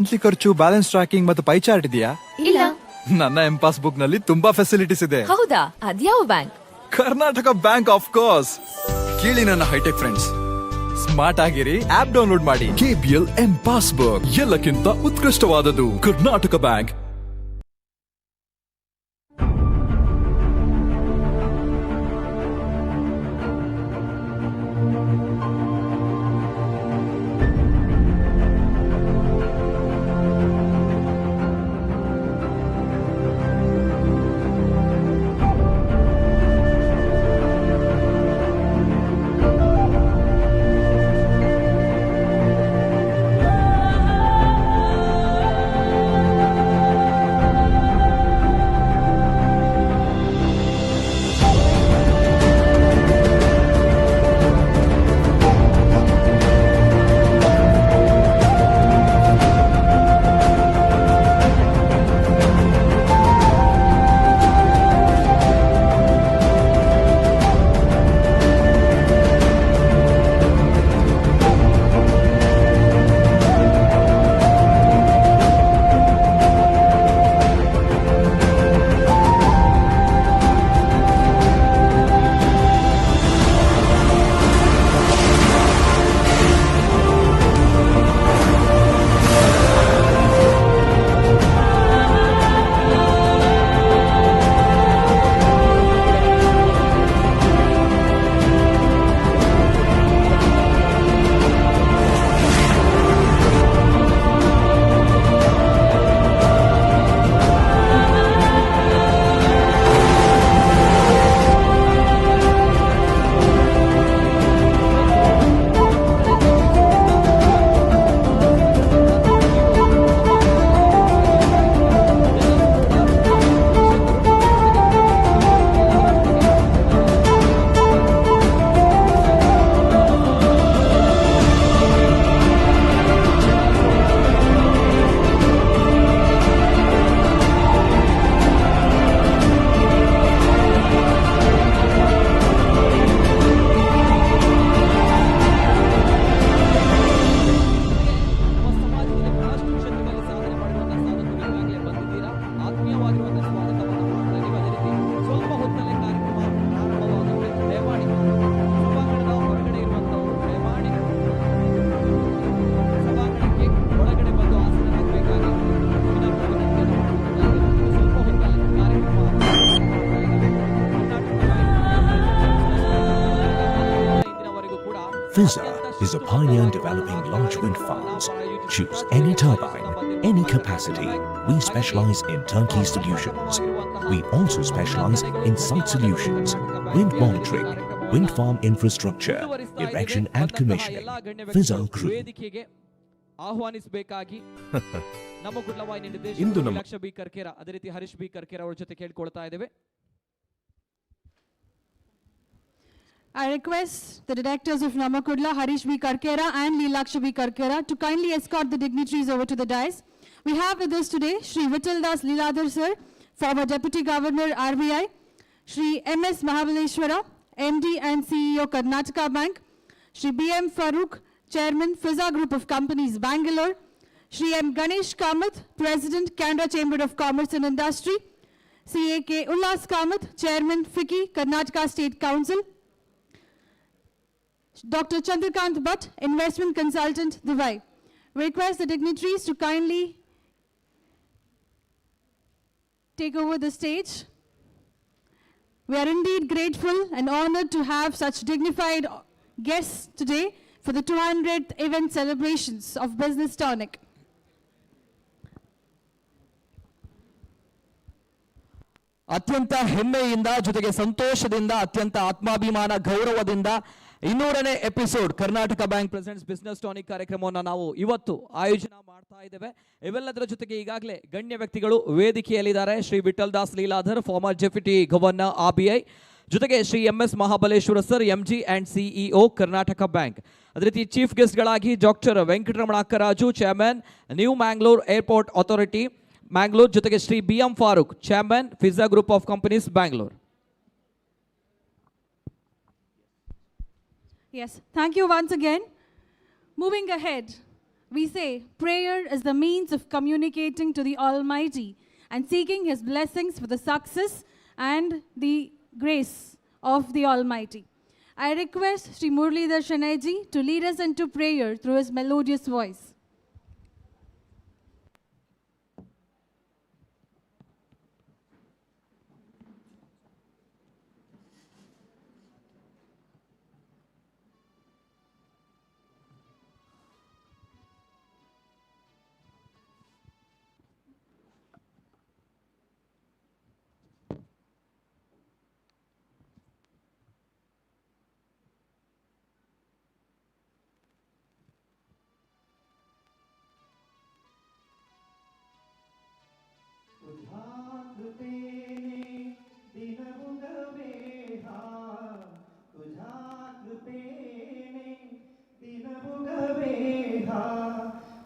Monthly ಖರ್ಚು, balance tracking ಮತ್ತು pi chart ಇದೆಯಾ? ಇಲ್ಲ. ನನ್ನ ಎಂಪಾಸ್ ಬುಕ್ ನಲ್ಲಿ ತುಂಬಾ ಫೆಸಿಲಿಟೀಸ್ ಇದೆ. ಹೌದಾ? ಅದ್ಯಾವ bank? Karnataka bank of course. ಕೇಳಿ ನನ್ನ ಹೈಟೆಕ್ ಫ್ರೆಂಡ್ಸ್, ಸ್ಮಾರ್ಟ್ ಆಗಿರಿ, ಆಪ್ ಡೌನ್ಲೋಡ್ ಮಾಡಿ. KBL ಎಂ ಪಾಸ್ಬುಕ್ ಎಲ್ಲಕ್ಕಿಂತ ಉತ್ಕೃಷ್ಟವಾದದ್ದು. Karnataka bank. Fizza is a pioneer in developing large wind farms. Choose any turbine, any capacity. We specialize in turnkey solutions. We also specialize in site solutions, wind monitoring, wind farm infrastructure, erection and commissioning. Fizza Group. ಆಹ್ವಾನಿಸಬೇಕಾಗಿ ನಮ್ಮ ಗುಡ್ಲವಾಹಿನಿ ನಿರ್ದೇಶಕ lakh B Karkera, ಅದೇ ರೀತಿ Harish B Karkera ಅವರ ಜೊತೆ ಕೇಳಿಕೊಳ್ತಾ ಇದ್ದೇವೆ. I request the directors of Namakudla, Harish B. Karkera and Leelaksha B. Karkera to kindly escort the dignitaries over to the dais. We have with us today Shri Vittaldas Leeladhar sir, former Deputy Governor RBI, Shri M.S. Mahabaleshwara, MD and CEO Karnataka Bank, Shri B.M. Farooq, Chairman Fizza Group of Companies, Bangalore, Shri M. Ganesh Kamath, President, Canada Chamber of Commerce and Industry, C.A.K. Ullas Kamath, Chairman, FICCI, Karnataka State Council, Dr. Chandrakant Bhatt, Investment Consultant, Dubai. We request the dignitaries to kindly take over the stage. We are indeed grateful and honored to have such dignified guests today for the 200th event celebrations of Business TONIC. ಅತ್ಯಂತ ಹೆಮ್ಮೆಯಿಂದ, ಜೊತೆಗೆ ಸಂತೋಷದಿಂದ, ಅತ್ಯಂತ ಆತ್ಮಾಭಿಮಾನ, ಗೌರವದಿಂದ 200ನೇ episode Karnataka bank presents business tonic ಕಾರ್ಯಕ್ರಮವನ್ನು ನಾವು ಇವತ್ತು ಆಯೋಜನೆ ಮಾಡ್ತಾ ಇದ್ದೇವೆ. ಇವೆಲ್ಲದರ ಜೊತೆಗೆ ಈಗಾಗಲೇ ಗಣ್ಯ ವ್ಯಕ್ತಿಗಳು ವೇದಿಕೆಯಲ್ಲಿದ್ದಾರೆ. Shri Vithaldas Leeladhar, former deputy governor RBI, ಜೊತೆಗೆ Shri MS Mahabaleshwara sir, MG and CEO Karnataka bank. ಅದೇ ರೀತಿ ಚೀಫ್ ಗೆಸ್ಟ್ಗಳಾಗಿ doctor Venkataramanakaraju, chairman new Mangalore airport authority Mangalore, ಜೊತೆಗೆ Shri BM Farooq, chairman Fizza group of companies Bangalore. Yes, thank you once again. Moving ahead, We say prayer is the means of communicating to the Almighty and seeking His blessings for the success and the grace of the Almighty. I request Sri Muralidhar Shanaiji to lead us into prayer through his melodious voice.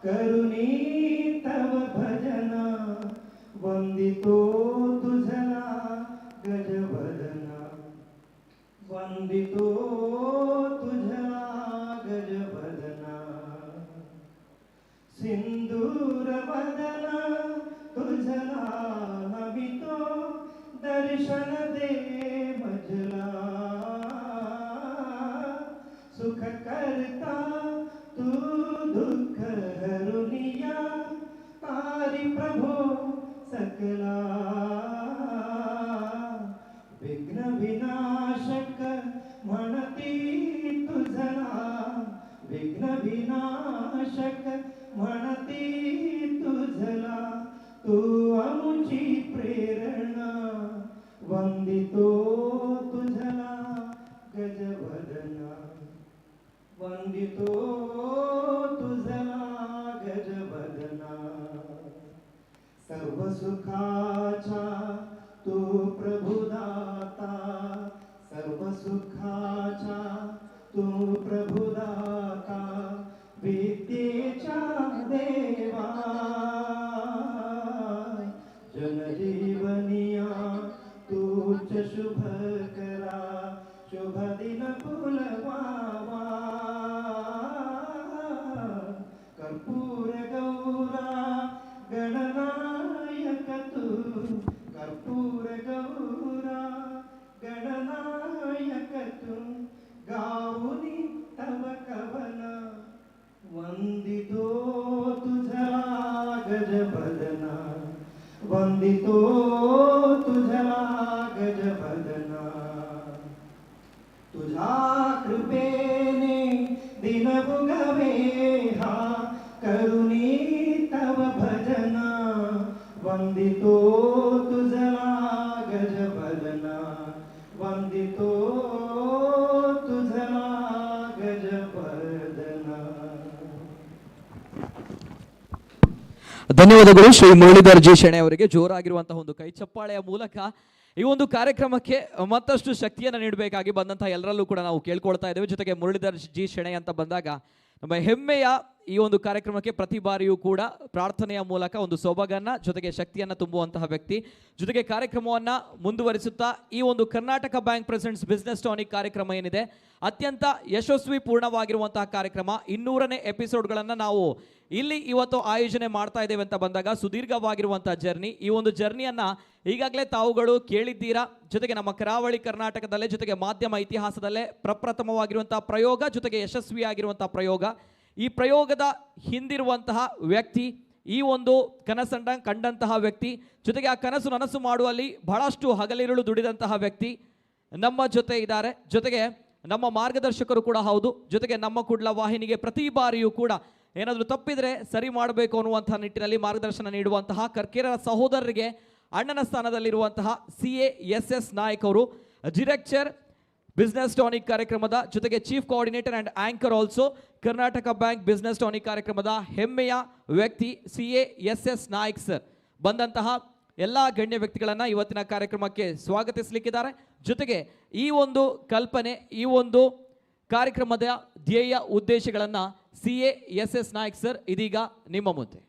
करुणी तव भजन वंदितो तुझला गजवदना वंदितो तुझला गजवदना सिंदूर वदना तुझला नमितो दर्शन दे मजला सुख करता तू दुख हरुनिया तारी प्रभो सकला विघ्न विनाशक म्हणती तुझला विघ्न विनाशक म्हणती तुझला तू आमुची प्रेरणा वंदितो तुझला गजवदना वंदितो तुझला गजवदना सर्व सुखाचा तू प्रभुदाता सर्व सुखाचा तू प्रभुदाता विद्येच्या देवा जनजीवनिया तूच शुभ करा शुभ दिन फुलवावा कर्पूर गौरा गणनायक तू कर्पूर गौरा गणनायक तू गाऊनी तव कवन वंदितो तुझला गजवदना वंदितो तुझला गजवदना तुझा कृपेने दिन उगवे हा करुणी तव भजना वंदितो तुझला गजवदना वंदितो तुझला गजवदना ಧನ್ಯವಾದಗಳು ಶ್ರೀ ಮುರಳೀಧರ್ ಜಿ ಶೆಣೆ ಅವರಿಗೆ. ಜೋರಾಗಿರುವಂತಹ ಒಂದು ಕೈ ಚಪ್ಪಾಳೆಯ ಮೂಲಕ ಈ ಒಂದು ಕಾರ್ಯಕ್ರಮಕ್ಕೆ ಮತ್ತಷ್ಟು ಶಕ್ತಿಯನ್ನು ನೀಡಬೇಕಾಗಿ ಬಂದಂತಹ ಎಲ್ಲರಲ್ಲೂ ಕೂಡ ನಾವು ಕೇಳ್ಕೊಳ್ತಾ ಇದ್ದೇವೆ. ಜೊತೆಗೆ ಮುರಳೀಧರ್ ಜಿ ಶೆಣೆ ಅಂತ ಬಂದಾಗ ನಮ್ಮ ಹೆಮ್ಮೆಯ ಈ ಒಂದು ಕಾರ್ಯಕ್ರಮಕ್ಕೆ ಪ್ರತಿ ಬಾರಿಯೂ ಕೂಡ ಪ್ರಾರ್ಥನೆಯ ಮೂಲಕ ಒಂದು ಸೊಬಗನ್ನ ಜೊತೆಗೆ ಶಕ್ತಿಯನ್ನು ತುಂಬುವಂತಹ ವ್ಯಕ್ತಿ. ಜೊತೆಗೆ ಕಾರ್ಯಕ್ರಮವನ್ನ ಮುಂದುವರಿಸುತ್ತಾ ಈ ಒಂದು Karnataka bank presents business tonic ಕಾರ್ಯಕ್ರಮ ಏನಿದೆ ಅತ್ಯಂತ ಯಶಸ್ವಿ ಪೂರ್ಣವಾಗಿರುವಂತಹ ಕಾರ್ಯಕ್ರಮ. 200ನೇ ಎಪಿಸೋಡ್ಗಳನ್ನು ನಾವು ಇಲ್ಲಿ ಇವತ್ತು ಆಯೋಜನೆ ಮಾಡ್ತಾ ಇದ್ದೇವೆ ಅಂತ ಬಂದಾಗ ಸುದೀರ್ಘವಾಗಿರುವಂತಹ ಜರ್ನಿ. ಈ ಒಂದು ಜರ್ನಿಯನ್ನ ಈಗಾಗಲೇ ತಾವುಗಳು ಕೇಳಿದ್ದೀರಾ. ಜೊತೆಗೆ ನಮ್ಮ ಕರಾವಳಿ ಕರ್ನಾಟಕದಲ್ಲೇ ಜೊತೆಗೆ ಮಾಧ್ಯಮ ಇತಿಹಾಸದಲ್ಲೇ ಪ್ರಪ್ರಥಮವಾಗಿರುವಂತಹ ಪ್ರಯೋಗ ಜೊತೆಗೆ ಯಶಸ್ವಿಯಾಗಿರುವಂತಹ ಪ್ರಯೋಗ. ಈ ಪ್ರಯೋಗದ ಹಿಂದಿರುವಂತಹ ವ್ಯಕ್ತಿ, ಈ ಒಂದು ಕನಸನ್ನ ಕಂಡಂತಹ ವ್ಯಕ್ತಿ, ಜೊತೆಗೆ ಆ ಕನಸು ನನಸು ಮಾಡುವಲ್ಲಿ ಬಹಳಷ್ಟು ಹಗಲಿರುಳು ದುಡಿದಂತಹ ವ್ಯಕ್ತಿ ನಮ್ಮ ಜೊತೆ ಇದ್ದಾರೆ. ಜೊತೆಗೆ ನಮ್ಮ ಮಾರ್ಗದರ್ಶಕರು ಕೂಡ ಹೌದು. ಜೊತೆಗೆ ನಮ್ಮ ಕುಡ್ಲ ವಾಹಿನಿಗೆ ಪ್ರತಿ ಬಾರಿಯೂ ಕೂಡ ಏನಾದರೂ ತಪ್ಪಿದರೆ ಸರಿ ಮಾಡಬೇಕು ಅನ್ನುವಂತಹ ನಿಟ್ಟಿನಲ್ಲಿ ಮಾರ್ಗದರ್ಶನ ನೀಡುವಂತಹ ಕರ್ಕೇರರ ಸಹೋದರರಿಗೆ ಅಣ್ಣನ ಸ್ಥಾನದಲ್ಲಿರುವಂತಹ CA ನಾಯಕ್ ಅವರು, ಡಿರೆಕ್ಟರ್ ಬಿಸ್ನೆಸ್ ಟಾನಿಕ್ ಕಾರ್ಯಕ್ರಮದ ಜೊತೆಗೆ chief coordinator and anchor also Karnataka bank business tonic ಕಾರ್ಯಕ್ರಮದ ಹೆಮ್ಮೆಯ ವ್ಯಕ್ತಿ CA ನಾಯಕ್ ಸರ್ ಬಂದಂತಹ ಎಲ್ಲ ಗಣ್ಯ ವ್ಯಕ್ತಿಗಳನ್ನು ಇವತ್ತಿನ ಕಾರ್ಯಕ್ರಮಕ್ಕೆ ಸ್ವಾಗತಿಸಲಿಕ್ಕಿದ್ದಾರೆ. ಜೊತೆಗೆ ಈ ಒಂದು ಕಲ್ಪನೆ, ಈ ಒಂದು ಕಾರ್ಯಕ್ರಮದ ಧ್ಯೇಯ ಉದ್ದೇಶಗಳನ್ನು CA ನಾಯಕ್ ಸರ್ ಇದೀಗ ನಿಮ್ಮ ಮುಂದೆ.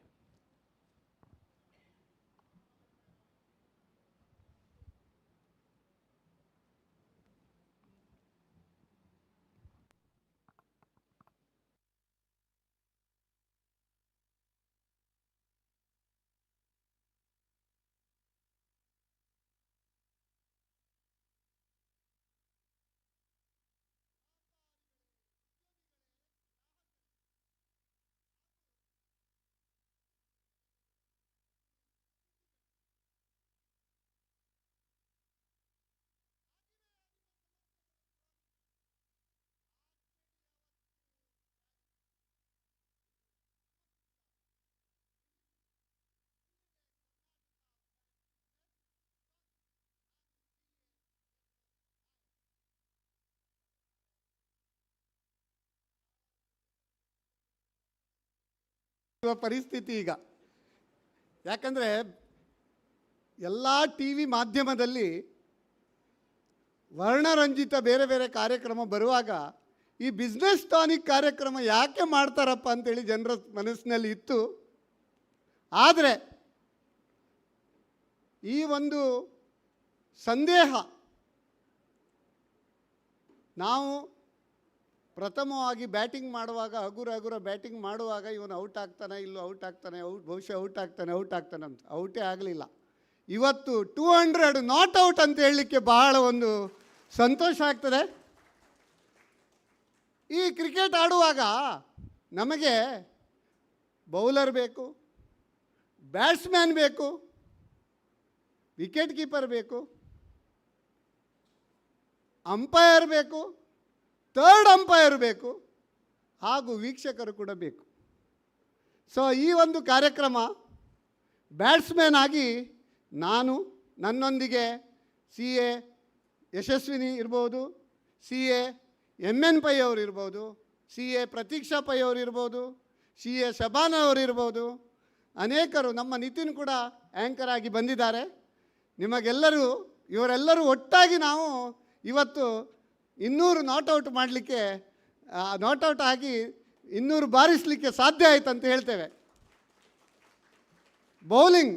ಪರಿಸ್ಥಿತಿ ಈಗ. ಯಾಕಂದರೆ ಎಲ್ಲ ಟಿ ವಿ ಮಾಧ್ಯಮದಲ್ಲಿ ವರ್ಣರಂಜಿತ ಬೇರೆ ಬೇರೆ ಕಾರ್ಯಕ್ರಮ ಬರುವಾಗ ಈ ಬಿಸ್ನೆಸ್ ಟಾನಿಕ್ ಕಾರ್ಯಕ್ರಮ ಯಾಕೆ ಮಾಡ್ತಾರಪ್ಪ ಅಂತೇಳಿ ಜನರ ಮನಸ್ಸಿನಲ್ಲಿ ಇತ್ತು. ಆದರೆ ಈ ಒಂದು ಸಂದೇಹ ನಾವು ಪ್ರಥಮವಾಗಿ ಬ್ಯಾಟಿಂಗ್ ಮಾಡುವಾಗ ಹಗುರ ಬ್ಯಾಟಿಂಗ್ ಮಾಡುವಾಗ ಇವನು ಔಟ್ ಆಗ್ತಾನೆ, ಇಲ್ಲೂ ಔಟ್ ಆಗ್ತಾನೆ, ಬಹುಶಃ ಔಟ್ ಆಗ್ತಾನೆ ಅಂತ ಔಟೇ ಆಗಲಿಲ್ಲ. ಇವತ್ತು 200 ನಾಟ್ ಔಟ್ ಅಂತ ಹೇಳಲಿಕ್ಕೆ ಬಹಳ ಒಂದು ಸಂತೋಷ ಆಗ್ತದೆ. ಈ ಕ್ರಿಕೆಟ್ ಆಡುವಾಗ ನಮಗೆ ಬೌಲರ್ ಬೇಕು, ಬ್ಯಾಟ್ಸ್ಮ್ಯಾನ್ ಬೇಕು, ವಿಕೆಟ್ ಕೀಪರ್ ಬೇಕು, ಅಂಪೈರ್ ಬೇಕು, ಥರ್ಡ್ ಅಂಪೈರ್ ಬೇಕು, ಹಾಗೂ ವೀಕ್ಷಕರು ಕೂಡ ಬೇಕು. ಸೊ ಈ ಒಂದು ಕಾರ್ಯಕ್ರಮ ಬ್ಯಾಟ್ಸ್ಮ್ಯಾನ್ ಆಗಿ ನಾನು, ನನ್ನೊಂದಿಗೆ CA ಯಶಸ್ವಿನಿ ಇರ್ಬೋದು, CA MN ಪೈ ಅವರು ಇರ್ಬೋದು, CA ಪ್ರತೀಕ್ಷಾ ಪೈ ಅವರು ಇರ್ಬೋದು, CA ಶಬಾನ ಅವರು ಇರ್ಬೋದು, ಅನೇಕರು, ನಮ್ಮ ನಿತಿನ್ ಕೂಡ ಆ್ಯಂಕರ್ ಆಗಿ ಬಂದಿದ್ದಾರೆ. ನಿಮಗೆಲ್ಲರೂ ಇವರೆಲ್ಲರೂ ಒಟ್ಟಾಗಿ ನಾವು ಇವತ್ತು 200 ನಾಟ್ಔಟ್ ಮಾಡಲಿಕ್ಕೆ, ನಾಟ್ಔಟ್ ಆಗಿ 200 ಬಾರಿಸಲಿಕ್ಕೆ ಸಾಧ್ಯ ಆಯ್ತು ಅಂತ ಹೇಳ್ತೇವೆ. ಬೌಲಿಂಗ್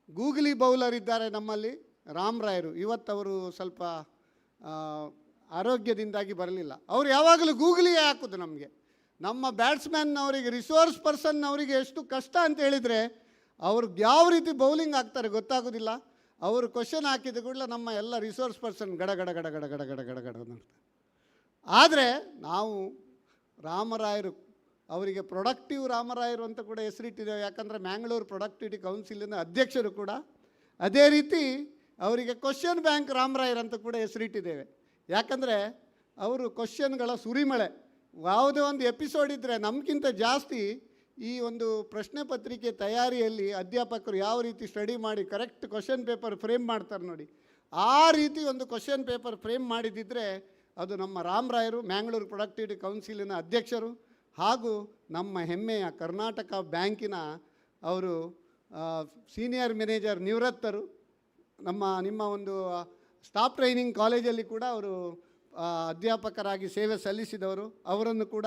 ಗೂಗ್ಲಿ ಬೌಲರ್ ಇದ್ದಾರೆ ನಮ್ಮಲ್ಲಿ, ರಾಮರಾಯರು. ಇವತ್ತವರು ಸ್ವಲ್ಪ ಆರೋಗ್ಯದಿಂದಾಗಿ ಬರಲಿಲ್ಲ. ಅವರು ಯಾವಾಗಲೂ ಗೂಗ್ಲಿಯೇ ಹಾಕೋದು ನಮಗೆ. ನಮ್ಮ ಬ್ಯಾಟ್ಸ್ಮ್ಯಾನ್ನವರಿಗೆ, ರಿಸೋರ್ಸ್ ಪರ್ಸನ್ನವರಿಗೆ ಎಷ್ಟು ಕಷ್ಟ ಅಂತ ಹೇಳಿದರೆ ಅವರು ಯಾವ ರೀತಿ ಬೌಲಿಂಗ್ ಆಗ್ತಾರೆ ಗೊತ್ತಾಗೋದಿಲ್ಲ. ಅವರು ಕ್ವಶನ್ ಹಾಕಿದ ಕೂಡಲೇ ನಮ್ಮ ಎಲ್ಲ ರಿಸೋರ್ಸ್ ಪರ್ಸನ್ ಗಡ ಗಡ ಗಡ ಗಡ ಗಡ ಗಡ ಗಡ ಗಡ ಅಂತ. ಆದರೆ ನಾವು ರಾಮರಾಯರು, ಅವರಿಗೆ ಪ್ರೊಡಕ್ಟಿವ್ ರಾಮರಾಯರು ಅಂತ ಕೂಡ ಹೆಸರಿಟ್ಟಿದ್ದೇವೆ. ಯಾಕಂದರೆ ಮ್ಯಾಂಗ್ಳೂರು ಪ್ರೊಡಕ್ಟಿವಿಟಿ ಕೌನ್ಸಿಲಿನ ಅಧ್ಯಕ್ಷರು ಕೂಡ. ಅದೇ ರೀತಿ ಅವರಿಗೆ ಕ್ವಶನ್ ಬ್ಯಾಂಕ್ ರಾಮರಾಯರ್ ಅಂತ ಕೂಡ ಹೆಸರಿಟ್ಟಿದ್ದೇವೆ. ಯಾಕಂದರೆ ಅವರು ಕ್ವಶನ್ಗಳ ಸುರಿಮಳೆ. ಯಾವುದೇ ಒಂದು ಎಪಿಸೋಡ್ ಇದ್ದರೆ ನಮಗಿಂತ ಜಾಸ್ತಿ ಈ ಒಂದು ಪ್ರಶ್ನೆ ಪತ್ರಿಕೆ ತಯಾರಿಯಲ್ಲಿ ಅಧ್ಯಾಪಕರು ಯಾವ ರೀತಿ ಸ್ಟಡಿ ಮಾಡಿ ಕರೆಕ್ಟ್ ಕ್ವಶನ್ ಪೇಪರ್ ಫ್ರೇಮ್ ಮಾಡ್ತಾರೆ ನೋಡಿ, ಆ ರೀತಿ ಒಂದು ಕ್ವಶನ್ ಪೇಪರ್ ಫ್ರೇಮ್ ಮಾಡಿದ್ದಿದ್ರೆ ಅದು ನಮ್ಮ ರಾಮರಾಯರು, ಮ್ಯಾಂಗ್ಳೂರು ಪ್ರೊಡಕ್ಟಿವಿಟಿ ಕೌನ್ಸಿಲಿನ ಅಧ್ಯಕ್ಷರು, ಹಾಗೂ ನಮ್ಮ ಹೆಮ್ಮೆಯ ಕರ್ನಾಟಕ ಬ್ಯಾಂಕಿನ ಅವರು ಸೀನಿಯರ್ ಮ್ಯಾನೇಜರ್ ನಿವೃತ್ತರು. ನಿಮ್ಮ ಒಂದು ಸ್ಟಾಫ್ ಟ್ರೈನಿಂಗ್ ಕಾಲೇಜಲ್ಲಿ ಕೂಡ ಅವರು ಅಧ್ಯಾಪಕರಾಗಿ ಸೇವೆ ಸಲ್ಲಿಸಿದವರು. ಅವರನ್ನು ಕೂಡ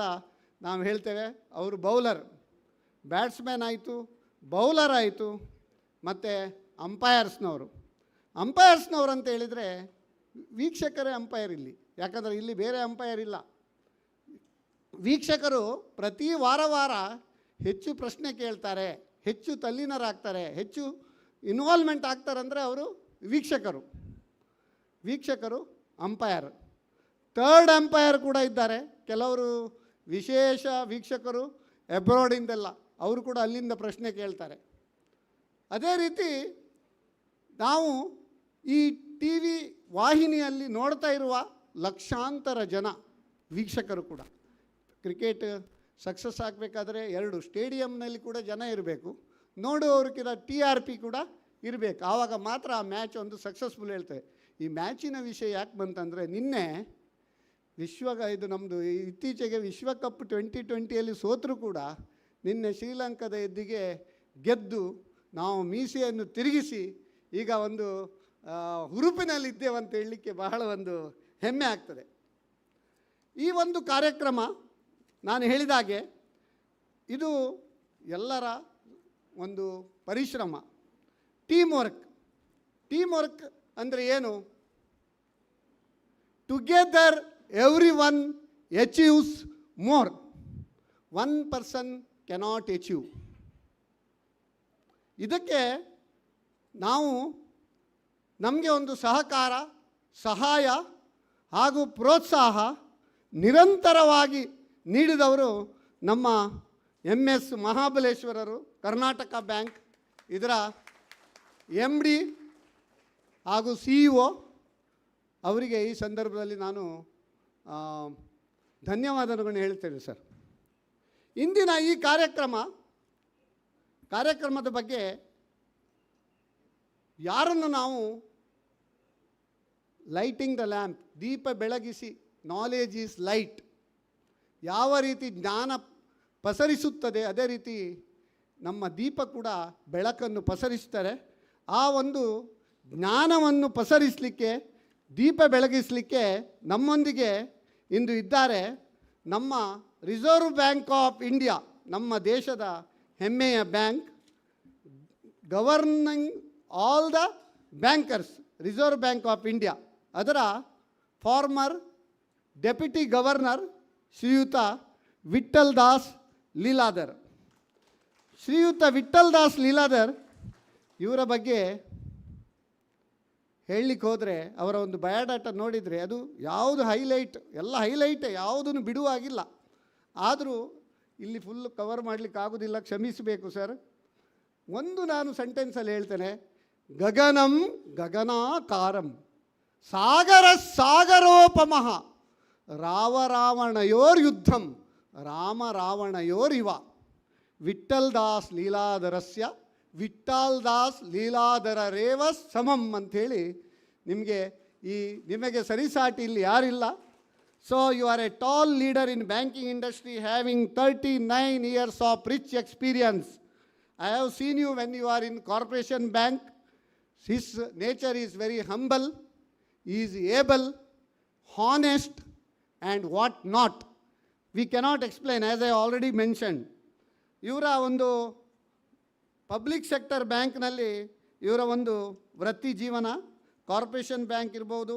ನಾವು ಹೇಳ್ತೇವೆ. ಅವರು ಬೌಲರ್, ಬ್ಯಾಟ್ಸ್ಮ್ಯಾನ್ ಆಯಿತು, ಬೌಲರ್ ಆಯಿತು, ಮತ್ತು ಅಂಪೈರ್ಸ್ನವರು ಅಂತ ಹೇಳಿದರೆ ವೀಕ್ಷಕರೇ ಅಂಪೈರ್ ಇಲ್ಲಿ. ಯಾಕಂದರೆ ಇಲ್ಲಿ ಬೇರೆ ಅಂಪೈರ್ ಇಲ್ಲ. ವೀಕ್ಷಕರು ಪ್ರತಿ ವಾರ ಹೆಚ್ಚು ಪ್ರಶ್ನೆ ಕೇಳ್ತಾರೆ, ಹೆಚ್ಚು ತಲ್ಲೀನರಾಗ್ತಾರೆ, ಹೆಚ್ಚು ಇನ್ವಾಲ್ವ್ಮೆಂಟ್ ಆಗ್ತಾರೆ. ಅಂದರೆ ಅವರು ವೀಕ್ಷಕರು ಅಂಪೈರ್. ಥರ್ಡ್ ಅಂಪೈರ್ ಕೂಡ ಇದ್ದಾರೆ. ಕೆಲವರು ವಿಶೇಷ ವೀಕ್ಷಕರು ಅಬ್ರಾಡಿಂದೆಲ್ಲ, ಅವರು ಕೂಡ ಅಲ್ಲಿಂದ ಪ್ರಶ್ನೆ ಕೇಳ್ತಾರೆ. ಅದೇ ರೀತಿ ನಾವು ಈ ಟಿ ವಿ ವಾಹಿನಿಯಲ್ಲಿ ನೋಡ್ತಾ ಇರುವ ಲಕ್ಷಾಂತರ ಜನ ವೀಕ್ಷಕರು ಕೂಡ. ಕ್ರಿಕೆಟ್ ಸಕ್ಸಸ್ ಆಗಬೇಕಾದ್ರೆ 2 ಸ್ಟೇಡಿಯಂನಲ್ಲಿ ಕೂಡ ಜನ ಇರಬೇಕು, ನೋಡುವವ್ರಿಗಿಂತ TRP ಕೂಡ ಇರಬೇಕು. ಆವಾಗ ಮಾತ್ರ ಆ ಮ್ಯಾಚ್ ಒಂದು ಸಕ್ಸಸ್ಫುಲ್ ಹೇಳ್ತೇವೆ. ಈ ಮ್ಯಾಚಿನ ವಿಷಯ ಯಾಕೆ ಬಂತಂದರೆ, ನಿನ್ನೆ ಇದು ನಮ್ಮದು ಇತ್ತೀಚೆಗೆ ವಿಶ್ವಕಪ್ 2020ಯಲ್ಲಿ ಸೋತರೂ ಕೂಡ ನಿನ್ನೆ ಶ್ರೀಲಂಕಾದ ಎದ್ದಿಗೆ ಗೆದ್ದು ನಾವು ಮೀಸೆಯನ್ನು ತಿರುಗಿಸಿ ಈಗ ಒಂದು ಹುರುಪಿನಲ್ಲಿದ್ದೇವಂತ ಹೇಳಲಿಕ್ಕೆ ಬಹಳ ಒಂದು ಹೆಮ್ಮೆ ಆಗ್ತದೆ. ಈ ಒಂದು ಕಾರ್ಯಕ್ರಮ ನಾನು ಹೇಳಿದಾಗೆ ಇದು ಎಲ್ಲರ ಒಂದು ಪರಿಶ್ರಮ, ಟೀಮ್ ವರ್ಕ್ ಅಂದರೆ ಏನು? Together every one achieves more, one person cannot achieve. ಇದಕ್ಕೆ ನಾವು ನಮಗೆ ಒಂದು ಸಹಕಾರ, ಸಹಾಯ ಹಾಗೂ ಪ್ರೋತ್ಸಾಹ ನಿರಂತರವಾಗಿ ನೀಡಿದವರು ನಮ್ಮ MS ಮಹಾಬಲೇಶ್ವರರು, ಕರ್ನಾಟಕ ಬ್ಯಾಂಕ್ ಇದರ MD ಹಾಗೂ CEO. ಅವರಿಗೆ ಈ ಸಂದರ್ಭದಲ್ಲಿ ನಾನು ಧನ್ಯವಾದಗಳನ್ನು ಹೇಳ್ತೇನೆ ಸರ್. ಇಂದಿನ ಈ ಕಾರ್ಯಕ್ರಮದ ಬಗ್ಗೆ ಯಾರನ್ನು ನಾವು ಲೈಟಿಂಗ್ ದ ಲ್ಯಾಂಪ್, ದೀಪ ಬೆಳಗಿಸಿ, ನಾಲೆಜ್ ಈಸ್ ಲೈಟ್, ಯಾವ ರೀತಿ ಜ್ಞಾನ ಪಸರಿಸುತ್ತದೆ, ಅದೇ ರೀತಿ ನಮ್ಮ ದೀಪ ಕೂಡ ಬೆಳಕನ್ನು ಪಸರಿಸ್ತಾರೆ. ಆ ಒಂದು ಜ್ಞಾನವನ್ನು ಪಸರಿಸಲಿಕ್ಕೆ, ದೀಪ ಬೆಳಗಿಸಲಿಕ್ಕೆ ನಮ್ಮೊಂದಿಗೆ ಇಂದು ಇದ್ದಾರೆ ನಮ್ಮ ರಿಸರ್ವ್ ಬ್ಯಾಂಕ್ ಆಫ್ ಇಂಡಿಯಾ, ನಮ್ಮ ದೇಶದ ಹೆಮ್ಮೆಯ bank, governing all the bankers, reserve bank of India, ಅದರ ಫಾರ್ಮರ್ ಡೆಪ್ಯೂಟಿ ಗವರ್ನರ್ ಶ್ರೀಯುತ ವಿಠಲ್ ದಾಸ್ ಲೀಲಾಧರ್. ಶ್ರೀಯುತ ವಿಠಲ್ ದಾಸ್ ಲೀಲಾಧರ್ ಇವರ ಬಗ್ಗೆ ಹೇಳಲಿಕ್ಕೆ ಹೋದರೆ, ಅವರ ಒಂದು ಬಯೋಡಾಟಾ ನೋಡಿದರೆ ಅದು ಯಾವುದು ಹೈಲೈಟ್, ಎಲ್ಲ ಹೈಲೈಟೇ, ಯಾವುದನ್ನು ಬಿಡುವಾಗಿಲ್ಲ. ಆದರೂ ಇಲ್ಲಿ ಫುಲ್ ಕವರ್ ಮಾಡಲಿಕ್ಕೆ ಆಗೋದಿಲ್ಲ, ಕ್ಷಮಿಸಬೇಕು ಸರ್. ಒಂದು ನಾನು ಸೆಂಟೆನ್ಸಲ್ಲಿ ಹೇಳ್ತೇನೆ, ಗಗನಂ ಗಗನಾಕಾರಂ ಸಾಗರ ಸಾಗರೋಪಮಃ ರಾವರಾವಣಯೋರ್ ಯುದ್ಧಂ ರಾಮ ರಾವಣಯೋರಿವ ವಿಠಲ್ ದಾಸ್ ಲೀಲಾಧರಸ್ಯ ವಿಠಲ್ ದಾಸ್ ಲೀಲಾಧರ ರೇವ ಸಮಂ ಅಂಥೇಳಿ ನಿಮಗೆ ಸರಿಸಾಟಿ ಇಲ್ಲಿ ಯಾರಿಲ್ಲ. So you are a tall leader in banking industry having 39 years of rich experience. I have seen you when you are in corporation bank. His nature is very humble, he is able, honest and what not. We cannot explain, as I already mentioned. ಇವರ ಒಂದು public sector ಬ್ಯಾಂಕ್ನಲ್ಲಿ ಇವರ ಒಂದು ವೃತ್ತಿ ಜೀವನ, corporation bank ಇರ್ಬೋದು,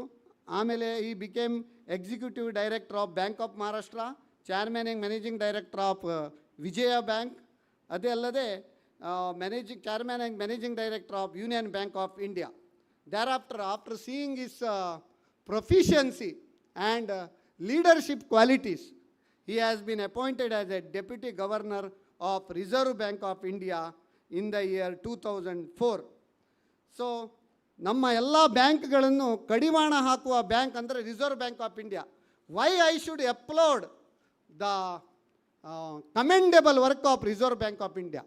ಆಮೇಲೆ ಈ became executive director of bank of Maharashtra, chairman and managing director of Vijaya bank, ಅದೇ ಅಲ್ಲದೆ chairman and managing director of Union Bank of India. Thereafter, after seeing his proficiency and leadership qualities, he has been appointed as a deputy governor of Reserve Bank of India in the year 2004. So, ನಮ್ಮ ಎಲ್ಲ ಬ್ಯಾಂಕ್ಗಳನ್ನು ಕಡಿವಾಣ ಹಾಕುವ bank ಅಂದರೆ reserve bank of India. Why I should upload the commendable work of Reserve Bank of India.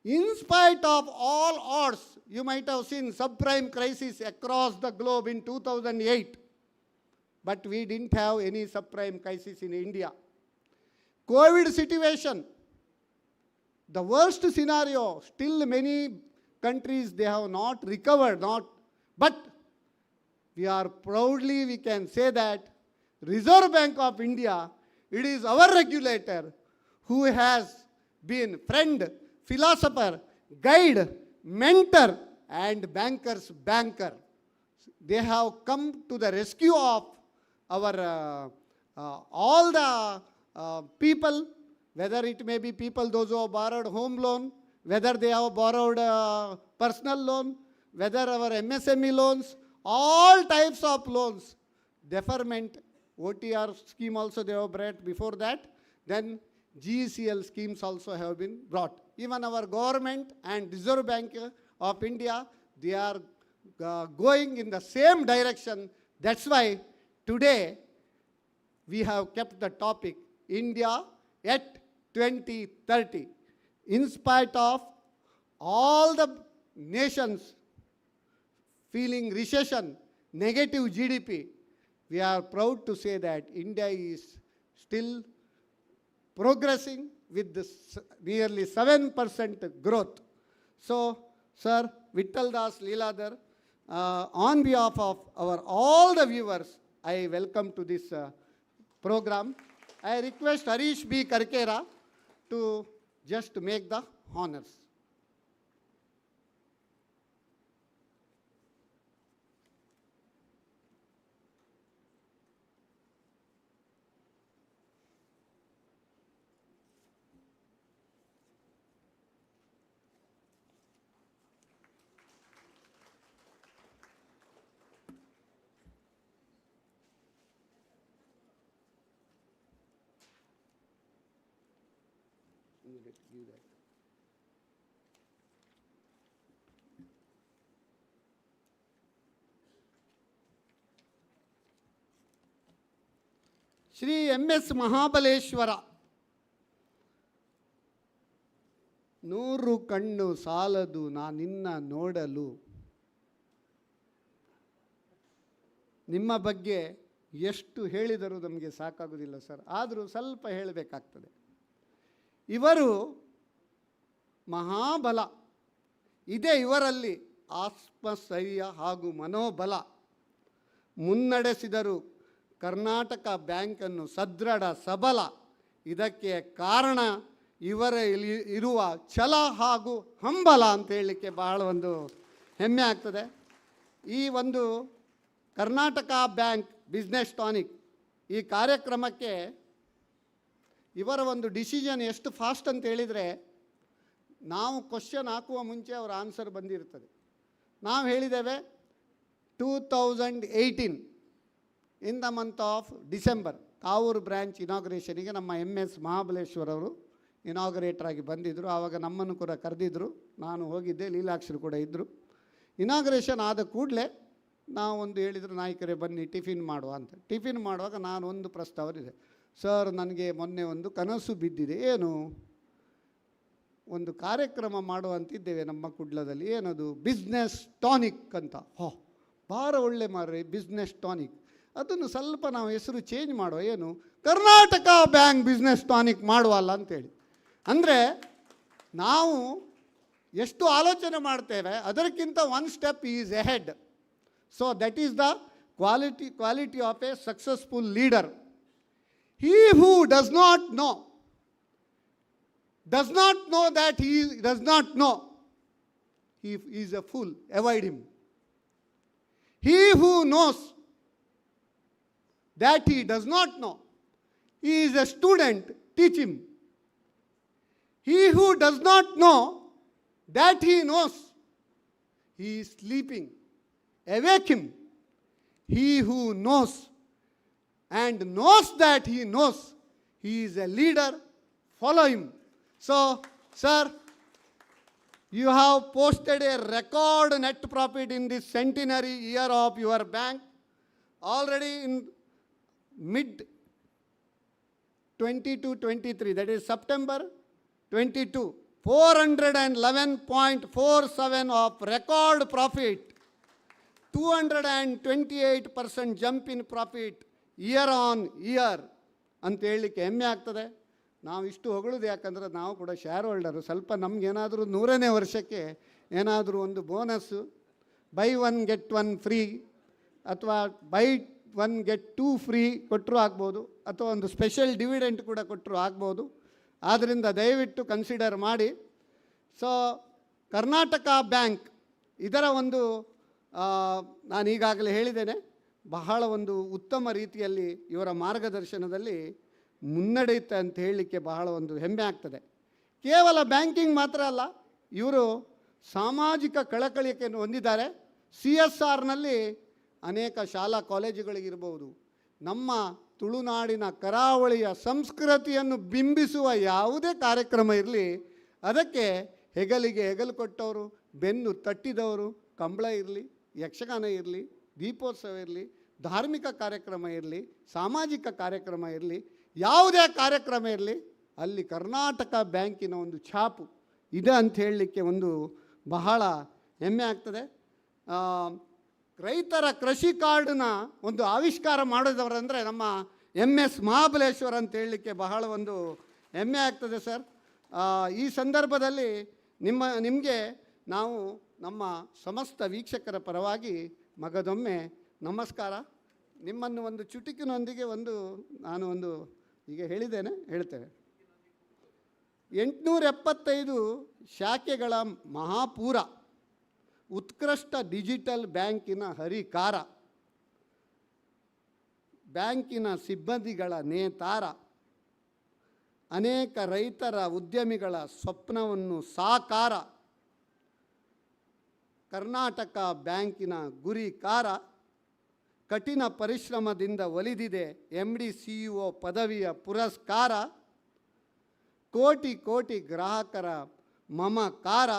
In spite of all odds, you might have seen subprime crisis across the globe in 2008, but we didn't have any subprime crisis in India. COVID situation, the worst scenario, still many countries they have not recovered, but we are proudly we can say that Reserve Bank of India, it is our regulator who has been friend, philosopher, guide, mentor and banker's banker. They have come to the rescue of our all the people, whether it may be people those who have borrowed home loan, whether they have borrowed personal loan, whether our MSME loans, all types of loans, deferment, OTR scheme also they have brought before that, then GECL schemes also have been brought. Even our government and Reserve Bank of India, they are going in the same direction. That's why today we have kept the topic India at 2030. In spite of all the nations feeling recession, negative GDP, we are proud to say that India is still progressing with this nearly 7% growth. So, Sir Viఠal Das Lilladhar, on behalf of all the viewers, I welcome to this program. I request Harish B. Karkera to just make the honors. Shri MS Mahabaleshwara, 100 ಕಣ್ಣು ಸಾಲದು ನಿನ್ನ ನೋಡಲು. ನಿಮ್ಮ ಬಗ್ಗೆ ಎಷ್ಟು ಹೇಳಿದರೂ ನಮಗೆ ಸಾಕಾಗುವುದಿಲ್ಲ ಸರ್, ಆದರೂ ಸ್ವಲ್ಪ ಹೇಳಬೇಕಾಗ್ತದೆ. ಇವರು ಮಹಾಬಲ ಇದೆ ಇವರಲ್ಲಿ, ಆತ್ಮಸ್ಥೈರ್ಯ ಹಾಗೂ ಮನೋಬಲ. ಮುನ್ನಡೆಸಿದರು ಕರ್ನಾಟಕ ಬ್ಯಾಂಕನ್ನು ಸದೃಢ ಸಬಲ. ಇದಕ್ಕೆ ಕಾರಣ ಇವರಲ್ಲಿ ಇರುವ ಛಲ ಹಾಗೂ ಹಂಬಲ ಅಂತ ಹೇಳಲಿಕ್ಕೆ ಬಹಳ ಒಂದು ಹೆಮ್ಮೆ ಆಗ್ತದೆ. ಈ ಒಂದು ಕರ್ನಾಟಕ ಬ್ಯಾಂಕ್ ಬಿಸ್ನೆಸ್ ಟಾನಿಕ್ ಈ ಕಾರ್ಯಕ್ರಮಕ್ಕೆ ಇವರ ಒಂದು ಡಿಸಿಷನ್ ಎಷ್ಟು ಫಾಸ್ಟ್ ಅಂತ ಹೇಳಿದರೆ, ನಾವು ಕ್ವಶನ್ ಹಾಕುವ ಮುಂಚೆ ಅವರ ಆನ್ಸರ್ ಬಂದಿರ್ತದೆ. ನಾವು ಹೇಳಿದ್ದೇವೆ 2018 in the month of December Kavoor branch ಇನಾಗ್ರೇಷನಿಗೆ ನಮ್ಮ MS ಮಹಾಬಲೇಶ್ವರ್ ಅವರು ಇನಾಗ್ರೇಟರ್ ಆಗಿ ಬಂದಿದ್ದರು. ಆವಾಗ ನಮ್ಮನ್ನು ಕೂಡ ಕರೆದಿದ್ದರು, ನಾನು ಹೋಗಿದ್ದೆ, ಲೀಲಾಕ್ಷರು ಕೂಡ ಇದ್ದರು. ಇನಾಗ್ರೇಷನ್ ಆದ ಕೂಡಲೇ ನಾವು ಒಂದು ಹೇಳಿದರು, ನಾಯಕರೇ ಬನ್ನಿ ಟಿಫಿನ್ ಮಾಡುವ ಅಂತ. ಟಿಫಿನ್ ಮಾಡುವಾಗ ನಾನು ಒಂದು ಪ್ರಸ್ತಾವ ಇದೆ, ಸರ್ ನನಗೆ ಮೊನ್ನೆ ಒಂದು ಕನಸು ಬಿದ್ದಿದೆ. ಏನು? ಒಂದು ಕಾರ್ಯಕ್ರಮ ಮಾಡುವಂತಿದ್ದೇವೆ ನಮ್ಮ ಕುಡ್ಲದಲ್ಲಿ. ಏನದು? ಬಿಸ್ನೆಸ್ ಟಾನಿಕ್ ಅಂತ. ಭಾಳ ಒಳ್ಳೆ ಮಾರ್ರೆ, ಬಿಸ್ನೆಸ್ ಟಾನಿಕ್. ಅದನ್ನು ಸ್ವಲ್ಪ ನಾವು ಹೆಸರು ಚೇಂಜ್ ಮಾಡುವ. ಏನು? ಕರ್ನಾಟಕ ಬ್ಯಾಂಕ್ ಬಿಸ್ನೆಸ್ ಟಾನಿಕ್ ಮಾಡುವಲ್ಲ ಅಂತೇಳಿ. ಅಂದರೆ ನಾವು ಎಷ್ಟು ಆಲೋಚನೆ ಮಾಡ್ತೇವೆ ಅದಕ್ಕಿಂತ one step is ahead. So that is the quality of a successful leader. He who does not know that he does not know, he is a fool, avoid him. He who knows that he does not know, he is a student, teach him. He who does not know that he knows, he is sleeping, awake him. He who knows and knows that he knows, he is a leader, follow him. So, sir, you have posted a record net profit in this centenary year of your bank. Already in mid 22-23, that is September 22, 411.47 of record profit, 228% jump in profit year on year ಅಂತ ಹೇಳಲಿಕ್ಕೆ ಹೆಮ್ಮೆ ಆಗ್ತದೆ. ನಾವು ಇಷ್ಟು ಹೊಗಳೋದು ಯಾಕಂದರೆ ನಾವು ಕೂಡ share holder. ಸ್ವಲ್ಪ ನಮಗೇನಾದರೂ 100ನೇ ವರ್ಷಕ್ಕೆ ಏನಾದರೂ ಒಂದು ಬೋನಸ್ಸು, ಬೈ 1 get 1 ಫ್ರೀ ಅಥವಾ ಬೈ 1 get 2 ಫ್ರೀ ಕೊಟ್ಟರೂ ಆಗ್ಬೋದು, ಅಥವಾ ಒಂದು ಸ್ಪೆಷಲ್ ಡಿವಿಡೆಂಟ್ ಕೂಡ ಕೊಟ್ಟರೂ ಆಗ್ಬೋದು. ಆದ್ದರಿಂದ ದಯವಿಟ್ಟು ಕನ್ಸಿಡರ್ ಮಾಡಿ. ಸೊ ಕರ್ನಾಟಕ ಬ್ಯಾಂಕ್ ಇದರ ಒಂದು ನಾನು ಈಗಾಗಲೇ ಹೇಳಿದ್ದೇನೆ, ಬಹಳ ಒಂದು ಉತ್ತಮ ರೀತಿಯಲ್ಲಿ ಇವರ ಮಾರ್ಗದರ್ಶನದಲ್ಲಿ ಮುನ್ನಡೆಯುತ್ತೆ ಅಂತ ಹೇಳಲಿಕ್ಕೆ ಬಹಳ ಒಂದು ಹೆಮ್ಮೆ ಆಗ್ತದೆ. ಕೇವಲ ಬ್ಯಾಂಕಿಂಗ್ ಮಾತ್ರ ಅಲ್ಲ, ಇವರು ಸಾಮಾಜಿಕ ಕಳಕಳಿಕೆಯನ್ನು ಹೊಂದಿದ್ದಾರೆ. CSRನಲ್ಲಿ ಅನೇಕ ಶಾಲಾ ಕಾಲೇಜುಗಳಿಗಿರ್ಬೋದು, ನಮ್ಮ ತುಳುನಾಡಿನ ಕರಾವಳಿಯ ಸಂಸ್ಕೃತಿಯನ್ನು ಬಿಂಬಿಸುವ ಯಾವುದೇ ಕಾರ್ಯಕ್ರಮ ಇರಲಿ, ಅದಕ್ಕೆ ಹೆಗಲಿಗೆ ಹೆಗಲು ಕೊಟ್ಟವರು, ಬೆನ್ನು ತಟ್ಟಿದವರು, ಕಂಬಳ ಇರಲಿ, ಯಕ್ಷಗಾನ ಇರಲಿ, ದೀಪೋತ್ಸವ ಇರಲಿ, ಧಾರ್ಮಿಕ ಕಾರ್ಯಕ್ರಮ ಇರಲಿ, ಸಾಮಾಜಿಕ ಕಾರ್ಯಕ್ರಮ ಇರಲಿ, ಯಾವುದೇ ಕಾರ್ಯಕ್ರಮ ಇರಲಿ, ಅಲ್ಲಿ ಕರ್ನಾಟಕ ಬ್ಯಾಂಕಿನ ಒಂದು ಛಾಪು ಇದೆ ಅಂತ ಹೇಳಲಿಕ್ಕೆ ಒಂದು ಬಹಳ ಹೆಮ್ಮೆ ಆಗ್ತದೆ. ರೈತರ ಕೃಷಿ ಕಾರ್ಡ್ನ ಒಂದು ಆವಿಷ್ಕಾರ ಮಾಡಿದವರಂದರೆ ನಮ್ಮ MS ಮಹಾಬಲೇಶ್ವರ್ ಅಂತ ಹೇಳಲಿಕ್ಕೆ ಬಹಳ ಒಂದು ಹೆಮ್ಮೆ ಆಗ್ತದೆ ಸರ್. ಈ ಸಂದರ್ಭದಲ್ಲಿ ನಿಮಗೆ ನಾವು ನಮ್ಮ ಸಮಸ್ತ ವೀಕ್ಷಕರ ಪರವಾಗಿ ಮಗದೊಮ್ಮೆ ನಮಸ್ಕಾರ. ನಿಮ್ಮನ್ನು ಒಂದು ಚುಟುಕಿನೊಂದಿಗೆ ನಾನು ಈಗ ಹೇಳಿದ್ದೇನೆ, ಹೇಳ್ತೇವೆ. 875 ಶಾಖೆಗಳ ಮಹಾಪೂರ, ಉತ್ಕೃಷ್ಟ ಡಿಜಿಟಲ್ ಬ್ಯಾಂಕಿನ ಹರಿಕಾರ, ಬ್ಯಾಂಕಿನ ಸಿಬ್ಬಂದಿಗಳ ನೇತಾರ, ಅನೇಕ ರೈತರ ಉದ್ಯಮಿಗಳ ಸ್ವಪ್ನವನ್ನು ಸಾಕಾರ, ಕರ್ನಾಟಕ ಬ್ಯಾಂಕಿನ ಗುರಿಕಾರ, ಕಠಿಣ ಪರಿಶ್ರಮದಿಂದ ಒಲಿದಿದೆ MD CEO ಪದವಿಯ ಪುರಸ್ಕಾರ, ಕೋಟಿ ಕೋಟಿ ಗ್ರಾಹಕರ ಮಮಕಾರ,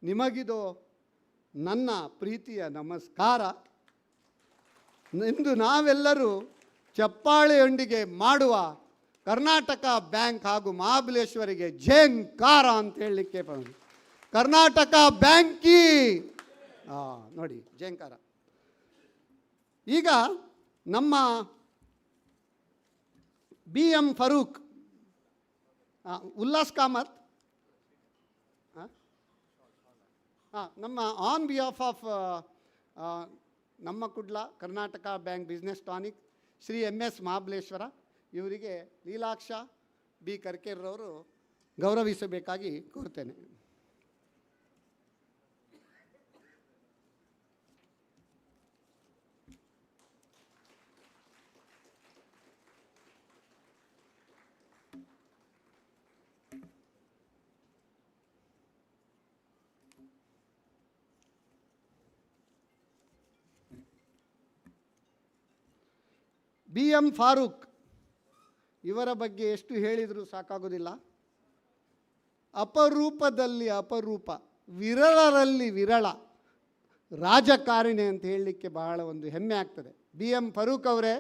ನಿಮಗಿದೋ ನನ್ನ ಪ್ರೀತಿಯ ನಮಸ್ಕಾರ ಎಂದು ನಾವೆಲ್ಲರೂ ಚಪ್ಪಾಳೆಯೊಂದಿಗೆ ಮಾಡುವ ಕರ್ನಾಟಕ ಬ್ಯಾಂಕ್ ಹಾಗೂ ಮಹಾಬಲೇಶ್ವರಿಗೆ ಜೇಂಕಾರ ಅಂತ ಹೇಳಲಿಕ್ಕೆ ಕರ್ನಾಟಕ ಬ್ಯಾಂಕಿ ನೋಡಿ ಜೇಂಕಾರ. ಈಗ ನಮ್ಮ BM ಫರೂಕ್ ಉಲ್ಲಾಸ್ ಕಾಮತ್ ನಮ್ಮ ಆನ್ ಬಿಹಾಫ್ ಆಫ್ ನಮ್ಮ Kudla Karnataka bank business tonic Shri MS Mahabaleshwara ಇವರಿಗೆ ಲೀಲಾಕ್ಷ ಬಿ ಕರ್ಕೇರ್ರವರು ಗೌರವಿಸಬೇಕಾಗಿ ಕೋರ್ತೇನೆ. BM ಫಾರೂಕ್ ಇವರ ಬಗ್ಗೆ ಎಷ್ಟು ಹೇಳಿದರೂ ಸಾಕಾಗೋದಿಲ್ಲ. ಅಪರೂಪದಲ್ಲಿ ಅಪರೂಪ, ವಿರಳರಲ್ಲಿ ವಿರಳ ರಾಜಕಾರಣಿ ಅಂತ ಹೇಳಲಿಕ್ಕೆ ಬಹಳ ಒಂದು ಹೆಮ್ಮೆ ಆಗ್ತದೆ. BM ಫಾರೂಕ್ ಅವರೇ,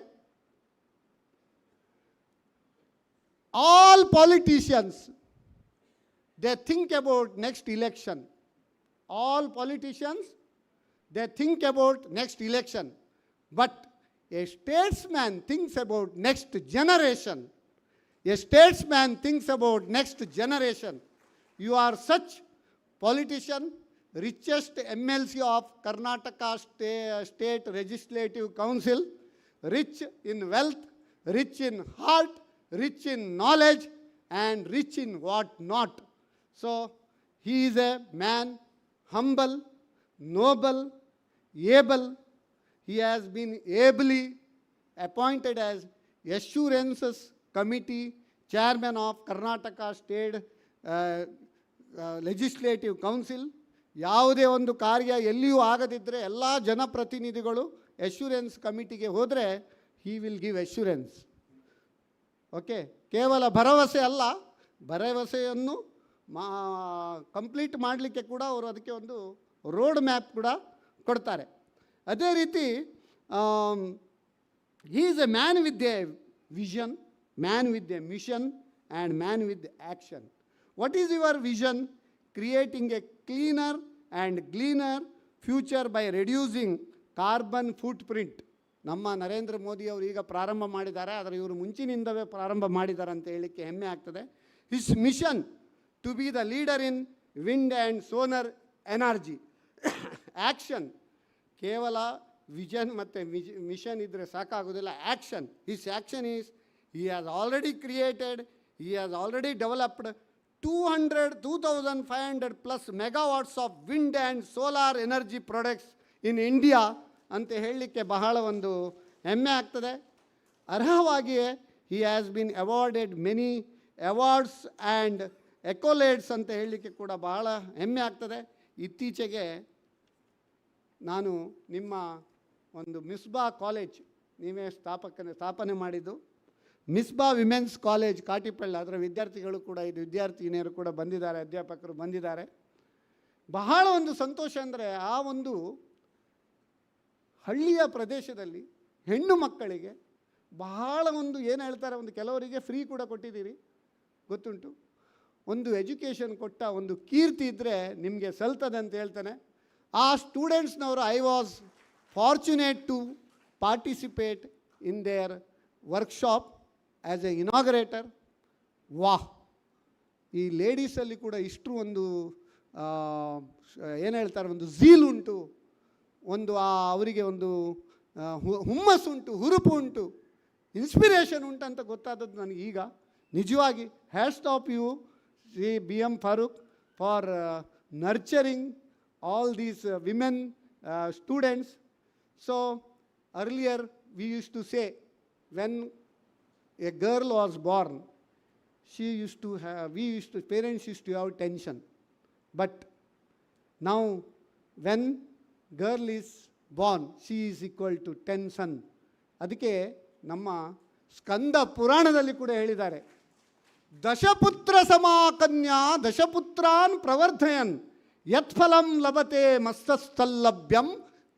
all politicians they think about next election. All politicians they think about next election, but a statesman thinks about next generation. A statesman thinks about next generation. You are such politician, richest MLC of Karnataka State Legislative Council, rich in wealth, rich in heart, rich in knowledge, and rich in what not. So, he is a man humble, noble, able. He has been ably appointed as Assurances Committee Chairman of Karnataka State Legislative Council. ಯಾವುದೇ ಒಂದು ಕಾರ್ಯ ಎಲ್ಲಿಯೂ ಆಗದಿದ್ದರೆ ಎಲ್ಲ ಜನಪ್ರತಿನಿಧಿಗಳು assurance ಕಮಿಟಿಗೆ ಹೋದರೆ he will give assurance. Okay, ಕೇವಲ ಭರವಸೆ ಅಲ್ಲ, ಭರವಸೆಯನ್ನು ಕಂಪ್ಲೀಟ್ ಮಾಡಲಿಕ್ಕೆ ಕೂಡ ಅವರು ಅದಕ್ಕೆ ಒಂದು ರೋಡ್ ಮ್ಯಾಪ್ ಕೂಡ ಕೊಡ್ತಾರೆ. ಅದೇ ರೀತಿ he is a man with a vision, man with a mission, and man with action. What is your vision? Creating a cleaner and greener future by reducing carbon footprint. ನಮ್ಮ ನರೇಂದ್ರ ಮೋದಿ ಅವರು ಈಗ ಪ್ರಾರಂಭ ಮಾಡಿದ್ದಾರೆ, ಆದರೆ ಇವರು ಮುಂಚಿನಿಂದವೇ ಪ್ರಾರಂಭ ಮಾಡಿದ್ದಾರೆ ಅಂತ ಹೇಳಲಿಕ್ಕೆ ಹೆಮ್ಮೆ ಆಗ್ತದೆ. His mission to be the leader in wind and solar energy. Action, ಕೇವಲ ವಿಷನ್ ಮತ್ತು ಮಿಷನ್ ಇದ್ದರೆ ಸಾಕಾಗೋದಿಲ್ಲ. Action, his action is he has already created, he has already developed 2,500 plus megawatts of wind and solar energy products in India ಅಂತ ಹೇಳಲಿಕ್ಕೆ ಬಹಳ ಒಂದು ಹೆಮ್ಮೆ ಆಗ್ತದೆ. ಅರ್ಹವಾಗಿಯೇ he has been awarded many awards and accolades ಅಂತ ಹೇಳಲಿಕ್ಕೆ ಕೂಡ ಬಹಳ ಹೆಮ್ಮೆ ಆಗ್ತದೆ. ಇತ್ತೀಚೆಗೆ ನಾನು ನಿಮ್ಮ ಒಂದು ಮಿಸ್ಬಾ ಕಾಲೇಜ್ ನೀವೇ ಸ್ಥಾಪನೆ ಮಾಡಿದ್ದು, ಮಿಸ್ಬಾ ವಿಮೆನ್ಸ್ ಕಾಲೇಜ್ ಕಾಟಿಪಳ್ಳ, ಅದರ ವಿದ್ಯಾರ್ಥಿಗಳು ಕೂಡ ಇದು ವಿದ್ಯಾರ್ಥಿನಿಯರು ಕೂಡ ಬಂದಿದ್ದಾರೆ, ಅಧ್ಯಾಪಕರು ಬಂದಿದ್ದಾರೆ. ಬಹಳ ಒಂದು ಸಂತೋಷ ಅಂದರೆ ಆ ಒಂದು ಹಳ್ಳಿಯ ಪ್ರದೇಶದಲ್ಲಿ ಹೆಣ್ಣು ಮಕ್ಕಳಿಗೆ ಬಹಳ ಒಂದು ಏನು ಹೇಳ್ತಾರೆ, ಒಂದು ಕೆಲವರಿಗೆ ಫ್ರೀ ಕೂಡ ಕೊಟ್ಟಿದ್ದೀರಿ ಗೊತ್ತುಂಟು. ಒಂದು ಎಜುಕೇಷನ್ ಕೊಟ್ಟ ಒಂದು ಕೀರ್ತಿ ಇದ್ದರೆ ನಿಮಗೆ ಸಲ್ತದೆ ಅಂತ ಹೇಳ್ತಾನೆ. ಆ ಸ್ಟೂಡೆಂಟ್ಸ್ನವರು I was fortunate to participate in their workshop as a inaugurator. ವಾಹ್, ಈ ಲೇಡೀಸಲ್ಲಿ ಕೂಡ ಇಷ್ಟು ಒಂದು ಏನು ಹೇಳ್ತಾರೆ, ಒಂದು ಝೀಲ್ ಉಂಟು, ಒಂದು ಅವರಿಗೆ ಒಂದು ಹುಮ್ಮಸ್ಸುಂಟು, ಹುರುಪು ಉಂಟು, ಇನ್ಸ್ಪಿರೇಷನ್ ಉಂಟು ಅಂತ ಗೊತ್ತಾದದ್ದು ನನಗೆ ಈಗ. ನಿಜವಾಗಿ hats off you Shri BM Farooq for nurturing all these women students. So earlier we used to say, when a girl was born, parents used to have tension, but now when girl is born, she is equal to 10 sun. ಅದಕ್ಕೆ ನಮ್ಮ ಸ್ಕಂದ ಪುರಾಣದಲ್ಲಿ ಕೂಡ ಹೇಳಿದ್ದಾರೆ, ದಶಪುತ್ರ ಸಮಾಕನ್ಯಾ ದಶಪುತ್ರಾನ್ ಪ್ರವರ್ಧಯನ್ ಯತ್ಫಲಂ ಲಭತೆ ಮಸ್ತಸ್ಥಲ್ಲಭ್ಯಂ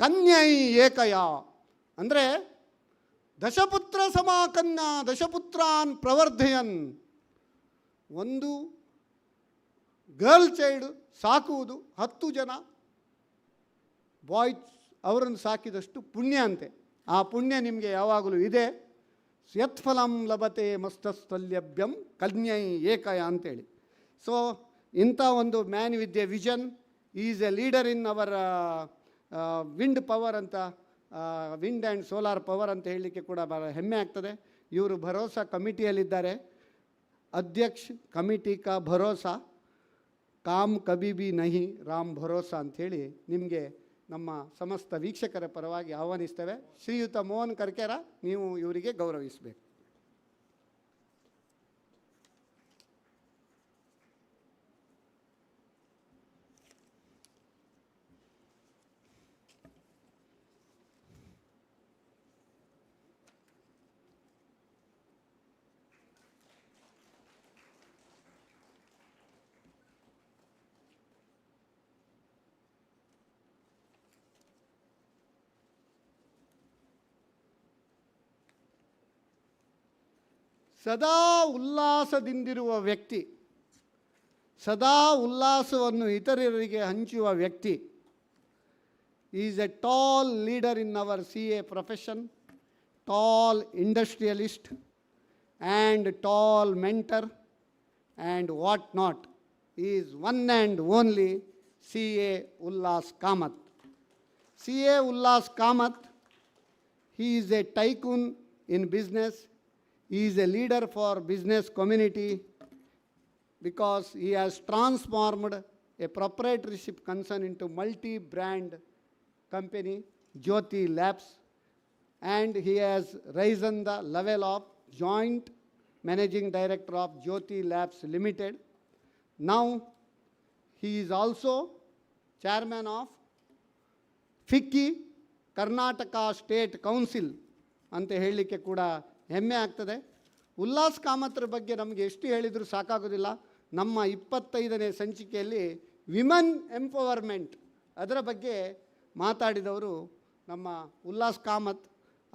ಕನ್ಯೈ ಏಕಯ. ಅಂದರೆ ದಶಪುತ್ರ ಸಮಾಕನ್ಯಾ ದಶಪುತ್ರಾನ್ ಪ್ರವರ್ಧಯನ್, ಒಂದು girl child ಸಾಕುವುದು 10 ಜನ boys ಅವರನ್ನು ಸಾಕಿದಷ್ಟು ಪುಣ್ಯ ಅಂತೆ. ಆ ಪುಣ್ಯ ನಿಮಗೆ ಯಾವಾಗಲೂ ಇದೆ. ಯತ್ಫಲಂ ಲಭತೆ ಮಸ್ತಸ್ಥಲ್ಯಭ್ಯಂ ಕನ್ಯೈ ಏಕಯ ಅಂತೇಳಿ. ಸೊ ಇಂಥ ಒಂದು man with A vision is A leader in our wind power ಅಂತ, ವಿಂಡ್ ಆ್ಯಂಡ್ ಸೋಲಾರ್ ಪವರ್ ಅಂತ ಹೇಳಲಿಕ್ಕೆ ಕೂಡ ಭಾಳ ಹೆಮ್ಮೆ ಆಗ್ತದೆ. ಇವರು ಭರೋಸಾ ಕಮಿಟಿಯಲ್ಲಿದ್ದಾರೆ. ಅಧ್ಯಕ್ಷ ಕಮಿಟಿ ಕಾ ಭರೋಸಾ, ಕಾಮ್ ಕಬಿ ಬಿ ನಹಿ ರಾಮ್ ಭರೋಸಾ ಅಂಥೇಳಿ ನಿಮಗೆ ನಮ್ಮ ಸಮಸ್ತ ವೀಕ್ಷಕರ ಪರವಾಗಿ ಆಹ್ವಾನಿಸ್ತೇವೆ. ಶ್ರೀಯುತ ಮೋಹನ್ ಕರ್ಕೇರ, ನೀವು ಇವರಿಗೆ ಗೌರವಿಸಬೇಕು. ಸದಾ ಉಲ್ಲಾಸದಿಂದಿರುವ ವ್ಯಕ್ತಿ, ಸದಾ ಉಲ್ಲಾಸವನ್ನು ಇತರರಿಗೆ ಹಂಚುವ ವ್ಯಕ್ತಿ, is A tall leader in our CA profession, tall industrialist and tall mentor and what not, is one and only CA Ullas Kamath. CA Ullas Kamath, he is a tycoon in business. He is a leader for business community because he has transformed a proprietorship concern into multi-brand company, Jyoti Labs, and he has risen the level of joint managing director of Jyoti Labs Limited. Now he is also chairman of FICCI, Karnataka state council ಅಂತ ಹೇಳಲಿಕ್ಕೆ ಕೂಡ ಹೆಮ್ಮೆ ಆಗ್ತದೆ. ಉಲ್ಲಾಸ್ ಕಾಮತ್ರ ಬಗ್ಗೆ ನಮಗೆ ಎಷ್ಟು ಹೇಳಿದರೂ ಸಾಕಾಗೋದಿಲ್ಲ. ನಮ್ಮ 25ನೇ ಸಂಚಿಕೆಯಲ್ಲಿ ವಿಮನ್ ಎಂಪವರ್ಮೆಂಟ್ ಅದರ ಬಗ್ಗೆ ಮಾತಾಡಿದವರು ನಮ್ಮ ಉಲ್ಲಾಸ್ ಕಾಮತ್.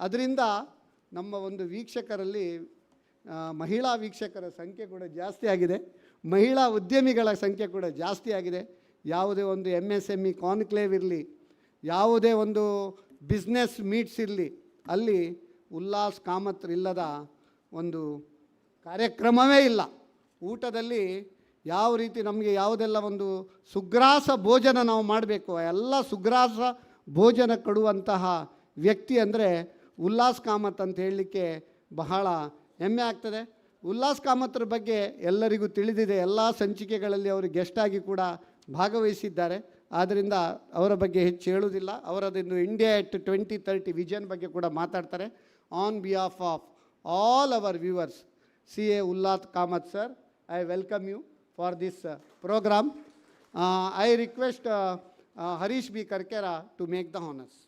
ಅದರಿಂದ ನಮ್ಮ ಒಂದು ವೀಕ್ಷಕರಲ್ಲಿ ಮಹಿಳಾ ವೀಕ್ಷಕರ ಸಂಖ್ಯೆ ಕೂಡ ಜಾಸ್ತಿ ಆಗಿದೆ, ಮಹಿಳಾ ಉದ್ಯಮಿಗಳ ಸಂಖ್ಯೆ ಕೂಡ ಜಾಸ್ತಿ ಆಗಿದೆ. ಯಾವುದೇ ಒಂದು MSME ಕಾನ್ಕ್ಲೇವ್ ಇರಲಿ, ಯಾವುದೇ ಒಂದು ಬಿಸ್ನೆಸ್ ಮೀಟ್ಸ್ ಇರಲಿ, ಅಲ್ಲಿ ಉಲ್ಲಾಸ್ ಕಾಮತ್ರಿಲ್ಲದ ಒಂದು ಕಾರ್ಯಕ್ರಮವೇ ಇಲ್ಲ. ಊಟದಲ್ಲಿ ಯಾವ ರೀತಿ ನಮಗೆ ಯಾವುದೆಲ್ಲ ಒಂದು ಸುಗ್ರಾಸ ಭೋಜನ ನಾವು ಮಾಡಬೇಕು, ಎಲ್ಲ ಸುಗ್ರಾಸ ಭೋಜನ ಕೊಡುವಂತಹ ವ್ಯಕ್ತಿ ಅಂದರೆ ಉಲ್ಲಾಸ್ ಕಾಮತ್ ಅಂತ ಹೇಳಲಿಕ್ಕೆ ಬಹಳ ಹೆಮ್ಮೆ ಆಗ್ತದೆ. ಉಲ್ಲಾಸ್ ಕಾಮತ್ರ ಬಗ್ಗೆ ಎಲ್ಲರಿಗೂ ತಿಳಿದಿದೆ, ಎಲ್ಲ ಸಂಚಿಕೆಗಳಲ್ಲಿ ಅವರು ಗೆಸ್ಟಾಗಿ ಕೂಡ ಭಾಗವಹಿಸಿದ್ದಾರೆ. ಆದ್ದರಿಂದ ಅವರ ಬಗ್ಗೆ ಹೆಚ್ಚು ಹೇಳುವುದಿಲ್ಲ. ಅವರದೊಂದು ಇಂಡಿಯಾ ಎಟ್ 2030 ವಿಷನ್ ಬಗ್ಗೆ ಕೂಡ ಮಾತಾಡ್ತಾರೆ. On behalf of all our viewers, CA Ullas Kamath sir, I welcome you for this program. I request Harish B Karkera to make the honours.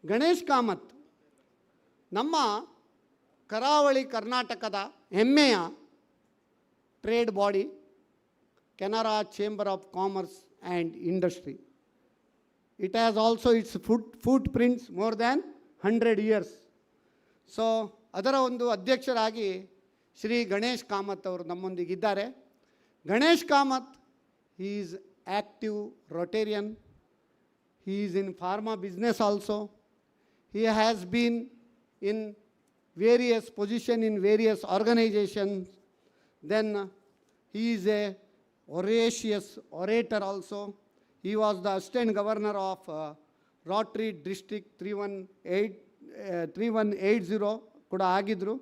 Ganesh Kamath ನಮ್ಮ ಕರಾವಳಿ ಕರ್ನಾಟಕದ ಹೆಮ್ಮೆಯ trade body Canara chamber of commerce and industry. It has also its footprints more than 100 years. So ಅದರ ಒಂದು ಅಧ್ಯಕ್ಷರಾಗಿ ಶ್ರೀ ಗಣೇಶ್ ಕಾಮತ್ ಅವರು ನಮ್ಮೊಂದಿಗಿದ್ದಾರೆ. Ganesh Kamath is active Rotarian. He is in pharma business also. He has been in various positions in various organizations. Then he is a voracious orator also. He was the assistant governor of Rotary District 3180 ಕೂಡ ಆಗಿದ್ರು.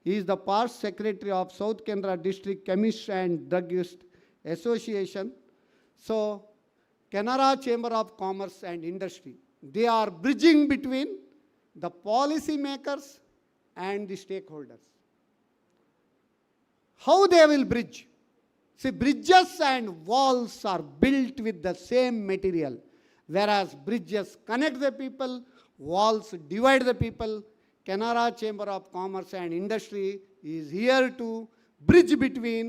He is the past secretary of South Canara District Chemist and Druggist Association. So Canara Chamber of Commerce and Industry, they are bridging between the policy makers and the stakeholders. How they will bridge? See, bridges and walls are built with the same material, whereas bridges connect the people, walls divide the people. Canara Chamber of Commerce and Industry is here to bridge between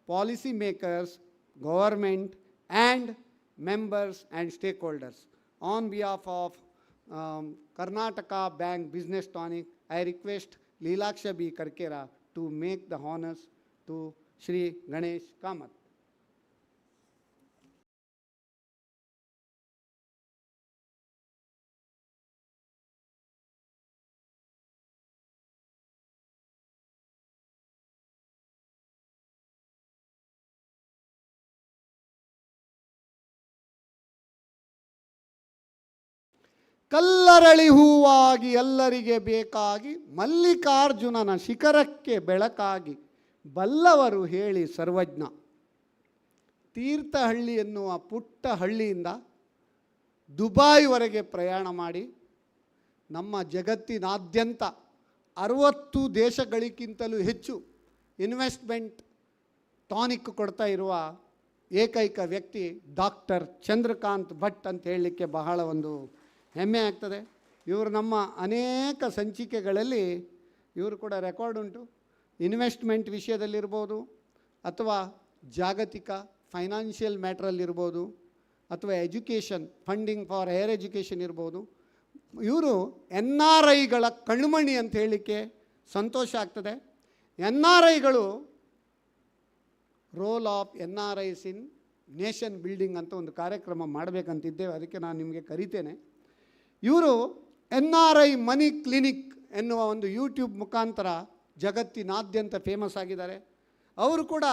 policy makers, government and members and stakeholders. On behalf of Karnataka Bank Business Tonic, I request Leelaksha B. Karkera to make the honors to Shri Ganesh Kamath. Kallarali ಹೂವಾಗಿ ಎಲ್ಲರಿಗೆ ಬೇಕಾಗಿ ಮಲ್ಲಿಕಾರ್ಜುನನ ಶಿಖರಕ್ಕೆ ಬೆಳಕಾಗಿ ಬಲ್ಲವರು ಹೇಳಿ ಸರ್ವಜ್ಞ. ತೀರ್ಥಹಳ್ಳಿ ಎನ್ನುವ ಪುಟ್ಟ ಹಳ್ಳಿಯಿಂದ ದುಬಾಯಿವರೆಗೆ ಪ್ರಯಾಣ ಮಾಡಿ ನಮ್ಮ ಜಗತ್ತಿನಾದ್ಯಂತ 60 ದೇಶಗಳಿಗಿಂತಲೂ ಹೆಚ್ಚು ಇನ್ವೆಸ್ಟ್ಮೆಂಟ್ ಟಾನಿಕ್ ಕೊಡ್ತಾ ಇರುವ ಏಕೈಕ ವ್ಯಕ್ತಿ ಡಾಕ್ಟರ್ ಚಂದ್ರಕಾಂತ್ ಭಟ್ ಅಂತ ಹೇಳಲಿಕ್ಕೆ ಬಹಳ ಒಂದು ಹೆಮ್ಮೆ ಆಗ್ತದೆ. ಇವರು ನಮ್ಮ ಅನೇಕ ಸಂಚಿಕೆಗಳಲ್ಲಿ ಇವರು ಕೂಡ ರೆಕಾರ್ಡ್ ಉಂಟು. ಇನ್ವೆಸ್ಟ್ಮೆಂಟ್ ವಿಷಯದಲ್ಲಿರ್ಬೋದು, ಅಥವಾ ಜಾಗತಿಕ ಫೈನಾನ್ಷಿಯಲ್ ಮ್ಯಾಟ್ರಲ್ಲಿರ್ಬೋದು, ಅಥವಾ education funding for higher education ಇರ್ಬೋದು. ಇವರು NRIಗಳ ಕಣ್ಮಣಿ ಅಂತ ಹೇಳಲಿಕ್ಕೆ ಸಂತೋಷ ಆಗ್ತದೆ. NRIಗಳು role of NRIs in nation building ಅಂತ ಒಂದು ಕಾರ್ಯಕ್ರಮ ಮಾಡಬೇಕಂತಿದ್ದೇವೆ, ಅದಕ್ಕೆ ನಾನು ನಿಮಗೆ ಕರಿತೇನೆ. ಇವರು NRI ಮನಿ ಕ್ಲಿನಿಕ್ ಎನ್ನುವ ಒಂದು ಯೂಟ್ಯೂಬ್ ಮುಖಾಂತರ ಜಗತ್ತಿನಾದ್ಯಂತ ಫೇಮಸ್ ಆಗಿದ್ದಾರೆ. ಅವರು ಕೂಡ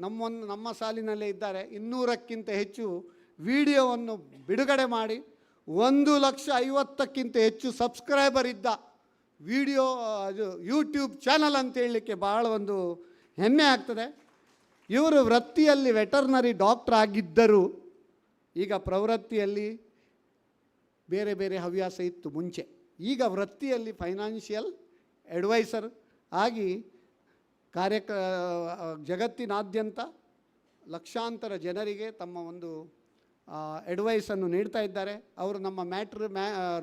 ನಮ್ಮ ಸಾಲಿನಲ್ಲೇ ಇದ್ದಾರೆ. 200ಕ್ಕಿಂತ ಹೆಚ್ಚು ವಿಡಿಯೋವನ್ನು ಬಿಡುಗಡೆ ಮಾಡಿ 1,50,000ಕ್ಕಿಂತ ಹೆಚ್ಚು ಸಬ್ಸ್ಕ್ರೈಬರ್ ಇದ್ದ ವಿಡಿಯೋ ಅದು ಯೂಟ್ಯೂಬ್ ಚಾನಲ್ ಅಂತ ಹೇಳಲಿಕ್ಕೆ ಬಹಳ ಒಂದು ಹೆಮ್ಮೆ ಆಗ್ತದೆ. ಇವರು ವೃತ್ತಿಯಲ್ಲಿ ವೆಟರ್ನರಿ ಡಾಕ್ಟರ್ ಆಗಿದ್ದರು, ಈಗ ಪ್ರವೃತ್ತಿಯಲ್ಲಿ ಬೇರೆ ಬೇರೆ ಹವ್ಯಾಸ ಇತ್ತು ಮುಂಚೆ. ಈಗ ವೃತ್ತಿಯಲ್ಲಿ ಫೈನಾನ್ಷಿಯಲ್ ಅಡ್ವೈಸರ್ ಆಗಿ ಜಗತ್ತಿನಾದ್ಯಂತ ಲಕ್ಷಾಂತರ ಜನರಿಗೆ ತಮ್ಮ ಒಂದು ಅಡ್ವೈಸನ್ನು ನೀಡ್ತಾ ಇದ್ದಾರೆ. ಅವರು ನಮ್ಮ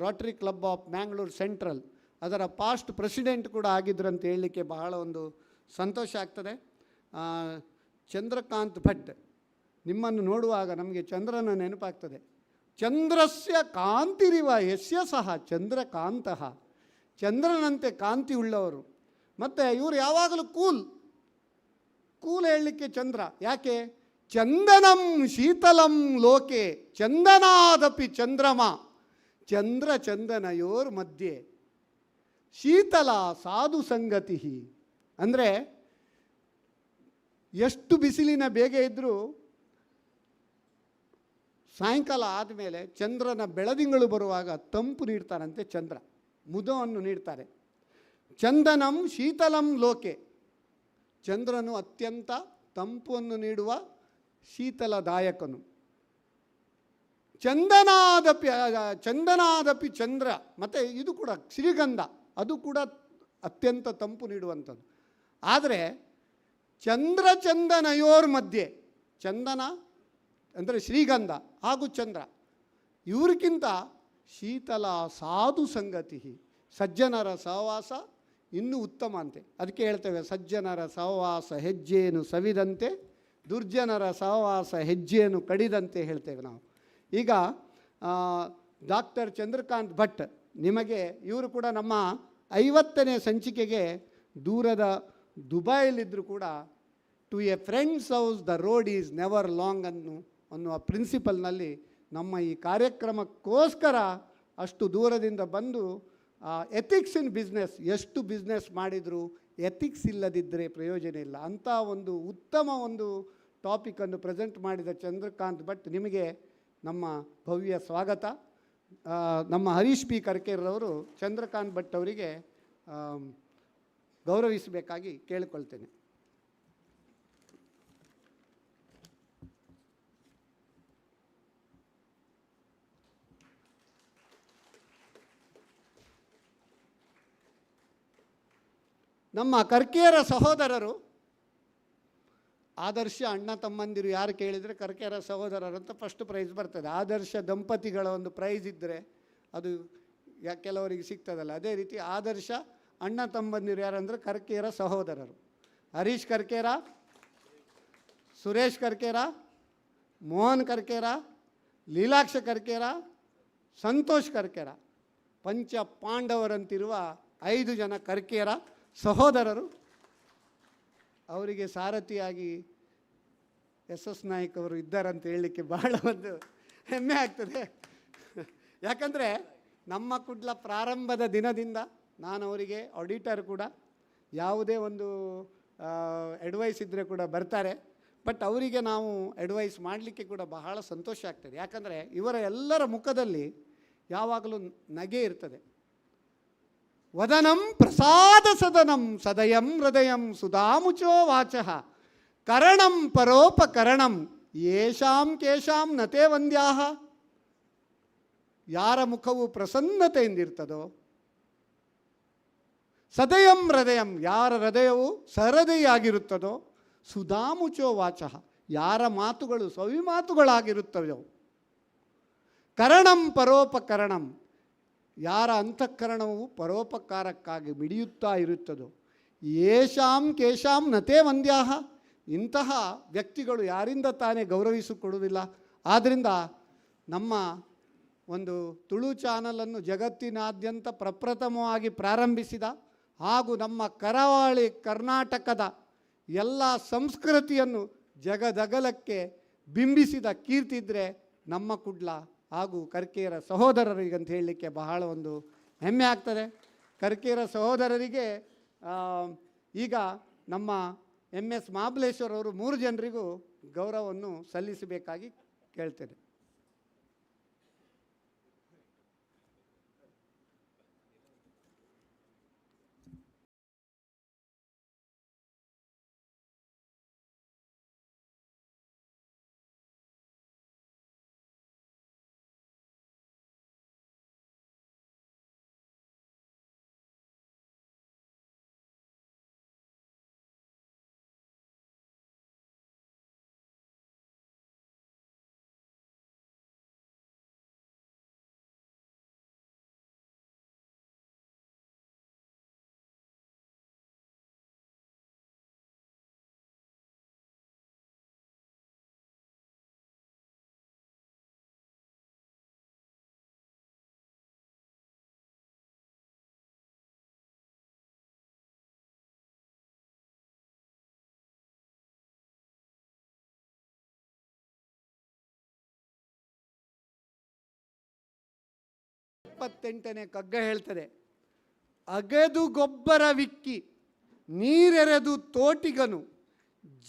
Rotary club of Mangalore central ಅದರ ಪಾಸ್ಟ್ ಪ್ರೆಸಿಡೆಂಟ್ ಕೂಡ ಆಗಿದ್ರು ಅಂತ ಹೇಳಲಿಕ್ಕೆ ಬಹಳ ಒಂದು ಸಂತೋಷ ಆಗ್ತದೆ. ಚಂದ್ರಕಾಂತ್ ಭಟ್, ನಿಮ್ಮನ್ನು ನೋಡುವಾಗ ನಮಗೆ ಚಂದ್ರನ ನೆನಪಾಗ್ತದೆ. ಚಂದ್ರಸ್ಯ ಕಾಂತಿರಿವ ಯಸ್ಯ ಸಹ ಚಂದ್ರಕಾಂತಃ, ಚಂದ್ರನಂತೆ ಕಾಂತಿ ಉಳ್ಳವರು. ಮತ್ತು ಇವರು ಯಾವಾಗಲೂ ಕೂಲ್ ಹೇಳಲಿಕ್ಕೆ ಚಂದ್ರ. ಯಾಕೆ? ಚಂದನಂ ಶೀತಲಂ ಲೋಕೆ ಚಂದನಾದಪಿ ಚಂದ್ರಮ, ಚಂದ್ರ ಚಂದನಯೋರ್ ಮಧ್ಯೆ ಶೀತಲ ಸಾಧು ಸಂಗತಿ. ಅಂದರೆ ಎಷ್ಟು ಬಿಸಿಲಿನ ಬೇಗ ಇದ್ದರೂ ಸಾಯಂಕಾಲ ಆದಮೇಲೆ ಚಂದ್ರನ ಬೆಳದಿಂಗಳು ಬರುವಾಗ ತಂಪು ನೀಡ್ತಾರಂತೆ ಚಂದ್ರ, ಮುದವನ್ನು ನೀಡ್ತಾರೆ. ಚಂದನಂ ಶೀತಲಂ ಲೋಕೆ, ಚಂದ್ರನು ಅತ್ಯಂತ ತಂಪನ್ನು ನೀಡುವ ಶೀತಲದಾಯಕನು. ಚಂದನಾದಪಿ ಚಂದ್ರ, ಮತ್ತು ಇದು ಕೂಡ ಶ್ರೀಗಂಧ, ಅದು ಕೂಡ ಅತ್ಯಂತ ತಂಪು ನೀಡುವಂಥದ್ದು. ಆದರೆ ಚಂದನಯೋರ್ ಮಧ್ಯೆ, ಚಂದನ ಅಂದರೆ ಶ್ರೀಗಂಧ ಹಾಗೂ ಚಂದ್ರ, ಇವ್ರಿಗಿಂತ ಶೀತಲ ಸಾಧು ಸಂಗತಿ, ಸಜ್ಜನರ ಸಹವಾಸ ಇನ್ನೂ ಉತ್ತಮ ಅಂತೆ. ಅದಕ್ಕೆ ಹೇಳ್ತೇವೆ, ಸಜ್ಜನರ ಸಹವಾಸ ಹೆಜ್ಜೆಯನ್ನು ಸವಿದಂತೆ, ದುರ್ಜನರ ಸಹವಾಸ ಹೆಜ್ಜೆಯನ್ನು ಕಡಿದಂತೆ ಹೇಳ್ತೇವೆ ನಾವು. ಈಗ ಡಾಕ್ಟರ್ ಚಂದ್ರಕಾಂತ್ ಭಟ್, ನಿಮಗೆ ಇವರು ಕೂಡ ನಮ್ಮ 50ನೇ ಸಂಚಿಕೆಗೆ ದೂರದ ದುಬೈಲಿದ್ದರೂ ಕೂಡ to a friend's house the road is never long ಅನ್ನುವ ಪ್ರಿನ್ಸಿಪಲ್ನಲ್ಲಿ ನಮ್ಮ ಈ ಕಾರ್ಯಕ್ರಮಕ್ಕೋಸ್ಕರ ಅಷ್ಟು ದೂರದಿಂದ ಬಂದು ಎಥಿಕ್ಸ್ ಇನ್ ಬಿಸ್ನೆಸ್, ಎಷ್ಟು ಬಿಸ್ನೆಸ್ ಮಾಡಿದರೂ ಎಥಿಕ್ಸ್ ಇಲ್ಲದಿದ್ದರೆ ಪ್ರಯೋಜನ ಇಲ್ಲ ಅಂಥ ಒಂದು ಉತ್ತಮ ಒಂದು ಟಾಪಿಕನ್ನು ಪ್ರೆಸೆಂಟ್ ಮಾಡಿದ ಚಂದ್ರಕಾಂತ್ ಭಟ್, ನಿಮಗೆ ನಮ್ಮ ಭವ್ಯ ಸ್ವಾಗತ. ನಮ್ಮ ಹರೀಶ್ ಪಿ ಕರ್ಕೇರವರು ಚಂದ್ರಕಾಂತ್ ಭಟ್ ಅವರಿಗೆ ಗೌರವಿಸಬೇಕಾಗಿ ಕೇಳಿಕೊಳ್ತೇನೆ. ನಮ್ಮ ಕರ್ಕೇರ ಸಹೋದರರು, ಆದರ್ಶ ಅಣ್ಣ ತಮ್ಮಂದಿರು ಯಾರು ಕೇಳಿದರೆ ಕರ್ಕೇರ ಸಹೋದರರು ಅಂತ ಫಸ್ಟ್ ಪ್ರೈಸ್ ಬರ್ತದೆ. ಆದರ್ಶ ದಂಪತಿಗಳ ಒಂದು ಪ್ರೈಸ್ ಇದ್ದರೆ ಅದು ಕೆಲವರಿಗೆ ಸಿಗ್ತದಲ್ಲ, ಅದೇ ರೀತಿ ಆದರ್ಶ ಅಣ್ಣ ತಮ್ಮಂದಿರು ಯಾರಂದರೆ ಕರ್ಕೇರ ಸಹೋದರರು. ಹರೀಶ್ ಕರ್ಕೇರ, ಸುರೇಶ್ ಕರ್ಕೇರ, ಮೋಹನ್ ಕರ್ಕೇರ, ಲೀಲಾಕ್ಷ ಕರ್ಕೇರ, ಸಂತೋಷ್ ಕರ್ಕೇರ, ಪಂಚ ಪಾಂಡವರಂತಿರುವ 5 ಜನ ಕರ್ಕೇರ ಸಹೋದರರು. ಅವರಿಗೆ ಸಾರಥಿಯಾಗಿ ಎಸ್ ನಾಯಕ್ ಅವರು ಇದ್ದಾರಂತ ಹೇಳಲಿಕ್ಕೆ ಬಹಳ ಒಂದು ಹೆಮ್ಮೆ ಆಗ್ತದೆ. ಯಾಕಂದರೆ ನಮ್ಮ ಕುಡ್ಲ ಪ್ರಾರಂಭದ ದಿನದಿಂದ ನಾನು ಅವರಿಗೆ ಆಡಿಟರ್ ಕೂಡ, ಯಾವುದೇ ಒಂದು ಅಡ್ವೈಸ್ ಇದ್ದರೆ ಕೂಡ ಬರ್ತಾರೆ. ಬಟ್ ಅವರಿಗೆ ನಾವು ಅಡ್ವೈಸ್ ಮಾಡಲಿಕ್ಕೆ ಕೂಡ ಬಹಳ ಸಂತೋಷ ಆಗ್ತದೆ. ಯಾಕಂದರೆ ಇವರ ಎಲ್ಲರ ಮುಖದಲ್ಲಿ ಯಾವಾಗಲೂ ನಗೆ ಇರ್ತದೆ. ವದನಂ ಪ್ರಸಾದ ಸದನಂ ಸದಯಂ ಹೃದಯಂ ಸುಧಾಮುಚೋ ವಾಚಃ ಕರಣಂ ಪರೋಪಕರಣಂ ಯೇಷಾಂ ಕೇಶಾಂ ನತೆ ವಂದ್ಯಾಹ. ಯಾರ ಮುಖವು ಪ್ರಸನ್ನತೆಯಿಂದಿರ್ತದೋ, ಸದಯಂ ಹೃದಯಂ, ಯಾರ ಹೃದಯವು ಸಹೃದಯಿಯಾಗಿರುತ್ತದೋ, ಸುಧಾಮುಚೋ ವಾಚಃ, ಯಾರ ಮಾತುಗಳು ಸವಿ ಮಾತುಗಳಾಗಿರುತ್ತವೆಯೋ, ಕರಣಂ ಪರೋಪಕರಣಂ, ಯಾರ ಅಂತಃಕರಣವು ಪರೋಪಕಾರಕ್ಕಾಗಿ ಮಿಡಿಯುತ್ತಾ ಇರುತ್ತದೋ, ಯೇಷಾಂ ಕೇಶಾಂ ನತೆ ವಂದ್ಯಾಹ, ಇಂತಹ ವ್ಯಕ್ತಿಗಳು ಯಾರಿಂದ ತಾನೇ ಗೌರವಿಸಿಕೊಡುವುದಿಲ್ಲ. ಆದ್ದರಿಂದ ನಮ್ಮ ಒಂದು ತುಳು ಚಾನಲನ್ನು ಜಗತ್ತಿನಾದ್ಯಂತ ಪ್ರಪ್ರಥಮವಾಗಿ ಪ್ರಾರಂಭಿಸಿದ ಹಾಗೂ ನಮ್ಮ ಕರಾವಳಿ ಕರ್ನಾಟಕದ ಎಲ್ಲ ಸಂಸ್ಕೃತಿಯನ್ನು ಜಗದಗಲಕ್ಕೆ ಬಿಂಬಿಸಿದ ಕೀರ್ತಿ ಇದ್ದರೆ ನಮ್ಮ ಕುಡ್ಲ ಹಾಗೂ ಕರ್ಕೇರ ಸಹೋದರರಿಗಂತ ಹೇಳಲಿಕ್ಕೆ ಬಹಳ ಒಂದು ಹೆಮ್ಮೆ ಆಗ್ತದೆ. ಕರ್ಕೇರ ಸಹೋದರರಿಗೆ ಈಗ ನಮ್ಮ MS ಮಹಾಬಲೇಶ್ವರ್ ಅವರು 3 ಜನರಿಗೂ ಗೌರವವನ್ನು ಸಲ್ಲಿಸಬೇಕಾಗಿ ಕೇಳ್ತೇನೆ. ನೇ ಕಗ್ಗ ಹೇಳ್ತದೆ, ಅಗೆದು ಗೊಬ್ಬರವಿಕ್ಕಿ ನೀರೆರೆದು ತೋಟಿಗನು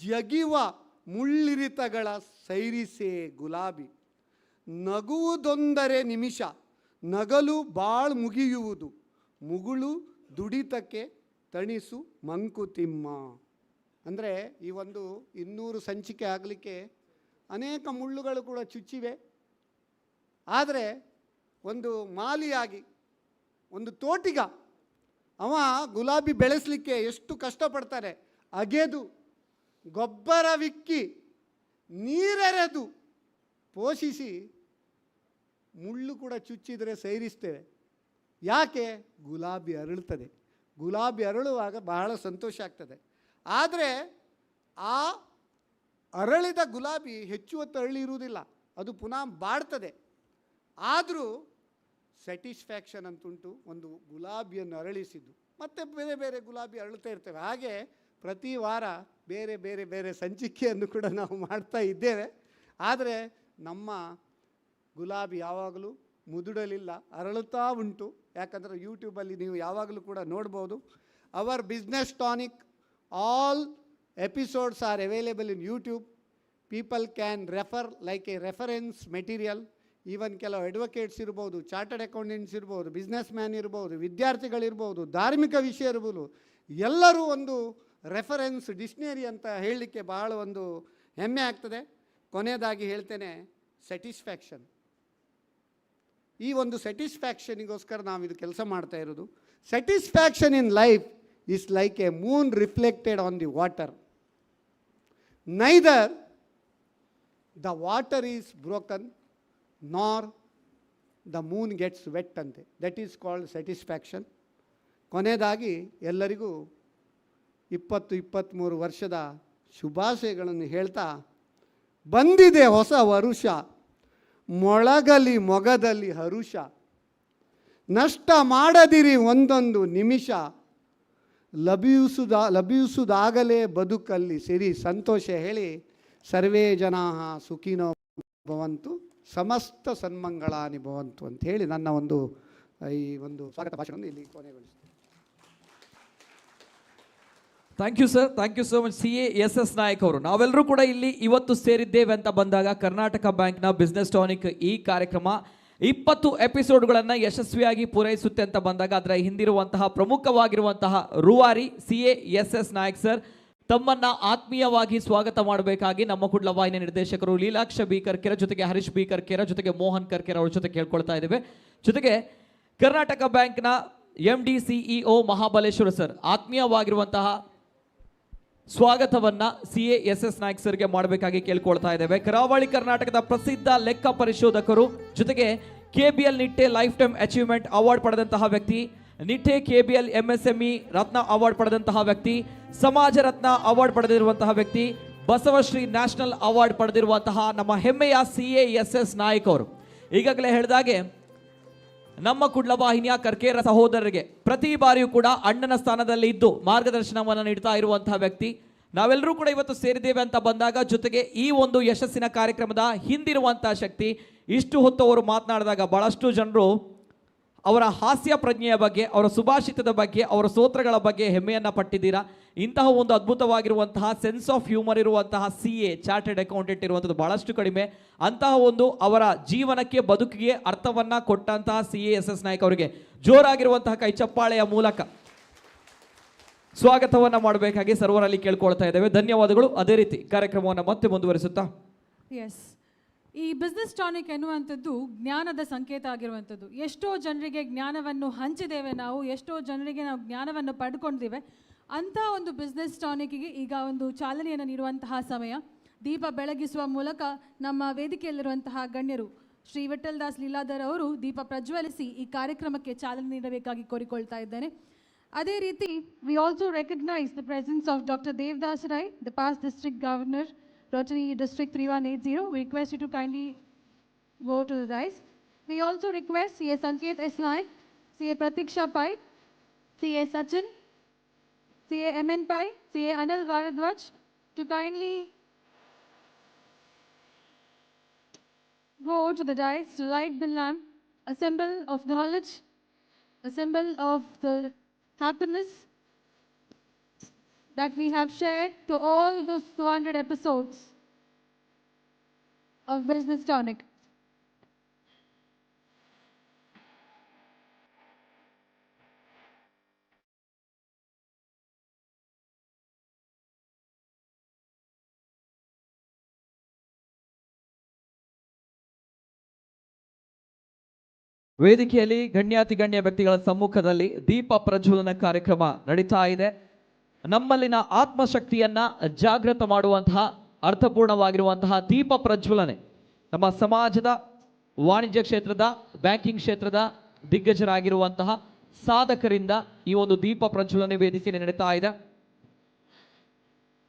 ಜಗಿವ ಮುಳ್ಳಿರಿತಗಳ ಸೈರಿಸೇ ಗುಲಾಬಿ. ನಗುವುದೊಂದರೆ ನಿಮಿಷ ನಗಲು ಬಾಳ್ ಮುಗಿಯುವುದು, ಮುಗುಳು ದುಡಿತಕ್ಕೆ ತಣಿಸು ಮಂಕುತಿಮ್ಮ. ಅಂದರೆ ಈ ಒಂದು 200 ಸಂಚಿಕೆ ಆಗಲಿಕ್ಕೆ ಅನೇಕ ಮುಳ್ಳುಗಳು ಕೂಡ ಚುಚ್ಚಿವೆ. ಆದರೆ ಒಂದು ಮಾಲಿಯಾಗಿ, ಒಂದು ತೋಟಿಗ, ಅವ ಗುಲಾಬಿ ಬೆಳೆಸಲಿಕ್ಕೆ ಎಷ್ಟು ಕಷ್ಟಪಡ್ತಾರೆ. ಅಗೆದು ಗೊಬ್ಬರವಿಕ್ಕಿ ನೀರೆರೆದು ಪೋಷಿಸಿ ಮುಳ್ಳು ಕೂಡ ಚುಚ್ಚಿದರೆ ಸೈರಿಸ್ತೇವೆ. ಯಾಕೆ? ಗುಲಾಬಿ ಅರಳುತ್ತದೆ. ಗುಲಾಬಿ ಅರಳುವಾಗ ಬಹಳ ಸಂತೋಷ ಆಗ್ತದೆ. ಆದರೆ ಆ ಅರಳಿದ ಗುಲಾಬಿ ಹೆಚ್ಚು ಹೊತ್ತು ಅರಳಿರುವುದಿಲ್ಲ, ಅದು ಪುನಃ ಬಾಡ್ತದೆ. ಆದರೂ ಸ್ಯಾಟಿಸ್ಫ್ಯಾಕ್ಷನ್ ಅಂತುಂಟು, ಒಂದು ಗುಲಾಬಿಯನ್ನು ಅರಳಿಸಿದ್ದು ಮತ್ತು ಬೇರೆ ಬೇರೆ ಗುಲಾಬಿ ಅರಳುತ್ತಾ ಇರ್ತೇವೆ. ಹಾಗೆ ಪ್ರತಿ ವಾರ ಬೇರೆ ಬೇರೆ ಬೇರೆ ಸಂಚಿಕೆಯನ್ನು ಕೂಡ ನಾವು ಮಾಡ್ತಾ ಇದ್ದೇವೆ. ಆದರೆ ನಮ್ಮ ಗುಲಾಬಿ ಯಾವಾಗಲೂ ಮುದುಡಲಿಲ್ಲ, ಅರಳುತ್ತಾ ಉಂಟು. ಯಾಕಂದರೆ ಯೂಟ್ಯೂಬಲ್ಲಿ ನೀವು ಯಾವಾಗಲೂ ಕೂಡ ನೋಡ್ಬೋದು. Our business tonic, all episodes are available in YouTube. People can refer like A reference material. Even ಕೆಲವು ಅಡ್ವೊಕೇಟ್ಸ್ ಇರ್ಬೋದು, ಚಾರ್ಟರ್ಡ್ ಅಕೌಂಟೆಂಟ್ಸ್ ಇರ್ಬೋದು, ಬಿಸ್ನೆಸ್ ಮ್ಯಾನ್ ಇರ್ಬೋದು, ವಿದ್ಯಾರ್ಥಿಗಳಿರ್ಬೋದು, ಧಾರ್ಮಿಕ ವಿಷಯ ಇರ್ಬೋದು, ಎಲ್ಲರೂ ಒಂದು ರೆಫರೆನ್ಸ್ ಡಿಕ್ಷನರಿ ಅಂತ ಹೇಳಲಿಕ್ಕೆ ಬಹಳ ಒಂದು ಹೆಮ್ಮೆ ಆಗ್ತದೆ. ಕೊನೆಯದಾಗಿ ಹೇಳ್ತೇನೆ, ಸ್ಯಾಟಿಸ್ಫ್ಯಾಕ್ಷನ್. ಈ ಒಂದು ಸ್ಯಾಟಿಸ್ಫ್ಯಾಕ್ಷನಿಗೋಸ್ಕರ ನಾವು ಇದು ಕೆಲಸ ಮಾಡ್ತಾ ಇರೋದು. Satisfaction in life is like A Moon reflected on the water. Neither the water is broken nor the moon gets wet ante. That is called satisfaction. ಕೊನೆಯದಾಗಿ ಎಲ್ಲರಿಗೂ 2023 ವರ್ಷದ ಶುಭಾಶಯಗಳನ್ನು ಹೇಳ್ತಾ, ಬಂದಿದೆ ಹೊಸ ವರುಷ, ಮೊಳಗಲಿ ಮೊಗದಲ್ಲಿ ಹರುಷ, ನಷ್ಟ ಮಾಡದಿರಿ ಒಂದೊಂದು ನಿಮಿಷ, ಲಭಿಸುವುದಾಗಲೇ ಬದುಕಲ್ಲಿ ಸಿರಿ ಸಂತೋಷ ಹೇಳಿ ಸರ್ವೇ ಜನಾ ಸುಖಿನೋ ಭವಂತು ಸಮಸ್ತ ಸನ್ಮಂಗಳಾನಿ ಭವಂತು ಅಂತ ಹೇಳಿ ನನ್ನ ಈ ಒಂದು ಸ್ವಾಗತ ಭಾಷಣವನ್ನು ಇಲ್ಲಿ ಕೊನೆಗೊಳಿಸ್ತೇನೆ. Thank you sir, thank you so much. CA Nayak ಅವರು. ನಾವೆಲ್ಲರೂ ಕೂಡ ಇಲ್ಲಿ ಇವತ್ತು ಸೇರಿದ್ದೇವೆ ಅಂತ ಬಂದಾಗ ಕರ್ನಾಟಕ ಬ್ಯಾಂಕ್ನ ಬಿಸ್ನೆಸ್ ಟಾನಿಕ್ ಈ ಕಾರ್ಯಕ್ರಮ 20 ಎಪಿಸೋಡ್ಗಳನ್ನು ಯಶಸ್ವಿಯಾಗಿ ಪೂರೈಸುತ್ತೆ ಅಂತ ಬಂದಾಗ ಅದರ ಹಿಂದಿರುವಂತಹ ಪ್ರಮುಖವಾಗಿರುವಂತಹ ರೂವಾರಿ CA ನಾಯಕ್ ಸರ್ ತಮ್ಮನ್ನ ಆತ್ಮೀಯವಾಗಿ ಸ್ವಾಗತ ಮಾಡಬೇಕಾಗಿ ನಮ್ಮ ಕುಡ್ಲ ವಾಹಿನಿ ನಿರ್ದೇಶಕರು ಲೀಲಾಕ್ಷ ಬಿ ಕರ್ಕೆರ ಜೊತೆಗೆ ಹರೀಶ್ ಬಿ ಕರ್ಕೆರ ಜೊತೆಗೆ ಮೋಹನ್ ಕರ್ಕೆರ ಅವ್ರ ಜೊತೆ ಕೇಳ್ಕೊಳ್ತಾ ಇದ್ದೇವೆ. ಜೊತೆಗೆ ಕರ್ನಾಟಕ ಬ್ಯಾಂಕ್ನ MD CEO ಮಹಾಬಲೇಶ್ವರ ಸರ್ ಆತ್ಮೀಯವಾಗಿರುವಂತಹ ಸ್ವಾಗತವನ್ನ CA ನಾಯಕ್ ಸರ್ಗೆ ಮಾಡಬೇಕಾಗಿ ಕೇಳ್ಕೊಳ್ತಾ ಇದ್ದೇವೆ. ಕರಾವಳಿ ಕರ್ನಾಟಕದ ಪ್ರಸಿದ್ಧ ಲೆಕ್ಕ ಪರಿಶೋಧಕರು, ಜೊತೆಗೆ KBL Nitte life time achievement award ಪಡೆದಂತಹ ವ್ಯಕ್ತಿ, ನಿಟ್ಟೆ KBL MSME ರತ್ನ ಅವಾರ್ಡ್ ಪಡೆದಂತಹ ವ್ಯಕ್ತಿ, ಸಮಾಜ ರತ್ನ ಅವಾರ್ಡ್ ಪಡೆದಿರುವಂತಹ ವ್ಯಕ್ತಿ, ಬಸವಶ್ರೀ ನ್ಯಾಷನಲ್ ಅವಾರ್ಡ್ ಪಡೆದಿರುವಂತಹ ನಮ್ಮ ಹೆಮ್ಮೆಯ CA ನಾಯಕ್ ಅವರು. ಈಗಾಗಲೇ ಹೇಳಿದಾಗೆ ನಮ್ಮ ಕುಡ್ಲ ವಾಹಿನಿಯ ಕರ್ಕೇರ ಸಹೋದರರಿಗೆ ಪ್ರತಿ ಬಾರಿಯೂ ಕೂಡ ಅಣ್ಣನ ಸ್ಥಾನದಲ್ಲಿ ಇದ್ದು ಮಾರ್ಗದರ್ಶನವನ್ನು ನೀಡ್ತಾ ಇರುವಂತಹ ವ್ಯಕ್ತಿ. ನಾವೆಲ್ಲರೂ ಕೂಡ ಇವತ್ತು ಸೇರಿದ್ದೇವೆ ಅಂತ ಬಂದಾಗ ಜೊತೆಗೆ ಈ ಒಂದು ಯಶಸ್ಸಿನ ಕಾರ್ಯಕ್ರಮದ ಹಿಂದಿರುವಂತಹ ಶಕ್ತಿ, ಇಷ್ಟು ಹೊತ್ತು ಅವರು ಮಾತನಾಡಿದಾಗ ಬಹಳಷ್ಟು ಜನರು ಅವರ ಹಾಸ್ಯ ಪ್ರಜ್ಞೆಯ ಬಗ್ಗೆ, ಅವರ ಸುಭಾಷಿತದ ಬಗ್ಗೆ, ಅವರ ಸ್ತೋತ್ರಗಳ ಬಗ್ಗೆ ಹೆಮ್ಮೆಯನ್ನು ಪಟ್ಟಿದ್ದೀರಾ. ಇಂತಹ ಒಂದು ಅದ್ಭುತವಾಗಿರುವಂತಹ ಸೆನ್ಸ್ ಆಫ್ ಹ್ಯೂಮರ್ ಇರುವಂತಹ CA ಚಾರ್ಟೆಡ್ ಅಕೌಂಟೆಂಟ್ ಇರುವಂಥದ್ದು ಬಹಳಷ್ಟು ಕಡಿಮೆ. ಅಂತಹ ಒಂದು ಅವರ ಜೀವನಕ್ಕೆ ಬದುಕಿಗೆ ಅರ್ಥವನ್ನ ಕೊಟ್ಟಂತಹ CA ನಾಯಕ್ ಅವರಿಗೆ ಜೋರಾಗಿರುವಂತಹ ಕೈ ಚಪ್ಪಾಳೆಯ ಮೂಲಕ ಸ್ವಾಗತವನ್ನ ಮಾಡಬೇಕಾಗಿ ಸರ್ವರಲ್ಲಿ ಕೇಳ್ಕೊಳ್ತಾ ಇದ್ದೇವೆ. ಧನ್ಯವಾದಗಳು. ಅದೇ ರೀತಿ ಕಾರ್ಯಕ್ರಮವನ್ನು ಮತ್ತೆ ಮುಂದುವರಿಸುತ್ತಾ ಎಸ್, ಈ ಬಿಸ್ನೆಸ್ ಟಾನಿಕ್ ಎನ್ನುವಂಥದ್ದು ಜ್ಞಾನದ ಸಂಕೇತ ಆಗಿರುವಂಥದ್ದು. ಎಷ್ಟೋ ಜನರಿಗೆ ಜ್ಞಾನವನ್ನು ಹಂಚಿದ್ದೇವೆ ನಾವು, ಎಷ್ಟೋ ಜನರಿಗೆ ನಾವು ಜ್ಞಾನವನ್ನು ಪಡ್ಕೊಂಡಿದ್ದೇವೆ. ಅಂಥ ಒಂದು ಬಿಸ್ನೆಸ್ ಟಾನಿಕ್ಗೆ ಈಗ ಒಂದು ಚಾಲನೆಯನ್ನು ನೀಡುವಂತಹ ಸಮಯ. ದೀಪ ಬೆಳಗಿಸುವ ಮೂಲಕ ನಮ್ಮ ವೇದಿಕೆಯಲ್ಲಿರುವಂತಹ ಗಣ್ಯರು ಶ್ರೀ ವಿಠಲ್ ದಾಸ್ ಲೀಲಾಧರ್ ಅವರು ದೀಪ ಪ್ರಜ್ವಲಿಸಿ ಈ ಕಾರ್ಯಕ್ರಮಕ್ಕೆ ಚಾಲನೆ ನೀಡಬೇಕಾಗಿ ಕೋರಿಕೊಳ್ತಾ ಇದ್ದೇನೆ. ಅದೇ ರೀತಿ we also recognise the presence of doctor Devadas Roy, the past district governor, Rotary District 3180. We request you to kindly go to the dais. We also request CA Sanket S. Naik, CA Pratiksha Pai, CA Sachin, CA MN Pai, CA Anil Varadwaj to kindly go to the dais to light the lamp, a symbol of knowledge, a symbol of the happiness that we have shared to all those 200 episodes of Business Tonic. ವೇದಿಕೆಯಲ್ಲಿ ಗಣ್ಯ ವ್ಯಕ್ತಿಗಳ ಸಮ್ಮುಖದಲ್ಲಿ ದೀಪ ಪ್ರಜ್ವಲನ ಕಾರ್ಯಕ್ರಮ ನಡೀತಾ ಇದೆ. ನಮ್ಮಲ್ಲಿನ ಆತ್ಮಶಕ್ತಿಯನ್ನ ಜಾಗೃತ ಮಾಡುವಂತಹ ಅರ್ಥಪೂರ್ಣವಾಗಿರುವಂತಹ ದೀಪ ಪ್ರಜ್ವಲನೆ ನಮ್ಮ ಸಮಾಜದ, ವಾಣಿಜ್ಯ ಕ್ಷೇತ್ರದ, ಬ್ಯಾಂಕಿಂಗ್ ಕ್ಷೇತ್ರದ ದಿಗ್ಗಜರಾಗಿರುವಂತಹ ಸಾಧಕರಿಂದ ಈ ಒಂದು ದೀಪ ಪ್ರಜ್ವಲನೆ ವೇದಿಕೆಯಲ್ಲಿ ನಡೀತಾ ಇದೆ.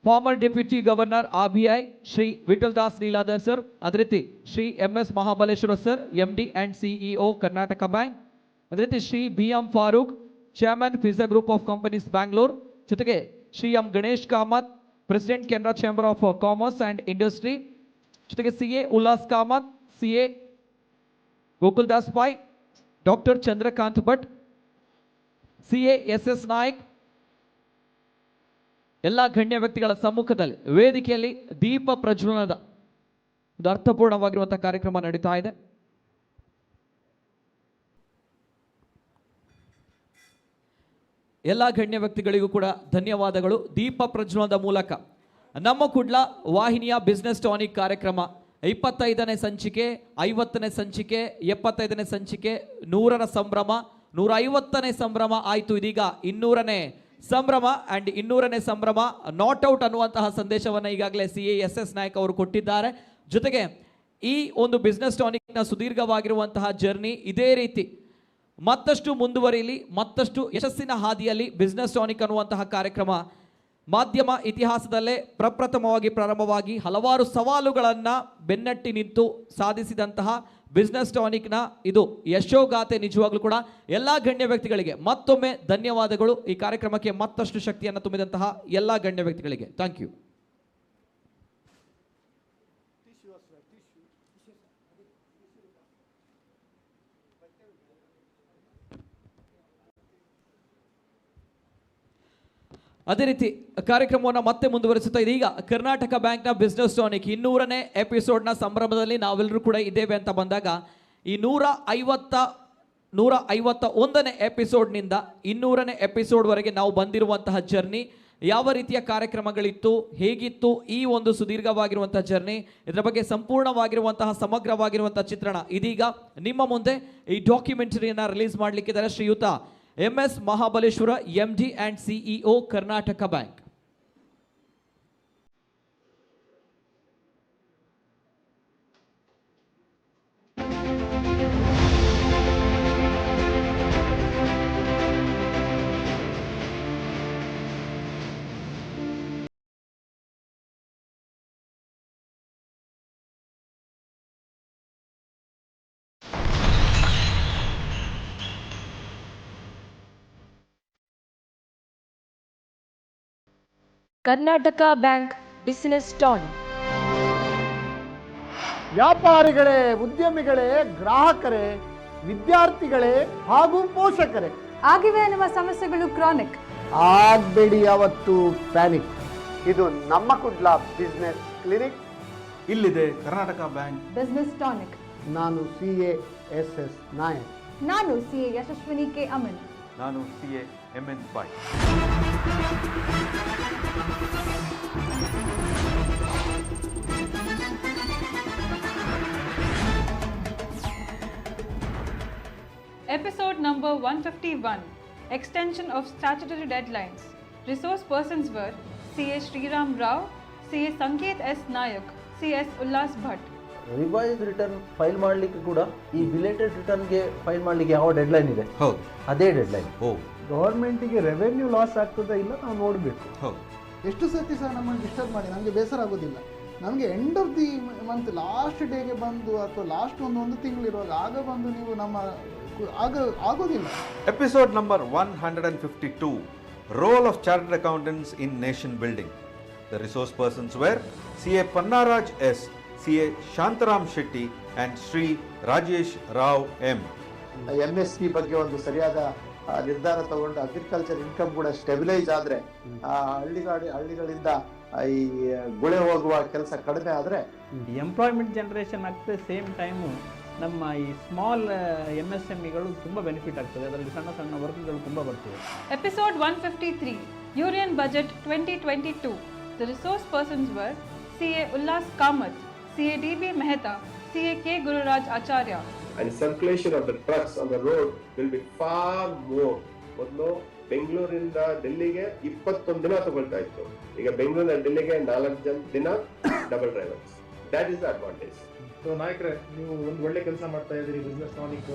Former deputy governor RBI Shri Vithal Das Leeladhar sir, ಅದೇ ರೀತಿ Shri MS Mahabaleshwara sir, MD and CEO Karnataka bank, ಅದೇ ರೀತಿ Shri BM Farooq, chairman Fizza group of companies Bangalore, ಜೊತೆಗೆ Shri M Ganesh Kamath, president Canara chamber of commerce and industry, ಜೊತೆಗೆ CA Ullas Kamath, CA Gokul Das Pai, doctor Chandrakant Bhat, CA Nayak, ಎಲ್ಲ ಗಣ್ಯ ವ್ಯಕ್ತಿಗಳ ಸಮ್ಮುಖದಲ್ಲಿ ವೇದಿಕೆಯಲ್ಲಿ ದೀಪ ಪ್ರಜ್ವಲನದ ಒಂದು ಅರ್ಥಪೂರ್ಣವಾಗಿರುವಂತಹ ಕಾರ್ಯಕ್ರಮ ನಡೀತಾ ಇದೆ. ಎಲ್ಲ ಗಣ್ಯ ವ್ಯಕ್ತಿಗಳಿಗೂ ಕೂಡ ಧನ್ಯವಾದಗಳು. ದೀಪ ಪ್ರಜ್ವಲನದ ಮೂಲಕ ನಮ್ಮ ಕುಡ್ಲ ವಾಹಿನಿಯ ಬಿಸ್ನೆಸ್ ಟಾನಿಕ್ ಕಾರ್ಯಕ್ರಮ 25ನೇ ಸಂಚಿಕೆ, 50ನೇ ಸಂಚಿಕೆ, 75ನೇ ಸಂಚಿಕೆ, 100ರ ಸಂಭ್ರಮ, 150ನೇ ಸಂಭ್ರಮ ಆಯಿತು. ಇದೀಗ 200ನೇ ಸಂಭ್ರಮ ಅಂಡ್ 200ನೇ ಸಂಭ್ರಮ ನಾಟ್ ಔಟ್ ಅನ್ನುವಂತಹ ಸಂದೇಶವನ್ನು ಈಗಾಗಲೇ CA ನಾಯಕ್ ಅವರು ಕೊಟ್ಟಿದ್ದಾರೆ. ಜೊತೆಗೆ ಈ ಒಂದು ಬಿಸ್ನೆಸ್ ಟಾನಿಕ್ನ ಸುದೀರ್ಘವಾಗಿರುವಂತಹ ಜರ್ನಿ ಇದೇ ರೀತಿ ಮತ್ತಷ್ಟು ಮುಂದುವರಿಯಲಿ, ಮತ್ತಷ್ಟು ಯಶಸ್ಸಿನ ಹಾದಿಯಲ್ಲಿ ಬಿಸ್ನೆಸ್ ಟಾನಿಕ್ ಅನ್ನುವಂತಹ ಕಾರ್ಯಕ್ರಮ ಮಾಧ್ಯಮ ಇತಿಹಾಸದಲ್ಲೇ ಪ್ರಪ್ರಥಮವಾಗಿ ಪ್ರಾರಂಭವಾಗಿ ಹಲವಾರು ಸವಾಲುಗಳನ್ನು ಬೆನ್ನಟ್ಟಿ ನಿಂತು ಸಾಧಿಸಿದಂತಹ ಬಿಸ್ನೆಸ್ ಟಾನಿಕ್ನ ಇದು ಯಶೋಗಾಥೆ. ನಿಜವಾಗ್ಲೂ ಕೂಡ ಎಲ್ಲ ಗಣ್ಯ ವ್ಯಕ್ತಿಗಳಿಗೆ ಮತ್ತೊಮ್ಮೆ ಧನ್ಯವಾದಗಳು. ಈ ಕಾರ್ಯಕ್ರಮಕ್ಕೆ ಮತ್ತಷ್ಟು ಶಕ್ತಿಯನ್ನು ತುಂಬಿದಂತಹ ಎಲ್ಲ ಗಣ್ಯ ವ್ಯಕ್ತಿಗಳಿಗೆ ಥ್ಯಾಂಕ್ ಯು. ಅದೇ ರೀತಿ ಕಾರ್ಯಕ್ರಮವನ್ನು ಮತ್ತೆ ಮುಂದುವರಿಸುತ್ತಾ ಇದೀಗ ಕರ್ನಾಟಕ ಬ್ಯಾಂಕ್ನ ಬಿಸ್ನೆಸ್ ಟಾನಿಕ್ 200ನೇ ಎಪಿಸೋಡ್ನ ಸಂಭ್ರಮದಲ್ಲಿ ನಾವೆಲ್ಲರೂ ಕೂಡ ಇದ್ದೇವೆ ಅಂತ ಬಂದಾಗ ಈ 151ನೇ ಎಪಿಸೋಡ್ನಿಂದ 200ನೇ ಎಪಿಸೋಡ್ವರೆಗೆ ನಾವು ಬಂದಿರುವಂತಹ ಜರ್ನಿ ಯಾವ ರೀತಿಯ ಕಾರ್ಯಕ್ರಮಗಳಿತ್ತು, ಹೇಗಿತ್ತು ಈ ಒಂದು ಸುದೀರ್ಘವಾಗಿರುವಂತಹ ಜರ್ನಿ, ಇದರ ಬಗ್ಗೆ ಸಂಪೂರ್ಣವಾಗಿರುವಂತಹ ಸಮಗ್ರವಾಗಿರುವಂತಹ ಚಿತ್ರಣ ಇದೀಗ ನಿಮ್ಮ ಮುಂದೆ ಈ ಡಾಕ್ಯುಮೆಂಟರಿಯನ್ನು ರಿಲೀಸ್ ಮಾಡಲಿಕ್ಕಿದ್ದಾರೆ Shriyuta MS Mahabaleshwara MD and CEO Karnataka bank. Karnataka bank business tonic. ವ್ಯಾಪಾರಿಗಳೇ, ಉದ್ಯಮಿಗಳೇ, ಗ್ರಾಹಕರೇ, ವಿದ್ಯಾರ್ಥಿಗಳೇ ಹಾಗೂ ಪೋಷಕರೇ, ಆಗಿವೆ ನಿಮ್ಮ ಸಮಸ್ಯೆಗಳು ಕ್ರಾನಿಕ್. ಆಗಬೇಡಿ ಯಾವತ್ತು ಪ್ಯಾನಿಕ್. ಇದು ನಮ್ಮ ಕುಡ್ಲ ಬಿಸ್ನೆಸ್ ಕ್ಲಿನಿಕ್. ಇಲ್ಲಿದೆ ಕರ್ನಾಟಕ ಬ್ಯಾಂಕ್ ಬಿಸ್ನೆಸ್ ಟಾನಿಕ್. ನಾನು CA SS ನಾಯಕ್. ನಾನು CA ಯಶಸ್ವಿನಿ K ಅಮನ್. ನಾನು CA MN bye. Episode number 151, Extension of Statutory Deadlines. Resource persons were CA Sriram Rao, CA Sanket S Nayak, CS Ullas Bhatt. Revise return file ಮಾಡಲಿಕ್ಕೆ ಕೂಡ ಈ belated ರಿಟರ್ನ್ಗೆ file ಮಾಡಲಿಕ್ಕೆ ಯಾವ deadline ಇದೆ, ಹೌದು ಅದೇ ಡೆಡ್ಲೈನ್. ಗೌರ್ಮೆಂಟಿಗೆ ರೆವೆನ್ಯೂ ಲಾಸ್ ಆಗ್ತದ ಇಲ್ಲ ನಾವು ನೋಡಬೇಕು. ಹೌದು. ಎಷ್ಟು ಸರ್ತಿ ಸಹ ನಮ್ಮನ್ನು ಡಿಸ್ಟರ್ಬ್ ಮಾಡಿ ನಮಗೆ ಬೇಸರ ಆಗೋದಿಲ್ಲ. ನಮಗೆ end of the month last ಡೇಗೆ ಬಂದು ಅಥವಾ ಲಾಸ್ಟ್ ಒಂದು ತಿಂಗಳಿರುವಾಗ ಆಗ ಬಂದು ನೀವು ನಮ್ಮ ಆಗೋದಿಲ್ಲ. Episode number 152, role of chartered accountants in nation building. The resource persons where CA Pannaraj S, CA Shantaram Shetty and Shri Rajesh Rao M. MSP ಬಗ್ಗೆ ಒಂದು ಸರಿಯಾದ ನಿರ್ಧಾರ ತಗೊಂಡು ಅಗ್ರಿಕಲ್ಚರ್ ಇನ್ಕಮ್ ಕೂಡ ಸ್ಟೆಬಿಲೈಸ್ ಆದರೆ ಹಳ್ಳಿಗಳಿಂದ ಈ ಗುಳೆ ಹೋಗುವ ಕೆಲಸ ಕಡಿಮೆ ಆದರೆ ಎಂಪ್ಲಾಯ್ಮೆಂಟ್ ಜನರೇಷನ್ ಆಗ್ತದೆ. ಸೇಮ್ ಟೈಮು ನಮ್ಮ ಈ ಸ್ಮಾಲ್ MSMEಗಳು ತುಂಬ ಬೆನಿಫಿಟ್ ಆಗ್ತದೆ. ಅದರಲ್ಲಿ ಸಣ್ಣ ಸಣ್ಣ ವರ್ಕ್ಗಳು ತುಂಬ ಬರ್ತದೆ. Episode 153, Union Budget 2022. The resource persons were CA Ullas Kamath, CA DB Mehta, CA K Gururaj Acharya. And circulation of the trucks on the road will be far more. ಮೊದಲು ಬೆಂಗಳೂರಿಂದ ಡೆಲ್ಲಿಗೆ 21 ದಿನ ತಗೊಳ್ತಾ ಇತ್ತು. ಈಗ ಬೆಂಗಳೂರಿಂದ ಡೆಲ್ಲಿಗೆ 4 ದಿನ double drivers. That is the advantage. So ನಾಯಕರೇ, ನೀವು ಒಂದು ಒಳ್ಳೆ ಕೆಲಸ ಮಾಡ್ತಾ ಇದ್ದೀರಿ ಬಿಸ್ನೆಸ್ ಟಾನಿಕ್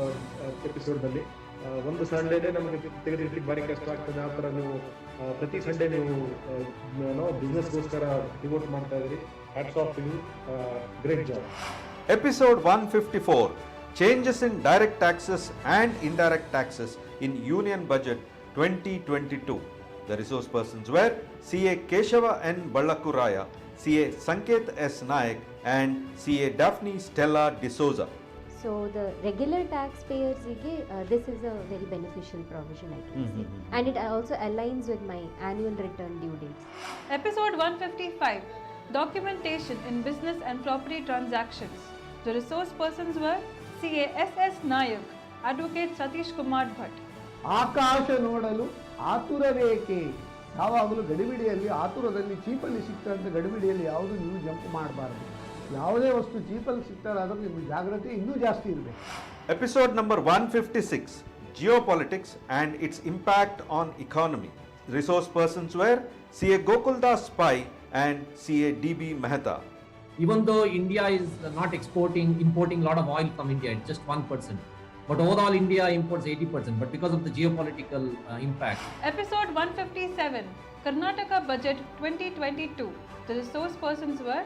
ಎಪಿಸೋಡ್ನಲ್ಲಿ. ಒಂದು ಸಂಡೇನೇ ನಮಗೆ ತೆಗೆದಿಡ್ಲಿಕ್ಕೆ ಭಾರಿ ಕಷ್ಟ ಆಗ್ತದೆ. ಆ ಥರ ನೀವು ಪ್ರತಿ ಸಂಡೇ ನೀವು ಬಿಸ್ನೆಸ್ಗೋಸ್ಕರ ಡಿವೋಟ್ ಮಾಡ್ತಾ ಇದ್ದೀರಿ. Hats off you, great job. Episode 154, changes in direct taxes and indirect taxes in Union Budget 2022. The resource persons were CA Keshava N Ballakuraya, CA Sanket S Nayak and CA Daphne Stella D'Souza. So the regular taxpayers, this is a very beneficial provision, I can say, and it also aligns with my annual return due dates. Episode 155, Documentation in Business and Property Transactions. The resource persons were CA SS Nayak, Advocate Satish Kumar Bhatt. ಆಕಾಶ ನೋಡಲು ಆತುರವೇಕೆ? ಯಾವಾಗಲೂ ಗಡಿಬಿಡಿಯಲ್ಲಿ ಆತುರದಲ್ಲಿ ಚೀಪಲ್ಲಿ ಸಿಗ್ತಂತ ಗಡಿಬಿಡಿಯಲ್ಲಿ ಯಾವುದು ನೀವು jump ಮಾಡಬಾರ್ದು. ಯಾವುದೇ ವಸ್ತು ಚೀಪಲ್ಲಿ ಸಿಗ್ತಾರಾದ್ರೂ ನಿಮ್ಮ ಜಾಗ್ರತೆ ಇನ್ನೂ ಜಾಸ್ತಿ ಇರಬೇಕು. Episode number 156, Geopolitics and its impact on economy. Resource persons were CA Gokuldas Pai and CA DB Mehta. Even though India is not importing a lot of oil from India, it's just 1%. But overall, India imports 80%. But because of the geopolitical impact, Episode 157, Karnataka Budget 2022. The resource persons were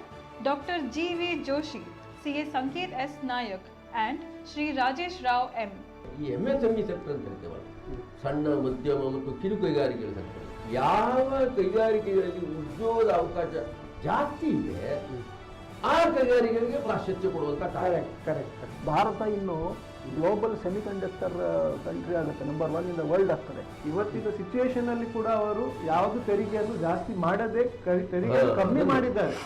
Dr. G.V. Joshi, CA Sanket S. Nayak, and Shri Rajesh Rao M. ಈ MSME sector ಅಂತ ಹೇಳ್ತೇವಲ್ಲ, ಸಣ್ಣ ಮಧ್ಯಮ ಮತ್ತು ಕಿರು ಕೈಗಾರಿಕೆಗಳ sector, ಯಾವ ಕೈಗಾರಿಕೆಗಳಲ್ಲಿ ಉದ್ಯೋಗದ ಅವಕಾಶ ಜಾಸ್ತಿ ಇದೆ ಆ ಕೈಗಾರಿಕೆಗಳಿಗೆ ಪ್ರಾಶಸ್ತ್ಯ ಕೊಡುವಂತ ಕರೆಕ್ಟ್. ಭಾರತ ಇನ್ನು ಗ್ಲೋಬಲ್ ಸೆಮಿಕಂಡಕ್ಟರ್ ಕಂಟ್ರಿ ಆಗುತ್ತೆ, ನಂಬರ್ 1 ಇನ್ ದ ವರ್ಲ್ಡ್ ಆಗ್ತದೆ. ಇವತ್ತಿನ ಸಿಚುವೇಶನ್ ಅಲ್ಲಿ ಕೂಡ ಅವರು ಯಾವುದು ತೆರಿಗೆಯನ್ನು ಜಾಸ್ತಿ ಮಾಡದೆ ತೆರಿಗೆಯನ್ನು ಕಮ್ಮಿ ಮಾಡಿದ್ದಾರೆ.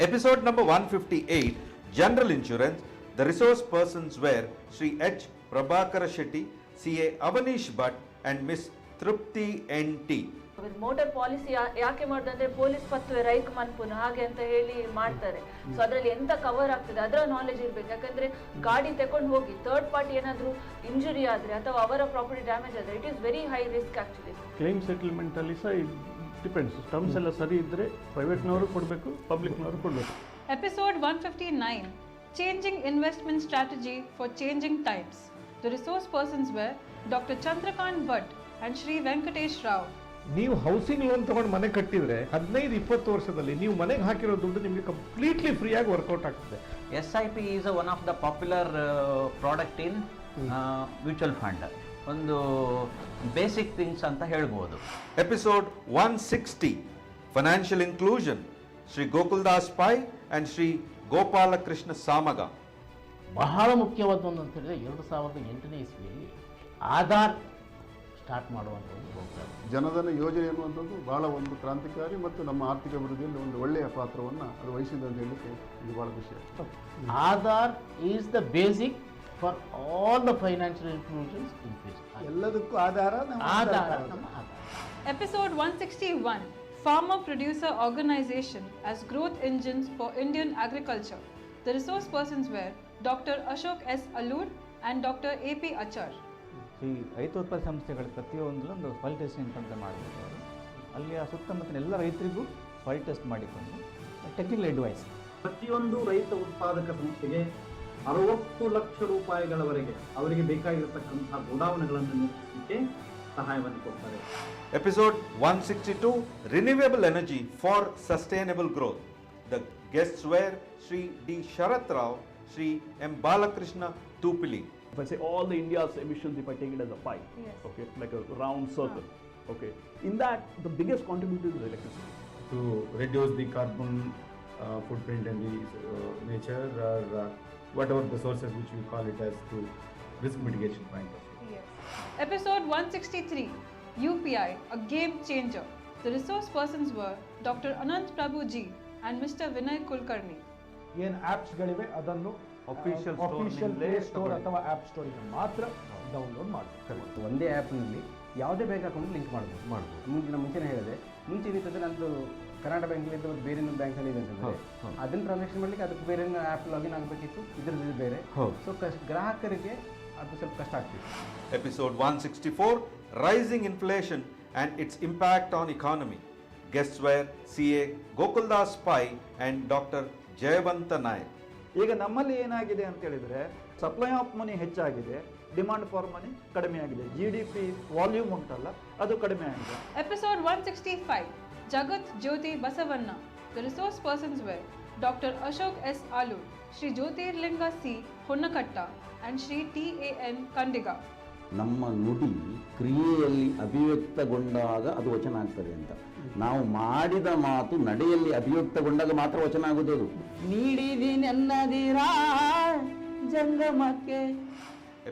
Episode number 158, General Insurance. The resource persons were Sri H. Prabhakara Shetty, CA Avanish Bhatt, and Miss Trupti N.T. Motor policy ಯಾಕೆ ಮಾಡಿದ್ರೆ ಪೊಲೀಸ್ ಪತ್ವೆ ರೈಕ್ ಮನ್ಪುನ ಹಾಗೆ ಅಂತ ಹೇಳಿ ಮಾಡ್ತಾರೆ. ಸೊ ಅದರಲ್ಲಿ ಎಂತ ಕವರ್ ಆಗ್ತದೆ ಅದರ ನಾಲೆಜ್ ಇರ್ಬೇಕು. ಯಾಕಂದ್ರೆ ಗಾಡಿ ತಗೊಂಡು ಹೋಗಿ ಥರ್ಡ್ ಪಾರ್ಟಿ ಏನಾದ್ರು ಇಂಜುರಿ ಆದ್ರೆ ಅಥವಾ ಅವರ ಪ್ರಾಪರ್ಟಿ ಡ್ಯಾಮೇಜ್ ಆದ್ರೆ it is very high risk actually. Claim settlement ಅಲ್ಲಿ ಸಹ ಡಿಪೆಂಡ್ಸ್, ಟರ್ಮ್ಸ್ ಎಲ್ಲ ಸರಿ ಇದ್ರೆ ಪ್ರೈವೇಟ್ನವರು ಕೊಡಬೇಕು, ಪಬ್ಲಿಕ್ನವರು ಕೊಡಬೇಕು. Episode 159, Changing Investment Strategy for Changing Times. The resource persons were Dr. Chandrakant Bhatt and Shri Venkatesh Rao. ನೀವು ಹೌಸಿಂಗ್ ಲೋನ್ ತಗೊಂಡು ಮನೆ ಕಟ್ಟಿದ್ರೆ 15-20 ವರ್ಷದಲ್ಲಿ ನೀವು ಮನೆಗೆ ಹಾಕಿರೋ ದುಡ್ಡು ನಿಮಗೆ ಕಂಪ್ಲೀಟ್ಲಿ ಫ್ರೀಯಾಗಿ ವರ್ಕೌಟ್ ಆಗ್ತದೆ. SIP is one of the popular product in mutual fund. ಒಂದು ಬೇಸಿಕ್ ಥಿಂಗ್ಸ್ ಅಂತ ಹೇಳ್ಬೋದು. Episode 160, Financial Inclusion. Sri Gokuldas Pai and Sri Gopala Krishna Samaga. ಬಹಳ ಮುಖ್ಯವಾದದ್ದು ಅಂತ ಹೇಳಿದ್ರೆ 2008ನೇ ಇಸ್ವಿಯಲ್ಲಿ ಆಧಾರ್ ಸ್ಟಾರ್ಟ್ ಮಾಡುವಂಥ ಒಂದು ಪ್ರೋಗ್ರಾಮ್. ಜನಧನ ಯೋಜನೆ ಅನ್ನುವಂಥದ್ದು ಬಹಳ ಒಂದು ಕ್ರಾಂತಿಕಾರಿ ಮತ್ತು ನಮ್ಮ ಆರ್ಥಿಕ ಅಭಿವೃದ್ಧಿಯಲ್ಲಿ ಒಂದು ಒಳ್ಳೆಯ ಪಾತ್ರವನ್ನು ಅದು ವಹಿಸಿದೆ ಅಂತ ಹೇಳಲಿಕ್ಕೆ ಇದು ಬಹಳ ಖುಷಿ. Aadhaar is the basic for all the financial inclusions in future. ಎಲ್ಲದಕ್ಕೂ ಆಧಾರ ನಮ್ಮ ಆಧಾರ. Episode 161, Farmer Producer Organization as Growth Engines for Indian Agriculture. The resource persons were Dr. Ashok S. Alur and Dr. A.P. Achar. ಈ ರೈತೋತ್ಪನ್ನ ಸಂಸ್ಥೆಗಳ ಪ್ರತಿಯೊಂದು ಒಂದು soil testing ಅಂತ ಮಾಡಬೇಕು. ಅವರು ಅಲ್ಲಿ ಆ ಸುತ್ತಮುತ್ತಲಿನ ಎಲ್ಲ ರೈತರಿಗೂ ಸಾಯಿಲ್ ಟೆಸ್ಟ್ ಮಾಡಿಕೊಂಡು ಟೆಕ್ನಿಕಲ್ ಅಡ್ವೈಸ್. ಪ್ರತಿಯೊಂದು ರೈತ ಉತ್ಪಾದಕ ಸಂಸ್ಥೆಗೆ 60 ಲಕ್ಷ ರೂಪಾಯಿಗಳವರೆಗೆ ಅವರಿಗೆ ಬೇಕಾಗಿರತಕ್ಕಂತಹ ಗೋದಾಮುಗಳನ್ನು ನಿರ್ಮಿಸಲಿಕ್ಕೆ ಸಹಾಯವನ್ನು ಕೊಡ್ತಾರೆ. Episode 162, Renewable Energy for Sustainable Growth. The guests were Sri D. Sharat Rao, Sri M. Balakrishna Tupili. If I say all the India's emissions, if I take it as a pie, Yes. okay, like a round circle, okay, in that the biggest contributor is electricity. To reduce the carbon footprint in the nature or whatever the sources which we call it as to risk mitigation point of view. Yes. Episode 163, UPI, a game changer. The resource persons were Dr. Anant Prabhu Ji and Mr. Vinay Kulkarni. ಏನು ಆ್ಯಪ್ಸ್ಗಳಿವೆ ಅದನ್ನು Official play store ಅಥವಾ app ಸ್ಟೋರಿಗೆ ಮಾತ್ರ download ಮಾಡಬೇಕು. ಒಂದೇ ಆ್ಯಪ್ನಲ್ಲಿ ಯಾವುದೇ bank account link ಮಾಡ್ಬೋದು. ಮುಂಚೆನೇ ಹೇಳಿದೆ, ಮುಂಚೆ ಏನಿತ್ತಂದರೆ ನಂದು ಕರ್ನಾಟಕ ಬ್ಯಾಂಕಲ್ಲಿ ಇದ್ದು ಬೇರೆ ಬ್ಯಾಂಕಲ್ಲಿ ಇದೆ ಅಂತಂದರೆ ಅದನ್ನು ಟ್ರಾನ್ಸಾಕ್ಷನ್ ಮಾಡಲಿಕ್ಕೆ ಅದಕ್ಕೆ ಬೇರೆ ಆ್ಯಪ್ ಲಾಗಿನ್ ಆಗಬೇಕಿತ್ತು, ಇದ್ರದ್ದು ಬೇರೆ. ಸೊ ಗ್ರಾಹಕರಿಗೆ ಅದು ಸ್ವಲ್ಪ ಕಷ್ಟ ಆಗ್ತಿತ್ತು. Episode 164, Rising Inflation and its Impact on Economy. Guests were CA Gokuldas Pai and Dr. Jayavanta Nayak. ಈಗ ನಮ್ಮಲ್ಲಿ ಏನಾಗಿದೆ ಅಂತ ಹೇಳಿದ್ರೆ ಸಪ್ಲೈ ಆಫ್ ಮನಿ ಹೆಚ್ಚಾಗಿದೆ, ಡಿಮಾಂಡ್ ಫಾರ್ ಮನಿ ಕಡಿಮೆ ಆಗಿದೆ. GDP ವಾಲ್ಯೂಮ್ ಉಂಟಲ್ಲ ಅದು ಕಡಿಮೆ ಆಗಿದೆ. Episode 165, Jagat Jyoti Basavanna. The resource persons were Dr. Ashok S. Alur, Shri Jyotirlinga C. Honnakatta and Shri T.A.N. Kandiga. ನಮ್ಮ ನುಡಿ ಕ್ರಿಯೆಯಲ್ಲಿ ಅಭಿವ್ಯಕ್ತಗೊಂಡಾಗ ಅದು ವಚನ ಆಗ್ತದೆ ಅಂತ. ನಾವು ಮಾಡಿದ ಮಾತು ನಡೆಯಲ್ಲಿ ಅಭಿವ್ಯಕ್ತಗೊಂಡಾಗ ಮಾತ್ರ ವಚನ ಆಗುವುದು. ಅದು ನೀಡಿದಿನೆನ್ನದಿರಾ ಜಂಗಮಕ್ಕೆ.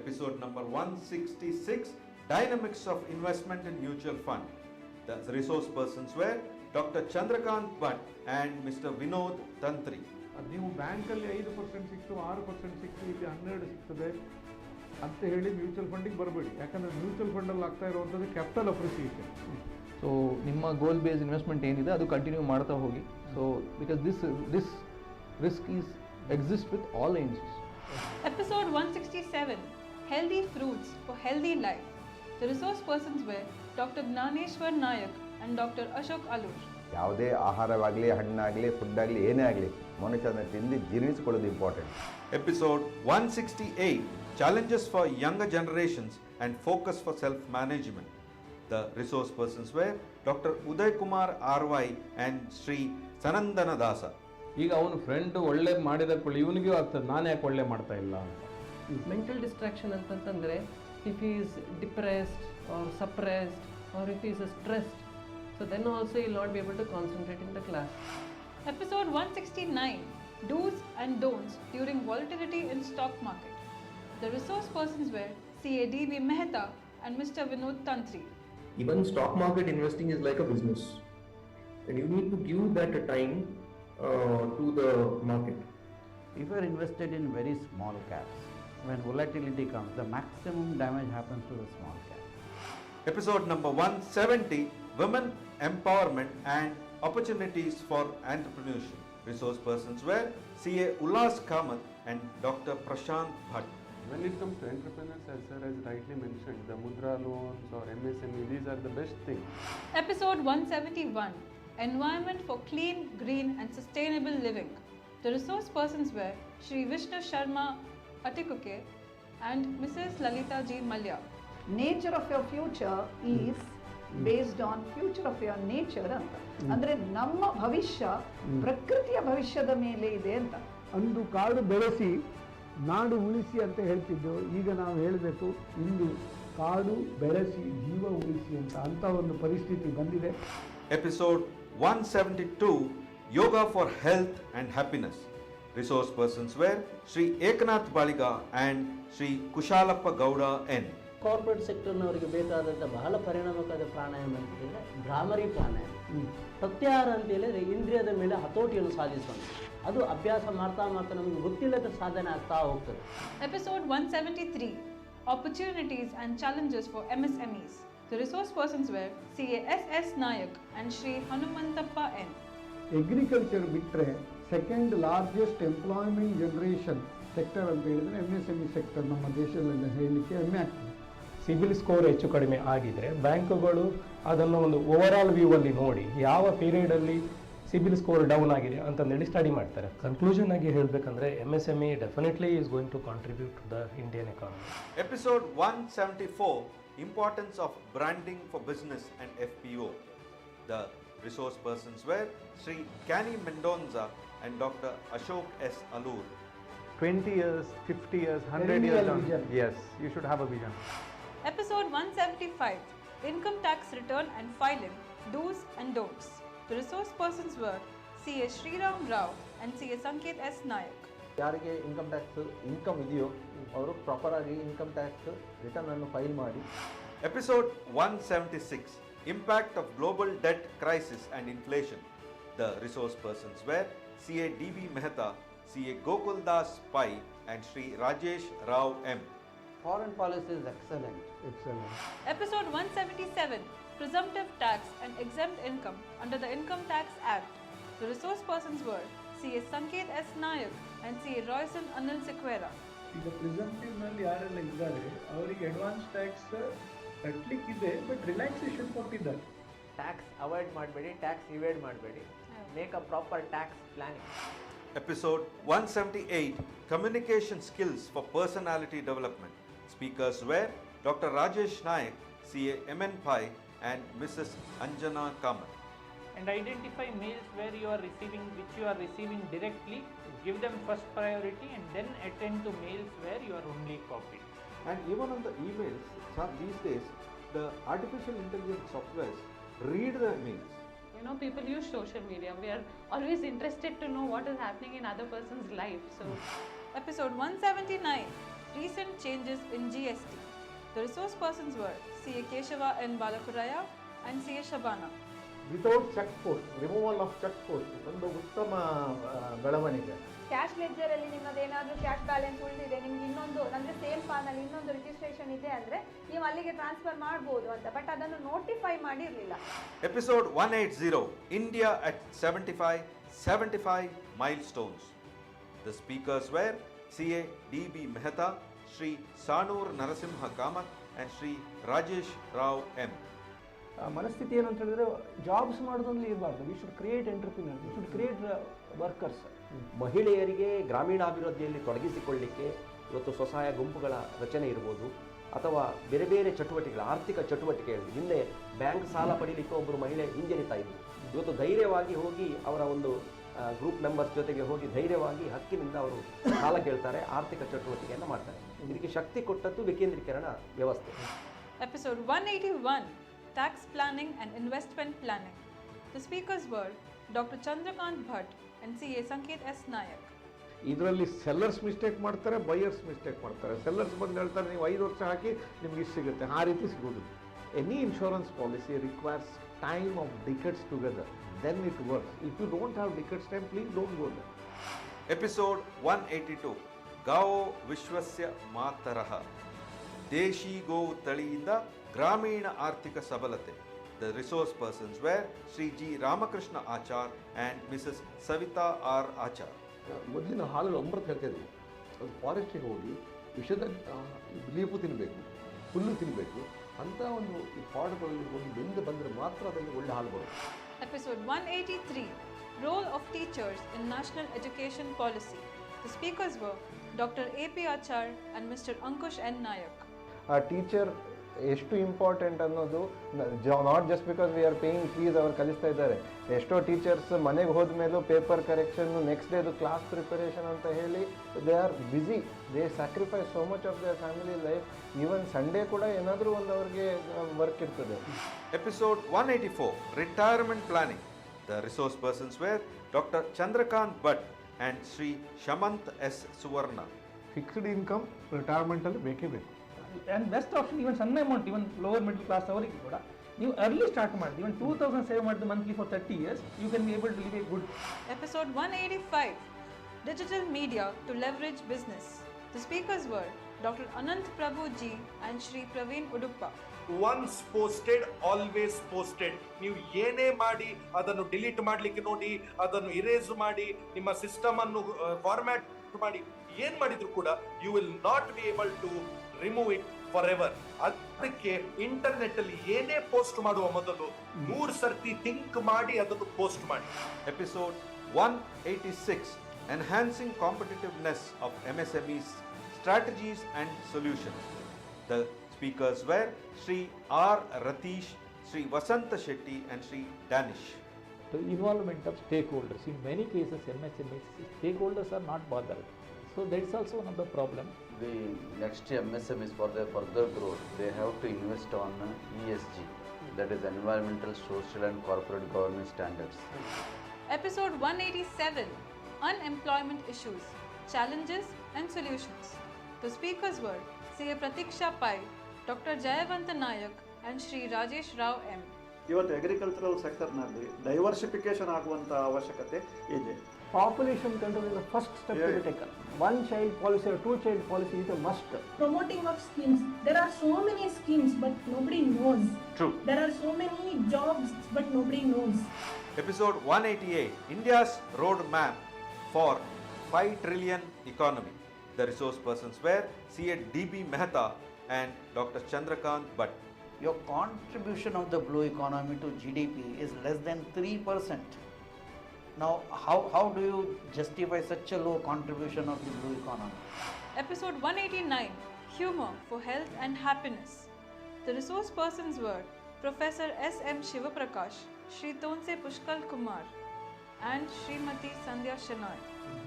Episode number 166, Dynamics of Investment in Mutual Fund. The resource persons were Dr. Chandrakant Bhatt and Mr. Vinod Tantri. ನೀವು ಬ್ಯಾಂಕಲ್ಲಿ 5% ಸಿಕ್ತು, 6% ಸಿಕ್ತು, ಇಲ್ಲಿ 12 ಸಿಗ್ತದೆ ಅಂತ ಹೇಳಿ ಮ್ಯೂಚುವಲ್ ಫಂಡಿಗೆ ಬರಬೇಡಿ. ಯಾಕಂದರೆ ಮ್ಯೂಚುವಲ್ ಫಂಡಲ್ಲಿ ಆಗ್ತಾ ಇರುವಂಥದ್ದು ಕ್ಯಾಪಿಟಲ್ ಅಪ್ರಿಸಿಯೇಷನ್. ಸೊ ನಿಮ್ಮ ಗೋಲ್ ಬೇಸ್ ಇನ್ವೆಸ್ಟ್ಮೆಂಟ್ ಏನಿದೆ ಅದು ಕಂಟಿನ್ಯೂ ಮಾಡ್ತಾ ಹೋಗಿ. So because this risk is exist with all ages. Episode 167, Healthy Fruits for Healthy Life. The resource persons were Dr. Gnaneshwar Nayak and Dr. Ashok Alur. ಯಾವುದೇ ಆಹಾರವಾಗಲಿ, ಹಣ್ಣಾಗಲಿ, ಫುಡ್ಡಾಗಲಿ, ಏನೇ ಆಗಲಿ ಮನುಷ್ಯನ ತಿಂದು ಜೀರ್ಣಿಸಿಕೊಳ್ಳೋದು important. Episode 168, Challenges for Younger Generations and Focus for Self-Management. The resource persons were Dr. Uday Kumar RY and Sri Sanandana Dasa. ಈಗ ಅವನು friend ಒಳ್ಳೆ ಮಾಡಿದ ಕೊಳ್ಳಿ ಇವನಿಗೂ ಆಗ್ತದೆ, ನಾನು ಯಾಕೆ ಒಳ್ಳೆ ಮಾಡ್ತಾ ಇಲ್ಲ ಅಂತ. ಮೆಂಟಲ್ ಡಿಸ್ಟ್ರಾಕ್ಷನ್ ಅಂತಂತಂದರೆ if is depressed or suppressed or if is stressed, so then also you will not be able to concentrate in the class. Episode 169, Do's and Don'ts During Volatility in Stock Market. The resource persons were CA D.B. Mehta and Mr. Vinod Tantri. Even stock market investing is like a business, and you need to give that a time to the market. If you are invested in very small caps, when volatility comes, the maximum damage happens to the small cap. Episode number 170, Women Empowerment and Opportunities for Entrepreneurship. Resource persons were CA Ullas Kamath and Dr. Prashant Bhatt. When it comes to entrepreneurs, as sir has rightly mentioned, the Mudra loans or MSME, these are the best things. Episode 171, Environment for Clean, Green and Sustainable Living. The resource persons were Shri Vishnu Sharma Atikuke and Mrs. Lalita G. Malya. Nature of your future is based on future of your nature ಅಂತ. ಅಂದರೆ ನಮ್ಮ ಭವಿಷ್ಯ ಪ್ರಕೃತಿಯ ಭವಿಷ್ಯದ ಮೇಲೆ ಇದೆ ಅಂತ. ಅಂದು ಕಾಡು ಬೆಳೆಸಿ ನಾಡು ಉಳಿಸಿ ಅಂತ ಹೇಳ್ತಿದ್ದು, ಈಗ ನಾವು ಹೇಳಬೇಕು ಇಂದು ಕಾಡು ಬೆಳೆಸಿ ಜೀವ ಉಳಿಸಿ ಅಂತ ಒಂದು ಪರಿಸ್ಥಿತಿ ಬಂದಿದೆ. Episode 172, Yoga for Health and Happiness. Resource persons were Sri Eknath Baliga and Sri Kushalappa Gowda N. Corporate ಸೆಕ್ಟರ್ನವರಿಗೆ ಬೇಕಾದಂಥ ಬಹಳ ಪರಿಣಾಮಕಾರಿ ಪ್ರಾಣಾಯಾಮ ಅಂತ ಹೇಳಿದರೆ ಭ್ರಾಮರಿ ಪ್ರಾಣಾಯಾಮ. ಪ್ರತ್ಯಾಹಾರ ಅಂತ ಹೇಳಿದರೆ ಇಂದ್ರಿಯದ ಮೇಲೆ ಹತೋಟಿಯನ್ನು ಸಾಧಿಸೋದು. ಅದು ಅಭ್ಯಾಸ ಮಾಡ್ತಾ ಮಾಡ್ತಾ ನಮಗೆ ಗೊತ್ತಿಲ್ಲದ ಸಾಧನೆ ಆಗ್ತಾ ಹೋಗ್ತದೆ. Episode 173, Opportunities and Challenges for MSMEs. The resource persons were CA S.S. Nayak and Shri Hanumantappa N. Agriculture ಬಿಟ್ಟರೆ second largest employment generation sector ಅಂತ ಹೇಳಿದರೆ MSME ಸೆಕ್ಟರ್ ನಮ್ಮ ದೇಶದಲ್ಲಿ ಹೇಳಲಿಕ್ಕೆ ಹೆಮ್ಮೆ ಆಗ್ತದೆ. ಸಿಬಿಲ್ ಸ್ಕೋರ್ ಹೆಚ್ಚು ಕಡಿಮೆ ಆಗಿದ್ರೆ ಬ್ಯಾಂಕುಗಳು ಅದನ್ನು ಒಂದು ಓವರಾಲ್ ವ್ಯೂ ಅಲ್ಲಿ ನೋಡಿ ಯಾವ ಪೀರಿಯಡಲ್ಲಿ ಸಿಬಿಲ್ ಸ್ಕೋರ್ ಡೌನ್ ಆಗಿದೆ ಅಂತಂದೇಳಿ ಸ್ಟಡಿ ಮಾಡ್ತಾರೆ. ಕನ್ಕ್ಲೂಷನ್ ಆಗಿ ಹೇಳಬೇಕಂದ್ರೆ MSME definitely is going to contribute to the Indian economy. Episode 174, Importance of Branding for Business and FPO. The resource persons were Sri Canny Mendonza and Dr. Ashok S. Alur. 20 years, 50 years, 100 years down. Yes, you should have a vision. Episode 175, Income Tax Return and Filing, Do's and Don'ts. The resource persons were CA Sriram Rao and CA Sanket S. Nayak. ಯಾರಿಗೆ income tax income ಇದೆಯೋ ಅವರು proper ಆಗಿ income tax return ಅನ್ನು file ಮಾಡಿ. Episode 176, Impact of Global Debt Crisis and Inflation. The resource persons were CA D.B. Mehta, CA Gokuldas Pai and Sri Rajesh Rao M. Foreign policy is excellent. Episode 177, Presumptive Tax and Exempt Income under the Income Tax Act. The resource persons were CA Sanket S. Nayak and CA Royson Anil Sequera. ಈಗ ಪ್ರಿಸಂಪ್ಟಿವ್ನಲ್ಲಿ ಯಾರೆಲ್ಲ ಇದ್ದಾರೆ ಅವರಿಗೆ advance tax ಕಟ್ಟಲಿಕ್ಕಿದೆ, but relaxation ಕೊಟ್ಟಿದ್ದಾರೆ. Tax avoid ಮಾಡಬೇಡಿ, tax ಇವೇಡ್ ಮಾಡಬೇಡಿ. Make a proper tax planning. Episode 178, Communication Skills for Personality Development. Speakers were Dr. Rajesh Nayak, CA MN Pai and Mrs. Anjana Kamath. And identify mails where you are receiving, which you are receiving directly, give them first priority and then attend to mails where you are only copied. And even on the emails, these days, the artificial intelligence softwares read the mails. You know, people use social media. We are always interested to know what is happening in other person's life. So, Episode 179, Recent Changes in GST. The resource persons were CA Keshava N. Balakuraya and CA Shabana. Without check post, removal of check post ಒಂದು ಉತ್ತಮ ಬೆಳವಣಿಗೆ. Cash ಲೆಡ್ಜರಲ್ಲಿ ನಿಮ್ಮದೇನಾದರೂ cash balance ಉಳಿದಿದೆ, ನಿಮ್ಗೆ ಇನ್ನೊಂದು ಅಂದರೆ same ಪಾನಲ್ಲಿ ಇನ್ನೊಂದು ರಿಜಿಸ್ಟ್ರೇಷನ್ ಇದೆ ಅಂದರೆ ನೀವು ಅಲ್ಲಿಗೆ ಟ್ರಾನ್ಸ್ಫರ್ ಮಾಡ್ಬೋದು ಅಂತ, ಬಟ್ ಅದನ್ನು ನೋಟಿಫೈ ಮಾಡಿರಲಿಲ್ಲ. Episode 180, India at 75 milestones. The speakers were CA D.B. Mehta, Sri Sanur Narasimha Kamath and Sri Rajesh Rao M. ಮನಸ್ಥಿತಿ ಏನು ಅಂತ ಹೇಳಿದ್ರೆ ಜಾಬ್ಸ್ ಮಾಡೋದ್ರಲ್ಲಿ ಇರಬಾರ್ದು. We should create entrepreneur, we should create workers. ಮಹಿಳೆಯರಿಗೆ ಗ್ರಾಮೀಣಾಭಿವೃದ್ಧಿಯಲ್ಲಿ ತೊಡಗಿಸಿಕೊಳ್ಳಿಕ್ಕೆ ಇವತ್ತು ಸ್ವಸಹಾಯ ಗುಂಪುಗಳ ರಚನೆ ಇರ್ಬೋದು, ಅಥವಾ ಬೇರೆ ಬೇರೆ ಚಟುವಟಿಕೆಗಳು, ಆರ್ಥಿಕ ಚಟುವಟಿಕೆಗಳು. ಹಿಂದೆ ಬ್ಯಾಂಕ್ ಸಾಲ ಪಡೀಲಿಕ್ಕೆ ಒಬ್ಬರು ಮಹಿಳೆ ಹಿಂಜರಿತಾ ಇದ್ರು. ಇವತ್ತು ಧೈರ್ಯವಾಗಿ ಹೋಗಿ ಅವರ ಒಂದು ಗ್ರೂಪ್ ಮೆಂಬರ್ಸ್ ಜೊತೆಗೆ ಹೋಗಿ ಧೈರ್ಯವಾಗಿ ಹಕ್ಕಿನಿಂದ ಅವರು ಸಾಲ ಕೇಳ್ತಾರೆ, ಆರ್ಥಿಕ ಚಟುವಟಿಕೆಯನ್ನು ಮಾಡ್ತಾರೆ. ಇದಕ್ಕೆ ಶಕ್ತಿ ಕೊಟ್ಟದ್ದು ವಿಕೇಂದ್ರೀಕರಣ ವ್ಯವಸ್ಥೆ. Episode 181, Tax Planning and Investment Planning. The speakers were Dr. Chandrakant Bhatt and CA Sanket S. Nayak. ಇದರಲ್ಲಿ ಸೆಲ್ಲರ್ಸ್ ಮಿಸ್ಟೇಕ್ ಮಾಡ್ತಾರೆ, ಬೈಯರ್ಸ್ ಮಿಸ್ಟೇಕ್ ಮಾಡ್ತಾರೆ. ಸೆಲ್ಲರ್ಸ್ ಬಂದು ಹೇಳ್ತಾರೆ ನೀವು 5 ವರ್ಷ ಹಾಕಿ ನಿಮ್ಗೆ ಇಷ್ಟು ಸಿಗುತ್ತೆ, ಆ ರೀತಿ ಸಿಗೋದು. Any insurance policy requires time of tickets together, then it works. If you don't have tickets time, please don't go there. Episode 182, ಗಾವೋ ವಿಶ್ವಸ್ಯ ಮಾತರಃ. ದೇಶಿ ಗೋವು ತಳಿಯಿಂದ ಗ್ರಾಮೀಣ ಆರ್ಥಿಕ ಸಬಲತೆ. The resource persons were Sri G. Ramakrishna Achar and Mrs. Savita R. Achar. ಮೊದಲಿನ ಹಾಲಲ್ಲಿ ಅಮೃತ ಹೇಳ್ತಾ ಇದ್ವಿ. ಅದು ಫಾರೆಸ್ಟಿಗೆ ಹೋಗಿ ವಿಷದ ಲೀಪು ತಿನ್ನಬೇಕು, ಹುಲ್ಲು ತಿನ್ನಬೇಕು ಅಂತ ಒಂದು ಈ ಪಾಟ್ಗಳಲ್ಲಿ ಹೋಗಿ ಬೆಂದು ಬಂದರೆ ಮಾತ್ರ ಅದರಲ್ಲಿ ಒಳ್ಳೆ ಹಾಲು ಬರುತ್ತೆ. Episode 183, Role of Teachers in National Education Policy. The speakers were Dr. A.P. Achar and Mr. Ankush N. Nayak. ಆ ಟೀಚರ್ ಎಷ್ಟು ಇಂಪಾರ್ಟೆಂಟ್ ಅನ್ನೋದು not just because we are paying fees ಅವ್ರು ಕಲಿಸ್ತಾ ಇದ್ದಾರೆ. ಎಷ್ಟೋ ಟೀಚರ್ಸ್ ಮನೆಗೆ ಹೋದ ಮೇಲೂ ಪೇಪರ್ ಕರೆಕ್ಷನ್ನು, ನೆಕ್ಸ್ಟ್ ಡೇದು ಕ್ಲಾಸ್ ಪ್ರಿಪರೇಷನ್ ಅಂತ ಹೇಳಿ they are busy. They sacrifice so much of their family life. Even Sunday ಕೂಡ ಏನಾದರೂ ಒಂದು ಅವ್ರಿಗೆ ವರ್ಕ್ ಇರ್ತದೆ. Episode 184, Retirement Planning. The resource persons were Dr. Chandrakant Bhatt and Sri Shamant S. Suvarna. Fixed income ರಿಟೈರ್ಮೆಂಟಲ್ಲಿ ಬೇಕೇ ಬೇಕು. And best option even ಸಣ್ಣ amount, even lower middle class ಅವರಿಗೆ ಕೂಡ ನೀವು ಅರ್ಲಿ ಸ್ಟಾರ್ಟ್ ಮಾಡಿ. ಇವನ್ 2000 ಸೇವ್ ಮಾಡಿದ monthly for 30 years, you can be able to live a good. Episode 185, Digital Media to Leverage Business. The speakers were Dr. Anant Prabhu Ji and Shri Praveen Uduppa. Once posted always posted. ನೀವು ಏನೇ ಮಾಡಿ ಅದನ್ನು delete ಮಾಡಲಿಕ್ಕೆ ನೋಡಿ, ಅದನ್ನು erase ಮಾಡಿ, ನಿಮ್ಮ system ಅನ್ನು ಫಾರ್ಮ್ಯಾಟ್ ಮಾಡಿ, ಏನ್ ಮಾಡಿದ್ರು ಕೂಡ you will not be able to remove it for ever. ಅದಕ್ಕೆ ಇಂಟರ್ನೆಟ್ ಅಲ್ಲಿ ಏನೇ ಪೋಸ್ಟ್ ಮಾಡುವ ಮೊದಲು 100 ಸರ್ತಿ ಥಿಂಕ್ ಮಾಡಿ ಅದನ್ನು ಪೋಸ್ಟ್ ಮಾಡಿ. Episode 186, Enhancing Competitiveness of MSMEs, Strategies and Solutions. The speakers were Sri R. Ratish, Sri Vasanta Shetty and Sri Danish. The involvement of stakeholders. In many cases, MSMEs, stakeholders are not bothered. So that is also one of the problem. The next MSMEs for their further growth, they have to invest on ESG, that is environmental, social and corporate governance standards. Episode 187, Unemployment Issues, Challenges and Solutions. The speakers were C.A. Pratiksha Pai, Dr. Jayavanta Nayak and Shri Rajesh Rao M. ಇವತ್ತು agricultural ಸೆಕ್ಟರ್ನಲ್ಲಿ diversification ಆಗುವಂಥ ಅವಶ್ಯಕತೆ ಇದೆ. Population control is the first step to be taken. One child policy or two child policy is a must. Promoting of schemes. There are so many schemes, but nobody knows. True. There are so many jobs, but nobody knows. Episode 188, India's Roadmap for 5 Trillion Economy. The resource persons were C.A. D.B. Mehta and Dr. Chandrakant Bhatt. Your contribution of the blue economy to GDP is less than 3%. Now, how do you justify such a low contribution of the blue economy? Episode 189, Humor for Health and Happiness. The resource persons were Professor S.M. Shivaprakash, Shri Tonse Pushkal Kumar and Srimati Sandhya Shenoy.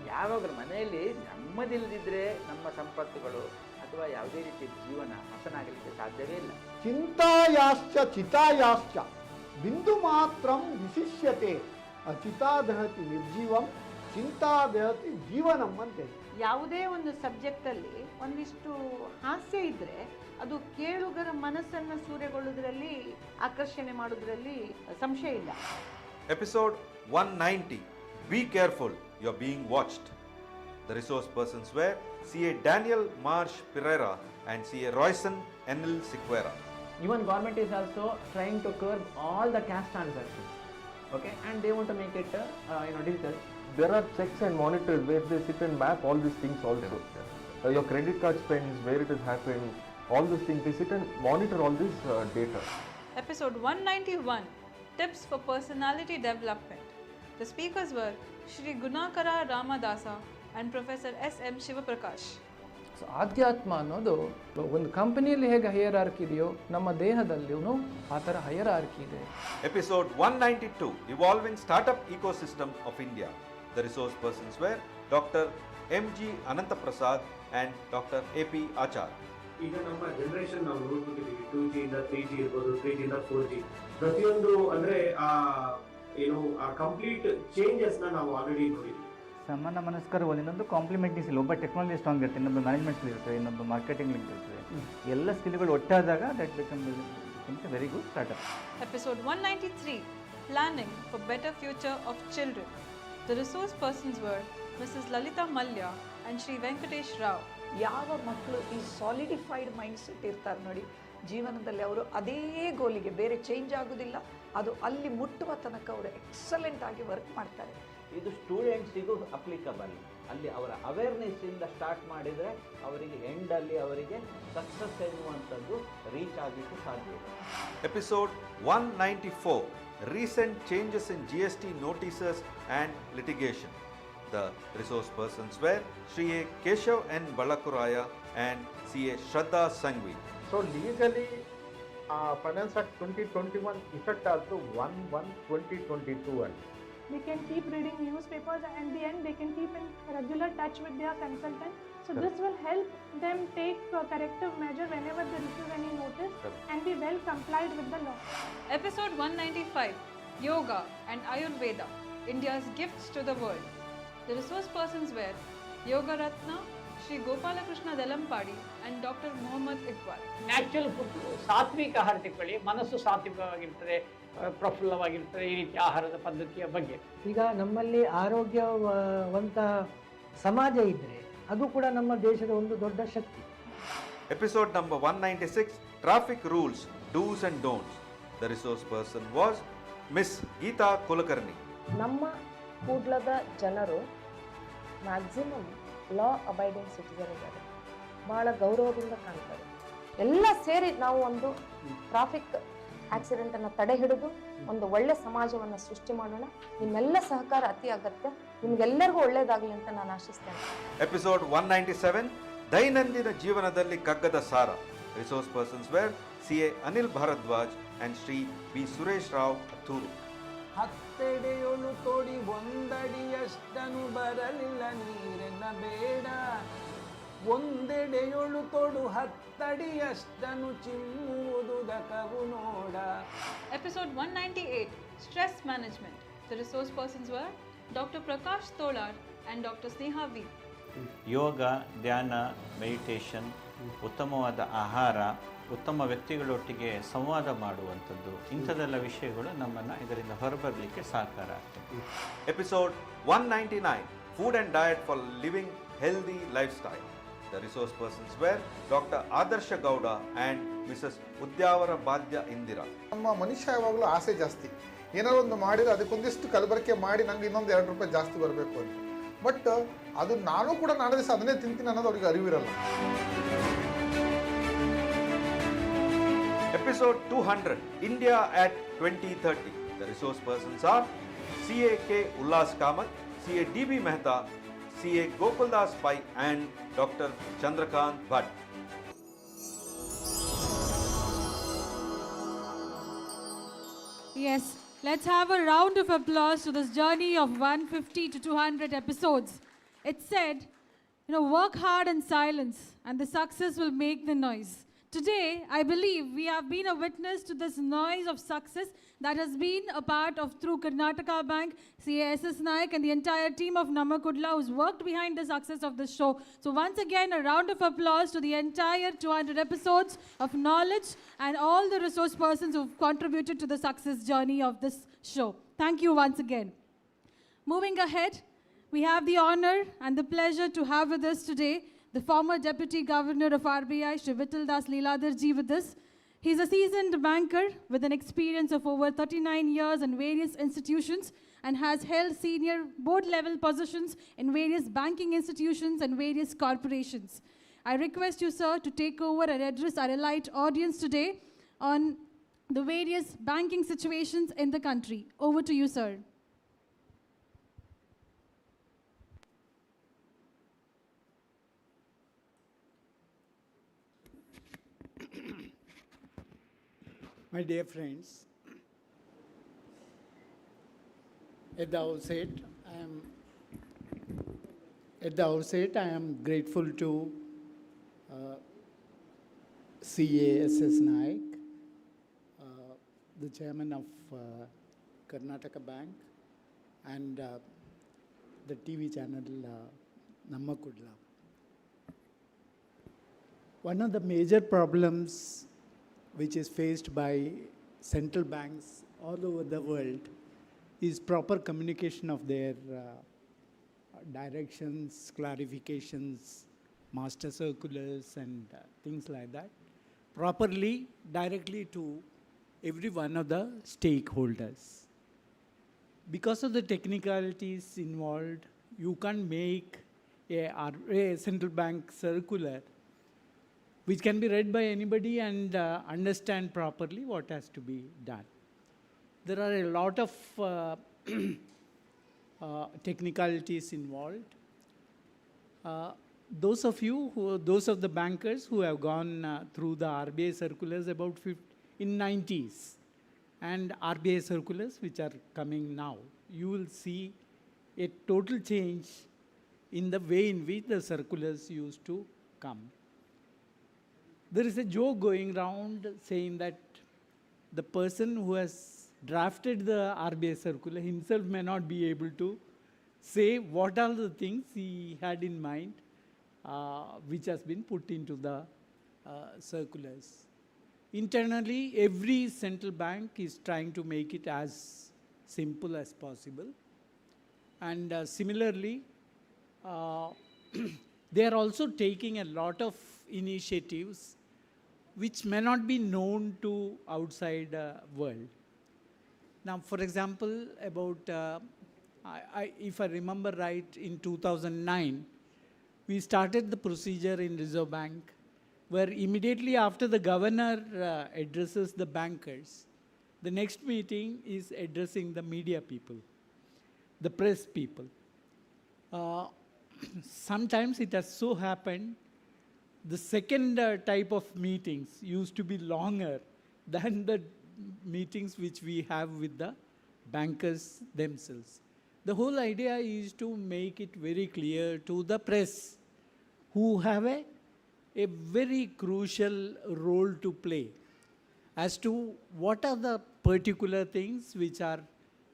ಯಾವಾಗ ಮನೆಯಲ್ಲಿ ನೆಮ್ಮದಿಲ್ಲದಿದ್ದರೆ ನಮ್ಮ ಸಂಪತ್ತುಗಳು ಅಥವಾ ಯಾವುದೇ ರೀತಿಯ ಜೀವನ ಹಸನಾಗಲಿಕ್ಕೆ ಸಾಧ್ಯವೇ ಇಲ್ಲ. ಚಿಂತಾಯಾಶ್ಚ ಚಿತಾಯಾಶ್ಚ ಬಿಂದು ಮಾತ್ರಂ ವಿಶಿಷ್ಯತೆ. ಚಿತಾದಹತಿ ನಿರ್ಜೀವಂ ಚಿಂತಾದಹತಿ ಜೀವನಂ ಅಂತೆ. ಯಾವುದೇ ಒಂದು ಸಬ್ಜೆಕ್ಟಲ್ಲಿ ಒಂದಿಷ್ಟು ಹಾಸ್ಯ ಇದ್ದರೆ ಅದು ಕೇಳುಗರ ಮನಸ್ಸನ್ನು ಸೂರೆಗೊಳ್ಳುವುದರಲ್ಲಿ, ಆಕರ್ಷಣೆ ಮಾಡುವುದರಲ್ಲಿ ಸಂಶಯ ಇಲ್ಲ. Episode 190, Be Careful, You're Being Watched. The resource persons were C.A. Daniel Marsh Pereira and C.A. Royson Enel Siquera. Even government is also trying to curb all the cash transactions. Okay, and they want to make it digital. There are checks and monitors where they sit and map all these things also. Your credit card spends, where it has happened, all these things, they sit and monitor all this data. Episode 191, Tips for Personality Development. The speakers were Shri Gunakara Ramadasa and Professor S.M. Shivaprakash. So ಆಧ್ಯಾತ್ಮ ಅನ್ನೋದು ಒಂದು ಕಂಪನಿಯಲ್ಲಿ ಹೇಗೆ ಹೈಯರಾರ್ಕಿ ಇದೆಯೋ ನಮ್ಮ ದೇಹದಲ್ಲಿಯೂ ಆ ಥರ ಹೈಯರಾರ್ಕಿ ಇದೆ. Episode 192, Evolving Startup Ecosystem of India. The resource persons were Dr. M.G. Anantaprasad and Dr. A.P. Achar. ಈಗ ನಮ್ಮ ಜನರೇಷನ್ ನಾವು ನೋಡ್ಬಿಟ್ಟಿದ್ದೀವಿ 2G ಇಂದ 3G ಇರ್ಬೋದು, 3G ಇಂದ 4G. ಪ್ರತಿಯೊಂದು ಅಂದ್ರೆ ಆ ಕಂಪ್ಲೀಟ್ ಚೇಂಜಸ್ ನಾವು ಆಲ್ರೆಡಿ ನೋಡಿದ್ದೀವಿ. ಸಮಾನ ಮನಸ್ಕರು ಇನ್ನೊಂದು ಕಾಂಪ್ಲಿಮೆಂಟ್ಸ್ ಇಲ್ಲ. ಒಬ್ಬ ಟೆಕ್ನಾಲಜಿ ಸ್ಟ್ರಾಂಗ್ ಇರುತ್ತೆ, ಇನ್ನೊಂದು ಮ್ಯಾನೇಜ್ಮೆಂಟ್ ಸ್ಕಿಲ್ ಇರ್ತದೆ, ಇನ್ನೊಂದು ಮಾರ್ಕೆಟಿಂಗ್ ಲಿಂಕ್ ಇರ್ತದೆ. ಎಲ್ಲ ಸ್ಕಿಲ್ಗಳು ಒಟ್ಟಾದಾಗ that become very good startup. Episode 193, Planning for Better Future of Children. The resource persons were Mrs. Lalita Malya and Shri Venkatesh Rao. ಯಾವ ಮಕ್ಕಳು ಈ ಸಾಲಿಡಿಫೈಡ್ ಮೈಂಡ್ಸೆಟ್ ಇರ್ತಾರೆ ನೋಡಿ, ಜೀವನದಲ್ಲಿ ಅವರು ಅದೇ ಗೋಲಿಗೆ ಬೇರೆ ಚೇಂಜ್ ಆಗೋದಿಲ್ಲ, ಅದು ಅಲ್ಲಿ ಮುಟ್ಟುವ ತನಕ ಅವರು ಎಕ್ಸಲೆಂಟ್ ಆಗಿ ವರ್ಕ್ ಮಾಡ್ತಾರೆ. ಇದು ಸ್ಟೂಡೆಂಟ್ಸಿಗೂ ಅಪ್ಲಿಕಬಲ್. ಅಲ್ಲಿ ಅವರ ಅವೇರ್ನೆಸ್ಸಿಂದ ಸ್ಟಾರ್ಟ್ ಮಾಡಿದರೆ ಅವರಿಗೆ ಎಂಡಲ್ಲಿ ಅವರಿಗೆ ಸಕ್ಸಸ್ ಎನ್ನುವಂಥದ್ದು ರೀಚ್ ಆಗಲಿಕ್ಕೆ ಸಾಧ್ಯ. Episode 194, Recent Changes in GST Notices and Litigation. The resource persons were Shri A. Keshav N. Balakuraya and C. A. Shraddha Sangvi. So legally, Finance Act 2021 effect also 1/1/2022 and they can keep reading newspapers and at the end they can keep in regular touch with their consultant. So Correct. this will help them take corrective measure whenever they receive any notice and be well complied with the law. Episode 195, Yoga and Ayurveda, India's Gifts to the World. The resource persons were Yoga Ratna, Shri Gopalakrishna Delampadi and Dr. Muhammad Iqbal. Natural food, ಸಾತ್ವಿಕ ಆಹಾರ ತಗೊಳ್ಳಿ, ಮನಸ್ಸು ಸಾತ್ವಿಕವಾಗಿರ್ತದೆ, ಪ್ರಫುಲ್ಲವಾಗಿರ್ತದೆ. ಈ ರೀತಿ ಆಹಾರದ ಪದ್ಧತಿಯ ಬಗ್ಗೆ ಈಗ ನಮ್ಮಲ್ಲಿ ಆರೋಗ್ಯವಂತ ಸಮಾಜ ಇದ್ದರೆ ಅದು ಕೂಡ ನಮ್ಮ ದೇಶದ ಒಂದು ದೊಡ್ಡ ಶಕ್ತಿ. Episode number 196, Traffic Rules, Do's and Don'ts. The resource person was Miss Geeta Kulakarni. ನಮ್ಮ ಕೂಡ್ಲದ ಜನರು ಮ್ಯಾಕ್ಸಿಮಮ್ ಲಾ ಅಬೈಡಿಂಗ್ ಸಿಟಿಸನ್ ಇದ್ದಾರೆ, ಭಾಳ ಗೌರವದಿಂದ ಕಾಣ್ತಾರೆ. ಎಲ್ಲ ಸೇರಿ ನಾವು ಒಂದು ಟ್ರಾಫಿಕ್ ಆಕ್ಸಿಡೆಂಟನ್ನು ತಡೆ ಹಿಡಿದು ಒಂದು ಒಳ್ಳೆ ಸಮಾಜವನ್ನು ಸೃಷ್ಟಿ ಮಾಡೋಣ. ನಿಮ್ಮೆಲ್ಲ ಸಹಕಾರ ಅತಿ ಅಗತ್ಯ. ನಿಮ್ಗೆಲ್ಲರಿಗೂ ಒಳ್ಳೇದಾಗಲಿ ಅಂತ ನಾನು ಆಶಿಸ್ತೇನೆ. Episode 197, ದೈನಂದಿನ ಜೀವನದಲ್ಲಿ ಕಗ್ಗದ ಸಾರ. Resource persons were C.A. Anil Bharadwaj and Shri B. Suresh Rao Athuru. ಹತ್ತೆಡೆಯೊಳು ತೋಡಿ ಒಂದಡಿಯಷ್ಟನು ಬರಲಿಲ್ಲ ನೀರೆನ್ನ ಬೇಡ, ಒಂದೆಡೆಯೊಳು ತೊಡು ಹತ್ತಡಿಯಷ್ಟನು ಚಿಮ್ಮುವುದು ದಕವು ನೋಡ. Episode 198, Stress Management. The resource persons were Dr. Prakash Tolar and Dr. Sneha V. ಯೋಗ, ಧ್ಯಾನ, ಮೆಡಿಟೇಷನ್, ಉತ್ತಮವಾದ ಆಹಾರ, ಉತ್ತಮ ವ್ಯಕ್ತಿಗಳೊಟ್ಟಿಗೆ ಸಂವಾದ ಮಾಡುವಂಥದ್ದು, ಇಂಥದ್ದೆಲ್ಲ ವಿಷಯಗಳು ನಮ್ಮನ್ನು ಇದರಿಂದ ಹೊರಬರಲಿಕ್ಕೆ ಸಹಕಾರ ಆಗ್ತದೆ. Episode 199, Food and Diet for Living Healthy Lifestyle. The resource persons were Dr. Adarsha Gowda and Mrs. Udyavara Badya Indira. ನಮ್ಮ ಮನುಷ್ಯ ಯಾವಾಗಲೂ ಆಸೆ ಜಾಸ್ತಿ. ಏನಾದ್ರು ಒಂದು ಮಾಡಿದ್ರೆ ಅದಕ್ಕೊಂದಿಷ್ಟು ಕಲಬೆರಕೆ ಮಾಡಿ ನಂಗೆ ಇನ್ನೊಂದು ₹2 ಜಾಸ್ತಿ ಬರಬೇಕು ಅಂತ. ಬಟ್ ಅದು ನಾನು ಕೂಡ ನಾಳೆ ದಿವಸ ಅದನ್ನೇ ತಿಂತೀನಿ ಅನ್ನೋದು ಅವ್ರಿಗೆ ಅರಿವಿರಲ್ಲ. Episode 200, India at 2030. The resource persons are C.A. K. Ullas Kamat, C.A. D.B. Mehta, C.A. Gopaldas Pai and Dr. Chandrakant Bhatt. Yes, let's have a round of applause to this journey of 150 to 200 episodes. It said, work hard in silence and the success will make the noise. Today, I believe we have been a witness to this noise of success that has been a part of through Karnataka Bank, CASS Naik and the entire team of Namakudla who's worked behind the success of this show. So once again, a round of applause to the entire 200 episodes of knowledge and all the resource persons who've contributed to the success journey of this show. Thank you once again. Moving ahead, we have the honor and the pleasure to have with us today the former Deputy Governor of RBI, Shri Vitaldas Liladhar ji with us. He's a seasoned banker with an experience of over 39 years in various institutions and has held senior board-level positions in various banking institutions and various corporations. I request you, sir, to take over and address our elite audience today on the various banking situations in the country. Over to you, sir. My dear friends, at the outset, I am grateful to CASS Naik, the chairman of Karnataka Bank, and the TV channel Nammakudla. One of the major problems which is faced by central banks all over the world is proper communication of their directions, clarifications, master circulars, and things like that, properly, directly to every one of the stakeholders. Because of the technicalities involved, you can't make a central bank circular which can be read by anybody and understand properly what has to be done. There are a lot of technicalities involved. Those of the bankers who have gone through the RBI circulars about in 90s and RBI circulars which are coming now, you will see a total change in the way in which the circulars used to come. There is a joke going around saying that the person who has drafted the RBI circular himself may not be able to say what are the things he had in mind which has been put into the circulars. Internally, every central bank is trying to make it as simple as possible. And similarly, they are also taking a lot of initiatives which may not be known to outside world. Now, for example, about, if I remember right, in 2009, we started the procedure in Reserve Bank where immediately after the governor addresses the bankers, the next meeting is addressing the media people, the press people. Sometimes it has so happened the second type of meetings used to be longer than the meetings which we have with the bankers themselves. The whole idea is to make it very clear to the press, who have a very crucial role to play, as to what are the particular things which are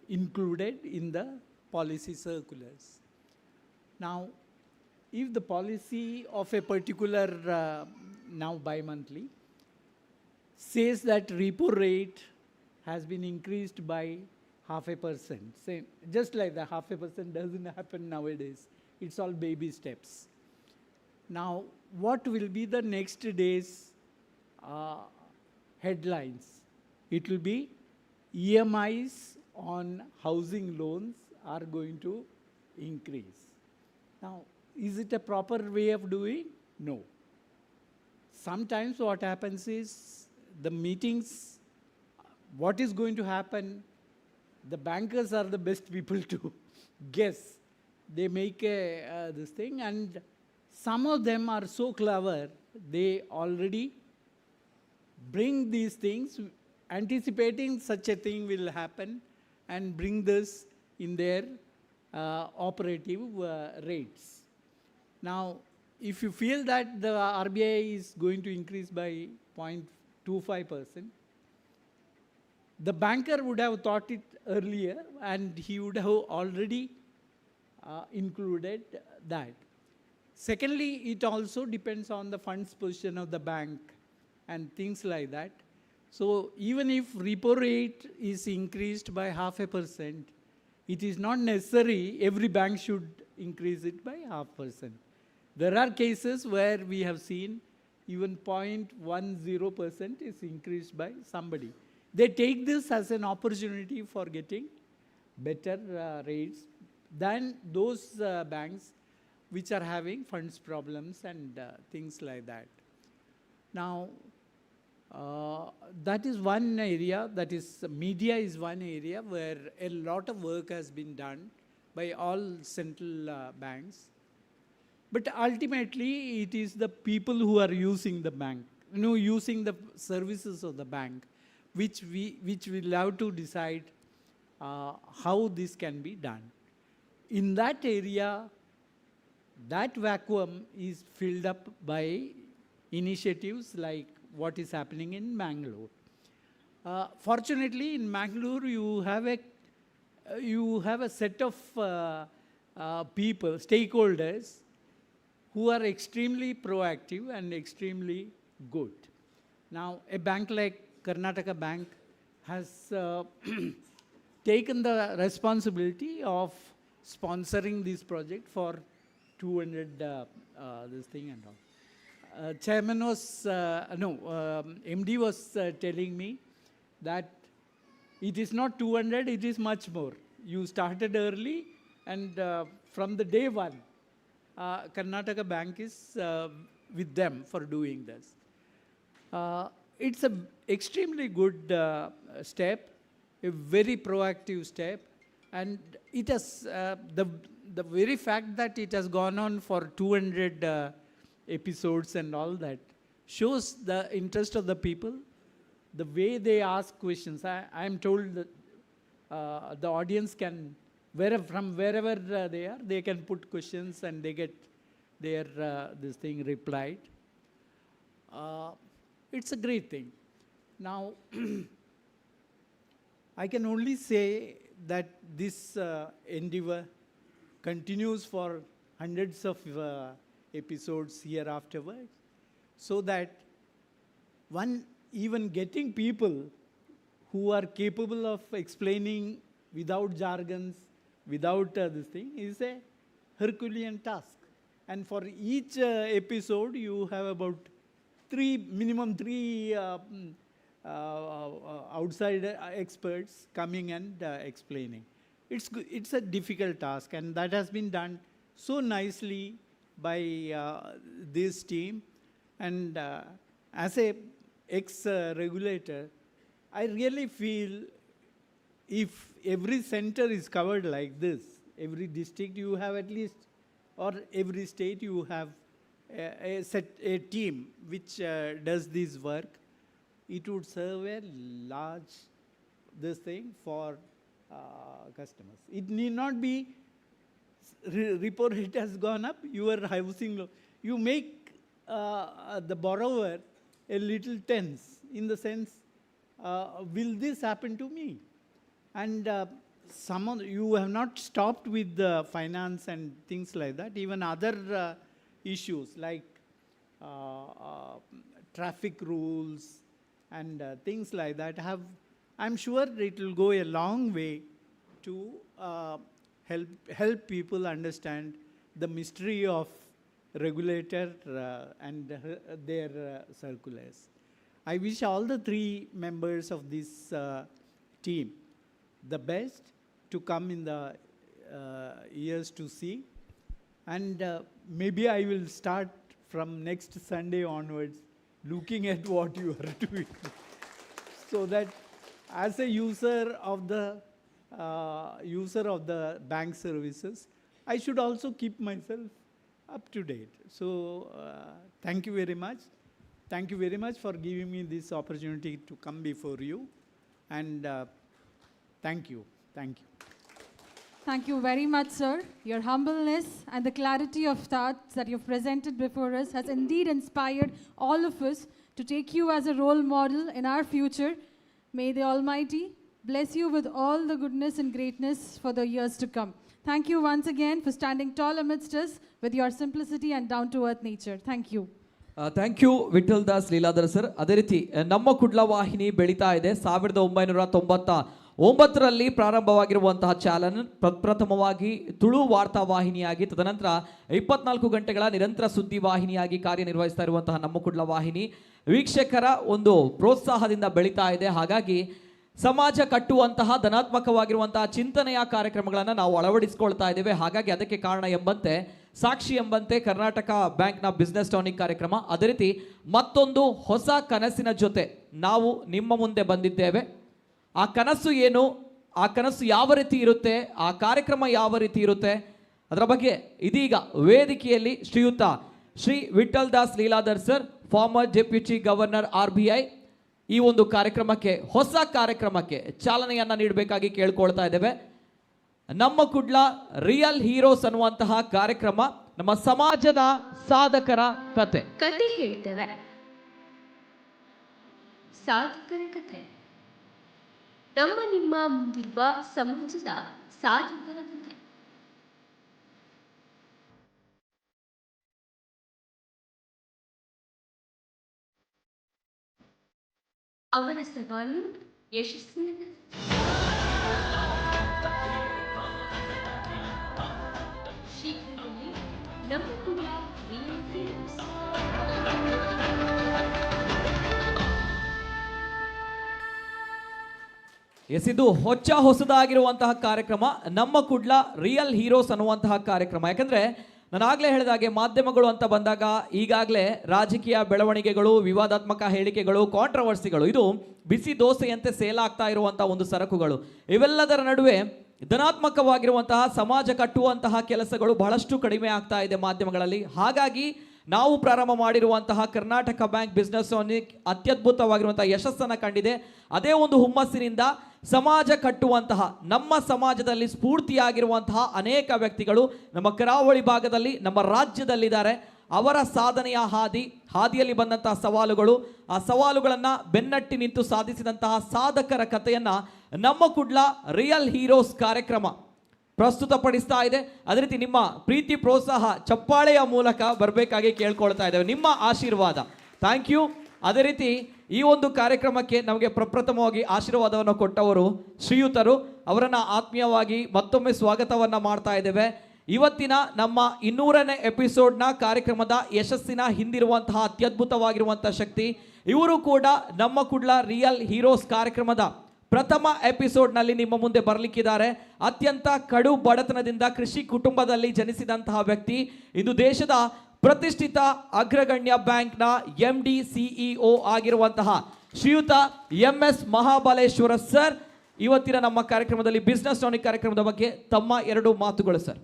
included in the policy circulars. Now, if the policy of a particular, now bi-monthly, says that repo rate has been increased by 0.5%, say, just like the 0.5% doesn't happen nowadays. It's all baby steps. Now, what will be the next day's headlines? It will be EMIs on housing loans are going to increase. Now, is it a proper way of doing? No. Sometimes what happens is the meetings, what is going to happen, the bankers are the best people to guess. They make this thing, and some of them are so clever, they already bring these things, anticipating such a thing will happen, and bring this in their operative rates. Now, if you feel that the RBI is going to increase by 0.25%, the banker would have thought it earlier and he would have already included that. Secondly, it also depends on the funds position of the bank and things like that. So even if repo rate is increased by 0.5%, it is not necessary every bank should increase it by 0.5%. There are cases where we have seen even 0.10% is increased by somebody. They take this as an opportunity for getting better rates than those banks which are having funds problems and things like that. Now, That is one area, that is media is one area where a lot of work has been done by all central banks. But ultimately, it is the people who are using the bank, using the services of the bank, which will have to decide how this can be done. In that area, that vacuum is filled up by initiatives like what is happening in Mangalore. Fortunately, in Mangalore, you have a set of people, stakeholders, who are extremely proactive and extremely good. Now, a bank like Karnataka Bank has taken the responsibility of sponsoring this project for 200 this thing and all. Chairman was, MD was telling me that it is not 200, it is much more. You started early, and from the day one, Karnataka Bank is with them for doing this. It's an extremely good step, a very proactive step, and it has, the very fact that it has gone on for 200 episodes and all that shows the interest of the people, the way they ask questions. I am told that the audience can, from wherever they are, they can put questions and they get their this thing replied. It's a great thing. Now, I can only say that this endeavor continues for hundreds of episodes here afterwards, so that even getting people who are capable of explaining without jargons, without this thing, is a Herculean task. And for each episode, you have about minimum three outside experts coming and explaining. It's a difficult task, and that has been done so nicely by this team. And as a ex-regulator, I really feel if every center is covered like this, every district you have at least, or every state you have a team which does this work, it would serve a large this thing for customers. It need not be repo rate has gone up, your housing loan. You make the borrower a little tense in the sense, will this happen to me? And you have not stopped with the finance and things like that. Even other issues like traffic rules and things like that I'm sure it will go a long way to help people understand the mystery of regulator and their circulars. I wish all the three members of this team the best to come in the years to see. And maybe I will start from next Sunday onwards looking at what you are doing, so that as a user of the bank services, I should also keep myself up to date. So thank you very much. Thank you very much for giving me this opportunity to come before you. And thank you. Thank you. Thank you very much, sir. Your humbleness and the clarity of thoughts that you've presented before us has indeed inspired all of us to take you as a role model in our future. May the Almighty bless you with all the goodness and greatness for the years to come. Thank you once again for standing tall amidst us with your simplicity and down-to-earth nature. Thank you. Thank you Vittal Das Leeladhar sir. ಅದೇ ರೀತಿ ನಮ್ಮ ಕುಡ್ಲ ವಾಹಿನಿ ಬೆಳೀತಾ ಇದೆ. 1999ರಲ್ಲಿ ಪ್ರಾರಂಭವಾಗಿರುವಂತಹ channel ಪ್ರಪ್ರಥಮವಾಗಿ ತುಳು ವಾರ್ತಾ ವಾಹಿನಿಯಾಗಿ, ತದನಂತರ 24 ಗಂಟೆಗಳ ನಿರಂತರ ಸುದ್ದಿ ವಾಹಿನಿಯಾಗಿ ಕಾರ್ಯನಿರ್ವಹಿಸ್ತಾ ಇರುವಂತಹ ನಮ್ಮ ಕುಡ್ಲ ವಾಹಿನಿ ವೀಕ್ಷಕರ ಒಂದು ಪ್ರೋತ್ಸಾಹದಿಂದ ಬೆಳೀತಾ ಇದೆ. ಹಾಗಾಗಿ ಸಮಾಜ ಕಟ್ಟುವಂತಹ ಧನಾತ್ಮಕವಾಗಿರುವಂತಹ ಚಿಂತನೆಯ ಕಾರ್ಯಕ್ರಮಗಳನ್ನು ನಾವು ಅಳವಡಿಸಿಕೊಳ್ತಾ ಇದ್ದೇವೆ. ಹಾಗಾಗಿ ಅದಕ್ಕೆ ಕಾರಣ ಎಂಬಂತೆ ಸಾಕ್ಷಿ ಎಂಬಂತೆ ಕರ್ನಾಟಕ ಬ್ಯಾಂಕ್ನ ಬಿಸ್ನೆಸ್ ಟಾನಿಕ್ ಕಾರ್ಯಕ್ರಮ, ಅದೇ ರೀತಿ ಮತ್ತೊಂದು ಹೊಸ ಕನಸಿನ ಜೊತೆ ನಾವು ನಿಮ್ಮ ಮುಂದೆ ಬಂದಿದ್ದೇವೆ. ಆ ಕನಸು ಏನು, ಆ ಕನಸು ಯಾವ ರೀತಿ ಇರುತ್ತೆ, ಆ ಕಾರ್ಯಕ್ರಮ ಯಾವ ರೀತಿ ಇರುತ್ತೆ, ಅದರ ಬಗ್ಗೆ ಇದೀಗ ವೇದಿಕೆಯಲ್ಲಿ ಶ್ರೀಯುತ Shri Vithal Das Leeladhar sir, former deputy governor RBI, ಈ ಒಂದು ಕಾರ್ಯಕ್ರಮಕ್ಕೆ, ಹೊಸ ಕಾರ್ಯಕ್ರಮಕ್ಕೆ ಚಾಲನೆಯನ್ನ ನೀಡಬೇಕಾಗಿ ಕೇಳ್ಕೊಳ್ತಾ ಇದ್ದೇವೆ. ನಮ್ಮ ಕುಡ್ಲ ರಿಯಲ್ ಹೀರೋಸ್ ಅನ್ನುವಂತಹ ಕಾರ್ಯಕ್ರಮ ನಮ್ಮ ಸಮಾಜದ ಸಾಧಕರ ಕತೆ ಹೇಳ್ತೇವೆ. ಸಾಧಕರ ಕತೆ ನಮ್ಮ ನಿಮ್ಮ ಮುಂದಿರುವ ಸಮಾಜದ ಸಾಧಕರ ಕತೆ. ಅವರ ಸವಾಲು ಯಶಸ್ಸಿನ ಶೀಘ್ರದಲ್ಲಿ ನಮ್ಮ ಕೂಡ ರಿಯಲ್ ಹೀರೋಸ್. ಇದು ಹೊಸದಾಗಿರುವಂತಹ ಕಾರ್ಯಕ್ರಮ, ನಮ್ಮ ಕುಡ್ಲ ರಿಯಲ್ ಹೀರೋಸ್ ಅನ್ನುವಂತಹ ಕಾರ್ಯಕ್ರಮ. ಯಾಕಂದ್ರೆ ನಾನು ಆಗಲೇ ಹೇಳಿದಾಗೆ ಮಾಧ್ಯಮಗಳು ಅಂತ ಬಂದಾಗ ಈಗಾಗಲೇ ರಾಜಕೀಯ ಬೆಳವಣಿಗೆಗಳು, ವಿವಾದಾತ್ಮಕ ಹೇಳಿಕೆಗಳು, ಕಾಂಟ್ರವರ್ಸಿಗಳು, ಇದು ಬಿಸಿ ದೋಸೆಯಂತೆ ಸೇಲ್ ಆಗ್ತಾ ಇರುವಂತಹ ಒಂದು ಸರಕುಗಳು. ಇವೆಲ್ಲದರ ನಡುವೆ ಧನಾತ್ಮಕವಾಗಿರುವಂತಹ ಸಮಾಜ ಕಟ್ಟುವಂತಹ ಕೆಲಸಗಳು ಬಹಳಷ್ಟು ಕಡಿಮೆ ಆಗ್ತಾ ಇದೆ ಮಾಧ್ಯಮಗಳಲ್ಲಿ. ಹಾಗಾಗಿ ನಾವು ಪ್ರಾರಂಭ ಮಾಡಿರುವಂತಹ ಕರ್ನಾಟಕ ಬ್ಯಾಂಕ್ ಬಿಸ್ನೆಸ್ ಟಾನಿಕ್ ಅತ್ಯದ್ಭುತವಾಗಿರುವಂತಹ ಯಶಸ್ಸನ್ನು ಕಂಡಿದೆ. ಅದೇ ಒಂದು ಹುಮ್ಮಸ್ಸಿನಿಂದ ಸಮಾಜ ಕಟ್ಟುವಂತಹ, ನಮ್ಮ ಸಮಾಜದಲ್ಲಿ ಸ್ಫೂರ್ತಿಯಾಗಿರುವಂತಹ ಅನೇಕ ವ್ಯಕ್ತಿಗಳು ನಮ್ಮ ಕರಾವಳಿ ಭಾಗದಲ್ಲಿ, ನಮ್ಮ ರಾಜ್ಯದಲ್ಲಿದ್ದಾರೆ. ಅವರ ಸಾಧನೆಯ ಹಾದಿಯಲ್ಲಿ ಬಂದಂತಹ ಸವಾಲುಗಳು, ಆ ಸವಾಲುಗಳನ್ನು ಬೆನ್ನಟ್ಟಿ ನಿಂತು ಸಾಧಿಸಿದಂತಹ ಸಾಧಕರ ಕಥೆಯನ್ನು ನಮ್ಮ ಕುಡ್ಲ ರಿಯಲ್ ಹೀರೋಸ್ ಕಾರ್ಯಕ್ರಮ ಪ್ರಸ್ತುತಪಡಿಸ್ತಾ ಇದೆ. ಅದೇ ರೀತಿ ನಿಮ್ಮ ಪ್ರೀತಿ ಪ್ರೋತ್ಸಾಹ ಚಪ್ಪಾಳೆಯ ಮೂಲಕ ಬರಬೇಕಾಗಿ ಕೇಳ್ಕೊಳ್ತಾ ಇದ್ದೇವೆ, ನಿಮ್ಮ ಆಶೀರ್ವಾದ. Thank you. ಅದೇ ರೀತಿ ಈ ಒಂದು ಕಾರ್ಯಕ್ರಮಕ್ಕೆ ನಮಗೆ ಪ್ರಪ್ರಥಮವಾಗಿ ಆಶೀರ್ವಾದವನ್ನು ಕೊಟ್ಟವರು ಶ್ರೀಯುತರು, ಅವರನ್ನು ಆತ್ಮೀಯವಾಗಿ ಮತ್ತೊಮ್ಮೆ ಸ್ವಾಗತವನ್ನು ಮಾಡ್ತಾ ಇದ್ದೇವೆ. ಇವತ್ತಿನ ನಮ್ಮ 200ನೇ ಎಪಿಸೋಡ್ನ ಕಾರ್ಯಕ್ರಮದ ಯಶಸ್ಸಿನ ಹಿಂದಿರುವಂತಹ ಅತ್ಯದ್ಭುತವಾಗಿರುವಂತಹ ಶಕ್ತಿ ಇವರು ಕೂಡ ನಮ್ಮ ಕುಡ್ಲ ರಿಯಲ್ ಹೀರೋಸ್ ಕಾರ್ಯಕ್ರಮದ ಪ್ರಥಮ ಎಪಿಸೋಡ್ನಲ್ಲಿ ನಿಮ್ಮ ಮುಂದೆ ಬರಲಿಕ್ಕಿದ್ದಾರೆ. ಅತ್ಯಂತ ಕಡು ಬಡತನದಿಂದ ಕೃಷಿ ಕುಟುಂಬದಲ್ಲಿ ಜನಿಸಿದಂತಹ ವ್ಯಕ್ತಿ, ಇದು ದೇಶದ ಪ್ರತಿಷ್ಠಿತ ಅಗ್ರಗಣ್ಯ ಬ್ಯಾಂಕ್ನ MD CEO ಆಗಿರುವಂತಹ ಶ್ರೀಯುತ MS ಮಹಾಬಲೇಶ್ವರ ಸರ್ ಇವತ್ತಿನ ನಮ್ಮ ಕಾರ್ಯಕ್ರಮದಲ್ಲಿ ಬಿಸ್ನೆಸ್ ಟಾನಿಕ್ ಕಾರ್ಯಕ್ರಮದ ಬಗ್ಗೆ ತಮ್ಮ 2 ಮಾತುಗಳು ಸರ್.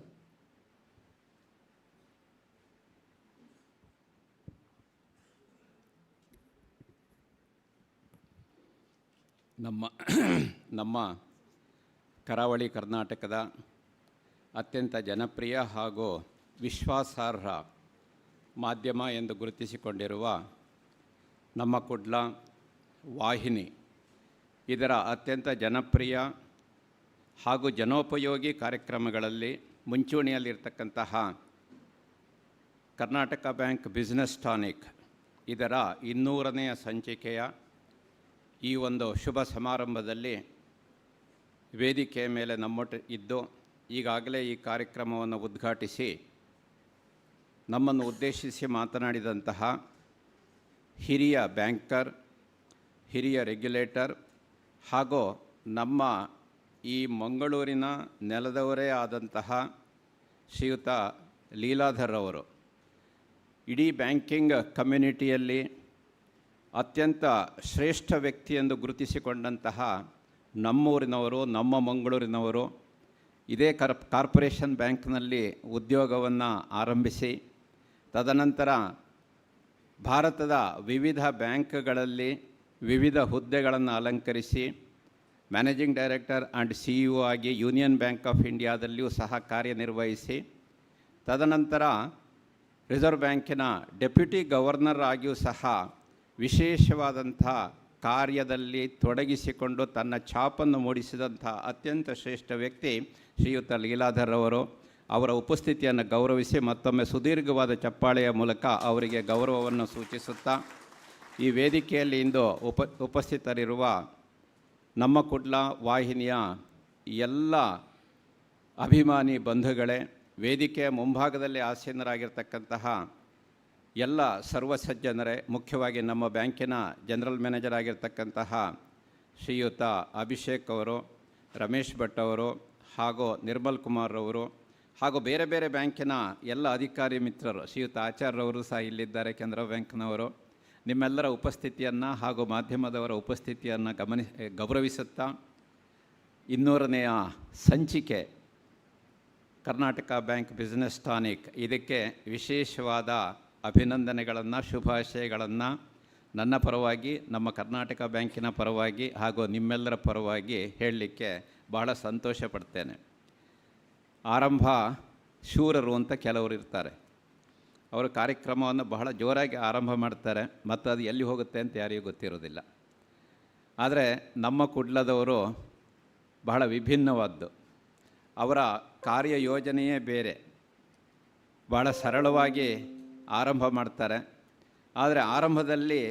ನಮ್ಮ ಕರಾವಳಿ ಕರ್ನಾಟಕದ ಅತ್ಯಂತ ಜನಪ್ರಿಯ ಹಾಗೂ ವಿಶ್ವಾಸಾರ್ಹ ಮಾಧ್ಯಮ ಎಂದು ಗುರುತಿಸಿಕೊಂಡಿರುವ ನಮ್ಮ ಕುಡ್ಲ ವಾಹಿನಿ, ಇದರ ಅತ್ಯಂತ ಜನಪ್ರಿಯ ಹಾಗೂ ಜನೋಪಯೋಗಿ ಕಾರ್ಯಕ್ರಮಗಳಲ್ಲಿ ಮುಂಚೂಣಿಯಲ್ಲಿರ್ತಕ್ಕಂತಹ ಕರ್ನಾಟಕ ಬ್ಯಾಂಕ್ ಬಿಸ್ನೆಸ್ ಟಾನಿಕ್ ಇದರ 200ನೇ ಸಂಚಿಕೆಯ ಈ ಒಂದು ಶುಭ ಸಮಾರಂಭದಲ್ಲಿ ವೇದಿಕೆಯ ಮೇಲೆ ನಮ್ಮೊಟ್ಟು ಇದ್ದು ಈಗಾಗಲೇ ಈ ಕಾರ್ಯಕ್ರಮವನ್ನು ಉದ್ಘಾಟಿಸಿ ನಮ್ಮನ್ನು ಉದ್ದೇಶಿಸಿ ಮಾತನಾಡಿದಂತಹ ಹಿರಿಯ ಬ್ಯಾಂಕರ್, ಹಿರಿಯ ರೆಗ್ಯುಲೇಟರ್ ಹಾಗೂ ನಮ್ಮ ಈ ಮಂಗಳೂರಿನ ನೆಲದವರೇ ಆದಂತಹ ಶ್ರೀಯುತ ಲೀಲಾಧರ್ ಅವರು, ಇಡೀ ಬ್ಯಾಂಕಿಂಗ್ ಕಮ್ಯುನಿಟಿಯಲ್ಲಿ ಅತ್ಯಂತ ಶ್ರೇಷ್ಠ ವ್ಯಕ್ತಿ ಎಂದು ಗುರುತಿಸಿಕೊಂಡಂತಹ ನಮ್ಮೂರಿನವರು, ನಮ್ಮ ಮಂಗಳೂರಿನವರು, ಇದೇ ಕಾರ್ಪೊರೇಷನ್ ಬ್ಯಾಂಕ್ನಲ್ಲಿ ಉದ್ಯೋಗವನ್ನು ಆರಂಭಿಸಿ ತದನಂತರ ಭಾರತದ ವಿವಿಧ ಬ್ಯಾಂಕ್ಗಳಲ್ಲಿ ವಿವಿಧ ಹುದ್ದೆಗಳನ್ನು ಅಲಂಕರಿಸಿ ಮ್ಯಾನೇಜಿಂಗ್ ಡೈರೆಕ್ಟರ್ ಆ್ಯಂಡ್ CEO ಆಗಿ ಯೂನಿಯನ್ ಬ್ಯಾಂಕ್ ಆಫ್ ಇಂಡಿಯಾದಲ್ಲಿಯೂ ಸಹ ಕಾರ್ಯನಿರ್ವಹಿಸಿ ತದನಂತರ ರಿಸರ್ವ್ ಬ್ಯಾಂಕಿನ ಡೆಪ್ಯೂಟಿ ಗವರ್ನರ್ ಆಗಿಯೂ ಸಹ ವಿಶೇಷವಾದಂಥ ಕಾರ್ಯದಲ್ಲಿ ತೊಡಗಿಸಿಕೊಂಡು ತನ್ನ ಛಾಪನ್ನು ಮೂಡಿಸಿದಂಥ ಅತ್ಯಂತ ಶ್ರೇಷ್ಠ ವ್ಯಕ್ತಿ ಶ್ರೀಯುತ ಲೀಲಾಧರ್ ಅವರು. ಅವರ ಉಪಸ್ಥಿತಿಯನ್ನು ಗೌರವಿಸಿ ಮತ್ತೊಮ್ಮೆ ಸುದೀರ್ಘವಾದ ಚಪ್ಪಾಳೆಯ ಮೂಲಕ ಅವರಿಗೆ ಗೌರವವನ್ನು ಸೂಚಿಸುತ್ತಾ, ಈ ವೇದಿಕೆಯಲ್ಲಿ ಇಂದು ಉಪಸ್ಥಿತರಿರುವ ನಮ್ಮ ಕುಡ್ಲ ವಾಹಿನಿಯ ಎಲ್ಲ ಅಭಿಮಾನಿ ಬಂಧುಗಳೇ, ವೇದಿಕೆಯ ಮುಂಭಾಗದಲ್ಲಿ ಆಸೀನರಾಗಿರ್ತಕ್ಕಂತಹ ಎಲ್ಲ ಸರ್ವಸಜ್ಜನರೇ, ಮುಖ್ಯವಾಗಿ ನಮ್ಮ ಬ್ಯಾಂಕಿನ ಜನರಲ್ ಮ್ಯಾನೇಜರ್ ಆಗಿರ್ತಕ್ಕಂತಹ ಶ್ರೀಯುತ ಅಭಿಷೇಕ್ ಅವರು, ರಮೇಶ್ ಭಟ್ ಅವರು ಹಾಗೂ ನಿರ್ಮಲ್ ಕುಮಾರ್ ಅವರು ಹಾಗೂ ಬೇರೆ ಬೇರೆ ಬ್ಯಾಂಕಿನ ಎಲ್ಲ ಅಧಿಕಾರಿ ಮಿತ್ರರು, ಶ್ರೀಯುತ ಆಚಾರ್ಯವರು ಸಹ ಇಲ್ಲಿದ್ದಾರೆ, ಕೆನರಾ ಬ್ಯಾಂಕ್ನವರು. ನಿಮ್ಮೆಲ್ಲರ ಉಪಸ್ಥಿತಿಯನ್ನು ಹಾಗೂ ಮಾಧ್ಯಮದವರ ಉಪಸ್ಥಿತಿಯನ್ನು ಗೌರವಿಸುತ್ತಾ 200ನೆಯ ಸಂಚಿಕೆ ಕರ್ನಾಟಕ ಬ್ಯಾಂಕ್ ಬಿಸ್ನೆಸ್ ಟಾನಿಕ್ ಇದಕ್ಕೆ ವಿಶೇಷವಾದ ಅಭಿನಂದನೆಗಳನ್ನು ಶುಭಾಶಯಗಳನ್ನು ನನ್ನ ಪರವಾಗಿ ನಮ್ಮ ಕರ್ನಾಟಕ ಬ್ಯಾಂಕಿನ ಪರವಾಗಿ ಹಾಗೂ ನಿಮ್ಮೆಲ್ಲರ ಪರವಾಗಿ ಹೇಳಲಿಕ್ಕೆ ಬಹಳ ಸಂತೋಷ ಪಡ್ತೇನೆ. ಆರಂಭ ಶೂರರು ಅಂತ ಕೆಲವರು ಇರ್ತಾರೆ. ಅವರು ಕಾರ್ಯಕ್ರಮವನ್ನು ಬಹಳ ಜೋರಾಗಿ ಆರಂಭ ಮಾಡ್ತಾರೆ ಮತ್ತು ಅದು ಎಲ್ಲಿ ಹೋಗುತ್ತೆ ಅಂತ ಯಾರಿಗೂ ಗೊತ್ತಿರೋದಿಲ್ಲ. ಆದರೆ ನಮ್ಮ ಕುಡ್ಲದವರು ಬಹಳ ವಿಭಿನ್ನವಾದ್ದು. ಅವರ ಕಾರ್ಯಯೋಜನೆಯೇ ಬೇರೆ. ಭಾಳ ಸರಳವಾಗಿ ಆರಂಭ ಮಾಡ್ತಾರೆ. ಆದರೆ ಆರಂಭದಲ್ಲಿ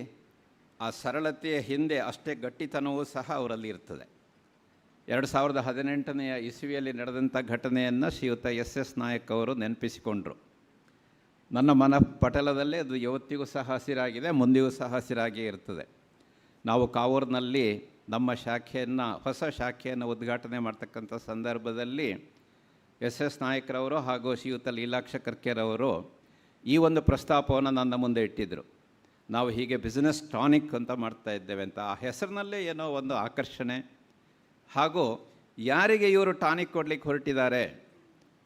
ಆ ಸರಳತೆಯ ಹಿಂದೆ ಅಷ್ಟೇ ಗಟ್ಟಿತನವೂ ಸಹ ಅವರಲ್ಲಿ ಇರ್ತದೆ. 2018ನೇ ಇಸವಿಯಲ್ಲಿ ನಡೆದಂಥ ಘಟನೆಯನ್ನು ಶ್ರೀಯುತ ಎಸ್ ನಾಯಕ್ ಅವರು ನೆನಪಿಸಿಕೊಂಡರು. ನನ್ನ ಮನಪಟಲದಲ್ಲೇ ಅದು ಯಾವತ್ತಿಗೂ ಸಹ ಹಸಿರಾಗಿದೆ, ಮುಂದೆಯೂ ಸಹ ಹಸಿರಾಗಿ ಇರ್ತದೆ. ನಾವು ಕಾವೂರಿನಲ್ಲಿ ನಮ್ಮ ಹೊಸ ಶಾಖೆಯನ್ನು ಉದ್ಘಾಟನೆ ಮಾಡ್ತಕ್ಕಂಥ ಸಂದರ್ಭದಲ್ಲಿ ಎಸ್ ನಾಯಕರವರು ಹಾಗೂ ಶ್ರೀಯುತ ಲೀಲಾಕ್ಷ ಕರ್ಕೆರವರು ಈ ಒಂದು ಪ್ರಸ್ತಾಪವನ್ನು ನನ್ನ ಮುಂದೆ ಇಟ್ಟಿದ್ದರು. ನಾವು ಹೀಗೆ ಬಿಸ್ನೆಸ್ ಟಾನಿಕ್ ಅಂತ ಮಾಡ್ತಾ ಇದ್ದೇವೆ ಅಂತ. ಆ ಹೆಸರಿನಲ್ಲೇ ಏನೋ ಒಂದು ಆಕರ್ಷಣೆ, ಹಾಗೂ ಯಾರಿಗೆ ಇವರು ಟಾನಿಕ್ ಕೊಡಲಿಕ್ಕೆ ಹೊರಟಿದ್ದಾರೆ,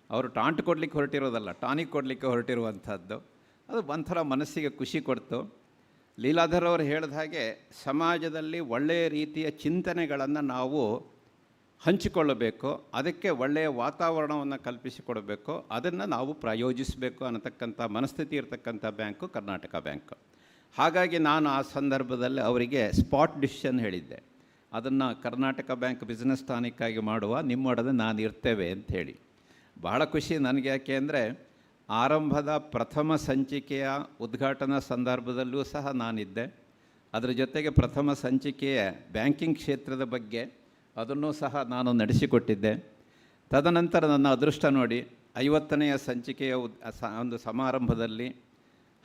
ಅವರು ಟಾಂಟ್ ಕೊಡಲಿಕ್ಕೆ ಹೊರಟಿರೋದಲ್ಲ, ಟಾನಿಕ್ ಕೊಡಲಿಕ್ಕೆ ಹೊರಟಿರುವಂಥದ್ದು, ಅದು ಒಂಥರ ಮನಸ್ಸಿಗೆ ಖುಷಿ ಕೊಡ್ತು. ಲೀಲಾಧರ್ ಅವರು ಹೇಳಿದ ಹಾಗೆ ಸಮಾಜದಲ್ಲಿ ಒಳ್ಳೆಯ ರೀತಿಯ ಚಿಂತನೆಗಳನ್ನು ನಾವು ಹಂಚಿಕೊಳ್ಳಬೇಕು, ಅದಕ್ಕೆ ಒಳ್ಳೆಯ ವಾತಾವರಣವನ್ನು ಕಲ್ಪಿಸಿಕೊಡಬೇಕು, ಅದನ್ನು ನಾವು ಪ್ರಾಯೋಜಿಸಬೇಕು ಅನ್ನತಕ್ಕಂಥ ಮನಸ್ಥಿತಿ ಇರತಕ್ಕಂಥ ಬ್ಯಾಂಕು ಕರ್ನಾಟಕ ಬ್ಯಾಂಕು. ಹಾಗಾಗಿ ನಾನು ಆ ಸಂದರ್ಭದಲ್ಲಿ ಅವರಿಗೆ ಸ್ಪಾಟ್ ಡಿಸಿಷನ್ ಹೇಳಿದ್ದೆ, ಅದನ್ನು ಕರ್ನಾಟಕ ಬ್ಯಾಂಕ್ ಬಿಸ್ನೆಸ್ ಟಾನಿಕ್ ಆಗಿ ಮಾಡುವ, ನಿಮ್ಮೊಡನೆ ನಾನು ಇರ್ತೇವೆ ಅಂತ ಹೇಳಿ. ಬಹಳ ಖುಷಿ ನನಗೆ. ಯಾಕೆ ಅಂದರೆ ಆರಂಭದ ಪ್ರಥಮ ಸಂಚಿಕೆಯ ಉದ್ಘಾಟನಾ ಸಂದರ್ಭದಲ್ಲೂ ಸಹ ನಾನಿದ್ದೆ. ಅದರ ಜೊತೆಗೆ ಪ್ರಥಮ ಸಂಚಿಕೆಯ ಬ್ಯಾಂಕಿಂಗ್ ಕ್ಷೇತ್ರದ ಬಗ್ಗೆ ಅದನ್ನು ಸಹ ನಾನು ನಡೆಸಿಕೊಟ್ಟಿದ್ದೆ. ತದನಂತರ ನನ್ನ ಅದೃಷ್ಟ ನೋಡಿ 50ನೆಯ ಸಂಚಿಕೆಯ ಒಂದು ಸಮಾರಂಭದಲ್ಲಿ,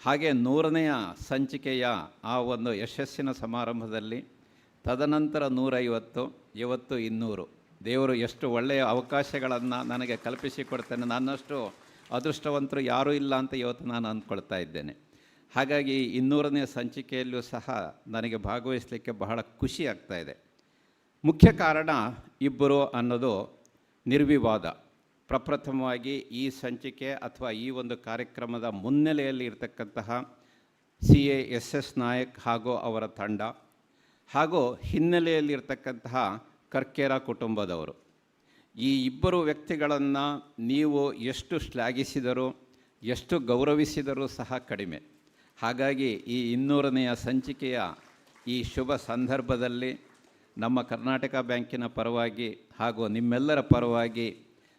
ಹಾಗೆ 100ನೆಯ ಸಂಚಿಕೆಯ ಆ ಒಂದು ಯಶಸ್ಸಿನ ಸಮಾರಂಭದಲ್ಲಿ, ತದನಂತರ 150, ಇವತ್ತು 200. ದೇವರು ಎಷ್ಟು ಒಳ್ಳೆಯ ಅವಕಾಶಗಳನ್ನು ನನಗೆ ಕಲ್ಪಿಸಿಕೊಡ್ತೇನೆ. ನನ್ನಷ್ಟು ಅದೃಷ್ಟವಂತರು ಯಾರೂ ಇಲ್ಲ ಅಂತ ಇವತ್ತು ನಾನು ಅಂದ್ಕೊಳ್ತಾ ಇದ್ದೇನೆ. ಹಾಗಾಗಿ 200ನೇ ಸಂಚಿಕೆಯಲ್ಲೂ ಸಹ ನನಗೆ ಭಾಗವಹಿಸಲಿಕ್ಕೆ ಬಹಳ ಖುಷಿ ಆಗ್ತಾಯಿದೆ. ಮುಖ್ಯ ಕಾರಣ ಇಬ್ಬರು ಅನ್ನೋದು ನಿರ್ವಿವಾದ. ಪ್ರಪ್ರಥಮವಾಗಿ ಈ ಸಂಚಿಕೆ ಅಥವಾ ಈ ಒಂದು ಕಾರ್ಯಕ್ರಮದ ಮುನ್ನೆಲೆಯಲ್ಲಿ ಇರತಕ್ಕಂತಹ CA ಎಸ್ ನಾಯಕ್ ಹಾಗೂ ಅವರ ತಂಡ, ಹಾಗೂ ಹಿನ್ನೆಲೆಯಲ್ಲಿರ್ತಕ್ಕಂತಹ ಕರ್ಕೇರ ಕುಟುಂಬದವರು. ಈ ಇಬ್ಬರು ವ್ಯಕ್ತಿಗಳನ್ನು ನೀವು ಎಷ್ಟು ಶ್ಲಾಘಿಸಿದರೂ ಎಷ್ಟು ಗೌರವಿಸಿದರೂ ಸಹ ಕಡಿಮೆ. ಹಾಗಾಗಿ ಈ 200ನೆಯ ಸಂಚಿಕೆಯ ಈ ಶುಭ ಸಂದರ್ಭದಲ್ಲಿ ನಮ್ಮ ಕರ್ನಾಟಕ ಬ್ಯಾಂಕಿನ ಪರವಾಗಿ ಹಾಗೂ ನಿಮ್ಮೆಲ್ಲರ ಪರವಾಗಿ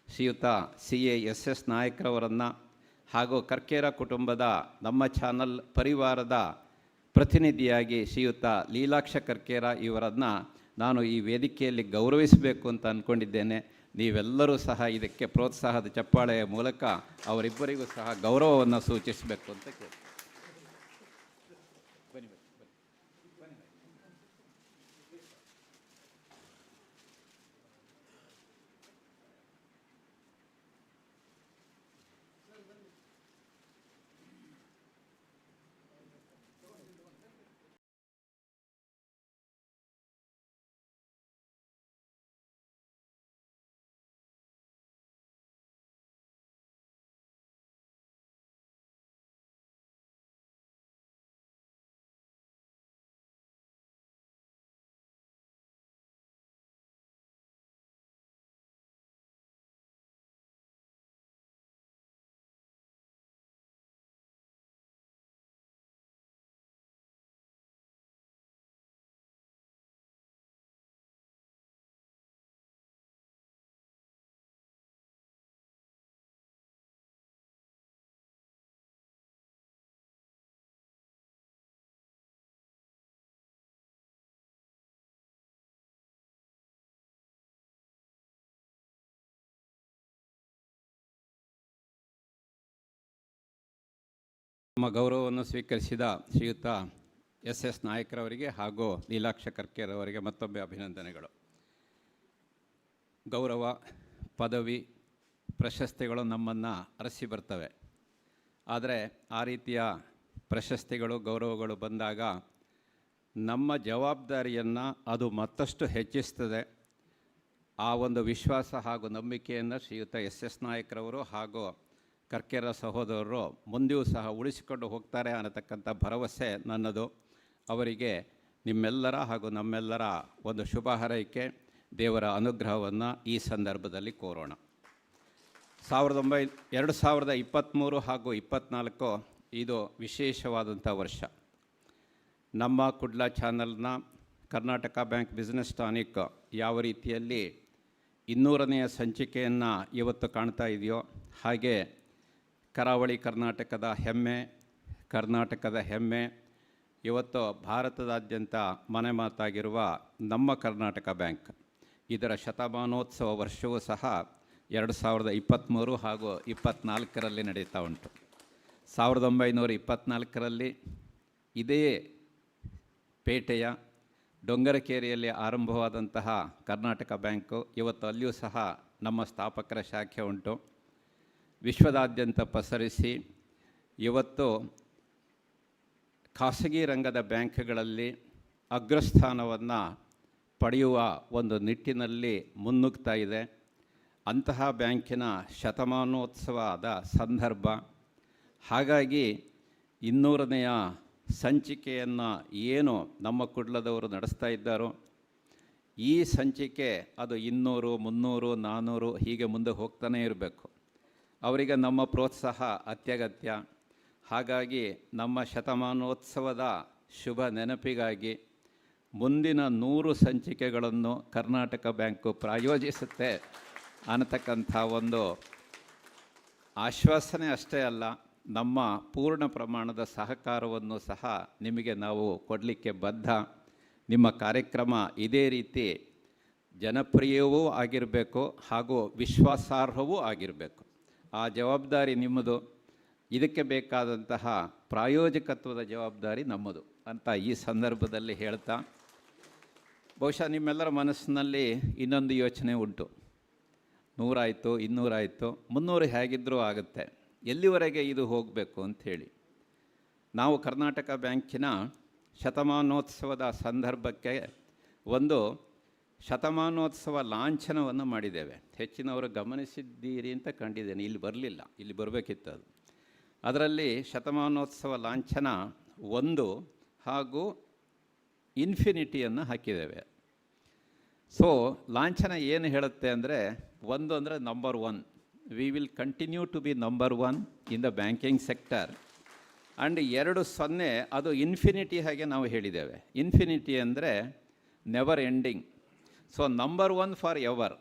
ಶ್ರೀಯುತ CA ಎಸ್ ನಾಯಕರವರನ್ನು ಹಾಗೂ ಕರ್ಕೇರ ಕುಟುಂಬದ ನಮ್ಮ ಚಾನಲ್ ಪರಿವಾರದ ಪ್ರತಿನಿಧಿಯಾಗಿ ಶ್ರೀಯುತ ಲೀಲಾಕ್ಷ ಕರ್ಕೇರ ಇವರನ್ನು ನಾನು ಈ ವೇದಿಕೆಯಲ್ಲಿ ಗೌರವಿಸಬೇಕು ಅಂತ ಅಂದ್ಕೊಂಡಿದ್ದೇನೆ. ನೀವೆಲ್ಲರೂ ಸಹ ಇದಕ್ಕೆ ಪ್ರೋತ್ಸಾಹದ ಚಪ್ಪಾಳೆಯ ಮೂಲಕ ಅವರಿಬ್ಬರಿಗೂ ಸಹ ಗೌರವವನ್ನು ಸೂಚಿಸಬೇಕು ಅಂತ ಕೇಳಿ. ನಮ್ಮ ಗೌರವವನ್ನು ಸ್ವೀಕರಿಸಿದ ಶ್ರೀಯುತ ಎಸ್ ನಾಯಕರವರಿಗೆ ಹಾಗೂ ಲೀಲಾಕ್ಷ ಕರ್ಕೇರವರಿಗೆ ಮತ್ತೊಮ್ಮೆ ಅಭಿನಂದನೆಗಳು. ಗೌರವ, ಪದವಿ, ಪ್ರಶಸ್ತಿಗಳು ನಮ್ಮನ್ನು ಅರಸಿ ಬರ್ತವೆ. ಆದರೆ ಆ ರೀತಿಯ ಪ್ರಶಸ್ತಿಗಳು ಗೌರವಗಳು ಬಂದಾಗ ನಮ್ಮ ಜವಾಬ್ದಾರಿಯನ್ನು ಅದು ಮತ್ತಷ್ಟು ಹೆಚ್ಚಿಸ್ತದೆ. ಆ ಒಂದು ವಿಶ್ವಾಸ ಹಾಗೂ ನಂಬಿಕೆಯನ್ನು ಶ್ರೀಯುತ ಎಸ್ ನಾಯಕರವರು ಹಾಗೂ ಕರ್ಕೇರ ಸಹೋದರರು ಮುಂದೆಯೂ ಸಹ ಉಳಿಸಿಕೊಂಡು ಹೋಗ್ತಾರೆ ಅನ್ನತಕ್ಕಂಥ ಭರವಸೆ ನನ್ನದು. ಅವರಿಗೆ ನಿಮ್ಮೆಲ್ಲರ ಹಾಗೂ ನಮ್ಮೆಲ್ಲರ ಒಂದು ಶುಭ ಹಾರೈಕೆ, ದೇವರ ಅನುಗ್ರಹವನ್ನು ಈ ಸಂದರ್ಭದಲ್ಲಿ ಕೋರೋಣ. 2023 ಹಾಗೂ 24 ಇದು ವಿಶೇಷವಾದಂಥ ವರ್ಷ. ನಮ್ಮ ಕುಡ್ಲ ಚಾನಲ್ನ ಕರ್ನಾಟಕ ಬ್ಯಾಂಕ್ ಬಿಸ್ನೆಸ್ ಟಾನಿಕ್ ಯಾವ ರೀತಿಯಲ್ಲಿ 200ನೆಯ ಸಂಚಿಕೆಯನ್ನು ಇವತ್ತು ಕಾಣ್ತಾ ಇದೆಯೋ, ಹಾಗೆ ಕರಾವಳಿ ಕರ್ನಾಟಕದ ಹೆಮ್ಮೆ, ಕರ್ನಾಟಕದ ಹೆಮ್ಮೆ, ಇವತ್ತು ಭಾರತದಾದ್ಯಂತ ಮನೆ ಮಾತಾಗಿರುವ ನಮ್ಮ ಕರ್ನಾಟಕ ಬ್ಯಾಂಕ್ ಇದರ ಶತಮಾನೋತ್ಸವ ವರ್ಷವೂ ಸಹ 2023 ಹಾಗೂ 24ರಲ್ಲಿ ನಡೀತಾ ಉಂಟು. 1924ರಲ್ಲಿ ಇದೇ ಪೇಟೆಯ ಡೊಂಗರಕೇರಿಯಲ್ಲಿ ಆರಂಭವಾದಂತಹ ಕರ್ನಾಟಕ ಬ್ಯಾಂಕು ಇವತ್ತು ಅಲ್ಲಿಯೂ ಸಹ ನಮ್ಮ ಸ್ಥಾಪಕರ ಶಾಖೆ ಉಂಟು. ವಿಶ್ವದಾದ್ಯಂತ ಪಸರಿಸಿ ಇವತ್ತು ಖಾಸಗಿ ರಂಗದ ಬ್ಯಾಂಕ್ಗಳಲ್ಲಿ ಅಗ್ರಸ್ಥಾನವನ್ನು ಪಡೆಯುವ ಒಂದು ನಿಟ್ಟಿನಲ್ಲಿ ಮುನ್ನುಗ್ತಾ ಇದೆ. ಅಂತಹ ಬ್ಯಾಂಕಿನ ಶತಮಾನೋತ್ಸವದ ಸಂದರ್ಭ. ಹಾಗಾಗಿ 200ನೆಯ ಸಂಚಿಕೆಯನ್ನು ಏನು ನಮ್ಮ ಕುಡ್ಲದವರು ನಡೆಸ್ತಾ ಇದ್ದಾರೋ, ಈ ಸಂಚಿಕೆ ಅದು 200, 300, 400 ಹೀಗೆ ಮುಂದೆ ಹೋಗ್ತಾನೇ ಇರಬೇಕು. ಅವರಿಗೆ ನಮ್ಮ ಪ್ರೋತ್ಸಾಹ ಅತ್ಯಗತ್ಯ. ಹಾಗಾಗಿ ನಮ್ಮ ಶತಮಾನೋತ್ಸವದ ಶುಭ ನೆನಪಿಗಾಗಿ ಮುಂದಿನ 100 ಸಂಚಿಕೆಗಳನ್ನು ಕರ್ನಾಟಕ ಬ್ಯಾಂಕು ಪ್ರಾಯೋಜಿಸುತ್ತೆ ಅನ್ನತಕ್ಕಂಥ ಒಂದು ಆಶ್ವಾಸನೆ ಅಷ್ಟೇ ಅಲ್ಲ, ನಮ್ಮ ಪೂರ್ಣ ಪ್ರಮಾಣದ ಸಹಕಾರವನ್ನು ಸಹ ನಿಮಗೆ ನಾವು ಕೊಡಲಿಕ್ಕೆ ಬದ್ಧ. ನಿಮ್ಮ ಕಾರ್ಯಕ್ರಮ ಇದೇ ರೀತಿ ಜನಪ್ರಿಯವೂ ಆಗಿರಬೇಕು ಹಾಗೂ ವಿಶ್ವಾಸಾರ್ಹವೂ ಆಗಿರಬೇಕು. ಆ ಜವಾಬ್ದಾರಿ ನಿಮ್ಮದು. ಇದಕ್ಕೆ ಬೇಕಾದಂತಹ ಪ್ರಾಯೋಜಕತ್ವದ ಜವಾಬ್ದಾರಿ ನಮ್ಮದು ಅಂತ ಈ ಸಂದರ್ಭದಲ್ಲಿ ಹೇಳ್ತಾ, ಬಹುಶಃ ನಿಮ್ಮೆಲ್ಲರ ಮನಸ್ಸಿನಲ್ಲಿ ಇನ್ನೊಂದು ಯೋಚನೆ ಉಂಟು. 100 ಆಯಿತು, 200 ಆಯಿತು, 300 ಹೇಗಿದ್ದರೂ ಆಗುತ್ತೆ, ಎಲ್ಲಿವರೆಗೆ ಇದು ಹೋಗಬೇಕು ಅಂಥೇಳಿ. ನಾವು ಕರ್ನಾಟಕ ಬ್ಯಾಂಕಿನ ಶತಮಾನೋತ್ಸವದ ಸಂದರ್ಭಕ್ಕೆ ಒಂದು ಶತಮಾನೋತ್ಸವ ಲಾಂಛನವನ್ನು ಮಾಡಿದ್ದೇವೆ. ಹೆಚ್ಚಿನವರು ಗಮನಿಸಿದ್ದೀರಿ ಅಂತ ಕಂಡಿದ್ದೇನೆ, ಇಲ್ಲಿ ಬರಲಿಲ್ಲ, ಇಲ್ಲಿ ಬರಬೇಕಿತ್ತು ಅದು. ಅದರಲ್ಲಿ ಶತಮಾನೋತ್ಸವ ಲಾಂಛನ 1 ಹಾಗೂ ಇನ್ಫಿನಿಟಿಯನ್ನು ಹಾಕಿದ್ದೇವೆ. ಸೊ ಲಾಂಛನ ಏನು ಹೇಳುತ್ತೆ ಅಂದರೆ, 1 ಅಂದರೆ number 1, we will continue to be number 1 in the banking sector. And 20 ಅದು ಇನ್ಫಿನಿಟಿ ಹಾಗೆ ನಾವು ಹೇಳಿದ್ದೇವೆ. ಇನ್ಫಿನಿಟಿ ಅಂದರೆ never ending. So number 1 for ever,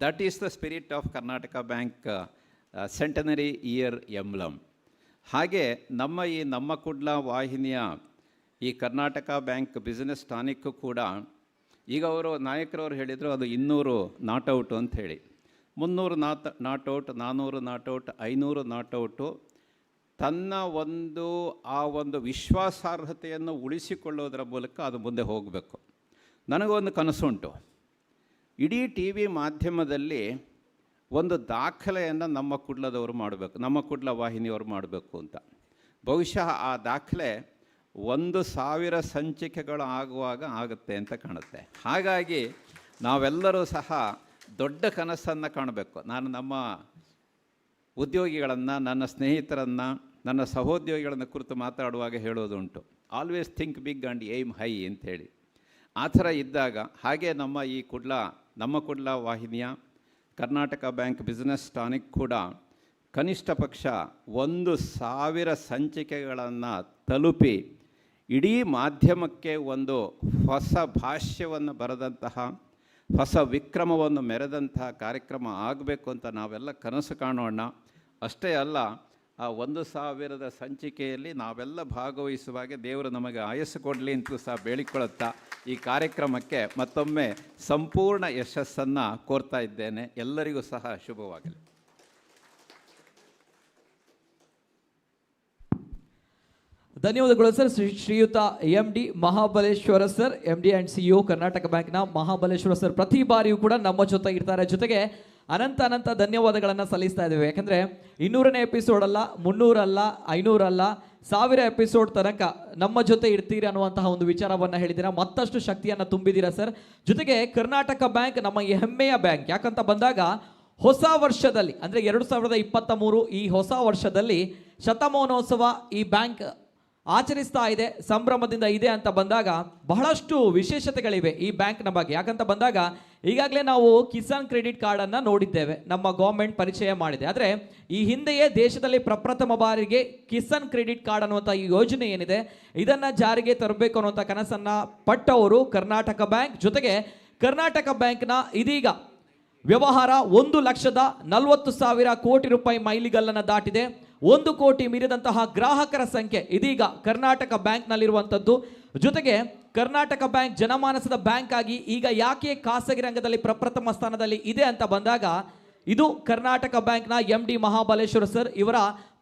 that is the spirit of Karnataka bank centenary year emblem. ಹಾಗೆ ನಮ್ಮ ಕುಡ್ಲ ವಾಹಿನಿಯ ಈ ಕರ್ನಾಟಕ ಬ್ಯಾಂಕ್ ಬಿಸ್ನೆಸ್ ಟಾನಿಕ್ಕು ಕೂಡ ಈಗ ನಾಯಕರವರು ಹೇಳಿದರು ಅದು 200 ನಾಟ್ಔಟು ಅಂಥೇಳಿ. 300 ನಾಟ್ಔಟ್, 400 ನಾಟ್ಔಟ್, 500 ನಾಟ್ಔಟು. ತನ್ನ ಆ ಒಂದು ವಿಶ್ವಾಸಾರ್ಹತೆಯನ್ನು ಉಳಿಸಿಕೊಳ್ಳೋದರ ಮೂಲಕ ಅದು ಮುಂದೆ ಹೋಗಬೇಕು. ನನಗೊಂದು ಕನಸುಂಟು, ಇಡೀ ಟಿ ವಿ ಮಾಧ್ಯಮದಲ್ಲಿ ಒಂದು ದಾಖಲೆಯನ್ನು ನಮ್ಮ ಕುಡ್ಲದವರು ಮಾಡಬೇಕು, ನಮ್ಮ ಕುಡ್ಲ ವಾಹಿನಿಯವರು ಮಾಡಬೇಕು ಅಂತ. ಬಹುಶಃ ಆ ದಾಖಲೆ 1000 ಸಂಚಿಕೆಗಳು ಆಗುವಾಗ ಆಗುತ್ತೆ ಅಂತ ಕಾಣುತ್ತೆ. ಹಾಗಾಗಿ ನಾವೆಲ್ಲರೂ ಸಹ ದೊಡ್ಡ ಕನಸನ್ನು ಕಾಣಬೇಕು. ನಾನು ನಮ್ಮ ಉದ್ಯೋಗಿಗಳನ್ನು, ನನ್ನ ಸ್ನೇಹಿತರನ್ನು, ನನ್ನ ಸಹೋದ್ಯೋಗಿಗಳನ್ನು ಕುರಿತು ಮಾತಾಡುವಾಗ ಹೇಳೋದುಂಟು, always think big and aim high ಅಂಥೇಳಿ. ಆ ಥರ ಇದ್ದಾಗ ಹಾಗೆ ನಮ್ಮ ಕುಡ್ಲ ವಾಹಿನಿಯ ಕರ್ನಾಟಕ ಬ್ಯಾಂಕ್ ಬಿಸ್ನೆಸ್ ಟಾನಿಕ್ ಕೂಡ ಕನಿಷ್ಠ ಪಕ್ಷ 1000 ಸಂಚಿಕೆಗಳನ್ನು ತಲುಪಿ ಇಡೀ ಮಾಧ್ಯಮಕ್ಕೆ ಒಂದು ಹೊಸ ಭಾಷ್ಯವನ್ನು ಬರೆದಂತಹ, ಹೊಸ ವಿಕ್ರಮವನ್ನು ಮೆರೆದಂತಹ ಕಾರ್ಯಕ್ರಮ ಆಗಬೇಕು ಅಂತ ನಾವೆಲ್ಲ ಕನಸು ಕಾಣೋಣ. ಅಷ್ಟೇ ಅಲ್ಲ, ಆ 1000 ಸಂಚಿಕೆಯಲ್ಲಿ ನಾವೆಲ್ಲ ಭಾಗವಹಿಸುವಾಗೆ ದೇವರು ನಮಗೆ ಆಯಸ್ಸು ಕೊಡಲಿ ಅಂತಲೂ ಸಹ ಬೇಡಿಕೊಳ್ಳುತ್ತಾ ಈ ಕಾರ್ಯಕ್ರಮಕ್ಕೆ ಮತ್ತೊಮ್ಮೆ ಸಂಪೂರ್ಣ ಯಶಸ್ಸನ್ನು ಕೋರ್ತಾ ಇದ್ದೇನೆ. ಎಲ್ಲರಿಗೂ ಸಹ ಶುಭವಾಗಲಿ. ಧನ್ಯವಾದಗಳು ಸರ್. ಶ್ರೀಯುತ MD Mahabaleshwara sir, MD and CEO Karnataka ಬ್ಯಾಂಕ್ನ ಮಹಾಬಲೇಶ್ವರ ಸರ್ ಪ್ರತಿ ಬಾರಿಯೂ ಕೂಡ ನಮ್ಮ ಜೊತೆ ಇರ್ತಾರೆ. ಜೊತೆಗೆ ಅನಂತ ಅನಂತ ಧನ್ಯವಾದಗಳನ್ನು ಸಲ್ಲಿಸ್ತಾ ಇದ್ದೇವೆ. ಯಾಕಂದರೆ 200ನೇ ಎಪಿಸೋಡ್ ಅಲ್ಲ, 300 ಅಲ್ಲ, 500 ಅಲ್ಲ, 1000 ಎಪಿಸೋಡ್ ತನಕ ನಮ್ಮ ಜೊತೆ ಇರ್ತೀರಿ ಅನ್ನುವಂತಹ ಒಂದು ವಿಚಾರವನ್ನು ಹೇಳಿದ್ದೀರಾ. ಮತ್ತಷ್ಟು ಶಕ್ತಿಯನ್ನು ತುಂಬಿದ್ದೀರಾ ಸರ್. ಜೊತೆಗೆ ಕರ್ನಾಟಕ ಬ್ಯಾಂಕ್ ನಮ್ಮ ಹೆಮ್ಮೆಯ ಬ್ಯಾಂಕ್. ಯಾಕಂತ ಬಂದಾಗ ಹೊಸ ವರ್ಷದಲ್ಲಿ ಅಂದರೆ 2023 ಈ ಹೊಸ ವರ್ಷದಲ್ಲಿ ಶತಮಾನೋತ್ಸವ ಈ ಬ್ಯಾಂಕ್ ಆಚರಿಸ್ತಾ ಇದೆ, ಸಂಭ್ರಮದಿಂದ ಇದೆ ಅಂತ ಬಂದಾಗ ಬಹಳಷ್ಟು ವಿಶೇಷತೆಗಳಿವೆ ಈ ಬ್ಯಾಂಕ್ನ ಬಗ್ಗೆ. ಯಾಕಂತ ಬಂದಾಗ ಈಗಾಗಲೇ ನಾವು ಕಿಸಾನ್ ಕ್ರೆಡಿಟ್ ಕಾರ್ಡನ್ನು ನೋಡಿದ್ದೇವೆ, ನಮ್ಮ ಗೌರ್ಮೆಂಟ್ ಪರಿಚಯ ಮಾಡಿದೆ. ಆದರೆ ಈ ಹಿಂದೆಯೇ ದೇಶದಲ್ಲಿ ಪ್ರಪ್ರಥಮ ಬಾರಿಗೆ ಕಿಸಾನ್ ಕ್ರೆಡಿಟ್ ಕಾರ್ಡ್ ಅನ್ನುವಂಥ ಈ ಯೋಜನೆ ಏನಿದೆ ಇದನ್ನು ಜಾರಿಗೆ ತರಬೇಕು ಅನ್ನುವಂಥ ಕನಸನ್ನು ಪಟ್ಟವರು ಕರ್ನಾಟಕ ಬ್ಯಾಂಕ್. ಜೊತೆಗೆ ಕರ್ನಾಟಕ ಬ್ಯಾಂಕ್ನ ಇದೀಗ ವ್ಯವಹಾರ 1,40,40,000 ಕೋಟಿ ರೂಪಾಯಿ ಮೈಲಿಗಲ್ಲನ್ನು ದಾಟಿದೆ. 1 ಕೋಟಿ ಮೀರಿದಂತಹ ಗ್ರಾಹಕರ ಸಂಖ್ಯೆ ಇದೀಗ ಕರ್ನಾಟಕ ಬ್ಯಾಂಕ್ನಲ್ಲಿರುವಂಥದ್ದು. ಜೊತೆಗೆ ಕರ್ನಾಟಕ ಬ್ಯಾಂಕ್ ಜನಮಾನಸದ ಬ್ಯಾಂಕ್ ಆಗಿ ಈಗ ಯಾಕೆ ಖಾಸಗಿ ರಂಗದಲ್ಲಿ ಪ್ರಪ್ರಥಮ ಸ್ಥಾನದಲ್ಲಿ ಇದೆ ಅಂತ ಬಂದಾಗ ಇದು ಕರ್ನಾಟಕ ಬ್ಯಾಂಕ್ನ MD ಮಹಾಬಲೇಶ್ವರ ಸರ್ ಇವರ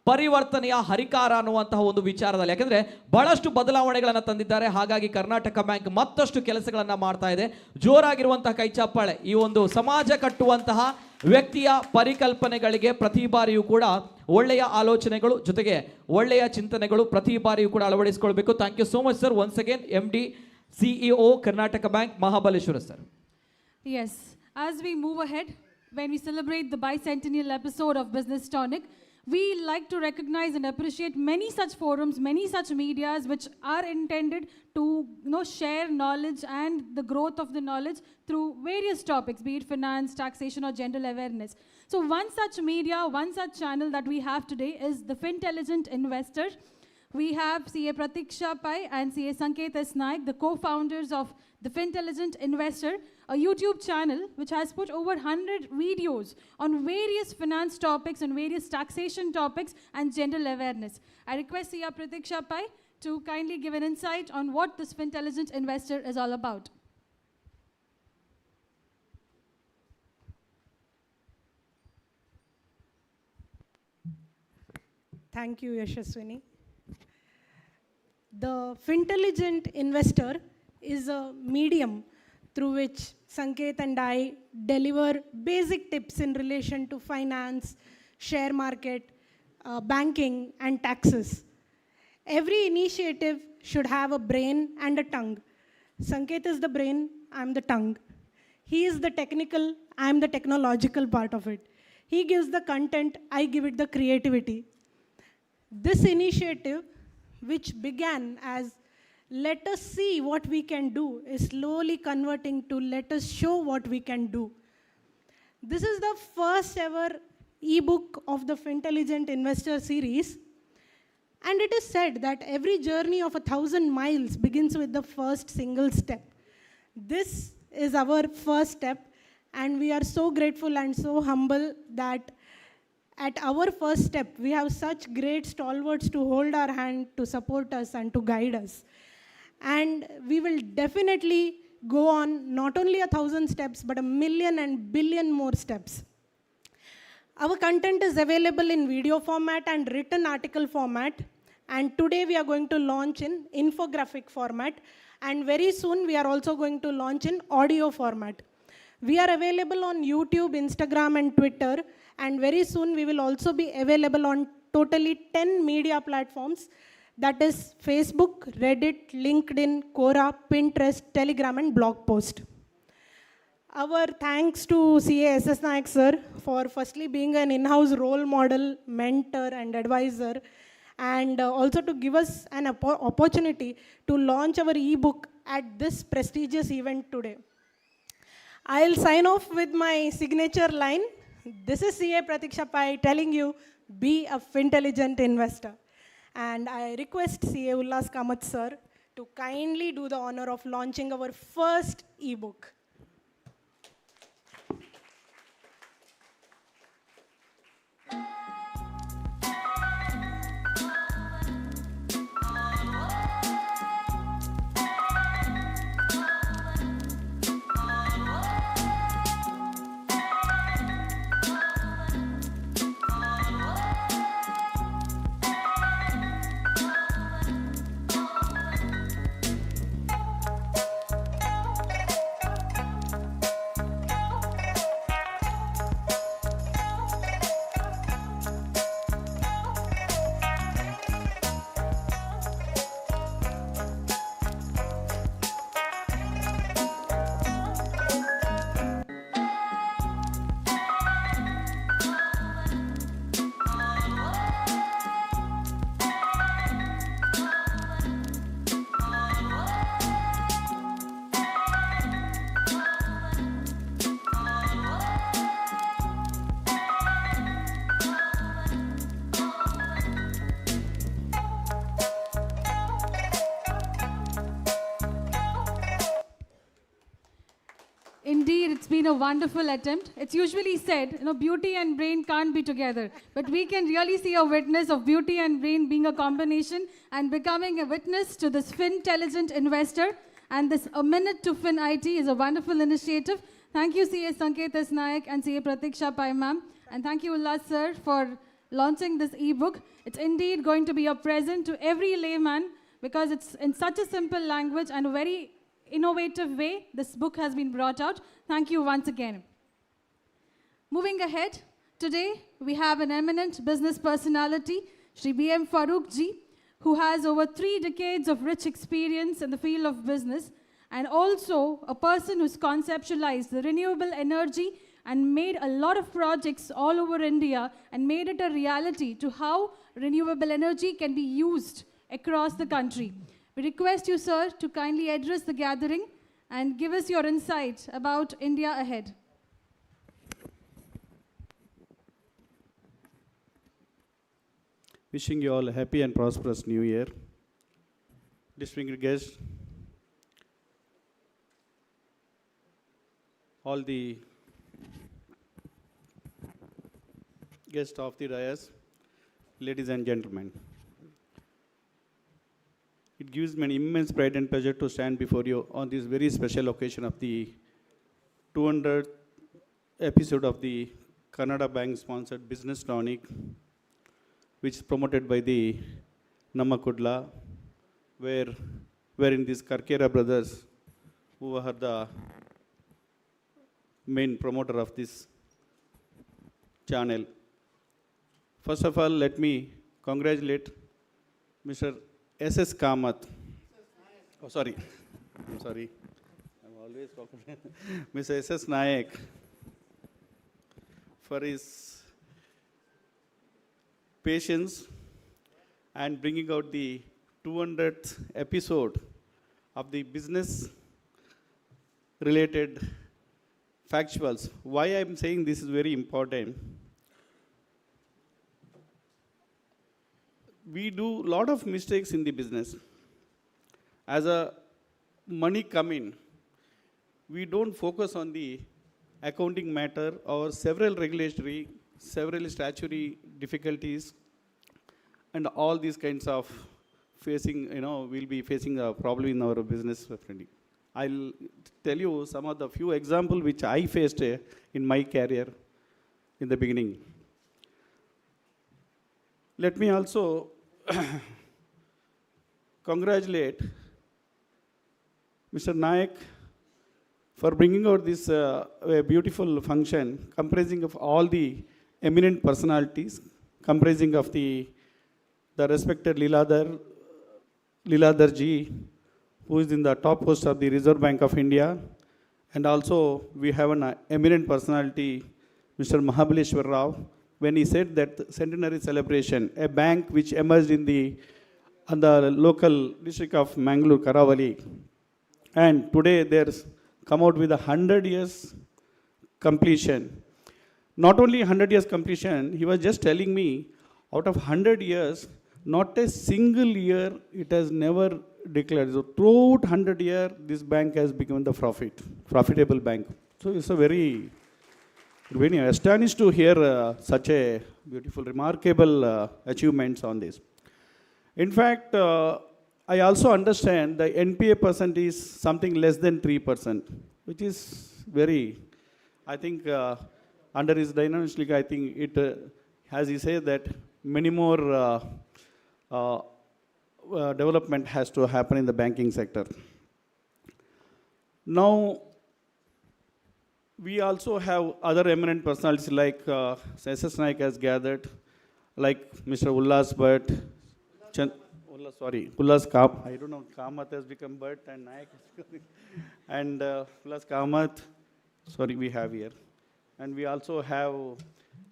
ಪರಿವರ್ತನೆಯ ಹರಿಕಾರ ಅನ್ನುವಂತಹ ಒಂದು ವಿಚಾರದಲ್ಲಿ. ಯಾಕಂದರೆ ಬಹಳಷ್ಟು ಬದಲಾವಣೆಗಳನ್ನು ತಂದಿದ್ದಾರೆ. ಹಾಗಾಗಿ ಕರ್ನಾಟಕ ಬ್ಯಾಂಕ್ ಮತ್ತಷ್ಟು ಕೆಲಸಗಳನ್ನು ಮಾಡ್ತಾ ಇದೆ. ಜೋರಾಗಿರುವಂತಹ ಕೈಚಾಪ್ಪಾಳೆ ಈ ಒಂದು ಸಮಾಜ ಕಟ್ಟುವಂತಹ ವ್ಯಕ್ತಿಯ ಪರಿಕಲ್ಪನೆಗಳಿಗೆ ಪ್ರತಿ ಬಾರಿಯೂ ಕೂಡ ಒಳ್ಳೆಯ ಆಲೋಚನೆಗಳು ಜೊತೆಗೆ ಒಳ್ಳೆಯ ಚಿಂತನೆಗಳು ಪ್ರತಿ ಬಾರಿಯೂ ಕೂಡ ಅಳವಡಿಸಿಕೊಳ್ಬೇಕು. Thank you so much sir. Once again MD CEO Karnataka bank Mahabaleshwara sir. Yes, as we move ahead, when we celebrate the bicentennial episode of Business Tonic, we like to recognize and appreciate many such forums, many such medias which are intended to share knowledge and the growth of the knowledge through various topics, be it finance, taxation or general awareness. So one such media, one such channel that we have today is the Fintelligent Investor. We have CA Pratiksha Pai and CA Sanket S. Naik, the co-founders of the Fintelligent Investor, a YouTube channel which has put over 100 videos on various finance topics and various taxation topics and general awareness. I request CA Pratiksha Pai to kindly give an insight on what this Fintelligent Investor is all about. Thank you, Yashaswini. The Fintelligent Investor is a medium through which Sanket and I deliver basic tips in relation to finance, share market, banking and taxes. Every initiative should have a brain and a tongue. Sanket is the brain, I'm the tongue. He is the technical, I'm the technological part of it. He gives the content, I give it the creativity. This initiative, which began as let us see what we can do, is slowly converting to let us show what we can do. This is the first ever ebook of the Fintelligent Investor series. And it is said that every journey of 1,000 miles begins with the first single step. This is our first step, and we are so grateful and so humble that at our first step, we have such great stalwarts to hold our hand, to support us and to guide us. And we will definitely go on not only 1,000 steps, but 1,000,000 and billion more steps. Our content is available in video format and written article format. And today we are going to launch in infographic format. And very soon we are also going to launch in audio format. We are available on YouTube, Instagram and Twitter. And very soon we will also be available on totally 10 media platforms. That is Facebook, Reddit, LinkedIn, Quora, Pinterest, Telegram and blog post. Our thanks to CA SS Naik sir for firstly being an in-house role model, mentor and advisor, and also to give us an opportunity to launch our ebook at this prestigious event today. I'll sign off with my signature line. This is CA Pratiksha Pai telling you, be a Fintelligent Investor. And I request CA Ullas Kamath sir to kindly do the honor of launching our first ebook. been a wonderful attempt. It's usually said, beauty and brain can't be together. But we can really see a witness of beauty and brain being a combination and becoming a witness to this FinTelligent investor. And this A Minute to Fin IT is a wonderful initiative. Thank you, CA Sanket S. Nayak and CA Pratiksha Pai ma'am. And thank you, Ullas sir, for launching this ebook. It's indeed going to be a present to every layman because it's in such a simple language and a very innovative way this book has been brought out. Thank you once again. Moving ahead, today we have an eminent business personality, Shri B.M. Farooq ji, who has over 3 decades of rich experience in the field of business, and also a person who's conceptualized the renewable energy and made a lot of projects all over India and made it a reality to how renewable energy can be used across the country. We request you, sir, to kindly address the gathering and give us your insight about India ahead. Wishing you all a happy and prosperous New Year. Distinguished guests, all the guests of the dais, ladies and gentlemen. It gives me an immense pride and pleasure to stand before you on this very special occasion of the 200th episode of the Kannada Bank sponsored Business Tonic, which is promoted by the Namakudla, wherein these Karkera brothers, who are the main promoter of this channel. First of all, let me congratulate Mr. S.S. Kamath. Oh, sorry. I'm sorry. I'm always talking. Mr. S.S. Nayak for his patience and bringing out the 200th episode of the business related factuals. Why I'm saying this is very important. We do a lot of mistakes in the business. As a money come in, we don't focus on the accounting matter or several regulatory, several statutory difficulties and all these kinds of facing, we'll be facing a problem in our business. I'll tell you some of the few examples which I faced in my career in the beginning. Let me also congratulate Mr. Nayak for bringing out this beautiful function comprising of all the eminent personalities, comprising of the respected Liladhar ji, who is in the top post of the Reserve Bank of India, and also we have an eminent personality, Mr. Mahabaleshwar Rao, when he said that centenary celebration, a bank which emerged in the local district of Mangalore, Karavali, and today there's come out with 100 years completion. Not only 100 years completion, he was just telling me, out of 100 years, not a single year it has never declared. So throughout 100 years, this bank has become the profitable bank. So it's a very astonished to hear such a beautiful, remarkable achievements on this. In fact, I also understand the NPA percent is something less than 3%, which is very, I think, under his dynamic, I think it, as he said, that many more development has to happen in the banking sector. Now, we also have other eminent personalities like S.S. Nayak has gathered, like Mr. Ullas Bhatt, I don't know, Kamath has become Bhatt and Nayak has become, and Ullas Kamath, sorry, we have here. And we also have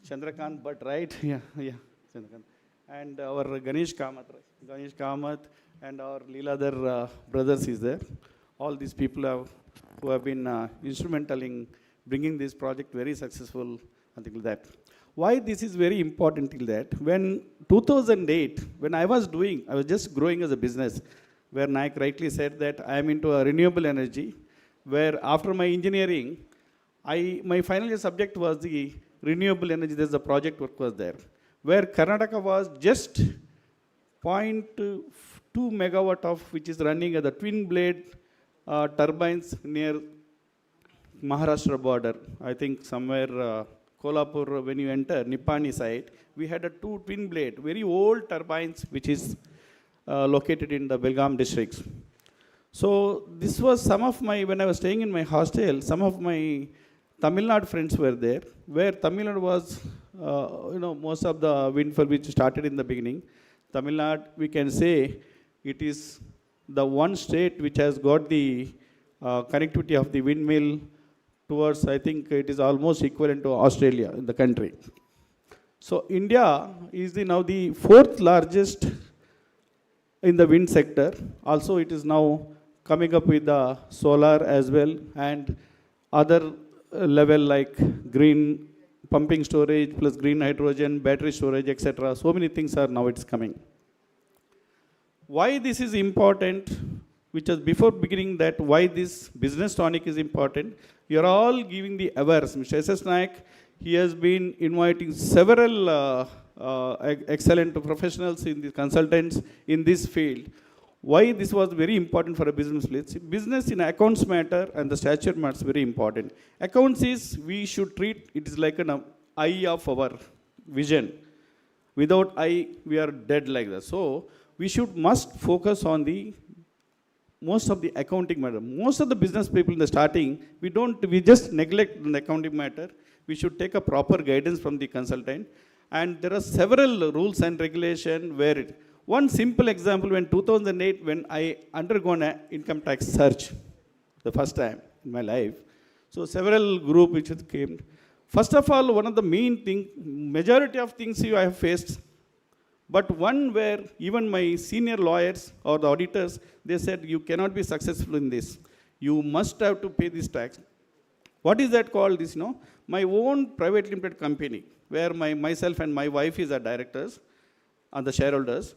Chandrakant Bhatt, right? Yeah, Chandrakant. And our Ganesh Kamath and our Liladhar brothers is there. All these people who have been instrumental in bringing this project very successful, I think that. Why this is very important till that, when 2008, when I was just growing as a business, where Nayak rightly said that I am into a renewable energy, where after my engineering, my final year subject was the renewable energy. There's a project work was there, where Karnataka was just 0.2 megawatt of which is running at the twin blade turbines near Maharashtra border. I think somewhere Kolhapur, when you enter Nippani side, we had a 2 twin blade, very old turbines, which is located in the Belgaum districts. So this was some of my, when I was staying in my hostel, some of my Tamil Nadu friends were there, where Tamil Nadu was, most of the wind farm which started in the beginning. Tamil Nadu, we can say, it is the one state which has got the connectivity of the windmill towards, I think it is almost equivalent to Australia in the country. So India is now the 4th largest in the wind sector. Also it is now coming up with the solar as well and other level like green pumping storage plus green hydrogen, battery storage, etc. So many things are now it's coming. Why this is important, which was before beginning that why this business tonic is important, you are all giving the awareness. Mr. S.S. Naik, he has been inviting several excellent professionals in the consultants in this field. Why this was very important for a business place? Business in accounts matter and the stature matter is very important. Accounts is, we should treat it is like an eye of our vision. Without eye, we are dead like that. So we must focus on the most of the accounting matter. Most of the business people in the starting, we just neglect the accounting matter. We should take a proper guidance from the consultant. And there are several rules and regulation where one simple example, when 2008, when I undergone an income tax search, the first time in my life, so several group which came. First of all, one of the main thing, majority of things I have faced, but one where even my senior lawyers or the auditors, they said, you cannot be successful in this. You must have to pay this tax. What is that called this, My own private limited company, where myself and my wife is our directors and the shareholders.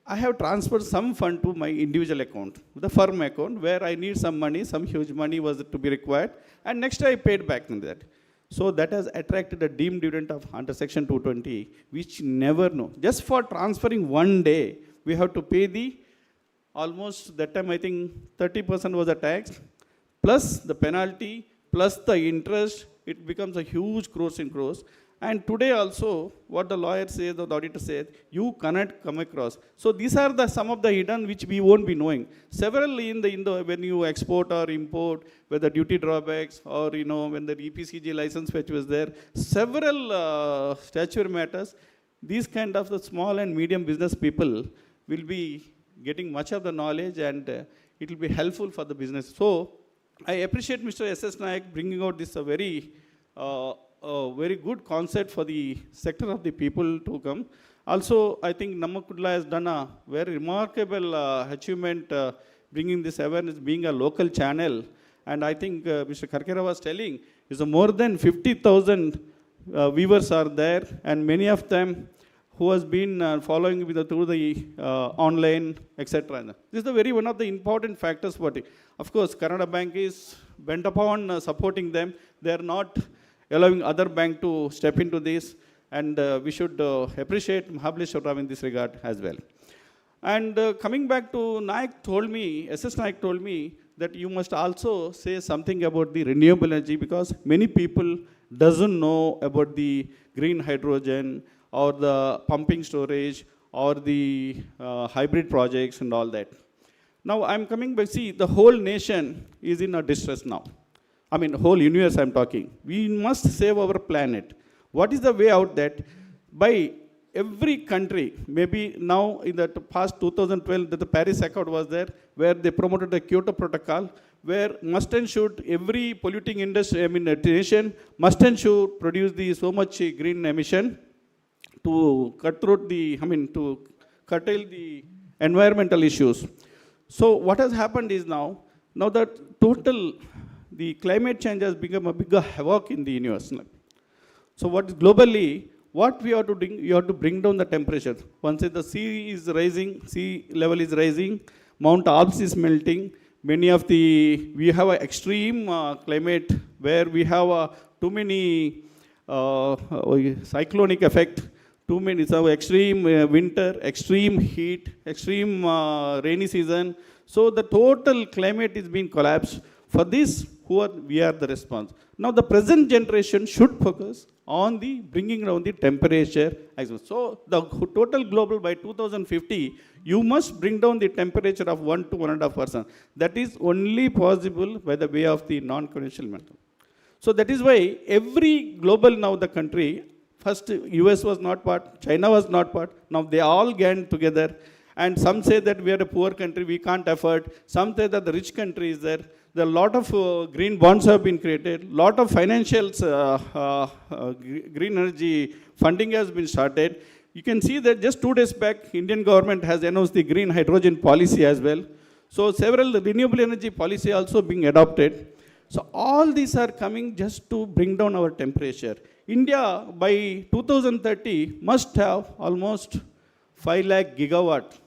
I have transferred some fund to my individual account, the firm account, where I need some money, some huge money was to be required, and next I paid back in that. So that has attracted a deemed dividend of under section 220, which never know. Just for transferring one day, we have to pay the almost, that time I think 30% was the tax, plus the penalty, plus the interest, it becomes a huge crores in crores. And today also, what the lawyer says or the auditor says, you cannot come across. So these are some of the hidden which we won't be knowing. Several in the when you export or import, whether duty drawbacks or when the EPCG license which was there, several statutory matters. These kind of the small and medium business people will be getting much of the knowledge and it will be helpful for the business. So I appreciate Mr. S.S. Naik bringing out this very good concept for the sector of the people to come. Also, I think Namakudla has done a very remarkable achievement bringing this awareness, being a local channel. And I think Mr. Karkera was telling, is more than 50,000 viewers are there, and many of them who has been following through the online, etc. This is one of the important factors for it. Of course, Kannada Bank is bent upon supporting them. They are not allowing other bank to step into this, and we should appreciate Mahabaleshwar Rao in this regard as well. And coming back to Naik told me, S.S. Naik told me that you must also say something about the renewable energy, because many people doesn't know about the green hydrogen or the pumping storage or the hybrid projects and all that. Now I'm coming back, see, the whole nation is in a distress now. I mean, whole universe I'm talking. We must save our planet. What is the way out that by every country, maybe now in the past 2012, that the Paris Accord was there, where they promoted the Kyoto Protocol, where must and should every polluting industry, nation must and should produce so much green emission to curtail the environmental issues. So what has happened is now that the climate change has become a bigger havoc in the universe. So globally, what we are to do, you have to bring down the temperature. Once the sea level is rising, Mount Alps is melting, many of the, we have an extreme climate where we have too many cyclonic effect, too many, so extreme winter, extreme heat, extreme rainy season. So the total climate is being collapsed. For this, we are the response. Now the present generation should focus on the bringing down the temperature. So the total global by 2050, you must bring down the temperature of 1 to 1.5%. That is only possible by the way of the non-conventional method. So that is why every global now the country, first US was not part, China was not part, now they all gang together. And some say that we are a poor country, we can't afford. Some say that the rich country is there. There are a lot of green bonds have been created. Lot of financials, green energy funding has been started. You can see that just 2 days back, Indian government has announced the green hydrogen policy as well. So several renewable energy policy also being adopted. So all these are coming just to bring down our temperature. India by 2030 must have almost 5 lakh gigawatt.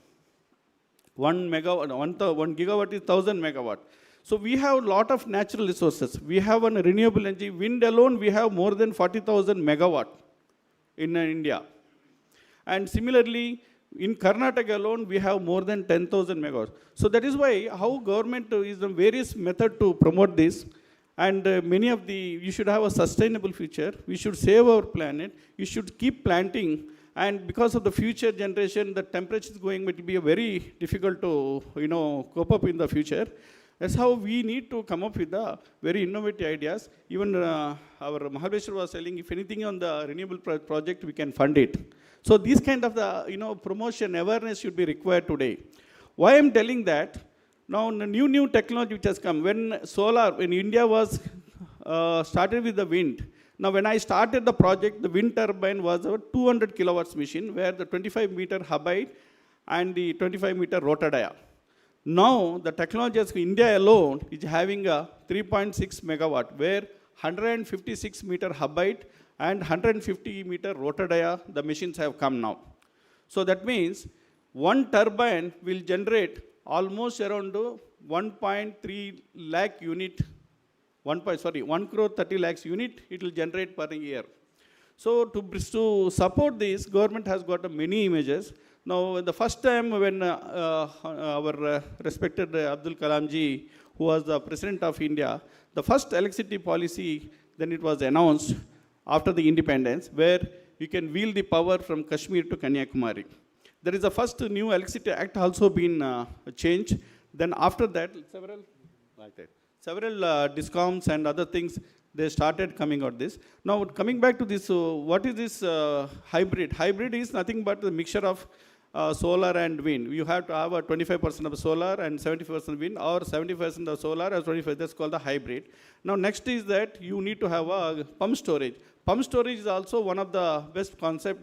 1 gigawatt is 1000 megawatt. So we have a lot of natural resources. We have a renewable energy. Wind alone, we have more than 40,000 megawatt in India. And similarly, in Karnataka alone, we have more than 10,000 megawatts. So that is why how government is a various method to promote this. And many of the, you should have a sustainable future. We should save our planet. You should keep planting. And because of the future generation, the temperature is going to be very difficult to, cope up in the future. That's how we need to come up with the very innovative ideas. Even our Mahabeshwar was telling, if anything on the renewable project, we can fund it. So these kind of the, promotion, awareness should be required today. Why I'm telling that? Now, the new technology which has come, when India was started with the wind. Now, when I started the project, the wind turbine was a 200 kilowatts machine, where the 25-meter hubite and the 25-meter rotor dia. Now, the technology of India alone is having a 3.6 megawatt, where 156-meter hubite and 150-meter rotor dia, the machines have come now. So that means one turbine will generate almost around 1.3 lakh unit, 1 crore 30 lakhs unit it will generate per year. So to support this, government has got many images. Now, the first time when our respected Abdul Kalam ji, who was the President of India, the first electricity policy, then it was announced after the independence, where you can wheel the power from Kashmir to Kanyakumari. There is a first new electricity act also been changed. Then after that, several discoms and other things, they started coming out this. Now, coming back to this, what is this hybrid? Hybrid is nothing but a mixture of solar and wind. You have to have a 25% of solar and 70% wind, or 70% of solar and 25%. That's called the hybrid. Now, next is that you need to have a pump storage. Pump storage is also one of the best concept.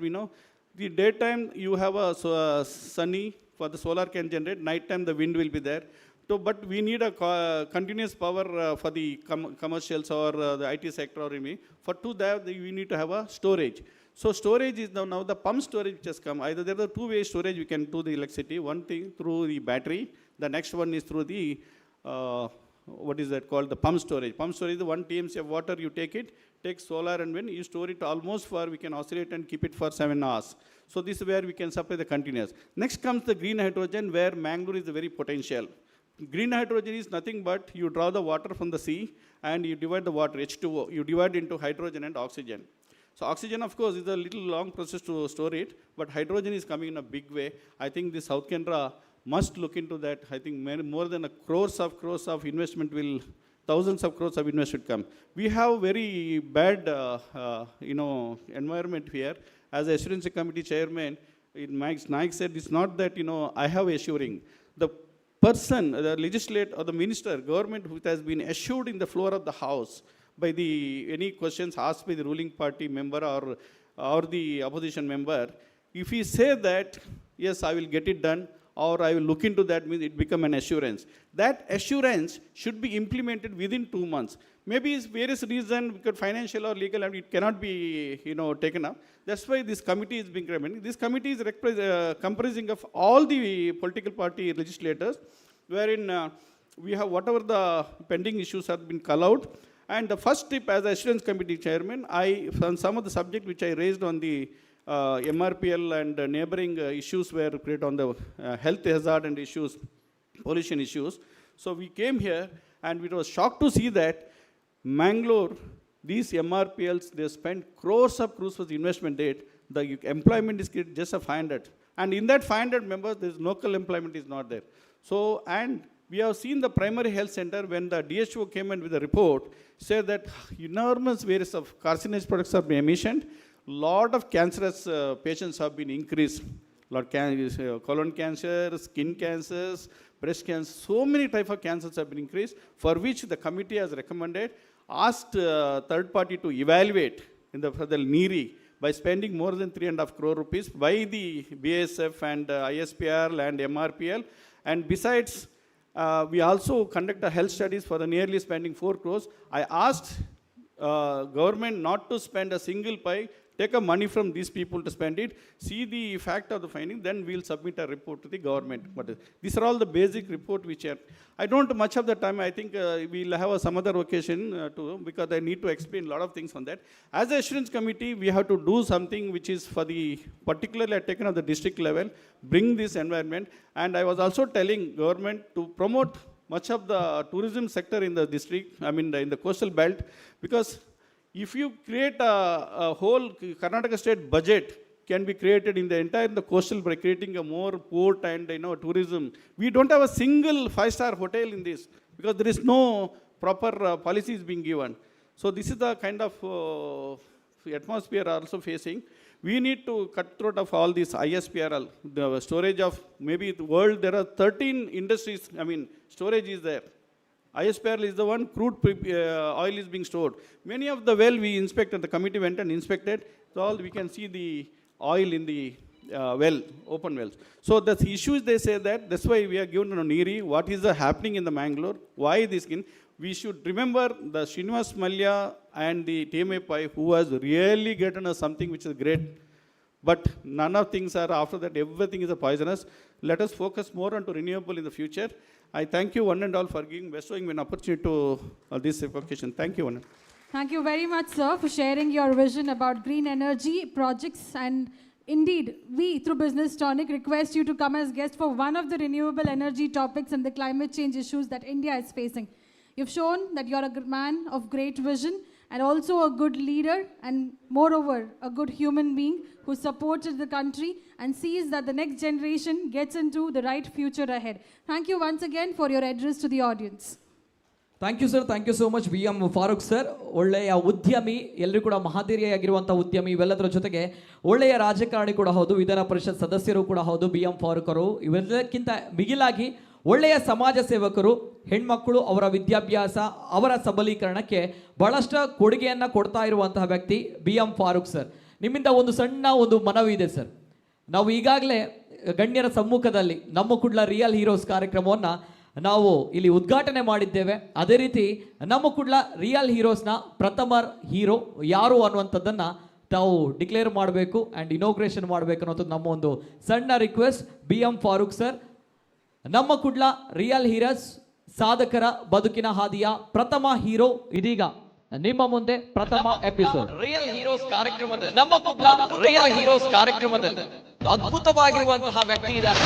The daytime you have a sunny for the solar can generate. Nighttime the wind will be there. So, but we need a continuous power for the commercials or the IT sector or anything. For that, we need to have a storage. So storage is now the pump storage which has come. Either there are two-way storage we can do the electricity. One thing through the battery. The next one is through the, what is that called? The pump storage. Pump storage is the 1 TMC of water, you take solar and wind, you store it almost for, we can oscillate and keep it for 7 hours. So this is where we can supply the continuous. Next comes the green hydrogen, where Mangalore is very potential. Green hydrogen is nothing but you draw the water from the sea and you divide the water, H2O, you divide into hydrogen and oxygen. So oxygen, of course, is a little long process to store it, but hydrogen is coming in a big way. I think the South Canara must look into that. I think more than crores of investment will, thousands of crores of investment come. We have very bad, environment here. As a assurance committee chairman, Mike Naik said, it's not that, I have assuring. The person, the legislator or the minister, government who has been assured in the floor of the house by any questions asked by the ruling party member or the opposition member, if he say that, yes, I will get it done, or I will look into that, means it become an assurance. That assurance should be implemented within 2 months. Maybe it's various reasons, because financial or legal, and it cannot be, taken up. That's why this committee is being created. This committee is comprising of all the political party legislators, wherein we have whatever the pending issues have been called out. And the first step as Assurance Committee Chairman, on some of the subject which I raised on the MRPL and neighboring issues were created on the health hazard and issues, pollution issues. So we came here and we was shocked to see that Mangalore, these MRPLs, they spent crores of crores for the investment date. The employment is just a 500. And in that 500 members, there is local employment is not there. So, and we have seen the primary health center when the DHO came in with a report, said that enormous various of carcinogenic products have been emissioned. Lot of cancerous patients have been increased. Colon cancer, skin cancers, breast cancer, so many types of cancers have been increased, for which the committee has recommended, asked third party to evaluate for the NEERI by spending more than 3.5 crore rupees by the BASF and ISPR and MRPL. And besides, we also conduct a health studies for the nearly spending 4 crores. I asked government not to spend a single pie, take a money from these people to spend it, see the fact of the finding, then we'll submit a report to the government. But these are all the basic report which are, I don't much of the time, I think we'll have some other occasion because I need to explain a lot of things on that. As the Assurance Committee, we have to do something which is for the, particularly taken at the district level, bring this environment. And I was also telling government to promote much of the tourism sector in the district, I mean in the coastal belt, because if you create a whole Karnataka state budget can be created in the entire coastal by creating a more port and tourism. We don't have a single 5-star hotel in this because there is no proper policies being given. So this is the kind of atmosphere also facing. We need to cut throat of all this ISPRL, the storage of maybe the world, there are 13 industries, I mean storage is there. ISPRL is the one, crude oil is being stored. Many of the well we inspected, the committee went and inspected, so all we can see the oil in the well, open wells. So the issues they say that's why we are given on NEERI, what is happening in the Mangalore, why this skin. We should remember the Srinivas Malya and the TMA Pai who has really gotten us something which is great. But none of things are after that, everything is a poisonous. Let us focus more on to renewable in the future. I thank you one and all for bestowing me an opportunity to this occasion. Thank you one. Thank you very much, sir, for sharing your vision about green energy projects. And indeed, we, through Business Tonic, request you to come as guest for one of the renewable energy topics and the climate change issues that India is facing. You've shown that you're a man of great vision and also a good leader and moreover, a good human being who supported the country and sees that the next generation gets into the right future ahead. Thank you once again for your address to the audience. Thank you sir, thank you so much VM Farooq sir. ಒಳ್ಳೆಯ ಉದ್ಯಮಿ, ಎಲ್ಲರೂ ಕೂಡ ಮಹಾಧೀರಿಯಾಗಿರುವಂಥ ಉದ್ಯಮಿ, ಇವೆಲ್ಲದರ ಜೊತೆಗೆ ಒಳ್ಳೆಯ ರಾಜಕಾರಣಿ ಕೂಡ ಹೌದು, ವಿಧಾನ ಪರಿಷತ್ ಸದಸ್ಯರು ಕೂಡ ಹೌದು BM ಫಾರೂಕ್ ಅವರು. ಇವೆಲ್ಲಕ್ಕಿಂತ ಮಿಗಿಲಾಗಿ ಒಳ್ಳೆಯ ಸಮಾಜ ಸೇವಕರು, ಹೆಣ್ಮಕ್ಕಳು ಅವರ ವಿದ್ಯಾಭ್ಯಾಸ, ಅವರ ಸಬಲೀಕರಣಕ್ಕೆ ಬಹಳಷ್ಟು ಕೊಡುಗೆಯನ್ನು ಕೊಡ್ತಾ ಇರುವಂತಹ ವ್ಯಕ್ತಿ BM ಫಾರೂಕ್ ಸರ್. ನಿಮ್ಮಿಂದ ಒಂದು ಸಣ್ಣ ಮನವಿ ಇದೆ ಸರ್. ನಾವು ಈಗಾಗಲೇ ಗಣ್ಯರ ಸಮ್ಮುಖದಲ್ಲಿ ನಮ್ಮ ಕುಡ್ಲ ರಿಯಲ್ ಹೀರೋಸ್ ಕಾರ್ಯಕ್ರಮವನ್ನು ನಾವು ಇಲ್ಲಿ ಉದ್ಘಾಟನೆ ಮಾಡಿದ್ದೇವೆ. ಅದೇ ರೀತಿ ನಮ್ಮ ಕುಡ್ಲ ರಿಯಲ್ ಹೀರೋಸ್ನ ಪ್ರಥಮ ಹೀರೋ ಯಾರು ಅನ್ನುವಂಥದ್ದನ್ನು ತಾವು ಡಿಕ್ಲೇರ್ ಮಾಡಬೇಕು ಆ್ಯಂಡ್ ಇನೋಗ್ರೇಷನ್ ಮಾಡಬೇಕು ಅನ್ನೋದು ನಮ್ಮ ಒಂದು ಸಣ್ಣ ರಿಕ್ವೆಸ್ಟ್. BM ಫಾರೂಕ್ ಸರ್, ನಮ್ಮ ಕುಡ್ಲ ರಿಯಲ್ ಹೀರೋಸ್ ಸಾಧಕರ ಬದುಕಿನ ಹಾದಿಯ ಪ್ರಥಮ ಹೀರೋ ಇದೀಗ ನಿಮ್ಮ ಮುಂದೆ ಪ್ರಥಮ ಎಪಿಸೋಡ್ ರಿಯಲ್ ಹೀರೋಸ್ ಕಾರ್ಯಕ್ರಮದ ನಮ್ಮ ಕುಡ್ಲ ರಿಯಲ್ ಹೀರೋಸ್ ಕಾರ್ಯಕ್ರಮದಲ್ಲಿ ಅದ್ಭುತವಾಗಿರುವಂತಹ ವ್ಯಕ್ತಿ ಇದ್ದಾರೆ.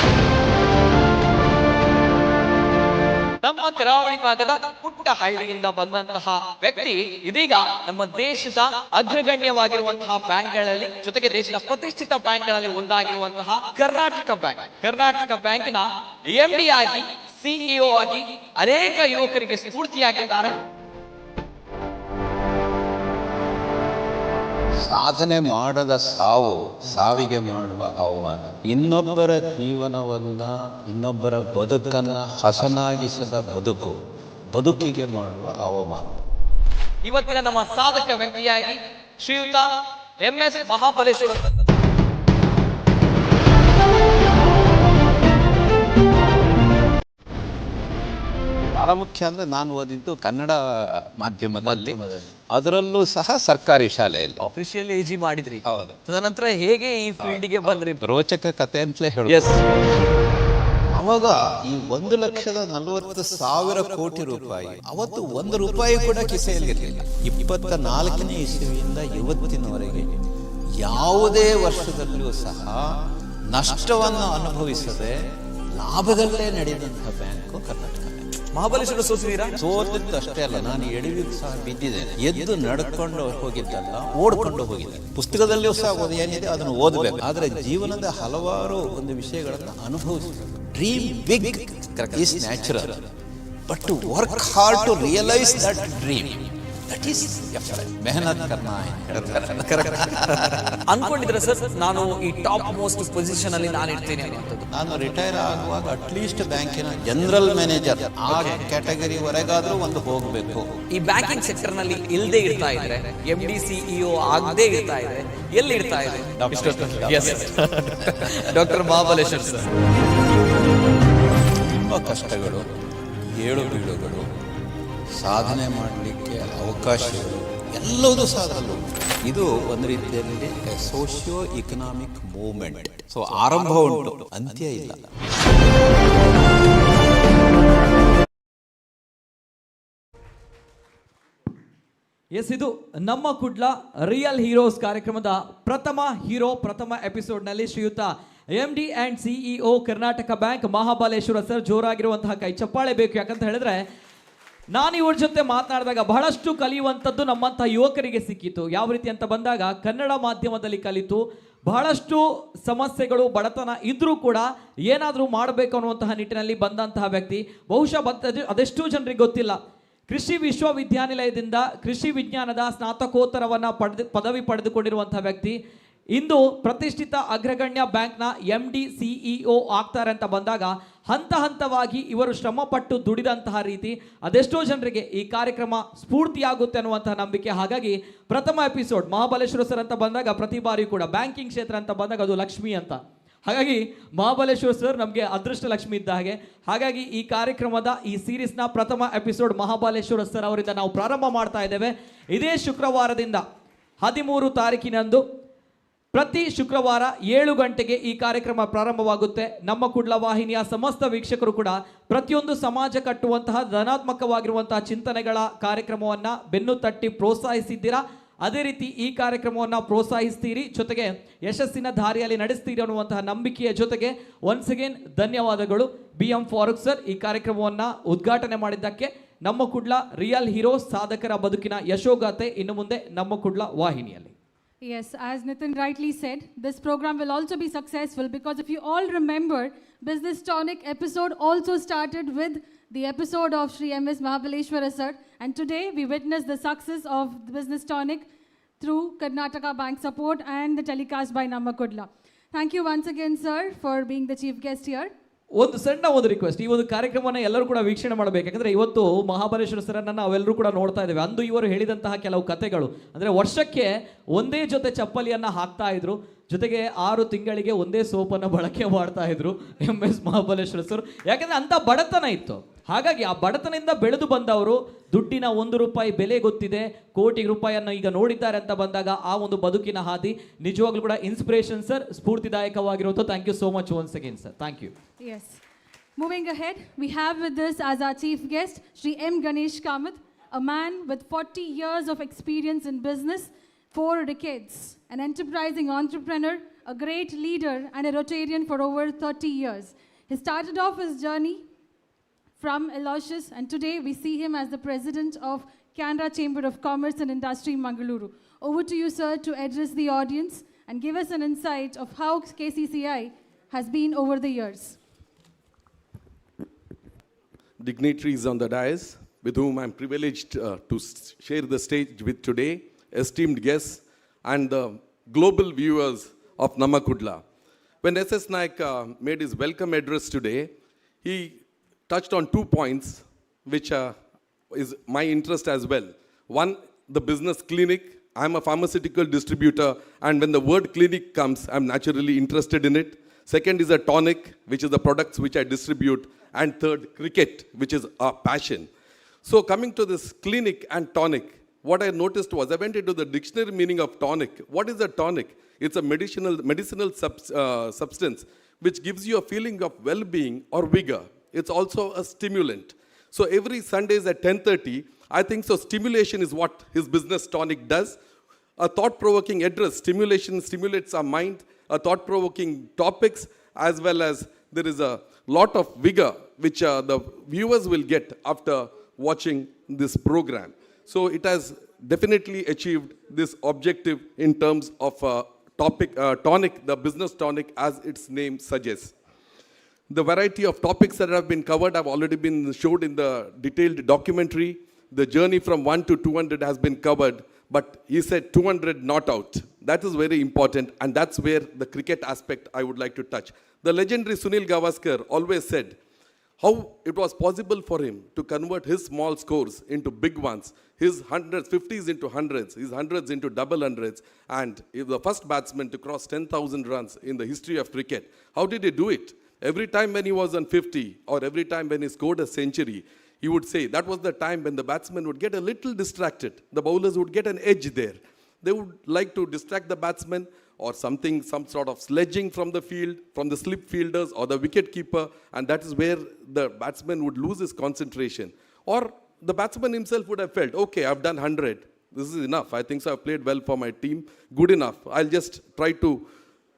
ನಮ್ಮ ಕರಾವಳಿ ಭಾಗದ ಪುಟ್ಟ ಹಳ್ಳಿಯಿಂದ ಬಂದಂತಹ ವ್ಯಕ್ತಿ ಇದೀಗ ನಮ್ಮ ದೇಶದ ಅಗ್ರಗಣ್ಯವಾಗಿರುವಂತಹ ಬ್ಯಾಂಕ್ಗಳಲ್ಲಿ ಜೊತೆಗೆ ದೇಶದ ಪ್ರತಿಷ್ಠಿತ ಬ್ಯಾಂಕ್ಗಳಲ್ಲಿ ಒಂದಾಗಿರುವಂತಹ ಕರ್ನಾಟಕ ಬ್ಯಾಂಕಿನ MD ಆಗಿ CEO ಆಗಿ ಅನೇಕ ಯುವಕರಿಗೆ ಸ್ಫೂರ್ತಿಯಾಗಿದ್ದಾರೆ. ಸಾಧನೆ ಮಾಡದ ಸಾವಿಗೆ ಮಾಡುವ ಅವಮಾನ, ಇನ್ನೊಬ್ಬರ ಜೀವನವನ್ನ ಇನ್ನೊಬ್ಬರ ಬದುಕನ್ನ ಹಸನಾಗಿಸದ ಬದುಕಿಗೆ ಮಾಡುವ ಅವಮಾನ. ಇವತ್ತಿನ ನಮ್ಮ ಸಾಧಕ ವ್ಯಕ್ತಿಯಾಗಿ ಶ್ರೀಯುತ MS ಮಹಾಬಲೇಶ್ವರ ಬಹಳ ಮುಖ್ಯ ಅಂದ್ರೆ ನಾನು ಓದಿದ್ದು ಕನ್ನಡ ಮಾಧ್ಯಮದಲ್ಲಿ, ಅದರಲ್ಲೂ ಸಹ ಸರ್ಕಾರಿ ಶಾಲೆಯಲ್ಲಿ. ಆಫಿಷಿಯಲ್ AG ಮಾಡಿದ್ರಿ. ಹೌದು. ತದನಂತರ ಹೇಗೆ ಈ ಫೀಲ್ಡ್ಗೆ ಬಂದ್ರಿ? ರೋಚಕ ಕಥೆ ಅಂತಲೇ ಹೇಳಿ. ಅವಾಗ ಈ 1,40,000 ಕೋಟಿ ರೂಪಾಯಿ ಅವತ್ತು 1 ರೂಪಾಯಿ ಕೂಡ ಕಿಸೆಯಲ್ಲಿರಲಿಲ್ಲ. 24ನೇ ಇಸವಿಯಿಂದ ಇವತ್ತಿನವರೆಗೆ ಯಾವುದೇ ವರ್ಷದಲ್ಲಿಯೂ ಸಹ ನಷ್ಟವನ್ನು ಅನುಭವಿಸದೆ ಲಾಭದಲ್ಲೇ ನಡೆದಂತಹ ಬ್ಯಾಂಕು ಕರ್ನಾಟಕ ಮಹಾಬಲೇಶ್ವರ ಸೋತಿದ್ದೀರಾ? ಸೋತಿದ್ದು ಅಷ್ಟೇ ಅಲ್ಲ, ನಾನು ಎಡವಿಗೂ ಸಹ ಬಿದ್ದಿದ್ದೇನೆ. ಎದ್ದು ನಡ್ಕೊಂಡು ಹೋಗಿದ್ದಲ್ಲ, ಓಡ್ಕೊಂಡು ಹೋಗಿದ್ದೆ. ಪುಸ್ತಕದಲ್ಲಿಯೂ ಸಹ ಏನಿದೆ ಅದನ್ನು ಓದಬೇಕು. ಆದರೆ ಜೀವನದ ಹಲವಾರು ಒಂದು ವಿಷಯಗಳನ್ನು ಅನುಭವಿಸಬೇಕು. Dream big is natural, but to work hard to realise that dream, that is ಮೆಹನತ್ ಕರ್ನಾ ಹೈ. ಅನ್ಕೊಂಡಿದ್ರೆ ಸರ್ ನಾನು ಈ ಟಾಪ್ ಮೋಸ್ಟ್ ಪೊಸಿಷನ್ ಅಲ್ಲಿ ನಾನು ಇರ್ತೀನಿ ಅನ್ನುವಂಥದ್ದು? ನಾನು ರಿಟೈರ್ ಆಗುವಾಗ ಅಟ್ಲೀಸ್ಟ್ ಬ್ಯಾಂಕಿನ ಜನರಲ್ ಮ್ಯಾನೇಜರ್ ಆ ಕ್ಯಾಟಗರಿ ವರೆಗಾದ್ರೂ ಒಂದು ಹೋಗಬೇಕು. ಈ ಬ್ಯಾಂಕಿಂಗ್ ಸೆಕ್ಟರ್ ನಲ್ಲಿ ಇಲ್ಲದೆ ಇರ್ತಾ ಇದ್ರೆ, MD CEO ಆಗದೆ ಇರ್ತಾ ಇದ್ರೆ ಎಲ್ಲಿ ಇರ್ತಾ ಇದೆ? Doctor Mahabaleshwar sir. ತುಂಬ ಕಷ್ಟಗಳು, ಏಳು ಬೀಳುಗಳು, ಸಾಧನೆ ಮಾಡಲಿಕ್ಕೆ ಅವಕಾಶಗಳು ಎಲ್ಲವೂ ಸಾಧಲು. ಇದು ಒಂದು ರೀತಿಯಲ್ಲಿ ಸೋಷಿಯೋ ಇಕನಾಮಿಕ್ ಮೂವ್ಮೆಂಟ್. ಸೊ ಆರಂಭ ಉಂಟು, ಅಂತ್ಯ ಇಲ್ಲ. ಎಸ್, ಇದು ನಮ್ಮ ಕುಡ್ಲ ರಿಯಲ್ ಹೀರೋಸ್ ಕಾರ್ಯಕ್ರಮದ ಪ್ರಥಮ ಎಪಿಸೋಡ್ನಲ್ಲಿ ಶ್ರೀಯುತ MD and CEO Karnataka bank Mahabaleshwara sir. ಜೋರಾಗಿರುವಂತಹ ಕೈ ಚಪ್ಪಾಳೆ ಬೇಕು. ಯಾಕಂತ ಹೇಳಿದ್ರೆ ನಾನು ಇವ್ರ ಜೊತೆ ಮಾತನಾಡಿದಾಗ ಬಹಳಷ್ಟು ಕಲಿಯುವಂಥದ್ದು ನಮ್ಮಂತಹ ಯುವಕರಿಗೆ ಸಿಕ್ಕಿತು. ಯಾವ ರೀತಿ ಅಂತ ಬಂದಾಗ ಕನ್ನಡ ಮಾಧ್ಯಮದಲ್ಲಿ ಕಲಿತು ಬಹಳಷ್ಟು ಸಮಸ್ಯೆಗಳು, ಬಡತನ ಇದ್ರೂ ಕೂಡ ಏನಾದರೂ ಮಾಡಬೇಕು ಅನ್ನುವಂತಹ ನಿಟ್ಟಿನಲ್ಲಿ ಬಂದಂತಹ ವ್ಯಕ್ತಿ. ಬಹುಶಃ ಅದೆಷ್ಟೋ ಜನರಿಗೆ ಗೊತ್ತಿಲ್ಲ, ಕೃಷಿ ವಿಶ್ವವಿದ್ಯಾನಿಲಯದಿಂದ ಕೃಷಿ ವಿಜ್ಞಾನದ ಸ್ನಾತಕೋತ್ತರವನ್ನು ಪದವಿ ಪಡೆದುಕೊಂಡಿರುವಂತಹ ವ್ಯಕ್ತಿ ಇಂದು ಪ್ರತಿಷ್ಠಿತ ಅಗ್ರಗಣ್ಯ ಬ್ಯಾಂಕ್ನ MD CEO ಆಗ್ತಾರೆ ಅಂತ ಬಂದಾಗ ಹಂತ ಹಂತವಾಗಿ ಇವರು ಶ್ರಮಪಟ್ಟು ದುಡಿದಂತಹ ರೀತಿ ಅದೆಷ್ಟೋ ಜನರಿಗೆ ಈ ಕಾರ್ಯಕ್ರಮ ಸ್ಫೂರ್ತಿಯಾಗುತ್ತೆ ಅನ್ನುವಂತಹ ನಂಬಿಕೆ. ಹಾಗಾಗಿ ಪ್ರಥಮ ಎಪಿಸೋಡ್ ಮಹಾಬಲೇಶ್ವರ ಸರ್ ಅಂತ ಬಂದಾಗ ಪ್ರತಿ ಬಾರಿಯೂ ಕೂಡ ಬ್ಯಾಂಕಿಂಗ್ ಕ್ಷೇತ್ರ ಅಂತ ಬಂದಾಗ ಅದು ಲಕ್ಷ್ಮಿ ಅಂತ. ಹಾಗಾಗಿ ಮಹಾಬಲೇಶ್ವರ ಸರ್ ನಮಗೆ ಅದೃಷ್ಟ ಲಕ್ಷ್ಮಿ ಇದ್ದ ಹಾಗೆ. ಹಾಗಾಗಿ ಈ ಕಾರ್ಯಕ್ರಮದ ಈ ಸೀರೀಸ್ನ ಪ್ರಥಮ ಎಪಿಸೋಡ್ ಮಹಾಬಲೇಶ್ವರ ಸರ್ ಅವರಿಂದ ನಾವು ಪ್ರಾರಂಭ ಮಾಡ್ತಾ ಇದ್ದೇವೆ. ಇದೇ ಶುಕ್ರವಾರದಿಂದ 13 ತಾರೀಕಿನಂದು ಪ್ರತಿ ಶುಕ್ರವಾರ 7 ಗಂಟೆಗೆ ಈ ಕಾರ್ಯಕ್ರಮ ಪ್ರಾರಂಭವಾಗುತ್ತೆ. ನಮ್ಮ ಕುಡ್ಲ ವಾಹಿನಿಯ ಸಮಸ್ತ ವೀಕ್ಷಕರು ಕೂಡ ಪ್ರತಿಯೊಂದು ಸಮಾಜ ಕಟ್ಟುವಂತಹ ಧನಾತ್ಮಕವಾಗಿರುವಂತಹ ಚಿಂತನೆಗಳ ಕಾರ್ಯಕ್ರಮವನ್ನು ಬೆನ್ನು ತಟ್ಟಿ ಪ್ರೋತ್ಸಾಹಿಸಿದ್ದೀರಾ. ಅದೇ ರೀತಿ ಈ ಕಾರ್ಯಕ್ರಮವನ್ನು ಪ್ರೋತ್ಸಾಹಿಸ್ತೀರಿ, ಜೊತೆಗೆ ಯಶಸ್ಸಿನ ದಾರಿಯಲ್ಲಿ ನಡೆಸ್ತೀರಿ ಅನ್ನುವಂತಹ ನಂಬಿಕೆಯ ಜೊತೆಗೆ ಒನ್ಸ್ ಅಗೇನ್ ಧನ್ಯವಾದಗಳು. BM ಫಾರೂಕ್ ಸರ್ ಈ ಕಾರ್ಯಕ್ರಮವನ್ನು ಉದ್ಘಾಟನೆ ಮಾಡಿದ್ದಕ್ಕೆ. ನಮ್ಮ ಕುಡ್ಲ ರಿಯಲ್ ಹೀರೋಸ್, ಸಾಧಕರ ಬದುಕಿನ ಯಶೋಗಾಥೆ ಇನ್ನು ಮುಂದೆ ನಮ್ಮ ಕುಡ್ಲ ವಾಹಿನಿಯಲ್ಲಿ. Yes, as Nitin rightly said, this program will also be successful because if you all remember, Business Tonic episode also started with the episode of Shri MS Mahabaleshwara sir, and today we witness the success of the Business Tonic through Karnataka Bank support and the telecast by Namma Kudla. Thank you once again, sir, for being the chief guest here. ಒಂದು request, ಈ ಒಂದು ಕಾರ್ಯಕ್ರಮವನ್ನು ಎಲ್ಲರೂ ಕೂಡ ವೀಕ್ಷಣೆ ಮಾಡಬೇಕು. ಯಾಕಂದರೆ ಇವತ್ತು ಮಹಾಬಲೇಶ್ವರ ಸರನ್ನು ನಾವೆಲ್ಲರೂ ಕೂಡ ನೋಡ್ತಾ ಇದ್ದೇವೆ. ಅಂದು ಇವರು ಹೇಳಿದಂತಹ ಕೆಲವು ಕಥೆಗಳು, ಅಂದರೆ ವರ್ಷಕ್ಕೆ ಒಂದೇ ಜೊತೆ ಚಪ್ಪಲಿಯನ್ನು ಹಾಕ್ತಾ ಇದ್ರು, ಜೊತೆಗೆ 6 ತಿಂಗಳಿಗೆ ಒಂದೇ ಸೋಪನ್ನು ಬಳಕೆ ಮಾಡ್ತಾ ಇದ್ರು MS ಮಹಾಬಲೇಶ್ವರ ಸರ್. ಯಾಕಂದರೆ ಅಂಥ ಬಡತನ ಇತ್ತು. ಹಾಗಾಗಿ ಆ ಬಡತನದಿಂದ ಬೆಳೆದು ಬಂದವರು ದುಡ್ಡಿನ 1 ರೂಪಾಯಿ ಬೆಲೆ ಗೊತ್ತಿದೆ, ಕೋಟಿ ರೂಪಾಯಿಯನ್ನು ಈಗ ನೋಡಿದ್ದಾರೆ ಅಂತ ಬಂದಾಗ ಆ ಒಂದು ಬದುಕಿನ ಹಾದಿ ನಿಜವಾಗ್ಲೂ ಕೂಡ ಇನ್ಸ್ಪಿರೇಷನ್ ಸರ್, ಸ್ಫೂರ್ತಿದಾಯಕವಾಗಿರುವಂಥ. Thank you so much once again sir. Thank you. Yes. Moving ahead, we have with us as our chief guest Shri M. Ganesh Kamath, a man with 40 years of experience in business, 4 decades, an enterprising entrepreneur, a great leader and a Rotarian for over 30 years. He started off his journey from Aloysius, and today we see him as the president of Canara Chamber of Commerce and Industry, Mangaluru. Over to you, sir, to address the audience and give us an insight of how KCCI has been over the years. Dignitaries on the dais, with whom I'm privileged to share the stage with today, esteemed guests, and the global viewers of Namakudla. When SS Naik made his welcome address today, he touched on 2 points which is my interest as well. One, the business clinic. I'm a pharmaceutical distributor, and when the word clinic comes, I'm naturally interested in it. Second is a tonic, which is the products which I distribute. And third, cricket, which is our passion. So coming to this clinic and tonic, what I noticed was I went into the dictionary meaning of tonic. What is a tonic? It's a medicinal substance which gives you a feeling of well-being or vigor. It's also a stimulant. So every Sundays at 10:30, I think so stimulation is what his business tonic does. A thought-provoking address, stimulates our mind, a thought-provoking topics, as well as there is a lot of vigor which the viewers will get after watching this program. So it has definitely achieved this objective in terms of tonic, the business tonic, as its name suggests. The variety of topics that have been covered have already been showed in the detailed documentary. The journey from 1 to 200 has been covered, but he said 200 not out. That is very important, and that's where the cricket aspect I would like to touch. The legendary Sunil Gavaskar always said how it was possible for him to convert his small scores into big ones, his hundreds, 50s into hundreds, his hundreds into double hundreds, and he was the first batsman to cross 10,000 runs in the history of cricket. How did he do it? Every time when he was on 50, or every time when he scored a century, he would say that was the time when the batsman would get a little distracted. The bowlers would get an edge there. They would like to distract the batsman, or some sort of sledging from the field, from the slip fielders or the wicket keeper, and that is where the batsman would lose his concentration. Or the batsman himself would have felt, okay, I've done 100. This is enough. I think so I've played well for my team. Good enough. I'll just try to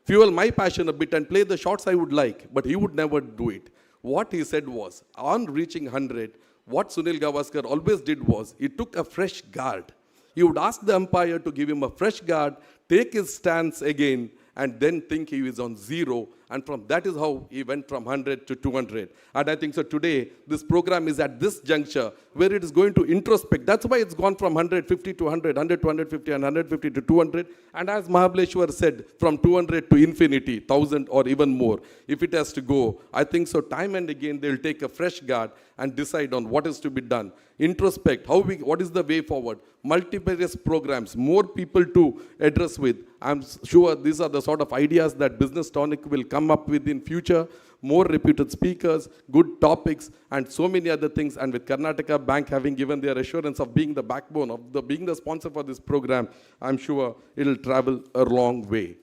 fuel my passion a bit and play the shots I would like. But he would never do it. What he said was, on reaching 100, what Sunil Gavaskar always did was, he took a fresh guard. He would ask the umpire to give him a fresh guard, take his stance again, and then think he is on zero. And from that is how he went from 100 to 200. And I think so today, this program is at this juncture where it is going to introspect. That's why it's gone from 150 to 100, 100 to 150, and 150 to 200. And as Mahabaleshwar said, from 200 to infinity, 1,000 or even more. If it has to go, I think so time and again they'll take a fresh guard and decide on what is to be done. Introspect, what is the way forward? Multivarious programs, more people to address with. I'm sure these are the sort of ideas that Business Tonic will come up with in future. More reputed speakers, good topics, and so many other things. And with Karnataka Bank having given their assurance of being the backbone, of being the sponsor for this program, I'm sure it'll travel a long way.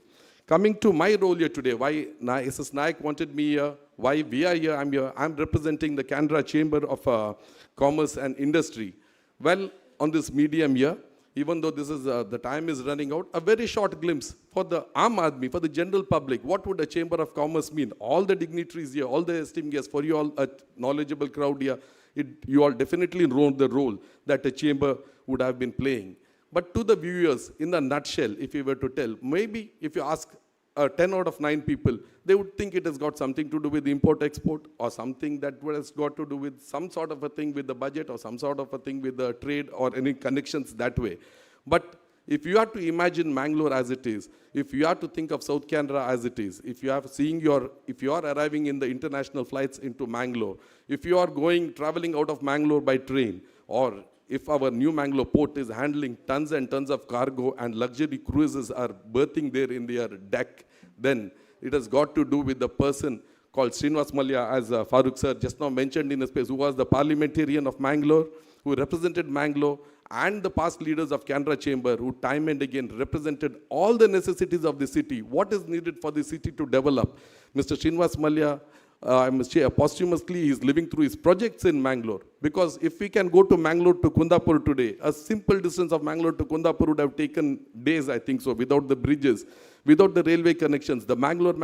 Coming to my role here today, why SS Naik wanted me here, why we are here, I'm representing the Canara Chamber of Commerce and Industry. Well, on this medium here, even though this is the time is running out, a very short glimpse for the Aam Aadmi, for the general public. What would a Chamber of Commerce mean? All the dignitaries here, all the esteemed guests, for you all, a knowledgeable crowd here, you all definitely know the role that a chamber would have been playing. But to the viewers, in a nutshell, if you were to tell, maybe if you ask 10 out of 9 people, they would think it has got something to do with import-export, or something that has got to do with some sort of a thing with the budget, or some sort of a thing with the trade, or any connections that way. But if you have to imagine Mangalore as it is, if you have to think of South Canara as it is, if you are arriving in the international flights into Mangalore, if you are traveling out of Mangalore by train, or if our new Mangalore port is handling tons and tons of cargo and luxury cruises are berthing there in their deck, then it has got to do with the person called Srinivas Mallya, as Farooq sir just now mentioned in the space, who was the parliamentarian of Mangalore, who represented Mangalore, and the past leaders of Canara Chamber, who time and again represented all the necessities of the city, what is needed for the city to develop. Mr. Srinivas Mallya, I must say, posthumously, he is living through his projects in Mangalore. Because if we can go to Mangalore to Kundapur today, a simple distance of Mangalore to Kundapur would have taken days, I think so, without the bridges, without the railway connections, the Mangalore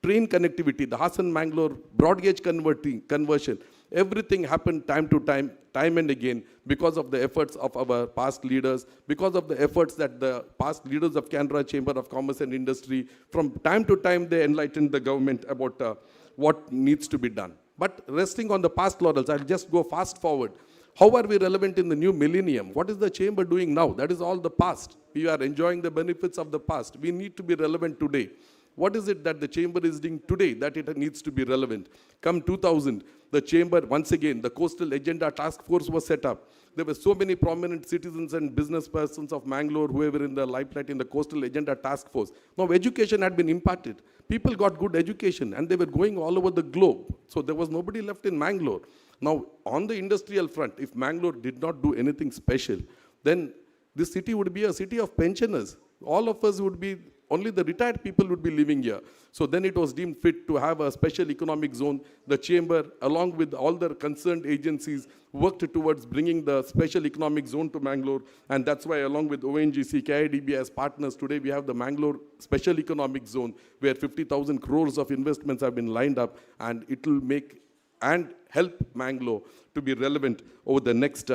train connectivity, the Hassan-Mangalore broad gauge conversion. Everything happened time and again, because of the efforts of our past leaders, because of the efforts that the past leaders of Canara Chamber of Commerce and Industry, from time to time they enlightened the government about what needs to be done. But resting on the past laurels, I'll just go fast forward. How are we relevant in the new millennium? What is the chamber doing now? That is all the past. We are enjoying the benefits of the past. We need to be relevant today. What is it that the chamber is doing today that it needs to be relevant? Come 2000, the chamber, once again, the Coastal Agenda Task Force was set up. There were so many prominent citizens and business persons of Mangalore who were in the limelight in the Coastal Agenda Task Force. Now, education had been imparted. People got good education and they were going all over the globe. So there was nobody left in Mangalore. Now, on the industrial front, if Mangalore did not do anything special, then this city would be a city of pensioners. All of us would be only the retired people would be living here. So then it was deemed fit to have a special economic zone. The chamber, along with all the concerned agencies, worked towards bringing the special economic zone to Mangalore. And that's why, along with ONGC, KIDB as partners, today we have the Mangalore Special Economic Zone, where 50,000 crores of investments have been lined up, and it will make and help Mangalore to be relevant over the next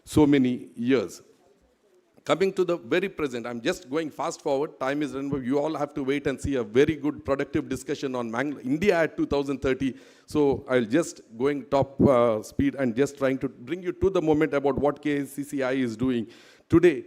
so many years. Coming to the very present, I'm just going fast forward. Time is running. You all have to wait and see a very good productive discussion on India at 2030. So I'll just going top speed and just trying to bring you to the moment about what KCCI is doing. Today,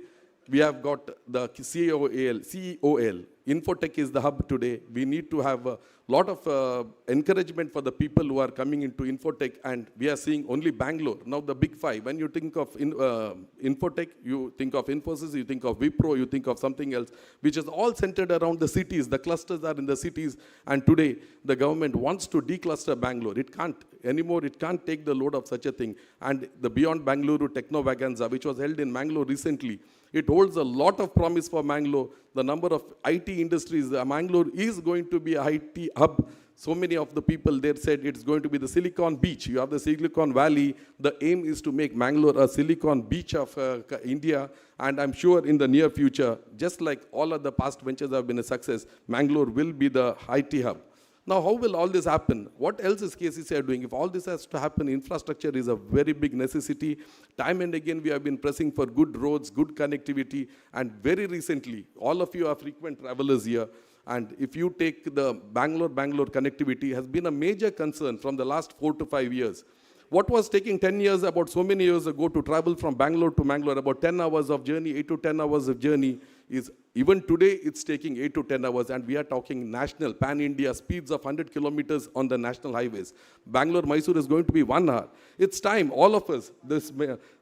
we have got the CEOL. Infotech is the hub today. We need to have a lot of encouragement for the people who are coming into Infotech, and we are seeing only Bangalore. Now the big five, when you think of Infotech, you think of Infosys, you think of Wipro, you think of something else, which is all centered around the cities. The clusters are in the cities, and today the government wants to decluster Bangalore. It can't anymore. It can't take the load of such a thing. And the Beyond Bangalore Techno Vaganza, which was held in Mangalore recently, it holds a lot of promise for Mangalore. The number of IT industries, Mangalore is going to be a IT hub. So many of the people there said it's going to be the Silicon Beach. You have the Silicon Valley. The aim is to make Mangalore a Silicon Beach of India. And I'm sure in the near future, just like all of the past ventures have been a success, Mangalore will be the IT hub. Now, how will all this happen? What else is KCCI doing? If all this has to happen, infrastructure is a very big necessity. Time and again, we have been pressing for good roads, good connectivity, and very recently, all of you are frequent travelers here, and if you take the Bangalore connectivity has been a major concern from the last 4 to 5 years. What was taking 10 years, about so many years ago, to travel from Bangalore to Mangalore, about 10 hours of journey, 8 to 10 hours of journey, is even today it's taking 8 to 10 hours, and we are talking national, pan-India speeds of 100 kilometers on the national highways. Bangalore-Mysore is going to be 1 hour. It's time, all of us, this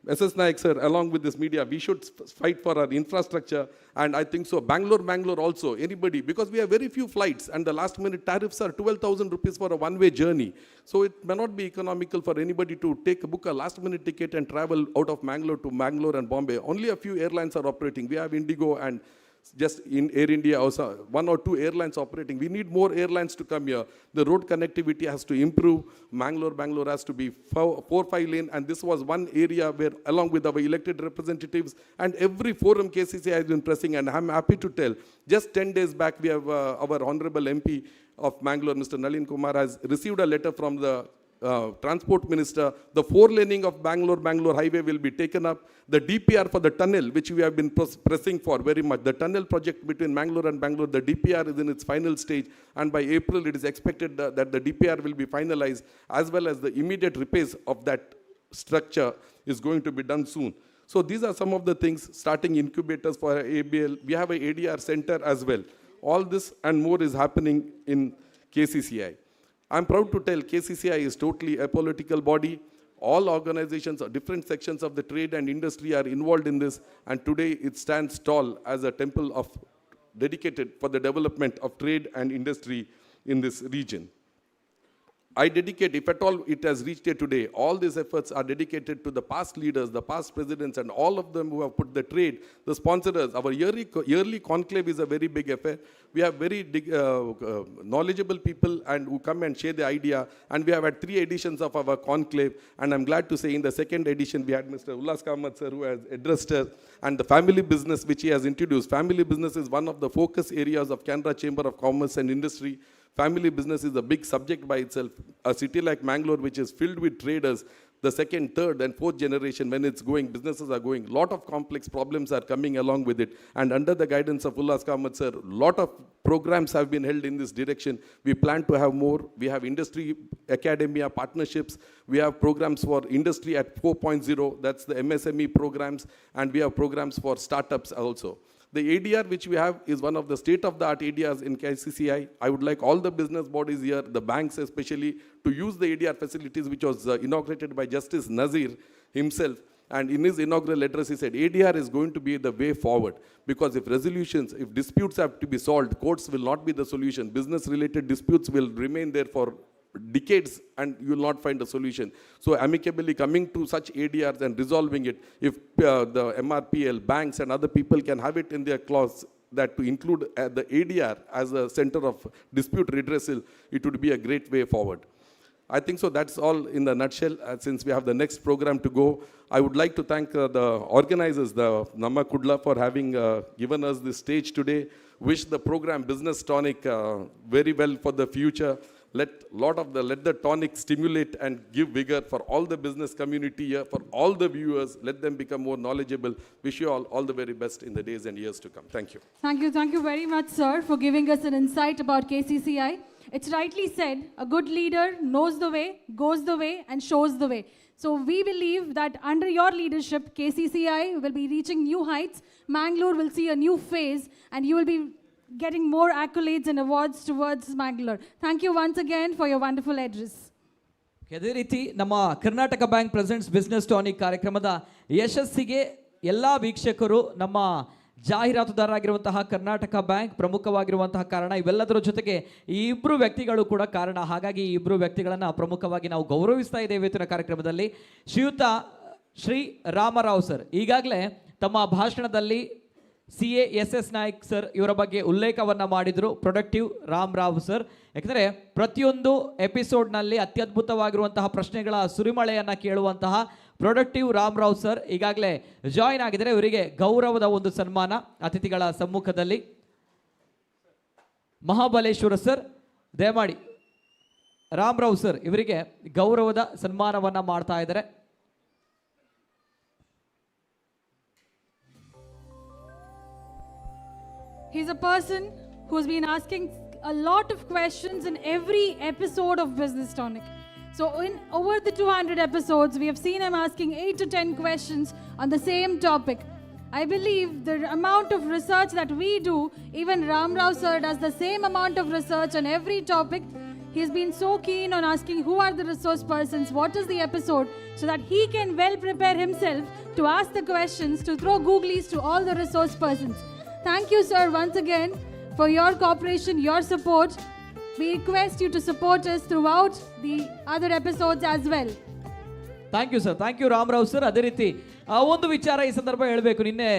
SS Naik sir, along with this media, we should fight for our infrastructure, and I think so. Bangalore also, anybody, because we have very few flights, and the last minute tariffs are 12,000 rupees for a one-way journey. So it may not be economical for anybody to book a last minute ticket and travel out of Mangalore to Mangalore and Bombay. Only a few airlines are operating. We have Indigo and just in Air India also, 1 or 2 airlines operating. We need more airlines to come here. The road connectivity has to improve. Bangalore has to be 4-5 lane, and this was one area where, along with our elected representatives and every forum KCCI has been pressing, and I'm happy to tell, just 10 days back, we have our Honorable MP of Mangalore, Mr. Nalin Kumar, has received a letter from the Transport Minister. The 4-laning of Bangalore highway will be taken up. The DPR for the tunnel, which we have been pressing for very much, the tunnel project between Mangalore and Bangalore, the DPR is in its final stage, and by April it is expected that the DPR will be finalized, as well as the immediate repairs of that structure is going to be done soon. So these are some of the things, starting incubators for ABL. We have a ADR center as well. All this and more is happening in KCCI. I'm proud to tell KCCI is totally a political body. All organizations or different sections of the trade and industry are involved in this, and today it stands tall as a temple of dedicated for the development of trade and industry in this region. I dedicate, if at all it has reached here today, all these efforts are dedicated to the past leaders, the past presidents, and all of them who have put the trade, the sponsors. Our yearly conclave is a very big affair. We have very knowledgeable people and who come and share the idea, and we have had 3 editions of our conclave, and I'm glad to say in the 2nd edition we had Mr. Ullas Kamath sir, who has addressed us, and the family business which he has introduced. Family business is one of the focus areas of Canara Chamber of Commerce and Industry. Family business is a big subject by itself. A city like Mangalore, which is filled with traders, the 2nd, 3rd, and 4th generation, when it's going, businesses are going. A lot of complex problems are coming along with it. And under the guidance of Ullas Kamath sir, a lot of programs have been held in this direction. We plan to have more. We have industry academia partnerships. We have programs for industry at 4.0. That's the MSME programs. And we have programs for startups also. The ADR which we have is one of the state-of-the-art ADRs in KCCI. I would like all the business bodies here, the banks especially, to use the ADR facilities which was inaugurated by Justice Nazir himself. And in his inaugural address, he said, ADR is going to be the way forward. Because if resolutions, if disputes have to be solved, courts will not be the solution. Business-related disputes will remain there for decades and you will not find a solution. So amicably coming to such ADRs and resolving it, if the MRPL, banks and other people can have it in their clause, that to include the ADR as a center of dispute redressal, it would be a great way forward. I think so that's all in the nutshell. Since we have the next program to go, I would like to thank the organizers, the Namma Kudla, for having given us this stage today. Wish the program Business Tonic very well for the future. Let the tonic stimulate and give vigor for all the business community here, for all the viewers. Let them become more knowledgeable. Wish you all the very best in the days and years to come. Thank you. Thank you very much, sir, for giving us an insight about KCCI. It's rightly said, a good leader knows the way, goes the way, and shows the way. So we believe that under your leadership, KCCI will be reaching new heights. Mangalore will see a new phase, and you will be getting more accolades and awards towards Mangalore. Thank you once again for your wonderful address. ಅದೇ ರೀತಿ ನಮ್ಮ Karnataka bank presents business tonic ಕಾರ್ಯಕ್ರಮದ ಯಶಸ್ಸಿಗೆ ಎಲ್ಲ ವೀಕ್ಷಕರು, ನಮ್ಮ ಜಾಹೀರಾತುದಾರರಾಗಿರುವಂತಹ Karnataka bank ಪ್ರಮುಖವಾಗಿರುವಂತಹ ಕಾರಣ. ಇವೆಲ್ಲದರ ಜೊತೆಗೆ ಈ ಇಬ್ಬರು ವ್ಯಕ್ತಿಗಳು ಕೂಡ ಕಾರಣ. ಹಾಗಾಗಿ ಈ ಇಬ್ಬರು ವ್ಯಕ್ತಿಗಳನ್ನು ಪ್ರಮುಖವಾಗಿ ನಾವು ಗೌರವಿಸ್ತಾ ಇದ್ದೇವೆ ಇವತ್ತಿನ ಕಾರ್ಯಕ್ರಮದಲ್ಲಿ. ಶ್ರೀಯುತ ಶ್ರೀ ರಾಮರಾವ್ ಸರ್ ಈಗಾಗಲೇ ತಮ್ಮ ಭಾಷಣದಲ್ಲಿ CASS ನಾಯ್ಕ್ ಸರ್ ಇವರ ಬಗ್ಗೆ ಉಲ್ಲೇಖವನ್ನು ಮಾಡಿದರು. ಪ್ರೊಡಕ್ಟಿವ್ ರಾಮರಾವ್ ಸರ್, ಯಾಕಂದರೆ ಪ್ರತಿಯೊಂದು ಎಪಿಸೋಡ್ನಲ್ಲಿ ಅತ್ಯದ್ಭುತವಾಗಿರುವಂತಹ ಪ್ರಶ್ನೆಗಳ ಸುರಿಮಳೆಯನ್ನು ಕೇಳುವಂತಹ ಪ್ರೊಡಕ್ಟಿವ್ ರಾಮರಾವ್ ಸರ್ ಈಗಾಗಲೇ ಜಾಯಿನ್ ಆಗಿದ್ದಾರೆ. ಇವರಿಗೆ ಗೌರವದ ಒಂದು ಸನ್ಮಾನ ಅತಿಥಿಗಳ ಸಮ್ಮುಖದಲ್ಲಿ. ಮಹಾಬಲೇಶ್ವರ ಸರ್, ದಯಮಾಡಿ ರಾಮರಾವ್ ಸರ್ ಇವರಿಗೆ ಗೌರವದ ಸನ್ಮಾನವನ್ನು ಮಾಡ್ತಾ ಇದ್ದಾರೆ. He's a person who's been asking a lot of questions in every episode of Business Tonic. So in over the 200 episodes, we have seen him asking 8 to 10 questions on the same topic. I believe the amount of research that we do, even Ram Rao sir does the same amount of research on every topic. He's been so keen on asking who are the resource persons, what is the episode, so that he can well prepare himself to ask the questions, to throw googlies to all the resource persons. Thank you, sir, once again for your cooperation, your support. We request you to support us throughout the other episodes as well. Thank you sir, thank you Ramarao sir. ಅದೇ ರೀತಿ ಒಂದು ವಿಚಾರ ಈ ಸಂದರ್ಭ ಹೇಳಬೇಕು. ನಿನ್ನೆ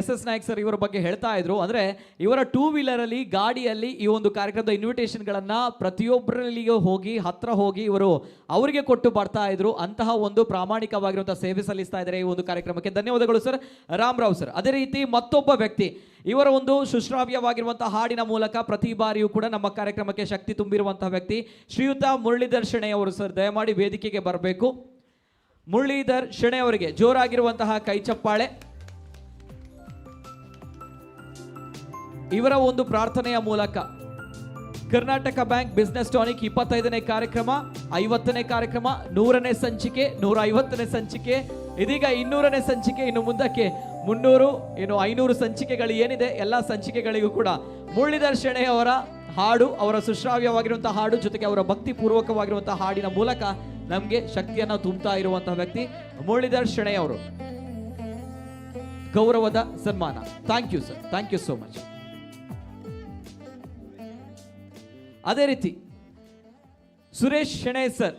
SS Naik sir ಇವರ ಬಗ್ಗೆ ಹೇಳ್ತಾ ಇದ್ರು. ಅಂದರೆ ಇವರ 2 ವೀಲರಲ್ಲಿ ಗಾಡಿಯಲ್ಲಿ ಈ ಒಂದು ಕಾರ್ಯಕ್ರಮದ ಇನ್ವಿಟೇಷನ್ಗಳನ್ನು ಪ್ರತಿಯೊಬ್ಬರಲ್ಲಿಗೂ ಹೋಗಿ ಹತ್ರ ಹೋಗಿ ಇವರು ಅವರಿಗೆ ಕೊಟ್ಟು ಬರ್ತಾ ಇದ್ರು. ಅಂತಹ ಒಂದು ಪ್ರಾಮಾಣಿಕವಾಗಿರುವಂಥ ಸೇವೆ ಸಲ್ಲಿಸ್ತಾ ಇದ್ದಾರೆ ಈ ಒಂದು ಕಾರ್ಯಕ್ರಮಕ್ಕೆ. ಧನ್ಯವಾದಗಳು ಸರ್ ರಾಮರಾವ್ ಸರ್. ಅದೇ ರೀತಿ ಮತ್ತೊಬ್ಬ ವ್ಯಕ್ತಿ, ಇವರ ಒಂದು ಸುಶ್ರಾವ್ಯವಾಗಿರುವಂತಹ ಹಾಡಿನ ಮೂಲಕ ಪ್ರತಿ ಬಾರಿಯೂ ಕೂಡ ನಮ್ಮ ಕಾರ್ಯಕ್ರಮಕ್ಕೆ ಶಕ್ತಿ ತುಂಬಿರುವಂತಹ ವ್ಯಕ್ತಿ ಶ್ರೀಯುತ ಮುರಳೀಧರ್ ಶೆಣೈ ಅವರು. ಸರ್ ದಯಮಾಡಿ ವೇದಿಕೆಗೆ ಬರಬೇಕು. ಮುರಳೀಧರ್ ಶೆಣೈ ಅವರಿಗೆ ಜೋರಾಗಿರುವಂತಹ ಕೈ ಚಪ್ಪಾಳೆ. ಇವರ ಒಂದು ಪ್ರಾರ್ಥನೆಯ ಮೂಲಕ ಕರ್ನಾಟಕ ಬ್ಯಾಂಕ್ ಬಿಸ್ನೆಸ್ ಟಾನಿಕ್ 25ನೇ ಕಾರ್ಯಕ್ರಮ, 50ನೇ ಕಾರ್ಯಕ್ರಮ, 100ನೇ ಸಂಚಿಕೆ, 150ನೇ ಸಂಚಿಕೆ, ಇದೀಗ 200ನೇ ಸಂಚಿಕೆ, ಇನ್ನು ಮುಂದಕ್ಕೆ 300, ಇನ್ನು 500 ಸಂಚಿಕೆಗಳು ಏನಿದೆ ಎಲ್ಲ ಸಂಚಿಕೆಗಳಿಗೂ ಕೂಡ ಮುರಳೀಧರ್ ಶೆಣೈ ಅವರ ಹಾಡು, ಅವರ ಸುಶ್ರಾವ್ಯವಾಗಿರುವಂತಹ ಹಾಡು ಜೊತೆಗೆ ಅವರ ಭಕ್ತಿ ಪೂರ್ವಕವಾಗಿರುವಂತಹ ಹಾಡಿನ ಮೂಲಕ ನಮಗೆ ಶಕ್ತಿಯನ್ನು ತುಂಬುತ್ತಾ ಇರುವಂತಹ ವ್ಯಕ್ತಿ ಮುರಳೀಧರ್ ಶೆಣೈ ಅವರು. ಗೌರವದ ಸನ್ಮಾನ. Thank you sir, thank you so much. ಅದೇ ರೀತಿ Suresh Shenoy sir,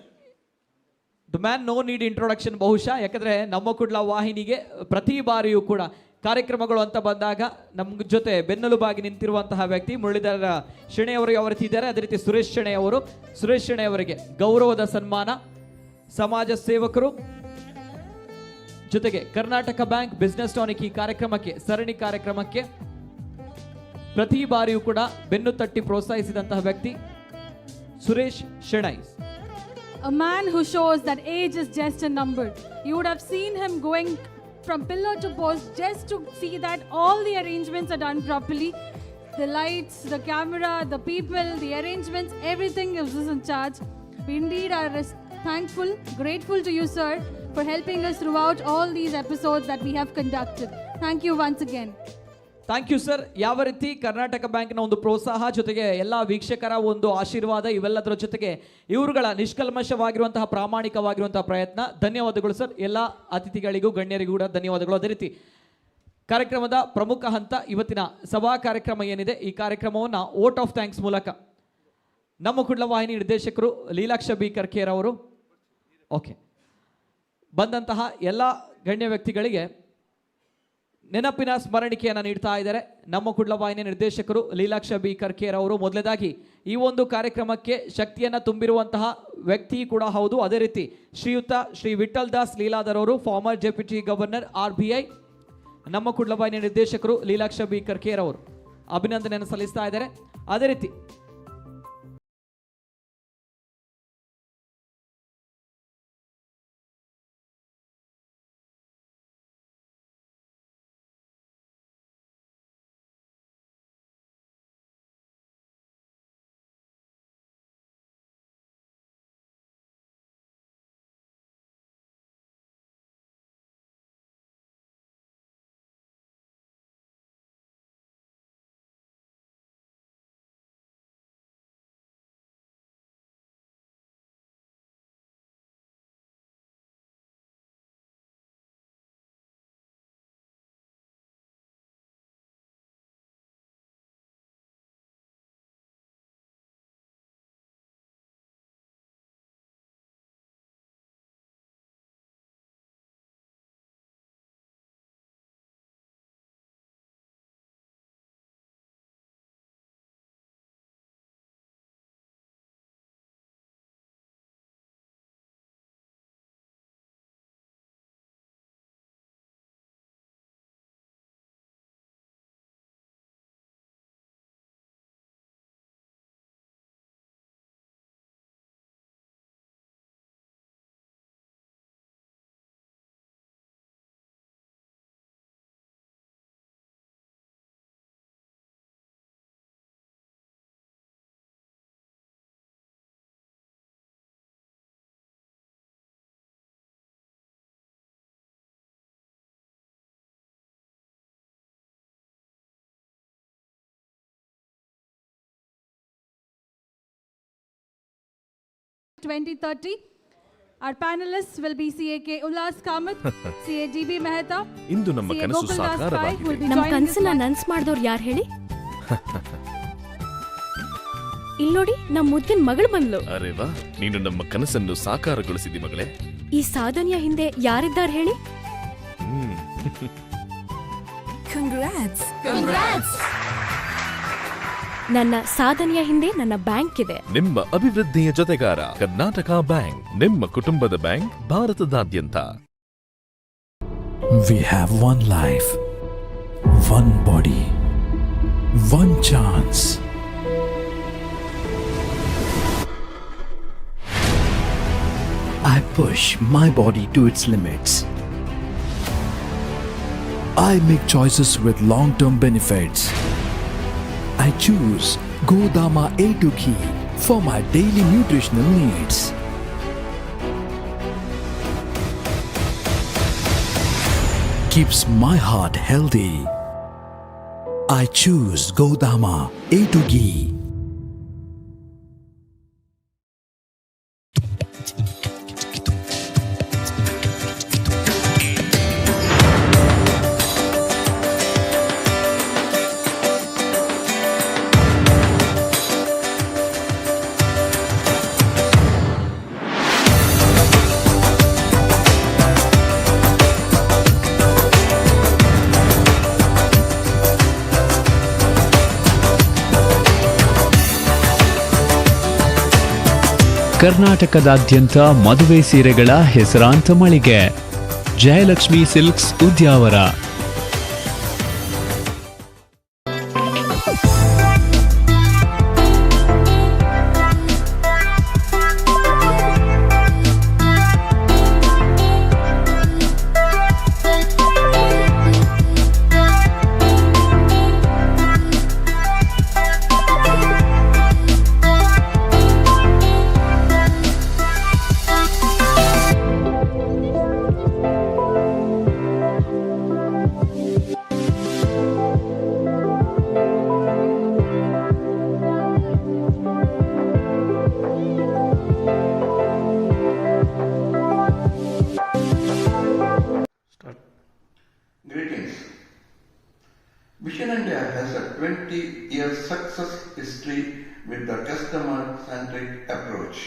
the man no need introduction ಬಹುಶಃ, ಯಾಕಂದರೆ ನಮ್ಮ ಕುಡ್ಲ ವಾಹಿನಿಗೆ ಪ್ರತಿ ಬಾರಿಯೂ ಕೂಡ ಕಾರ್ಯಕ್ರಮಗಳು ಅಂತ ಬಂದಾಗ ನಮ್ಮ ಜೊತೆ ಬೆನ್ನೆಲುಬಾಗಿ ನಿಂತಿರುವಂತಹ ವ್ಯಕ್ತಿ ಮುರಳೀಧರ ಶೆಣೈ ಅವರು ಅವರಿದ್ದಾರೆ. ಅದೇ ರೀತಿ ಸುರೇಶ್ ಶೆಣೈ ಅವರು, ಸುರೇಶ್ ಶೆಣೈ ಅವರಿಗೆ ಗೌರವದ ಸನ್ಮಾನ. ಸಮಾಜ ಸೇವಕರು ಜೊತೆಗೆ ಕರ್ನಾಟಕ ಬ್ಯಾಂಕ್ ಬಿಸ್ನೆಸ್ ಟಾನಿಕ್ ಈ ಕಾರ್ಯಕ್ರಮಕ್ಕೆ, ಸರಣಿ ಕಾರ್ಯಕ್ರಮಕ್ಕೆ ಪ್ರತಿ ಬಾರಿಯೂ ಕೂಡ ಬೆನ್ನು ತಟ್ಟಿ ಪ್ರೋತ್ಸಾಹಿಸಿದಂತಹ ವ್ಯಕ್ತಿ Suresh Shenoy. A man who shows that age is just a number. You would have seen him going from pillar to post just to see that all the arrangements are done properly. The lights, the camera, the people, the arrangements, everything is in charge. We indeed are thankful, grateful to you, sir, for helping us throughout all these episodes that we have conducted. Thank you once again. Thank you sir. ಯಾವ ರೀತಿ ಕರ್ನಾಟಕ ಬ್ಯಾಂಕ್ನ ಒಂದು ಪ್ರೋತ್ಸಾಹ ಜೊತೆಗೆ ಎಲ್ಲ ವೀಕ್ಷಕರ ಒಂದು ಆಶೀರ್ವಾದ ಇವೆಲ್ಲದರ ಜೊತೆಗೆ ಇವರುಗಳ ನಿಷ್ಕಲ್ಮಶವಾಗಿರುವಂತಹ ಪ್ರಾಮಾಣಿಕವಾಗಿರುವಂತಹ ಪ್ರಯತ್ನ. ಧನ್ಯವಾದಗಳು ಸರ್. ಎಲ್ಲ ಅತಿಥಿಗಳಿಗೂ ಗಣ್ಯರಿಗೂ ಕೂಡ ಧನ್ಯವಾದಗಳು. ಅದೇ ರೀತಿ ಕಾರ್ಯಕ್ರಮದ ಪ್ರಮುಖ ಹಂತ ಇವತ್ತಿನ ಸಭಾ ಕಾರ್ಯಕ್ರಮ ಏನಿದೆ, ಈ ಕಾರ್ಯಕ್ರಮವನ್ನು ವೋಟ್ ಆಫ್ ಥ್ಯಾಂಕ್ಸ್ ಮೂಲಕ ನಮ್ಮ ಕುಡ್ಲ ವಾಹಿನಿ ನಿರ್ದೇಶಕರು ಲೀಲಾಕ್ಷ ಬಿ ಕರ್ಕೇರ್ ಅವರು ಬಂದಂತಹ ಎಲ್ಲ ಗಣ್ಯ ವ್ಯಕ್ತಿಗಳಿಗೆ ನೆನಪಿನ ಸ್ಮರಣಿಕೆಯನ್ನು ನೀಡ್ತಾ ಇದ್ದಾರೆ ನಮ್ಮ ಕುಡ್ಲ ವಾಹಿನಿಯ ನಿರ್ದೇಶಕರು ಲೀಲಾಕ್ಷ ಬಿ ಕರ್ಕೇರ್ ಅವರು. ಮೊದಲನೇದಾಗಿ ಈ ಒಂದು ಕಾರ್ಯಕ್ರಮಕ್ಕೆ ಶಕ್ತಿಯನ್ನು ತುಂಬಿರುವಂತಹ ವ್ಯಕ್ತಿ ಕೂಡ ಹೌದು. ಅದೇ ರೀತಿ ಶ್ರೀಯುತ ಶ್ರೀ ವಿಠಲ್ ದಾಸ್ ಲೀಲಾಧರ್ ಅವರು, ಫಾರ್ಮರ್ ಡೆಪ್ಯೂಟಿ ಗವರ್ನರ್ RBI, ನಮ್ಮ ಕುಡ್ಲ ವಾಹಿನಿಯ ನಿರ್ದೇಶಕರು ಲೀಲಾಕ್ಷ ಬಿ ಕರ್ಕೇರ್ ಅವರು ಅಭಿನಂದನೆಯನ್ನು ಸಲ್ಲಿಸ್ತಾ ಇದ್ದಾರೆ. ಅದೇ ರೀತಿ Our panelists will be CA Ullas Kamath, CA GB Mehta. ಇಂದು ನಮ್ಮ ಕನಸು ಸಾಕಾರವಾಗಿದೆ. ನಮ್ಮ ಕನಸನ್ನ ನನ್ಸ್ ಮಾಡಿದವರು ಯಾರು ಹೇಳಿ? ಇಲ್ಲಿ ನೋಡಿ, ನಮ್ಮ ಮುದ್ದಿನ ಮಗಳು ಬಂದ್ಲು. ಅರೆ ವಾ, ನೀನು ನಮ್ಮ ಕನಸನ್ನು ಸಾಕಾರಗೊಳಿಸಿದಿ ಮಗಳೇ. ಈ ಸಾಧನೆಯ ಹಿಂದೆ ಯಾರಿದ್ದಾರೆ ಹೇಳಿ? Congrats. ನನ್ನ ಸಾಧನೆಯ ಹಿಂದೆ ನನ್ನ ಬ್ಯಾಂಕ್ ಇದೆ. ನಿಮ್ಮ ಅಭಿವೃದ್ಧಿಯ ಜೊತೆಗಾರ ಕರ್ನಾಟಕ ಬ್ಯಾಂಕ್, ನಿಮ್ಮ ಕುಟುಂಬದ ಬ್ಯಾಂಕ್, ಭಾರತದಾದ್ಯಂತ. We have one life, one body, one chance. I push my body to its limits. I make choices with long-term benefits. I choose Godama A2 ghee for my daily nutritional needs. Keeps my heart healthy. I choose Godama A2 ghee. ಕರ್ನಾಟಕದಾದ್ಯಂತ ಮದುವೆ ಸೀರೆಗಳ ಹೆಸರಾಂತ ಮಳಿಗೆ Jayalakshmi silks Udyavara. Greetings. Vision India has a 20-year success history with the customer-centric approach.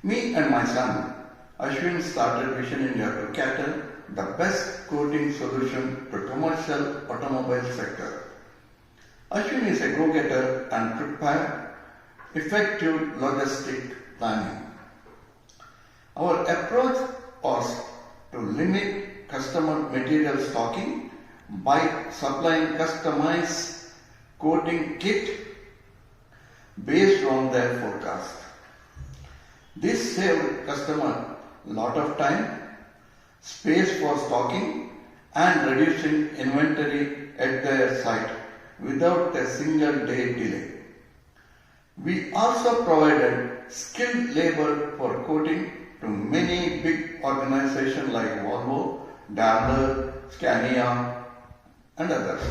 Me and my son, Ashwin, started Vision India to cater the best coating solution to commercial automobile sector. Ashwin is a go-getter and prepared effective logistic planning. Our approach was to limit customer material stocking by supplying customized coating kit based on their forecast. This saved customer a lot of time, space for stocking and reducing inventory at their site without a single day delay. We also provided skilled labor for coating to many big organizations like Volvo, Daimler, Scania and others.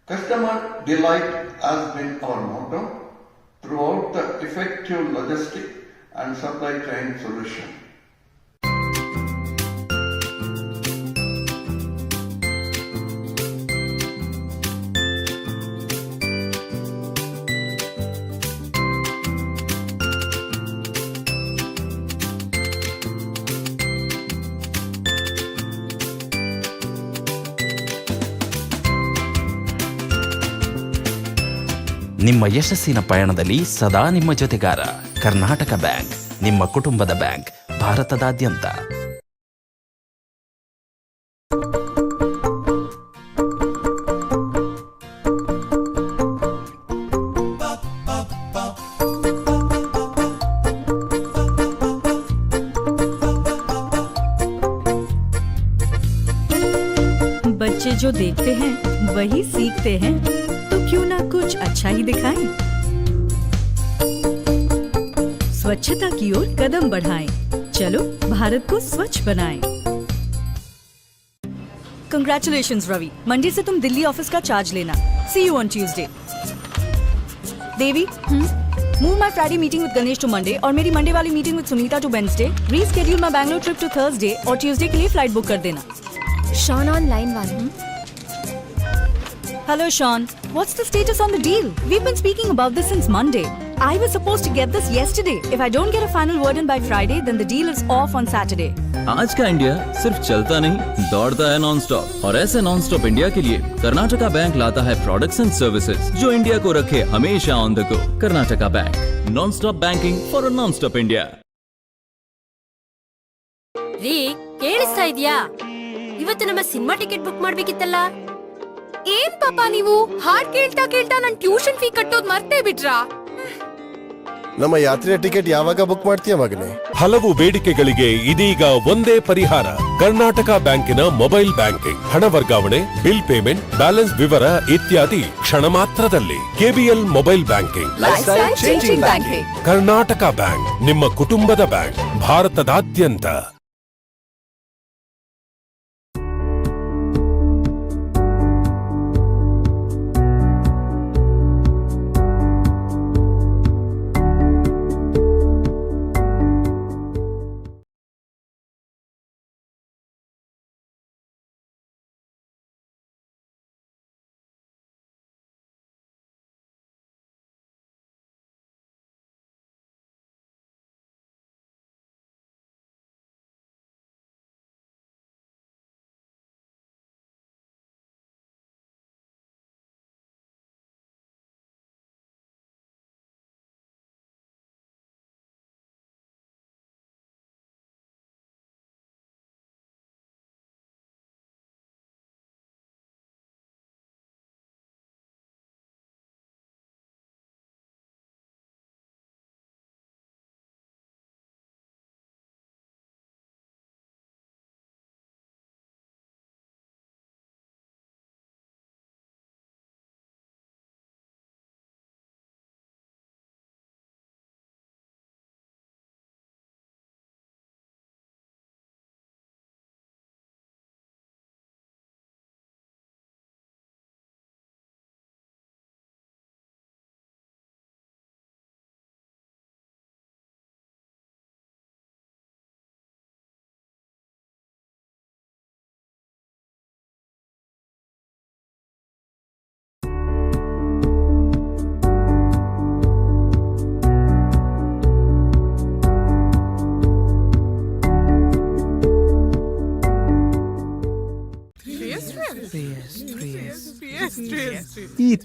Customer delight has been our motto throughout the effective logistic and supply chain solution. ನಿಮ್ಮ ಯಶಸ್ಸಿನ ಪಯಣದಲ್ಲಿ ಸದಾ ನಿಮ್ಮ ಜೊತೆಗಾರ Karnataka bank, ನಿಮ್ಮ ಕುಟುಂಬದ bank, ಭಾರತದಾದ್ಯಂತ. बच्चे जो देखते हैं वही सीखते हैं, तो क्यों ना कुछ अच्छा ही दिखाएं। स्वच्छता की ओर कदम बढ़ाएं, चलो भारत को स्वच्छ बनाएं। Congratulations रवि, मंडे से तुम दिल्ली ऑफिस का चार्ज लेना। See you on Tuesday. Devi, move my Friday meeting with Ganesh to Monday और मेरी मंडे वाली meeting with Sunita to Wednesday. Reschedule my Bangalore trip to Thursday और Tuesday के लिए फ्लाइट बुक कर देना। Sean on line 1. Hello Sean, what's the status on the deal? We've been speaking about this since Monday. I was supposed to get this yesterday. If I don't get a final word in by Friday, then the deal is off on Saturday. आज का India सिर्फ चलता नहीं, दौड़ता है non stop. और ऐसे non stop India के लिए कर्नाटका बैंक लाता है प्रोडक्ट्स एंड सर्विसेज जो इंडिया को रखे हमेशा on the go. Karnataka bank, non stop banking for a non stop India. ರೀ ಕೇಳಿಸ್ತಾ ಇದೆಯಾ? ಇವತ್ತು ನಮ್ಮ ಸಿನಿಮಾ ಟಿಕೆಟ್ ಬುಕ್ ಮಾಡ್ಬೇಕಿತ್ತಲ್ಲ. ಏನ್ ಪಾಪ ನೀವು ಹಾಡ್ ಕೇಳ್ತಾ ಕೇಳ್ತಾ ನನ್ ಟ್ಯೂಷನ್ ಫೀ ಕಟ್ಟೋದ್ ಮರ್ತೇ ಬಿಟ್ರಾ? ನಮ್ಮ ಯಾತ್ರೆಯ ಟಿಕೆಟ್ ಯಾವಾಗ ಬುಕ್ ಮಾಡ್ತೀಯ ಮಗನೇ? ಹಲವು ಬೇಡಿಕೆಗಳಿಗೆ ಇದೀಗ ಒಂದೇ ಪರಿಹಾರ. ಕರ್ನಾಟಕ ಬ್ಯಾಂಕಿನ ಮೊಬೈಲ್ ಬ್ಯಾಂಕಿಂಗ್, ಹಣ ವರ್ಗಾವಣೆ, ಬಿಲ್ ಪೇಮೆಂಟ್, ಬ್ಯಾಲೆನ್ಸ್ ವಿವರ ಇತ್ಯಾದಿ ಕ್ಷಣ ಮಾತ್ರದಲ್ಲಿ. KBL mobile banking, Karnataka bank, ನಿಮ್ಮ ಕುಟುಂಬದ ಬ್ಯಾಂಕ್, ಭಾರತದಾದ್ಯಂತ.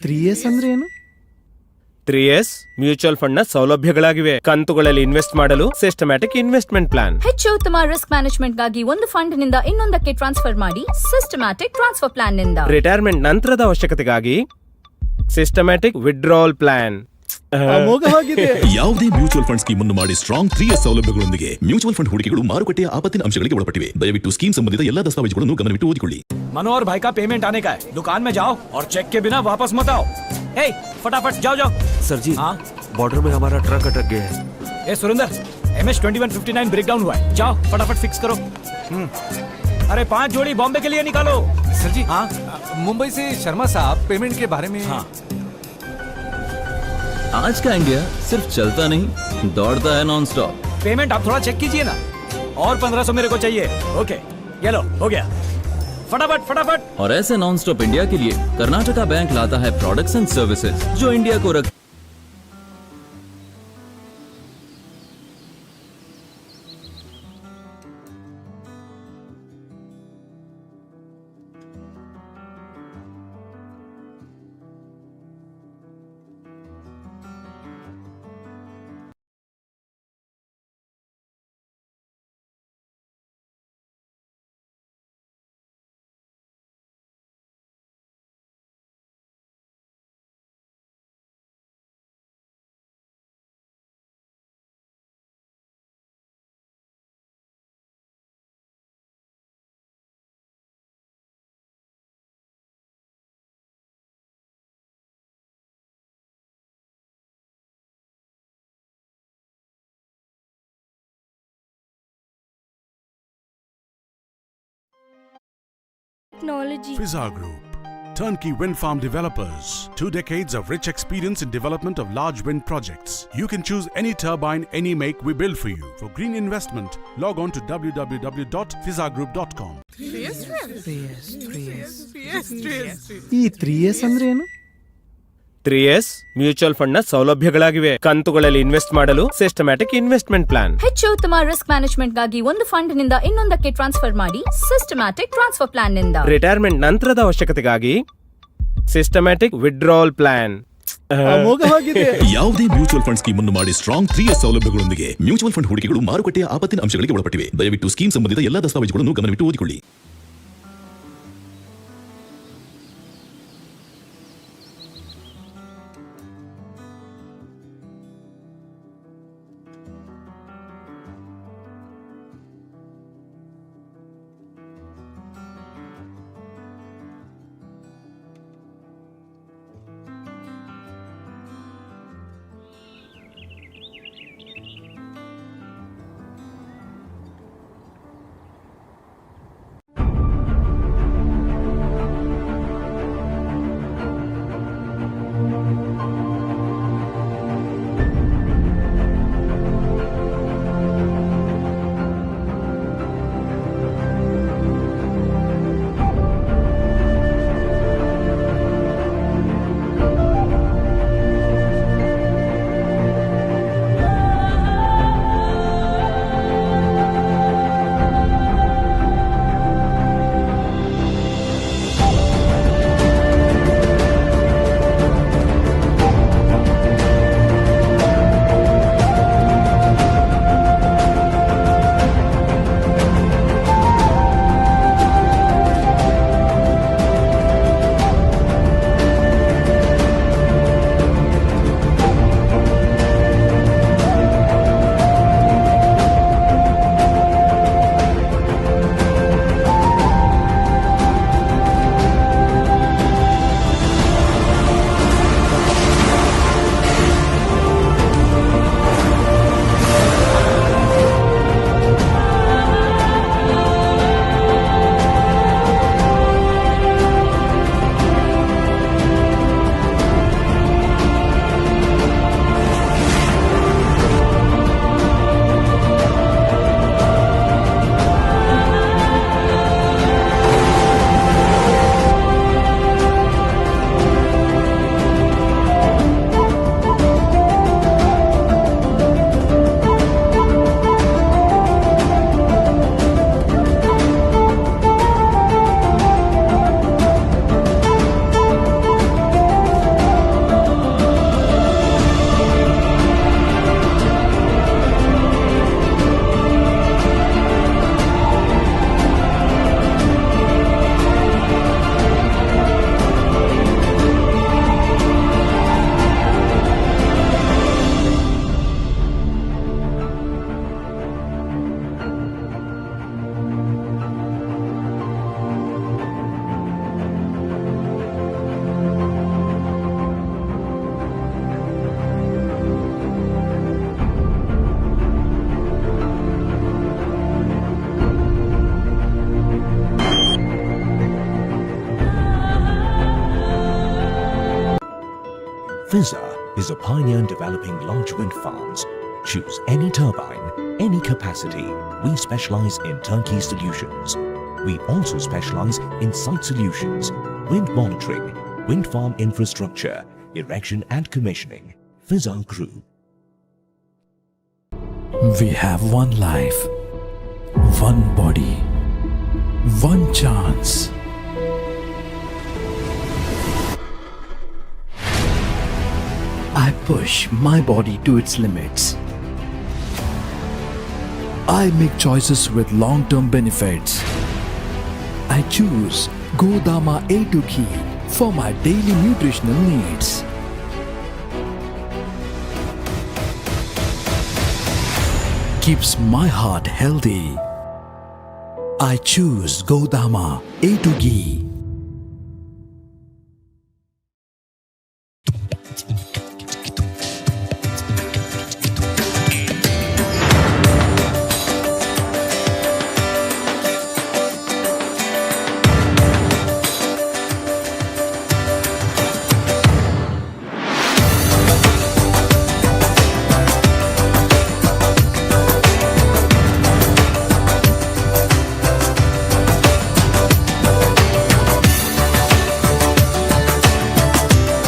3S ಅಂದ್ರೆ ಏನು? 3S ಮ್ಯೂಚುವಲ್ ಫಂಡ್ ನ ಸೌಲಭ್ಯಗಳಾಗಿವೆ. ಕಂತುಗಳಲ್ಲಿ ಇನ್ವೆಸ್ಟ್ ಮಾಡಲು ಸಿಸ್ಟಮ್ಯಾಟಿಕ್ ಇನ್ವೆಸ್ಟ್ಮೆಂಟ್ ಪ್ಲಾನ್. ಹೆಚ್ಚು ಉತ್ತಮ ರಿಸ್ಕ್ ಮ್ಯಾನೇಜ್ಮೆಂಟ್ ಗಾಗಿ ಒಂದು ಫಂಡ್ ನಿಂದ ಇನ್ನೊಂದಕ್ಕೆ ಟ್ರಾನ್ಸ್ಫರ್ ಮಾಡಿ ಸಿಸ್ಟಮ್ಯಾಟಿಕ್ ಟ್ರಾನ್ಸ್ಫರ್ ಪ್ಲಾನ್ ನಿಂದ. ರಿಟೈರ್ಮೆಂಟ್ ನಂತರದ ಅವಶ್ಯಕತೆಗಾಗಿ ಸಿಸ್ಟಮ್ಯಾಟಿಕ್ ವಿಡ್ರಾವಲ್ ಪ್ಲಾನ್. ಯಾವುದೇ ಮ್ಯೂಚುವಲ್ ಫಂಡ್ ಸ್ಕೀಮ್ ಅನ್ನು ಮಾಡಿ ಸ್ಟ್ರಾಂಗ್ 3S ಸೌಲಭ್ಯಗಳೊಂದಿಗೆ. ಮ್ಯೂಚುವಲ್ ಫಂಡ್ ಹೂಡಿಕೆಗಳು ಮಾರುಕಟ್ಟೆಯ ಆಪತ್ತಿನ ಅಂಶಗಳಿಗೆ ಒಳಪಟ್ಟಿವೆ. ದಯವಿಟ್ಟು ಸ್ಕೀಮ್ ಸಂಬಂಧಿತ ಎಲ್ಲಾ ದಸ್ತಾವೇಜುಗಳನ್ನು ಗಮನವಿಟ್ಟು ಓದಿಕೊಳ್ಳಿ. मनोहर भाई का पेमेंट आने का है, दुकान में जाओ और चेक के बिना वापस मत आओ. ए, फटाफट जाओ जाओ. सर जी, बॉर्डर में हमारा ट्रक अटक गया है. ए सुरेंद्र, MS-2159 ब्रेक डाउन हुआ है, जाओ फटाफट फिक्स करो. अरे 5 जोड़ी बॉम्बे के लिए निकालो. सर जी, मुंबई से शर्मा साहब पेमेंट के बारे में. आज का इंडिया सिर्फ चलता नहीं, दौड़ता है नॉन स्टॉप. पेमेंट आप थोड़ा चेक कीजिए ना. और 1500 मेरे को चाहिए. ओके, ये लो, हो गया. फटाफट फटाफट. और ऐसे नॉन स्टॉप इंडिया के लिए कर्नाटका बैंक लाता है प्रोडक्ट्स एंड सर्विसेज जो इंडिया को रख. Technology. Fiza Group, turnkey wind farm developers. 2 decades of rich experience in development of large wind projects. You can choose any turbine, any make we build for you. For green investment, log on to www.fizagroup.com. ಈ 3S ಅಂದ್ರೆ ಏನು? 3S mutual fund ನ ಸೌಲಭ್ಯಗಳಾಗಿವೆ. ಕಂತುಗಳಲ್ಲಿ invest ಮಾಡಲು systematic investment plan. ಹೆಚ್ಚು ಉತ್ತಮ risk management ಗಾಗಿ ಒಂದು ಫಂಡ್ ನಿಂದ ಇನ್ನೊಂದಕ್ಕೆ ಟ್ರಾನ್ಸ್ಫರ್ ಮಾಡಿ ಸಿಸ್ಟಮ್ಯಾಟಿಕ್ ಟ್ರಾನ್ಸ್ಫರ್ ಪ್ಲಾನ್ ನಿಂದ. ರಿಟೈರ್ಮೆಂಟ್ ನಂತರದ ಅವಶ್ಯಕತೆಗಾಗಿ ಸಿಸ್ಟಮ್ಯಾಟಿಕ್ ವಿಡ್ರಾವಲ್ ಪ್ಲಾನ್. ಯಾವುದೇ ಮ್ಯೂಚುವಲ್ ಫಂಡ್ ಸ್ಕೀಮ್ ಅನ್ನು ಮಾಡಿ ಸ್ಟ್ರಾಂಗ್ 3S ಸೌಲಭ್ಯಗಳೊಂದಿಗೆ. ಮ್ಯೂಚುವಲ್ ಫಂಡ್ ಹೂಡಿಕೆಗಳು ಮಾರುಕಟ್ಟೆಯ ಆಪತ್ತಿನ ಅಂಶಗಳಿಗೆ ಒಳಪಟ್ಟಿವೆ. ದಯವಿಟ್ಟು ಸ್ಕೀಮ್ ಸಂಬಂಧಿತ ಎಲ್ಲಾ ದಸ್ತಾವೇಜುಗಳನ್ನು ಗಮನವಿಟ್ಟು ಓದಿಕೊಳ್ಳಿ. Fizza is a pioneer in developing large wind farms. Choose any turbine, any capacity. We specialize in turnkey solutions. We also specialize in site solutions, wind monitoring, wind farm infrastructure, erection and commissioning. Fizza Group. We have one life, one body, one chance. I push my body to its limits. I make choices with long-term benefits. I choose Godama A2 Ghee for my daily nutritional needs. Keeps my heart healthy. I choose Godama A2 Ghee.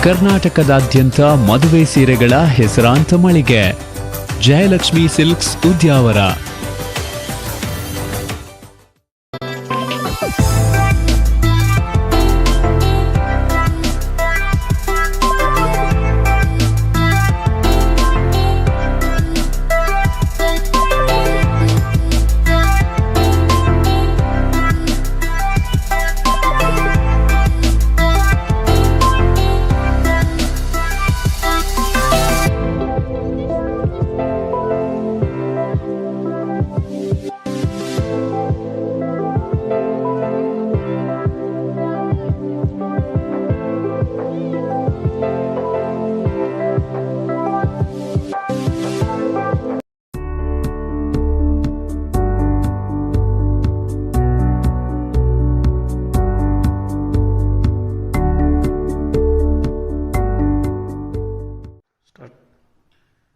ಕರ್ನಾಟಕದಾದ್ಯಂತ ಮದುವೆ ಸೀರೆಗಳ ಹೆಸರಾಂತ ಮಳಿಗೆ Jayalakshmi silks Udyavara.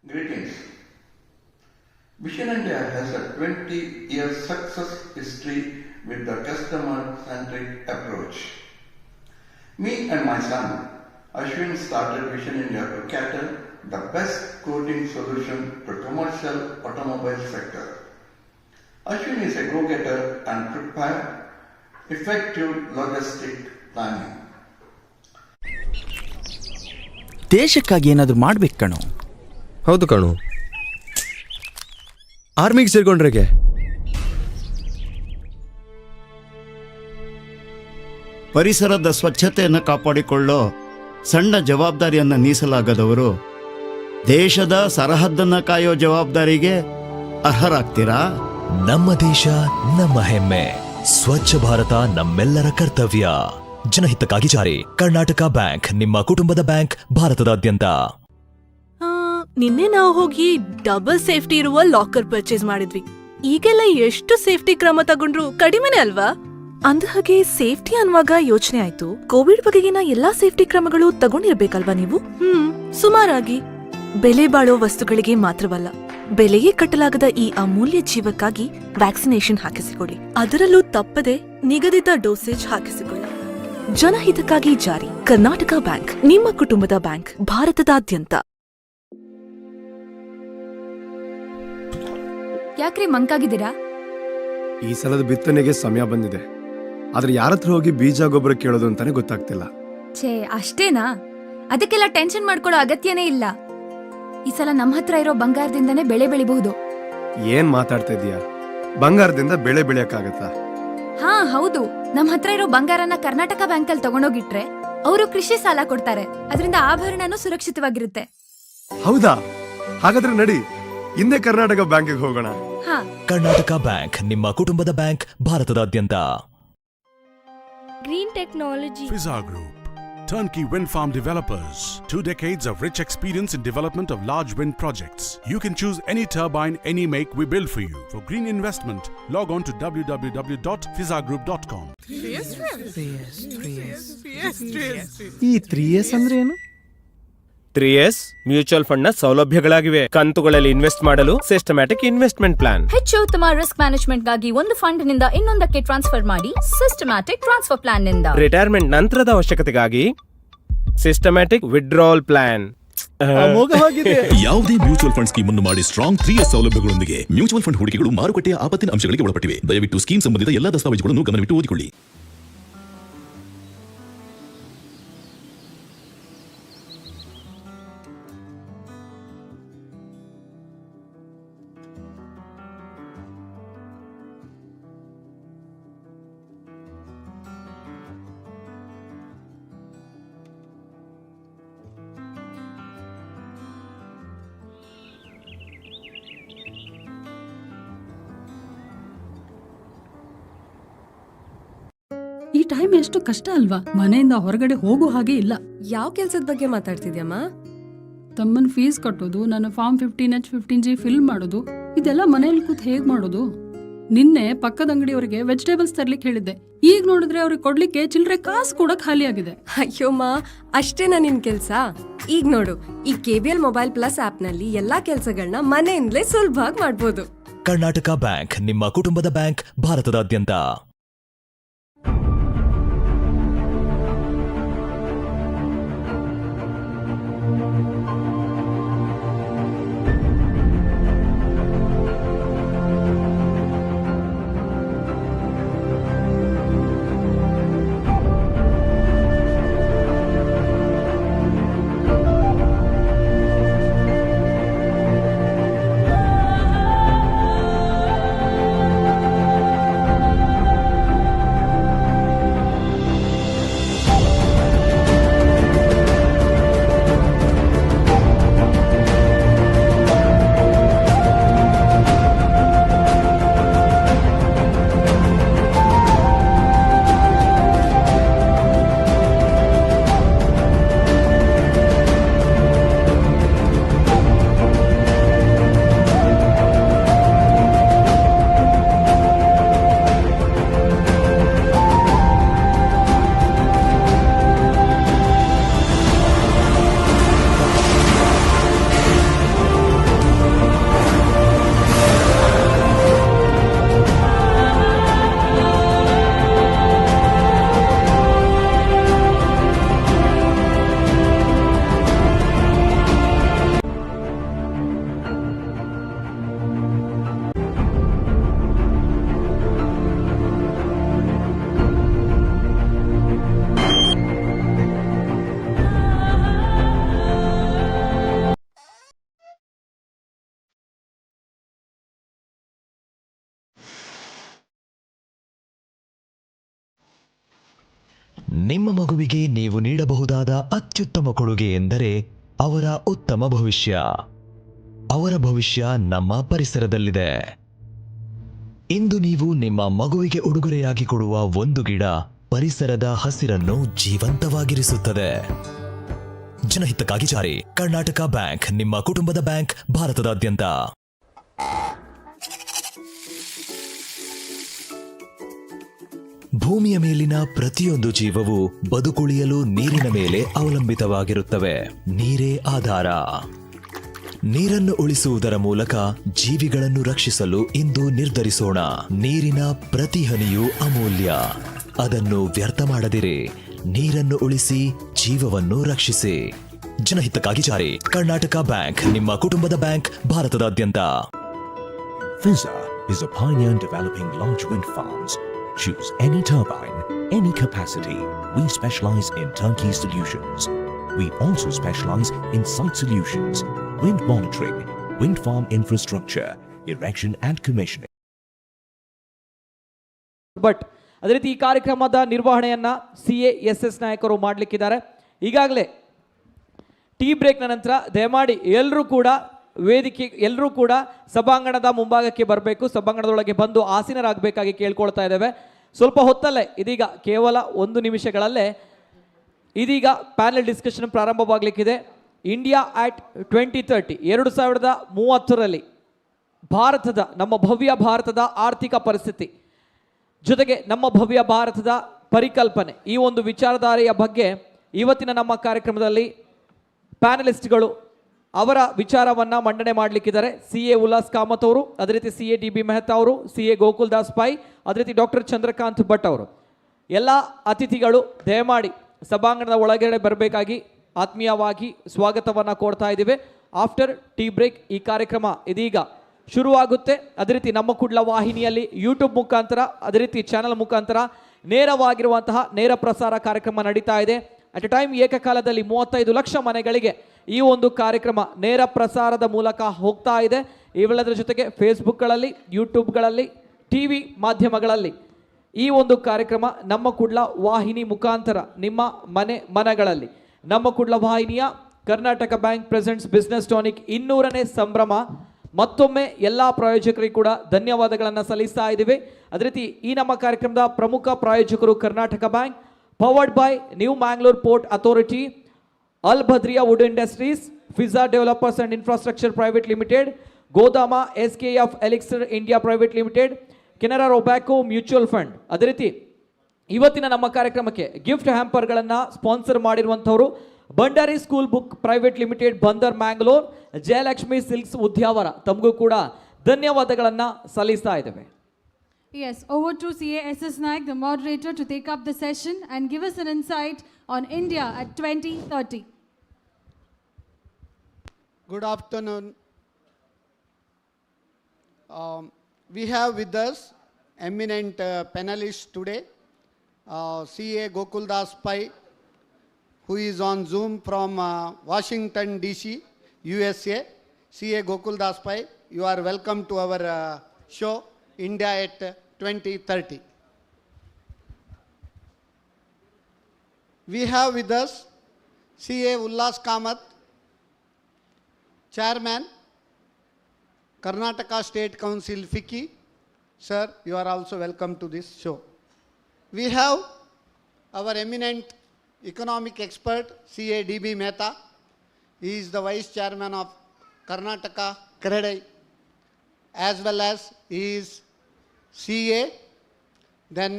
Greetings. Vision India has a 20-year success history with the customer-centric approach. Me and my son, Ashwin, started Vision India to cater the best coating solution to commercial automobile sector. Ashwin is a go-getter and prepared effective logistic planning. ದೇಶಕ್ಕಾಗಿ ಏನಾದರೂ ಮಾಡ್ಬೇಕು ಕಣೋ. ಹೌದು ಕಣು. ಆರ್ಮಿಗೆ ಸೇರ್ಕೊಂಡ್ರೆಗೆ ಪರಿಸರದ ಸ್ವಚ್ಛತೆಯನ್ನು ಕಾಪಾಡಿಕೊಳ್ಳೋ ಸಣ್ಣ ಜವಾಬ್ದಾರಿಯನ್ನು ನೀಸಲಾಗದವರು ದೇಶದ ಸರಹದ್ದನ್ನು ಕಾಯೋ ಜವಾಬ್ದಾರಿಗೆ ಅರ್ಹರಾಗ್ತೀರಾ? ನಮ್ಮ ದೇಶ ನಮ್ಮ ಹೆಮ್ಮೆ. ಸ್ವಚ್ಛ ಭಾರತ ನಮ್ಮೆಲ್ಲರ ಕರ್ತವ್ಯ. ಜನಹಿತಕ್ಕಾಗಿ ಜಾರಿ. ಕರ್ನಾಟಕ ಬ್ಯಾಂಕ್, ನಿಮ್ಮ ಕುಟುಂಬದ ಬ್ಯಾಂಕ್, ಭಾರತದಾದ್ಯಂತ. ನಿನ್ನೆ ನಾವು ಹೋಗಿ ಡಬಲ್ ಸೇಫ್ಟಿ ಇರುವ ಲಾಕರ್ ಪರ್ಚೇಸ್ ಮಾಡಿದ್ವಿ. ಈಗೆಲ್ಲ ಎಷ್ಟು ಸೇಫ್ಟಿ ಕ್ರಮ ತಗೊಂಡ್ರು ಕಡಿಮೆನೆ ಅಲ್ವಾ? ಅಂದಹಾಗೆ ಸೇಫ್ಟಿ ಅನ್ನುವಾಗ ಯೋಚನೆ ಆಯ್ತು, ಕೋವಿಡ್ ಬಗೆಗಿನ ಎಲ್ಲಾ ಸೇಫ್ಟಿ ಕ್ರಮಗಳು ತಗೊಂಡಿರ್ಬೇಕಲ್ವಾ ನೀವು? ಸುಮಾರಾಗಿ. ಬೆಲೆ ಬಾಳೋ ವಸ್ತುಗಳಿಗೆ ಮಾತ್ರವಲ್ಲ, ಬೆಲೆಯೇ ಕಟ್ಟಲಾಗದ ಈ ಅಮೂಲ್ಯ ಜೀವಕ್ಕಾಗಿ ವ್ಯಾಕ್ಸಿನೇಷನ್ ಹಾಕಿಸಿಕೊಳ್ಳಿ. ಅದರಲ್ಲೂ ತಪ್ಪದೆ ನಿಗದಿತ ಡೋಸೇಜ್ ಹಾಕಿಸಿಕೊಳ್ಳಿ. ಜನಹಿತಕ್ಕಾಗಿ ಜಾರಿ. ಕರ್ನಾಟಕ ಬ್ಯಾಂಕ್, ನಿಮ್ಮ ಕುಟುಂಬದ ಬ್ಯಾಂಕ್, ಭಾರತದಾದ್ಯಂತ. ಯಾಕ್ರಿ ಮಂಕಾಗಿದ್ದೀರಾ? ಈ ಸಲದ ಬಿತ್ತನೆಗೆ ಸಮಯ ಬಂದಿದೆ, ಆದ್ರೆ ಯಾರತ್ರ ಹೋಗಿ ಬೀಜ ಗೊಬ್ಬರ ಕೇಳೋದು ಅಂತಾನೆ ಗೊತ್ತಾಗ್ತಿಲ್ಲ. ಛೇ, ಅಷ್ಟೇನಾ? ಅದಕ್ಕೆಲ್ಲ ಟೆನ್ಷನ್ ಮಾಡ್ಕೊಳ್ಳೋ ಅಗತ್ಯನೇ ಇಲ್ಲ. ಈ ಸಲ ನಮ್ಮ ಹತ್ರ ಇರೋ ಬಂಗಾರದಿಂದನೇ ಬೆಳೆ ಬೆಳಿಬಹುದು. ಏನ್ ಮಾತಾಡ್ತಾ ಇದೀಯಾ? ಬಂಗಾರದಿಂದ ಬೆಳೆ ಬೆಳೆಯಕ್ಕಾಗತ್ತಾ? ಹಾ ಹೌದು, ನಮ್ಮ ಹತ್ರ ಇರೋ ಬಂಗಾರನ ಕರ್ನಾಟಕ ಬ್ಯಾಂಕಲ್ಲಿ ತಗೊಂಡೋಗಿಟ್ರೆ ಅವರು ಕೃಷಿ ಸಾಲ ಕೊಡ್ತಾರೆ. ಅದರಿಂದ ಆಭರಣನೂ ಸುರಕ್ಷಿತವಾಗಿರುತ್ತೆ. ಹೌದಾ? ಹಾಗಾದ್ರೆ ನಡಿ, ಹಿಂದೆ ಕರ್ನಾಟಕ ಬ್ಯಾಂಕಿಗೆ ಹೋಗೋಣ. ಕರ್ನಾಟಕ ಬ್ಯಾಂಕ್, ನಿಮ್ಮ ಕುಟುಂಬದ ಬ್ಯಾಂಕ್, ಭಾರತದಾದ್ಯಂತ. Green technology. Fizza Group, turnkey wind farm developers. 2 decades of rich experience in development of large wind projects. You can choose any turbine, any make, we build for you. For green investment, log on to www.fizzagroup.com. ಈ 3S ಅಂದ್ರೆ ಏನು? 3S mutual fund ನ ಸೌಲಭ್ಯಗಳಾಗಿವೆ. ಕಂತುಗಳಲ್ಲಿ invest ಮಾಡಲು systematic investment plan. ಹೆಚ್ಚು ಉತ್ತಮ risk management ಗಾಗಿ ಒಂದು ಫಂಡ್ ನಿಂದ ಇನ್ನೊಂದಕ್ಕೆ ಟ್ರಾನ್ಸ್ಫರ್ ಮಾಡಿ ಸಿಸ್ಟಮ್ಯಾಟಿಕ್ ಟ್ರಾನ್ಸ್ಫರ್ ಪ್ಲಾನ್ ನಿಂದ. ರಿಟೈರ್ಮೆಂಟ್ ನಂತರದ ಅವಶ್ಯಕತೆಗಾಗಿ ಸಿಸ್ಟಮ್ಯಾಟಿಕ್ ವಿಡ್ರಾವಲ್ ಪ್ಲಾನ್. ಯಾವುದೇ ಮ್ಯೂಚುವಲ್ ಫಂಡ್ ಸ್ಕೀಮ್ ಅನ್ನು ಮಾಡಿ ಸ್ಟ್ರಾಂಗ್ 3S ಸೌಲಭ್ಯಗಳೊಂದಿಗೆ. ಮ್ಯೂಚುವಲ್ ಫಂಡ್ ಹೂಡಿಕೆಗಳು ಮಾರುಕಟ್ಟೆಯ ಆಪತ್ತಿನ ಅಂಶಗಳಿಗೆ ಒಳಪಟ್ಟಿವೆ. ದಯವಿಟ್ಟು ಸ್ಕೀಮ್ ಸಂಬಂಧಿತ ಎಲ್ಲಾ ದಸ್ತಾವೇಜುಗಳನ್ನು ಗಮನವಿಟ್ಟು ಓದಿಕೊಳ್ಳಿ. ಈ ಟೈಮ್ ಎಷ್ಟು ಕಷ್ಟ ಅಲ್ವಾ? ಮನೆಯಿಂದ ಹೊರಗಡೆ ಹೋಗೋ ಹಾಗೆ ಇಲ್ಲ. ಯಾವ ಕೆಲ್ಸದ ಬಗ್ಗೆ ಮಾತಾಡ್ತಿದ್ಯಮ್ಮ? ತಮ್ಮನ್ ಫೀಸ್ ಕಟ್ಟೋದು, ನನ್ನ ಫಾರ್ಮ್ 15H 15G ಫಿಲ್ ಮಾಡೋದು, ಇದೆಲ್ಲ ಮನೇಲಿ ಕೂತ್ ಹೇಗ್ ಮಾಡೋದು? ನಿನ್ನೆ ಪಕ್ಕದ ಅಂಗಡಿಯವರಿಗೆ ವೆಜಿಟೇಬಲ್ಸ್ ತರ್ಲಿಕ್ಕೆ ಹೇಳಿದ್ದೆ. ಈಗ ನೋಡಿದ್ರೆ ಅವ್ರಿಗೆ ಕೊಡ್ಲಿಕ್ಕೆ ಚಿಲ್ಲರೆ ಕಾಸು ಕೂಡ ಖಾಲಿ ಆಗಿದೆ. ಅಯ್ಯೋಮ್ಮ, ಅಷ್ಟೇನಾ ನಿನ್ ಕೆಲ್ಸ? ಈಗ ನೋಡು, ಈ KBL ಮೊಬೈಲ್ ಪ್ಲಸ್ ಆಪ್ ನಲ್ಲಿ ಎಲ್ಲಾ ಕೆಲ್ಸಗಳನ್ನ ಮನೆಯಿಂದಲೇ ಸುಲಭವಾಗಿ ಮಾಡ್ಬೋದು. ಕರ್ನಾಟಕ ಬ್ಯಾಂಕ್, ನಿಮ್ಮ ಕುಟುಂಬದ ಬ್ಯಾಂಕ್, ಭಾರತದಾದ್ಯಂತ. ನಿಮ್ಮ ಮಗುವಿಗೆ ನೀವು ನೀಡಬಹುದಾದ ಅತ್ಯುತ್ತಮ ಕೊಡುಗೆ ಎಂದರೆ ಅವರ ಉತ್ತಮ ಭವಿಷ್ಯ. ಅವರ ಭವಿಷ್ಯ ನಮ್ಮ ಪರಿಸರದಲ್ಲಿದೆ. ಇಂದು ನೀವು ನಿಮ್ಮ ಮಗುವಿಗೆ ಉಡುಗೊರೆಯಾಗಿ ಕೊಡುವ ಒಂದು ಗಿಡ ಪರಿಸರದ ಹಸಿರನ್ನು ಜೀವಂತವಾಗಿರಿಸುತ್ತದೆ. ಜನಹಿತಕ್ಕಾಗಿ ಜಾರಿ. ಕರ್ನಾಟಕ ಬ್ಯಾಂಕ್, ನಿಮ್ಮ ಕುಟುಂಬದ ಬ್ಯಾಂಕ್, ಭಾರತದಾದ್ಯಂತ. ಭೂಮಿಯ ಮೇಲಿನ ಪ್ರತಿಯೊಂದು ಜೀವವು ಬದುಕುಳಿಯಲು ನೀರಿನ ಮೇಲೆ ಅವಲಂಬಿತವಾಗಿರುತ್ತವೆ. ನೀರೇ ಆಧಾರ. ನೀರನ್ನು ಉಳಿಸುವುದರ ಮೂಲಕ ಜೀವಿಗಳನ್ನು ರಕ್ಷಿಸಲು ಇಂದು ನಿರ್ಧರಿಸೋಣ. ನೀರಿನ ಪ್ರತಿ ಹನಿಯೂ ಅಮೂಲ್ಯ. ಅದನ್ನು ವ್ಯರ್ಥ ಮಾಡದಿರಿ. ನೀರನ್ನು ಉಳಿಸಿ, ಜೀವವನ್ನು ರಕ್ಷಿಸಿ. ಜನಹಿತಕ್ಕಾಗಿ ಜಾರಿ. ಕರ್ನಾಟಕ ಬ್ಯಾಂಕ್, ನಿಮ್ಮ ಕುಟುಂಬದ ಬ್ಯಾಂಕ್, ಭಾರತದಾದ್ಯಂತ. FISA is a pioneer in developing large wind farms. Choose any turbine, any capacity. We specialize in turnkey solutions. We also specialize in site solutions, wind monitoring, wind farm infrastructure, erection and commissioning. But ಅದೇ ರೀತಿ ಈ ಕಾರ್ಯಕ್ರಮದ ನಿರ್ವಹಣೆಯನ್ನ CASS ನಾಯಕರು ಮಾಡಲಿಕ್ಕಿದ್ದಾರೆ. ಈಗಾಗಲೇ tea ಬ್ರೇಕ್ನ ನಂತರ ದಯಮಾಡಿ ಎಲ್ಲರೂ ಕೂಡ ಸಭಾಂಗಣದ ಮುಂಭಾಗಕ್ಕೆ ಬರಬೇಕು. ಸಭಾಂಗಣದೊಳಗೆ ಬಂದು ಆಸೀನರಾಗಬೇಕಾಗಿ ಕೇಳ್ಕೊಳ್ತಾ ಇದ್ದೇವೆ. ಸ್ವಲ್ಪ ಹೊತ್ತಲ್ಲೇ, ಇದೀಗ ಕೇವಲ 1 ನಿಮಿಷಗಳಲ್ಲೇ ಇದೀಗ ಪ್ಯಾನೆಲ್ ಡಿಸ್ಕಷನ್ ಪ್ರಾರಂಭವಾಗಲಿಕ್ಕಿದೆ. ಇಂಡಿಯಾ ಆಟ್ 2030, 2030ರಲ್ಲಿ ನಮ್ಮ ಭವ್ಯ ಭಾರತದ ಆರ್ಥಿಕ ಪರಿಸ್ಥಿತಿ ಜೊತೆಗೆ ನಮ್ಮ ಭವ್ಯ ಭಾರತದ ಪರಿಕಲ್ಪನೆ, ಈ ಒಂದು ವಿಚಾರಧಾರೆಯ ಬಗ್ಗೆ ಇವತ್ತಿನ ನಮ್ಮ ಕಾರ್ಯಕ್ರಮದಲ್ಲಿ ಪ್ಯಾನಲಿಸ್ಟ್ಗಳು ಅವರ ವಿಚಾರವನ್ನು ಮಂಡನೆ ಮಾಡಲಿಕ್ಕಿದ್ದಾರೆ. CA ಉಲ್ಲಾಸ್ ಕಾಮತ್ ಅವರು, ಅದೇ ರೀತಿ CA DB ಮೆಹ್ತಾ ಅವರು, CA ಗೋಕುಲ್ ದಾಸ್ ಪೈ, ಅದೇ ರೀತಿ ಡಾಕ್ಟರ್ ಚಂದ್ರಕಾಂತ್ ಭಟ್ ಅವರು. ಎಲ್ಲ ಅತಿಥಿಗಳು ದಯಮಾಡಿ ಸಭಾಂಗಣದ ಒಳಗಡೆ ಬರಬೇಕಾಗಿ ಆತ್ಮೀಯವಾಗಿ ಸ್ವಾಗತವನ್ನು ಕೊಡ್ತಾ ಇದ್ದೀವಿ. ಆಫ್ಟರ್ ಟೀ ಬ್ರೇಕ್ ಈ ಕಾರ್ಯಕ್ರಮ ಇದೀಗ ಶುರುವಾಗುತ್ತೆ. ಅದೇ ರೀತಿ ನಮ್ಮ ಕುಡ್ಲ ವಾಹಿನಿಯಲ್ಲಿ ಯೂಟ್ಯೂಬ್ ಮುಖಾಂತರ, ಅದೇ ರೀತಿ ಚಾನಲ್ ಮುಖಾಂತರ ನೇರವಾಗಿರುವಂತಹ ನೇರ ಪ್ರಸಾರ ಕಾರ್ಯಕ್ರಮ ನಡೀತಾ ಇದೆ. ಅಟ್ ಎ ಟೈಮ್ ಏಕಕಾಲದಲ್ಲಿ 35 ಲಕ್ಷ ಮನೆಗಳಿಗೆ ಈ ಒಂದು ಕಾರ್ಯಕ್ರಮ ನೇರ ಪ್ರಸಾರದ ಮೂಲಕ ಹೋಗ್ತಾ ಇದೆ. ಇವೆಲ್ಲದರ ಜೊತೆಗೆ ಫೇಸ್ಬುಕ್ಗಳಲ್ಲಿ, ಯೂಟ್ಯೂಬ್ಗಳಲ್ಲಿ, TV ಮಾಧ್ಯಮಗಳಲ್ಲಿ ಈ ಒಂದು ಕಾರ್ಯಕ್ರಮ ನಮ್ಮ ಕುಡ್ಲ ವಾಹಿನಿ ಮುಖಾಂತರ ನಿಮ್ಮ ಮನೆಗಳಲ್ಲಿ ನಮ್ಮ ಕುಡ್ಲ ವಾಹಿನಿಯ Karnataka bank presents business tonic 200ನೇ ಸಂಭ್ರಮ. ಮತ್ತೊಮ್ಮೆ ಎಲ್ಲ ಪ್ರಾಯೋಜಕರಿಗೆ ಕೂಡ ಧನ್ಯವಾದಗಳನ್ನು ಸಲ್ಲಿಸ್ತಾ ಇದ್ದೀವಿ. ಅದೇ ರೀತಿ ಈ ನಮ್ಮ ಕಾರ್ಯಕ್ರಮದ ಪ್ರಮುಖ ಪ್ರಾಯೋಜಕರು Karnataka bank, powered by new Mangalore port authority, Al Badriya wood industries, Fizza developers and infrastructure private limited, Godama SKF Elixir India private limited, Canara Robeco mutual fund. ಅದೇ ರೀತಿ ಇವತ್ತಿನ ನಮ್ಮ ಕಾರ್ಯಕ್ರಮಕ್ಕೆ ಗಿಫ್ಟ್ ಹ್ಯಾಂಪರ್ಗಳನ್ನು ಸ್ಪಾನ್ಸರ್ ಮಾಡಿರುವಂಥವರು Bhandari school book private limited, Bunder Mangalore, Jayalakshmi silks Udyavara. ತಮಗೂ ಕೂಡ ಧನ್ಯವಾದಗಳನ್ನು ಸಲ್ಲಿಸ್ತಾ ಇದ್ದೇವೆ. Yes, over to CA SS Naik, the moderator, to take up the session and give us an insight on India at 2030. Good afternoon. We have with us eminent panelists today, CA Gokul Das Pai, who is on Zoom from Washington DC, USA. CA Gokul Das Pai, you are welcome to our show, India at 2030. We have with us CA Ullas Kamath, Chairman, Karnataka State Council, FICCI. Sir, you are also welcome to this show. We have our eminent economic expert, CA DB Mehta. He is the Vice Chairman of Karnataka Credit, as well as he is CA, then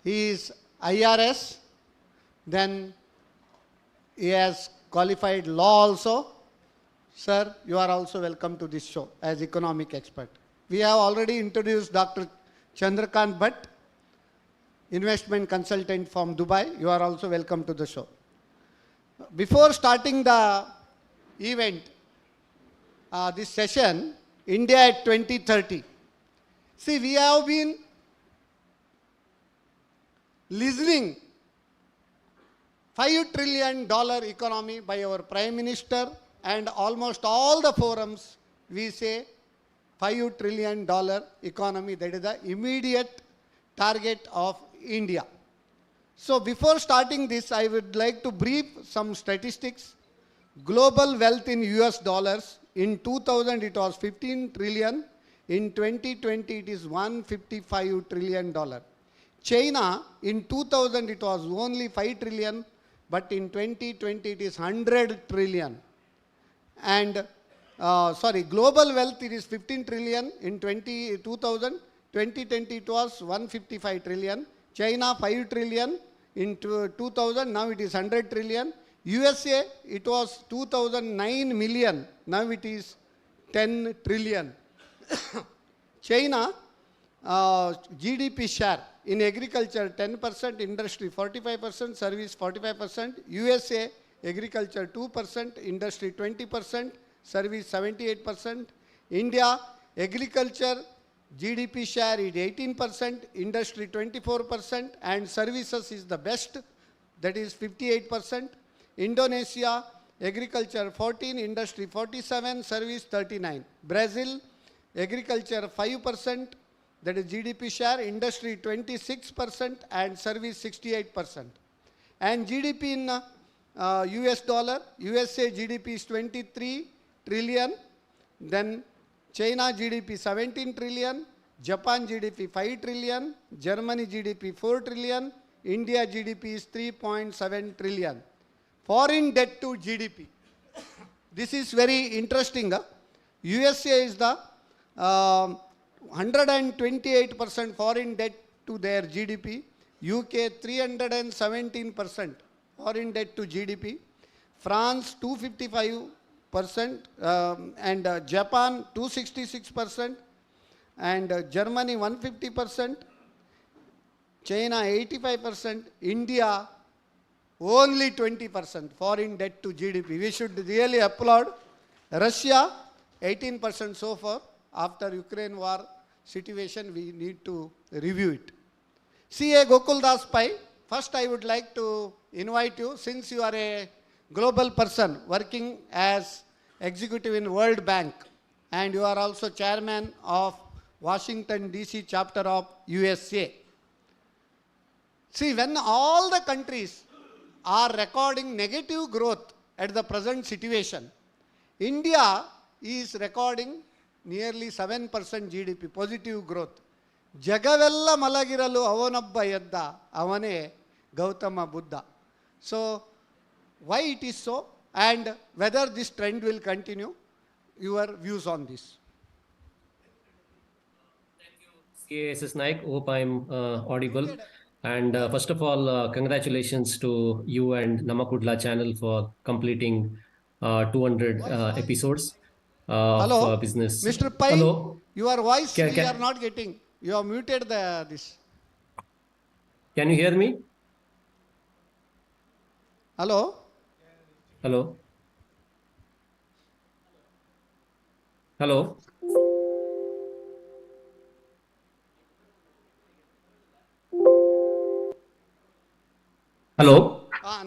he is IRS, then he has qualified law also. Sir, you are also welcome to this show as economic expert. We have already introduced Dr. Chandrakant Bhatt, investment consultant from Dubai. You are also welcome to the show. Before starting the event, this session, India at 2030. See, we have been listening $5 trillion economy by our Prime Minister, and almost all the forums we say $5 trillion economy, that is the immediate target of India. So before starting this, I would like to brief some statistics. Global wealth in US dollars, in 2000 it was 15 trillion, in 2020 it is $155 trillion. China, in 2000 it was only 5 trillion, but in 2020 it is 100 trillion. And global wealth it is 15 trillion in 2000, 2020 it was 155 trillion. China 5 trillion in 2000, now it is 100 trillion. USA it was 2009 million, now it is 10 trillion. China GDP share in agriculture 10%, industry 45%, service 45%. USA agriculture 2%, industry 20%, service 78%. India agriculture GDP share is 18%, industry 24%, and services is the best, that is 58%. Indonesia agriculture 14, industry 47, service 39. Brazil agriculture 5%, that is GDP share, industry 26%, and service 68%. And GDP in US dollar, USA GDP is 23 trillion, then China GDP 17 trillion, Japan GDP 5 trillion, Germany GDP 4 trillion, India GDP is 3.7 trillion. Foreign debt to GDP. This is very interesting. USA is the 128% foreign debt to their GDP. UK 317% foreign debt to GDP. France 255%, and Japan 266%, and Germany 150%, China 85%, India only 20% foreign debt to GDP. We should really applaud. Russia 18% so far. After Ukraine war situation, we need to review it. CA Gokuldas Pai, first I would like to invite you, since you are a global person working as executive in World Bank, and you are also chairman of Washington DC chapter of USA. See, when all the countries are recording negative growth at the present situation, India is recording nearly 7% GDP, positive growth. ಜಗವೆಲ್ಲ ಮಲಗಿರಲು ಅವನೊಬ್ಬ ಎದ್ದ, ಅವನೇ Gautama Buddha. So, why it is so, and whether this trend will continue, your views on this. KSS Naik, hope I'm audible. And first of all, congratulations to you and Namakudla channel for completing 200 episodes of Hello, business. Mr. Pai, Hello. your voice we are not getting. You have muted this. Can you hear me? Hello? Hello? Hello? Hello?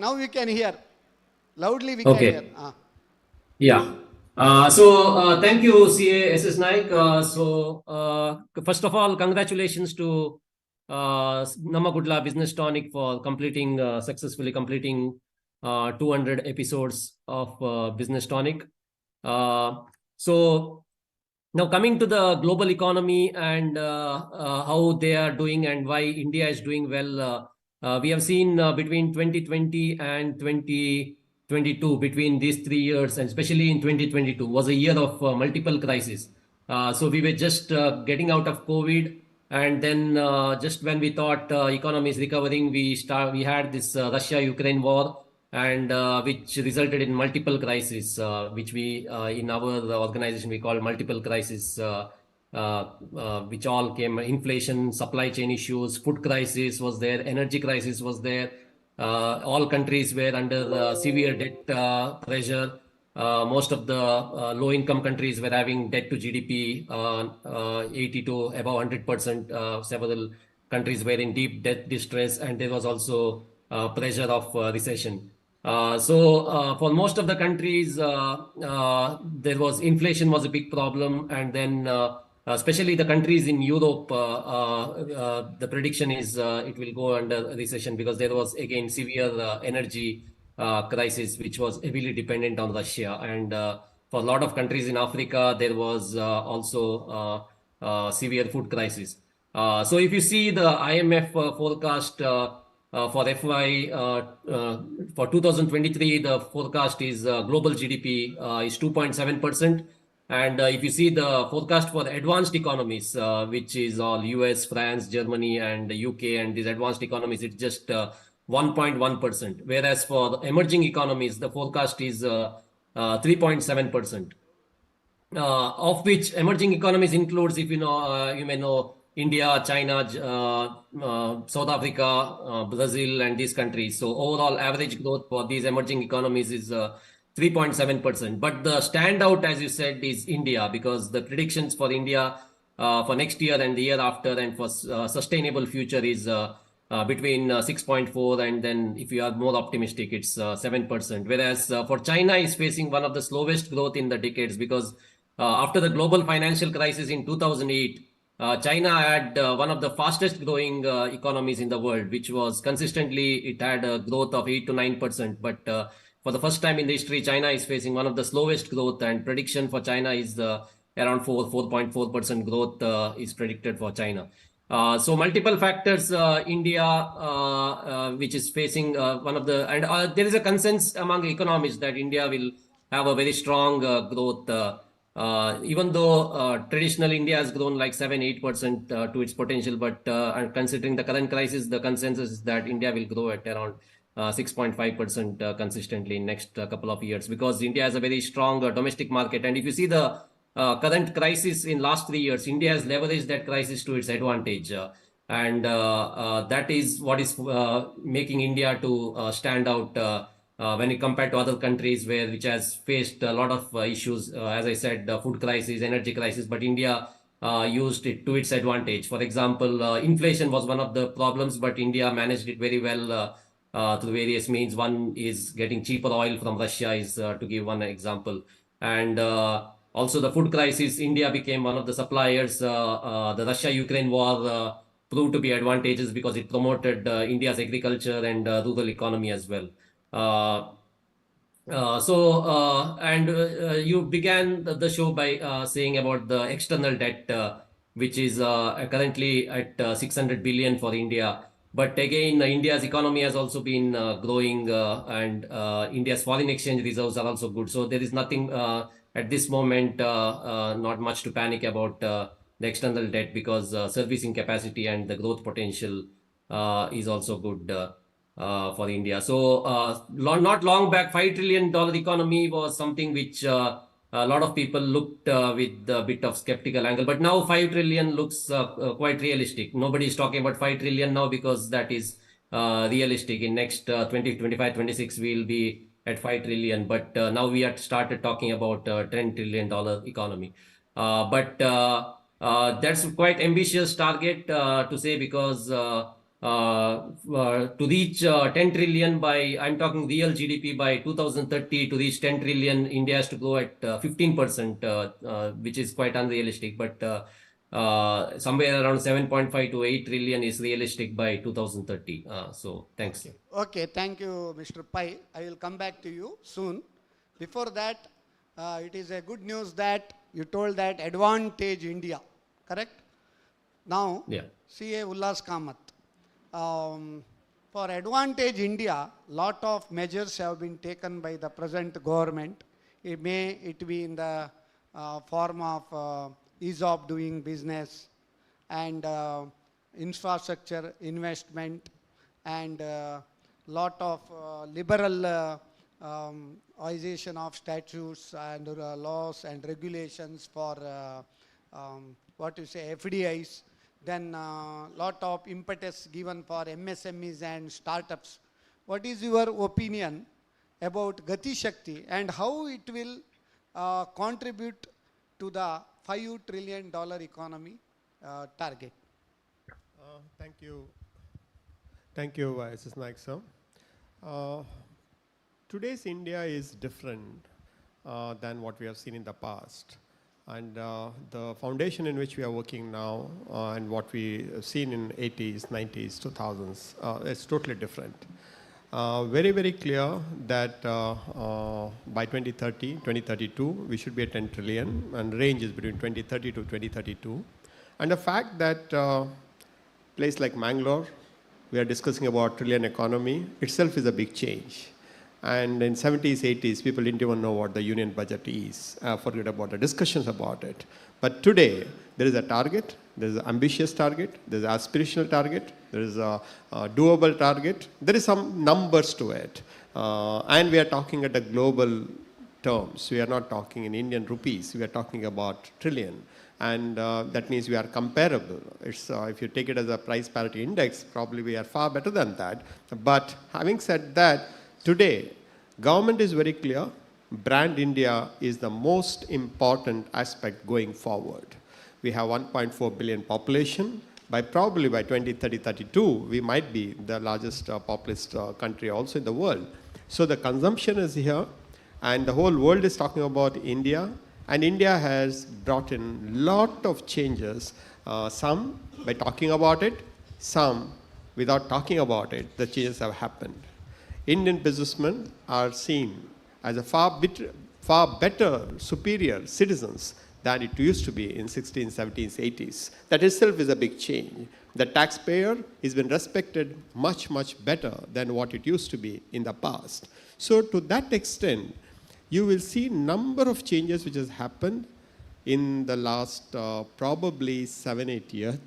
Now we can hear. Loudly we Okay. can hear. Yeah. Thank you, CA SS Naik. First of all, congratulations to Namakudla Business Tonic for successfully completing 200 episodes of Business Tonic. Now coming to the global economy and how they are doing and why India is doing well, we have seen between 2020 and 2022, between these 3 years, and especially in 2022, was a year of multiple crises. So we were just getting out of COVID, and then just when we thought economy is recovering, we had this Russia-Ukraine war, and which resulted in multiple crises, which we in our organization we call multiple crisis, which all came: inflation, supply chain issues, food crisis was there, energy crisis was there. All countries were under severe debt pressure. Most of the low-income countries were having debt to GDP 80 to above 100%. Several countries were in deep debt distress, and there was also pressure of recession. For most of the countries, there was inflation was a big problem, and then especially the countries in Europe, the prediction is it will go under recession because there was again severe energy crisis, which was heavily dependent on Russia. And for a lot of countries in Africa, there was also severe food crisis. So if you see the IMF forecast for FY for 2023, the forecast is global GDP is 2.7%. And if you see the forecast for advanced economies, which is all US, France, Germany, and the UK, and these advanced economies, it's just 1.1%. Whereas for the emerging economies, the forecast is 3.7%. Of which emerging economies includes, if you know, you may know, India, China, South Africa, Brazil, and these countries. So overall average growth for these emerging economies is 3.7%. But the standout, as you said, is India, because the predictions for India for next year and the year after and for sustainable future is between 6.4, and then if you are more optimistic, it's 7%. Whereas for China is facing one of the slowest growth in the decades, because after the global financial crisis in 2008, China had one of the fastest growing economies in the world, which was consistently, it had a growth of 8 to 9%. But for the first time in the history, China is facing one of the slowest growth, and prediction for China is around 4.4% growth is predicted for China. So multiple factors, India, which is facing one of the, and there is a consensus among economists that India will have a very strong growth. Even though traditional India has grown like 7-8% to its potential, but considering the current crisis, the consensus is that India will grow at around 6.5% consistently in next couple of years, because India has a very strong domestic market. And if you see the current crisis in last 3 years, India has leveraged that crisis to its advantage. And that is what is making India to stand out when you compare to other countries which has faced a lot of issues, as I said, food crisis, energy crisis, but India used it to its advantage. For example, inflation was one of the problems, but India managed it very well through various means. One is getting cheaper oil from Russia, is to give one example. And also the food crisis, India became one of the suppliers. The Russia-Ukraine war proved to be advantageous because it promoted India's agriculture and rural economy as well. You began the show by saying about the external debt, which is currently at 600 billion for India. But again, India's economy has also been growing, and India's foreign exchange reserves are also good. So there is nothing at this moment, not much to panic about the external debt, because servicing capacity and the growth potential is also good for India. So not long back, $5 trillion economy was something which a lot of people looked with a bit of skeptical angle. But now 5 trillion looks quite realistic. Nobody is talking about 5 trillion now, because that is realistic. In next 2025, 26, we'll be at 5 trillion. But now we have started talking about $10 trillion economy. But that's quite ambitious target to say, because to reach 10 trillion by, I'm talking real GDP by 2030, to reach 10 trillion, India has to grow at 15%, which is quite unrealistic. But somewhere around 7.5 to 8 trillion is realistic by 2030. So thanks. Okay, thank you, Mr. Pai. I will come back to you soon. Before that, it is a good news that you told that advantage India, correct? Now, yeah. CA Ullas Kamath. For advantage India, lot of measures have been taken by the present government. It be in the form of ease of doing business and infrastructure investment, and lot of liberalization of statutes and laws and regulations for FDIs. Then lot of impetus given for MSMEs and startups. What is your opinion about Gati Shakti and how it will contribute to the $5 trillion economy target? Thank you. Thank you, Mrs. Naik sir. Today's India is different than what we have seen in the past. And the foundation in which we are working now and what we have seen in 80s, 90s, 2000s, is totally different. Very, very clear that by 2030, 2032, we should be at 10 trillion, and range is between 2030 to 2032. And the fact that place like Mangalore, we are discussing about trillion economy, itself is a big change. And in 70s, 80s, people didn't even know what the union budget is. Forget about the discussions about it. But today, there is a target, there is an ambitious target, there is an aspirational target, there is a doable target. There is some numbers to it. And we are talking at a global terms. We are not talking in Indian rupees. We are talking about trillion. And that means we are comparable. It's, if you take it as a price parity index, probably we are far better than that. But having said that, today, government is very clear. Brand India is the most important aspect going forward. We have 1.4 billion population. Probably by 2030-32, we might be the largest populous country also in the world. So the consumption is here, and the whole world is talking about India. And India has brought in lot of changes, some by talking about it, some without talking about it, the changes have happened. Indian businessmen are seen as a far better, superior citizens than it used to be in 16, 17s, 80s. That itself is a big change. The taxpayer has been respected much, much better than what it used to be in the past. So to that extent, you will see number of changes which has happened in the last probably 7-8 years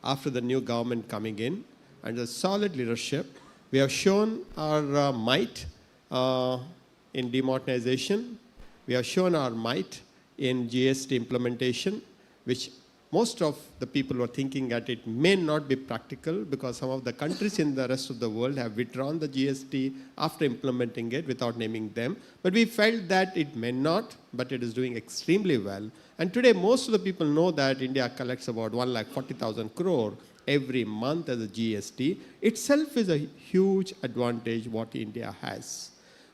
after the new government coming in, and a solid leadership. We have shown our might in demonetization. We have shown our might in GST implementation, which most of the people were thinking that it may not be practical because some of the countries in the rest of the world have withdrawn the GST after implementing it without naming them. But we felt that it may not, but it is doing extremely well. And today, most of the people know that India collects about 1,40,000 crore every month as a GST. Itself is a huge advantage what India has.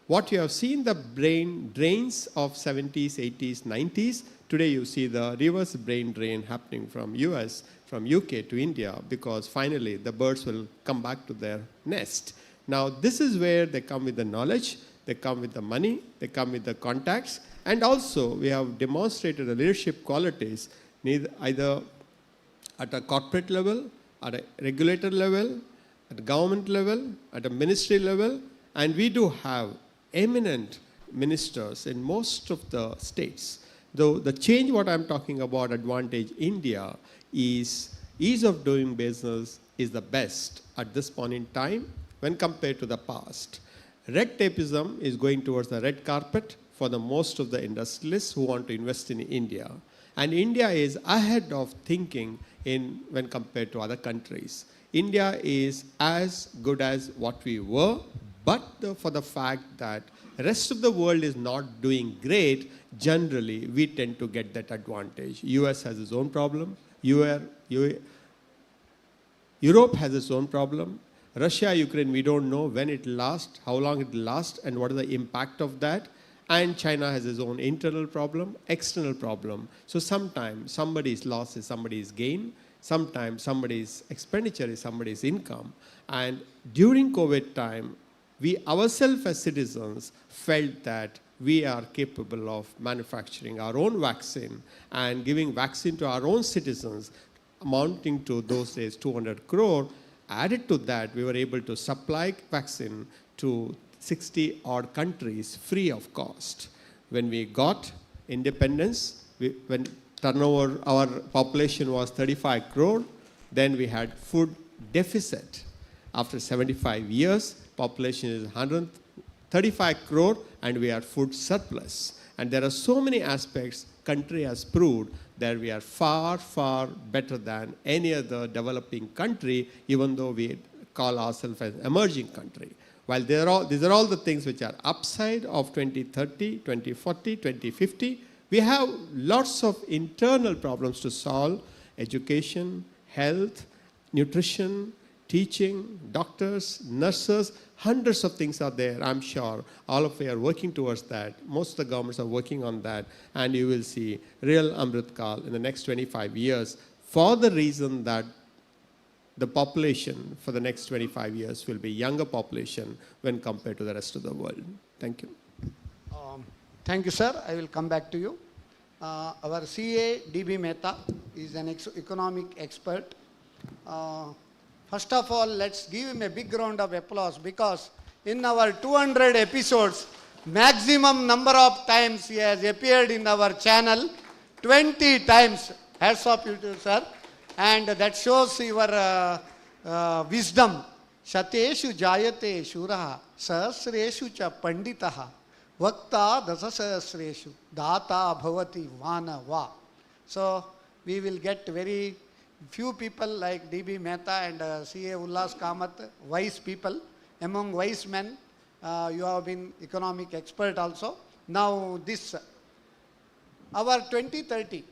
What you have seen, the brain drains of 70s, 80s, 90s, today you see the reverse brain drain happening from US, from UK to India, because finally the birds will come back to their nest. Now this is where they come with the knowledge, they come with the money, they come with the contacts, and also we have demonstrated the leadership qualities either at a corporate level, at a regulator level, at a government level, at a ministry level, and we do have eminent ministers in most of the states. Though the change what I'm talking about, advantage India, is ease of doing business is the best at this point in time when compared to the past. Red tapeism is going towards the red carpet for the most of the industrialists who want to invest in India. And India is ahead of thinking when compared to other countries. India is as good as what we were, but for the fact that the rest of the world is not doing great, generally we tend to get that advantage. US has its own problem. Europe has its own problem. Russia, Ukraine, we don't know when it lasts, how long it will last, and what is the impact of that. And China has its own internal problem, external problem. So sometimes somebody's loss is somebody's gain. Sometimes somebody's expenditure is somebody's income. And during COVID time, we ourselves as citizens felt that we are capable of manufacturing our own vaccine and giving vaccine to our own citizens, amounting to those days 200 crore. Added to that, we were able to supply vaccine to 60 odd countries free of cost. When we got independence, when turnover, our population was 35 crore, then we had food deficit. After 75 years, population is 135 crore and we are food surplus. And there are so many aspects country has proved that we are far, far better than any other developing country, even though we call ourselves an emerging country. While these are all the things which are upside of 2030, 2040, 2050, we have lots of internal problems to solve: education, health, nutrition, teaching, doctors, nurses, hundreds of things are there. I'm sure all of you are working towards that. Most of the governments are working on that. And you will see real Amrit Kal in the next 25 years for the reason that the population for the next 25 years will be younger population when compared to the rest of the world. Thank you. Thank you, sir. I will come back to you. Our CA, DB Mehta, is an economic expert. First of all, let's give him a big round of applause, because in our 200 episodes, maximum number of times he has appeared in our channel, 20 times. Hats off you to, sir. And that shows your wisdom. Shateshu jayate shuraha, sahasreshu cha panditaha, vakta dasasahasreshu, data bhavati vanava. So we will get very few people like DB Mehta and CA Ullas Kamath, wise people. Among wise men, you have been economic expert also. Now this, our 2030,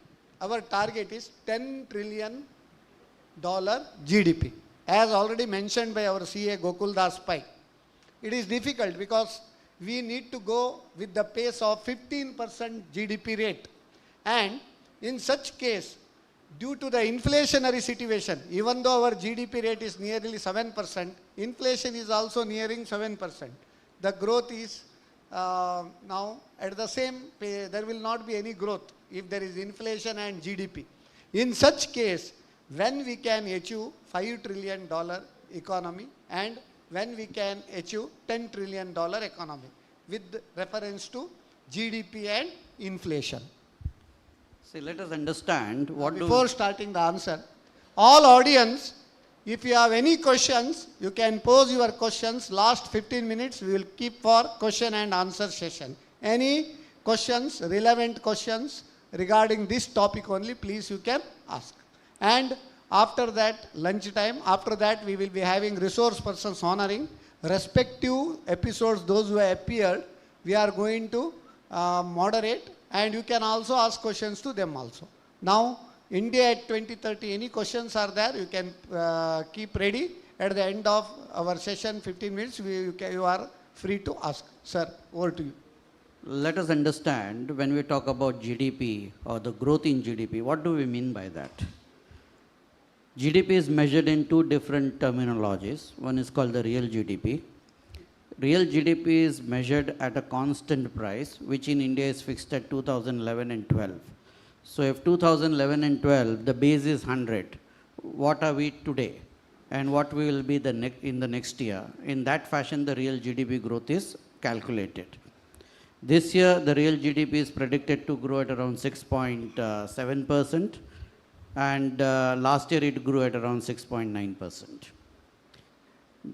our target is $10 trillion GDP. As already mentioned by our CA Gokul Das Pai. It is difficult because we need to go with the pace of 15% GDP rate. And in such case, due to the inflationary situation, even though our GDP rate is nearly 7%, inflation is also nearing 7%. The growth is now at the same pace. There will not be any growth if there is inflation and GDP. In such case, when we can achieve $5 trillion economy and when we can achieve $10 trillion economy with reference to GDP and inflation. See, let us understand what Before starting the answer, all audience, If you have any questions, you can pose your questions. Last 15 minutes we will keep for question and answer session. Any questions, relevant questions regarding this topic only, please you can ask. And after that, lunch time, after that we will be having resource persons honoring respective episodes, those who have appeared, we are going to moderate, and you can also ask questions to them also. Now, India at 2030, any questions are there, you can keep ready. At the end of our session, 15 minutes, you are free to ask. Sir, over to you. Let us understand, when we talk about GDP or the growth in GDP, what do we mean by that? GDP is measured in two different terminologies. One is called the real GDP. Real GDP is measured at a constant price, which in India is fixed at 2011 and 12. So if 2011 and 12, the base is 100, what are we today? And what we will be in the next year? In that fashion, the real GDP growth is calculated. This year, the real GDP is predicted to grow at around 6.7%, and last year it grew at around 6.9%.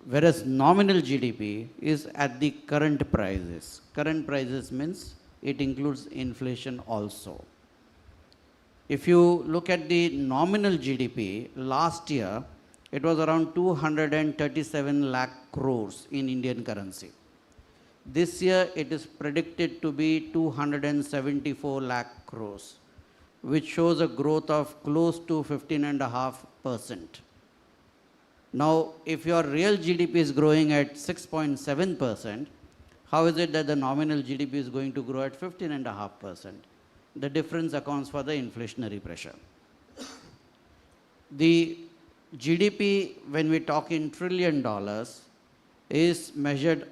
Whereas nominal GDP is at the current prices. Current prices means it includes inflation also. If you look at the nominal GDP, last year it was around 237 lakh crores in Indian currency. This year it is predicted to be 274 lakh crores, which shows a growth of close to 15.5%. Now, if your real GDP is growing at 6.7%, how is it that the nominal GDP is going to grow at 15.5%? The difference accounts for the inflationary pressure. The GDP, when we talk in $1 trillion, is measured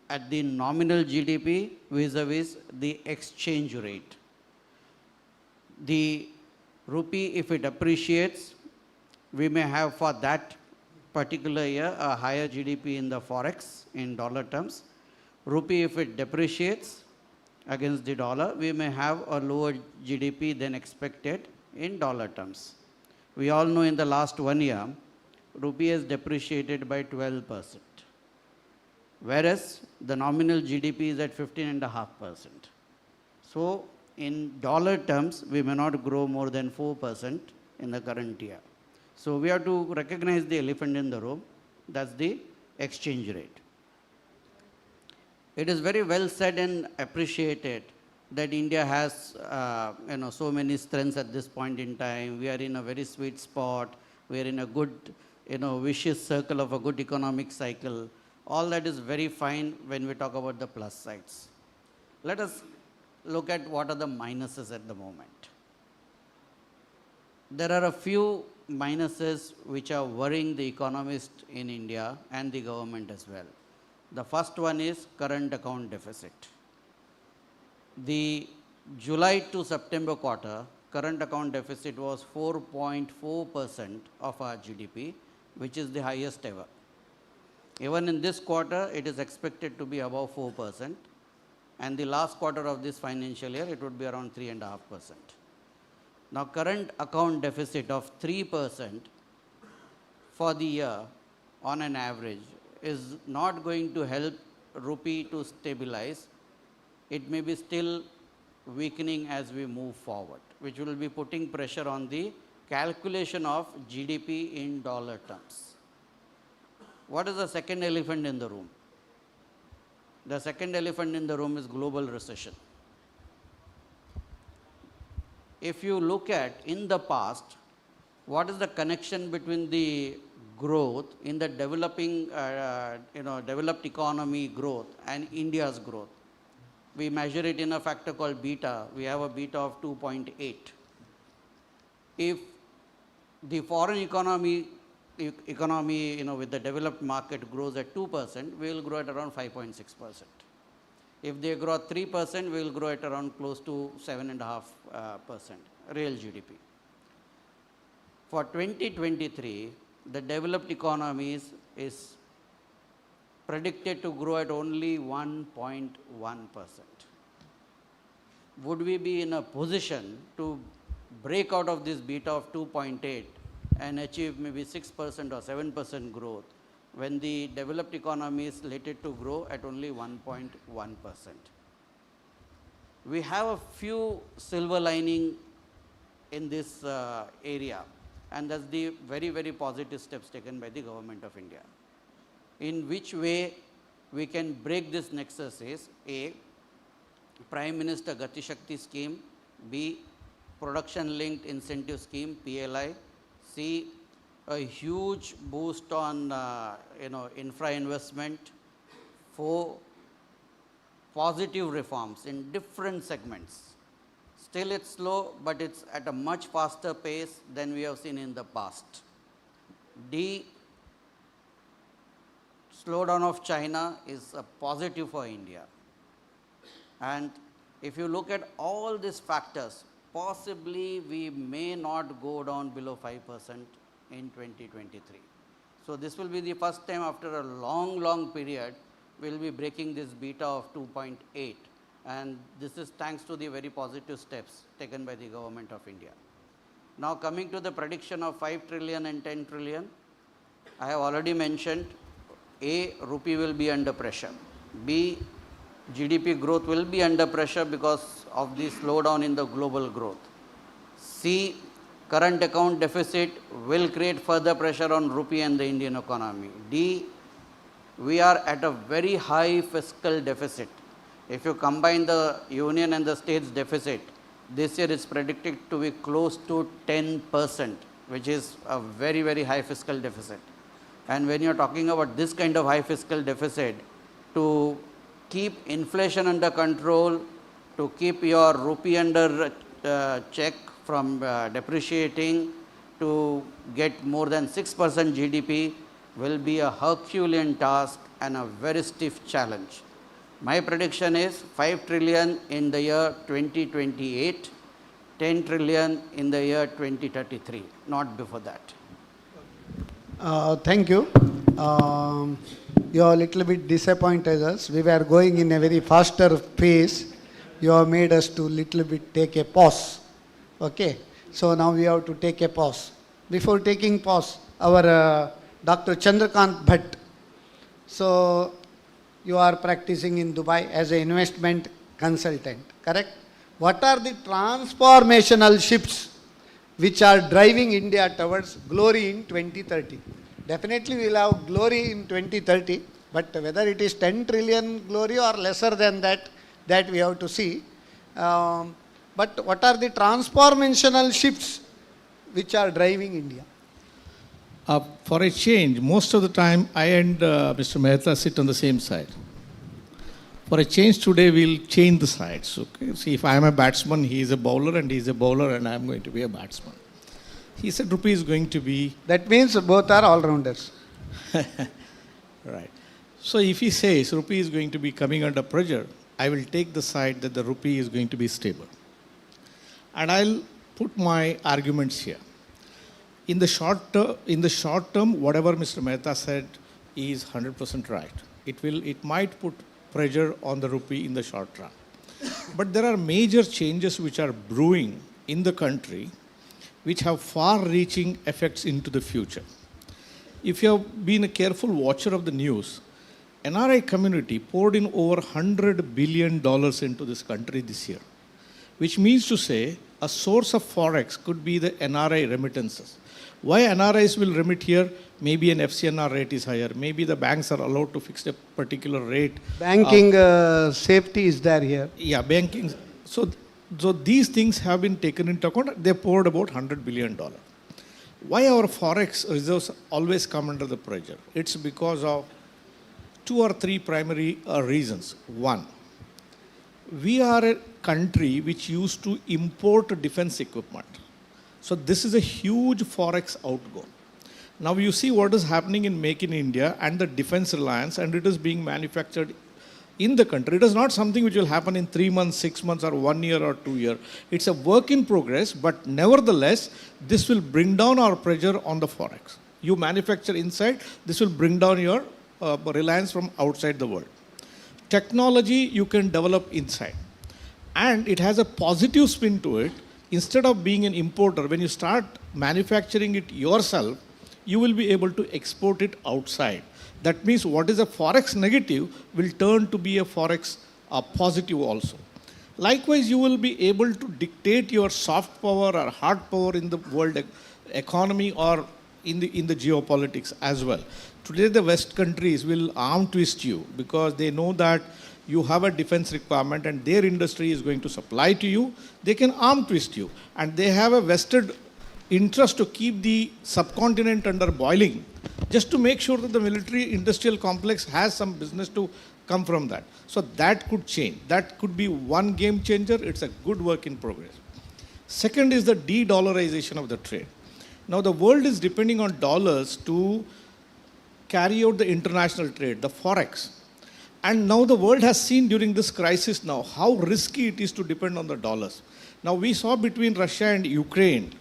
at the nominal GDP vis-a-vis the exchange rate. The rupee, if it appreciates, we may have for that particular year a higher GDP in the forex in dollar terms. Rupee, if it depreciates against the dollar, we may have a lower GDP than expected in dollar terms. We all know in the last 1 year, rupee has depreciated by 12%, whereas the nominal GDP is at 15.5%. So in dollar terms, we may not grow more than 4% in the current year. So we have to recognize the elephant in the room, that's the exchange rate. It is very well said and appreciated that India has so many strengths at this point in time. We are in a very sweet spot. We are in a good vicious circle of a good economic cycle. All that is very fine when we talk about the plus sides. Let us look at what are the minuses at the moment. There are a few minuses which are worrying the economists in India and the government as well. The first one is current account deficit. The July to September quarter, current account deficit was 4.4% of our GDP, which is the highest ever. Even in this quarter, it is expected to be above 4%, and the last quarter of this financial year, it would be around 3.5%. Now, current account deficit of 3% for the year on an average is not going to help rupee to stabilize. It may be still weakening as we move forward, which will be putting pressure on the calculation of GDP in dollar terms. What is the second elephant in the room? The second elephant in the room is global recession. If you look at in the past, what is the connection between the growth in the developing, developed economy growth and India's growth? We measure it in a factor called beta. We have a beta of 2.8. If the foreign economy with the developed market grows at 2%, we will grow at around 5.6%. If they grow at 3%, we will grow at around close to 7.5% real GDP. For 2023, the developed economies is predicted to grow at only 1.1%. Would we be in a position to break out of this beta of 2.8 and achieve maybe 6% or 7% growth, when the developed economy is slated to grow at only 1.1%. We have a few silver lining in this area, and that's the very, very positive steps taken by the Government of India. In which way we can break this nexus is A, Prime Minister Gati Shakti scheme, B, production linked incentive scheme PLI, C, a huge boost on infra investment, 4, positive reforms in different segments. Still it's slow, but it's at a much faster pace than we have seen in the past. D, slowdown of China is a positive for India. And if you look at all these factors, possibly we may not go down below 5% in 2023. So this will be the first time after a long period we will be breaking this beta of 2.8, and this is thanks to the very positive steps taken by the Government of India. Now coming to the prediction of 5 trillion and 10 trillion, I have already mentioned A, rupee will be under pressure. B, GDP growth will be under pressure because of the slowdown in the global growth. C, current account deficit will create further pressure on rupee and the Indian economy. D, we are at a very high fiscal deficit. If you combine the union and the state's deficit, this year is predicted to be close to 10%, which is a very, very high fiscal deficit. And when you are talking about this kind of high fiscal deficit, to keep inflation under control, to keep your rupee under check from depreciating, to get more than 6% GDP will be a Herculean task and a very stiff challenge. My prediction is 5 trillion in the year 2028, 10 trillion in the year 2033, not before that. Thank you. You are a little bit disappointed us. We were going in a very faster pace. You have made us to little bit take a pause. Okay. So now we have to take a pause. Before taking pause, our Dr. Chandrakant Bhatt. So you are practicing in Dubai as an investment consultant, correct? What are the transformational shifts which are driving India towards glory in 2030? Definitely we will have glory in 2030, but whether it is 10 trillion glory or lesser than that, that we have to see. But what are the transformational shifts which are driving India? For a change, most of the time I and Mr. Mehta sit on the same side. For a change today, we'll change the sides. Okay? See, if I am a batsman, he is a bowler, and he is a bowler, and I am going to be a batsman. He said rupee is going to be... That means both are all-rounders. Right. So if he says rupee is going to be coming under pressure, I will take the side that the rupee is going to be stable. And I'll put my arguments here. In the short term, whatever Mr. Mehta said is 100% right. It might put pressure on the rupee in the short run. But there are major changes which are brewing in the country which have far-reaching effects into the future. If you have been a careful watcher of the news, NRI community poured in over $100 billion into this country this year, which means to say a source of forex could be the NRI remittances. Why NRIs will remit here? Maybe an FCNR rate is higher. Maybe the banks are allowed to fix a particular rate. Banking safety is there here. Yeah, banking. So these things have been taken into account. They poured about $100 billion. Why our forex reserves always come under the pressure? It's because of 2 or 3 primary reasons. One, we are a country which used to import defense equipment. So this is a huge forex outgo. Now you see what is happening in Make in India and the defense reliance, and it is being manufactured in the country. It is not something which will happen in 3 months, 6 months, or 1 year or 2 years. It's a work in progress, but nevertheless, this will bring down our pressure on the forex. You manufacture inside, this will bring down your reliance from outside the world. Technology you can develop inside. And it has a positive spin to it. instead of being an importer, when you start manufacturing it yourself, you will be able to export it outside. That means what is a forex negative will turn to be a forex positive also. Likewise, you will be able to dictate your soft power or hard power in the world economy or in the geopolitics as well. Today, the West countries will arm twist you because they know that you have a defense requirement and their industry is going to supply to you. They can arm twist you, and they have a vested interest to keep the subcontinent under boiling, just to make sure that the military industrial complex has some business to come from that. So that could change. That could be one game changer. It's a good work in progress. Second is the de-dollarization of the trade. Now the world is depending on dollars to carry out the international trade, the forex. And now the world has seen during this crisis now how risky it is to depend on the dollars. Now we saw between Russia and Ukraine,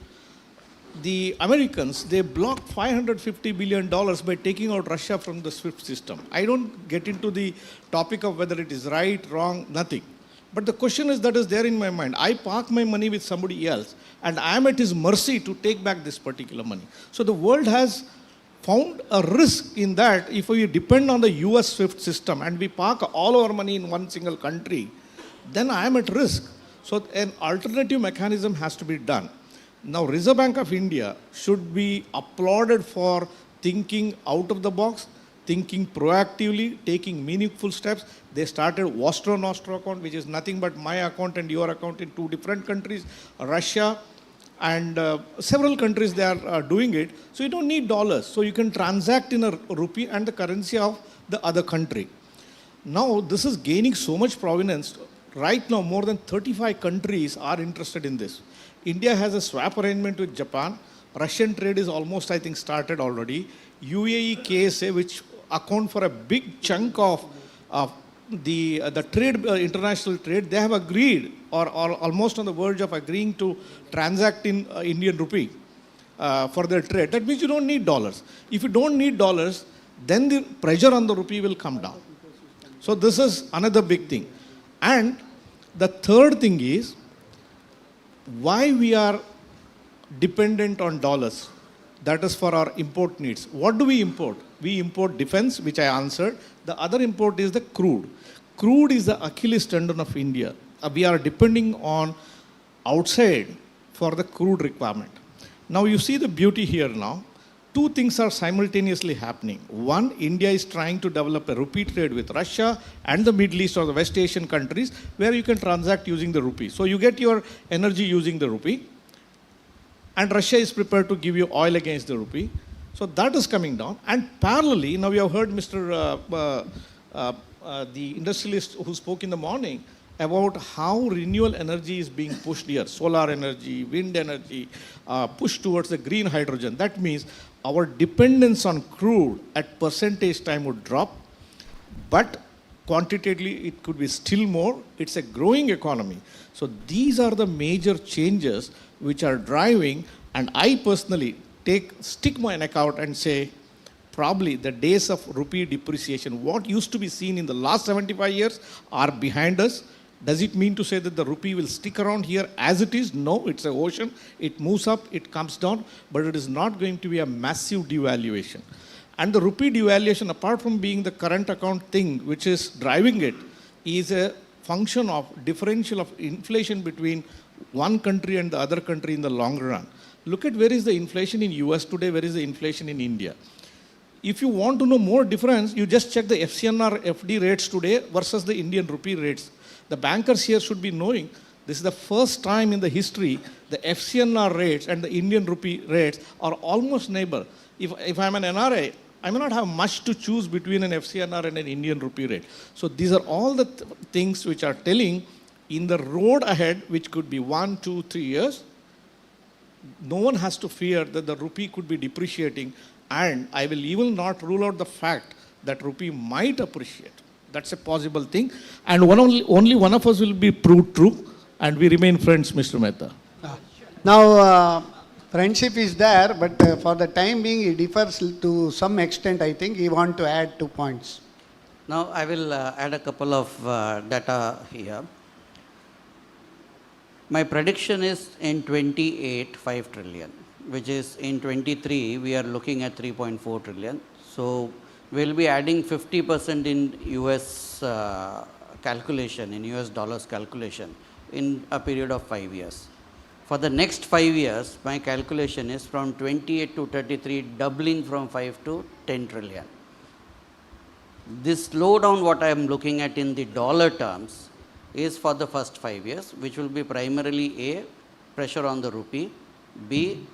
the Americans, they blocked $550 billion by taking out Russia from the SWIFT system. I don't get into the topic of whether it is right, wrong, nothing. But the question is that is there in my mind. I park my money with somebody else and I am at his mercy to take back this particular money. So the world has found a risk in that if we depend on the US SWIFT system and we park all our money in one single country, then I am at risk. So an alternative mechanism has to be done. Now, Reserve Bank of India should be applauded for thinking out of the box, thinking proactively, taking meaningful steps. They started Vostro Nostro account, which is nothing but my account and your account in two different countries, Russia and several countries they are doing it. So you don't need dollars. So you can transact in a rupee and the currency of the other country. Now, this is gaining so much provenance. Right now, more than 35 countries are interested in this. India has a swap arrangement with Japan. Russian trade is almost, I think, started already. UAE, KSA, which account for a big chunk of the trade, international trade, they have agreed or almost on the verge of agreeing to transact in Indian rupee for their trade. That means you don't need dollars. If you don't need dollars, then the pressure on the rupee will come down. So this is another big thing. And the third thing is, why we are dependent on dollars. That is for our import needs. What do we import? We import defense, which I answered. The other import is the crude. Crude is the Achilles tendon of India. We are depending on outside for the crude requirement. Now you see the beauty here now. Two things are simultaneously happening. One, India is trying to develop a rupee trade with Russia and the Middle East or the West Asian countries where you can transact using the rupee. So you get your energy using the rupee, and Russia is prepared to give you oil against the rupee. So that is coming down. And parallelly, now we have heard the industrialist who spoke in the morning about how renewable energy is being pushed here. Solar energy, wind energy, pushed towards the green hydrogen. That means our dependence on crude at percentage time would drop, but quantitatively it could be still more. It's a growing economy. So these are the major changes which are driving, and I personally stick my neck out and say, probably the days of rupee depreciation, what used to be seen in the last 75 years are behind us. Does it mean to say that the rupee will stick around here as it is? No, it's an ocean. It moves up, it comes down, but it is not going to be a massive devaluation. And the rupee devaluation, apart from being the current account thing which is driving it, is a function of differential of inflation between one country and the other country in the long run. Look at where is the inflation in US today, where is the inflation in India. If you want to know more difference, you just check the FCNR FD rates today versus the Indian rupee rates. The bankers here should be knowing this is the first time in the history the FCNR rates and the Indian rupee rates are almost neighbor. If I'm an NRI, I may not have much to choose between an FCNR and an Indian rupee rate. So these are all the things which are telling in the road ahead, which could be 1, 2, 3 years, no one has to fear that the rupee could be depreciating, and I will even not rule out the fact that rupee might appreciate. That's a possible thing, and only one of us will be proved true, and we remain friends, Mr. Mehta. Now, friendship is there, but for the time being, it differs to some extent. I think you want to add 2 points. Now, I will add a couple of data here. My prediction is in 28, 5 trillion, which is in 23, we are looking at 3.4 trillion. So we'll be adding 50% in US calculation, in US dollars calculation, in a period of 5 years. For the next 5 years, my calculation is from 28 to 33, doubling from 5 to 10 trillion. This slowdown, what I am looking at in the dollar terms, is for the first 5 years, which will be primarily A, pressure on the rupee, B,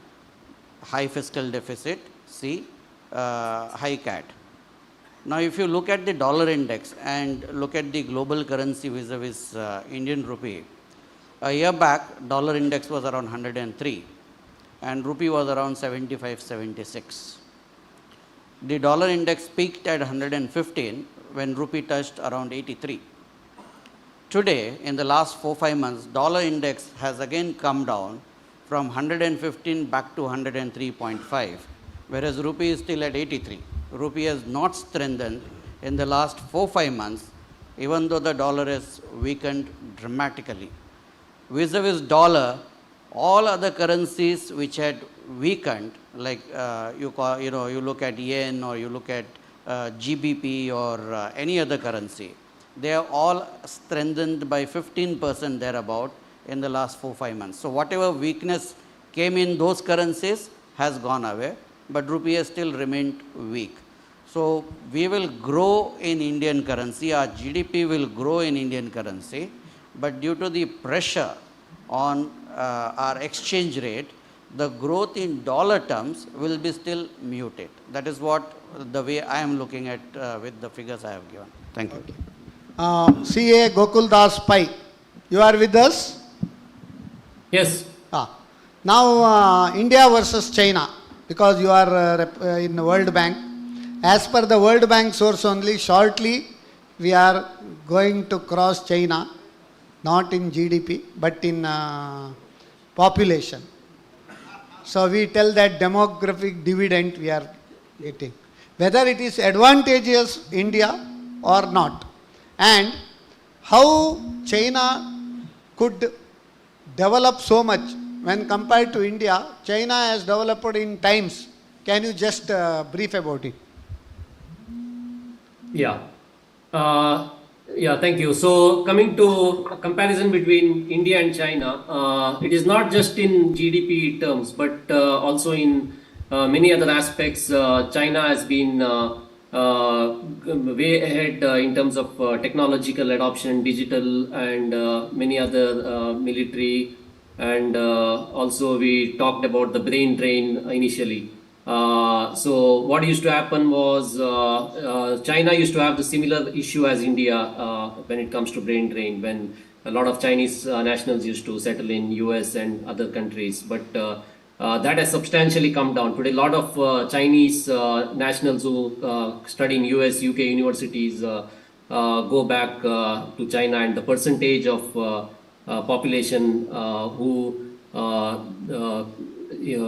high fiscal deficit, C, high CAT. Now, if you look at the dollar index and look at the global currency vis-a-vis Indian rupee, a year back, dollar index was around 103 and rupee was around 75, 76. The dollar index peaked at 115 when rupee touched around 83. Today, in the last 4-5 months, dollar index has again come down from 115 back to 103.5, whereas rupee is still at 83. Rupee has not strengthened in the last 4-5 months, even though the dollar has weakened dramatically. Vis-a-vis dollar, all other currencies which had weakened, like you look at yen or you look at GBP or any other currency, they are all strengthened by 15% thereabout in the last 4-5 months. So whatever weakness came in those currencies has gone away, but rupee has still remained weak. So we will grow in Indian currency, our GDP will grow in Indian currency, but due to the pressure on our exchange rate, the growth in dollar terms will be still muted. That is what the way I am looking at with the figures I have given. Thank you. CA Gokul Das Pai, you are with us? Yes. Now India versus China, because you are in the World Bank. As per the World Bank source only, shortly we are going to cross China, not in GDP, but in population. So we tell that demographic dividend we are getting. Whether it is advantageous India or not. And how China could develop so much when compared to India. China has developed in times. Can you just brief about it? Yeah. Yeah, thank you. So coming to a comparison between India and China, it is not just in GDP terms, but also in many other aspects. China has been way ahead in terms of technological adoption, digital, and many other military. And also we talked about the brain drain initially. So what used to happen was China used to have the similar issue as India when it comes to brain drain, when a lot of Chinese nationals used to settle in US and other countries. But that has substantially come down. Today, a lot of Chinese nationals who study in US, UK universities go back to China, and the percentage of population who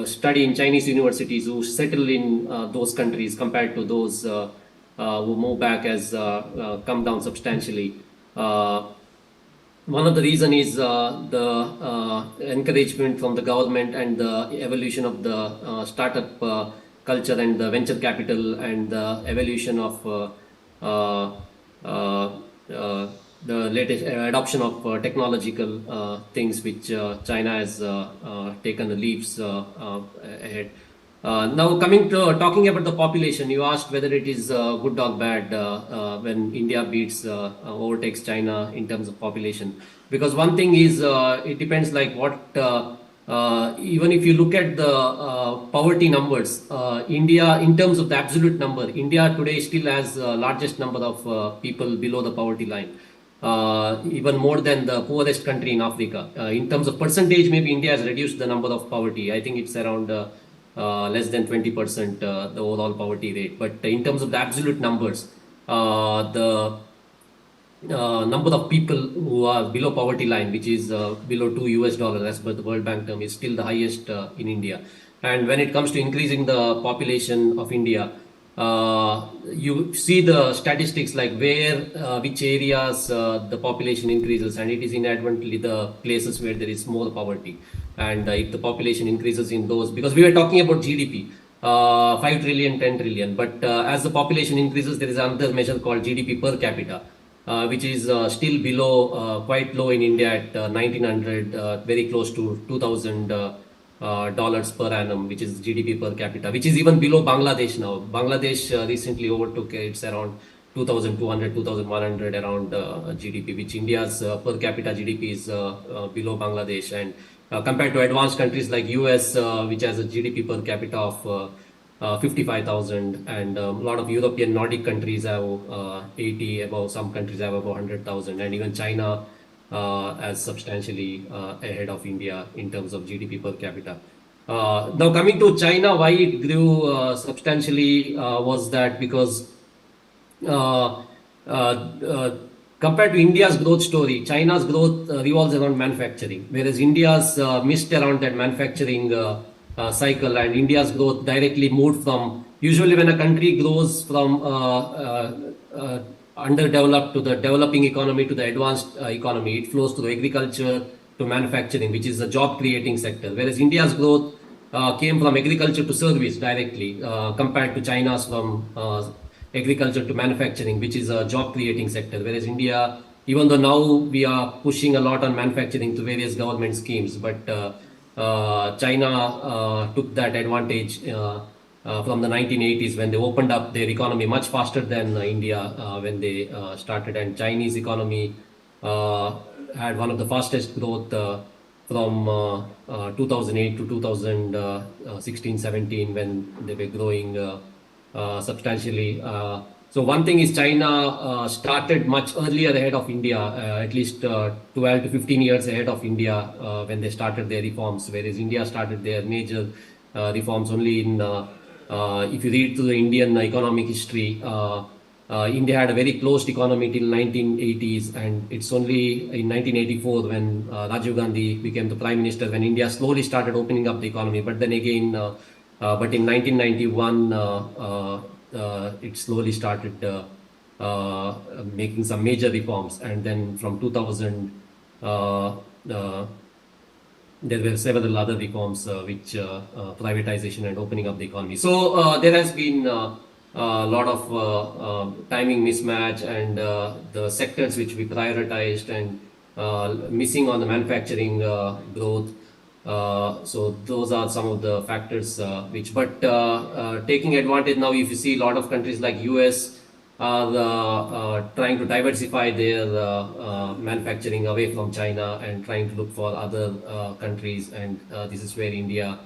study in Chinese universities, who settle in those countries compared to those who move back has come down substantially. One of the reason is the encouragement from the government and the evolution of the startup culture and the venture capital and the evolution of the latest adoption of technological things which China has taken the leaps ahead. Now coming to talking about the population, you asked whether it is good or bad when India overtakes China in terms of population. Because one thing is it depends like what even if you look at the poverty numbers, India in terms of the absolute number, India today still has the largest number of people below the poverty line. Even more than the poorest country in Africa. In terms of percentage, maybe India has reduced the number of poverty. I think it's around less than 20% the overall poverty rate. But in terms of the absolute numbers, the number of people who are below poverty line, which is below $2 as per the World Bank term, is still the highest in India. And when it comes to increasing the population of India, you see the statistics like where, which areas the population increases, and it is inadvertently the places where there is more poverty. And if the population increases in those, because we were talking about GDP, 5 trillion, 10 trillion, but as the population increases, there is another measure called GDP per capita, which is still below, quite low in India at 1900, very close to 2000 dollars per annum, which is GDP per capita, which is even below Bangladesh now. Bangladesh recently overtook it's around 2200, 2100 around GDP, which India's per capita GDP is below Bangladesh. And compared to advanced countries like US, which has a GDP per capita of 55,000, and a lot of European Nordic countries have 80, above some countries have about 100,000, and even China as substantially ahead of India in terms of GDP per capita. Now coming to China, why it grew substantially was that because compared to India's growth story, China's growth revolves around manufacturing, whereas India's missed around that manufacturing cycle, and India's growth directly moved from, usually when a country grows from underdeveloped to the developing economy to the advanced economy, it flows through agriculture to manufacturing, which is a job creating sector, whereas India's growth came from agriculture to service directly, compared to China's from agriculture to manufacturing, which is a job creating sector, whereas India, even though now we are pushing a lot on manufacturing through various government schemes, but China took that advantage from the 1980s when they opened up their economy much faster than India when they started. And Chinese economy had one of the fastest growth from 2008 to 2016-17 when they were growing substantially. So one thing is China started much earlier ahead of India, at least 12 to 15 years ahead of India when they started their reforms, whereas India started their major reforms only in, if you read through the Indian economic history, India had a very closed economy till 1980s, and it's only in 1984 when Rajiv Gandhi became the prime minister when India slowly started opening up the economy. But then again, but in 1991, it slowly started making some major reforms, and then from 2000, there were several other reforms which privatization and opening up the economy. So there has been a lot of timing mismatch, and the sectors which we prioritized, and missing on the manufacturing growth. So those are some of the factors which, but taking advantage now, if you see a lot of countries like US are trying to diversify their manufacturing away from China and trying to look for other countries, and this is where India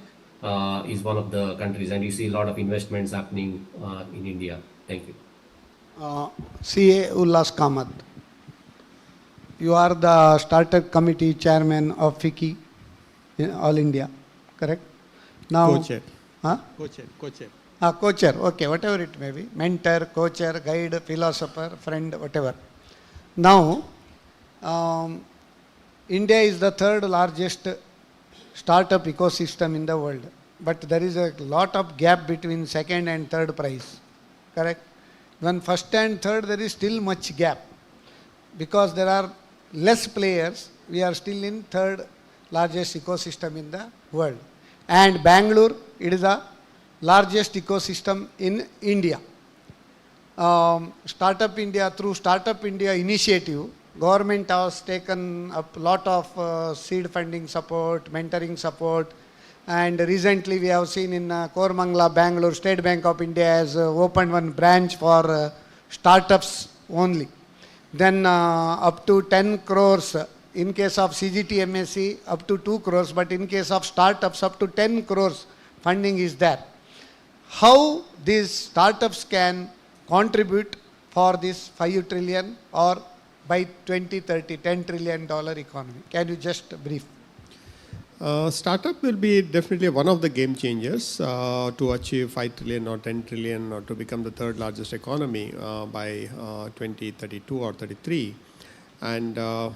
is one of the countries, and you see a lot of investments happening in India. Thank you. CA Ullas Kamath, you are the startup committee chairman of FICCI in All India, correct? Now, Co-chair. Huh? Co-chair. Co-chair. Co-chair, okay, whatever it may be, mentor, co-chair, guide, philosopher, friend, whatever. Now, India is the third largest startup ecosystem in the world, but there is a lot of gap between second and third prize, correct? When first and third, there is still much gap, because there are less players. We are still in third largest ecosystem in the world, and Bangalore, it is the largest ecosystem in India. Startup India, through Startup India initiative, government has taken up a lot of seed funding support, mentoring support, and recently we have seen in Koramangala, Bangalore, State Bank of India has opened one branch for startups only. Then up to 10 crores, in case of CGT MSc up to 2 crores, but in case of startups up to 10 crores funding is there. How these startups can contribute for this 5 trillion or by 2030 $10 trillion economy? Can you just brief? Startup will be definitely one of the game changers to achieve 5 trillion or 10 trillion or to become the third largest economy by 2032 or 33. And the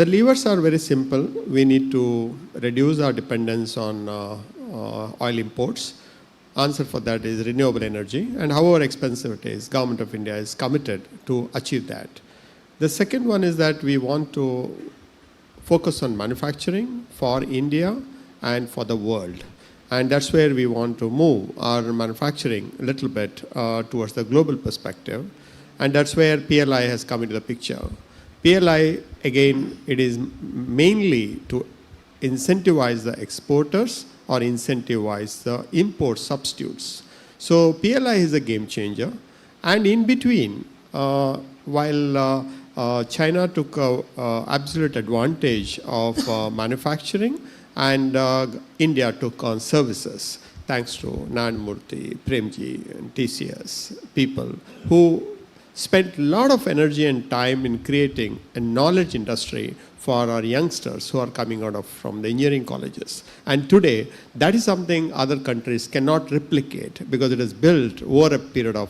levers are very simple. We need to reduce our dependence on oil imports. answer for that is renewable energy, and however expensive it is, Government of India is committed to achieve that. The second one is that we want to focus on manufacturing for India and for the world. And that's where we want to move our manufacturing a little bit towards the global perspective. And that's where PLI has come into the picture. PLI, again, it is mainly to incentivize the exporters or incentivize the import substitutes. So PLI is a game changer. And in between, while China took absolute advantage of manufacturing, and India took on services, thanks to Nanmurthy, Premji, and TCS, people who spent a lot of energy and time in creating a knowledge industry for our youngsters who are coming out from the engineering colleges. And today, that is something other countries cannot replicate because it is built over a period of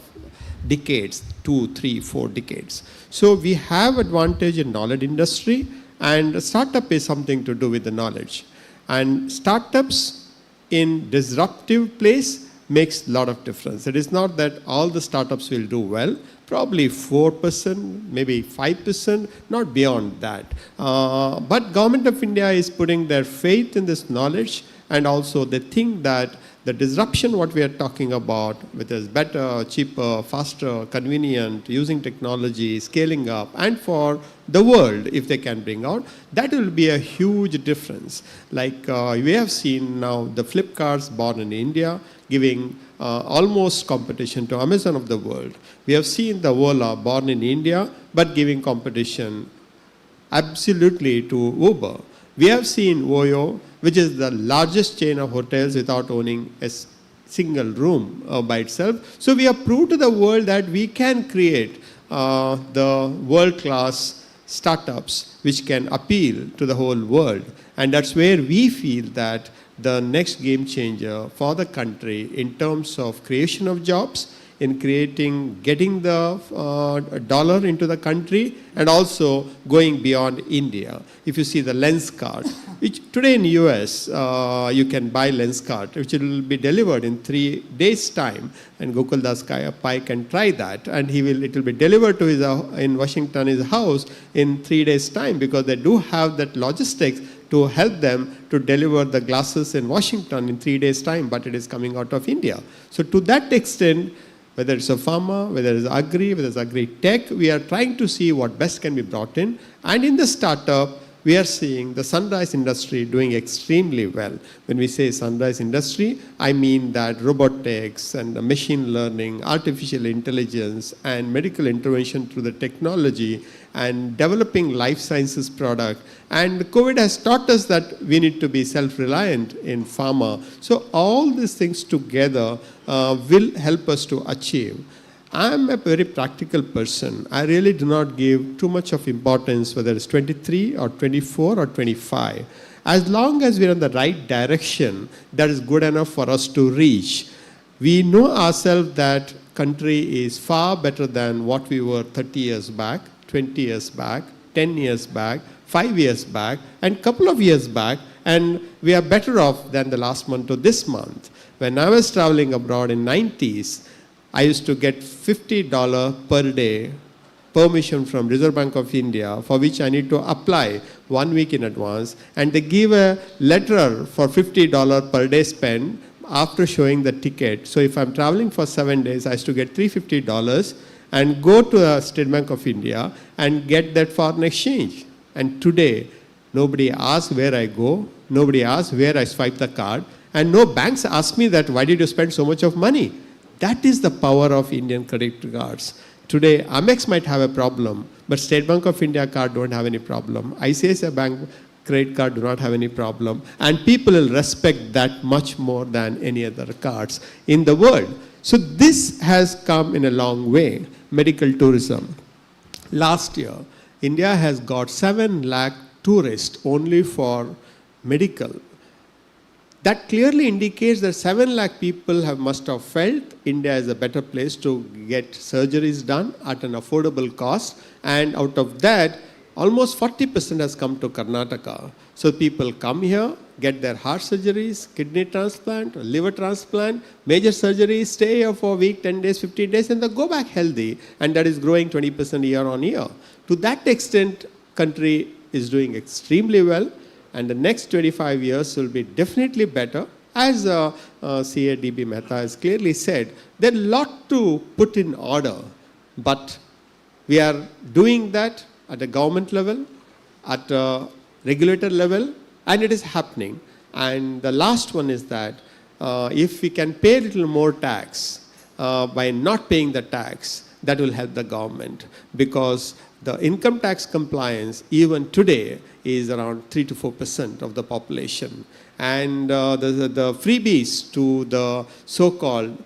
decades, 2, 3, 4 decades. So we have advantage in knowledge industry, and startup is something to do with the knowledge. And startups in disruptive place makes a lot of difference. It is not that all the startups will do well, probably 4%, maybe 5%, not beyond that. But Government of India is putting their faith in this knowledge, and also they think that the disruption what we are talking about, whether it's better, cheaper, faster, convenient, using technology, scaling up, and for the world, if they can bring out, that will be a huge difference. Like we have seen now the Flipkarts born in India, giving almost competition to Amazon of the world. We have seen the Ola born in India, but giving competition absolutely to Uber. We have seen Oyo, which is the largest chain of hotels without owning a single room by itself. So we have proved to the world that we can create the world-class startups which can appeal to the whole world. And that's where we feel that the next game changer for the country in terms of creation of jobs, in getting the dollar into the country, and also going beyond India. If you see the lens card, which today in US, you can buy lens card, which will be delivered in 3 days' time. And Gokul Das Pai can try that, and it will be delivered to in Washington, his house, in 3 days' time, because they do have that logistics to help them to deliver the glasses in Washington in 3 days' time, but it is coming out of India. So to that extent, whether it's a pharma, whether it's agri, whether it's agri-tech, we are trying to see what best can be brought in. And in the startup, we are seeing the sunrise industry doing extremely well. When we say sunrise industry, I mean that robotics and machine learning, artificial intelligence, and medical intervention through the technology, and developing life sciences product. And COVID has taught us that we need to be self-reliant in pharma. So all these things together will help us to achieve. I'm a very practical person. I really do not give too much of importance whether it's 23 or 24 or 25. As long as we're in the right direction, that is good enough for us to reach. We know ourselves that country is far better than what we were 30 years back, 20 years back, 10 years back, 5 years back, and couple of years back, and we are better off than the last month to this month. When I was traveling abroad in 90s, I used to get $50 per day permission from Reserve Bank of India, for which I need to apply 1 week in advance, and they give a letter for $50 per day spent after showing the ticket. So if I'm traveling for 7 days, I used to get $350 and go to the State Bank of India and get that foreign exchange. And today, nobody asks where I go, nobody asks where I swipe the card, and no banks ask me that, why did you spend so much of money? That is the power of Indian credit cards. Today, Amex might have a problem, but State Bank of India card don't have any problem. ICICI Bank credit card do not have any problem. And people will respect that much more than any other cards in the world. So this has come in a long way. Medical tourism. Last year, India has got 7 lakh tourists only for medical. That clearly indicates that 7 lakh people must have felt India is a better place to get surgeries done at an affordable cost. And out of that, almost 40% has come to Karnataka. So people come here, get their heart surgeries, kidney transplant, liver transplant, major surgeries, stay here for a week, 10 days, 15 days, and they go back healthy. And that is growing 20% year on year. To that extent, country is doing extremely well. And the next 25 years will be definitely better. As CADB Mehta has clearly said, there are a lot to put in order. But we are doing that at a government level, at a regulator level, and it is happening. And the last one is that if we can pay a little more tax by not paying the tax, that will help the government, because the income tax compliance even today is around 3 to 4% of the population. And the freebies to the so-called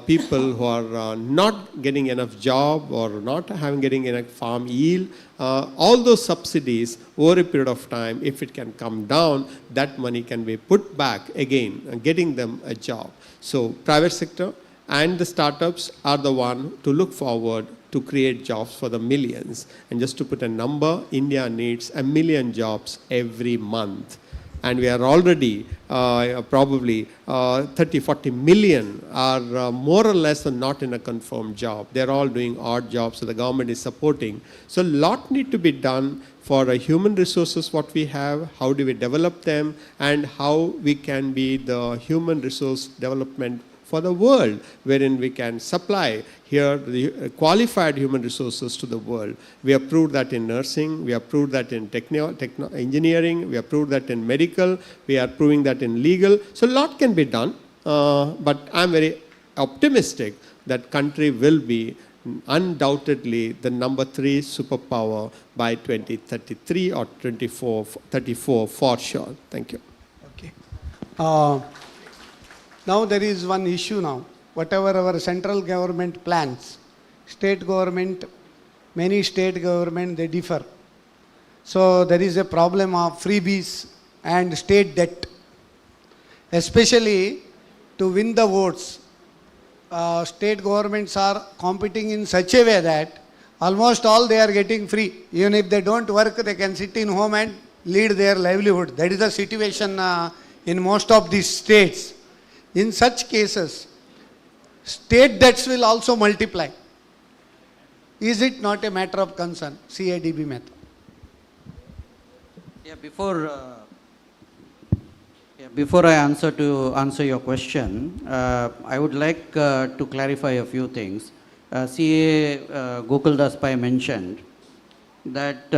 people who are not getting enough job or not getting enough farm yield, all those subsidies over a period of time, if it can come down, that money can be put back again, getting them a job. So private sector and the startups are the one to look forward to create jobs for the millions. And just to put a number, India needs 1 million jobs every month. And we are already probably 30-40 million are more or less not in a confirmed job. They're all doing odd jobs, so the government is supporting. So a lot need to be done for human resources, what we have, how do we develop them, and how we can be the human resource development for the world, wherein we can supply here the qualified human resources to the world. We have proved that in nursing, we have proved that in engineering, we have proved that in medical, we are proving that in legal. So a lot can be done, but I'm very optimistic that country will be undoubtedly the number 3 superpower by 2033 or 34 for sure. Thank you. Okay. Now there is one issue now. Whatever our central government plans, state government, many state government, they differ. So there is a problem of freebies and state debt. Especially to win the votes, state governments are competing in such a way that almost all they are getting free. Even if they don't work, they can sit in home and lead their livelihood. That is the situation in most of these states. In such cases, state debts will also multiply. Is it not a matter of concern? CADB Mehta. Yeah, before I answer your question, I would like to clarify a few things. CA Gokul Das Pai mentioned that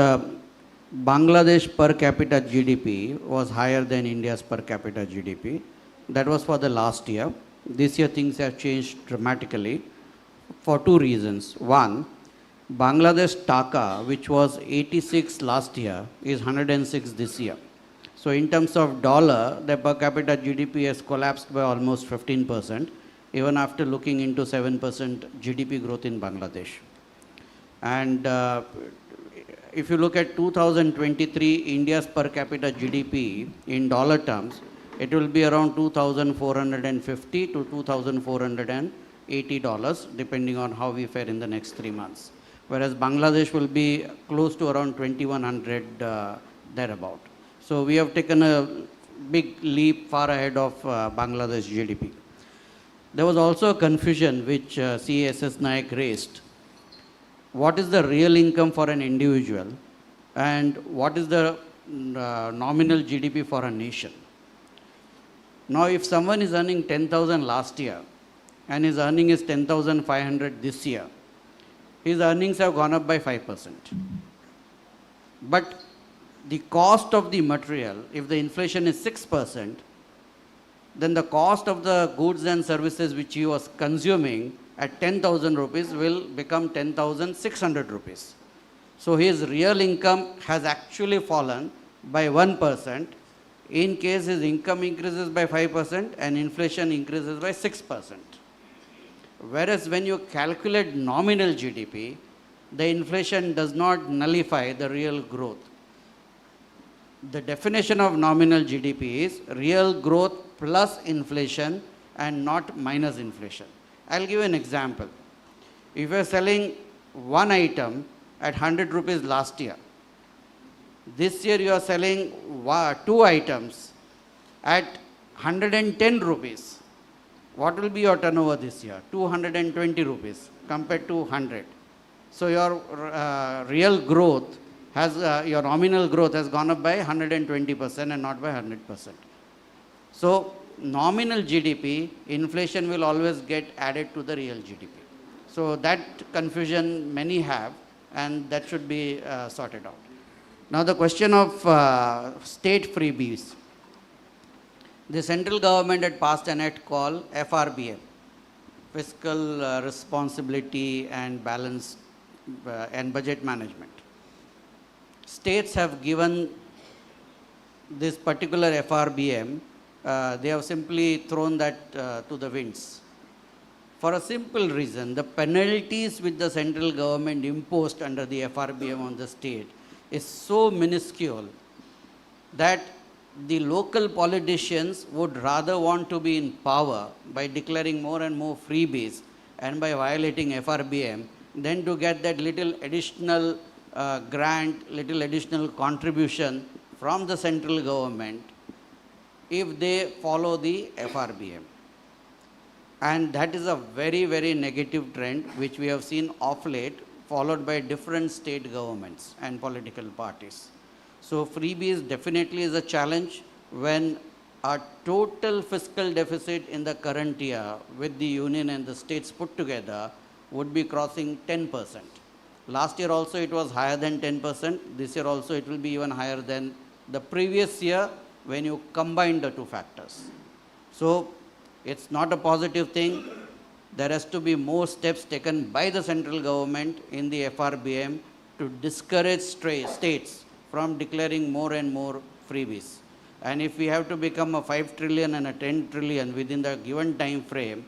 Bangladesh per capita GDP was higher than India's per capita GDP. That was for the last year. This year things have changed dramatically for 2 reasons. One, Bangladesh Taka, which was 86 last year, is 106 this year. So in terms of dollar, the per capita GDP has collapsed by almost 15%, even after looking into 7% GDP growth in Bangladesh. And if you look at 2023, India's per capita GDP in dollar terms, it will be around $2,450 to $2,480, depending on how we fare in the next 3 months. Whereas Bangladesh will be close to around 2,100 thereabout. So we have taken a big leap far ahead of Bangladesh GDP. There was also a confusion which CSS Naik raised. What is the real income for an individual and what is the nominal GDP for a nation? Now, if someone is earning 10,000 last year and his earning is 10,500 this year, his earnings have gone up by 5%. But the cost of the material, if the inflation is 6%, then the cost of the goods and services which he was consuming at 10,000 rupees will become 10,600 rupees. So his real income has actually fallen by 1%. In case his income increases by 5% and inflation increases by 6%. Whereas when you calculate nominal GDP, the inflation does not nullify the real growth. The definition of nominal GDP is real growth plus inflation and not minus inflation. I'll give you an example. If you're selling one item at 100 rupees last year This year you are selling two items at 110 rupees. What will be your turnover this year? 220 rupees compared to 100. So your real growth has, your nominal growth has gone up by 120% and not by 100%. So nominal GDP, inflation will always get added to the real GDP. So that confusion many have, and that should be sorted out. Now the question of state freebies. The central government had passed an act called FRBM, Fiscal Responsibility and Balance and Budget Management. States have given this particular FRBM, they have simply thrown that to the winds. For a simple reason, the penalties which the central government imposed under the FRBM on the state is so minuscule that the local politicians would rather want to be in power by declaring more and more freebies and by violating FRBM than to get that little additional grant, little additional contribution from the central government if they follow the FRBM. And that is a very, very negative trend which we have seen of late, followed by different state governments and political parties. So freebies definitely is a challenge when our total fiscal deficit in the current year with the union and the states put together would be crossing 10%. Last year also it was higher than 10%. This year also it will be even higher than the previous year when you combine the two factors. So it's not a positive thing. There has to be more steps taken by the central government in the FRBM to discourage states from declaring more and more freebies. And if we have to become a 5 trillion and a 10 trillion within the given time frame,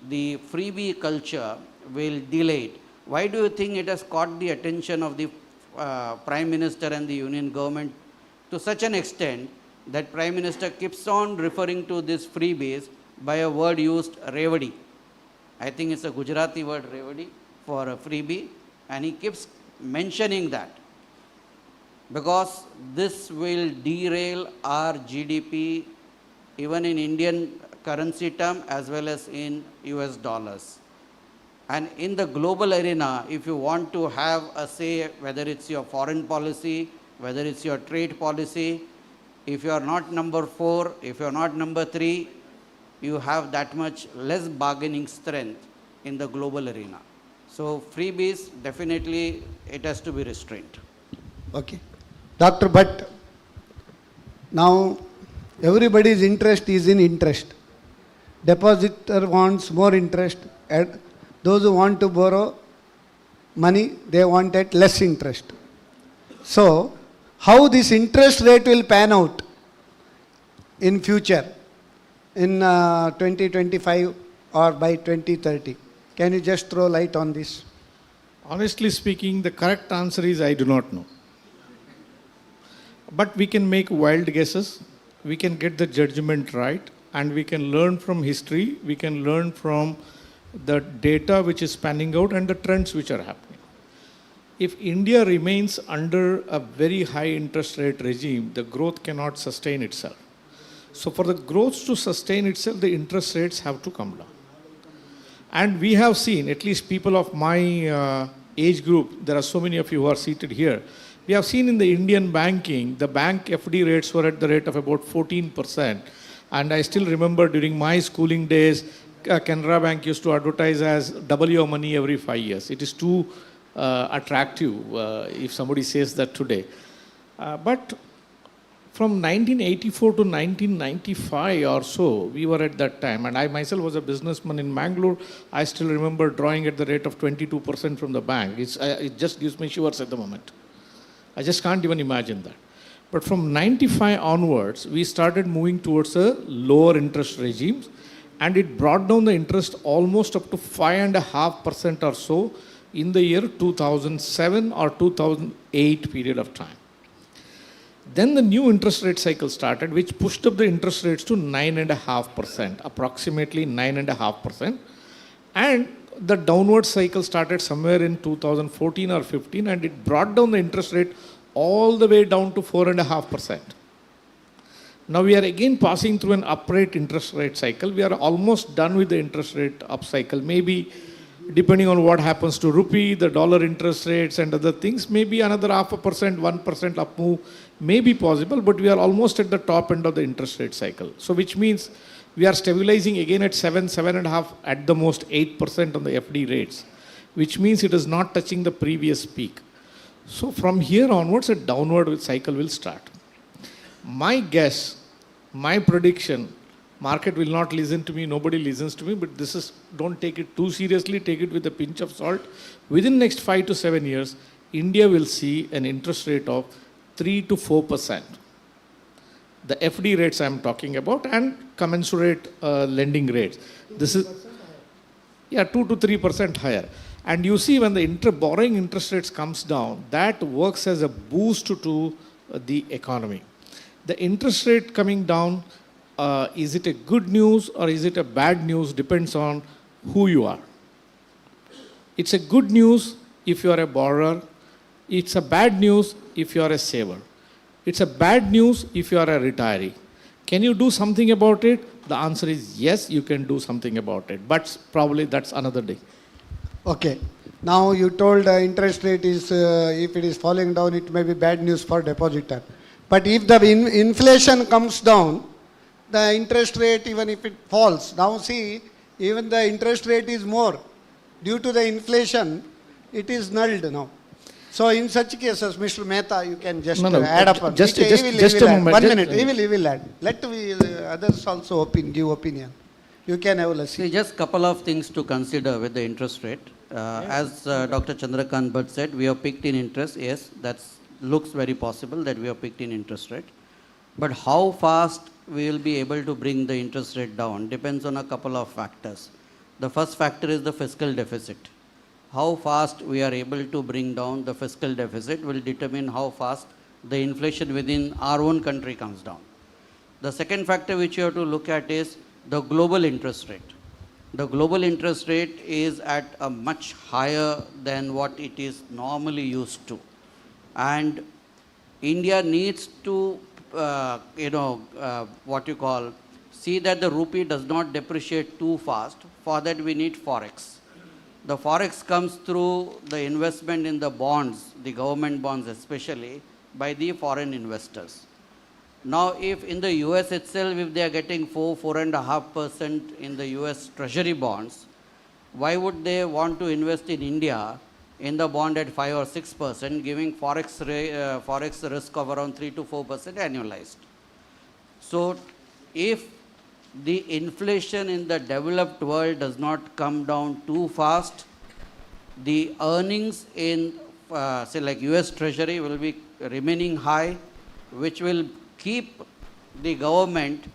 the freebie culture will delay it. Why do you think it has caught the attention of the Prime Minister and the Union government to such an extent that Prime Minister keeps on referring to this freebies by a word used, revadi? I think it's a Gujarati word, revadi, for a freebie, and he keeps mentioning that, because this will derail our GDP even in Indian currency term as well as in US dollars. And in the global arena, if you want to have a say, whether it's your foreign policy, whether it's your trade policy, if you are not number 4, if you are not number 3, you have that much less bargaining strength in the global arena. So freebies, definitely it has to be restrained. Okay. Dr. Bhatt, now everybody's interest is in interest. Depositor wants more interest, and those who want to borrow money, they want at less interest. So how this interest rate will pan out in future, in 2025 or by 2030? Can you just throw light on this? Honestly speaking, the correct answer is I do not know. But we can make wild guesses, we can get the judgment right, and we can learn from history, we can learn from the data which is panning out and the trends which are happening. If India remains under a very high interest rate regime, the growth cannot sustain itself. So for the growth to sustain itself, the interest rates have to come down. And we have seen, at least people of my age group, there are so many of you who are seated here, we have seen in the Indian banking, the bank FD rates were at the rate of about 14%. And I still remember during my schooling days, Canara Bank used to advertise as double your money every 5 years. It is too attractive if somebody says that today. But from 1984 to 1995 or so, we were at that time. And I myself was a businessman in Mangalore. I still remember drawing at the rate of 22% from the bank. It just gives me shivers at the moment. I just can't even imagine that. But from 95 onwards, we started moving towards a lower interest regime, and it brought down the interest almost up to 5.5% or so in the year 2007 or 2008 period of time. Then the new interest rate cycle started, which pushed up the interest rates to 9.5%, approximately 9.5%. And the downward cycle started somewhere in 2014 or 15, and it brought down the interest rate all the way down to 4.5%. Now we are again passing through an upright interest rate cycle. We are almost done with the interest rate up cycle. Maybe depending on what happens to rupee, the dollar interest rates and other things, maybe another 0.5%, 1% up move may be possible, but we are almost at the top end of the interest rate cycle. So which means we are stabilizing again at 7.5, at the most 8% on the FD rates, which means it is not touching the previous peak. So from here onwards, a downward cycle will start. My guess, my prediction, market will not listen to me, nobody listens to me, but this is, don't take it too seriously, take it with a pinch of salt. Within next 5 to 7 years, India will see an interest rate of 3 to 4%. The FD rates I am talking about and commensurate lending rates. This is, 2 to 3% higher. And you see when the borrowing interest rates comes down, that works as a boost to the economy. The interest rate coming down, is it a good news or is it a bad news, depends on who you are. It's a good news if you are a borrower. It's a bad news if you are a saver. It's a bad news if you are a retiree. Can you do something about it? The answer is yes, you can do something about it. But probably that's another day. Okay. Now you told interest rate is, if it is falling down, it may be bad news for depositor. But if the inflation comes down, the interest rate, even if it falls, now see, even the interest rate is more. Due to the inflation, it is nulled now. So in such cases, Mr. Mehta, you can just add up. Just a moment. 1 minute, he will add. Let others also give opinion. You can have a see. Just couple of things to consider with the interest rate. As Dr. Chandrakant Bhatt said, we have peaked in interest. Yes, that looks very possible that we have peaked in interest rate. But how fast we will be able to bring the interest rate down depends on a couple of factors. The first factor is the fiscal deficit. How fast we are able to bring down the fiscal deficit will determine how fast the inflation within our own country comes down. The second factor which you have to look at is the global interest rate. The global interest rate is at a much higher than what it is normally used to. And India needs to, see that the rupee does not depreciate too fast. For that we need forex. The forex comes through the investment in the bonds, the government bonds especially, by the foreign investors. Now, if in the US itself, if they are getting 4.5% in the US treasury bonds, why would they want to invest in India in the bond at 5 or 6%, giving forex risk of around 3 to 4% annualized? So, if the inflation in the developed world does not come down too fast, the earnings in, say like US Treasury will be remaining high, which will keep the government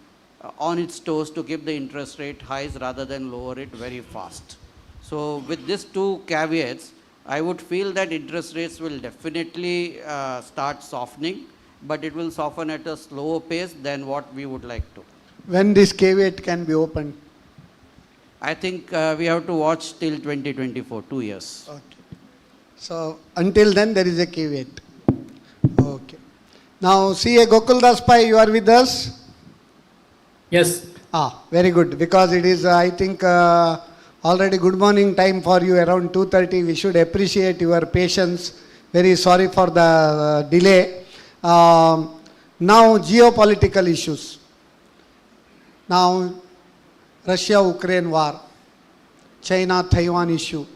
on its toes to keep the interest rate highs rather than lower it very fast. So with these two caveats, I would feel that interest rates will definitely start softening, but it will soften at a slower pace than what we would like to. When this caveat can be opened? I think we have to watch till 2024, 2 years. Okay. So until then there is a caveat. Okay. Now CA Gokuldas Pai, you are with us? Yes. Very good. Because it is, I think, already good morning time for you, around 2:30. We should appreciate your patience. Very sorry for the delay. Now geopolitical issues. Now Russia-Ukraine war, China-Taiwan issue,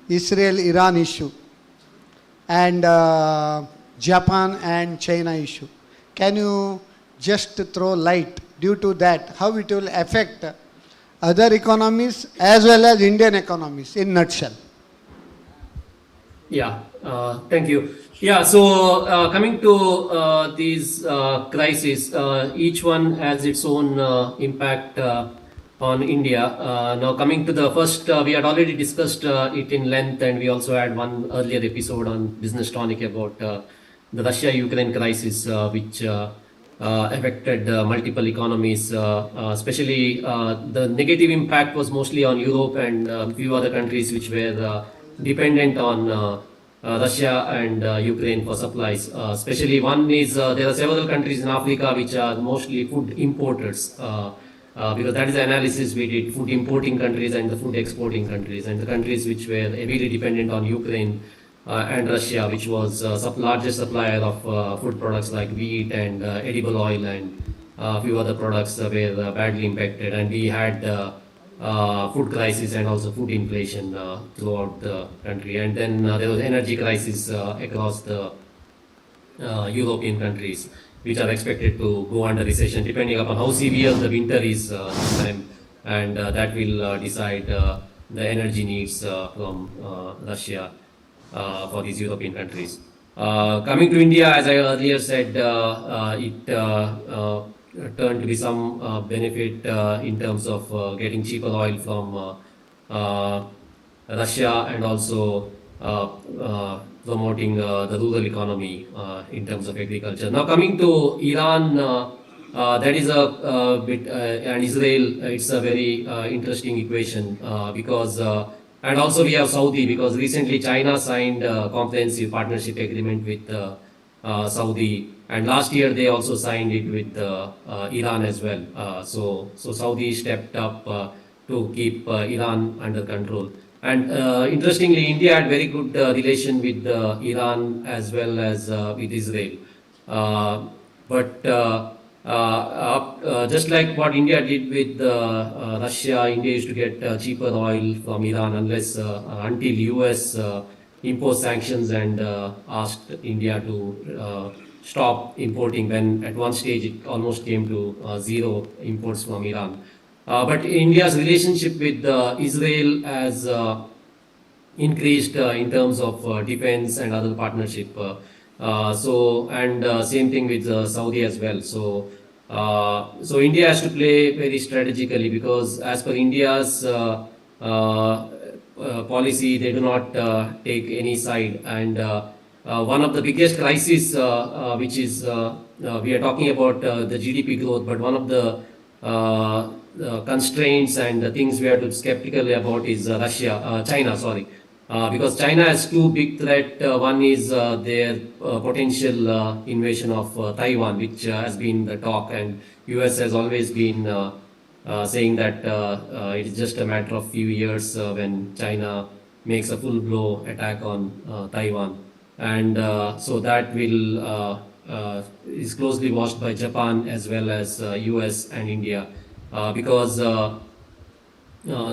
Israel-Iran issue, and Japan and China issue. Can you just throw light due to that, how it will affect other economies as well as Indian economies in nutshell? Yeah, thank you. Yeah, so coming to these crises, each one has its own impact on India. Now coming to the first, we had already discussed it in length, and we also had one earlier episode on Business Tonic about the Russia-Ukraine crisis, which affected multiple economies, especially the negative impact was mostly on Europe and a few other countries which were dependent on Russia and Ukraine for supplies. Especially one is there are several countries in Africa which are mostly food importers. Because that is the analysis we did: food importing countries and the food exporting countries, and the countries which were heavily dependent on Ukraine and Russia, which was largest supplier of food products like wheat and edible oil and a few other products were badly impacted, and we had food crisis and also food inflation throughout the country. And then there was energy crisis across the European countries, which are expected to go under recession depending upon how severe the winter is this time, and that will decide the energy needs from Russia for these European countries. Coming to India, as I earlier said, it turned to be some benefit in terms of getting cheaper oil from Russia, and also promoting the rural economy in terms of agriculture. Now coming to Iran, that is a bit, and Israel, it's a very interesting equation because, and also we have Saudi, because recently China signed a comprehensive partnership agreement with Saudi, and last year they also signed it with Iran as well. So Saudi stepped up to keep Iran under control. And interestingly, India had very good relation with Iran as well as with Israel. But just like what India did with Russia, India used to get cheaper oil from Iran until US imposed sanctions and asked India to stop importing, when at one stage it almost came to zero imports from Iran. But India's relationship with Israel has increased in terms of defense and other partnership. Same thing with Saudi as well. So India has to play very strategically, because as per India's policy, they do not take any side. And one of the biggest crises, which is we are talking about the GDP growth, but one of the constraints and the things we are skeptical about is China, because China has two big threats. One is their potential invasion of Taiwan, which has been the talk, and US has always been saying that it is just a matter of few years when China makes a full-blown attack on Taiwan. And so that will is closely watched by Japan as well as US and India, because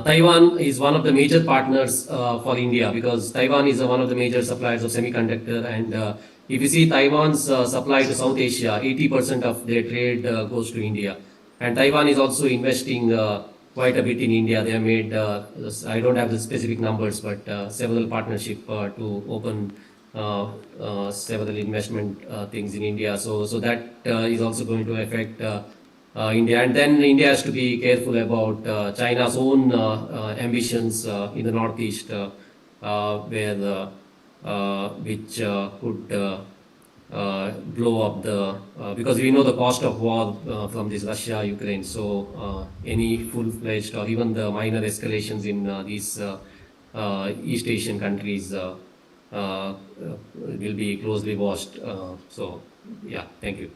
Taiwan is one of the major partners for India, because Taiwan is one of the major suppliers of semiconductor. And if you see Taiwan's supply to South Asia, 80% of their trade goes to India. And Taiwan is also investing quite a bit in India. They have made, I don't have the specific numbers, but several partnership to open several investment things in India. So that is also going to affect India. And then India has to be careful about China's own ambitions in the Northeast, which could blow up because we know the cost of war from this Russia-Ukraine. So any full-fledged or even the minor escalations in these East Asian countries will be closely watched. So yeah, thank you.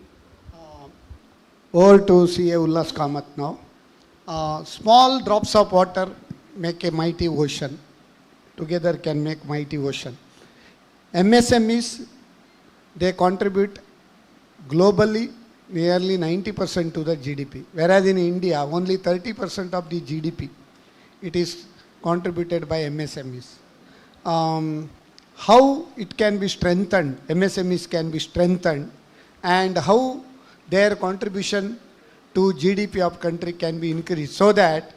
Over to CA Ullas Kamath now. Small drops of water make a mighty ocean. Together can make mighty ocean. MSMEs, they contribute globally nearly 90% to the GDP, whereas in India only 30% of the GDP it is contributed by MSMEs. How it can be strengthened, MSMEs can be strengthened, and how their contribution to GDP of country can be increased, so that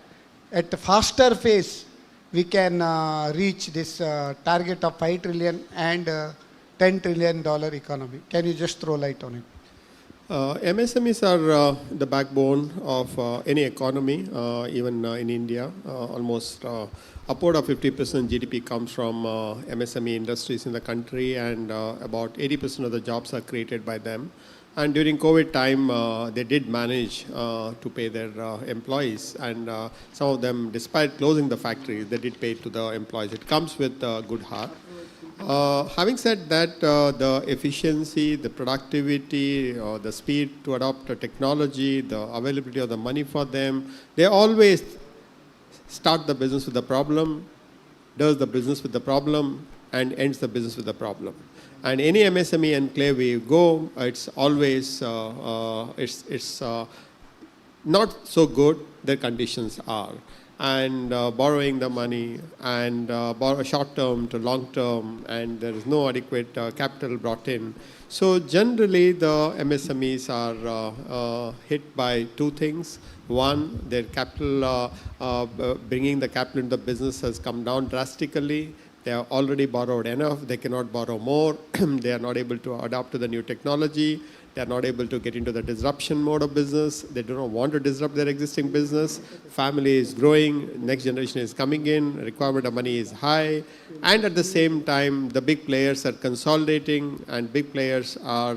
at a faster pace we can reach this target of 5 trillion and $10 trillion economy. Can you just throw light on it? MSMEs are the backbone of any economy, even in India. Almost upward of 50% GDP comes from MSME industries in the country, and about 80% of the jobs are created by them. And during COVID time, they did manage to pay their employees, and some of them, despite closing the factories, they did pay to the employees. It comes with a good heart. Having said that, the efficiency, the productivity, the speed to adopt the technology, the availability of the money for them, they always start the business with the problem, does the business with the problem, and ends the business with the problem. And any MSME enclave we go, it's always not so good their conditions are. And borrowing the money and borrow short term to long term, and there is no adequate capital brought in. So generally the MSMEs are hit by two things. One, their capital, bringing the capital into the business has come down drastically. They have already borrowed enough, they cannot borrow more, they are not able to adapt to the new technology. They are not able to get into the disruption mode of business. They do not want to disrupt their existing business. Family is growing, next generation is coming in, requirement of money is high. And at the same time, the big players are consolidating, and big players are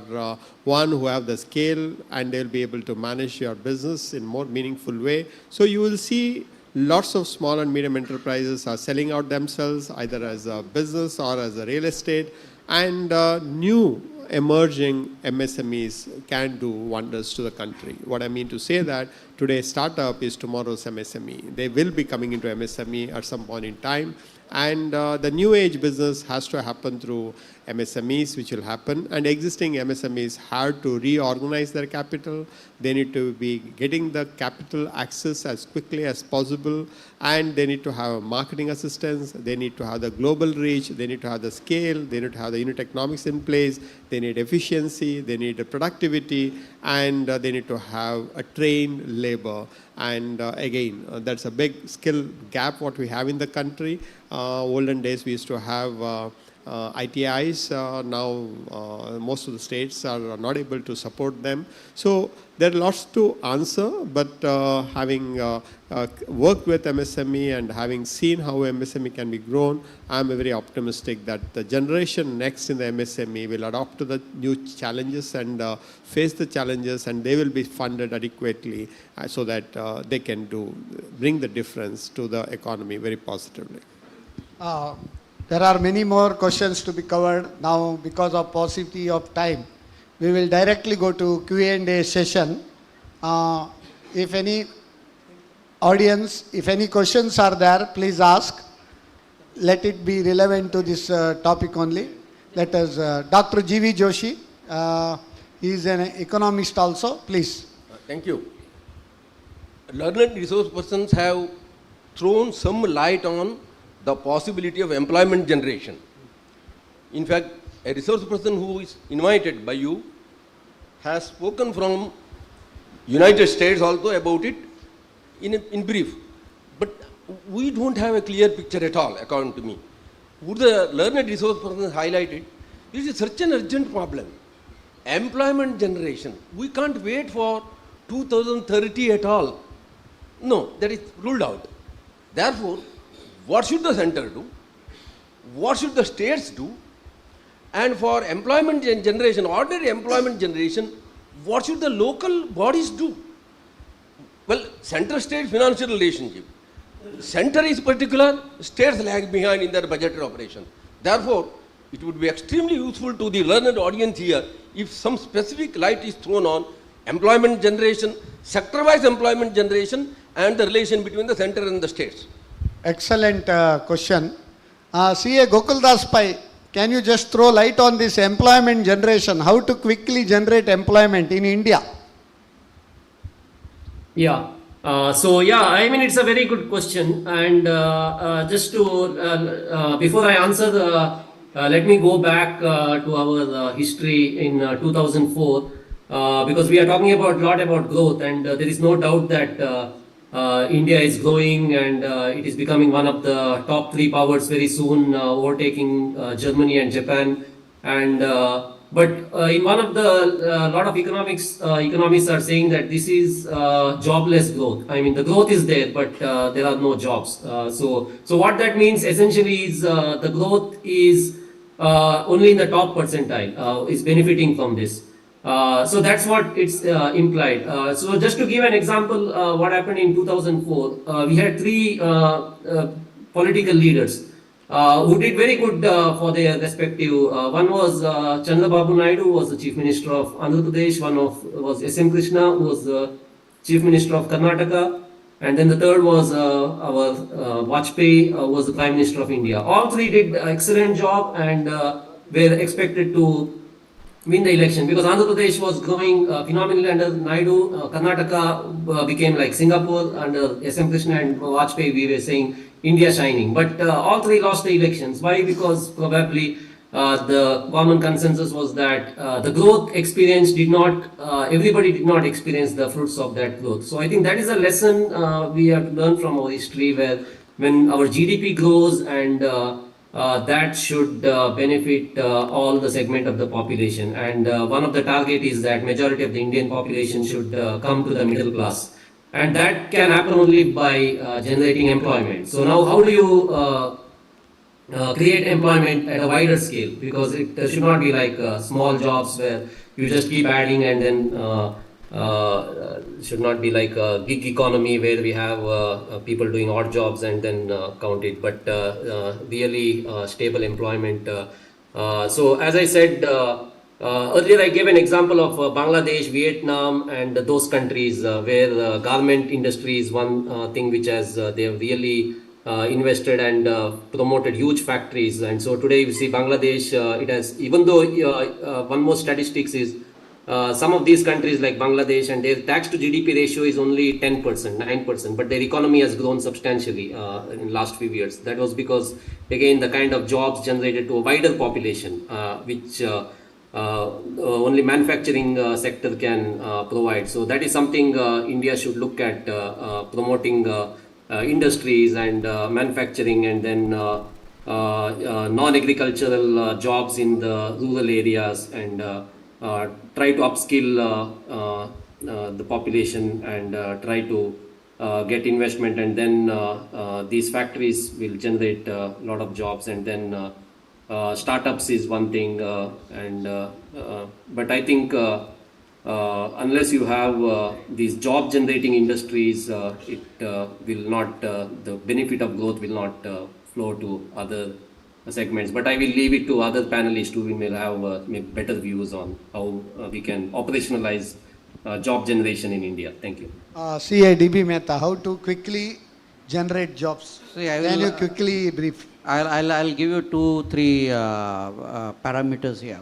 one who have the scale, and they'll be able to manage your business in more meaningful way. So you will see lots of small and medium enterprises are selling out themselves either as a business or as a real estate, and new emerging MSMEs can do wonders to the country. What I mean to say that today's startup is tomorrow's MSME. They will be coming into MSME at some point in time, and the new age business has to happen through MSMEs, which will happen, and existing MSMEs have to reorganize their capital. They need to be getting the capital access as quickly as possible, and they need to have marketing assistance, they need to have the global reach, they need to have the scale, they need to have the unit economics in place, they need efficiency, they need productivity, and they need to have a trained labor. And again, that's a big skill gap what we have in the country. Olden days we used to have ITIs. Now most of the states are not able to support them. So there are lots to answer, but having worked with MSME and having seen how MSME can be grown, I am very optimistic that the generation next in the MSME will adapt to the new challenges and face the challenges, and they will be funded adequately so that they can bring the difference to the economy very positively. There are many more questions to be covered. Now, because of paucity of time, we will directly go to Q&A session. If any audience, if any questions are there, please ask. Let it be relevant to this topic only. Let us, Dr. G.V. Joshi, he is an economist also, please. Thank you. Learned resource persons have thrown some light on the possibility of employment generation. In fact, a resource person who is invited by you has spoken from United States also about it in brief. But we don't have a clear picture at all, according to me. Would the learned resource person highlighted, this is such an urgent problem. Employment generation. We can't wait for 2030 at all. No, that is ruled out. Therefore, what should the center do? What should the states do? And for employment generation, ordinary employment generation, what should the local bodies do? Well, center-state financial relationship. Center is particular, states lag behind in their budgetary operation. Therefore, it would be extremely useful to the learned audience here if some specific light is thrown on employment generation, sector-wise employment generation, and the relation between the center and the states. Excellent question. CA Gokuldas Pai, can you just throw light on this employment generation, how to quickly generate employment in India? Yeah. I mean, it's a very good question. And just to, before I answer, let me go back to our history in 2004, because we are talking about a lot about growth, and there is no doubt that India is growing, and it is becoming one of the top 3 powers very soon, overtaking Germany and Japan. And but in one of the lot of economists are saying that this is jobless growth. I mean, the growth is there, but there are no jobs. So what that means essentially is the growth is only in the top percentile is benefiting from this. So that's what it's implied. So just to give an example, what happened in 2004, we had 3 political leaders. who did very good for their respective. One was Chandrababu Naidu, who was the Chief Minister of Andhra Pradesh. Was S.M. Krishna, who was the Chief Minister of Karnataka. And then the third was our Vajpayee, who was the Prime Minister of India. All three did an excellent job and were expected to win the election because Andhra Pradesh was growing phenomenally under Naidu. Karnataka became like Singapore under S.M. Krishna and Vajpayee. We were saying India shining, but all three lost the elections. Why? Because probably the common consensus was that the growth experience did not, everybody did not experience the fruits of that growth. So I think that is a lesson we have to learn from our history, where when our GDP grows and that should benefit all the segment of the population. And one of the target is that majority of the Indian population should come to the middle class. And that can happen only by generating employment. So now how do you create employment at a wider scale? Because it should not be like small jobs where you just keep adding and then should not be like a gig economy where we have people doing odd jobs and then count it, but really stable employment. So as I said earlier, I gave an example of Bangladesh, Vietnam, and those countries where garment industry is one thing which has they have really invested and promoted huge factories. And so today you see Bangladesh, it has, even though one more statistics is some of these countries like Bangladesh and their tax to GDP ratio is only 10%, 9%, but their economy has grown substantially in last few years. That was because, again, the kind of jobs generated to a wider population, which only manufacturing sector can provide. So that is something India should look at, promoting industries and manufacturing, and then non-agricultural jobs in the rural areas, and try to upskill the population and try to get investment, and then these factories will generate a lot of jobs, and then startups is one thing, but I think unless you have these job generating industries, it will not, the benefit of growth will not flow to other segments. But I will leave it to other panelists who will have better views on how we can operationalize job generation in India. Thank you. CADB Mehta, how to quickly generate jobs? Can you quickly brief? I'll give you 2-3 parameters here.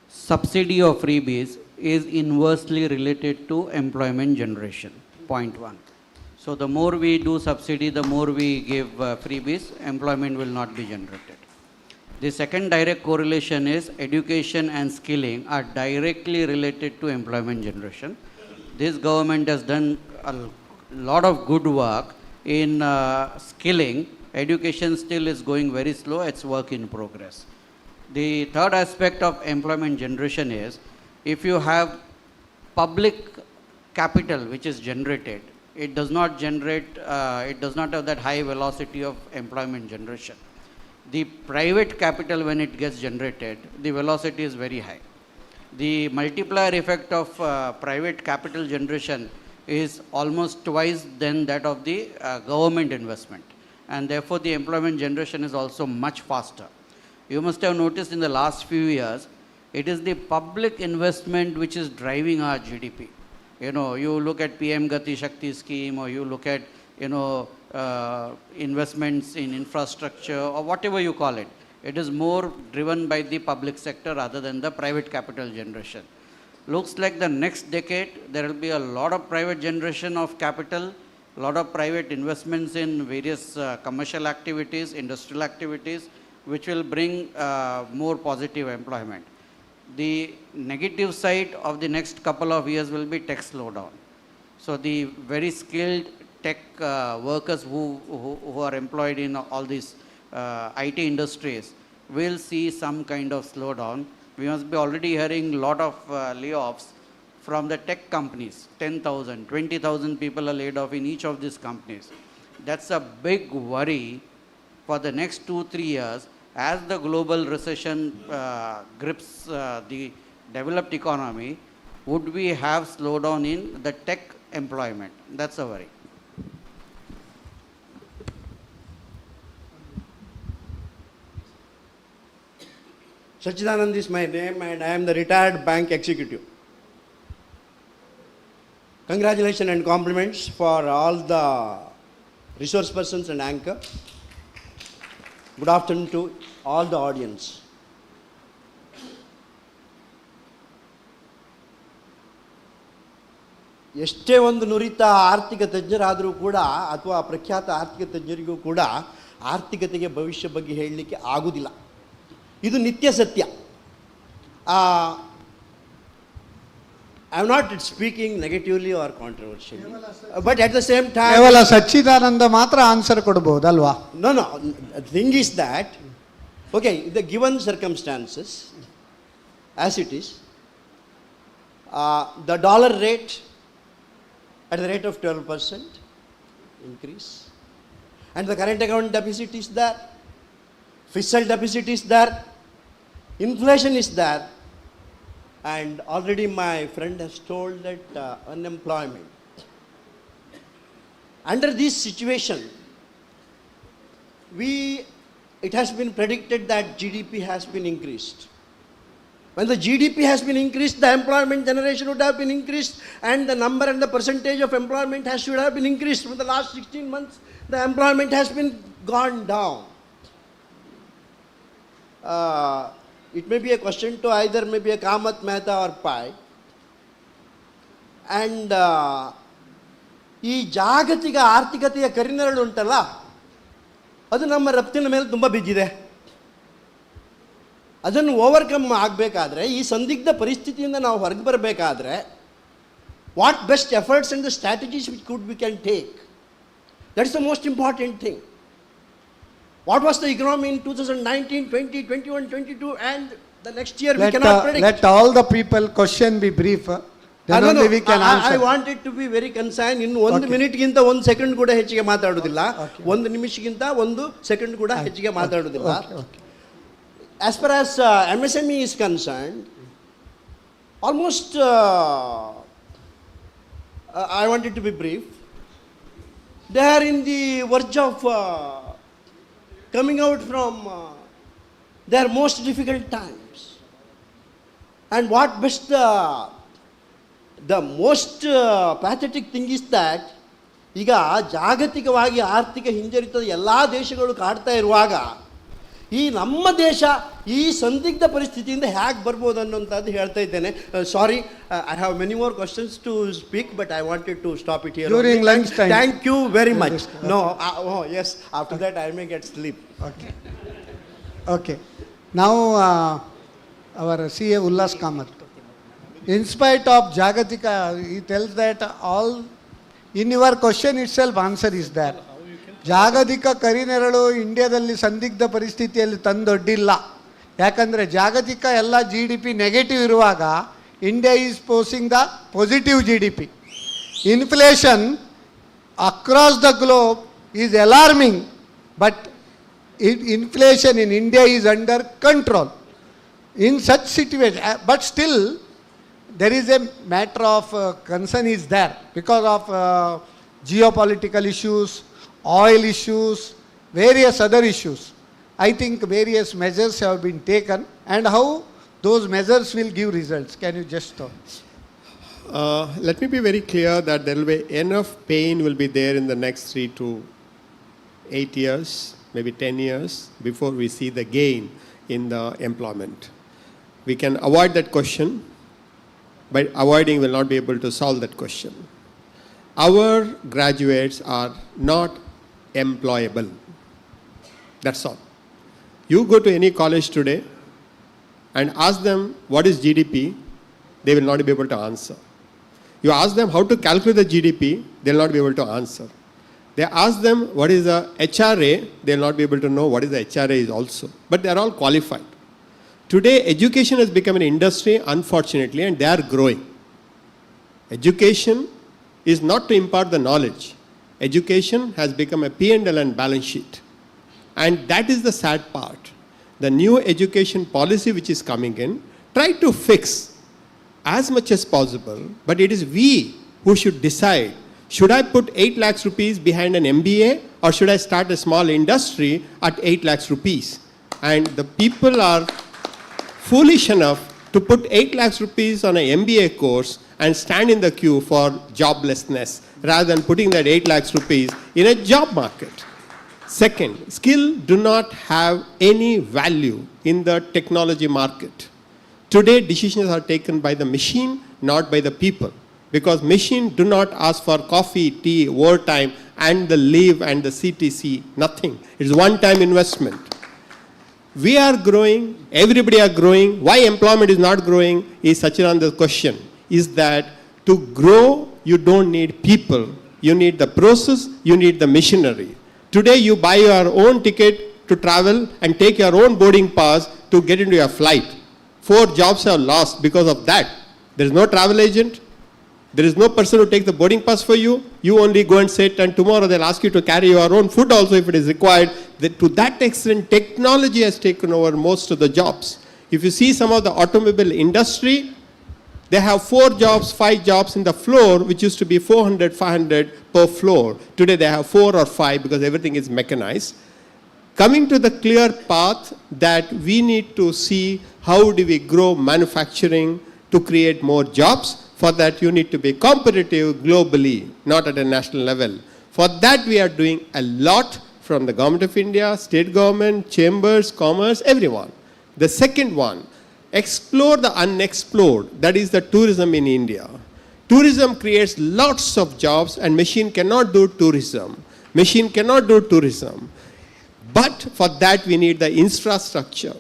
Subsidy of freebies is inversely related to employment generation, point 1. So the more we do subsidy, the more we give freebies, employment will not be generated. The second direct correlation is education and skilling are directly related to employment generation. This government has done a lot of good work in skilling. Education still is going very slow, it's work in progress. The third aspect of employment generation is, if you have public capital which is generated, it does not generate, it does not have that high velocity of employment generation. The private capital, when it gets generated, the velocity is very high. The multiplier effect of private capital generation is almost twice than that of the government investment, and therefore the employment generation is also much faster. You must have noticed in the last few years, it is the public investment which is driving our GDP. You know, you look at PM Gati Shakti scheme, or you look at, you know, investments in infrastructure, or whatever you call it. It is more driven by the public sector rather than the private capital generation. Looks like the next decade, there will be a lot of private generation of capital, a lot of private investments in various commercial activities, industrial activities, which will bring more positive employment. The negative side of the next couple of years will be tech slowdown. So the very skilled tech workers who are employed in all these IT industries will see some kind of slowdown. We must be already hearing a lot of layoffs from the tech companies. 10,000, 20,000 people are laid off in each of these companies. That's a big worry for the next 2-3 years. As the global recession grips the developed economy, would we have slowdown in the tech employment? That's a worry. Sachidanand is my name and I am the retired bank executive. Congratulations and compliments for all the resource persons and anchor. Good afternoon to all the audience. ಎಷ್ಟೇ ಒಂದು ನುರಿತ ಆರ್ಥಿಕ ತಜ್ಞರಾದರೂ ಕೂಡ ಅಥವಾ ಪ್ರಖ್ಯಾತ ಆರ್ಥಿಕ ತಜ್ಞರಿಗೂ ಕೂಡ ಆರ್ಥಿಕತೆಗೆ ಭವಿಷ್ಯ ಬಗ್ಗೆ ಹೇಳಲಿಕ್ಕೆ ಆಗುವುದಿಲ್ಲ. ಇದು ನಿತ್ಯ ಸತ್ಯ. I am not speaking negatively or controversially, but at the same time ಕೇವಲ ಸಚ್ಚಿದಾನಂದ ಮಾತ್ರ ಆನ್ಸರ್ ಕೊಡ್ಬೋದಲ್ವಾ? No thing is that okay, the given circumstances as it is, the dollar rate at the rate of 12% increase, and the current account deficit is there, fiscal deficit is there, inflation is there, and already my friend has told that unemployment. Under this situation, it has been predicted that GDP has been increased. When the GDP has been increased, the employment generation would have been increased, and the number and the percentage of employment should have been increased. For the last 16 months, the employment has been gone down. It may be a question to either maybe a Kamath, Mehta or Pai. And ಈ ಜಾಗತಿಕ ಆರ್ಥಿಕತೆಯ ಕರಿನೆರಳು ಉಂಟಲ್ಲ, ಅದು ನಮ್ಮ ರಫ್ತಿನ ಮೇಲೆ ತುಂಬ ಬಿದ್ದಿದೆ. ಅದನ್ನು ಓವರ್ಕಮ್ ಆಗಬೇಕಾದ್ರೆ, ಈ ಸಂದಿಗ್ಧ ಪರಿಸ್ಥಿತಿಯಿಂದ ನಾವು ಹೊರಗೆ ಬರಬೇಕಾದ್ರೆ, what best efforts and the strategies we can take, that is the most important thing. What was the ಇಕನಾಮಿ in 2019, 20, 21, 22 and the next year V cannot predict. Let all the people question be brief. Then only we can answer. I want it to be very concise. ಇನ್ನು ಒಂದು ಮಿನಿಟ್ಗಿಂತ ಒಂದು second ಕೂಡ ಹೆಚ್ಚಿಗೆ ಮಾತಾಡೋದಿಲ್ಲ, ಒಂದು ನಿಮಿಷಕ್ಕಿಂತ ಒಂದು second ಕೂಡ ಹೆಚ್ಚಿಗೆ ಮಾತಾಡೋದಿಲ್ಲ. As far as MSME is concerned, almost, I want it to be brief, they are in the verge of coming out from their most difficult times. And what best, the most pathetic thing is that, ಈಗ ಜಾಗತಿಕವಾಗಿ ಆರ್ಥಿಕ ಹಿಂಜರಿತದ ಎಲ್ಲ ದೇಶಗಳು ಕಾಡ್ತಾ ಇರುವಾಗ, ಈ ನಮ್ಮ ದೇಶ ಈ ಸಂದಿಗ್ಧ ಪರಿಸ್ಥಿತಿಯಿಂದ ಹೇಗೆ ಬರ್ಬೋದು ಅನ್ನೋಂಥದ್ದು ಹೇಳ್ತಾ ಇದ್ದೇನೆ. Sorry, I have many more questions to speak, but I wanted to stop it here. During lunch time. Thank you very much. No, yes, after that I may get sleep. Okay. Now our CA Ullas Kamath. In spite of Jagatika, he tells that all in your question itself answer is there. ಜಾಗತಿಕ ಕರಿನೆರಳು ಇಂಡಿಯಾದಲ್ಲಿ ಸಂದಿಗ್ಧ ಪರಿಸ್ಥಿತಿಯಲ್ಲಿ ತಂದೊಡ್ಡಿಲ್ಲ. ಯಾಕಂದರೆ ಜಾಗತಿಕ ಎಲ್ಲ GDP negative ಇರುವಾಗ India is posing the positive GDP. Inflation across the globe is alarming, but inflation in India is under control. In such situation, but still there is a matter of concern is there because of geopolitical issues, oil issues, various other issues. I think various measures have been taken, and how those measures will give results. Can you just talk? Let me be very clear that there will be enough pain will be there in the next 3 to 8 years, maybe 10 years, before we see the gain in the employment. We can avoid that question, but avoiding will not be able to solve that question. Our graduates are not employable. That's all. You go to any college today and ask them what is GDP, they will not be able to answer. You ask them how to calculate the GDP, they will not be able to answer. They ask them what is the HRA, they will not be able to know what is the HRA is also. But they are all qualified. Today, education has become an industry, unfortunately, and they are growing. Education is not to impart the knowledge. Education has become a P&L and balance sheet. And that is the sad part. The new education policy which is coming in, try to fix as much as possible, but it is we who should decide, should I put 8 lakhs rupees behind an MBA or should I start a small industry at 8 lakhs rupees? And the people are foolish enough to put 8 lakhs rupees on an MBA course and stand in the queue for joblessness rather than putting that 8 lakhs rupees in a job market. Second, skill do not have any value in the technology market. Today, decisions are taken by the machine, not by the people. Because machine do not ask for coffee, tea, overtime, and the leave and the CTC, nothing. It's one-time investment. We are growing, everybody are growing. Why employment is not growing is Sachinanda's question. Is that to grow, you don't need people. You need the process, you need the machinery. Today you buy your own ticket to travel and take your own boarding pass to get into your flight. 4 jobs are lost because of that. There is no travel agent. There is no person who takes the boarding pass for you. You only go and sit, and tomorrow they'll ask you to carry your own food also if it is required. To that extent, technology has taken over most of the jobs. If you see some of the automobile industry, they have 4 jobs, 5 jobs in the floor, which used to be 400, 500 per floor. Today they have 4 or 5 because everything is mechanized. Coming to the clear path that we need to see how do we grow manufacturing to create more jobs. For that, you need to be competitive globally, not at a national level. For that, we are doing a lot from the Government of India, state government, chambers, commerce, everyone. The second one, explore the unexplored. That is the tourism in India. Tourism creates lots of jobs, and machine cannot do tourism. Machine cannot do tourism. But for that, we need the infrastructure.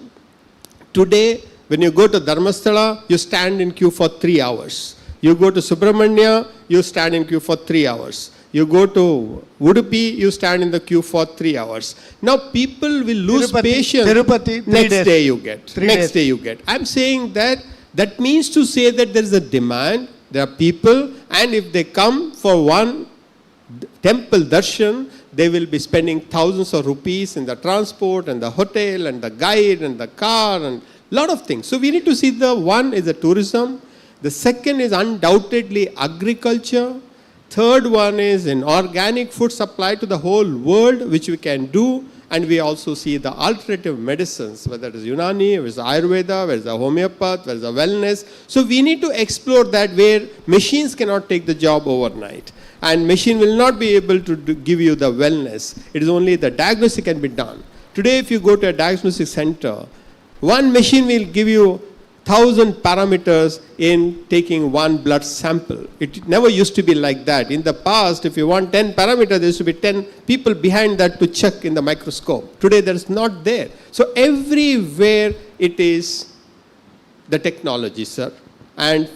Today, when you go to Dharmasthala, you stand in queue for 3 hours. You go to Subramanya, you stand in queue for 3 hours. You go to Udupi, you stand in the queue for 3 hours. Now people will lose patience. Tirupati, next days. day you get. 3 next days. day you get. I'm saying that means to say that there is a demand, there are people, and if they come for one temple darshan, they will be spending thousands of rupees in the transport and the hotel and the guide and the car and lot of things. So we need to see the one is the tourism. The second is undoubtedly agriculture. Third one is an organic food supply to the whole world, which we can do. And we also see the alternative medicines, whether it is Unani, whether it is Ayurveda, whether it is the homeopath, whether it is the wellness. So we need to explore that where machines cannot take the job overnight. And machine will not be able to give you the wellness. It is only the diagnostic can be done. Today, if you go to a diagnostic center, one machine will give you 1,000 parameters in taking one blood sample. It never used to be like that. In the past, if you want 10 parameters, there used to be 10 people behind that to check in the microscope. Today, there is not there. So everywhere it is the technology, sir. And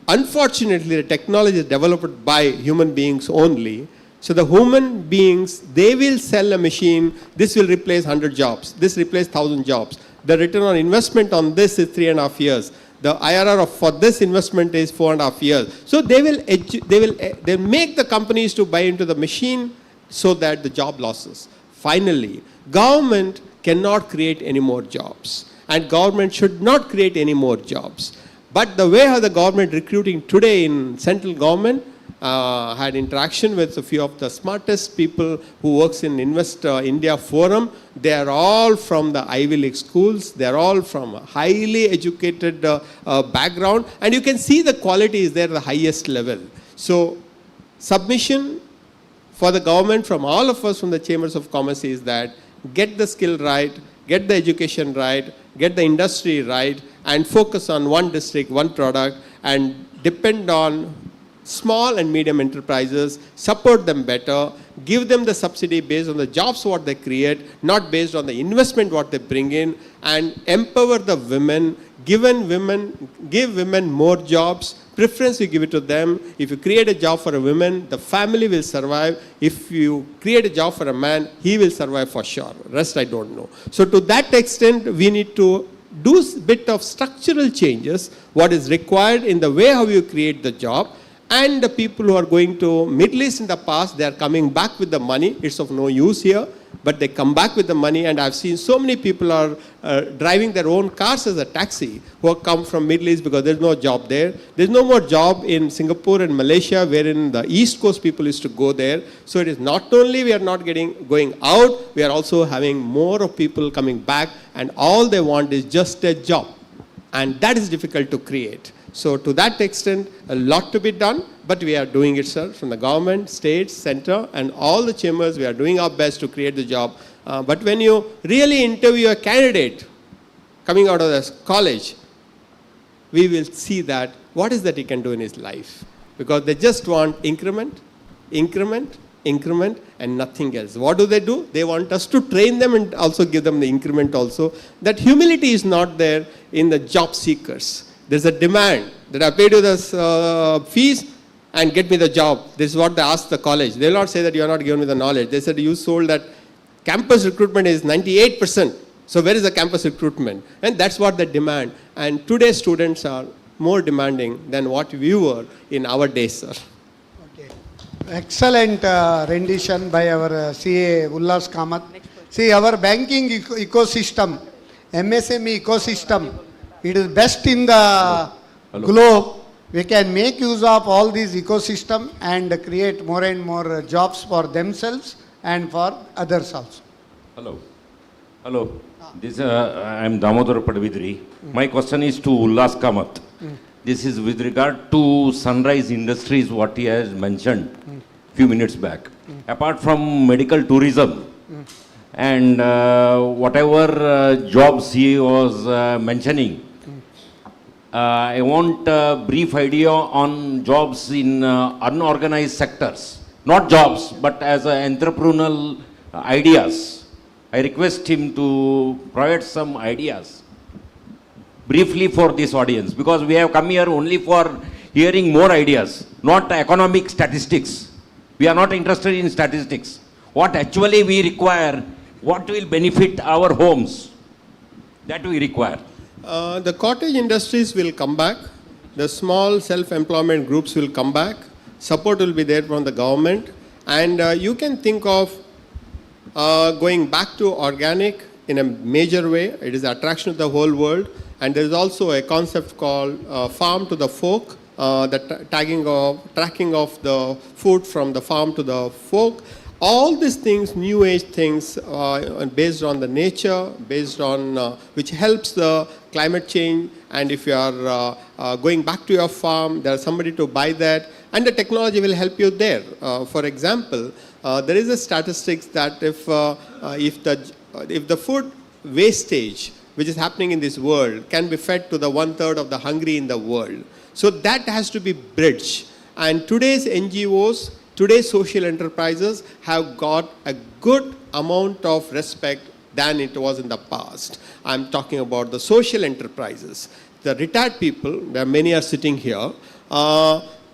unfortunately, the technology is developed by human beings only. So the human beings, they will sell a machine. This will replace 100 jobs. This replace 1,000 jobs. The return on investment on this is 3.5 years. The IRR for this investment is 4.5 years. So they'll make the companies to buy into the machine so that the job losses. Finally, government cannot create any more jobs, and government should not create any more jobs. But the way how the government recruiting today in central government, had interaction with a few of the smartest people who works in Invest India Forum. They are all from the Ivy League schools. They are all from a highly educated background. And you can see the quality is there at the highest level. So submission for the government from all of us from the Chambers of Commerce is that get the skill right, get the education right, get the industry right, and focus on one district, one product, and depend on small and medium enterprises, support them better, give them the subsidy based on the jobs what they create, not based on the investment what they bring in, and empower the women, give women more jobs, preference you give it to them. If you create a job for a woman, the family will survive. If you create a job for a man, he will survive for sure. Rest I don't know. So to that extent, we need to do a bit of structural changes, what is required in the way how you create the job. And the people who are going to Middle East in the past, they are coming back with the money. It's of no use here, but they come back with the money. And I've seen so many people are driving their own cars as a taxi who have come from Middle East because there's no job there. There's no more job in Singapore and Malaysia, wherein the East Coast people used to go there. So it is not only we are not going out, we are also having more of people coming back, and all they want is just a job. And that is difficult to create. So to that extent, a lot to be done, but we are doing it, sir, from the government, state, center, and all the chambers. We are doing our best to create the job. But when you really interview a candidate coming out of this college, we will see that what is that he can do in his life. Because they just want increment, increment, increment, and nothing else. What do? They want us to train them and also give them the increment also. That humility is not there in the job seekers. There's a demand that I paid you the fees and get me the job. This is what they ask the college. They will not say that you are not giving me the knowledge. They said you sold that campus recruitment is 98%. So where is the campus recruitment? And that's what they demand. And today's students are more demanding than what we were in our days, sir. Okay. Excellent rendition by our CA Ullas Kamath. See, our banking ecosystem, MSME ecosystem, it is best in the globe. We can make use of all these ecosystem and create more and more jobs for themselves and for others also. Hello. Hello. This I am Damodar Padvidri. My question is to Ullas Kamath. This is with regard to Sunrise Industries, what he has mentioned few minutes back. Apart from medical tourism and whatever jobs he was mentioning, I want a brief idea on jobs in unorganized sectors. Not jobs, but as entrepreneurial ideas. I request him to provide some ideas briefly for this audience, because we have come here only for hearing more ideas, not economic statistics. We are not interested in statistics. What actually we require, what will benefit our homes, that we require. The cottage industries will come back. The small self-employment groups will come back. Support will be there from the government. And you can think of going back to organic in a major way. It is the attraction of the whole world. And there is also a concept called farm to the fork, the tracking of the food from the farm to the fork. All these things, new age things, based on the nature, based on which helps the climate change. And if you are going back to your farm, there is somebody to buy that, and the technology will help you there. For example, there is a statistics that if the food wastage which is happening in this world can be fed to the 1/3 of the hungry in the world, so that has to be bridged. And today's NGOs, today's social enterprises have got a good amount of respect than it was in the past. I'm talking about the social enterprises. The retired people, there many are sitting here,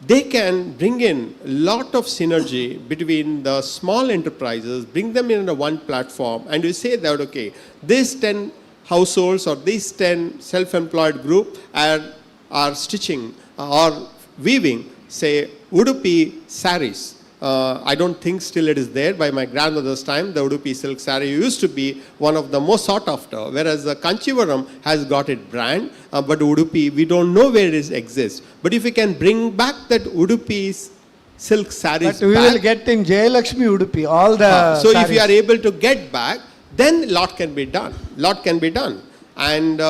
they can bring in a lot of synergy between the small enterprises, bring them in one platform, and we say that, okay, these 10 households or these 10 self-employed group are stitching or weaving, say, Udupi saris. I don't think still it is there. By my grandmother's time, the Udupi silk saree used to be one of the most sought after, whereas the Kanchivaram has got its brand, but Udupi, we don't know where it exists. But if we can bring back that Udupi's silk sarees but we will get in Jayalakshmi Udupi, all the so sarees. if you are able to get back, then lot can be done. Lot can be done. And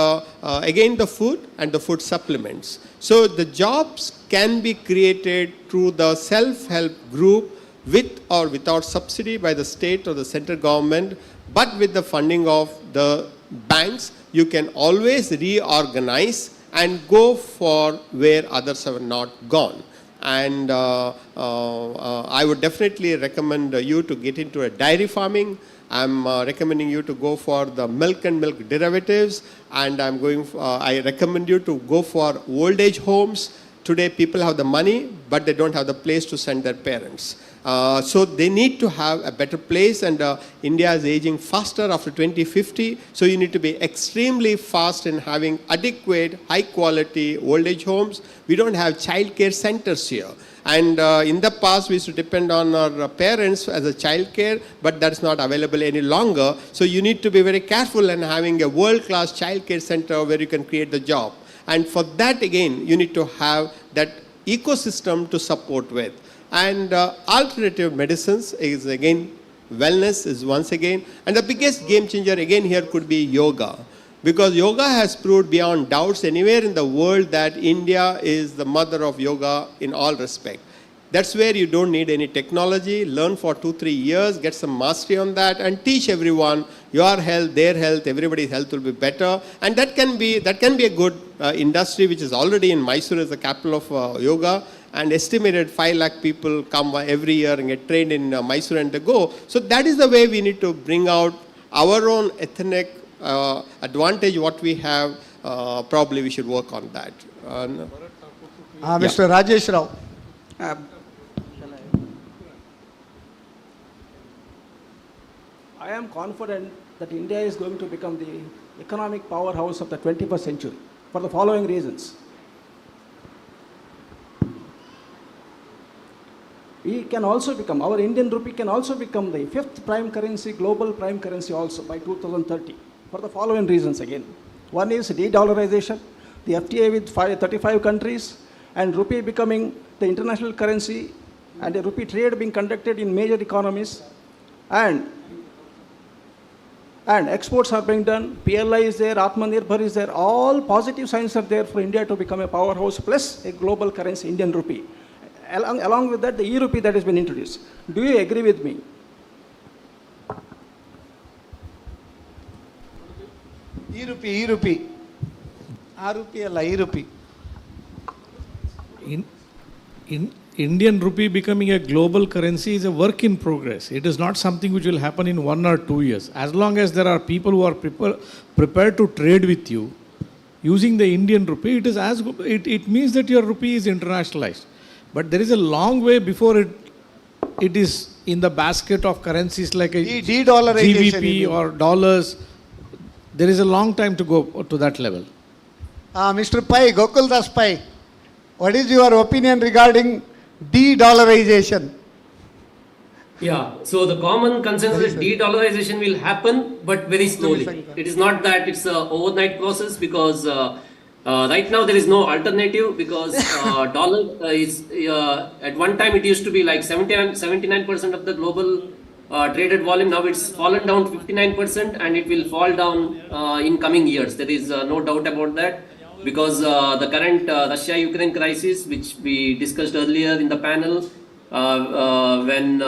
again, the food and the food supplements. So the jobs can be created through the self-help group with or without subsidy by the state or the central government, but with the funding of the banks, you can always reorganize and go for where others have not gone. And I would definitely recommend you to get into a dairy farming. I'm recommending you to go for the milk and milk derivatives, and I recommend you to go for old age homes. Today people have the money, but they don't have the place to send their parents. So they need to have a better place, and India is aging faster after 2050. So you need to be extremely fast in having adequate, high quality old age homes. We don't have child care centers here. And in the past, we used to depend on our parents as a child care, but that's not available any longer. So you need to be very careful in having a world-class child care center where you can create the job. And for that, again, you need to have that ecosystem to support with. And alternative medicines is, again, wellness is once again. And the biggest game changer, again, here could be yoga. because yoga has proved beyond doubts anywhere in the world that India is the mother of yoga in all respect. That's where you don't need any technology. Learn for 2-3 years, get some mastery on that, and teach everyone your health, their health, everybody's health will be better. And that can be a good industry, which is already in Mysore as the capital of yoga. And estimated 5 lakh people come every year and get trained in Mysore and they go. So that is the way we need to bring out our own ethnic advantage, what we have. Probably we should work on that. Mr. Rajesh Rao. I am confident that India is going to become the economic powerhouse of the 21st century for the following reasons. We can also become, our Indian rupee can also become the 5th prime currency, global prime currency also by 2030 for the following reasons again. One is de-dollarization, the FTA with 35 countries, and rupee becoming the international currency, and the rupee trade being conducted in major economies, and exports are being done, PLI is there, Atmanirbhar is there, all positive signs are there for India to become a powerhouse plus a global currency, Indian rupee. Along with that, the e-rupee that has been introduced. Do you agree with me? E-rupee. R-rupee alla, e-rupee. In Indian rupee becoming a global currency is a work in progress. It is not something which will happen in 1 or 2 years. As long as there are people who are prepared to trade with you using the Indian rupee, it means that your rupee is internationalized. But there is a long way before it is in the basket of currencies like a GBP or dollars. There is a long time to go to that level. Mr. Pai, Gokul Das Pai, what is your opinion regarding de-dollarization? Yeah, so the common consensus is de-dollarization will happen, but very slowly. It is not that it's an overnight process, because right now there is no alternative, because dollar is, at one time it used to be like 79% of the global traded volume. Now it's fallen down to 59%, and it will fall down in coming years. There is no doubt about that, because the current Russia-Ukraine crisis, which we discussed earlier in the panel, when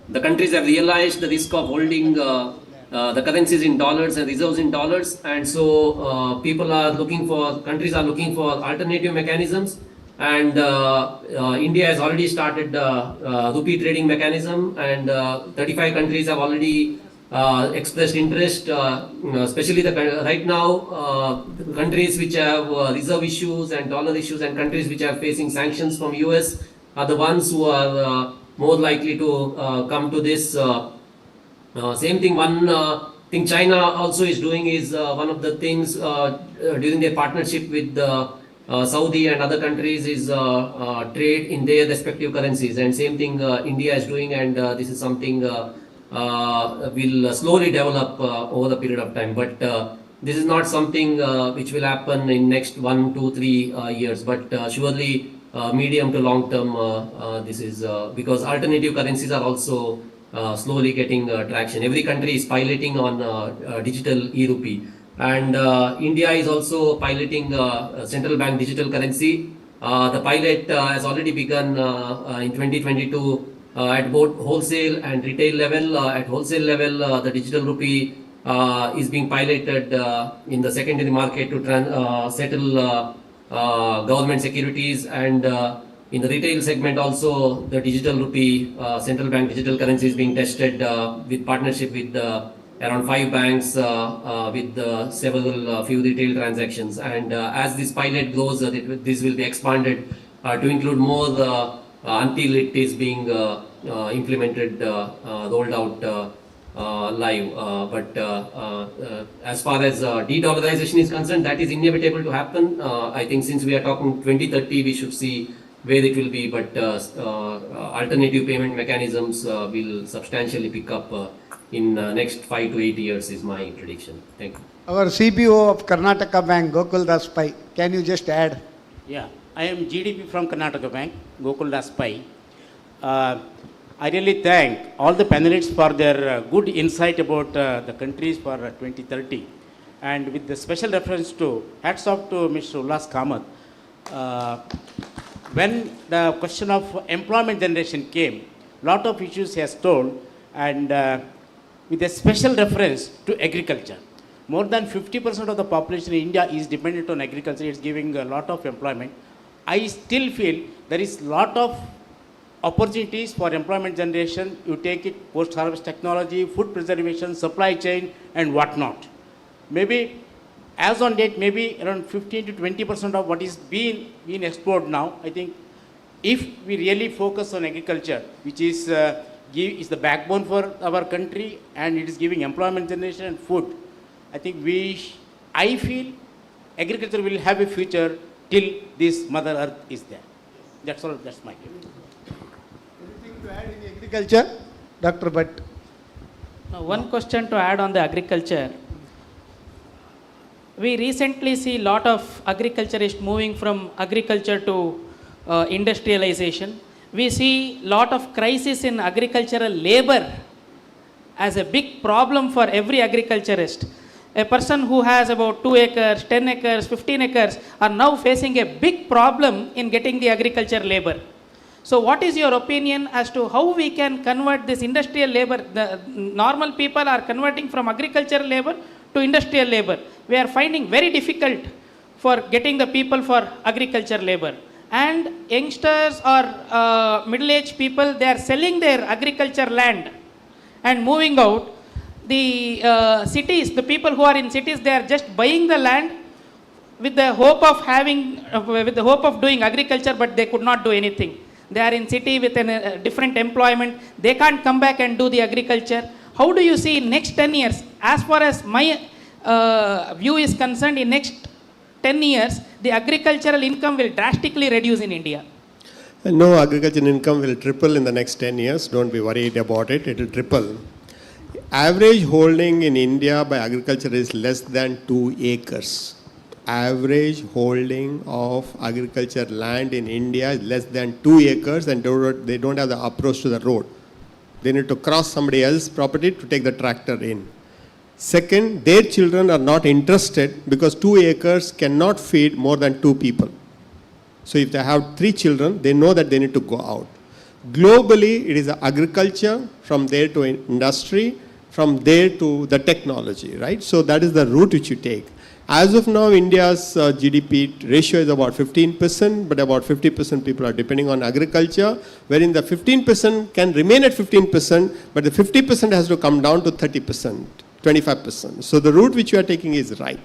the countries have realized the risk of holding the currencies in dollars and reserves in dollars, and so countries are looking for alternative mechanisms, and India has already started rupee trading mechanism, and 35 countries have already expressed interest, especially right now the countries which have reserve issues and dollar issues, and countries which are facing sanctions from US are the ones who are more likely to come to this. Same thing, one thing China also is doing is one of the things during their partnership with Saudi and other countries is trade in their respective currencies, and same thing India is doing, and this is something will slowly develop over the period of time. But this is not something which will happen in next 1, 2, 3 years, but surely medium to long term, this is because alternative currencies are also slowly getting traction. Every country is piloting on digital e-rupee, and India is also piloting central bank digital currency. The pilot has already begun in 2022 at both wholesale and retail level. At wholesale level, the digital rupee is being piloted in the secondary market to settle government securities, and in the retail segment also the digital rupee central bank digital currency is being tested with partnership with around 5 banks with several few retail transactions, and as this pilot grows, this will be expanded to include more until it is being implemented, rolled out live. But as far as de-dollarization is concerned, that is inevitable to happen. I think since we are talking 2030, we should see where it will be, but alternative payment mechanisms will substantially pick up in next 5 to 8 years is my prediction. Thank you. Our CBO of Karnataka Bank, Gokul Das Pai, can you just add? Yeah, I am GDP from Karnataka Bank, Gokul Das Pai. I really thank all the panelists for their good insight about the countries for 2030. And with the special reference to, hats off to Mr. Ullas Kamath. When the question of employment generation came, lot of issues he has told, and with a special reference to agriculture. More than 50% of the population in India is dependent on agriculture. It's giving a lot of employment. I still feel there is a lot of opportunities for employment generation. You take it post-harvest technology, food preservation, supply chain, and whatnot. Maybe, as on date, maybe around 15 to 20% of what is being explored now. I think if we really focus on agriculture, which is the backbone for our country, and it is giving employment generation and food, I think I feel agriculture will have a future till this Mother Earth is there. That's all, that's my view. Anything to add in agriculture? Dr. Bhatt. One question to add on the agriculture. We recently see a lot of agriculturists moving from agriculture to industrialization. We see a lot of crisis in agricultural labor as a big problem for every agriculturist. A person who has about 2 acres, 10 acres, 15 acres are now facing a big problem in getting the agriculture labor. So what is your opinion as to how we can convert this industrial labor? The normal people are converting from agricultural labor to industrial labor. We are finding very difficult for getting the people for agriculture labor. And youngsters or middle-aged people, they are selling their agriculture land and moving out. The cities, the people who are in cities, they are just buying the land with the hope of doing agriculture, but they could not do anything. They are in city with a different employment. They can't come back and do the agriculture. How do you see in next 10 years? As far as my view is concerned, in next 10 years, the agricultural income will drastically reduce in India. No, agricultural income will triple in the next 10 years. Don't be worried about it. It will triple. Average holding in India by agriculture is less than 2 acres. Average holding of agriculture land in India is less than 2 acres, and they don't have the approach to the road. They need to cross somebody else's property to take the tractor in. Second, their children are not interested because 2 acres cannot feed more than 2 people. So if they have 3 children, they know that they need to go out. Globally, it is agriculture, from there to industry, from there to the technology, right? So that is the route which you take. As of now, India's GDP ratio is about 15%, but about 50% people are depending on agriculture, wherein the 15% can remain at 15%, but the 50% has to come down to 30%, 25%. So the route which you are taking is right.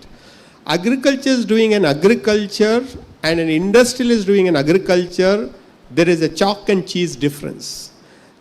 Agriculture is doing an agriculture, and an industrial is doing an agriculture. There is a chalk and cheese difference.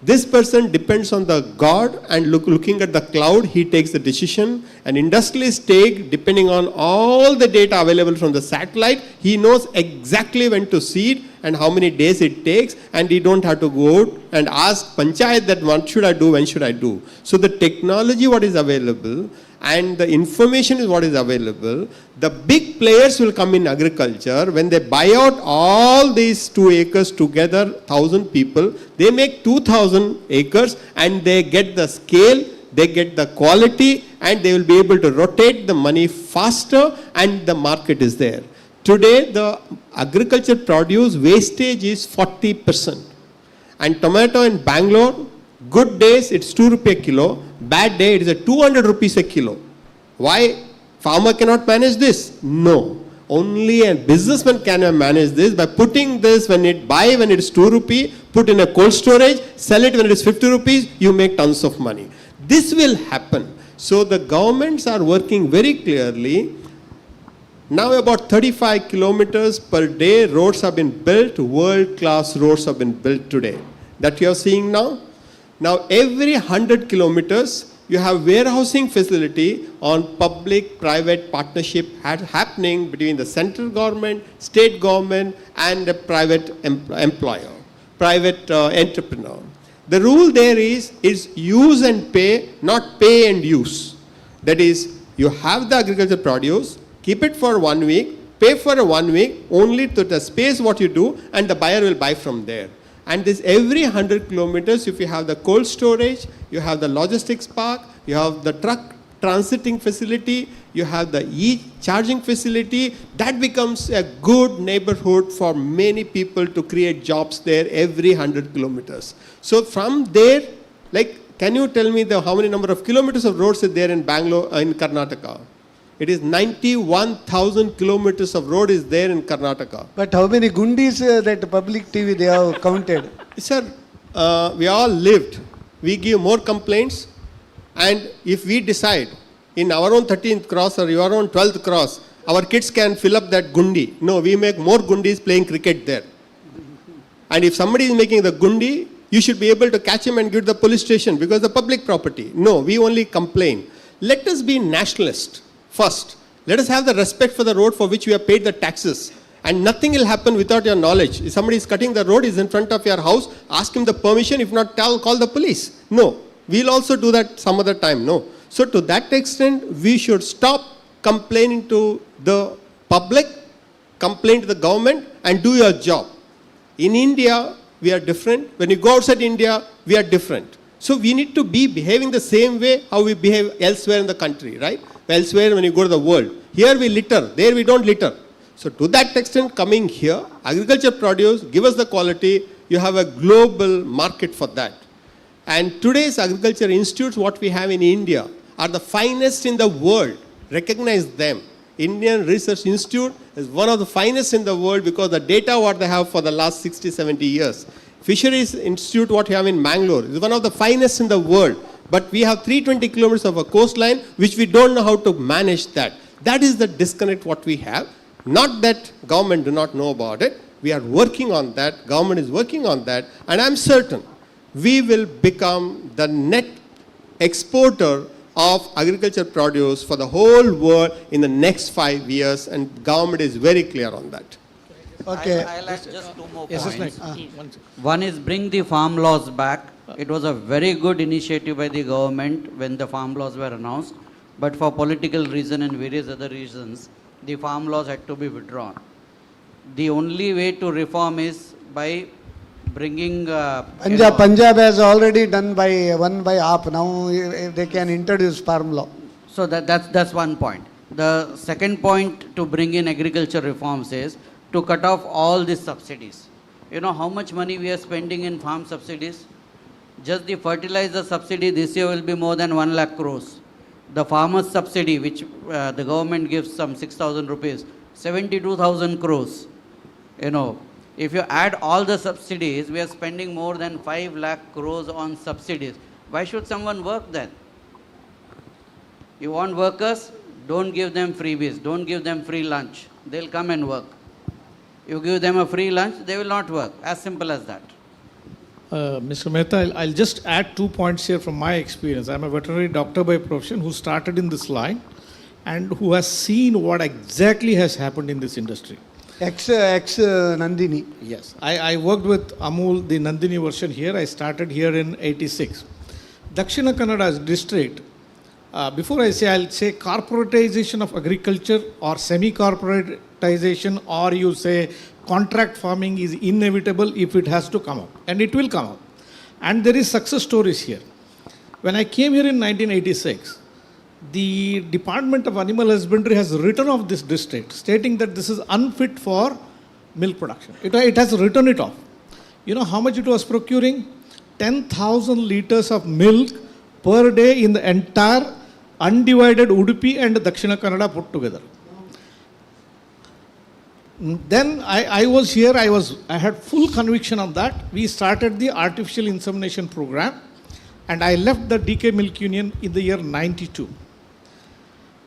This person depends on the God, and looking at the cloud, he takes the decision. An industrialist depending on all the data available from the satellite, he knows exactly when to seed and how many days it takes, and he don't have to go out and ask Panchayat that what should I do, when should I do. So the technology what is available and the information is what is available. The big players will come in agriculture. When they buy out all these 2 acres together, 1,000 people, they make 2,000 acres, and they get the scale, they get the quality, and they will be able to rotate the money faster, and the market is there. Today, the agriculture produce wastage is 40%. And tomato in Bangalore, good days it's 2 rupees a kilo, bad day it is 200 rupees a kilo. Why? Farmer cannot manage this? No. Only a businessman can manage this by putting this when it's 2 rupees, put in a cold storage, sell it when it is 50 rupees, you make tons of money. This will happen. So the governments are working very clearly. Now about 35 kilometers per day roads have been built, world-class roads have been built today. That you are seeing now. Now every 100 kilometers you have warehousing facility on public-private partnership happening between the central government, state government, and a private employer, private entrepreneur. The rule there is use and pay, not pay and use. That is, you have the agricultural produce, keep it for 1 week, pay for 1 week, only to the space what you do, and the buyer will buy from there. And this every 100 kilometers, if you have the cold storage, you have the logistics park, you have the truck transiting facility, you have the e-charging facility. That becomes a good neighborhood for many people to create jobs there every 100 kilometers. So from there, like, can you tell me how many number of kilometers of roads are there in Bangalore, in Karnataka? It is 91,000 kilometers of road is there in Karnataka. But how many gundis that public TV they have counted? Sir, we all lived. We give more complaints, and if we decide in our own 13th cross or your own 12th cross, our kids can fill up that gundi. No, we make more gundis playing cricket there. And if somebody is making the gundi, you should be able to catch him and give the police station because the public property. No, we only complain. Let us be nationalist first. Let us have the respect for the road for which we have paid the taxes. And nothing will happen without your knowledge. If somebody is cutting the road, is in front of your house, ask him the permission. If not, call the police. No. We'll also do that some other time. No. So to that extent, we should stop complaining to the public, complain to the government, and do your job. In India, we are different. When you go outside India, we are different. So we need to be behaving the same way how we behave elsewhere in the country, right? Elsewhere when you go to the world. Here we litter, there we don't litter. So to that extent, coming here, agriculture produce, give us the quality, you have a global market for that. And today's agriculture institutes, what we have in India, are the finest in the world. Recognize them. Indian Research Institute is one of the finest in the world because the data what they have for the last 60, 70 years. Fisheries Institute, what you have in Bangalore, is one of the finest in the world. But we have 320 kilometers of a coastline, which we don't know how to manage that. That is the disconnect what we have. Not that government do not know about it. We are working on that. Government is working on that. And I'm certain we will become the net exporter of agriculture produce for the whole world in the next 5 years. And government is very clear on that. Okay. I'll add just two more Yes, points. yes, One is bring the farm laws back. It was a very good initiative by the government when the farm laws were announced. But for political reason and various other reasons, the farm laws had to be withdrawn. The only way to reform is by bringing... Punjab has already done by one by half. Now they can introduce farm law. So that's one point. The second point to bring in agriculture reforms is to cut off all these subsidies. You know how much money we are spending in farm subsidies? Just the fertilizer subsidy this year will be more than 1 lakh crores. The farmer's subsidy, which the government gives some 6,000 rupees, 72,000 crores. You know, if you add all the subsidies, we are spending more than 5 lakh crores on subsidies. Why should someone work then? You want workers? Don't give them freebies. Don't give them free lunch. They'll come and work. You give them a free lunch, they will not work. As simple as that. Mr. Mehta, I'll just add 2 points here from my experience. I'm a veterinary doctor by profession who started in this line and who has seen what exactly has happened in this industry. Ex Nandini. Yes. I worked with Amul, the Nandini version here. I started here in 86. Dakshina Kannada district, before I say, I'll say corporatization of agriculture or semi-corporatization, or you say contract farming is inevitable if it has to come up. And it will come up. And there is success stories here. When I came here in 1986, the Department of Animal Husbandry has written off this district, stating that this is unfit for milk production. It has written it off. You know how much it was procuring? 10,000 liters of milk per day in the entire undivided Udupi and Dakshina Kannada put together. Then I was here, I had full conviction on that. We started the artificial insemination program and I left the DK Milk Union in the year 92.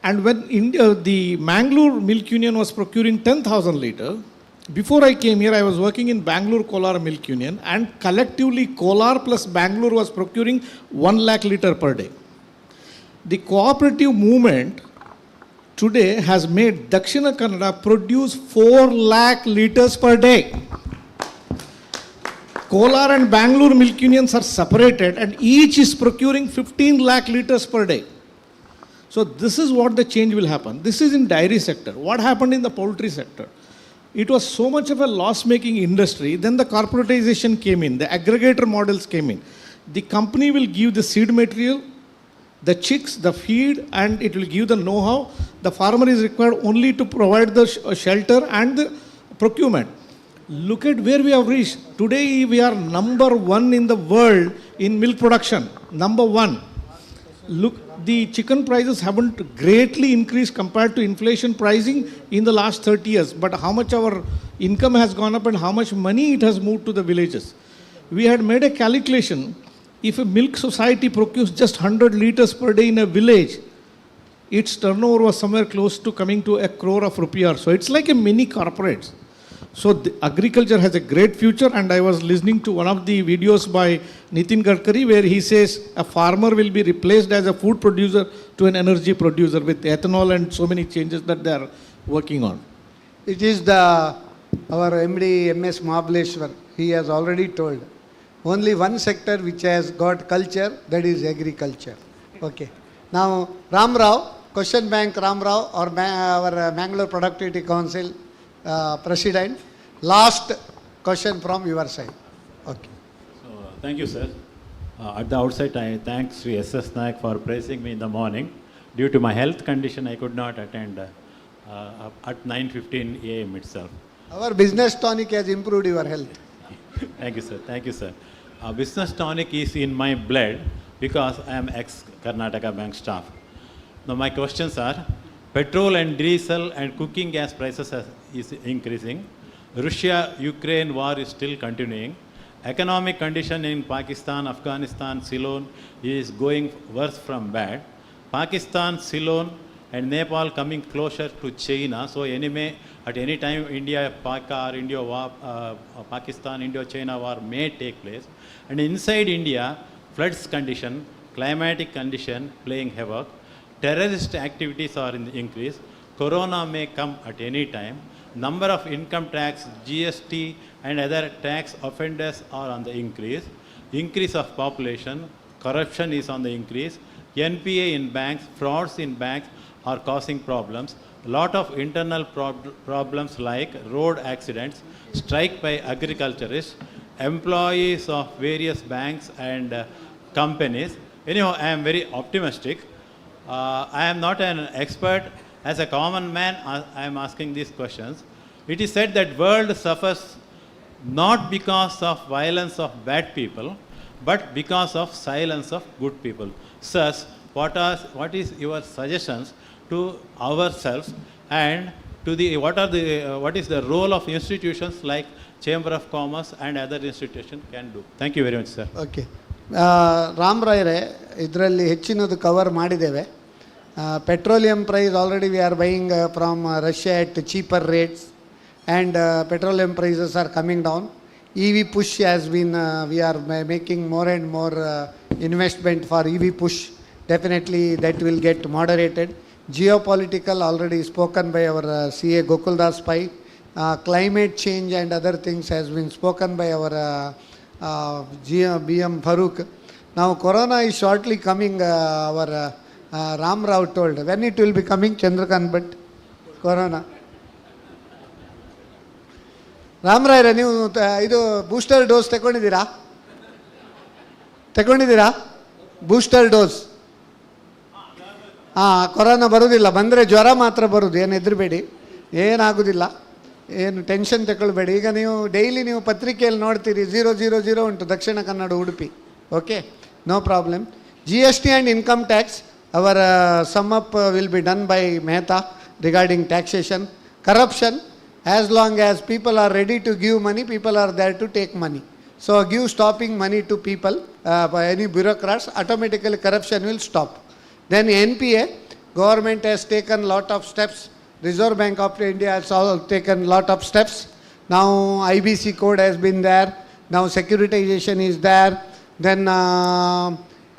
And when the Mangalore Milk Union was procuring 10,000 liters, before I came here, I was working in Bangalore Kolar Milk Union, and collectively Kolar plus Bangalore was procuring 1 lakh litre per day. The cooperative movement today has made Dakshina Kannada produce 4 lakh litres per day. Kolar and Bangalore Milk Unions are separated and each is procuring 15 lakh litres per day. So this is what the change will happen. This is in dairy sector. What happened in the poultry sector? It was so much of a loss-making industry, then the corporatization came in, the aggregator models came in. The company will give the seed material, the chicks, the feed, and it will give the know-how. The farmer is required only to provide the shelter and the procurement. Look at where we have reached. Today we are number one in the world in milk production. Number one. Look, the chicken prices haven't greatly increased compared to inflation pricing in the last 30 years. But how much our income has gone up and how much money it has moved to the villages. We had made a calculation. If a milk society procures just 100 liters per day in a village, its turnover was somewhere close to coming to 1 crore of rupees. So it's like a mini corporate. So the agriculture has a great future, and I was listening to one of the videos by Nitin Gadkari where he says a farmer will be replaced as a food producer to an energy producer with ethanol and so many changes that they are working on. It is our MD MS Mahabaleshwar, he has already told. Only one sector which has got culture, that is agriculture. Okay. Now, Ram Rao, Question Bank Ram Rao, or our Mangalore Productivity Council President. Last question from your side. Okay. So, thank you, sir. At the outset, I thank Sri S.S. Naik for praising me in the morning. Due to my health condition, I could not attend at 9:15 a.m. itself. Our business tonic has improved your health. Thank you, sir. Thank you, sir. Business tonic is in my blood because I am ex-Karnataka Bank staff. Now, my questions are, petrol and diesel and cooking gas prices is increasing. Russia-Ukraine war is still continuing. Economic condition in Pakistan, Afghanistan, Ceylon is going worse from bad. Pakistan, Ceylon and Nepal coming closer to China. So at any time India, Pakistan, India-China war may take place. And inside India, floods condition, climatic condition playing havoc. Terrorist activities are in the increase. Corona may come at any time. Number of income tax, GST and other tax offenders are on the increase. Increase of population, corruption is on the increase. NPA in banks, frauds in banks are causing problems. Lot of internal problems like road accidents, strike by agriculturists, employees of various banks and companies. Anyhow, I am very optimistic. I am not an expert. As a common man, I am asking these questions. It is said that world suffers not because of violence of bad people, but because of silence of good people. Sirs, what is your suggestions to ourselves and to what is the role of institutions like Chamber of Commerce and other institutions can do? Thank you very much, sir. Okay. Ram ರಾಯ್ರೆ, ಇದರಲ್ಲಿ ಹೆಚ್ಚಿನದು cover ಮಾಡಿದ್ದೇವೆ. Petroleum price already we are buying from Russia at cheaper rates, and petroleum prices are coming down. EV push has been, we are making more and more investment for EV push. Definitely that will get moderated. Geopolitical already spoken by our CA Gokuldas Pai. Climate change and other things has been spoken by our BM Farooq. Now Corona is shortly coming, our Ram Rao told. When it will be coming, Chandrakant Bhatt? Corona. Ram ರಾಯ್ರೆ, ನೀವು ಇದು booster dose ತಗೊಂಡಿದ್ದೀರಾ booster dose? Corona ಬರೋದಿಲ್ಲ, ಬಂದರೆ ಜ್ವರ ಮಾತ್ರ ಬರೋದು, ಏನು ಹೆದರಬೇಡಿ, ಏನಾಗೋದಿಲ್ಲ, ಏನು ಟೆನ್ಷನ್ ತಗೊಳ್ಬೇಡಿ. ಈಗ ನೀವು ಡೈಲಿ ನೀವು ಪತ್ರಿಕೆಯಲ್ಲಿ ನೋಡ್ತೀರಿ 000 ಉಂಟು Dakshina Kannada Udupi. Okay, no problem. GST and income tax, our sum up will be done by Mehta regarding taxation. Corruption, as long as people are ready to give money, people are there to take money. So give stopping money to people by any bureaucrats, automatically corruption will stop. Then NPA, government has taken lot of steps. Reserve Bank of India has also taken lot of steps. Now IBC code has been there. Now securitization is there. Then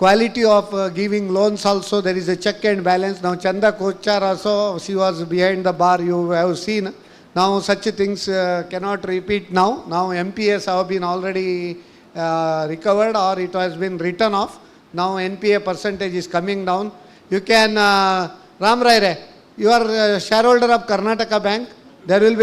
quality of giving loans also, there is a check and balance. Now Chanda Kochar also, she was behind the bar, you have seen. Now such things cannot repeat now. Now MPS have been already recovered, or it has been written off. Now NPA percentage is coming down. You can, Ram Raire, you are a shareholder of Karnataka Bank. There will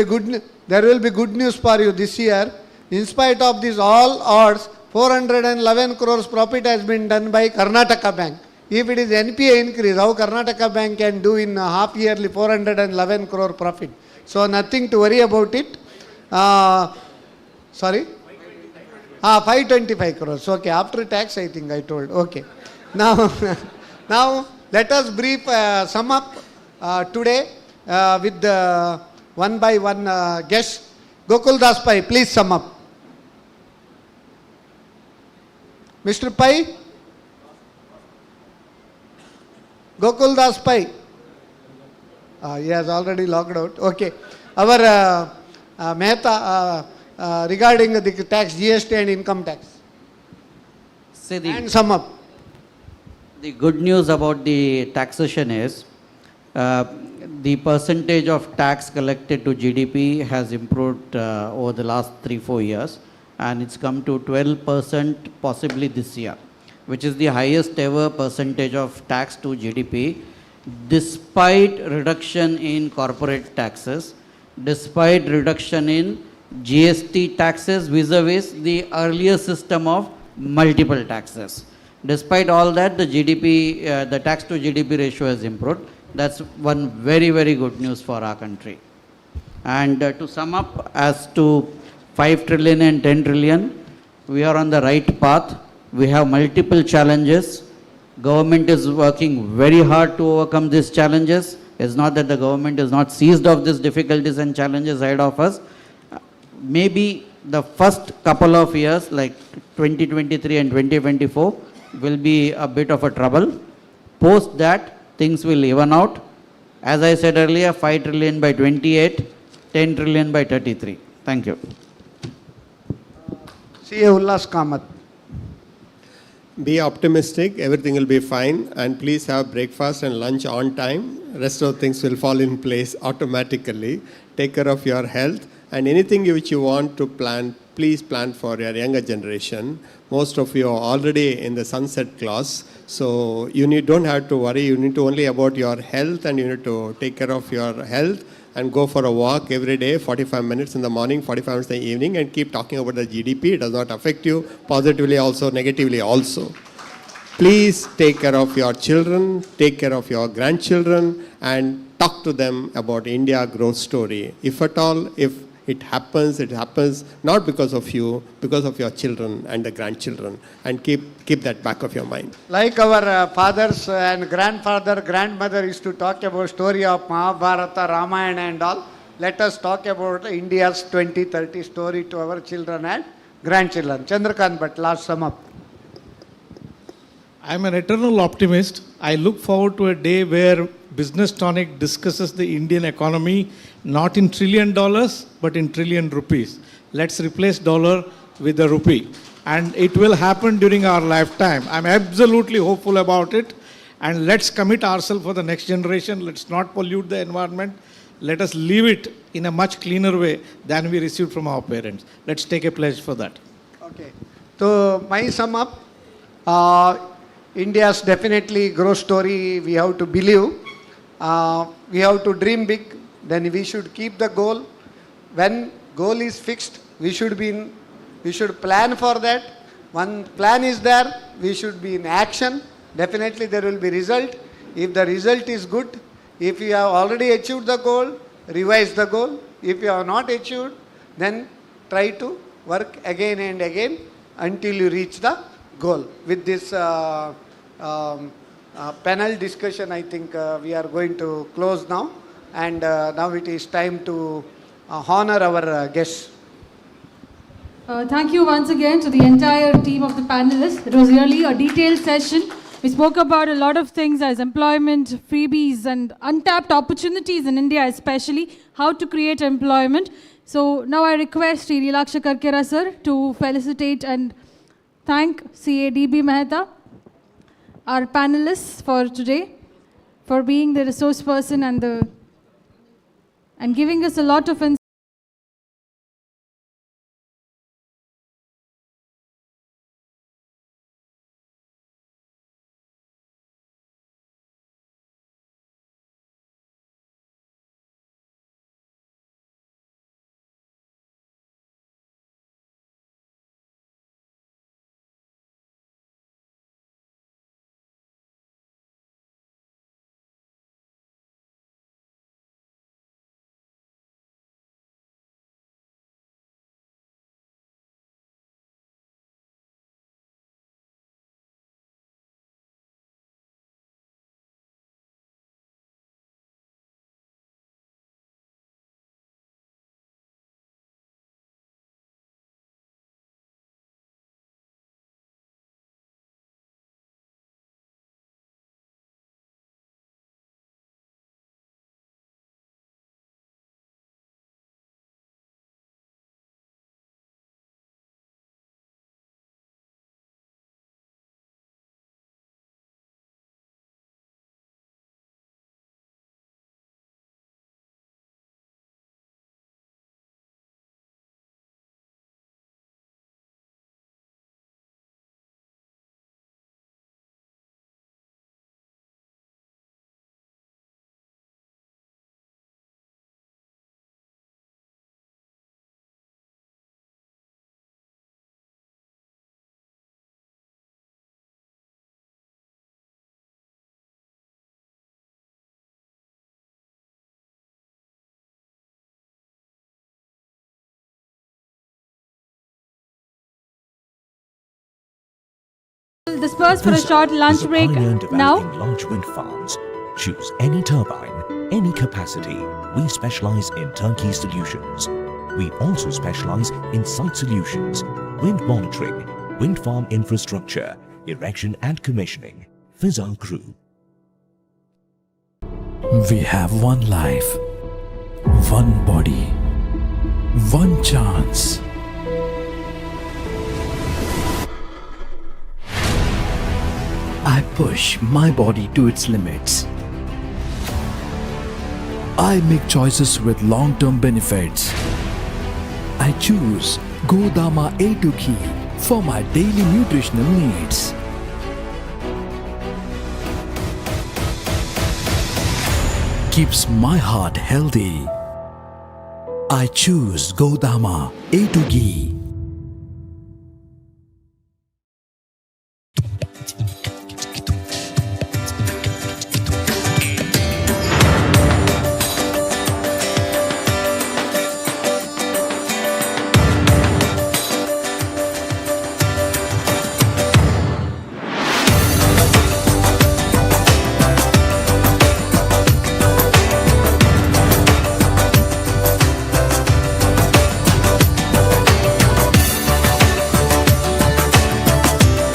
be good news for you this year. In spite of these all odds, 411 crores profit has been done by Karnataka Bank. If it is NPA increase, how Karnataka Bank can do in half yearly 411 crore profit? So nothing to worry about it. Sorry? 525 crores. Okay, after tax I think I told. Okay. Now, now let us brief sum up today with the one by one guests. Gokul Das Pai, please sum up. Mr. Pai? Gokul Das Pai? He has already logged out. Okay. Our Mehta regarding the tax, GST and income tax. And sum up. The good news about the taxation is the percentage of tax collected to GDP has improved over the last 3-4 years, and it's come to 12% possibly this year, which is the highest ever percentage of tax to GDP, despite reduction in corporate taxes, despite reduction in GST taxes vis-a-vis the earlier system of multiple taxes. Despite all that, the GDP, the tax to GDP ratio has improved. That's one very, very good news for our country. And to sum up, as to 5 trillion and 10 trillion, we are on the right path. We have multiple challenges. Government is working very hard to overcome these challenges. It's not that the government is not seized of these difficulties and challenges ahead of us. Maybe the first couple of years, like 2023 and 2024, will be a bit of a trouble. Post that, things will even out. As I said earlier, 5 trillion by 28, 10 trillion by 33. Thank you. CA Ullas Kamath. Be optimistic, everything will be fine, and please have breakfast and lunch on time. Rest of things will fall in place automatically. Take care of your health, and anything which you want to plan, please plan for your younger generation. Most of you are already in the sunset clause, so you don't have to worry. You need to only about your health, and you need to take care of your health and go for a walk every day, 45 minutes in the morning, 45 minutes in the evening, and keep talking about the GDP. It does not affect you positively also, negatively also. Please take care of your children, take care of your grandchildren, and talk to them about India growth story. If at all, if it happens not because of you, because of your children and the grandchildren. And keep that back of your mind. Like our fathers and grandmother used to talk about story of Mahabharata, Ramayana and all. Let us talk about India's 2030 story to our children and grandchildren. Chandrakant Bhatt, last sum up. I'm an eternal optimist. I look forward to a day where Business Tonic discusses the Indian economy not in $1 trillion, but in trillion rupees. Let's replace dollar with the rupee. And it will happen during our lifetime. I'm absolutely hopeful about it. And let's commit ourselves for the next generation. Let's not pollute the environment. Let us leave it in a much cleaner way than we received from our parents. Let's take a pledge for that. Okay. So my sum up, India's definitely growth story we have to believe. We have to dream big. Then we should keep the goal. When goal is fixed, we should plan for that. One plan is there, we should be in action. Definitely there will be result. If the result is good, if you have already achieved the goal, revise the goal. If you have not achieved, then try to work again and again until you reach the goal. With this panel discussion, I think we are going to close now. And now it is time to honor our guests. Thank you once again to the entire team of the panelists. It was really a detailed session. We spoke about a lot of things as employment, freebies, and untapped opportunities in India, especially how to create employment. So now I request Sri Lilaksha Karkera sir to felicitate and thank CADB Mehta, our panelists for today, for being the resource person and giving us a lot of insight. disperse for a short lunch break now. Large wind farms. Choose any turbine, any capacity. We specialize in turnkey solutions. We also specialize in site solutions, wind monitoring, wind farm infrastructure, erection and commissioning. Fizza Group. We have one life, one body, one chance. I push my body to its limits. I make choices with long-term benefits. I choose Godama A2 ghee for my daily nutritional needs. Keeps my heart healthy. I choose Godama A2 ghee.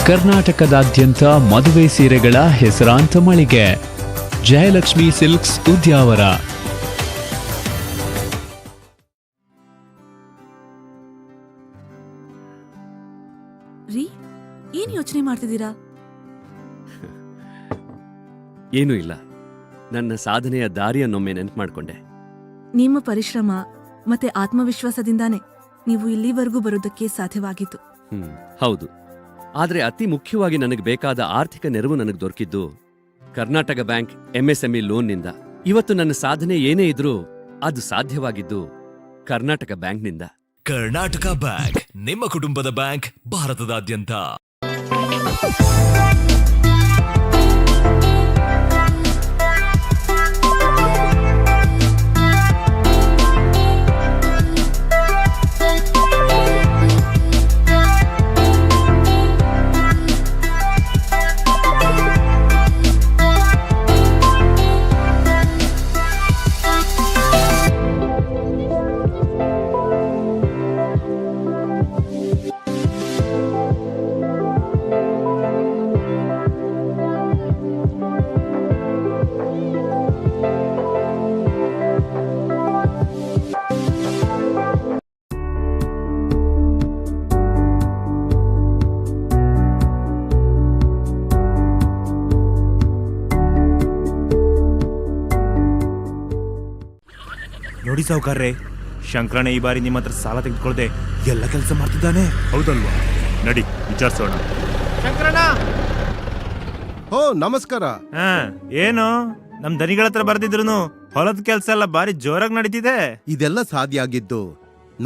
ಕರ್ನಾಟಕದಾದ್ಯಂತ ಮದುವೆ ಸೀರೆಗಳ ಹೆಸರಾಂತ ಮಳಿಗೆ Jayalakshmi silks Udyavara. ರೀ, ಏನ್ ಯೋಚನೆ ಮಾಡ್ತಿದ್ದೀರಾ? ಏನೂ ಇಲ್ಲ, ನನ್ನ ಸಾಧನೆಯ ದಾರಿಯನ್ನೊಮ್ಮೆ ನೆನಪು ಮಾಡ್ಕೊಂಡೆ. ನಿಮ್ಮ ಪರಿಶ್ರಮ ಮತ್ತೆ ಆತ್ಮವಿಶ್ವಾಸದಿಂದಾನೇ ನೀವು ಇಲ್ಲಿವರೆಗೂ ಬರೋದಕ್ಕೆ ಸಾಧ್ಯವಾಗಿತ್ತು. ಹೌದು, ಆದರೆ ಅತಿ ಮುಖ್ಯವಾಗಿ ನನಗೆ ಬೇಕಾದ ಆರ್ಥಿಕ ನೆರವು ನನಗೆ ದೊರಕಿದ್ದು ಕರ್ನಾಟಕ ಬ್ಯಾಂಕ್ MSME ಲೋನ್ನಿಂದ. ಇವತ್ತು ನನ್ನ ಸಾಧನೆ ಏನೇ ಇದ್ರೂ ಅದು ಸಾಧ್ಯವಾಗಿದ್ದು ಕರ್ನಾಟಕ ಬ್ಯಾಂಕ್ನಿಂದ. ಕರ್ನಾಟಕ ಬ್ಯಾಂಕ್, ನಿಮ್ಮ ಕುಟುಂಬದ ಬ್ಯಾಂಕ್, ಭಾರತದಾದ್ಯಂತ. ನೋಡಿ ಸಾವುಕಾರ್ರೆ, ಶಂಕರಣ್ಣ ಈ ಬಾರಿ ನಿಮ್ಮ ಹತ್ರ ಸಾಲ ತೆಗೆದುಕೊಳ್ಳದೆ ಎಲ್ಲ ಕೆಲಸ ಮಾಡ್ತಿದ್ದಾನೆ. ಹೌದಲ್ವಾ? ನಡಿ ವಿಚಾರಿಸೋಣ. ಶಂಕರಣ್ಣ, ಓ ನಮಸ್ಕಾರ. ಏನು ನಮ್ ದನಿಗಳ ಹತ್ರ ಬರ್ದಿದ್ರು ಹೊಲದ ಕೆಲಸ ಎಲ್ಲ ಬಾರಿ ಜೋರಾಗಿ ನಡೀತಿದೆ. ಇದೆಲ್ಲ ಸಾಧ್ಯ ಆಗಿದ್ದು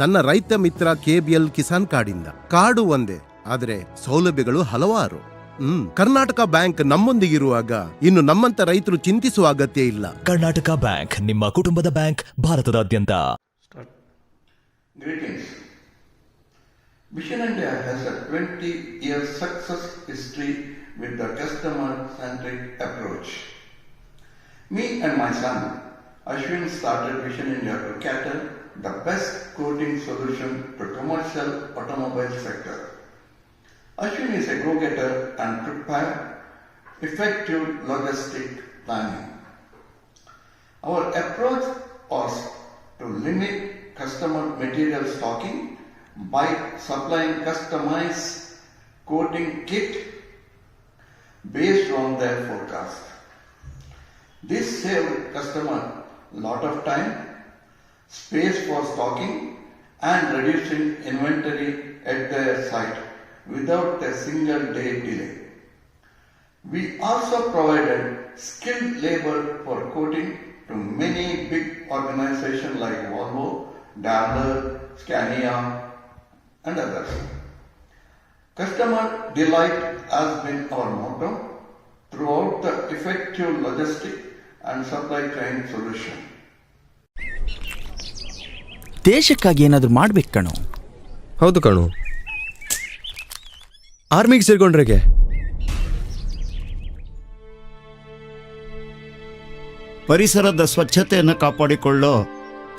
ನನ್ನ ರೈತ ಮಿತ್ರ KBL ಕಿಸಾನ್ ಕಾರ್ಡಿಂದ. ಕಾರ್ಡು ಒಂದೇ, ಆದ್ರೆ ಸೌಲಭ್ಯಗಳು ಹಲವಾರು. ಕರ್ನಾಟಕ ಬ್ಯಾಂಕ್ ನಮ್ಮೊಂದಿಗಿರುವಾಗ ಇನ್ನು ನಮ್ಮಂತ ರೈತರು ಚಿಂತಿಸುವ ಅಗತ್ಯ ಇಲ್ಲ. ಕರ್ನಾಟಕ ಬ್ಯಾಂಕ್, ನಿಮ್ಮ ಕುಟುಂಬದ ಬ್ಯಾಂಕ್, ಭಾರತದಾದ್ಯಂತ. Greetings. Vision India has a 20-year success history with the customer-centric approach. Me and my son, Ashwin, started Vision India to cater the best coating solution to commercial automobile sector. Ashwin is a go-getter and prepare effective logistic planning. Our approach was to limit customer material stocking by supplying customized coating kit based on their forecast. This saved customer a lot of time, space for stocking and reducing inventory at their site without a single day delay. We also provided skilled labor for coating to many big organizations like Volvo, Daimler, Scania and others. Customer delight has been our motto throughout the effective logistic and supply chain solution. ದೇಶಕ್ಕಾಗಿ ಏನಾದರೂ ಮಾಡ್ಬೇಕು ಕಣೋ. ಹೌದು ಕಣೋ. ಆರ್ಮಿಗೆ ಸೇರ್ಕೊಂಡ್ರೆಗೆ ಪರಿಸರದ ಸ್ವಚ್ಛತೆಯನ್ನು ಕಾಪಾಡಿಕೊಳ್ಳೋ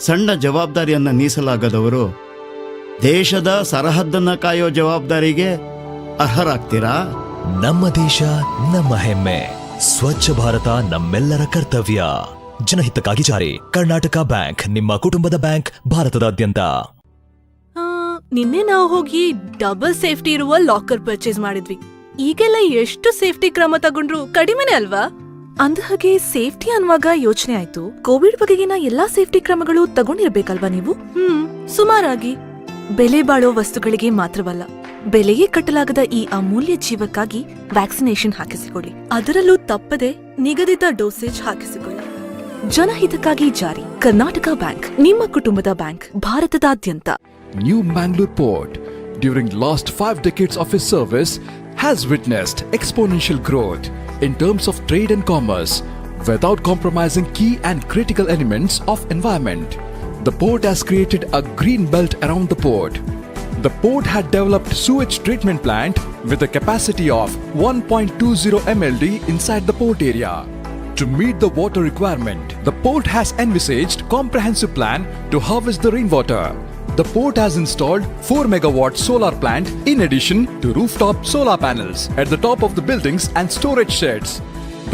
ಸಣ್ಣ ಜವಾಬ್ದಾರಿಯನ್ನು ನೀಸಲಾಗದವರು ದೇಶದ ಸರಹದ್ದನ್ನು ಕಾಯೋ ಜವಾಬ್ದಾರಿಗೆ ಅರ್ಹರಾಗ್ತೀರಾ? ನಮ್ಮ ದೇಶ ನಮ್ಮ ಹೆಮ್ಮೆ, ಸ್ವಚ್ಛ ಭಾರತ ನಮ್ಮೆಲ್ಲರ ಕರ್ತವ್ಯ. ಜನಹಿತಕ್ಕಾಗಿ ಜಾರಿ. ಕರ್ನಾಟಕ ಬ್ಯಾಂಕ್, ನಿಮ್ಮ ಕುಟುಂಬದ ಬ್ಯಾಂಕ್, ಭಾರತದಾದ್ಯಂತ. ನಿನ್ನೆ ನಾವು ಹೋಗಿ ಡಬಲ್ ಸೇಫ್ಟಿ ಇರುವ ಲಾಕರ್ ಪರ್ಚೇಸ್ ಮಾಡಿದ್ವಿ. ಈಗೆಲ್ಲ ಎಷ್ಟು ಸೇಫ್ಟಿ ಕ್ರಮ ತಗೊಂಡ್ರು ಕಡಿಮೆನೆ ಅಲ್ವಾ? ಅಂದಹಾಗೆ ಸೇಫ್ಟಿ ಅನ್ನುವಾಗ ಯೋಚನೆ ಆಯ್ತು, ಕೋವಿಡ್ ಬಗೆಗಿನ ಎಲ್ಲಾ ಸೇಫ್ಟಿ ಕ್ರಮಗಳು ತಗೊಂಡಿರ್ಬೇಕಲ್ವಾ ನೀವು? ಸುಮಾರಾಗಿ. ಬೆಲೆ ಬಾಳೋ ವಸ್ತುಗಳಿಗೆ ಮಾತ್ರವಲ್ಲ, ಬೆಲೆಗೆ ಕಟ್ಟಲಾಗದ ಈ ಅಮೂಲ್ಯ ಜೀವಕ್ಕಾಗಿ ವ್ಯಾಕ್ಸಿನೇಷನ್ ಹಾಕಿಸಿಕೊಳ್ಳಿ. ಅದರಲ್ಲೂ ತಪ್ಪದೆ ನಿಗದಿತ ಡೋಸೇಜ್ ಹಾಕಿಸಿಕೊಳ್ಳಿ. ಜನಹಿತಕ್ಕಾಗಿ ಜಾರಿ. ಕರ್ನಾಟಕ ಬ್ಯಾಂಕ್, ನಿಮ್ಮ ಕುಟುಂಬದ ಬ್ಯಾಂಕ್, ಭಾರತದಾದ್ಯಂತ. New Mangalore Port, during last 5 decades of its service, has witnessed exponential growth in terms of trade and commerce without compromising key and critical elements of environment. The port has created a green belt around the port. The port had developed sewage treatment plant with a capacity of 1.20 MLD inside the port area. To meet the water requirement, the port has envisaged comprehensive plan to harvest the rainwater. The port has installed 4 megawatt solar plant in addition to rooftop solar panels at the top of the buildings and storage sheds.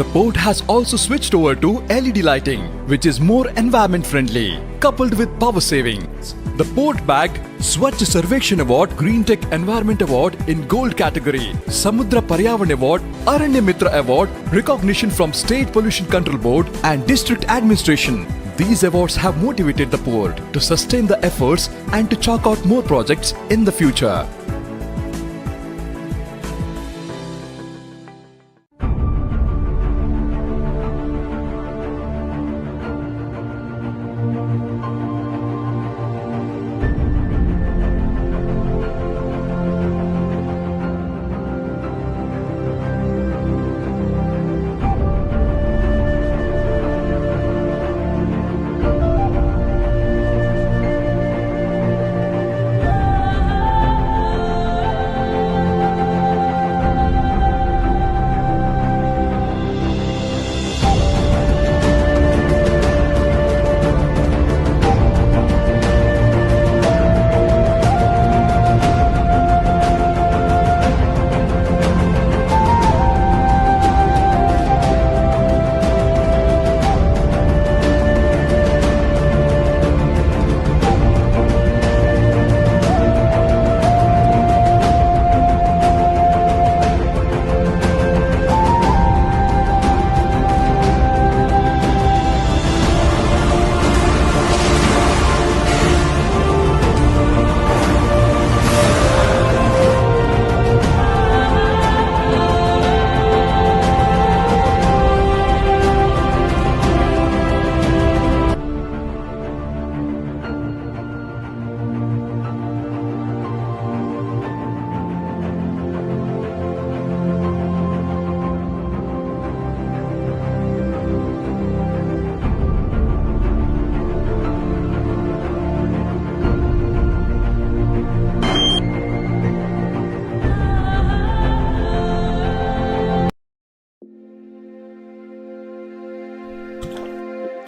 The port has also switched over to LED lighting, which is more environment friendly, coupled with power savings. The port bagged Swachh Sarvekshan Award, Green Tech Environment Award in Gold category, Samudra Paryavan Award, Aranya Mitra Award, recognition from State Pollution Control Board and District Administration. These awards have motivated the port to sustain the efforts and to chalk out more projects in the future.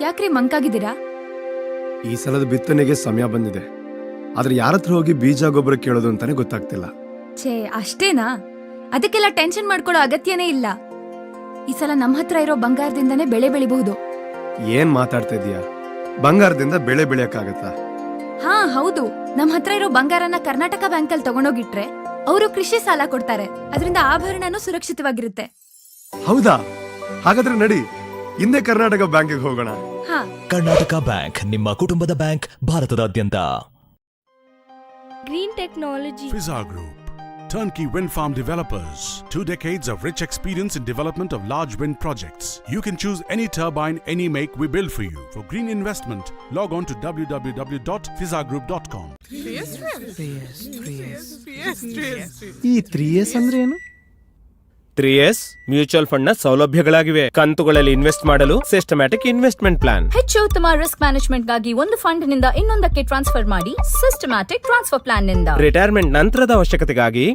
ಯಾಕ್ರಿ ಮಂಕಾಗಿದ್ದೀರಾ? ಈ ಸಲದ ಬಿತ್ತನೆಗೆ ಸಮಯ ಬಂದಿದೆ, ಆದ್ರೆ ಯಾರ ಹತ್ರ ಹೋಗಿ ಬೀಜ ಗೊಬ್ಬರ ಕೇಳೋದು ಅಂತಾನೆ ಗೊತ್ತಾಗ್ತಿಲ್ಲ. ಛೇ, ಅಷ್ಟೇನಾ? ಅದಕ್ಕೆಲ್ಲ ಟೆನ್ಷನ್ ಮಾಡ್ಕೊಳ್ಳೋ ಅಗತ್ಯನೇ ಇಲ್ಲ. ಈ ಸಲ ನಮ್ಮ ಹತ್ರ ಇರೋ ಬಂಗಾರದಿಂದನೇ ಬೆಳೆ ಬೆಳಿಬಹುದು. ಏನ್ ಮಾತಾಡ್ತಾ ಇದೀಯಾ? ಬಂಗಾರದಿಂದ ಬೆಳೆ ಬೆಳೆಯಕ್ಕಾಗತ್ತಾ? ಹಾ ಹೌದು, ನಮ್ಮ ಹತ್ರ ಇರೋ ಬಂಗಾರನ ಕರ್ನಾಟಕ ಬ್ಯಾಂಕಲ್ಲಿ ತಗೊಂಡೋಗಿಟ್ರೆ ಅವರು ಕೃಷಿ ಸಾಲ ಕೊಡ್ತಾರೆ. ಅದರಿಂದ ಆಭರಣನೂ ಸುರಕ್ಷಿತವಾಗಿರುತ್ತೆ. ಹೌದಾ? ಹಾಗಾದ್ರೆ ನಡಿ, ಹಿಂದೆ ಕರ್ನಾಟಕ ಬ್ಯಾಂಕಿಗೆ ಹೋಗೋಣ. ಕರ್ನಾಟಕ ಬ್ಯಾಂಕ್, ನಿಮ್ಮ ಕುಟುಂಬದ ಬ್ಯಾಂಕ್, ಭಾರತದಾದ್ಯಂತ. Green technology. Fiza Group, turnkey wind farm developers. 2 decades of rich experience in development of large wind projects. You can choose any turbine, any make, we build for you. For green investment, log on to www.fizagroup.com. ಈ 3S ಅಂದ್ರೆ ಏನು? 3S mutual fund ನ ಸೌಲಭ್ಯಗಳಾಗಿವೆ. ಕಂತುಗಳಲ್ಲಿ invest ಮಾಡಲು systematic investment plan. ಹೆಚ್ಚು ಉತ್ತಮ risk management ಗಾಗಿ ಒಂದು ಫಂಡ್ ನಿಂದ ಇನ್ನೊಂದಕ್ಕೆ ಟ್ರಾನ್ಸ್ಫರ್ ಮಾಡಿ ಸಿಸ್ಟಮ್ಯಾಟಿಕ್ ಟ್ರಾನ್ಸ್ಫರ್ ಪ್ಲಾನ್ ನಿಂದ. ರಿಟೈರ್ಮೆಂಟ್ ನಂತರದ ಅವಶ್ಯಕತೆಗಾಗಿ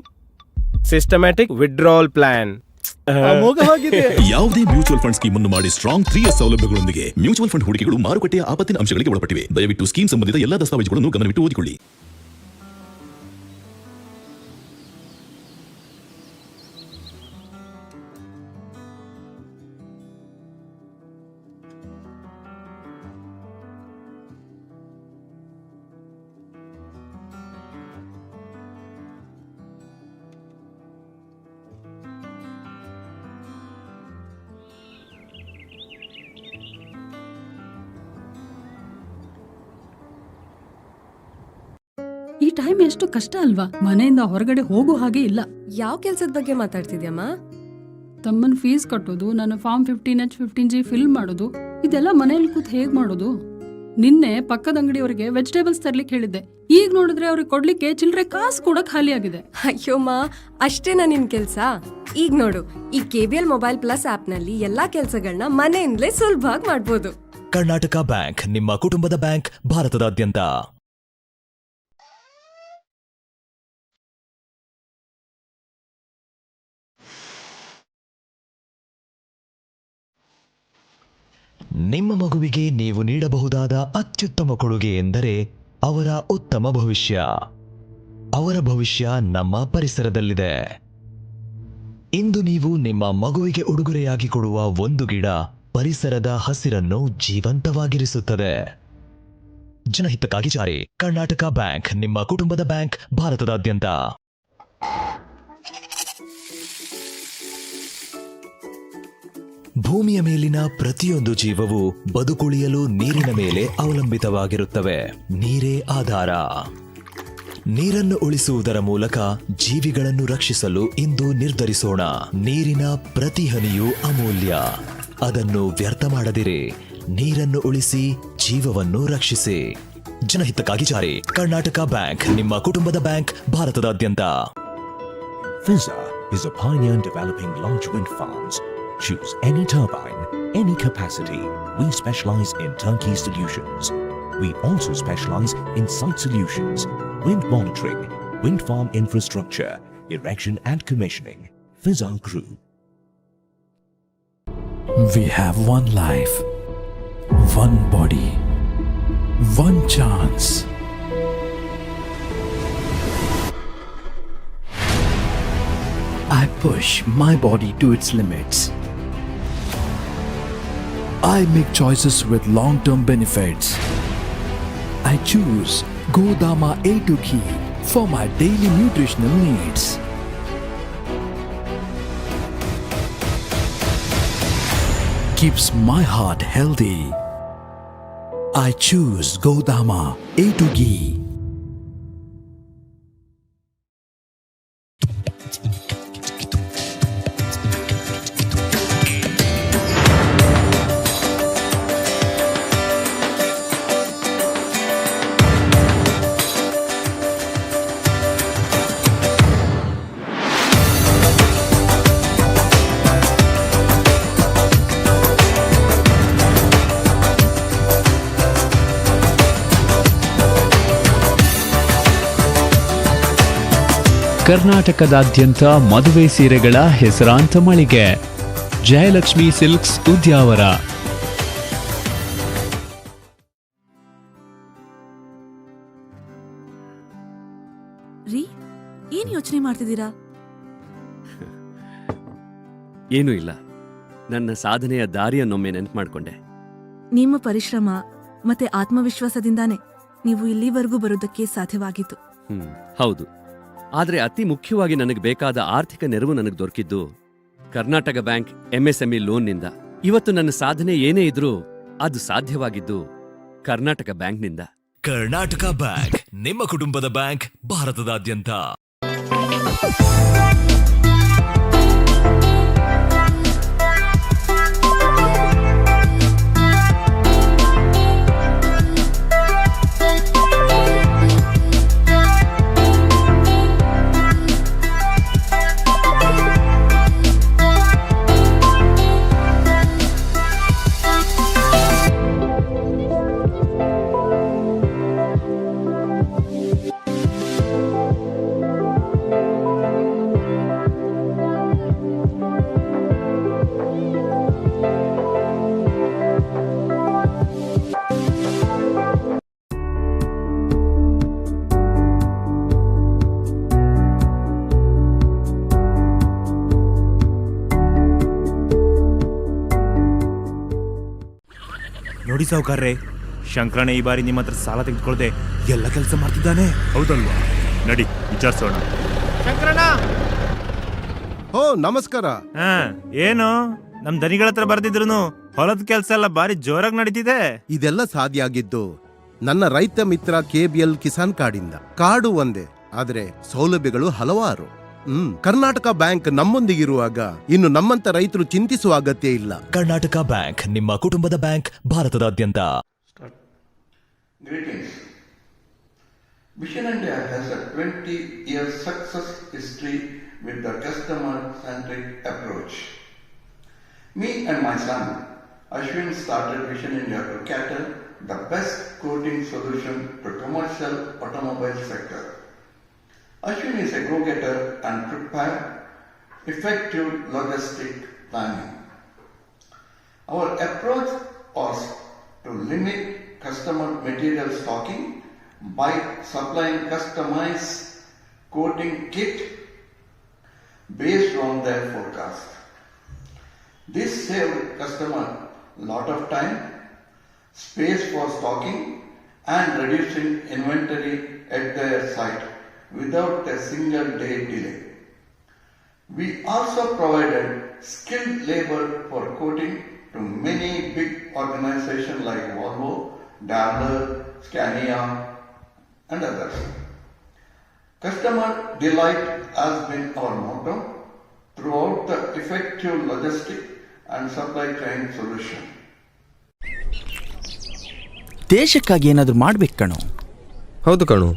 ಸಿಸ್ಟಮ್ಯಾಟಿಕ್ ವಿಡ್ರಾವಲ್ ಪ್ಲಾನ್. ಅಮೋಘವಾಗಿದೆ. ಯಾವುದೇ ಮ್ಯೂಚುವಲ್ ಫಂಡ್ ಸ್ಕೀಮ್ ಅನ್ನು ಮಾಡಿ ಸ್ಟ್ರಾಂಗ್ 3S ಸೌಲಭ್ಯಗಳೊಂದಿಗೆ ಮ್ಯೂಚುವಲ್ ಫಂಡ್ ಹೂಡಿಕೆಗಳು ಮಾರುಕಟ್ಟೆಯ ಆಪತ್ತಿನ ಅಂಶಗಳಿಗೆ ಒಳಪಟ್ಟಿವೆ. ದಯವಿಟ್ಟು ಸ್ಕೀಮ್ ಸಂಬಂಧಿತ ಎಲ್ಲಾ ದಸ್ತಾವೇಜುಗಳನ್ನು ಗಮನವಿಟ್ಟು ಓದಿಕೊಳ್ಳಿ. ಈ ಟೈಮ್ ಎಷ್ಟು ಕಷ್ಟ ಅಲ್ವಾ? ಮನೆಯಿಂದ ಹೊರಗಡೆ ಹೋಗೋ ಹಾಗೆ ಇಲ್ಲ. ಯಾವ ಕೆಲ್ಸದ ಬಗ್ಗೆ ಮಾತಾಡ್ತಿದ್ಯಮ್ಮ? ತಮ್ಮನ್ ಫೀಸ್ ಕಟ್ಟೋದು, ನನ್ನ ಫಾರ್ಮ್ 15H 15G ಫಿಲ್ ಮಾಡೋದು, ಇದೆಲ್ಲ ಮನೇಲಿ ಕೂತ್ ಹೇಗ್ ಮಾಡೋದು? ನಿನ್ನೆ ಪಕ್ಕದ ಅಂಗಡಿಯವರಿಗೆ ವೆಜಿಟೇಬಲ್ಸ್ ತರ್ಲಿಕ್ಕೆ ಹೇಳಿದ್ದೆ. ಈಗ ನೋಡಿದ್ರೆ ಅವ್ರಿಗೆ ಕೊಡ್ಲಿಕ್ಕೆ ಚಿಲ್ಲರೆ ಕಾಸು ಕೂಡ ಖಾಲಿ ಆಗಿದೆ. ಅಯ್ಯೋಮ್ಮ, ಅಷ್ಟೇನಾ ನಿನ್ ಕೆಲ್ಸ? ಈಗ ನೋಡು, ಈ KBL ಮೊಬೈಲ್ ಪ್ಲಸ್ ಆಪ್ ನಲ್ಲಿ ಎಲ್ಲಾ ಕೆಲ್ಸಗಳನ್ನ ಮನೆಯಿಂದಲೇ ಸುಲಭವಾಗಿ ಮಾಡ್ಬೋದು. ಕರ್ನಾಟಕ ಬ್ಯಾಂಕ್, ನಿಮ್ಮ ಕುಟುಂಬದ ಬ್ಯಾಂಕ್, ಭಾರತದಾದ್ಯಂತ. ನಿಮ್ಮ ಮಗುವಿಗೆ ನೀವು ನೀಡಬಹುದಾದ ಅತ್ಯುತ್ತಮ ಕೊಡುಗೆ ಎಂದರೆ ಅವರ ಉತ್ತಮ ಭವಿಷ್ಯ. ಅವರ ಭವಿಷ್ಯ ನಮ್ಮ ಪರಿಸರದಲ್ಲಿದೆ. ಇಂದು ನೀವು ನಿಮ್ಮ ಮಗುವಿಗೆ ಉಡುಗೊರೆಯಾಗಿ ಕೊಡುವ ಒಂದು ಗಿಡ ಪರಿಸರದ ಹಸಿರನ್ನು ಜೀವಂತವಾಗಿರಿಸುತ್ತದೆ. ಜನಹಿತಕ್ಕಾಗಿ ಜಾರಿ. ಕರ್ನಾಟಕ ಬ್ಯಾಂಕ್, ನಿಮ್ಮ ಕುಟುಂಬದ ಬ್ಯಾಂಕ್, ಭಾರತದಾದ್ಯಂತ. ಭೂಮಿಯ ಮೇಲಿನ ಪ್ರತಿಯೊಂದು ಜೀವವು ಬದುಕುಳಿಯಲು ನೀರಿನ ಮೇಲೆ ಅವಲಂಬಿತವಾಗಿರುತ್ತವೆ. ನೀರೇ ಆಧಾರ. ನೀರನ್ನು ಉಳಿಸುವುದರ ಮೂಲಕ ಜೀವಿಗಳನ್ನು ರಕ್ಷಿಸಲು ಇಂದು ನಿರ್ಧರಿಸೋಣ. ನೀರಿನ ಪ್ರತಿ ಹನಿಯೂ ಅಮೂಲ್ಯ. ಅದನ್ನು ವ್ಯರ್ಥ ಮಾಡದಿರಿ. ನೀರನ್ನು ಉಳಿಸಿ, ಜೀವವನ್ನು ರಕ್ಷಿಸಿ. ಜನಹಿತಕ್ಕಾಗಿ ಜಾರಿ. ಕರ್ನಾಟಕ ಬ್ಯಾಂಕ್, ನಿಮ್ಮ ಕುಟುಂಬದ ಬ್ಯಾಂಕ್, ಭಾರತದಾದ್ಯಂತ. Fizza is a pioneer in developing large wind farms. Choose any turbine, any capacity. We specialize in turnkey solutions. We also specialize in site solutions, wind monitoring, wind farm infrastructure, erection and commissioning. Fizza Group. We have one life, one body, one chance. I push my body to its limits. I make choices with long-term benefits. I choose Godama A2 ghee for my daily nutritional needs. Keeps my heart healthy. I choose Godama A2 ghee. ಕರ್ನಾಟಕದಾದ್ಯಂತ ಮದುವೆ ಸೀರೆಗಳ ಹೆಸರಾಂತ ಮಳಿಗೆ Jayalakshmi silks Udyavara. ರೀ, ಏನ್ ಯೋಚನೆ ಮಾಡ್ತಿದ್ದೀರಾ? ಏನೂ ಇಲ್ಲ. ನನ್ನ ಸಾಧನೆಯ ದಾರಿಯನ್ನೊಮ್ಮೆ ನೆನಪು ಮಾಡ್ಕೊಂಡೆ. ನಿಮ್ಮ ಪರಿಶ್ರಮ ಮತ್ತೆ ಆತ್ಮವಿಶ್ವಾಸದಿಂದಾನೇ ನೀವು ಇಲ್ಲಿವರೆಗೂ ಬರೋದಕ್ಕೆ ಸಾಧ್ಯವಾಗಿತ್ತು. ಹೌದು. ಆದ್ರೆ ಅತಿ ಮುಖ್ಯವಾಗಿ ನನಗೆ ಬೇಕಾದ ಆರ್ಥಿಕ ನೆರವು ನನಗೆ ದೊರಕಿದ್ದು ಕರ್ನಾಟಕ ಬ್ಯಾಂಕ್ MSME ಲೋನ್ನಿಂದ. ಇವತ್ತು ನನ್ನ ಸಾಧನೆ ಏನೇ ಇದ್ರೂ ಅದು ಸಾಧ್ಯವಾಗಿದ್ದು ಕರ್ನಾಟಕ ಬ್ಯಾಂಕ್ನಿಂದ. ಕರ್ನಾಟಕ ಬ್ಯಾಂಕ್, ನಿಮ್ಮ ಕುಟುಂಬದ ಬ್ಯಾಂಕ್, ಭಾರತದಾದ್ಯಂತ. ನೋಡಿ ಸಾವುಕಾರ್ರೆ, ಶಂಕರಣ್ಣ ಈ ಬಾರಿ ನಿಮ್ಮ ಹತ್ರ ಸಾಲ ತೆಗೆದುಕೊಳ್ದೆ ಎಲ್ಲ ಕೆಲಸ ಮಾಡ್ತಿದ್ದಾನೆ. ಹೌದಲ್ವಾ? ನಡಿ ವಿಚಾರಿಸೋಣ. ಶಂಕರಣ್ಣ, ಓ ನಮಸ್ಕಾರ. ಏನು ನಮ್ ದನಿಗಳ ಹತ್ರ ಬರ್ದಿದ್ರು ಹೊಲದ ಕೆಲಸ ಎಲ್ಲ ಬಾರಿ ಜೋರಾಗಿ ನಡೀತಿದೆ. ಇದೆಲ್ಲ ಸಾಧ್ಯ ಆಗಿದ್ದು ನನ್ನ ರೈತ ಮಿತ್ರ KBL ಕಿಸಾನ್ ಕಾರ್ಡಿಂದ. ಕಾರ್ಡು ಒಂದೇ, ಆದ್ರೆ ಸೌಲಭ್ಯಗಳು ಹಲವಾರು. ಕರ್ನಾಟಕ ಬ್ಯಾಂಕ್ ನಮ್ಮೊಂದಿಗಿರುವಾಗ ಇನ್ನು ನಮ್ಮಂತ ರೈತರು ಚಿಂತಿಸುವ ಅಗತ್ಯ ಇಲ್ಲ. ಕರ್ನಾಟಕ ಬ್ಯಾಂಕ್, ನಿಮ್ಮ ಕುಟುಂಬದ ಬ್ಯಾಂಕ್, ಭಾರತದಾದ್ಯಂತ. Greetings. Vision India has a 20-year success history with the customer-centric approach. Me and my son, Ashwin, started Vision India to cater the best quoting solution to commercial automobile sector. Ashwin is a go-getter and prepared effective logistic planning. Our approach was to limit customer material stocking by supplying customized quoting kit based on their forecast. This saved customer a lot of time, space for stocking and reducing inventory at their site without a single day delay. We also provided skilled labor for quoting to many big organizations like Volvo, Daimler, Scania and others. Customer delight has been our motto throughout the effective logistic and supply chain solution. ದೇಶಕ್ಕಾಗಿ ಏನಾದರೂ ಮಾಡ್ಬೇಕು ಕಣೋ. ಹೌದು ಕಣು.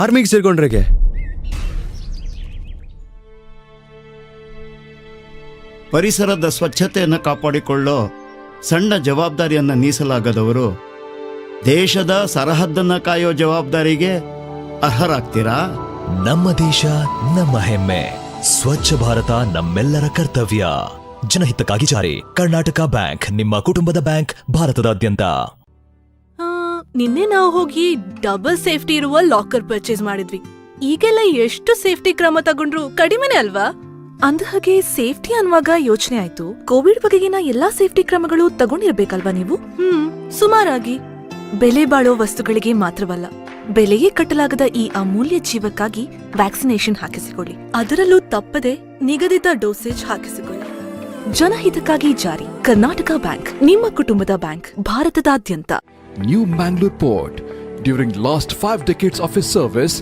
ಆರ್ಮಿಗೆ ಸೇರ್ಕೊಂಡ್ರೆಗೆ ಪರಿಸರದ ಸ್ವಚ್ಛತೆಯನ್ನು ಕಾಪಾಡಿಕೊಳ್ಳೋ ಸಣ್ಣ ಜವಾಬ್ದಾರಿಯನ್ನು ನೀಸಲಾಗದವರು ದೇಶದ ಸರಹದ್ದನ್ನು ಕಾಯೋ ಜವಾಬ್ದಾರಿಗೆ ಅರ್ಹರಾಗ್ತೀರಾ? ನಮ್ಮ ದೇಶ, ನಮ್ಮ ಹೆಮ್ಮೆ. ಸ್ವಚ್ಛ ಭಾರತ ನಮ್ಮೆಲ್ಲರ ಕರ್ತವ್ಯ. ಜನಹಿತಕ್ಕಾಗಿ ಜಾರಿ. ಕರ್ನಾಟಕ ಬ್ಯಾಂಕ್, ನಿಮ್ಮ ಕುಟುಂಬದ ಬ್ಯಾಂಕ್, ಭಾರತದಾದ್ಯಂತ. ನಿನ್ನೆ ನಾವು ಹೋಗಿ ಡಬಲ್ ಸೇಫ್ಟಿ ಇರುವ ಲಾಕರ್ ಪರ್ಚೇಸ್ ಮಾಡಿದ್ವಿ. ಈಗೆಲ್ಲ ಎಷ್ಟು ಸೇಫ್ಟಿ ಕ್ರಮ ತಗೊಂಡ್ರು ಕಡಿಮೆನೆ ಅಲ್ವಾ? ಅಂದಹಾಗೆ ಸೇಫ್ಟಿ ಅನ್ನುವಾಗ ಯೋಚನೆ ಆಯ್ತು, ಕೋವಿಡ್ ಬಗೆಗಿನ ಎಲ್ಲಾ ಸೇಫ್ಟಿ ಕ್ರಮಗಳು ತಗೊಂಡಿರ್ಬೇಕಲ್ವಾ ನೀವು? ಸುಮಾರಾಗಿ. ಬೆಲೆ ಬಾಳೋ ವಸ್ತುಗಳಿಗೆ ಮಾತ್ರವಲ್ಲ, ಬೆಲೆಗೆ ಕಟ್ಟಲಾಗದ ಈ ಅಮೂಲ್ಯ ಜೀವಕ್ಕಾಗಿ ವ್ಯಾಕ್ಸಿನೇಷನ್ ಹಾಕಿಸಿಕೊಳ್ಳಿ. ಅದರಲ್ಲೂ ತಪ್ಪದೆ ನಿಗದಿತ ಡೋಸೇಜ್ ಹಾಕಿಸಿಕೊಳ್ಳಿ. ಜನಹಿತಕ್ಕಾಗಿ ಜಾರಿ. ಕರ್ನಾಟಕ ಬ್ಯಾಂಕ್, ನಿಮ್ಮ ಕುಟುಂಬದ ಬ್ಯಾಂಕ್, ಭಾರತದಾದ್ಯಂತ. New Mangalore Port, during last 5 decades of its service,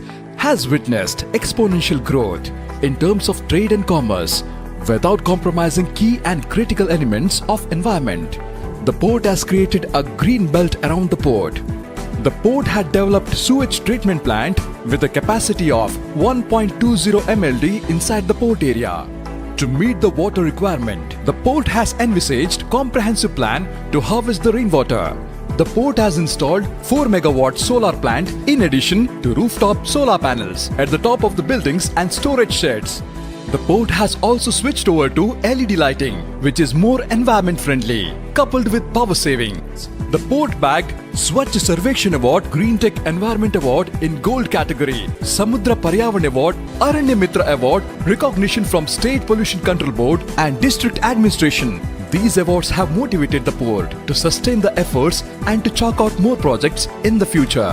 has witnessed exponential growth in terms of trade and commerce without compromising key and critical elements of environment. The port has created a green belt around the port. The port had developed sewage treatment plant with a capacity of 1.20 MLD inside the port area. To meet the water requirement, the port has envisaged comprehensive plan to harvest the rainwater. The port has installed 4 megawatt solar plant in addition to rooftop solar panels at the top of the buildings and storage sheds. The port has also switched over to LED lighting, which is more environment friendly, coupled with power savings. The port bagged Swachh Sarvekshan Award, Green Tech Environment Award in Gold category, Samudra Paryavan Award, Aranya Mitra Award, recognition from State Pollution Control Board and District Administration. These awards have motivated the port to sustain the efforts and to chalk out more projects in the future.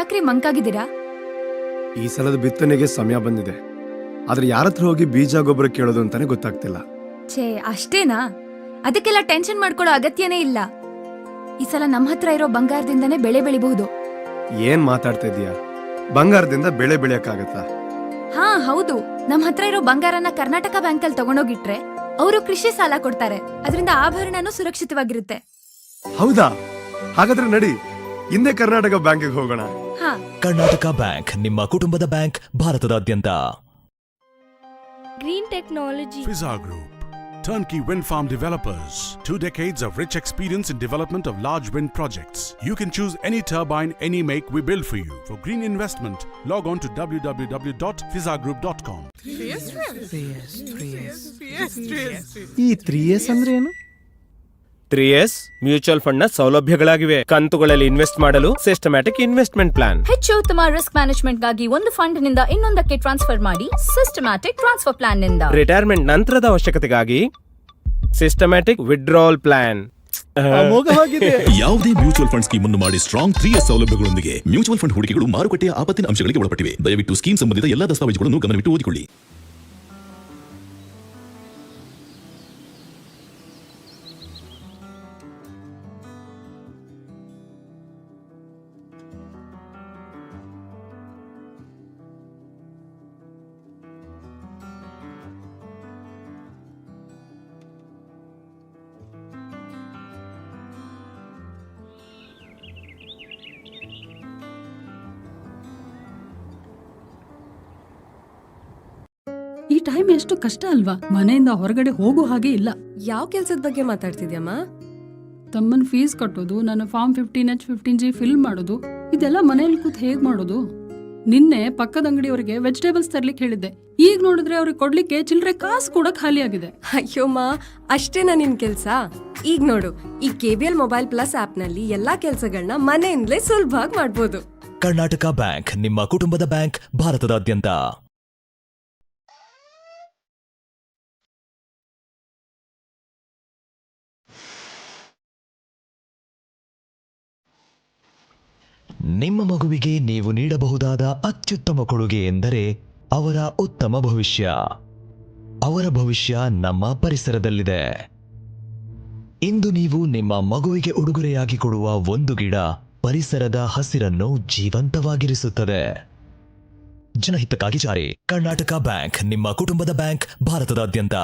ಯಾಕ್ರಿ ಮಂಕಾಗಿದ್ದೀರಾ? ಈ ಸಲದ ಬಿತ್ತನೆಗೆ ಸಮಯ ಬಂದಿದೆ, ಆದ್ರೆ ಯಾರ ಹತ್ರ ಹೋಗಿ ಬೀಜ ಗೊಬ್ಬರ ಕೇಳೋದು ಅಂತಾನೆ ಗೊತ್ತಾಗ್ತಿಲ್ಲ. ಛೇ, ಅಷ್ಟೇನಾ? ಅದಕ್ಕೆಲ್ಲ ಟೆನ್ಷನ್ ಮಾಡ್ಕೊಳ್ಳೋ ಅಗತ್ಯನೇ ಇಲ್ಲ. ಈ ಸಲ ನಮ್ಮ ಹತ್ರ ಇರೋ ಬಂಗಾರದಿಂದನೇ ಬೆಳೆ ಬೆಳಿಬಹುದು. ಏನ್ ಮಾತಾಡ್ತಾ ಇದೀಯಾ? ಬಂಗಾರದಿಂದ ಬೆಳೆ ಬೆಳೆಯಕ್ಕಾಗತ್ತಾ? ಹಾ ಹೌದು, ನಮ್ಮ ಹತ್ರ ಇರೋ ಬಂಗಾರನ ಕರ್ನಾಟಕ ಬ್ಯಾಂಕಲ್ಲಿ ತಗೊಂಡೋಗಿಟ್ರೆ ಅವರು ಕೃಷಿ ಸಾಲ ಕೊಡ್ತಾರೆ. ಅದರಿಂದ ಆಭರಣನೂ ಸುರಕ್ಷಿತವಾಗಿರುತ್ತೆ. ಹೌದಾ? ಹಾಗಾದ್ರೆ ನಡಿ, ಹಿಂದೆ ಕರ್ನಾಟಕ ಬ್ಯಾಂಕಿಗೆ ಹೋಗೋಣ. ಕರ್ನಾಟಕ ಬ್ಯಾಂಕ್ ನಿಮ್ಮ ಕುಟುಂಬದ ಬ್ಯಾಂಕ್, ಭಾರತದಾದ್ಯಂತ. Green technology. Fizza Group, turnkey wind farm developers. 2 decades of rich experience in development of large wind projects. You can choose any turbine, any make, we build for you. For green investment, log on to www.fizzagroup.com. ಈ 3S ಅಂದ್ರೆ ಏನು? 3S mutual fund ನ ಸೌಲಭ್ಯಗಳಾಗಿವೆ. ಕಂತುಗಳಲ್ಲಿ invest ಮಾಡಲು systematic investment plan. ಹೆಚ್ಚು ಉತ್ತಮ risk management ಗಾಗಿ ಒಂದು ಫಂಡ್ ನಿಂದ ಇನ್ನೊಂದಕ್ಕೆ ಟ್ರಾನ್ಸ್ಫರ್ ಮಾಡಿ ಸಿಸ್ಟಮ್ಯಾಟಿಕ್ ಟ್ರಾನ್ಸ್ಫರ್ ಪ್ಲಾನ್ ನಿಂದ. ರಿಟೈರ್ಮೆಂಟ್ ನಂತರದ ಅವಶ್ಯಕತೆಗಾಗಿ ಸಿಸ್ಟಮ್ಯಾಟಿಕ್ ವಿಡ್ರಾವಲ್ ಪ್ಲಾನ್. ಯಾವುದೇ ಮ್ಯೂಚುವಲ್ ಫಂಡ್ ಸ್ಕೀಮ್ ಅನ್ನು ಮಾಡಿ ಸ್ಟ್ರಾಂಗ್ 3S ಸೌಲಭ್ಯಗಳೊಂದಿಗೆ ಮ್ಯೂಚುವಲ್ ಫಂಡ್ ಹೂಡಿಕೆಗಳು ಮಾರುಕಟ್ಟೆಯ ಆಪತ್ತಿನ ಅಂಶಗಳಿಗೆ ಒಳಪಟ್ಟಿವೆ. ದಯವಿಟ್ಟು ಸ್ಕೀಮ್ ಸಂಬಂಧಿತ ಎಲ್ಲಾ ದಸ್ತಾವೇಜುಗಳನ್ನು ಗಮನವಿಟ್ಟು ಓದಿಕೊಳ್ಳಿ. ಈ ಟೈಮ್ ಎಷ್ಟು ಕಷ್ಟ ಅಲ್ವಾ? ಮನೆಯಿಂದ ಹೊರಗಡೆ ಹೋಗೋ ಹಾಗೆ ಇಲ್ಲ. ಯಾವ ಕೆಲ್ಸದ ಬಗ್ಗೆ ಮಾತಾಡ್ತಿದ್ಯಮ್ಮ? ತಮ್ಮನ್ ಫೀಸ್ ಕಟ್ಟೋದು, ನನ್ನ ಫಾರ್ಮ್ 15H 15G ಫಿಲ್ ಮಾಡೋದು, ಇದೆಲ್ಲ ಮನೇಲಿ ಕೂತ್ ಹೇಗ್ ಮಾಡೋದು? ನಿನ್ನೆ ಪಕ್ಕದ ಅಂಗಡಿಯವರಿಗೆ ವೆಜಿಟೇಬಲ್ಸ್ ತರ್ಲಿಕ್ಕೆ ಹೇಳಿದ್ದೆ. ಈಗ ನೋಡಿದ್ರೆ ಅವ್ರಿಗೆ ಕೊಡ್ಲಿಕ್ಕೆ ಚಿಲ್ಲರೆ ಕಾಸು ಕೂಡ ಖಾಲಿ ಆಗಿದೆ. ಅಯ್ಯೋಮ್ಮ, ಅಷ್ಟೇನಾ ನಿನ್ ಕೆಲ್ಸ? ಈಗ ನೋಡು, ಈ KBL ಮೊಬೈಲ್ ಪ್ಲಸ್ ಆಪ್ ನಲ್ಲಿ ಎಲ್ಲಾ ಕೆಲ್ಸಗಳನ್ನ ಮನೆಯಿಂದಲೇ ಸುಲಭವಾಗಿ ಮಾಡ್ಬೋದು. ಕರ್ನಾಟಕ ಬ್ಯಾಂಕ್ ನಿಮ್ಮ ಕುಟುಂಬದ ಬ್ಯಾಂಕ್, ಭಾರತದಾದ್ಯಂತ. ನಿಮ್ಮ ಮಗುವಿಗೆ ನೀವು ನೀಡಬಹುದಾದ ಅತ್ಯುತ್ತಮ ಕೊಡುಗೆ ಎಂದರೆ ಅವರ ಉತ್ತಮ ಭವಿಷ್ಯ. ಅವರ ಭವಿಷ್ಯ ನಮ್ಮ ಪರಿಸರದಲ್ಲಿದೆ. ಇಂದು ನೀವು ನಿಮ್ಮ ಮಗುವಿಗೆ ಉಡುಗೊರೆಯಾಗಿ ಕೊಡುವ ಒಂದು ಗಿಡ ಪರಿಸರದ ಹಸಿರನ್ನು ಜೀವಂತವಾಗಿರಿಸುತ್ತದೆ. ಜನಹಿತಕ್ಕಾಗಿ ಜಾರಿ. ಕರ್ನಾಟಕ ಬ್ಯಾಂಕ್ ನಿಮ್ಮ ಕುಟುಂಬದ ಬ್ಯಾಂಕ್, ಭಾರತದಾದ್ಯಂತ.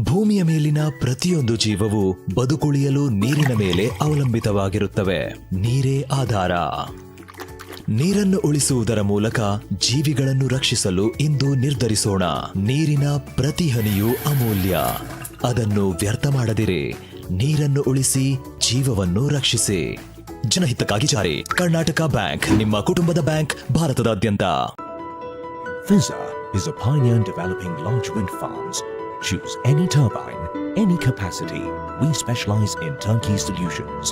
ಭೂಮಿಯ ಮೇಲಿನ ಪ್ರತಿಯೊಂದು ಜೀವವು ಬದುಕುಳಿಯಲು ನೀರಿನ ಮೇಲೆ ಅವಲಂಬಿತವಾಗಿರುತ್ತವೆ. ನೀರೇ ಆಧಾರ. ನೀರನ್ನು ಉಳಿಸುವುದರ ಮೂಲಕ ಜೀವಿಗಳನ್ನು ರಕ್ಷಿಸಲು ಇಂದು ನಿರ್ಧರಿಸೋಣ. ನೀರಿನ ಪ್ರತಿ ಹನಿಯೂ ಅಮೂಲ್ಯ. ಅದನ್ನು ವ್ಯರ್ಥ ಮಾಡದಿರಿ. ನೀರನ್ನು ಉಳಿಸಿ, ಜೀವವನ್ನು ರಕ್ಷಿಸಿ. ಜನಹಿತಕ್ಕಾಗಿ ಜಾರಿ. ಕರ್ನಾಟಕ ಬ್ಯಾಂಕ್ ನಿಮ್ಮ ಕುಟುಂಬದ ಬ್ಯಾಂಕ್, ಭಾರತದಾದ್ಯಂತ. Fizza is a pioneer in developing large wind farms. Choose any turbine, any capacity. We specialize in turnkey solutions.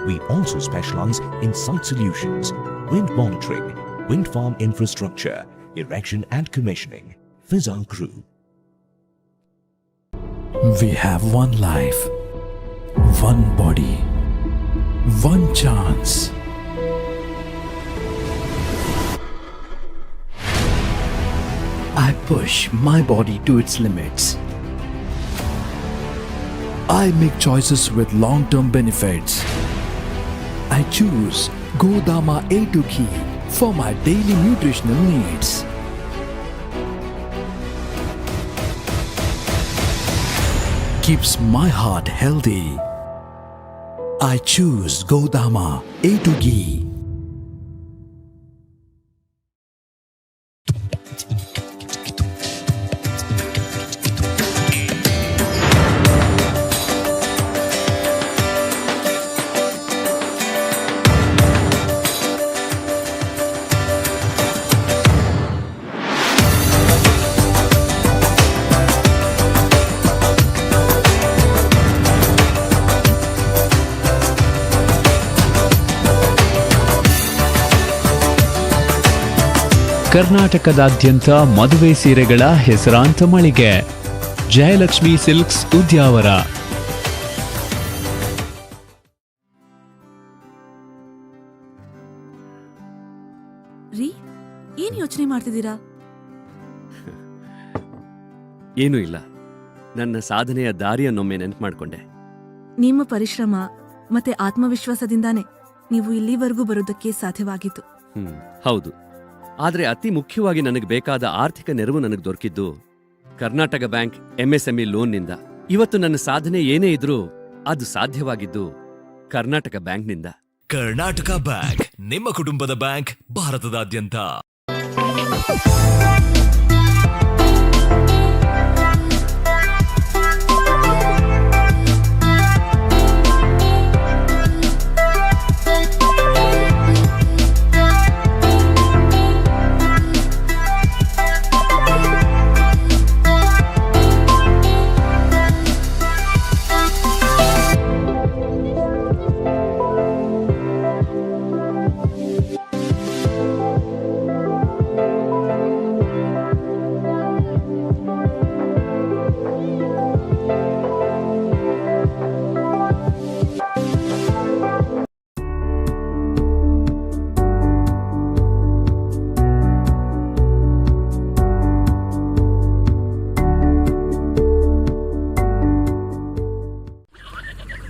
We also specialize in site solutions, wind monitoring, wind farm infrastructure, erection and commissioning. Fizza Group. We have one life, one body, one chance. I push my body to its limits. I make choices with long-term benefits. I choose Godama A2 Ghee for my daily nutritional needs. Keeps my heart healthy. I choose Godama A2 Ghee. ಕರ್ನಾಟಕದಾದ್ಯಂತ ಮದುವೆ ಸೀರೆಗಳ ಹೆಸರಾಂತ ಮಳಿಗೆ Jayalakshmi silks Udyavara. ರೀ, ಏನ್ ಯೋಚನೆ ಮಾಡ್ತಿದ್ದೀರಾ? ಏನೂ ಇಲ್ಲ, ನನ್ನ ಸಾಧನೆಯ ದಾರಿಯನ್ನೊಮ್ಮೆ ನೆನಪು ಮಾಡ್ಕೊಂಡೆ. ನಿಮ್ಮ ಪರಿಶ್ರಮ ಮತ್ತೆ ಆತ್ಮವಿಶ್ವಾಸದಿಂದಾನೇ ನೀವು ಇಲ್ಲಿವರೆಗೂ ಬರೋದಕ್ಕೆ ಸಾಧ್ಯವಾಗಿತ್ತು. ಹೌದು, ಆದ್ರೆ ಅತಿ ಮುಖ್ಯವಾಗಿ ನನಗೆ ಬೇಕಾದ ಆರ್ಥಿಕ ನೆರವು ನನಗೆ ದೊರಕಿದ್ದು ಕರ್ನಾಟಕ ಬ್ಯಾಂಕ್ MSME ಲೋನ್ನಿಂದ. ಇವತ್ತು ನನ್ನ ಸಾಧನೆ ಏನೇ ಇದ್ರೂ ಅದು ಸಾಧ್ಯವಾಗಿದ್ದು ಕರ್ನಾಟಕ ಬ್ಯಾಂಕ್ನಿಂದ. ಕರ್ನಾಟಕ ಬ್ಯಾಂಕ್, ನಿಮ್ಮ ಕುಟುಂಬದ ಬ್ಯಾಂಕ್, ಭಾರತದಾದ್ಯಂತ.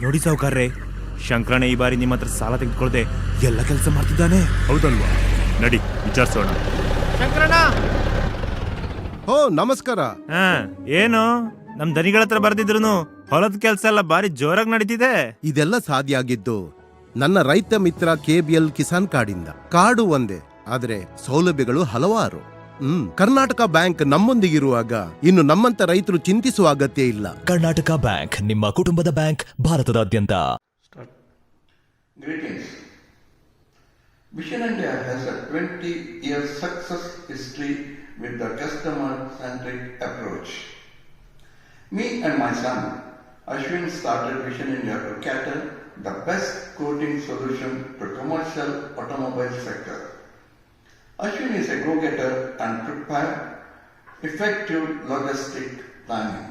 ನೋಡಿ ಸಾವುಕಾರ್ರೆ, ಶಂಕರಣ್ಣ ಈ ಬಾರಿ ನಿಮ್ಮ ಹತ್ರ ಸಾಲ ತೆಗೆದುಕೊಳ್ಳದೆ ಎಲ್ಲ ಕೆಲಸ ಮಾಡ್ತಿದ್ದಾನೆ. ಹೌದಲ್ವಾ? ನಡಿ ವಿಚಾರಿಸೋಣ. ಶಂಕರಣ್ಣ, ಓ ನಮಸ್ಕಾರ. ಏನು ನಮ್ ದನಿಗಳ ಹತ್ರ ಬರ್ದಿದ್ರು ಹೊಲದ ಕೆಲಸ ಎಲ್ಲ ಬಾರಿ ಜೋರಾಗಿ ನಡೀತಿದೆ. ಇದೆಲ್ಲ ಸಾಧ್ಯ ಆಗಿದ್ದು ನನ್ನ ರೈತ ಮಿತ್ರ KBL ಕಿಸಾನ್ ಕಾರ್ಡಿಂದ. ಕಾರ್ಡು ಒಂದೇ, ಆದ್ರೆ ಸೌಲಭ್ಯಗಳು ಹಲವಾರು. ಕರ್ನಾಟಕ ಬ್ಯಾಂಕ್ ನಮ್ಮೊಂದಿಗಿರುವಾಗ ಇನ್ನು ನಮ್ಮಂತ ರೈತರು ಚಿಂತಿಸುವ ಅಗತ್ಯ ಇಲ್ಲ. ಕರ್ನಾಟಕ ಬ್ಯಾಂಕ್, ನಿಮ್ಮ ಕುಟುಂಬದ ಬ್ಯಾಂಕ್, ಭಾರತದಾದ್ಯಂತ. Greetings. Vision India has a 20-year success history with the customer-centric approach. Me and my son, Ashwin, started Vision India to cater the best coating solution to commercial automobile sector. Ashwin is a go-getter and prepared effective logistic planning.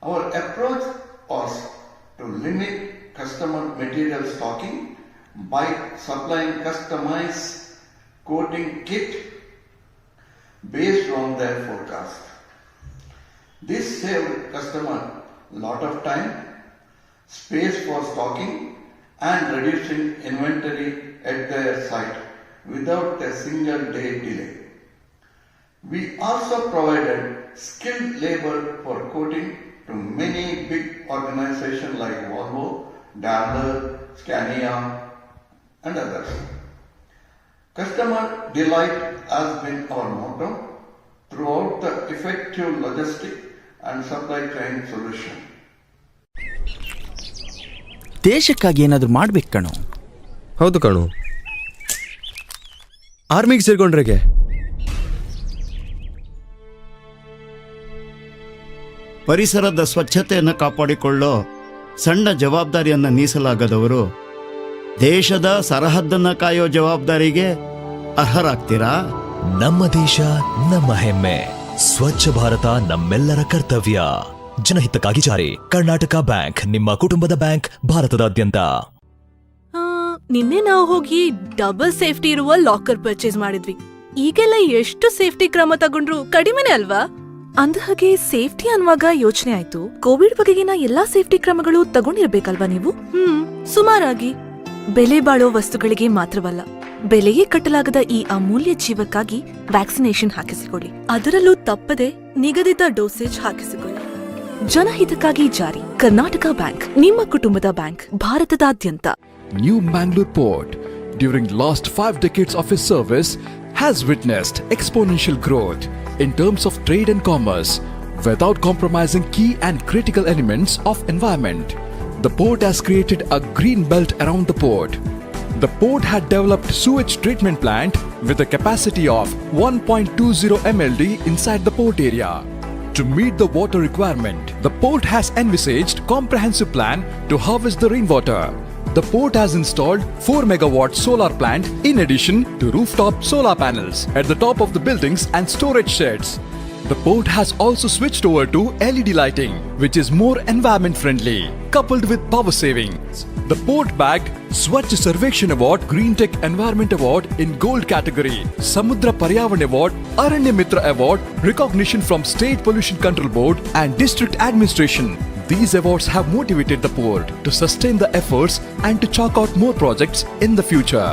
Our approach was to limit customer material stocking by supplying customized coating kit based on their forecast. This saved customer lot of time, space for stocking and reducing inventory at their site without a single day delay. We also provided skilled labor for coating to many big organizations like Volvo, Daimler, Scania and others. Customer delight has been our motto throughout the effective logistic and supply chain solution. ದೇಶಕ್ಕಾಗಿ ಏನಾದರೂ ಮಾಡ್ಬೇಕು ಕಣೋ. ಹೌದು ಕಣೋ. ಆರ್ಮಿಗೆ ಸೇರ್ಕೊಂಡ್ರೆಗೆ ಪರಿಸರದ ಸ್ವಚ್ಛತೆಯನ್ನು ಕಾಪಾಡಿಕೊಳ್ಳೋ ಸಣ್ಣ ಜವಾಬ್ದಾರಿಯನ್ನು ನೀಸಲಾಗದವರು ದೇಶದ ಸರಹದ್ದನ್ನು ಕಾಯೋ ಜವಾಬ್ದಾರಿಗೆ ಅರ್ಹರಾಗ್ತೀರಾ? ನಮ್ಮ ದೇಶ, ನಮ್ಮ ಹೆಮ್ಮೆ. ಸ್ವಚ್ಛ ಭಾರತ ನಮ್ಮೆಲ್ಲರ ಕರ್ತವ್ಯ. ಜನಹಿತಕ್ಕಾಗಿ ಜಾರಿ. ಕರ್ನಾಟಕ ಬ್ಯಾಂಕ್, ನಿಮ್ಮ ಕುಟುಂಬದ ಬ್ಯಾಂಕ್, ಭಾರತದಾದ್ಯಂತ. ನಿನ್ನೆ ನಾವು ಹೋಗಿ ಡಬಲ್ ಸೇಫ್ಟಿ ಇರುವ ಲಾಕರ್ ಪರ್ಚೇಸ್ ಮಾಡಿದ್ವಿ. ಈಗೆಲ್ಲ ಎಷ್ಟು ಸೇಫ್ಟಿ ಕ್ರಮ ತಗೊಂಡ್ರು ಕಡಿಮೆನೆ ಅಲ್ವಾ? ಅಂದಹಾಗೆ ಸೇಫ್ಟಿ ಅನ್ನುವಾಗ ಯೋಚನೆ ಆಯ್ತು, ಕೋವಿಡ್ ಬಗೆಗಿನ ಎಲ್ಲಾ ಸೇಫ್ಟಿ ಕ್ರಮಗಳು ತಗೊಂಡಿರ್ಬೇಕಲ್ವಾ ನೀವು? ಸುಮಾರಾಗಿ. ಬೆಲೆ ಬಾಳೋ ವಸ್ತುಗಳಿಗೆ ಮಾತ್ರವಲ್ಲ, ಬೆಲೆಗೆ ಕಟ್ಟಲಾಗದ ಈ ಅಮೂಲ್ಯ ಜೀವಕ್ಕಾಗಿ ವ್ಯಾಕ್ಸಿನೇಷನ್ ಹಾಕಿಸಿಕೊಳ್ಳಿ. ಅದರಲ್ಲೂ ತಪ್ಪದೆ ನಿಗದಿತ ಡೋಸೇಜ್ ಹಾಕಿಸಿಕೊಳ್ಳಿ. ಜನಹಿತಕ್ಕಾಗಿ ಜಾರಿ. ಕರ್ನಾಟಕ ಬ್ಯಾಂಕ್, ನಿಮ್ಮ ಕುಟುಂಬದ ಬ್ಯಾಂಕ್, ಭಾರತದಾದ್ಯಂತ. New Mangalore Port, during last 5 decades of its service, has witnessed exponential growth in terms of trade and commerce without compromising key and critical elements of environment. The port has created a green belt around the port. The port had developed sewage treatment plant with a capacity of 1.20 MLD inside the port area. To meet the water requirement, the port has envisaged comprehensive plan to harvest the rainwater. The port has installed 4 megawatt solar plant in addition to rooftop solar panels at the top of the buildings and storage sheds. The port has also switched over to LED lighting, which is more environment friendly, coupled with power savings. The Port Bag Swachh Sarvekshan Award Green Tech Environment Award in Gold category, Samudra Paryavan Award, Aranya Mitra Award, recognition from State Pollution Control Board and District Administration. These awards have motivated the port to sustain the efforts and to chalk out more projects in the future.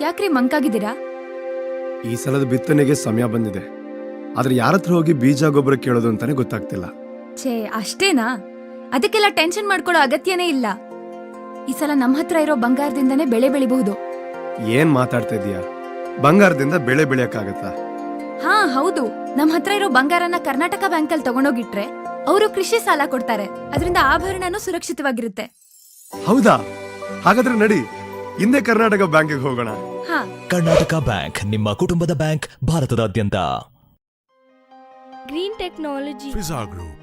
ಯಾಕ್ರಿ ಮಂಕಾಗಿದ್ದೀರಾ? ಈ ಸಲದ ಬಿತ್ತನೆಗೆ ಸಮಯ ಬಂದಿದೆ, ಆದ್ರೆ ಯಾರ ಹತ್ರ ಹೋಗಿ ಬೀಜ ಗೊಬ್ಬರ ಕೇಳೋದು ಅಂತಾನೆ ಗೊತ್ತಾಗ್ತಿಲ್ಲ. ಛೇ ಅಷ್ಟೇನಾ? ಅದಕ್ಕೆಲ್ಲ ಟೆನ್ಷನ್ ಮಾಡ್ಕೊಳ್ಳೋ ಅಗತ್ಯನೇ ಇಲ್ಲ. ಈ ಸಲ ನಮ್ಮ ಹತ್ರ ಇರೋ ಬಂಗಾರದಿಂದನೇ ಬೆಳೆ ಬೆಳಿಬಹುದು. ಏನ್ ಮಾತಾಡ್ತಾ ಇದೀಯಾ? ಬಂಗಾರದಿಂದ ಬೆಳೆ ಬೆಳೆಯಕ್ಕಾಗತ್ತಾ? ಹಾ ಹೌದು, ನಮ್ಮ ಹತ್ರ ಇರೋ ಬಂಗಾರನ ಕರ್ನಾಟಕ ಬ್ಯಾಂಕ್ ಅಲ್ಲಿ ತಗೊಂಡೋಗಿಟ್ರೆ ಅವರು ಕೃಷಿ ಸಾಲ ಕೊಡ್ತಾರೆ. ಅದರಿಂದ ಆಭರಣನೂ ಸುರಕ್ಷಿತವಾಗಿರುತ್ತೆ. ಹೌದಾ? ಹಾಗಾದ್ರೆ ನಡಿ, ಹಿಂದೆ ಕರ್ನಾಟಕ ಬ್ಯಾಂಕಿಗೆ ಹೋಗೋಣ. ಕರ್ನಾಟಕ ಬ್ಯಾಂಕ್, ನಿಮ್ಮ ಕುಟುಂಬದ ಬ್ಯಾಂಕ್, ಭಾರತದಾದ್ಯಂತ. Green technology. Fizar Group,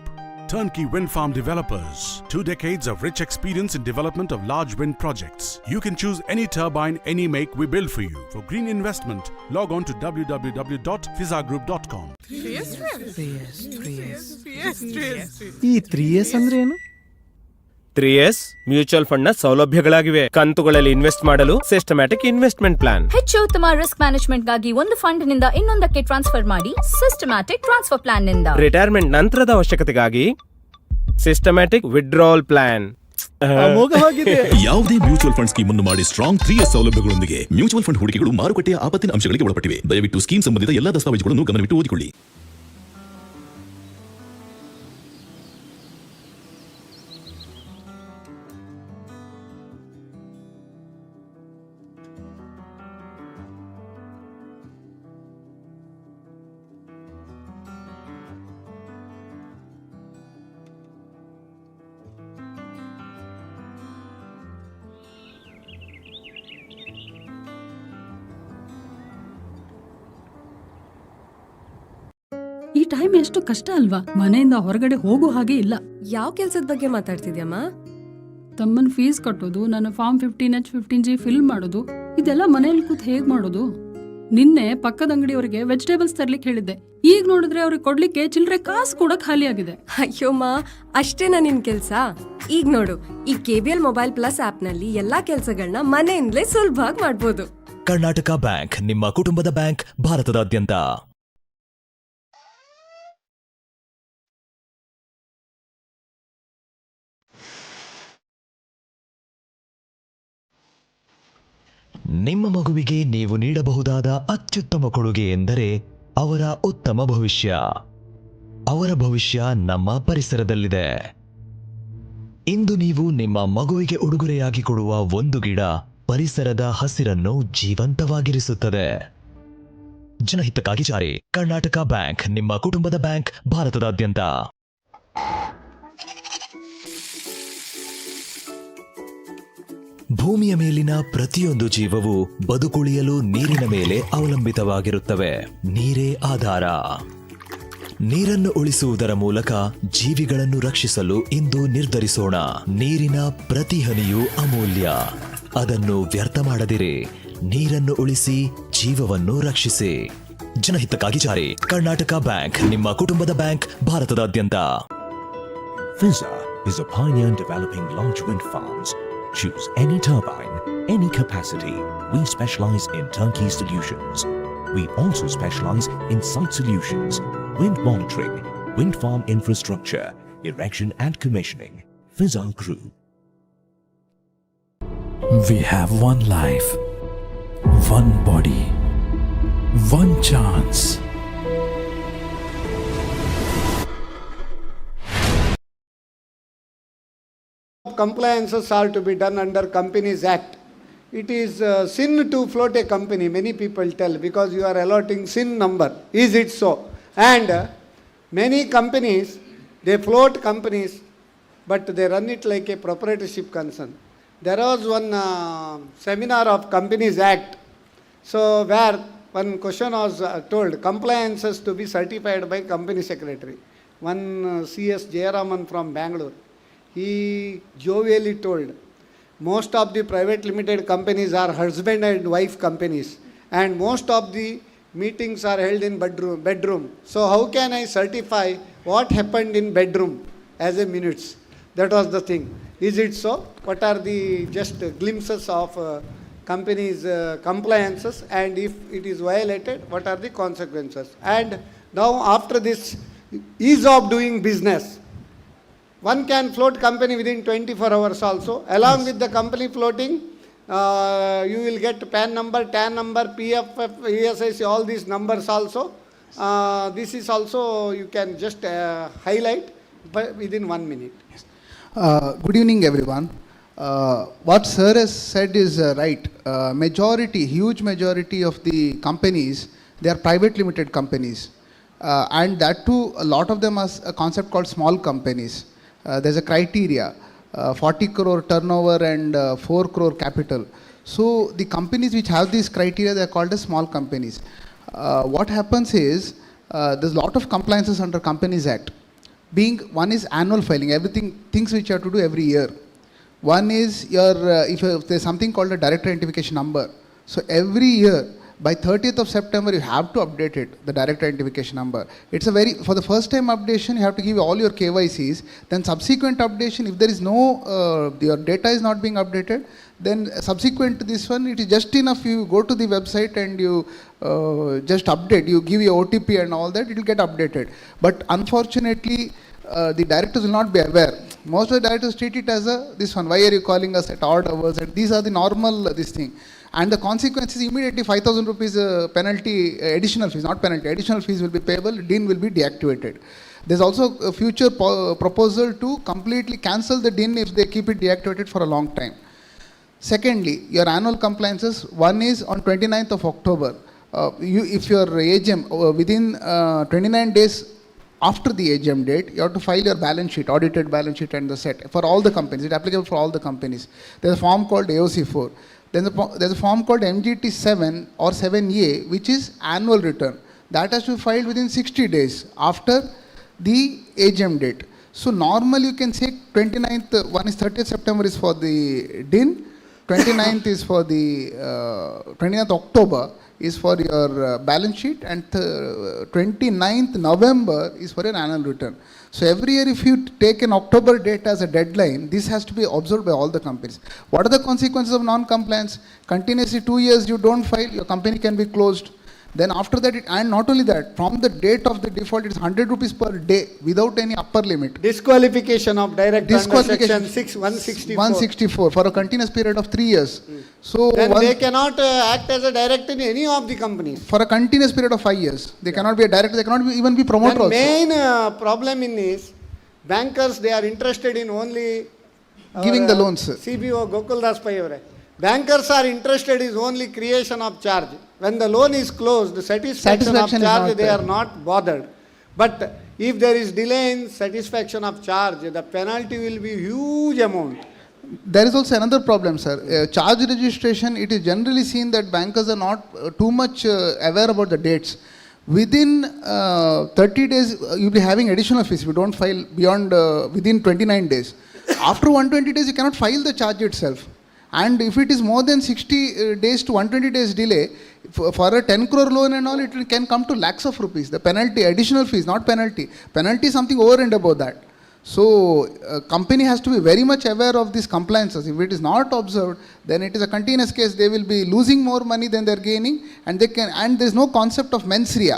turnkey wind farm developers. 2 decades of rich experience in development of large wind projects. You can choose any turbine, any make, we build for you. For green investment, log on to www.fizargroup.com. ಈ 3S ಅಂದ್ರೆ ಏನು? 3S mutual fund ನ ಸೌಲಭ್ಯಗಳಾಗಿವೆ. ಕಂತುಗಳಲ್ಲಿ invest ಮಾಡಲು systematic investment plan. ಹೆಚ್ಚು ಉತ್ತಮ risk management ಗಾಗಿ ಒಂದು ಫಂಡ್ ನಿಂದ ಇನ್ನೊಂದಕ್ಕೆ ಟ್ರಾನ್ಸ್ಫರ್ ಮಾಡಿ ಸಿಸ್ಟಮ್ಯಾಟಿಕ್ ಟ್ರಾನ್ಸ್ಫರ್ ಪ್ಲಾನ್ ನಿಂದ. ರಿಟೈರ್ಮೆಂಟ್ ನಂತರದ ಅವಶ್ಯಕತೆಗಾಗಿ ಸಿಸ್ಟಮ್ಯಾಟಿಕ್ ವಿಡ್ರಾವಲ್ ಪ್ಲಾನ್. ಯಾವುದೇ ಮ್ಯೂಚುವಲ್ ಫಂಡ್ ಸ್ಕೀಮ್ ಅನ್ನು ಮಾಡಿ ಸ್ಟ್ರಾಂಗ್ 3S ಸೌಲಭ್ಯಗಳೊಂದಿಗೆ ಮ್ಯೂಚುವಲ್ ಫಂಡ್ ಹೂಡಿಕೆಗಳು ಮಾರುಕಟ್ಟೆಯ ಆಪತ್ತಿನ ಅಂಶಗಳಿಗೆ ಒಳಪಟ್ಟಿವೆ. ದಯವಿಟ್ಟು ಸ್ಕೀಮ್ ಸಂಬಂಧಿತ ಎಲ್ಲಾ ದಸ್ತಾವೇಜುಗಳನ್ನು ಗಮನವಿಟ್ಟು ಓದಿಕೊಳ್ಳಿ. ಈ ಟೈಮ್ ಎಷ್ಟು ಕಷ್ಟ ಅಲ್ವಾ? ಮನೆಯಿಂದ ಹೊರಗಡೆ ಹೋಗೋ ಹಾಗೆ ಇಲ್ಲ. ಯಾವ ಕೆಲ್ಸದ ಬಗ್ಗೆ ಮಾತಾಡ್ತಿದ್ಯಮ್ಮ? ತಮ್ಮನ್ ಫೀಸ್ ಕಟ್ಟೋದು, ನನ್ನ ಫಾರ್ಮ್ 15H 15G ಫಿಲ್ ಮಾಡೋದು, ಇದೆಲ್ಲ ಮನೇಲಿ ಕೂತ್ ಹೇಗ್ ಮಾಡೋದು? ನಿನ್ನೆ ಪಕ್ಕದ ಅಂಗಡಿಯವರಿಗೆ ವೆಜಿಟೇಬಲ್ಸ್ ತರ್ಲಿಕ್ಕೆ ಹೇಳಿದ್ದೆ. ಈಗ ನೋಡಿದ್ರೆ ಅವ್ರಿಗೆ ಕೊಡ್ಲಿಕ್ಕೆ ಚಿಲ್ಲರೆ ಕಾಸು ಕೂಡ ಖಾಲಿ ಆಗಿದೆ. ಅಯ್ಯೋಮ್ಮ, ಅಷ್ಟೇನಾ ನಿನ್ ಕೆಲ್ಸ? ಈಗ ನೋಡು, ಈ KBL ಮೊಬೈಲ್ ಪ್ಲಸ್ ಆಪ್ ನಲ್ಲಿ ಎಲ್ಲಾ ಕೆಲ್ಸಗಳನ್ನ ಮನೆಯಿಂದಲೇ ಸುಲಭವಾಗಿ ಮಾಡ್ಬೋದು. ಕರ್ನಾಟಕ ಬ್ಯಾಂಕ್, ನಿಮ್ಮ ಕುಟುಂಬದ ಬ್ಯಾಂಕ್, ಭಾರತದಾದ್ಯಂತ. ನಿಮ್ಮ ಮಗುವಿಗೆ ನೀವು ನೀಡಬಹುದಾದ ಅತ್ಯುತ್ತಮ ಕೊಡುಗೆ ಎಂದರೆ ಅವರ ಉತ್ತಮ ಭವಿಷ್ಯ. ಅವರ ಭವಿಷ್ಯ ನಮ್ಮ ಪರಿಸರದಲ್ಲಿದೆ. ಇಂದು ನೀವು ನಿಮ್ಮ ಮಗುವಿಗೆ ಉಡುಗೊರೆಯಾಗಿ ಕೊಡುವ ಒಂದು ಗಿಡ ಪರಿಸರದ ಹಸಿರನ್ನು ಜೀವಂತವಾಗಿರಿಸುತ್ತದೆ. ಜನಹಿತಕ್ಕಾಗಿ ಜಾರಿ. ಕರ್ನಾಟಕ ಬ್ಯಾಂಕ್, ನಿಮ್ಮ ಕುಟುಂಬದ ಬ್ಯಾಂಕ್, ಭಾರತದಾದ್ಯಂತ. ಭೂಮಿಯ ಮೇಲಿನ ಪ್ರತಿಯೊಂದು ಜೀವವು ಬದುಕುಳಿಯಲು ನೀರಿನ ಮೇಲೆ ಅವಲಂಬಿತವಾಗಿರುತ್ತವೆ. ನೀರೇ ಆಧಾರ. ನೀರನ್ನು ಉಳಿಸುವುದರ ಮೂಲಕ ಜೀವಿಗಳನ್ನು ರಕ್ಷಿಸಲು ಇಂದು ನಿರ್ಧರಿಸೋಣ. ನೀರಿನ ಪ್ರತಿ ಹನಿಯೂ ಅಮೂಲ್ಯ. ಅದನ್ನು ವ್ಯರ್ಥ ಮಾಡದಿರಿ. ನೀರನ್ನು ಉಳಿಸಿ, ಜೀವವನ್ನು ರಕ್ಷಿಸಿ. ಜನಹಿತಕ್ಕಾಗಿ ಜಾರಿ. ಕರ್ನಾಟಕ ಬ್ಯಾಂಕ್, ನಿಮ್ಮ ಕುಟುಂಬದ ಬ್ಯಾಂಕ್, ಭಾರತದಾದ್ಯಂತ. Fizza is a pioneer in developing large wind farms. Choose any turbine, any capacity. We specialize in turnkey solutions. We also specialize in site solutions, wind monitoring, wind farm infrastructure, erection and commissioning. Fizza Group. We have one life, one body, one chance. Compliances are to be done under Companies Act. It is sin to float a company, many people tell, because you are allotting sin number. Is it so? And many companies, they float companies, but they run it like a proprietorship concern. There was one seminar of Companies Act, so where one question was told, compliances to be certified by company secretary. One CS Jayaraman from Bangalore, he jovially told, most of the private limited companies are husband and wife companies, and most of the meetings are held in bedroom. So how can I certify what happened in bedroom as a minutes? That was the thing. Is it so? What are the just glimpses of companies' compliances, and if it is violated, what are the consequences? And now after this ease of doing business, one can float company within 24 hours also. Along with the company floating, you will get PAN number, TAN number, PFF, ESIC, all these numbers also. This is also you can just highlight within 1 minute. Good evening, everyone. What sir has said is right. Huge majority of the companies, they are private limited companies. And that too, a lot of them are a concept called small companies. There's a criteria, 40 crore turnover and 4 crore capital. So the companies which have these criteria, they are called as small companies. What happens is, there's a lot of compliances under Companies Act. One is annual filing, things which you have to do every year. One is if there's something called a direct identification number. So every year, by 30th of September, you have to update it, the direct identification number. It's for the first time updation, you have to give all your KYCs. Then subsequent updation, if there is your data is not being updated, then subsequent to this one, it is just enough you go to the website and you just update, you give your OTP and all that, it will get updated. But unfortunately, the directors will not be aware. Most of the directors treat it as this one, why are you calling us at odd hours? And these are the normal, this thing. And the consequence is immediately 5,000 rupees penalty, additional fees, not penalty, additional fees will be payable, DIN will be deactivated. There's also a future proposal to completely cancel the DIN if they keep it deactivated for a long time. Secondly, your annual compliances, one is on 29th of October. If your AGM, within 29 days after the AGM date, you have to file your balance sheet, audited balance sheet and the set for all the companies. It's applicable for all the companies. There's a form called AOC4. Then there's a form called MGT7 or 7A, which is annual return. That has to be filed within 60 days after the AGM date. So normally you can say 29th, one is 30th September is for the DIN, 29th is for the 29th October is for your balance sheet, and 29th November is for your annual return. So every year if you take an October date as a deadline, this has to be observed by all the companies. What are the consequences of non-compliance? Continuously 2 years you don't file, your company can be closed. Then after that, and not only that, from the date of the default, it's 100 rupees per day without any upper limit. Disqualification of direct under section 164 for a continuous period of 3 years. So then they cannot act as a director in any of the companies. For a continuous period of 5 years. They cannot be a director, they cannot even be promoter also. The main problem is, bankers, they are interested in only giving the loans. CBO Gokul Das Pai avare. Bankers are interested is only creation of charge. When the loan is closed, the satisfaction of Satisfaction is charge, not they there. are not bothered. But if there is delay in satisfaction of charge, the penalty will be huge amount. There is also another problem, sir. Charge registration, it is generally seen that bankers are not too much aware about the dates. Within 30 days, you'll be having additional fees if you don't file beyond within 29 days. After 120 days, you cannot file the charge itself. And if it is more than 60 days to 120 days delay, for a 10 crore loan and all, it can come to lakhs of rupees. The penalty, additional fees, not penalty. Penalty is something over and above that. So, a company has to be very much aware of these compliances. If it is not observed, then it is a continuous case. They will be losing more money than they are gaining, and there is no concept of mens rea.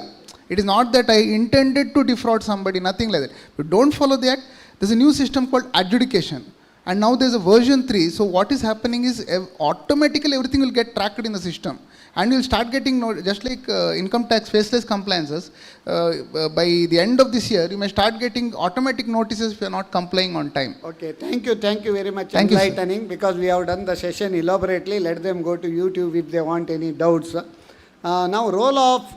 It is not that I intended to defraud somebody, nothing like that. If you don't follow the act, there is a new system called adjudication. And now there is a version 3. So what is happening is automatically everything will get tracked in the system. And you'll start getting, just like income tax faceless compliances, by the end of this year, you may start getting automatic notices if you are not complying on time. Okay, thank you very much Thank you, sir. enlightening, because we have done the session elaborately. Let them go to YouTube if they want any doubts. Now, role of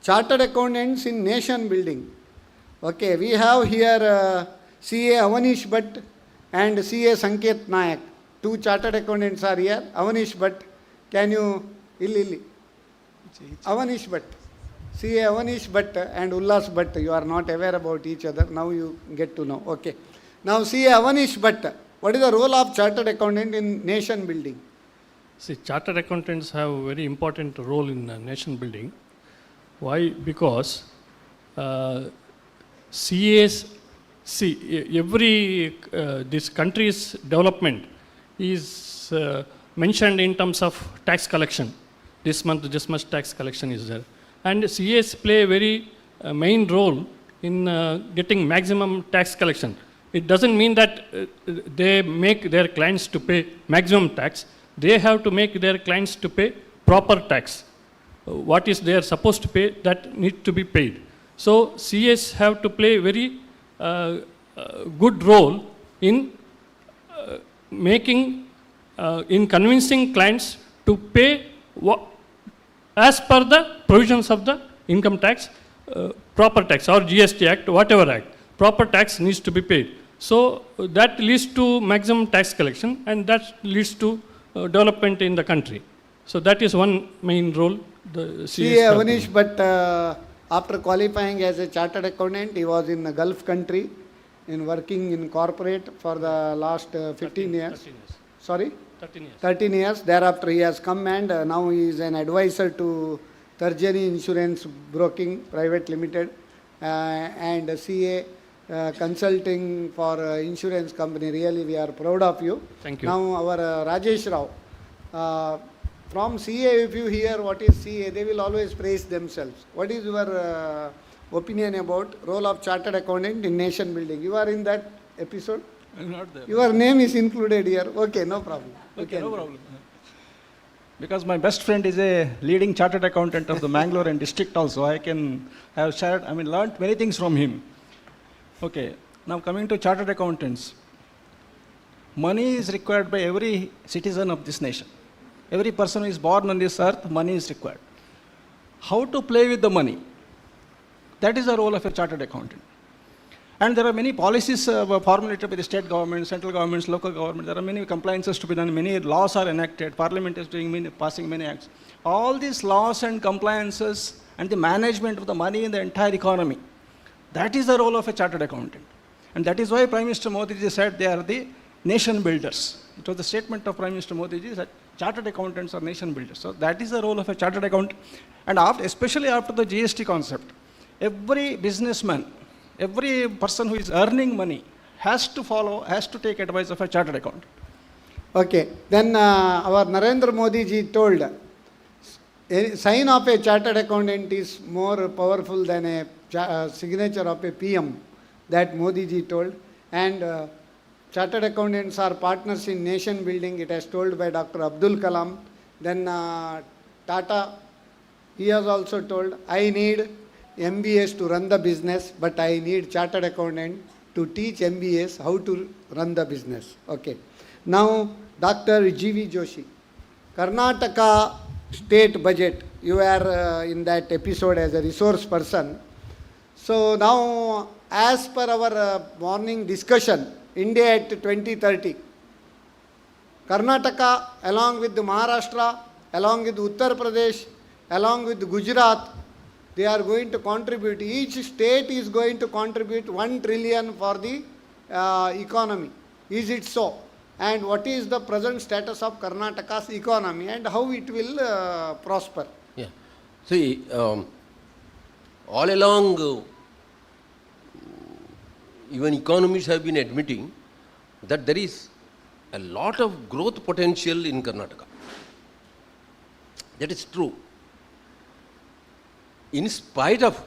chartered accountants in nation building. Okay, we have here CA Avanish Bhatt and CA Sanket Nayak. Two chartered accountants are here. Avanish Bhatt, can you... Avanish Bhatt. CA Avanish Bhatt and Ullas Bhatt, you are not aware about each other. Now you get to know. Okay. Now CA Avanish Bhatt, what is the role of chartered accountant in nation building? See, chartered accountants have a very important role in nation building. Why? Because CAs, every this country's development is mentioned in terms of tax collection. This month, this much tax collection is there. And CAs play a very main role in getting maximum tax collection. It doesn't mean that they make their clients to pay maximum tax. They have to make their clients to pay proper tax. What is they are supposed to pay, that needs to be paid. So CAs have to play a very good role in in convincing clients to pay as per the provisions of the income tax, proper tax or GST Act, whatever act, proper tax needs to be paid. So that leads to maximum tax collection, and that leads to development in the country. So that is one main role. The CA Avanish, but after qualifying as a chartered accountant, he was in a Gulf country, in working in corporate for the last 15 years. 13 years. Sorry? 13 years. 13 years. Thereafter he has come and now he is an advisor to Tarjani Insurance Broking Private Limited and CA consulting for insurance company. Really we are proud of you. Thank you. Now our Rajesh Rao. From CA, if you hear what is CA, they will always praise themselves. What is your opinion about role of chartered accountant in nation building? You are in that episode? I'm not there. Your name is included here. Okay, no problem. Okay, no problem. Because my best friend is a leading chartered accountant of the Mangalore and district also. I can have shared, learned many things from him. Okay, now coming to chartered accountants. Money is required by every citizen of this nation. Every person who is born on this earth, money is required. How to play with the money? That is the role of a chartered accountant. And there are many policies formulated by the state government, central governments, local government. There are many compliances to be done. Many laws are enacted. Parliament is passing many acts. All these laws and compliances and the management of the money in the entire economy, that is the role of a chartered accountant. And that is why Prime Minister Modi ji said they are the nation builders. It was the statement of Prime Minister Modi ji that chartered accountants are nation builders. So that is the role of a chartered accountant. And especially after the GST concept, every businessman, every person who is earning money has to take advice of a chartered accountant. Okay, then our Narendra Modi ji told, a sign of a chartered accountant is more powerful than a signature of a PM. That Modi ji told. And chartered accountants are partners in nation building, it has told by Dr. Abdul Kalam. Then Tata, he has also told, I need MBAs to run the business, but I need chartered accountant to teach MBAs how to run the business. Okay. Now, Dr. G.V. Joshi. Karnataka state budget, you are in that episode as a resource person. So now, as per our morning discussion, India at 2030, Karnataka along with Maharashtra, along with Uttar Pradesh, along with Gujarat, they are going to contribute, each state is going to contribute 1 trillion for the economy. Is it so? And what is the present status of Karnataka's economy and how it will prosper? Yeah. See, all along, even economists have been admitting that there is a lot of growth potential in Karnataka. That is true. In spite of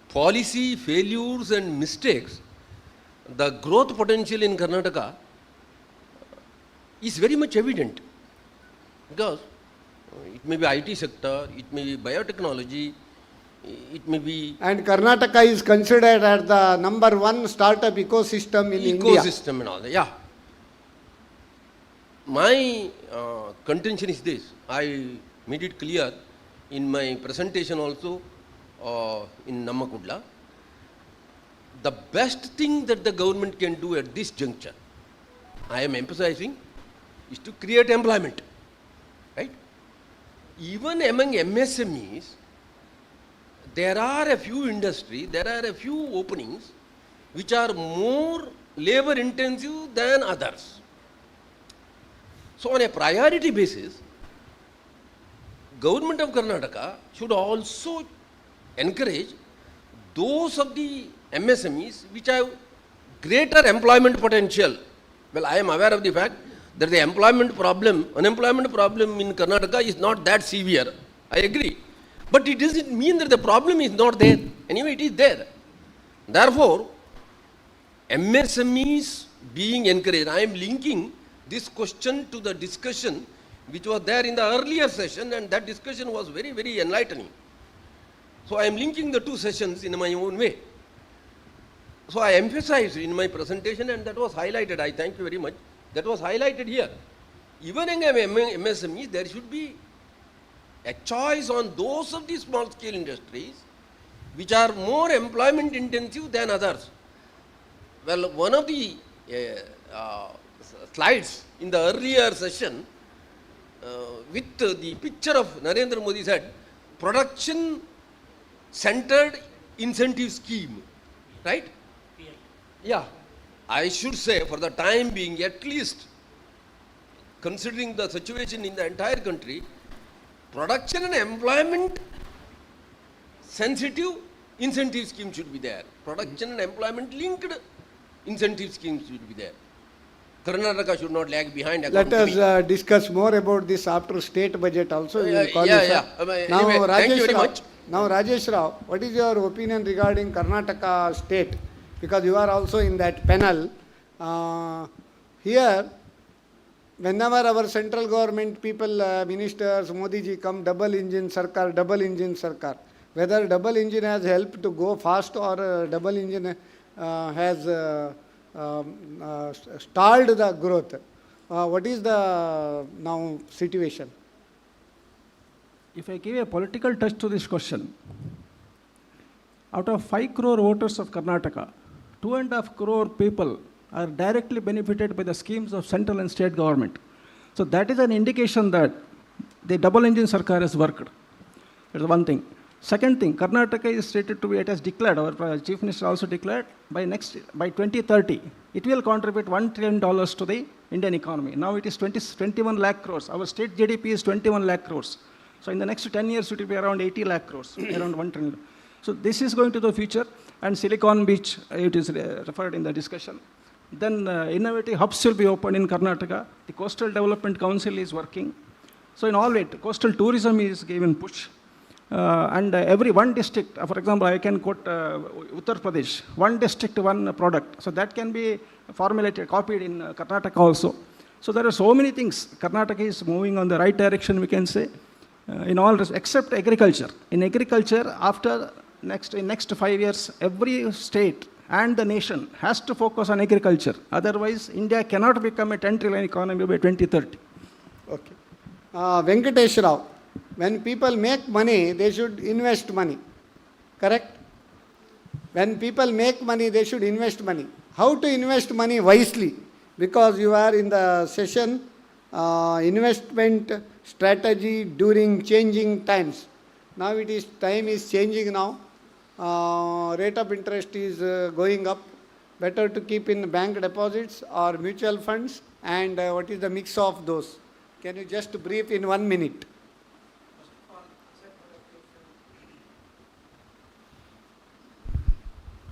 policy failures and mistakes, the growth potential in Karnataka is very much evident, because it may be IT sector, it may be biotechnology, it may be... And Karnataka is considered as the number 1 startup ecosystem in India. Ecosystem and all that, yeah. My contention is this. I made it clear in my presentation also in Nammakudla. The best thing that the government can do at this juncture, I am emphasizing, is to create employment, right? Even among MSMEs, there are a few industries, there are a few openings which are more labor intensive than others. So on a priority basis, Government of Karnataka should also encourage those of the MSMEs which have greater employment potential. Well, I am aware of the fact that the unemployment problem in Karnataka is not that severe. I agree. But it doesn't mean that the problem is not there. Anyway, it is there. Therefore, MSMEs being encouraged, I am linking this question to the discussion which was there in the earlier session, and that discussion was very, very enlightening. So I am linking the two sessions in my own way. So I emphasized in my presentation, and that was highlighted, I thank you very much, that was highlighted here. Even in MSMEs, there should be a choice on those of the small scale industries which are more employment intensive than others. Well, one of the slides in the earlier session with the picture of Narendra Modi said, production centered incentive scheme, right? Yeah, I should say for the time being, at least considering the situation in the entire country, production and employment sensitive incentive scheme should be there. Production and employment linked incentive schemes should be there. Karnataka should not lag behind. Let us discuss more about this after state budget also. Now, anyway, thank you very much. Now, Rajesh Rao, what is your opinion regarding Karnataka state? Because you are also in that panel. Here, whenever our central government people, ministers, Modi ji come, double engine sarkar. Whether double engine has helped to go fast or double engine has stalled the growth. What is the now situation? If I give a political touch to this question, out of 5 crore voters of Karnataka, 2.5 crore people are directly benefited by the schemes of central and state government. So that is an indication that the double engine sarkar has worked. That's one thing. Second thing, Karnataka is stated to be, it has declared, our Chief Minister also declared, by 2030, it will contribute $1 trillion to the Indian economy. Now it is 21 lakh crores. Our state GDP is 21 lakh crores. So in the next 10 years, it will be around 80 lakh crores, around 1 trillion. So this is going to the future, and Silicon Beach, it is referred in the discussion. Then innovative hubs will be opened in Karnataka. The Coastal Development Council is working. So in all it, coastal tourism is given push. And every one district, for example, I can quote Uttar Pradesh, one district, one product. So that can be formulated, copied in Karnataka also. So there are so many things. Karnataka is moving on the right direction, we can say, in all, except agriculture. In agriculture, after next 5 years, every state and the nation has to focus on agriculture. Otherwise, India cannot become a 10 trillion economy by 2030. Okay. Venkatesh Rao, when people make money, they should invest money. Correct? When people make money, they should invest money. How to invest money wisely? Because you are in the session, investment strategy during changing times. Now time is changing now. Rate of interest is going up. Better to keep in bank deposits or mutual funds, and what is the mix of those? Can you just brief in 1 minute?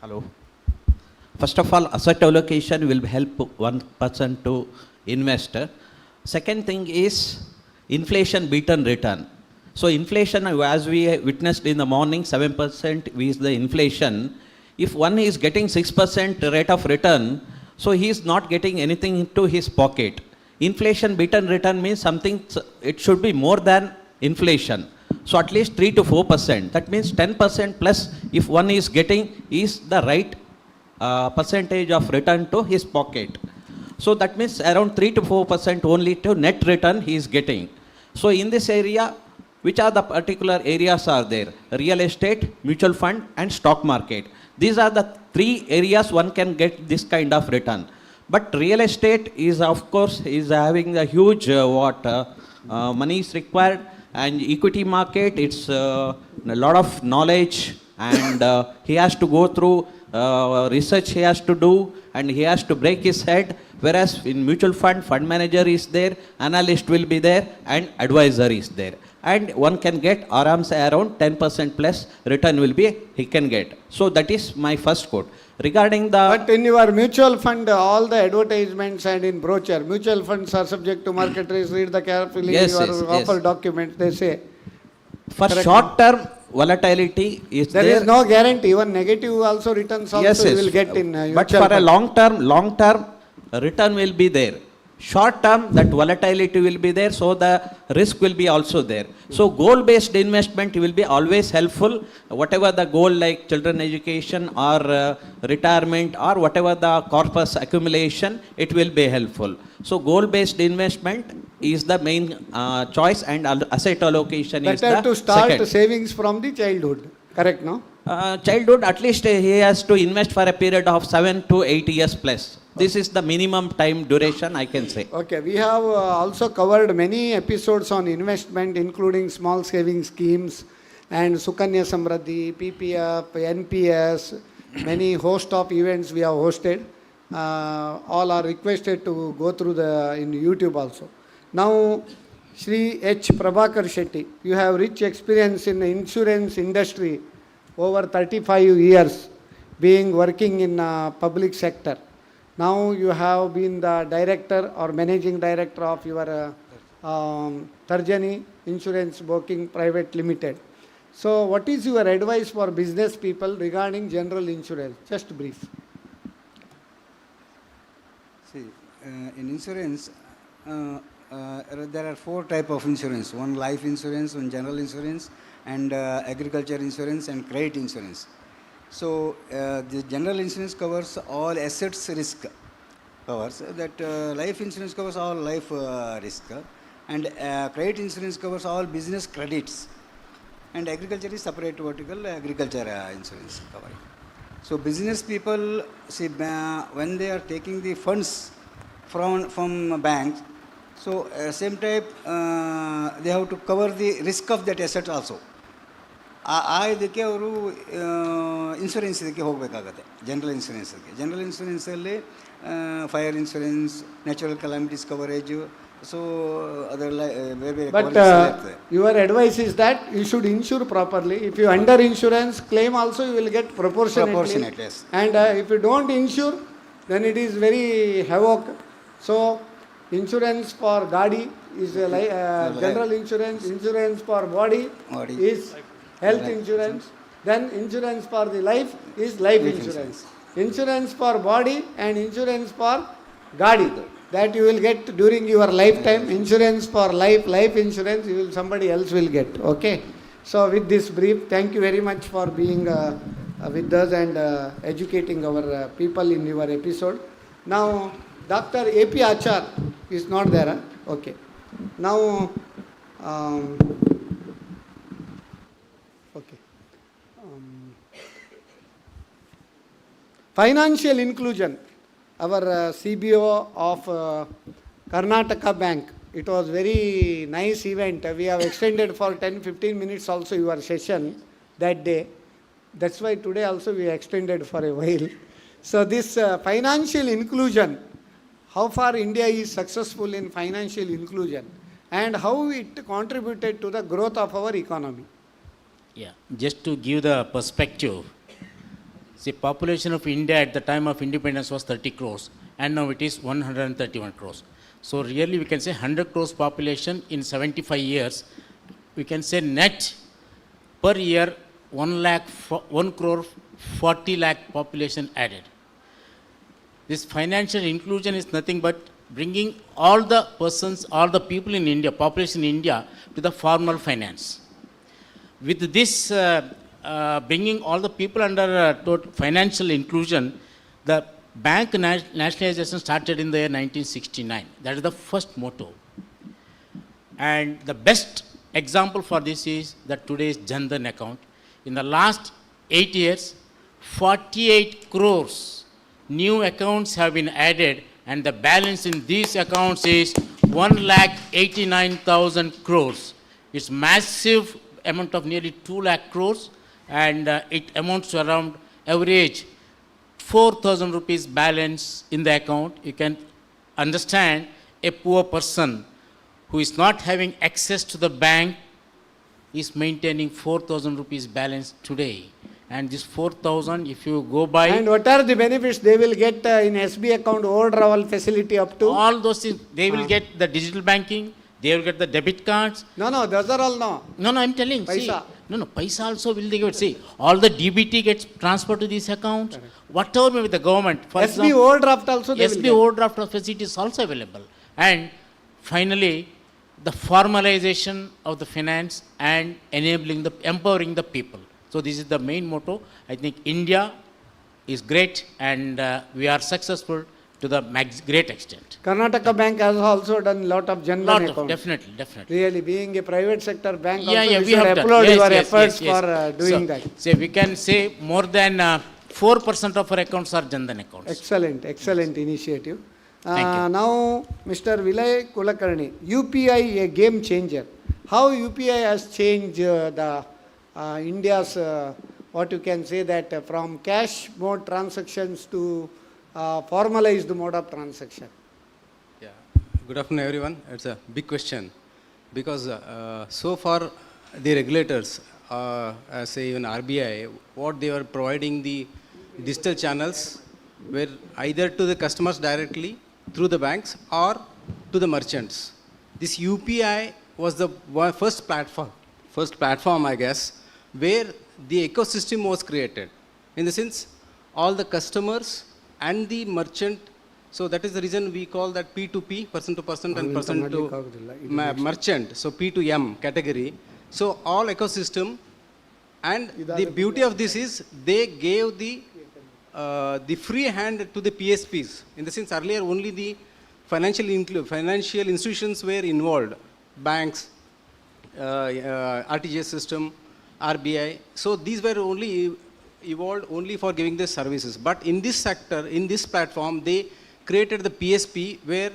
Hello. First of all, asset allocation will help one person to investor. Second thing is inflation beaten return. So inflation, as we witnessed in the morning, 7% is the inflation. If one is getting 6% rate of return, so he is not getting anything into his pocket. Inflation beaten return means something, it should be more than inflation. So at least 3 to 4%. That means 10% plus if one is getting is the right percentage of return to his pocket. So that means around 3 to 4% only to net return he is getting. So in this area, which are the particular areas are there? Real estate, mutual fund and stock market. These are the 3 areas one can get this kind of return. But real estate is of course is having a huge money is required, and equity market it's a lot of knowledge, and he has to go through research he has to do, and he has to break his head. Whereas in mutual fund manager is there, analyst will be there, and advisor is there. And one can get around 10% plus return will be he can get. So that is my first quote. Regarding the... But in your mutual fund, all the advertisements and in brochure, mutual funds are subject to market risk, read the carefully, your offer document, they say. For short term, volatility is there. There is no guarantee, even negative also returns also you will get in but for a long term return will be there. Short term, that volatility will be there, so the risk will be also there. So goal based investment will be always helpful, whatever the goal like children education or retirement or whatever the corpus accumulation, it will be helpful. So goal based investment is the main choice, and asset allocation is the better to start second. Savings from the childhood, correct, no? Childhood, at least he has to invest for a period of 7 to 8 years plus. This is the minimum time duration I can say. Okay, we have also covered many episodes on investment, including small saving schemes and Sukanya Samriddhi, PPF, NPS, many host of events we have hosted. All are requested to go through in YouTube also. Now, Shri H. Prabhakar Shetty, you have rich experience in the insurance industry, over 35 years working in public sector. Now you have been the director or managing director of your Tarjani Insurance Broking Private Limited. So what is your advice for business people regarding general insurance? Just brief. See, in insurance, there are 4 types of insurance. One life insurance, one general insurance, and agriculture insurance and credit insurance. So the general insurance covers all assets risk, covers that life insurance covers all life risk, and credit insurance covers all business credits, and agriculture is separate vertical agriculture insurance covering. So business people see when they are taking the funds from banks, so same type they have to cover the risk of that asset also. ಇದಕ್ಕೆ ಅವರು insurance ಇದಕ್ಕೆ ಹೋಗಬೇಕಾಗತ್ತೆ, general ಇನ್ಶೂರೆನ್ಸಲ್ಲಿ fire insurance, natural calamities coverage, so ಅದೆಲ್ಲ ಬೇರೆ ಬೇರೆ. But your advice is that you should insure properly. If you under insurance claim also you will get proportionately. Yes. And if you don't insure, then it is very havoc. So insurance for Gadi is general insurance. Insurance for body is health insurance. Then insurance for the life is life insurance. Insurance for body and insurance for Gadi, that you will get during your lifetime. Insurance for life insurance somebody else will get. Okay. So with this brief, thank you very much for being with us and educating our people in your episode. Now Dr. A.P. Achar is not there. Okay. Now, um, okay. Financial inclusion. Our CBO of Karnataka Bank. It was very nice event. We have extended for 10-15 minutes also your session that day. That's why today also we extended for a while. So this financial inclusion, how far India is successful in financial inclusion and how it contributed to the growth of our economy. Yeah, just to give the perspective, the population of India at the time of independence was 30 crores and now it is 131 crores. So really we can say 100 crores population in 75 years, we can say net per year 1 crore 40 lakh population added. This financial inclusion is nothing but bringing all the persons, all the people in India, population in India to the formal finance. With this bringing all the people under financial inclusion, the bank nationalization started in the year 1969. That is the first motto. And the best example for this is that today's Jan Dhan account. In the last 8 years, 48 crores new accounts have been added and the balance in these accounts is 1,89,000 crores. It's massive amount of nearly 2 lakh crores and it amounts to around average 4,000 rupees balance in the account. You can understand a poor person who is not having access to the bank is maintaining 4,000 rupees balance today. And this 4,000, if you go by... And what are the benefits they will get in SB account overdraft facility up to? All those things. They will get the digital banking, they will get the debit cards. No, those are all no. No, I'm telling. Paisa. See, paisa also will they get. See, all the DBT gets transferred to these accounts. Correct. Whatever may be the government. For SB example, overdraft also they will SB get. overdraft facility is also available. And finally, the formalization of the finance and empowering the people. So this is the main motto. I think India is great and we are successful to the great extent. Karnataka Bank has also done a lot of Jan Dhan accounts. Definitely. Really, being a private sector bank, we should have applaud done. your efforts for doing that. So we can say more than 4% of our accounts are Jan Dhan accounts. Excellent initiative. Now, Mr. Vilay Kulakarni, UPI a game changer. How UPI has changed the India's, what you can say that from cash mode transactions to formalized mode of transaction? Yeah. Good afternoon, everyone. It's a big question because so far the regulators, say even RBI, what they were providing the digital channels were either to the customers directly through the banks or to the merchants. This UPI was the first platform, I guess, where the ecosystem was created. In the sense, all the customers and the merchant, so that is the reason we call that P2P, person to person and person to merchant, so P to M category. So all ecosystem, and the beauty of this is they gave the free hand to the PSPs. In the sense, earlier only the financial institutions were involved, banks, RTGS system, RBI. So these were only evolved only for giving the services. But in this sector, in this platform, they created the PSP where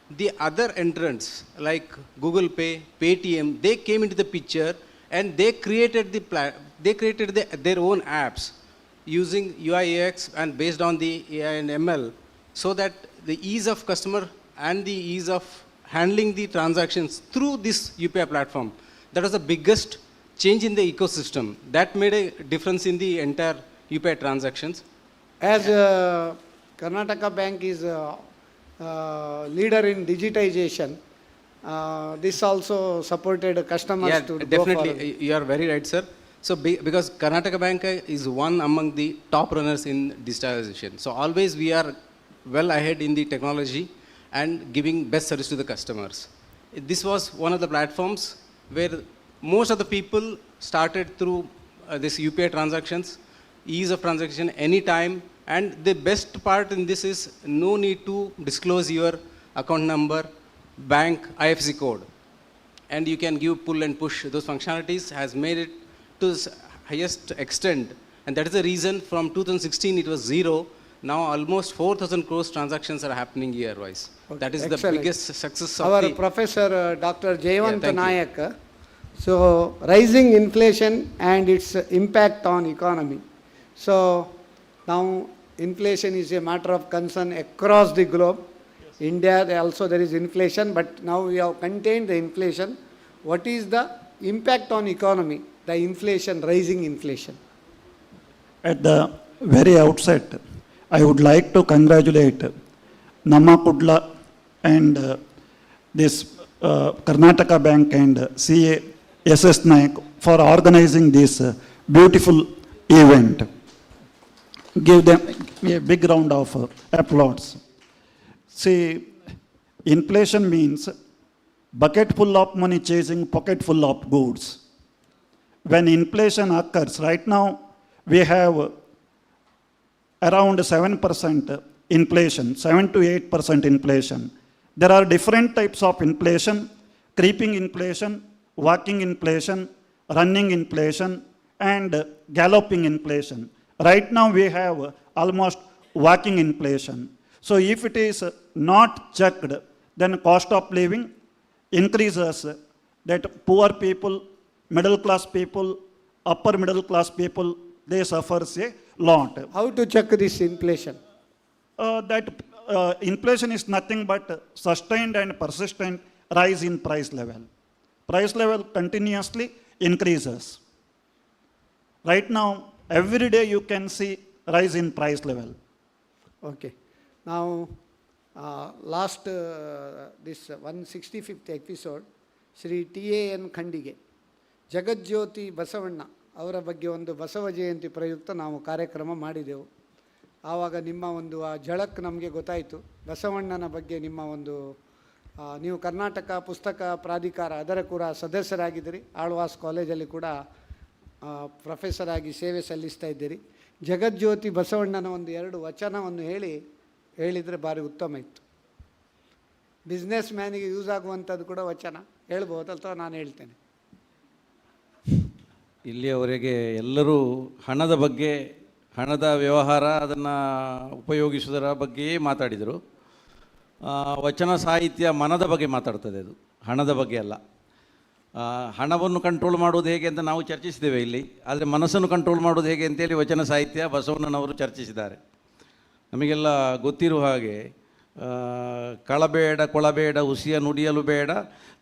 the other entrants like Google Pay, Paytm, they came into the picture and they created their own apps using UI UX and based on the AI and ML, so that the ease of customer and the ease of handling the transactions through this UPI platform, that was the biggest change in the ecosystem. That made a difference in the entire UPI transactions. As Karnataka Bank is a leader in digitization, this also supported customers to definitely, go for... you are very right, sir. So because Karnataka Bank is one among the top runners in digitalization. So always we are well ahead in the technology and giving best service to the customers. This was one of the platforms where most of the people started through this UPI transactions, ease of transaction anytime, and the best part in this is no need to disclose your account number, bank, IFSC code. and you can give pull and push. Those functionalities has made it to the highest extent, and that is the reason from 2016 it was zero. Now almost 4,000 crores transactions are happening year-wise. That is the biggest success of our the Professor Dr. Jayant thank you. Nayak. So rising inflation and its impact on economy. So now inflation is a matter of concern across the globe. India also there is inflation, but now we have contained the inflation. What is the impact on economy? The inflation, rising inflation. At the very outset, I would like to congratulate Nammakudla and this Karnataka Bank and CA SS Naik for organizing this beautiful event. Give them a big round of applause. See, inflation means bucket full of money chasing pocket full of goods. When inflation occurs, right now we have around 7% inflation, 7 to 8% inflation. There are different types of inflation: creeping inflation, walking inflation, running inflation, and galloping inflation. Right now we have almost walking inflation. So if it is not checked, then cost of living increases, that poor people, middle class people, upper middle class people, they suffer a lot. How to check this inflation? Inflation is nothing but sustained and persistent rise in price level. Price level continuously increases. Right now, every day you can see rise in price level. Okay. Now, last this 165th episode, Shri T.A.N. Khandige, ಜಗಜ್ಯೋತಿ ಬಸವಣ್ಣ ಅವರ ಬಗ್ಗೆ ಒಂದು ಬಸವ ಜಯಂತಿ ಪ್ರಯುಕ್ತ ನಾವು ಕಾರ್ಯಕ್ರಮ ಮಾಡಿದೆವು. ಆವಾಗ ನಿಮ್ಮ ಒಂದು ಆ ಝಳಕ್ ನಮಗೆ ಗೊತ್ತಾಯಿತು. ಬಸವಣ್ಣನ ಬಗ್ಗೆ ನಿಮ್ಮ ಒಂದು ನೀವು ಕರ್ನಾಟಕ ಪುಸ್ತಕ ಪ್ರಾಧಿಕಾರ ಅದರ ಕೂಡ ಸದಸ್ಯರಾಗಿದ್ದೀರಿ. ಆಳ್ವಾಸ್ ಕಾಲೇಜಲ್ಲಿ ಕೂಡ ಪ್ರೊಫೆಸರ್ ಆಗಿ ಸೇವೆ ಸಲ್ಲಿಸ್ತಾ ಇದ್ದೀರಿ. ಜಗಜ್ಯೋತಿ ಬಸವಣ್ಣನ ಒಂದು 2 ವಚನವನ್ನು ಹೇಳಿದರೆ ಭಾರಿ ಉತ್ತಮ ಇತ್ತು. ಬಿಸ್ನೆಸ್ ಮ್ಯಾನಿಗೆ ಯೂಸ್ ಆಗುವಂಥದ್ದು ಕೂಡ ವಚನ ಹೇಳ್ಬೋದು, ಅಥವಾ ನಾನು ಹೇಳ್ತೇನೆ. ಇಲ್ಲಿಯವರೆಗೆ ಎಲ್ಲರೂ ಹಣದ ಬಗ್ಗೆ, ಹಣದ ವ್ಯವಹಾರ, ಅದನ್ನು ಉಪಯೋಗಿಸುವುದರ ಬಗ್ಗೆಯೇ ಮಾತಾಡಿದರು. ವಚನ ಸಾಹಿತ್ಯ ಮನದ ಬಗ್ಗೆ ಮಾತಾಡ್ತದೆ, ಅದು ಹಣದ ಬಗ್ಗೆ ಅಲ್ಲ. ಹಣವನ್ನು ಕಂಟ್ರೋಲ್ ಮಾಡೋದು ಹೇಗೆ ಅಂತ ನಾವು ಚರ್ಚಿಸಿದ್ದೇವೆ ಇಲ್ಲಿ, ಆದರೆ ಮನಸ್ಸನ್ನು ಕಂಟ್ರೋಲ್ ಮಾಡೋದು ಹೇಗೆ ಅಂತೇಳಿ ವಚನ ಸಾಹಿತ್ಯ ಬಸವಣ್ಣನವರು ಚರ್ಚಿಸಿದ್ದಾರೆ. ನಮಗೆಲ್ಲ ಗೊತ್ತಿರುವ ಹಾಗೆ ಕಳಬೇಡ ಕೊಳಬೇಡ ಹುಸಿಯ ನುಡಿಯಲು ಬೇಡ,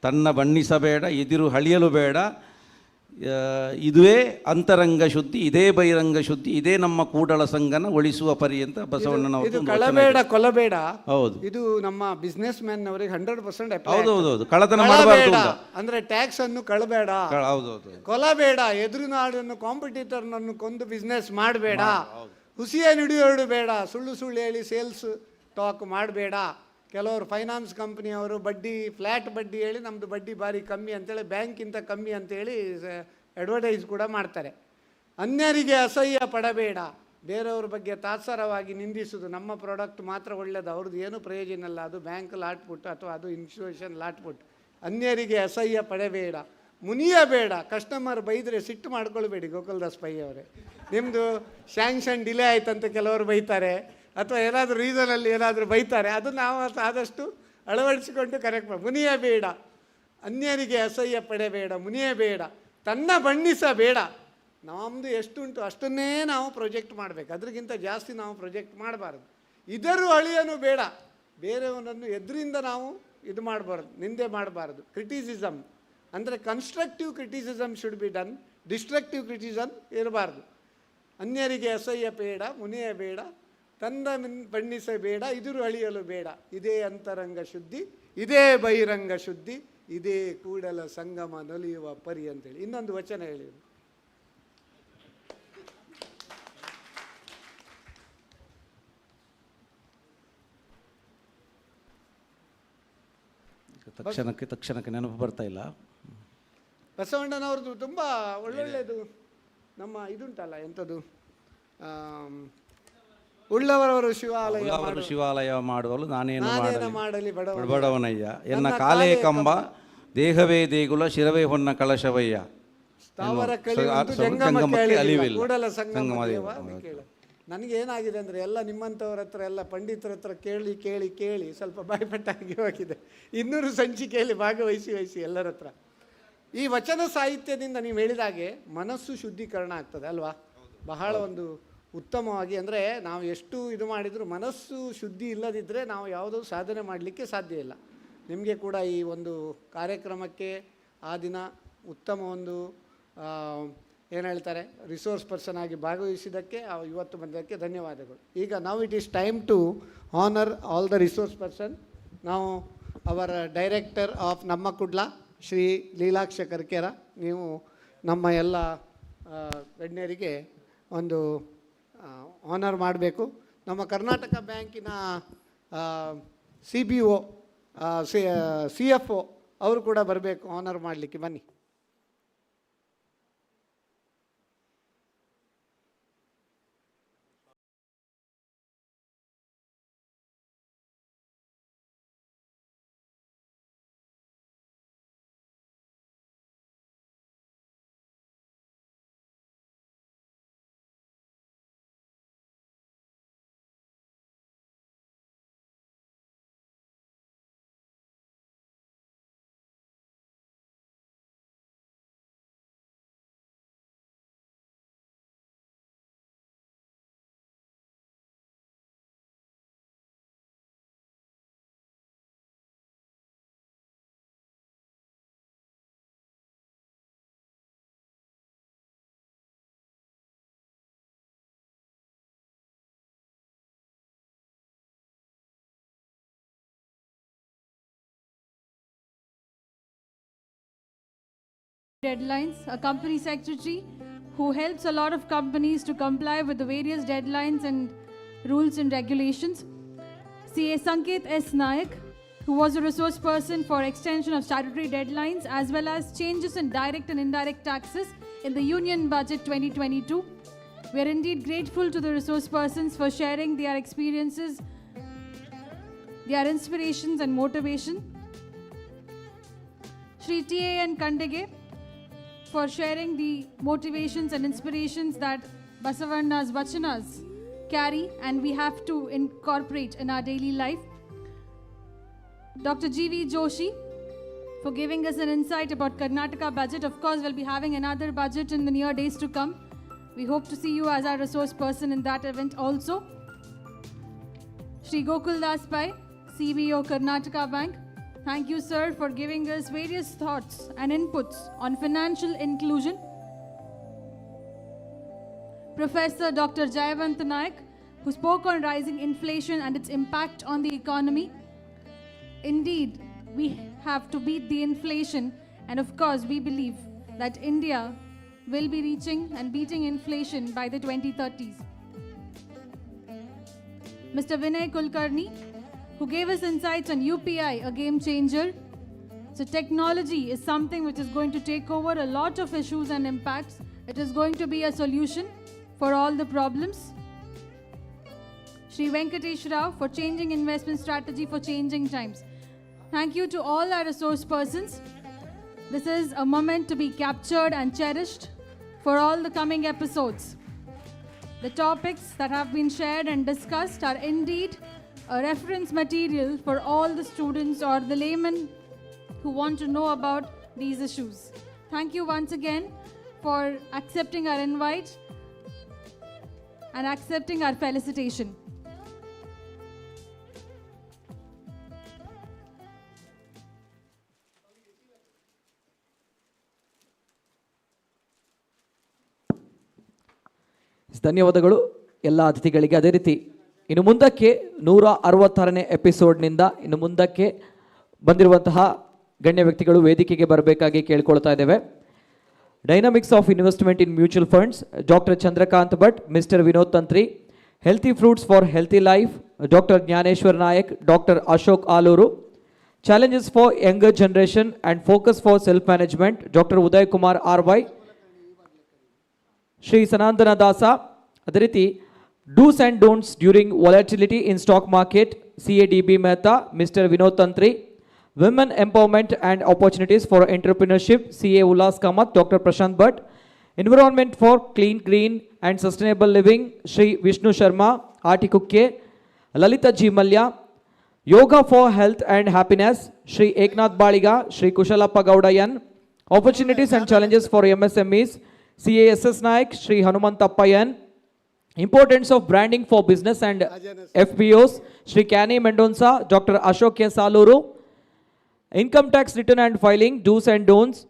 ತನ್ನ ಬಣ್ಣಿಸಬೇಡ ಎದಿರು ಹಳಿಯಲು ಬೇಡ, ಇದುವೇ ಅಂತರಂಗ ಶುದ್ಧಿ, ಇದೇ ಬಹಿರಂಗ ಶುದ್ಧಿ, ಇದೇ ನಮ್ಮ ಕೂಡಲ ಸಂಗನ ಒಳಿಸುವ ಪರಿ ಅಂತ ಬಸವಣ್ಣನವರು. ಕಳಬೇಡ ಕೊಲಬೇಡ, ಹೌದು, ಇದು ನಮ್ಮ ಬಿಸ್ನೆಸ್ ಮ್ಯಾನ್ ಅವರಿಗೆ 100% ಹೌದೌದು. ಕಳ್ಳತನ ಮಾಡಬಾರ್ದು ಅಂದ್ರೆ ಟ್ಯಾಕ್ಸ್ ಅನ್ನು ಕಳಬೇಡ, ಹೌದೌದು. ಕೊಲಬೇಡ, ಎದುರು ನಾಡನ್ನು ಕಾಂಪಿಟೇಟರ್ನನ್ನು ಕೊಂದು ಬಿಸ್ನೆಸ್ ಮಾಡಬೇಡ, ಹುಸಿಯ ನುಡಿಯೋಡು ಬೇಡ, ಸುಳ್ಳು ಹೇಳಿ ಸೇಲ್ಸ್ ಟಾಕ್ ಮಾಡಬೇಡ. ಕೆಲವರು ಫೈನಾನ್ಸ್ ಕಂಪ್ನಿಯವರು ಬಡ್ಡಿ ಫ್ಲ್ಯಾಟ್ ಬಡ್ಡಿ ಹೇಳಿ ನಮ್ಮದು ಬಡ್ಡಿ ಭಾರಿ ಕಮ್ಮಿ ಅಂತೇಳಿ, ಬ್ಯಾಂಕಿಂತ ಕಮ್ಮಿ ಅಂತೇಳಿ ಅಡ್ವರ್ಟೈಸ್ ಕೂಡ ಮಾಡ್ತಾರೆ. ಅನ್ಯರಿಗೆ ಅಸಹ್ಯ ಪಡಬೇಡ, ಬೇರೆಯವ್ರ ಬಗ್ಗೆ ತಾತ್ಸಾರವಾಗಿ ನಿಂದಿಸೋದು, ನಮ್ಮ ಪ್ರಾಡಕ್ಟ್ ಮಾತ್ರ ಒಳ್ಳೆಯದು, ಅವ್ರದ್ದು ಏನೂ ಪ್ರಯೋಜನ ಇಲ್ಲ, ಅದು ಬ್ಯಾಂಕ್ ಲಾಟ್ಪುಟ್ ಅಥವಾ ಅದು ಇನ್ಸ್ಟಿಟ್ಯೂಷನ್ ಲಾಟ್ಪುಟ್. ಅನ್ಯರಿಗೆ ಅಸಹ್ಯ ಪಡಬೇಡ, ಮುನಿಯಬೇಡ, ಕಸ್ಟಮರ್ ಬೈದರೆ ಸಿಟ್ಟು ಮಾಡ್ಕೊಳ್ಬೇಡಿ. ಗೋಕುಲ್ದಾಸ್ ಪೈ ಅವರೇ, ನಿಮ್ಮದು ಸ್ಯಾಂಕ್ಷನ್ ಡಿಲೇ ಆಯ್ತಂತ ಕೆಲವರು ಬೈತಾರೆ, ಅಥವಾ ಏನಾದರೂ ರೀಸನಲ್ಲಿ ಏನಾದರೂ ಬೈತಾರೆ, ಅದು ನಾವು ಆದಷ್ಟು ಅಳವಡಿಸಿಕೊಂಡು ಕರೆಕ್ಟ್ ಮಾಡಿ. ಮುನಿಯಬೇಡ, ಅನ್ಯರಿಗೆ ಅಸಹ್ಯ ಪಡಬೇಡ, ಮುನಿಯಬೇಡ, ತನ್ನ ಬಣ್ಣಿಸಬೇಡ. ನಮ್ಮದು ಎಷ್ಟುಂಟು ಅಷ್ಟನ್ನೇ ನಾವು ಪ್ರೊಜೆಕ್ಟ್ ಮಾಡಬೇಕು, ಅದಕ್ಕಿಂತ ಜಾಸ್ತಿ ನಾವು ಪ್ರೊಜೆಕ್ಟ್ ಮಾಡಬಾರ್ದು. ಇದರ ಅಳಿಯನು ಬೇಡ, ಬೇರೆಯವನನ್ನು ಎದುರಿಂದ ನಾವು ಇದು ಮಾಡಬಾರ್ದು, ನಿಂದೆ ಮಾಡಬಾರ್ದು. ಕ್ರಿಟಿಸಿಸಮ್ ಅಂದರೆ constructive criticism should be done, destructive criticism ಇರಬಾರ್ದು. ಅನ್ಯರಿಗೆ ಅಸಹ್ಯ ಬೇಡ, ಮುನಿಯಬೇಡ, ತನ್ನ ಬಣ್ಣಿಸಬೇಡ, ಇದುರು ಅಳಿಯಲು ಬೇಡ, ಇದೇ ಅಂತರಂಗ ಶುದ್ಧಿ, ಇದೇ ಬಹಿರಂಗ ಶುದ್ಧಿ, ಇದೇ ಕೂಡಲ ಸಂಗಮ ನಲಿಯುವ ಪರಿ ಅಂತೇಳಿ. ಇನ್ನೊಂದು ವಚನ ಹೇಳಿ. ತಕ್ಷಣಕ್ಕೆ ನೆನಪು ಬರ್ತಾ ಇಲ್ಲ. ಬಸವಣ್ಣನವ್ರದ್ದು ತುಂಬ ಒಳ್ಳೊಳ್ಳೆಯದು. ನಮ್ಮ ಇದುಂಟಲ್ಲ ಎಂಥದ್ದು, ಉಳ್ಳವರವರು ಶಿವಾಲಯ ಮಾಡುವಲು ನಾನೇನು ಮಾಡಲಿ ಬಡವನಯ್ಯ, ಎನ್ನ ಕಾಲೇ ಕಂಬ ದೇಹವೇ ದೇಗುಲ ಶಿರವೇ ಹೊನ್ನ ಕಳಶವಯ್ಯ ಸ್ಥಾವರ ಕಲಿಯುವುದು ಜಂಗಮಕ್ಕೆ ಅಲಿವಿಲ್ಲ. ಕೂಡಲ ಸಂಗಮ ಸಂಗಮ ದೇವ ದೇವ. ಅಂತ ಕೇಳು. ನನಗೇನಾಗಿದೆ ಅಂದರೆ ಎಲ್ಲ ನಿಮ್ಮಂಥವ್ರ ಹತ್ರ ಎಲ್ಲ ಪಂಡಿತರ ಹತ್ರ ಕೇಳಿ ಸ್ವಲ್ಪ ಬಾಯ್ಪಟ್ಟಾಗಿ ಹೋಗಿದೆ. 200 ಸಂಚಿಕೆಯಲ್ಲಿ ಭಾಗವಹಿಸಿ ಎಲ್ಲರ ಹತ್ರ. ಈ ವಚನ ಸಾಹಿತ್ಯದಿಂದ ನೀವು ಹೇಳಿದಾಗೆ ಮನಸ್ಸು ಶುದ್ಧೀಕರಣ ಆಗ್ತದೆ ಅಲ್ವಾ? ಬಹಳ ಒಂದು ಉತ್ತಮವಾಗಿ, ಅಂದರೆ ನಾವು ಎಷ್ಟು ಇದು ಮಾಡಿದರೂ ಮನಸ್ಸು ಶುದ್ಧಿ ಇಲ್ಲದಿದ್ದರೆ ನಾವು ಯಾವುದೋ ಸಾಧನೆ ಮಾಡಲಿಕ್ಕೆ ಸಾಧ್ಯ ಇಲ್ಲ. ನಿಮಗೆ ಕೂಡ ಈ ಒಂದು ಕಾರ್ಯಕ್ರಮಕ್ಕೆ ಆ ದಿನ ಉತ್ತಮ ಒಂದು ಏನು ಹೇಳ್ತಾರೆ ರಿಸೋರ್ಸ್ ಪರ್ಸನ್ ಆಗಿ ಭಾಗವಹಿಸಿದ್ದಕ್ಕೆ, ಇವತ್ತು ಬಂದಕ್ಕೆ ಧನ್ಯವಾದಗಳು. ಈಗ ನಾವು it is time to honour all the resource person. ನಾವು ಅವರ ಡೈರೆಕ್ಟರ್ ಆಫ್ ನಮ್ಮ ಕುಡ್ಲ ಶ್ರೀ ಲೀಲಾಕ್ಷ ಕರ್ಕೇರ, ನೀವು ನಮ್ಮ ಎಲ್ಲ ಗಣ್ಯರಿಗೆ ಒಂದು ಆನರ್ ಮಾಡಬೇಕು. ನಮ್ಮ ಕರ್ನಾಟಕ ಬ್ಯಾಂಕಿನ CBO CFO ಅವರು ಕೂಡ ಬರಬೇಕು ಆನರ್ ಮಾಡಲಿಕ್ಕೆ. ಬನ್ನಿ. Deadlines, a company secretary who helps a lot of companies to comply with the various deadlines and rules and regulations. CA Sanket S. Nayak, who was a resource person for extension of statutory deadlines as well as changes in direct and indirect taxes in the Union Budget 2022. We are indeed grateful to the resource persons for sharing their experiences, their inspirations and motivation. Shri T.A.N. Kandage, for sharing the motivations and inspirations that Basavanna's vachanas carry and we have to incorporate in our daily life. Dr. G.V. Joshi, for giving us an insight about Karnataka budget. Of course, we'll be having another budget in the near days to come. We hope to see you as our resource person in that event also. Shri Gokul Das Pai, CBO Karnataka Bank. Thank you, sir, for giving us various thoughts and inputs on financial inclusion. Professor Dr. Jayavant Nayak, who spoke on rising inflation and its impact on the economy. Indeed, we have to beat the inflation, and of course, we believe that India will be reaching and beating inflation by the 2030s. Mr. Vinay Kulkarni, who gave us insights on UPI, a game changer. So technology is something which is going to take over a lot of issues and impacts. It is going to be a solution for all the problems. Shri Venkatesh Rao, for changing investment strategy for changing times. Thank you to all our resource persons. This is a moment to be captured and cherished for all the coming episodes. The topics that have been shared and discussed are indeed a reference material for all the students or the laymen who want to know about these issues. Thank you once again for accepting our invite and accepting our felicitation. ಧನ್ಯವಾದಗಳು ಎಲ್ಲ ಅತಿಥಿಗಳಿಗೆ. ಅದೇ ರೀತಿ ಇನ್ನು ಮುಂದಕ್ಕೆ 166ನೇ ಎಪಿಸೋಡ್ನಿಂದ ಇನ್ನು ಮುಂದಕ್ಕೆ ಬಂದಿರುವಂತಹ ಗಣ್ಯ ವ್ಯಕ್ತಿಗಳು ವೇದಿಕೆಗೆ ಬರಬೇಕಾಗಿ ಕೇಳ್ಕೊಳ್ತಾ ಇದ್ದೇವೆ. Dynamics of investment in mutual funds, doctor Chandrakant Bhat, mister Vinod Tantri. Healthy fruits for healthy life, doctor Dnyaneshwar Nayak, doctor Ashok Aluru. Challenges for younger generation and focus for self management, doctor Uday Kumar RY, Shri Sanatana Dasa. ಅದೇ ರೀತಿ do's and don'ts during volatility in stock market, CA DB Mehta, mister Vinod Tantri. Women Empowerment and Opportunities for Entrepreneurship, CA Ullas Kamath, Dr. Prashant Bhatt. Environment for Clean, Green and Sustainable Living, Shri Vishnu Sharma, Artikukke, Lalita G. Malya. Yoga for Health and Happiness, Shri Eknath Baliga, Shri Kushalappa Gaudayan. Opportunities and Challenges for MSMEs, CASS Naik, Shri Hanumantappayan. Importance of Branding for Business and FPOs, Shri Kani Mendonsa, Dr. Ashok K. Saluru. Income Tax Return and Filing, Do's and Don'ts,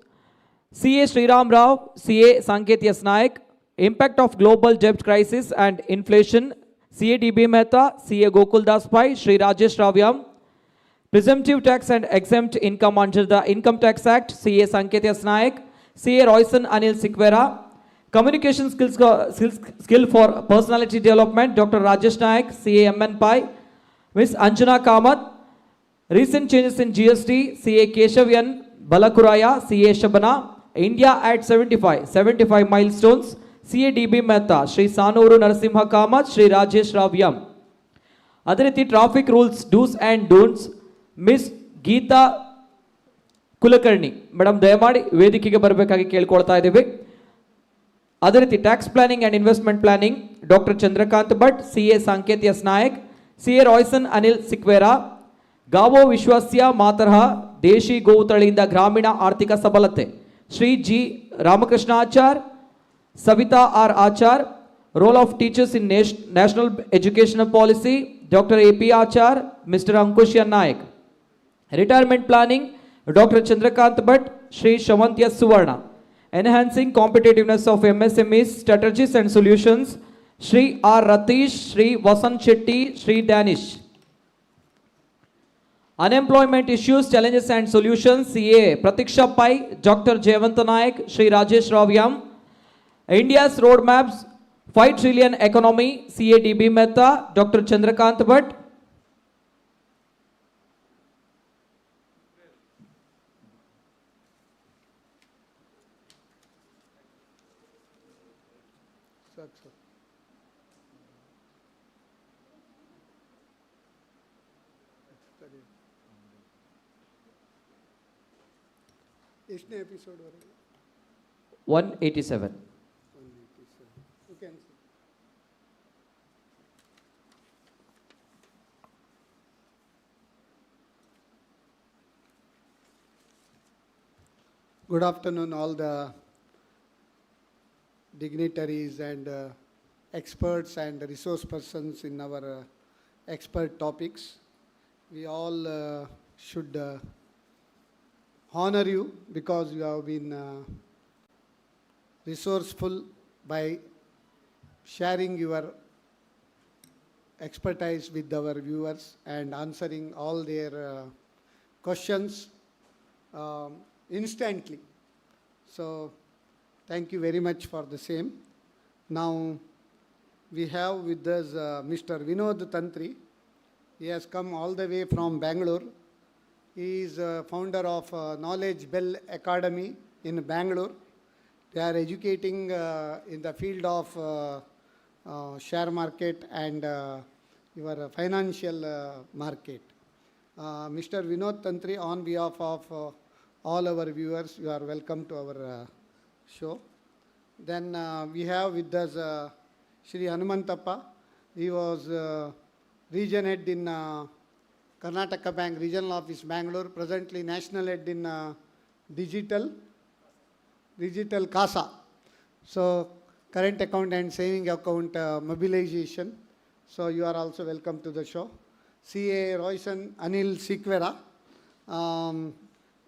CA Sriram Rao, CA Sanket Yes Naik. Impact of Global Debt Crisis and Inflation, CA DB Mehta, CA Gokul Das Pai, Shri Rajesh Ravyam. Presumptive Tax and Exempt Income under the Income Tax Act, CA Sanket Yes Naik, CA Royson Anil Sikwera. Communication skill for Personality Development, Dr. Rajesh Naik, CA MN Pai. Ms. Anjana Kamath. Recent changes in GST, CA Keshavyan Balakuraya, CA Shabana. India at 75 milestones, CA DB Mehta, Shri Sanuru Narasimha Kamath, Shri Rajesh Ravyam. Other traffic rules, do's and don'ts, Miss Geeta Kulakarni. Madam Dayamadi, Vedikige Barbekagi Kelkolta Ideve. Other tax planning and investment planning, Dr. Chandrakant Bhatt, CA Sanket Yes Naik, CA Royson Anil Sikwera. Gavo Vishwasya Matarha, Deshi Govutalinda Gramina Artika Sabalate, Shri G. Ramakrishna Achar, Savita R. Achar. Role of Teachers in National Educational Policy, Dr. A.P. Achar, Mr. Ankushya Naik. Retirement Planning, Dr. Chandrakant Bhatt, Shri Shamantya Suvarna. Enhancing Competitiveness of MSMEs, Strategies and Solutions, Shri R. Ratish, Shri Vasant Shetty, Shri Danish. Unemployment Issues, Challenges and Solutions, CA Pratiksha Pai, Dr. Jayavant Naik, Shri Rajesh Ravyam. India's Roadmaps, 5 Trillion Economy, CA DB Mehta, Dr. Chandrakant Bhatt. ಎಷ್ಟನೇ episode ವರೆಗೆ 187. You can see. Good afternoon, all the dignitaries and experts and resource persons in our expert topics. We all should honor you because you have been resourceful by sharing your expertise with our viewers and answering all their questions instantly. So thank you very much for the same. Now we have with us Mr. Vinod Tantri. He has come all the way from Bangalore. He is founder of Knowledge Bell Academy in Bangalore. They are educating in the field of share market and your financial market. Mr. Vinod Tantri, on behalf of all our viewers, you are welcome to our show. Then we have with us Shri Hanumantappa. He was region head in Karnataka Bank, Regional Office, Bangalore, presently National Head in Digital CASA. So, current account and saving account mobilization. So, you are also welcome to the show. CA Royson Anil Sikwera,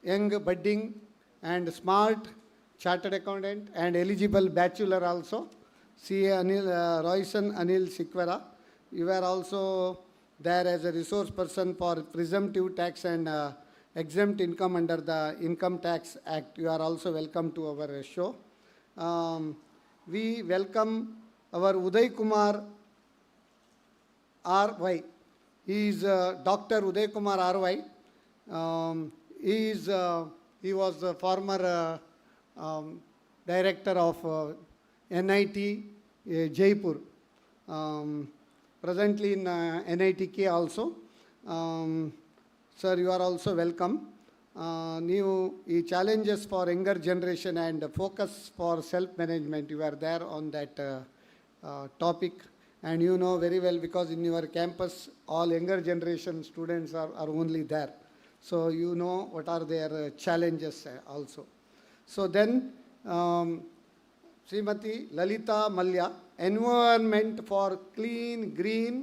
young, budding and smart chartered accountant and eligible bachelor also. CA Royson Anil Sikwera. You are also there as a resource person for presumptive tax and exempt income under the Income Tax Act. You are also welcome to our show. We welcome our Uday Kumar R.Y. He is Dr. Uday Kumar R.Y. He was the former director of NIT Jaipur. Presently in NITK also. Sir, you are also welcome. ನೀವು ಈ challenges for younger generation and focus for self-management, you are there on that topic, and you know very well because in your campus all younger generation students are only there. So you know what are their challenges also. So then Srimati Lalita Malya, environment for clean, green,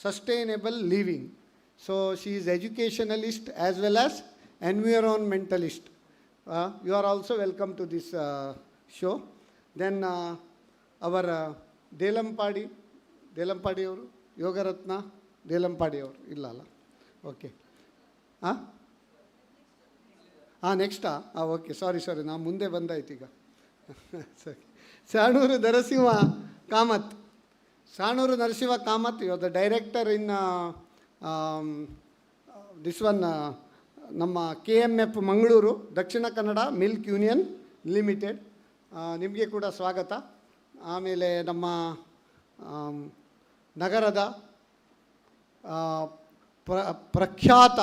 sustainable living. So she is educationalist as well as environmentalist. You are also welcome to this show. Then our Delampadi ಅವರು ಯೋಗರತ್ನ ದೇಲಂಪಾಡಿ ಅವರು ಇಲ್ಲ ಅಲ್ಲ, okay. ನೆಕ್ಸ್ಟಾ? Okay, ಸಾರಿ ನಾನು ಮುಂದೆ ಬಂದಾಯ್ತು ಈಗ. ಸರಿ. Sanur Narasimha Kamath. Sanur Narasimha Kamath, you are the director in this one ನಮ್ಮ KMF Mangaluru Dakshina Kannada milk union limited. ನಿಮಗೆ ಕೂಡ ಸ್ವಾಗತ. ಆಮೇಲೆ ನಮ್ಮ ನಗರದ ಪ್ರಖ್ಯಾತ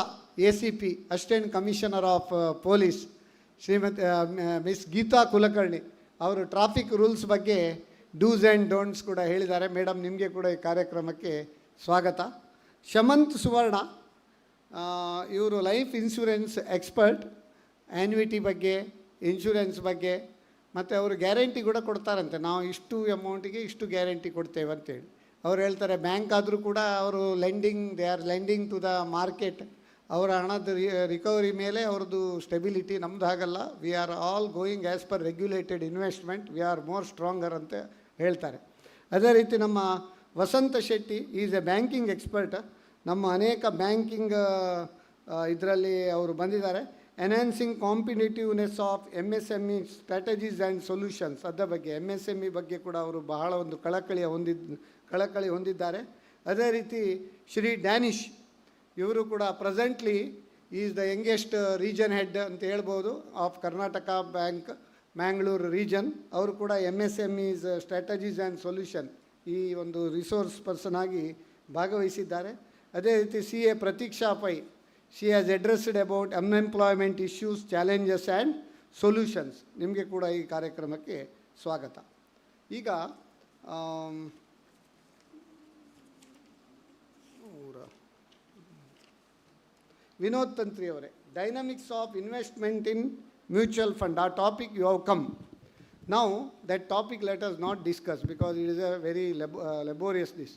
ACP assistant commissioner of police Shrimati miss Geetha Kulkarni ಅವರು ಟ್ರಾಫಿಕ್ ರೂಲ್ಸ್ ಬಗ್ಗೆ ಡೂಸ್ ಆ್ಯಂಡ್ ಡೋಂಟ್ಸ್ ಕೂಡ ಹೇಳಿದ್ದಾರೆ. ಮೇಡಮ್, ನಿಮಗೆ ಕೂಡ ಈ ಕಾರ್ಯಕ್ರಮಕ್ಕೆ ಸ್ವಾಗತ. ಶಮಂತ್ ಸುವರ್ಣ, ಇವರು ಲೈಫ್ ಇನ್ಶೂರೆನ್ಸ್ ಎಕ್ಸ್ಪರ್ಟ್, ಆ್ಯನ್ಯುಯಿಟಿ ಬಗ್ಗೆ, ಇನ್ಶೂರೆನ್ಸ್ ಬಗ್ಗೆ, ಮತ್ತು ಅವರು ಗ್ಯಾರಂಟಿ ಕೂಡ ಕೊಡ್ತಾರಂತೆ. ನಾವು ಇಷ್ಟು ಅಮೌಂಟಿಗೆ ಇಷ್ಟು ಗ್ಯಾರಂಟಿ ಕೊಡ್ತೇವೆ ಅಂತೇಳಿ ಅವ್ರು ಹೇಳ್ತಾರೆ. ಬ್ಯಾಂಕ್ ಆದರೂ ಕೂಡ ಅವರು they are lending to the market. ಅವರ ಹಣದ ರಿಕವರಿ ಮೇಲೆ ಅವ್ರದ್ದು ಸ್ಟೆಬಿಲಿಟಿ. ನಮ್ಮದು ಹಾಗಲ್ಲ, we are all going as per regulated investment, we are more stronger ಅಂತ ಹೇಳ್ತಾರೆ. ಅದೇ ರೀತಿ ನಮ್ಮ Vasantha Shetty is a banking expert. ನಮ್ಮ ಅನೇಕ ಬ್ಯಾಂಕಿಂಗ್ ಇದರಲ್ಲಿ ಅವರು ಬಂದಿದ್ದಾರೆ. Enhancing competitiveness of MSME strategies and solutions, ಅದರ ಬಗ್ಗೆ MSME ಬಗ್ಗೆ ಕೂಡ ಅವರು ಬಹಳ ಒಂದು ಕಳಕಳಿ ಹೊಂದಿದ್ದಾರೆ. ಅದೇ ರೀತಿ ಶ್ರೀ ಡ್ಯಾನಿಶ್, ಇವರು ಕೂಡ presently is the youngest region head ಅಂತ ಹೇಳ್ಬೋದು of Karnataka bank Mangalore region. ಅವರು ಕೂಡ MSME's ಸ್ಟ್ರಾಟಜೀಸ್ ಆ್ಯಂಡ್ ಸೊಲ್ಯೂಷನ್ ಈ ಒಂದು ರಿಸೋರ್ಸ್ ಪರ್ಸನ್ ಆಗಿ ಭಾಗವಹಿಸಿದ್ದಾರೆ. ಅದೇ ರೀತಿ CA Prateeksha Pai, she has addressed about unemployment issues, challenges and solutions. ನಿಮಗೆ ಕೂಡ ಈ ಕಾರ್ಯಕ್ರಮಕ್ಕೆ ಸ್ವಾಗತ. ಈಗ ವಿನೋದ್ ತಂತ್ರಿ ಅವರೇ, dynamics of investment in mutual fund, ಆ topic you have come. Now that topic let us not discuss because it is a very laborious this.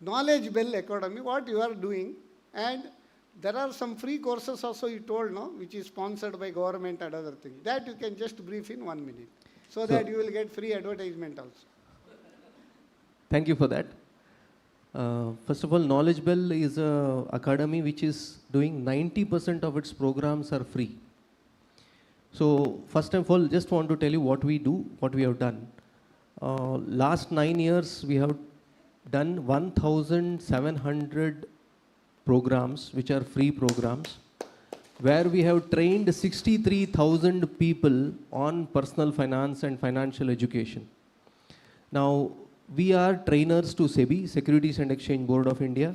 Knowledge Bell Academy, what you are doing, and there are some free courses also you told, no, which is sponsored by government and other things. That you can just brief in 1 minute so that you will get free advertisement also. Thank you for that. First of all, Knowledge Bell is a academy which is doing 90% of its programs are free. So first of all, just want to tell you what we do, what we have done. Last 9 years we have done 1,700 programs which are free programs, where we have trained 63,000 people on personal finance and financial education. Now we are trainers to SEBI, Securities and Exchange Board of India.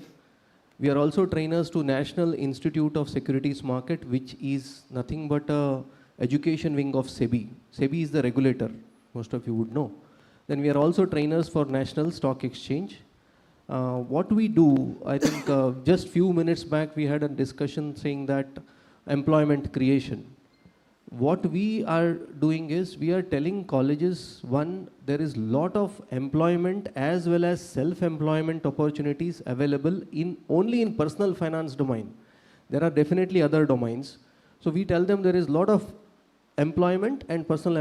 We are also trainers to National Institute of Securities Market, which is nothing but a education wing of SEBI. SEBI is the regulator, most of you would know. Then we are also trainers for National Stock Exchange. What we do, I think just few minutes back we had a discussion saying that employment creation. What we are doing is we are telling colleges, one, there is lot of employment as well as self-employment opportunities available only in personal finance domain. There are definitely other domains. So we tell them there is lot of employment and personal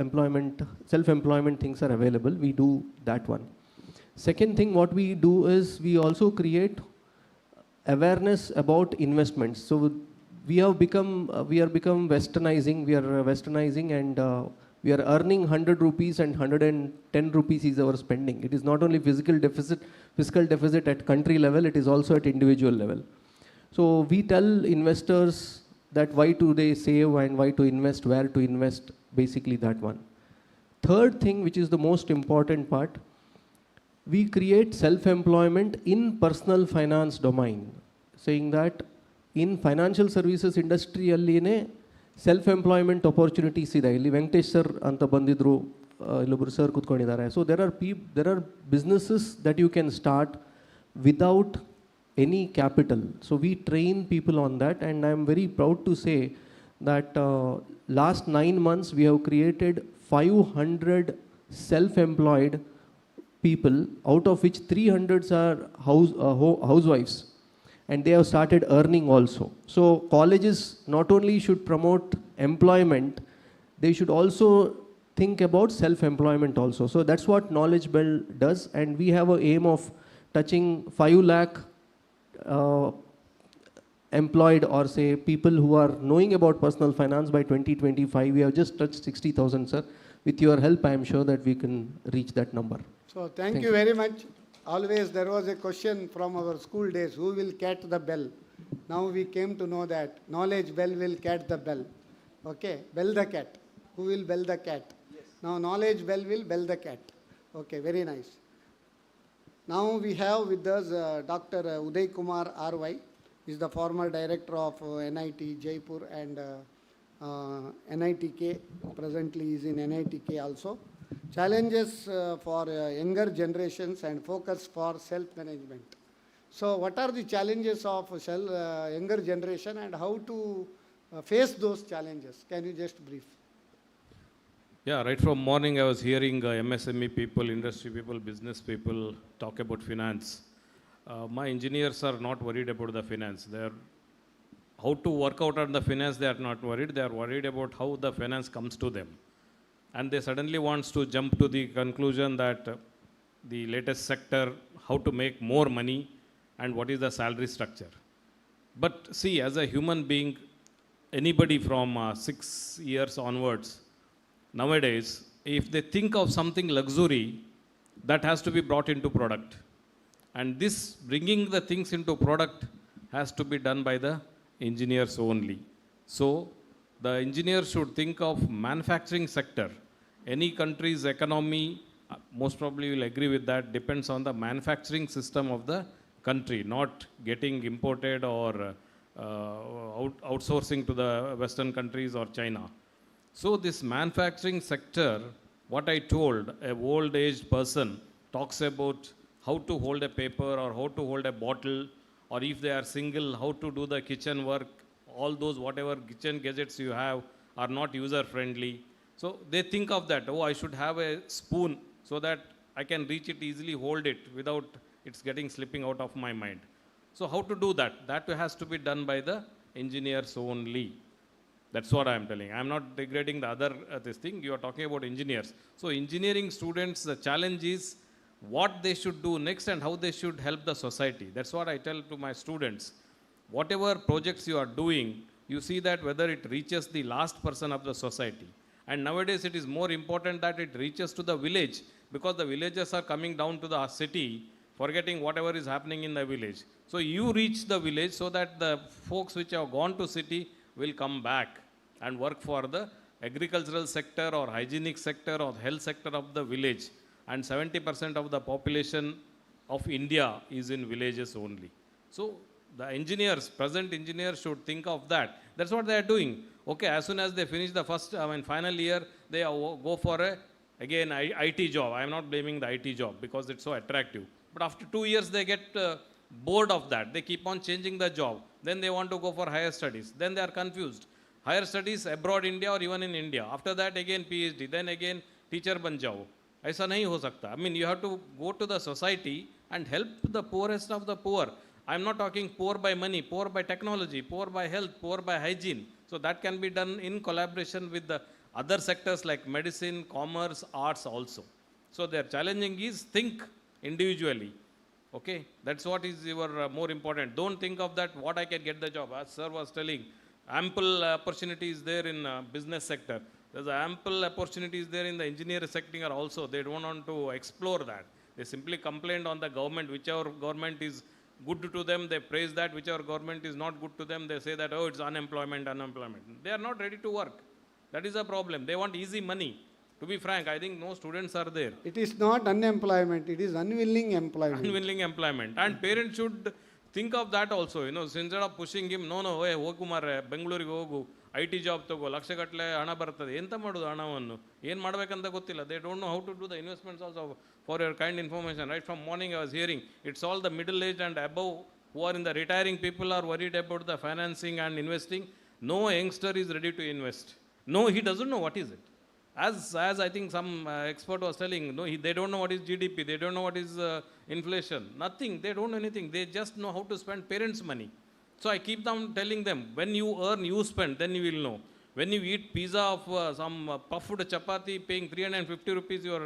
employment, self-employment things are available. We do that one. Second thing what we do is we also create awareness about investments. So we are become westernizing, and we are earning 100 rupees and 110 rupees is our spending. It is not only fiscal deficit at country level, it is also at individual level. So we tell investors that why do they save and why to invest, where to invest, basically that one. Third thing, which is the most important part, we create self-employment in personal finance domain, saying that in financial services ಇಂಡಸ್ಟ್ರಿಯಲ್ಲಿನೇ self employment opportunities ಇದೆ. ಇಲ್ಲಿ Venkatesh sir ಅಂತ ಬಂದಿದ್ದರು, ಇಲ್ಲೊಬ್ಬರು sir ಕೂತ್ಕೊಂಡಿದ್ದಾರೆ. So there are businesses that you can start without any capital. So we train people on that, and I am very proud to say that last 9 months we have created 500 self-employed people, out of which 300 are housewives, and they have started earning also. So colleges not only should promote employment, they should also think about self-employment also. So that's what Knowledge Bell does, and we have an aim of touching 5 lakh employed, or say people who are knowing about personal finance by 2025. We have just touched 60,000, sir. With your help, I am sure that we can reach that number. So thank you very much. Always there was a question from our school days, who will catch the bell? Now we came to know that Knowledge Bell will catch the bell. Okay, bell the cat. Who will bell the cat? Yes. Now Knowledge Bell will bell the cat. Okay, very nice. Now we have with us Dr. Uday Kumar R.Y. He is the former director of NIT Jaipur and NITK. Presently he is in NITK also. Challenges for younger generations and focus for self-management. So what are the challenges of younger generation and how to face those challenges? Can you just brief? Yeah, right from morning I was hearing MSME people, industry people, business people talk about finance. My engineers are not worried about the finance. They are how to work out on the finance, they are not worried. They are worried about how the finance comes to them. And they suddenly wants to jump to the conclusion that the latest sector, how to make more money and what is the salary structure. But see, as a human being, anybody from 6 years onwards, nowadays, if they think of something luxury, that has to be brought into product. And this bringing the things into product has to be done by the engineers only. So the engineer should think of manufacturing sector. Any country's economy, most probably will agree with that, depends on the manufacturing system of the country, not getting imported or outsourcing to the Western countries or China. So this manufacturing sector, what I told, a old-aged person talks about how to hold a paper or how to hold a bottle, or if they are single, how to do the kitchen work. All those whatever kitchen gadgets you have are not user-friendly. So they think of that, oh, I should have a spoon so that I can reach it easily, hold it without it's getting slipping out of my mind. So how to do that? That has to be done by the engineers only. That's what I am telling. I am not degrading the other this thing. You are talking about engineers. So engineering students, the challenge is what they should do next and how they should help the society. That's what I tell to my students. Whatever projects you are doing, you see that whether it reaches the last person of the society. And nowadays it is more important that it reaches to the village, because the villagers are coming down to the city, forgetting whatever is happening in the village. So you reach the village so that the folks which have gone to city will come back and work for the agricultural sector or hygienic sector or health sector of the village. And 70% of the population of India is in villages only. So the engineers, present engineers should think of that. That's what they are doing. Okay, as soon as they finish the final year, they go for again IT job. I am not blaming the IT job because it's so attractive. But after 2 years, they get bored of that. They keep on changing the job. Then they want to go for higher studies. Then they are confused. Higher studies abroad India or even in India. After that again PhD. Then again teacher ban jao. ऐसा नहीं हो सकता. I mean, you have to go to the society and help the poorest of the poor. I am not talking poor by money, poor by technology, poor by health, poor by hygiene. So that can be done in collaboration with the other sectors like medicine, commerce, arts also. So their challenging is think individually. Okay, that's what is your more important. Don't think of that what I can get the job. As sir was telling, ample opportunities there in business sector. There's ample opportunities there in the engineering sector also. They don't want to explore that. They simply complain on the government. Whichever government is good to them, they praise that. Whichever government is not good to them, they say that, oh, it's unemployment. They are not ready to work. That is a problem. They want easy money. To be frank, I think no students are there. It is not unemployment, it is unwilling employment. Unwilling employment. And parents should think of that also, instead of pushing him, no, hey, ಹೋಗು ಮಾರ್ರೆ, ಬೆಂಗಳೂರಿಗೆ ಹೋಗು, IT job ತಗೋ, ಲಕ್ಷಗಟ್ಟಲೆ ಹಣ ಬರ್ತದೆ, ಎಂತ ಮಾಡೋದು ಹಣವನ್ನು, ಏನು ಮಾಡಬೇಕಂತ ಗೊತ್ತಿಲ್ಲ. They don't know how to do the investments also. For your kind information, right from morning I was hearing, it's all the middle aged and above who are in the retiring people are worried about the financing and investing. No youngster is ready to invest. No, he doesn't know what is it. As I think some expert was telling, no, they don't know what is GDP, they don't know what is inflation, nothing, they don't know anything, they just know how to spend parents' money. So I keep on telling them, when you earn, you spend, then you will know. When you eat pizza of some puffed chapati paying 350 rupees your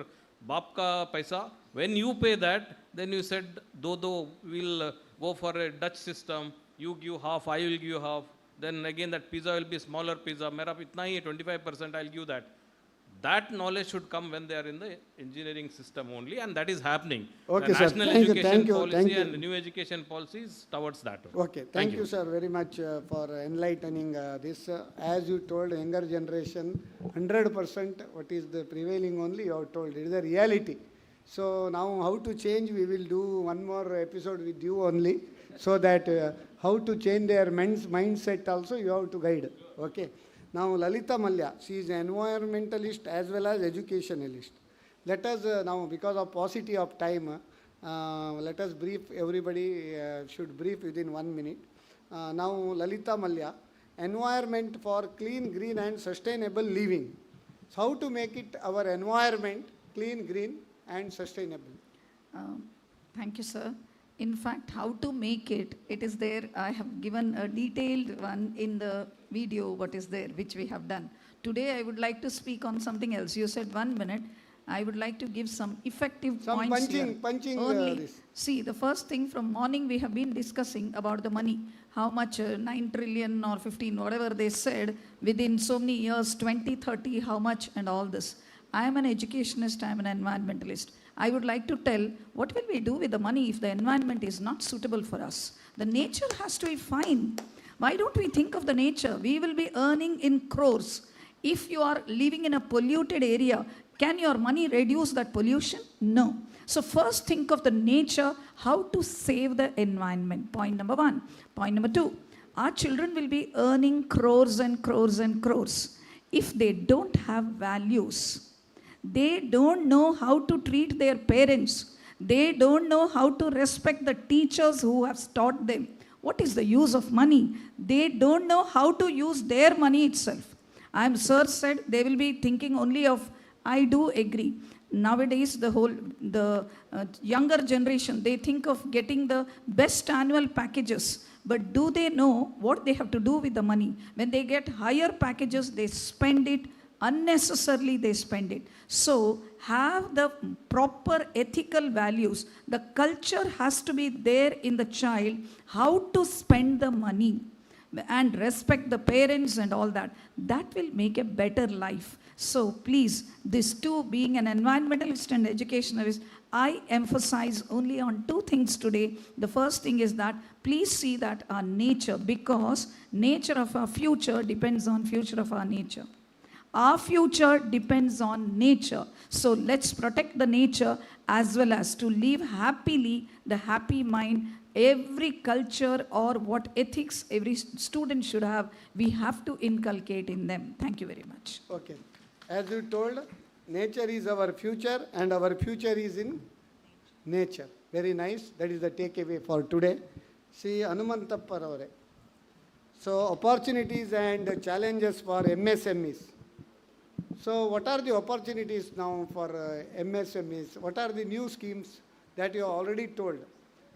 babka paisa, when you pay that, then you said, Dodo, we'll go for a Dutch system, you give half, I will give half, then again that pizza will be smaller pizza, mera itna hi 25%, I'll give that. That knowledge should come when they are in the engineering system only, and that is happening. Okay, the sir. national Thank you, education thank you, policy thank you. and the new education policy is towards that. Okay, thank you, sir, very much for enlightening this. As you told, younger generation, 100% what is the prevailing only, you have told. It is a reality. So now how to change, we will do one more episode with you only, so that how to change their mindset also, you have to guide. Okay. Now Lalita Malya, she is an environmentalist as well as educationalist. Let us now, because of paucity of time, let us brief everybody, should brief within 1 minute. Now Lalita Malya, environment for clean, green and sustainable living. So how to make it our environment clean, green and sustainable? Thank you, sir. In fact, how to make it, it is there. I have given a detailed one in the video, what is there, which we have done. Today, I would like to speak on something else. You said 1 minute. I would like to give some effective points here. Punching this. See, the first thing from morning we have been discussing about the money. How much 9 trillion or 15, whatever they said, within so many years, 20, 30, how much and all this. I am an educationist, I am an environmentalist. I would like to tell, what will we do with the money if the environment is not suitable for us? The nature has to be fine. Why don't we think of the nature? We will be earning in crores. If you are living in a polluted area, can your money reduce that pollution? No. So first think of the nature, how to save the environment. Point number 1. Point number 2, our children will be earning crores and crores and crores. If they don't have values, they don't know how to treat their parents, they don't know how to respect the teachers who have taught them. What is the use of money? They don't know how to use their money itself. Sir said they will be thinking only of, I do agree. Nowadays, the younger generation, they think of getting the best annual packages. But do they know what they have to do with the money? When they get higher packages, they spend it. Unnecessarily, they spend it. So, have the proper ethical values. The culture has to be there in the child, how to spend the money and respect the parents and all that. That will make a better life. So please, this too, being an environmentalist and educationalist, I emphasize only on 2 things today. The first thing is that please see that our nature, because nature of our future depends on future of our nature. Our future depends on nature. So let's protect the nature as well as to live happily, the happy mind. Every culture or what ethics every student should have, we have to inculcate in them. Thank you very much. Okay. As you told, nature is our future and our future is in nature. Very nice. That is the takeaway for today. See, Hanumantappar. So, opportunities and challenges for MSMEs. So, what are the opportunities now for MSMEs? What are the new schemes that you have already told?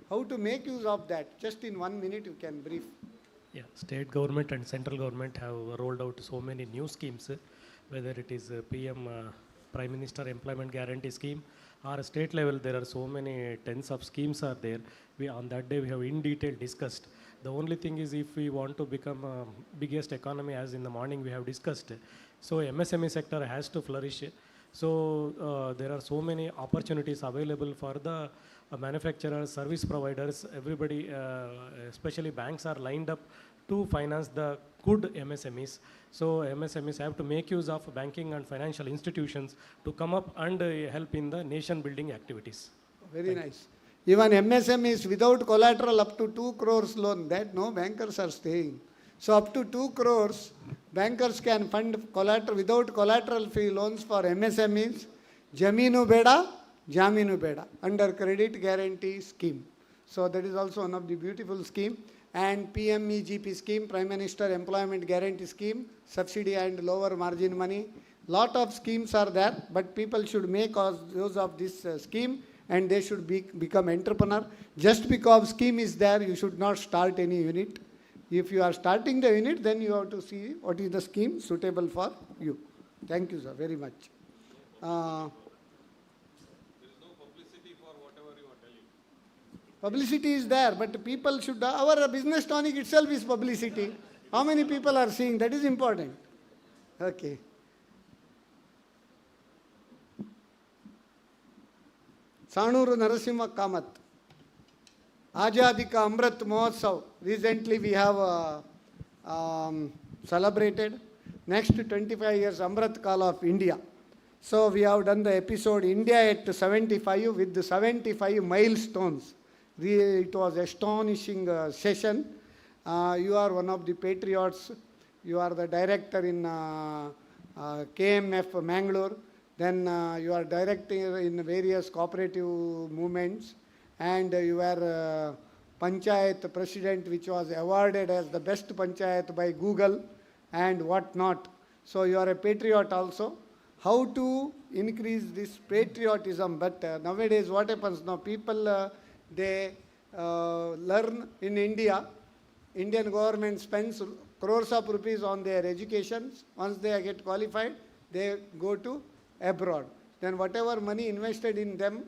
How to make use of that? Just in 1 minute, you can brief. Yeah, state government and central government have rolled out so many new schemes, whether it is PM Prime Minister Employment Guarantee Scheme or state level. There are so many tens of schemes are there. On that day we have in detail discussed. The only thing is, if we want to become biggest economy, as in the morning we have discussed, so MSME sector has to flourish. So there are so many opportunities available for the manufacturers, service providers, everybody, especially banks are lined up to finance the good MSMEs. So MSMEs have to make use of banking and financial institutions to come up and help in the nation building activities. Very nice. Even MSMEs without collateral up to 2 crores loan, that no bankers are staying. So up to 2 crores, bankers can fund without collateral free loans for MSMEs, Jaminu Beda, Jaminu Beda, under credit guarantee scheme. So that is also one of the beautiful scheme. And PMEGP scheme, Prime Minister Employment Guarantee Scheme, subsidy and lower margin money. Lot of schemes are there, but people should make use of this scheme, and they should become entrepreneur. Just because scheme is there, you should not start any unit. If you are starting the unit, then you have to see what is the scheme suitable for you. Thank you, sir, very much. Publicity is there, but people should, our business tonic itself is publicity. How many people are seeing? That is important. Okay. Sanuru Narasimha Kamath. Azadi Ka Amrit Mahotsav. Recently we have celebrated. Next 25 years Amrit Kala of India. So we have done the episode India at 75 with the 75 milestones. It was astonishing session. You are one of the patriots. You are the director in KMF Mangalore. Then you are director in various cooperative movements. And you are Panchayat President, which was awarded as the best Panchayat by Google and what not. So you are a patriot also. How to increase this patriotism? But nowadays what happens now? People they learn in India. Indian government spends crores of rupees on their education. Once they get qualified, they go to abroad. Then whatever money invested in them,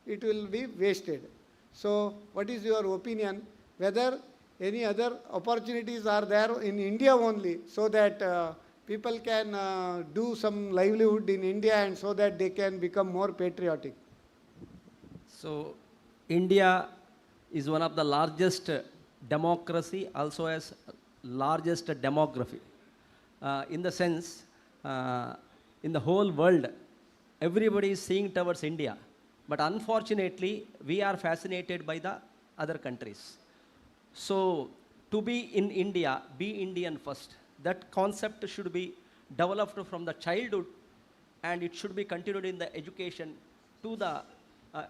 it will be wasted. So what is your opinion? Whether any other opportunities are there in India only, so that people can do some livelihood in India, and so that they can become more patriotic? So India is one of the largest democracy, also as largest demography. In the sense, in the whole world, everybody is seeing towards India. But unfortunately, we are fascinated by the other countries. So to be in India, be Indian first. That concept should be developed from the childhood, and it should be continued in the education to the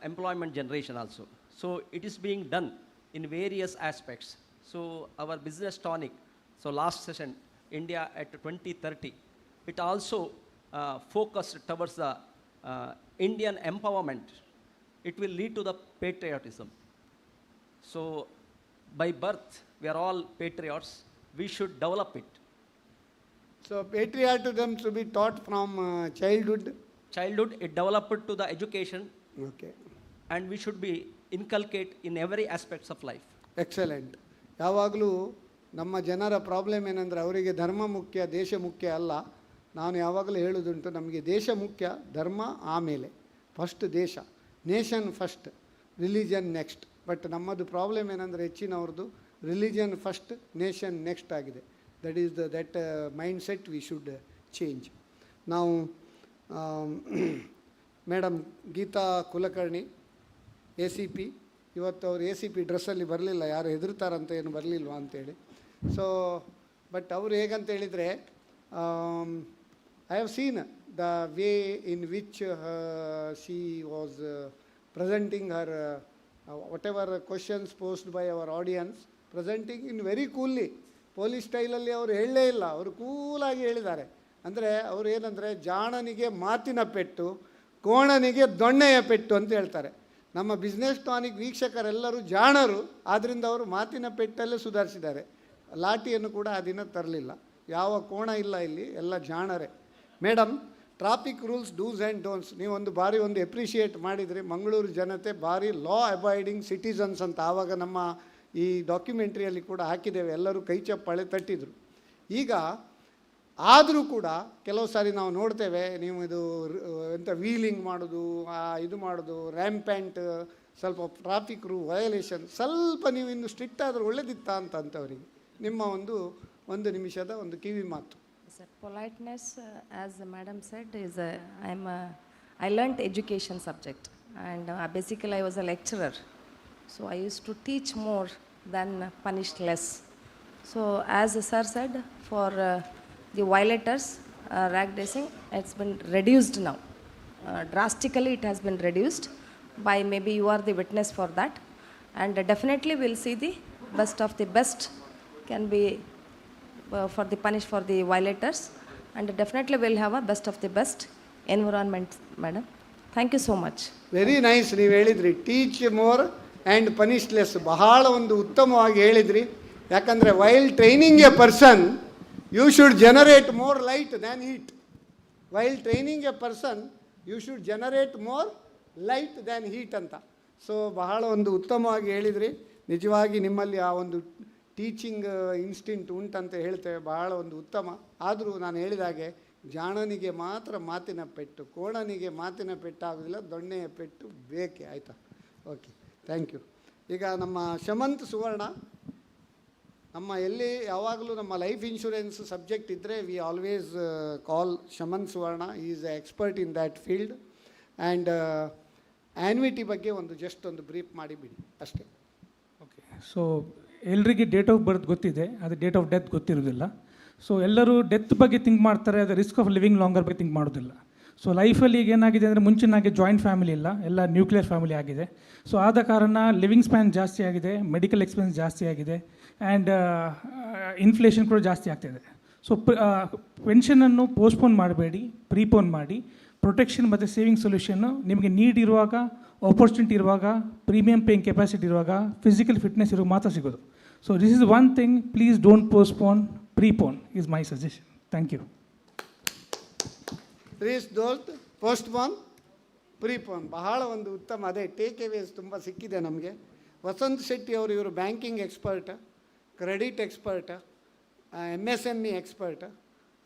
employment generation also. So it is being done in various aspects. So our business tonic, so last session, India at 2030, it also focused towards the Indian empowerment. It will lead to the patriotism. So by birth, we are all patriots. We should develop it. So patriotism should be taught from childhood. Childhood, it developed to the education. Okay. And we should be inculcate in every aspects of life. Excellent. ಯಾವಾಗಲೂ ನಮ್ಮ ಜನರ problem ಏನಂದರೆ ಅವರಿಗೆ ಧರ್ಮ ಮುಖ್ಯ, ದೇಶ ಮುಖ್ಯ ಅಲ್ಲ. ನಾನು ಯಾವಾಗಲೂ ಹೇಳೋದುಂಟು, ನಮಗೆ ದೇಶ ಮುಖ್ಯ, ಧರ್ಮ ಆಮೇಲೆ. ಫಸ್ಟ್ ದೇಶ, nation first, religion next. But ನಮ್ಮದು ಪ್ರಾಬ್ಲಮ್ ಏನಂದರೆ ಹೆಚ್ಚಿನವ್ರದ್ದು ರಿಲಿಜನ್ ಫಸ್ಟ್, ನೇಷನ್ ನೆಕ್ಸ್ಟ್ ಆಗಿದೆ. That is that mind set we should change. ನಾವು ಮೇಡಮ್ ಗೀತಾ ಕುಲಕರ್ಣಿ ACP, ಇವತ್ತು ಅವರು ACP ಡ್ರೆಸ್ಸಲ್ಲಿ ಬರಲಿಲ್ಲ, ಯಾರು ಹೆದರ್ತಾರಂತ ಏನು ಬರಲಿಲ್ವಾ ಅಂತೇಳಿ. ಸೊ ಬಟ್ ಅವರು ಹೇಗಂತ ಹೇಳಿದರೆ, I have seen the way in which she was presenting Har whatever questions posed by our audience, presenting in very coolly. Police ಸ್ಟೈಲಲ್ಲಿ ಅವರು ಹೇಳಲೇ ಇಲ್ಲ, ಅವರು ಕೂಲಾಗಿ ಹೇಳಿದ್ದಾರೆ. ಅಂದರೆ ಅವರು ಏನಂದರೆ, ಜಾಣನಿಗೆ ಮಾತಿನ ಪೆಟ್ಟು, ಕೋಣನಿಗೆ ದೊಣ್ಣೆಯ ಪೆಟ್ಟು ಅಂತ ಹೇಳ್ತಾರೆ. ನಮ್ಮ ಬಿಸ್ನೆಸ್ ಟಾನಿಕ್ ವೀಕ್ಷಕರೆಲ್ಲರೂ ಜಾಣರು, ಆದ್ದರಿಂದ ಅವರು ಮಾತಿನ ಪೆಟ್ಟಲ್ಲೇ ಸುಧಾರಿಸಿದ್ದಾರೆ. ಲಾಠಿಯನ್ನು ಕೂಡ ಆ ದಿನ ತರಲಿಲ್ಲ. ಯಾವ ಕೋಣ ಇಲ್ಲ ಇಲ್ಲಿ, ಎಲ್ಲ ಜಾಣರೇ. Madam, traffic rules dos and don'ts ನೀವೊಂದು ಬಾರಿ ಒಂದು ಎಪ್ರಿಷಿಯೇಟ್ ಮಾಡಿದ್ರಿ. ಮಂಗಳೂರು ಜನತೆ ಭಾರಿ ಲಾ ಅಬೈಡಿಂಗ್ ಸಿಟಿಸನ್ಸ್ ಅಂತ ಆವಾಗ ನಮ್ಮ ಈ ಡಾಕ್ಯುಮೆಂಟ್ರಿಯಲ್ಲಿ ಕೂಡ ಹಾಕಿದ್ದೇವೆ, ಎಲ್ಲರೂ ಕೈ ಚಪ್ಪಾಳೆ ತಟ್ಟಿದ್ರು. ಈಗ ಆದರೂ ಕೂಡ ಕೆಲವು ಸಾರಿ ನಾವು ನೋಡ್ತೇವೆ, ನೀವು ಇದು ಎಂಥ ವೀಲಿಂಗ್ ಮಾಡೋದು, ಇದು ಮಾಡೋದು, ರ್ಯಾಂಪ್ಯಾಂಟ್, ಸ್ವಲ್ಪ ಟ್ರಾಫಿಕ್ ರೂಲ್ ವಯೋಲೇಷನ್, ಸ್ವಲ್ಪ ನೀವು ಇನ್ನು ಸ್ಟ್ರಿಕ್ಟ್ ಆದರೂ ಒಳ್ಳೆದಿತ್ತ ಅಂತವರಿಗೆ ನಿಮ್ಮ ಒಂದು ನಿಮಿಷದ ಒಂದು ಕಿವಿ ಮಾತು. Sir, politeness, as the madam said, is I learnt education subject, and basically I was a lecturer So I used to teach more than punish less. So as the sir said, for the violators, rag racing, it's been reduced now. Drastically it has been reduced by, maybe you are the witness for that. And definitely we'll see the best of the best can be for the punish for the violators. And definitely we'll have a best of the best environment, madam. Thank you so much. Very nice. ನೀವು ಹೇಳಿದ್ರಿ teach more and punish less, ಬಹಳ ಒಂದು ಉತ್ತಮವಾಗಿ ಹೇಳಿದ್ರಿ. ಯಾಕಂದರೆ while training a person you should generate more light than heat. While training a person you should generate more light than heat ಅಂತ. So ಬಹಳ ಒಂದು ಉತ್ತಮವಾಗಿ ಹೇಳಿದ್ರಿ. ನಿಜವಾಗಿ ನಿಮ್ಮಲ್ಲಿ ಆ ಒಂದು ಟೀಚಿಂಗ್ ಇನ್ಸ್ಟಿಂಕ್ಟ್ ಉಂಟಂತ ಹೇಳ್ತೇವೆ, ಬಹಳ ಒಂದು ಉತ್ತಮ. ಆದರೂ ನಾನು ಹೇಳಿದಾಗೆ ಜಾಣನಿಗೆ ಮಾತ್ರ ಮಾತಿನ ಪೆಟ್ಟು, ಕೋಣನಿಗೆ ಮಾತಿನ ಪೆಟ್ಟಾಗೋದಿಲ್ಲ, ದೊಣ್ಣೆಯ ಪೆಟ್ಟು ಬೇಕೆ. ಆಯಿತಾ? Okay, thank you. ಈಗ ನಮ್ಮ ಶಮಂತ್ ಸುವರ್ಣ, ನಮ್ಮ ಎಲ್ಲಿ ಯಾವಾಗಲೂ ನಮ್ಮ ಲೈಫ್ ಇನ್ಶೂರೆನ್ಸ್ ಸಬ್ಜೆಕ್ಟ್ ಇದ್ದರೆ we always call Shamanth Suvarna. Is a expert in that field. And annuity ಬಗ್ಗೆ ಒಂದು ಜಸ್ಟ್ ಒಂದು ಬ್ರೀಫ್ ಮಾಡಿಬಿಡಿ ಅಷ್ಟೇ. ಓಕೆ, ಸೊ ಎಲ್ರಿಗೆ ಡೇಟ್ ಆಫ್ ಬರ್ತ್ ಗೊತ್ತಿದೆ, ಅದು ಡೇಟ್ ಆಫ್ ಡೆತ್ ಗೊತ್ತಿರೋದಿಲ್ಲ. ಸೊ ಎಲ್ಲರೂ ಡೆತ್ ಬಗ್ಗೆ ಥಿಂಕ್ ಮಾಡ್ತಾರೆ, ಅದು ರಿಸ್ಕ್ ಆಫ್ ಲಿವಿಂಗ್ ಲಾಂಗರ್ ಬಗ್ಗೆ ಥಿಂಕ್ ಮಾಡೋದಿಲ್ಲ. ಸೊ ಲೈಫಲ್ಲಿ ಈಗ ಏನಾಗಿದೆ ಅಂದರೆ, ಮುಂಚಿನಾಗೆ ಜಾಯಿಂಟ್ ಫ್ಯಾಮಿಲಿ ಇಲ್ಲ, ಎಲ್ಲ ನ್ಯೂಕ್ಲಿಯರ್ ಫ್ಯಾಮಿಲಿ ಆಗಿದೆ. ಸೊ ಆದ ಕಾರಣ ಲಿವಿಂಗ್ ಸ್ಪ್ಯಾನ್ ಜಾಸ್ತಿ ಆಗಿದೆ, ಮೆಡಿಕಲ್ ಎಕ್ಸ್ಪೆನ್ಸ್ ಜಾಸ್ತಿ ಆಗಿದೆ, ಆ್ಯಂಡ್ ಇನ್ಫ್ಲೇಷನ್ ಕೂಡ ಜಾಸ್ತಿ ಆಗ್ತಿದೆ. ಸೊ ಪೆನ್ಷನನ್ನು ಪೋಸ್ಟ್ಪೋನ್ ಮಾಡಬೇಡಿ, ಪ್ರೀಪೋನ್ ಮಾಡಿ. ಪ್ರೊಟೆಕ್ಷನ್ ಮತ್ತು ಸೇವಿಂಗ್ ಸೊಲ್ಯೂಷನ್ನು ನಿಮಗೆ ನೀಡ್ ಇರುವಾಗ, ಆಪರ್ಚುನಿಟಿ ಇರುವಾಗ, ಪ್ರೀಮಿಯಂ ಪೇಯಿಂಗ್ ಕೆಪಾಸಿಟಿ ಇರುವಾಗ, ಫಿಸಿಕಲ್ ಫಿಟ್ನೆಸ್ ಇರುವಾಗ ಮಾತ್ರ ಸಿಗೋದು. So this is one thing, please don't postpone, prepone is my suggestion. Thank you. Please don't postpone, prepone, ಬಹಳ ಒಂದು ಉತ್ತಮ. ಅದೇ ಟೇಕ್ ಅವೇಸ್ ತುಂಬ ಸಿಕ್ಕಿದೆ ನಮಗೆ. ವಸಂತ್ ಶೆಟ್ಟಿ ಅವರು, ಇವರು banking expert, credit expert, MSME expert.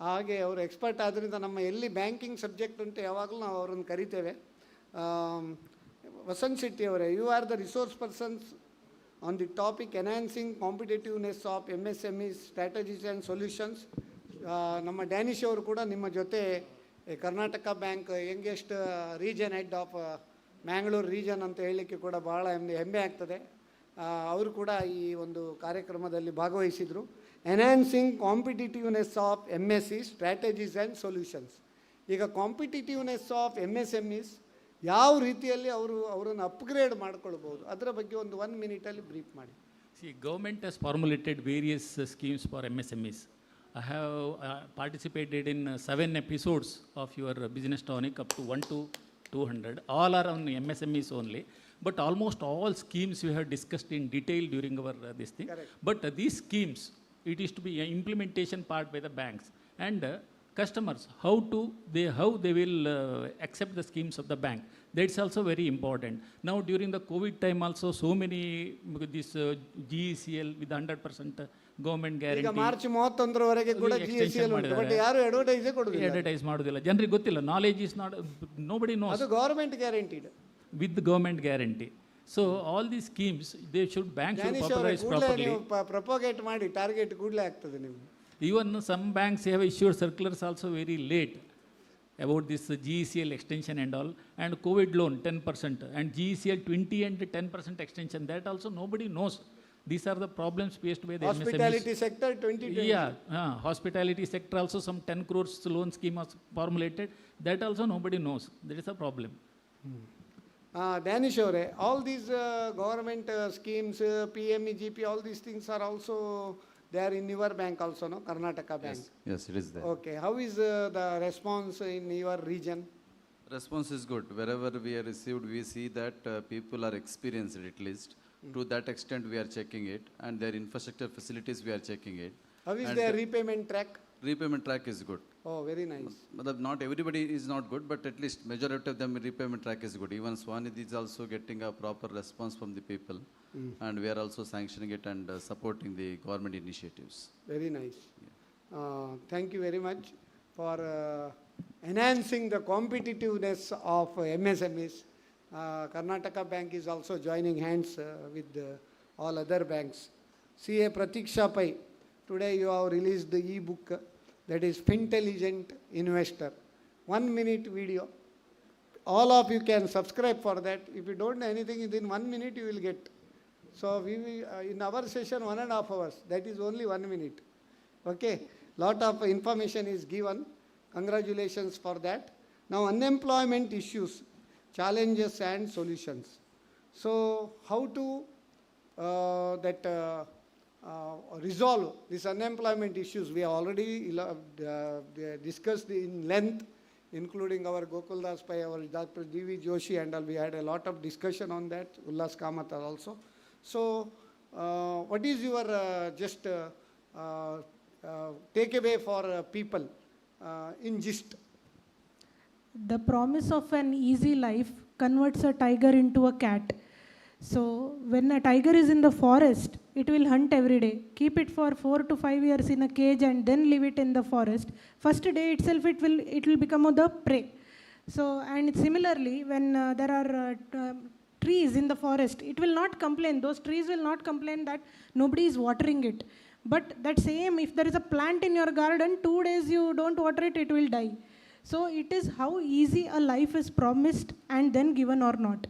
ಹಾಗೆ ಅವರು ಎಕ್ಸ್ಪರ್ಟ್ ಆದ್ದರಿಂದ ನಮ್ಮ ಎಲ್ಲಿ ಬ್ಯಾಂಕಿಂಗ್ ಸಬ್ಜೆಕ್ಟ್ ಉಂಟು ಯಾವಾಗಲೂ ನಾವು ಅವರನ್ನು ಕರಿತೇವೆ. ವಸಂತ್ ಶೆಟ್ಟಿ ಅವರೇ, you are the resource persons on the topic enhancing competitiveness of MSME strategies and solutions. ನಮ್ಮ ಡ್ಯಾನಿಶ್ ಅವರು ಕೂಡ ನಿಮ್ಮ ಜೊತೆ Karnataka bank youngest region head of Mangalore region ಅಂತ ಹೇಳಲಿಕ್ಕೆ ಕೂಡ ಭಾಳ ಹೆಮ್ಮೆ ಆಗ್ತದೆ. ಅವರು ಕೂಡ ಈ ಒಂದು ಕಾರ್ಯಕ್ರಮದಲ್ಲಿ ಭಾಗವಹಿಸಿದರು. Enhancing competitiveness of MSE strategies and solutions. ಈಗ ಕಾಂಪಿಟೇಟಿವ್ನೆಸ್ ಆಫ್ MSMEs ಯಾವ ರೀತಿಯಲ್ಲಿ ಅವರನ್ನು ಅಪ್ಗ್ರೇಡ್ ಮಾಡ್ಕೊಳ್ಬೋದು, ಅದರ ಬಗ್ಗೆ ಒಂದು 1 minute ಬ್ರೀಫ್ ಮಾಡಿ. See, government has formulated various schemes for MSMEs. I have participated in 7 episodes of your business tonic up to 1 to 200. All are on MSMEs only. But almost all schemes we have discussed in detail during our this thing. Correct. But these schemes, it is to be an implementation part by the banks and customers. How they will accept the schemes of the bank. That's also very important. Now during the COVID time also, so many this GECL with 100% government guarantee. ಈಗ March 31 ಕೂಡ GECL ಉಂಟು, but ಯಾರು advertise ಮಾಡೋದಿಲ್ಲ, ಜನರಿಗೆ ಗೊತ್ತಿಲ್ಲ. Knowledge is not, nobody knows. ಅದು government guaranteed with the government guarantee. So all these schemes, banks should popularize properly. ಪ್ರೊಪೋಗೇಟ್ ಮಾಡಿ, target ಕೂಡಲೇ ಆಗ್ತದೆ ನಿಮ್ಗೆ. Even some banks have issued circulars also very late about this GECL extension and all, and COVID loan 10% and GECL 20 and 10% extension, that also nobody knows. These are the problems faced by the Hospitality MSMEs. sector 2020. Yeah, hospitality sector also some 10 crores loan scheme was formulated, that also nobody knows. That is a problem. Danish ಅವರೇ, all these government schemes, PME, GP, all these things are also there in your bank also, no? Karnataka Bank. Yes, it is there. Okay, how is the response in your region? Response is good. Wherever we are received, we see that people are experienced at least. To that extent, we are checking it, and their infrastructure facilities, we are checking it. How is their repayment track? Repayment track is good. Oh, very nice. Not everybody is not good, but at least majority of them repayment track is good. Even Swanidhi is also getting a proper response from the people, and we are also sanctioning it and supporting the government initiatives. Very nice. Thank you very much for enhancing the competitiveness of MSMEs. Karnataka Bank is also joining hands with all other banks. CA Pratiksha Pai, today you have released the e-book that is Fintelligent Investor. 1 minute video. All of you can subscribe for that. If you don't know anything, within 1 minute you will get So in our session 1.5 hours, that is only 1 minute. Okay, lot of information is given. Congratulations for that. Now unemployment issues, challenges and solutions. So how to resolve these unemployment issues? We have already discussed in length, including our Gokuldas Pai, our Dr. G.V. Joshi and all. We had a lot of discussion on that, Ullas Kamath also. So what is your takeaway for people in gist? The promise of an easy life converts a tiger into a cat. So when a tiger is in the forest, it will hunt every day. Keep it for 4 to 5 years in a cage and then leave it in the forest. First day itself, it will become the prey. So, and similarly, when there are trees in the forest, it will not complain. Those trees will not complain that nobody is watering it. But that same, if there is a plant in your garden, 2 days you don't water it, it will die. So it is how easy a life is promised and then given or not.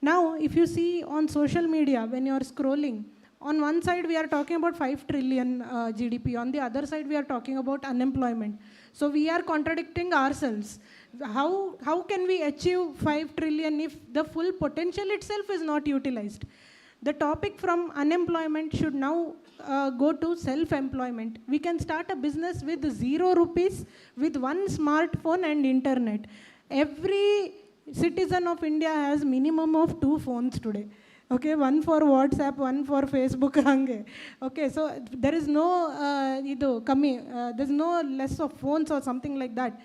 Now, if you see on social media, when you are scrolling, on one side we are talking about 5 trillion GDP, on the other side we are talking about unemployment. So we are contradicting ourselves. How can we achieve 5 trillion if the full potential itself is not utilized? The topic from unemployment should now go to self-employment. We can start a business with 0 rupees, with 1 smartphone and internet. Every citizen of India has minimum of 2 phones today. Okay, 1 for WhatsApp, 1 for Facebook. Okay, so there is no there's no less of phones or something like that.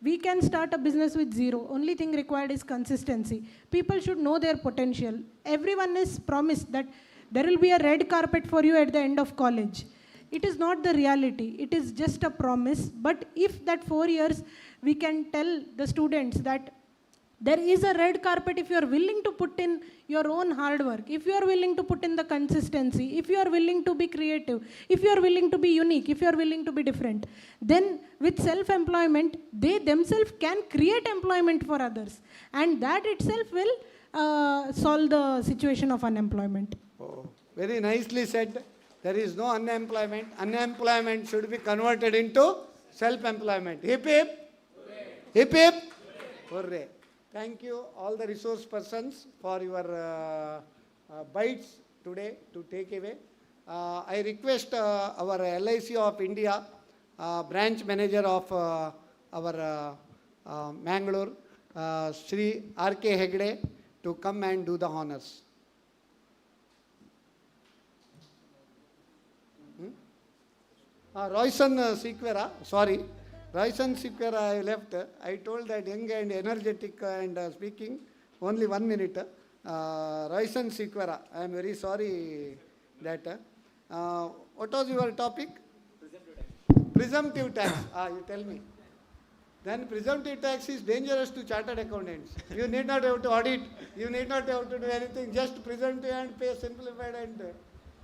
We can start a business with 0. Only thing required is consistency. People should know their potential. Everyone is promised that there will be a red carpet for you at the end of college. It is not the reality. It is just a promise. But if that 4 years, we can tell the students that there is a red carpet if you are willing to put in your own hard work, if you are willing to put in the consistency, if you are willing to be creative, if you are willing to be unique, if you are willing to be different, then with self-employment, they themselves can create employment for others. And that itself will solve the situation of unemployment. Oh, very nicely said. There is no unemployment. Unemployment should be converted into self-employment. Hip hip. Hip hip. Hooray. Thank you all the resource persons for your bites today to take away. I request our LIC of India branch manager of our Mangalore, Sri R.K. Hegde, to come and do the honors. Royson Sequera, sorry. Royson Sequera, I left. I told that young and energetic and speaking, only 1 minute. Royson Sequera, I am very sorry that. What was your topic? Presumptive tax. You tell me. Then presumptive tax is dangerous to chartered accountants. You need not have to audit. You need not have to do anything. Just presumptive and pay simplified and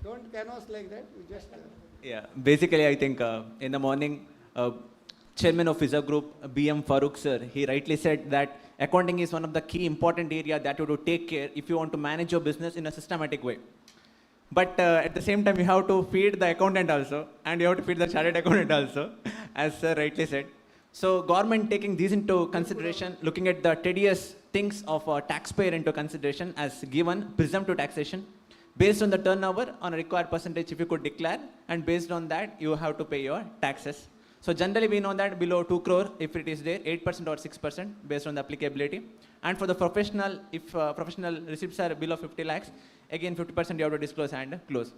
don't canvas like that. You just. Yeah, basically I think in the morning, Chairman of Visa Group, B.M. Farooq sir, he rightly said that accounting is one of the key important area that you have to take care if you want to manage your business in a systematic way. But at the same time, you have to feed the accountant also, and you have to feed the chartered accountant also, as sir rightly said. So government taking these into consideration, looking at the tedious things of a taxpayer into consideration as given presumptive taxation, based on the turnover on a required percentage if you could declare, and based on that you have to pay your taxes. So generally we know that below 2 crore, if it is there, 8% or 6% based on the applicability. And for the professional, if professional receipts are below 50 lakhs, again 50% you have to disclose and close.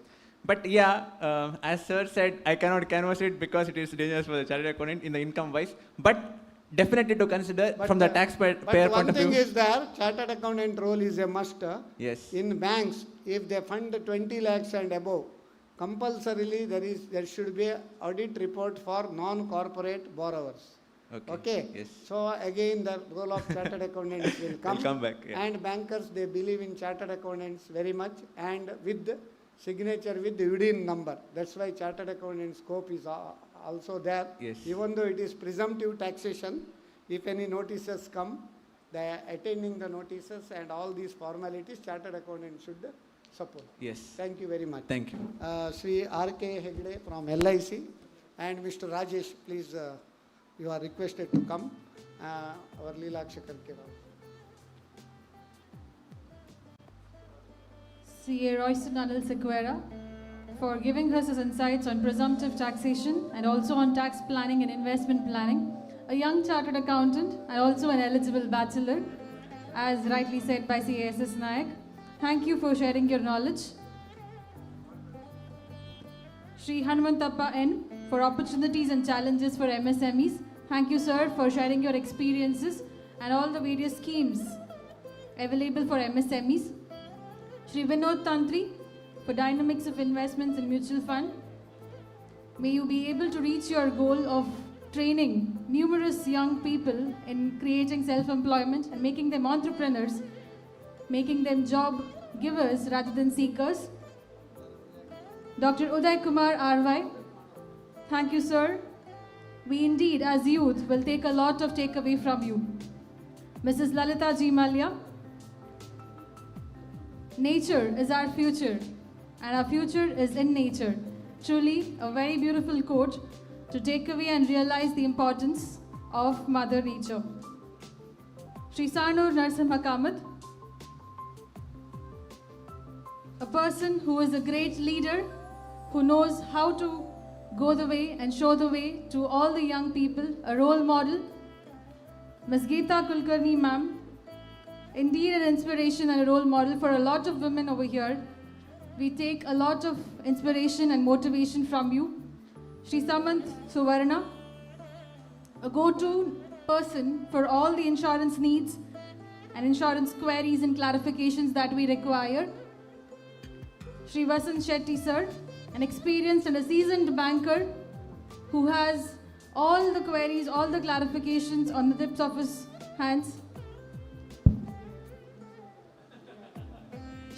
But yeah, as sir said, I cannot canvass it because it is dangerous for the chartered accountant in the income wise. But definitely to consider from the taxpayer point of view. But one thing is there, chartered accountant role is a must. Yes. In banks, if they fund 20 lakhs and above, compulsorily there should be an audit report for non-corporate borrowers. Okay. Yes. So again the role of chartered accountants will come. Will come back. Yeah. And bankers, they believe in chartered accountants very much, and with signature with the UDIN number. That's why chartered accountant scope is also there. Yes. Even though it is presumptive taxation, if any notices come, they are attending the notices and all these formalities, chartered accountant should support. Yes. Thank you very much. Thank you. Sri R.K. Hegde from LIC and Mr. Rajesh, please, you are requested to come. Our Leelaksha Kalkera. CA Royston Anil Sequeira for giving us his insights on presumptive taxation and also on tax planning and investment planning. A young chartered accountant and also an eligible bachelor, as rightly said by CASS Nayak. Thank you for sharing your knowledge. Shri Hanumantappa N for opportunities and challenges for MSMEs. Thank you, sir, for sharing your experiences and all the various schemes available for MSMEs. Shri Vinod Tantri for dynamics of investments in mutual fund. May you be able to reach your goal of training numerous young people in creating self-employment and making them entrepreneurs, making them job givers rather than seekers. Dr. Uday Kumar R.Y., thank you, sir. We indeed, as youth, will take a lot of takeaway from you. Mrs. Lalita G. Malya, nature is our future, and our future is in nature. Truly, a very beautiful quote to take away and realize the importance of Mother Nature. Shri Sanur Narsimha Kamath, a person who is a great leader, who knows how to go the way and show the way to all the young people, a role model. Ms. Geeta Kulkarni ma'am, indeed an inspiration and a role model for a lot of women over here. We take a lot of inspiration and motivation from you. Shri Samant Suvarna, a go-to person for all the insurance needs and insurance queries and clarifications that we require. Shri Vasant Shetty sir, an experienced and a seasoned banker who has all the queries, all the clarifications on the tips of his hands.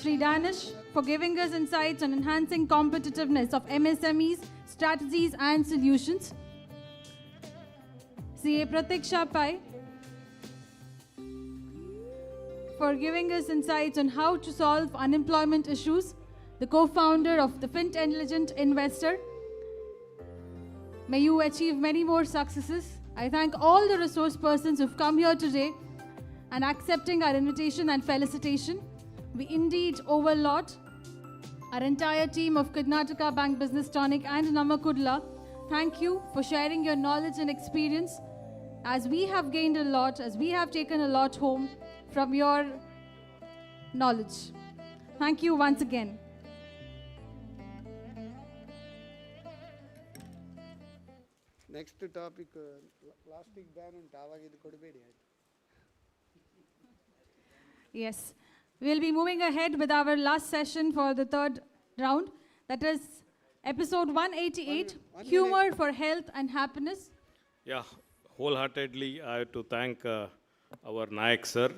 Shri Danish for giving us insights on enhancing competitiveness of MSMEs, strategies and solutions. CA Pratiksha Pai for giving us insights on how to solve unemployment issues, the co-founder of the Fintelligent Investor. May you achieve many more successes. I thank all the resource persons who've come here today and accepting our invitation and felicitation. We indeed owe a lot. Our entire team of Karnataka Bank Business Tonic and Namakudla, thank you for sharing your knowledge and experience, as we have gained a lot, as we have taken a lot home from your knowledge. Thank you once again. Next topic, plastic ban unta avagidi kodbedi. Yes. We'll be moving ahead with our last session for the third round. That is episode 188, Humor for Health and Happiness. Yeah, wholeheartedly I have to thank our Nayak sir,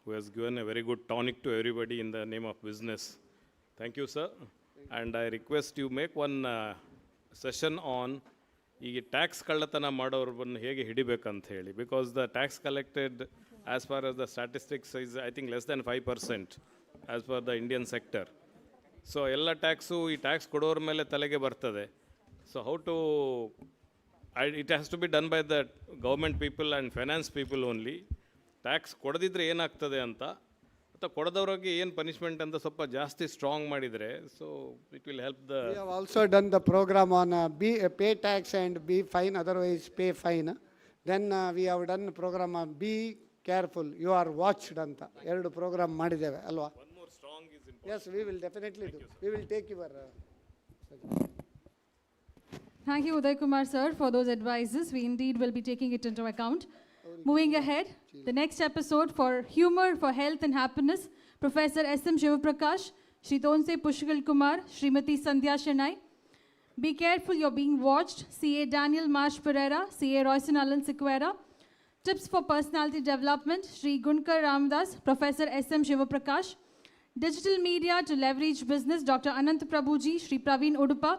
who has given a very good tonic to everybody in the name of business. Thank you, sir. And I request you make one session on ಈ tax ಕಳ್ಳತನ ಮಾಡೋರನ್ನು ಹೇಗೆ ಹಿಡಿಬೇಕಂತ ಹೇಳಿ, because the tax collected as for as the statistics is I think less than 5% as per the Indian sector. So ಎಲ್ಲ tax ಈ tax ಕೊಡೋರ ಮೇಲೆ ತಲೆಗೆ ಬರ್ತದೆ. So how to it has to be done by the government people and finance people only. Tax ಕೊಡದಿದ್ರೆ ಏನಾಗ್ತದೆ ಅಂತ, ಅಥವಾ ಕೊಡದವ್ರಿಗೆ ಏನು ಪನಿಷ್ಮೆಂಟ್ ಅಂತ ಸ್ವಲ್ಪ ಜಾಸ್ತಿ ಸ್ಟ್ರಾಂಗ್ ಮಾಡಿದರೆ, so it will help the. We have also done the program on pay tax and be fine, otherwise pay fine. Then we have done the program on be careful, you are watched anta. Eradu program ಮಾಡಿದ್ದೇವೆ ಅಲ್ವಾ? One more strong is important. Yes, we will definitely do. We will take your Thank you, Uday Kumar sir, for those advices. We indeed will be taking it into account. Moving ahead, the next episode for Humor for Health and Happiness, Professor S.M. Shivaprakash, Shri Tonse Pushkal Kumar, Srimati Sandhya Shenai. Be careful, you're being watched. CA Daniel Marsh Pereira, CA Royston Alan Sequeira. Tips for Personality Development, Shri Gunkar Ramdas, Professor S.M. Shivaprakash. Digital Media to Leverage Business, Dr. Anant Prabhuji, Shri Praveen Udupa.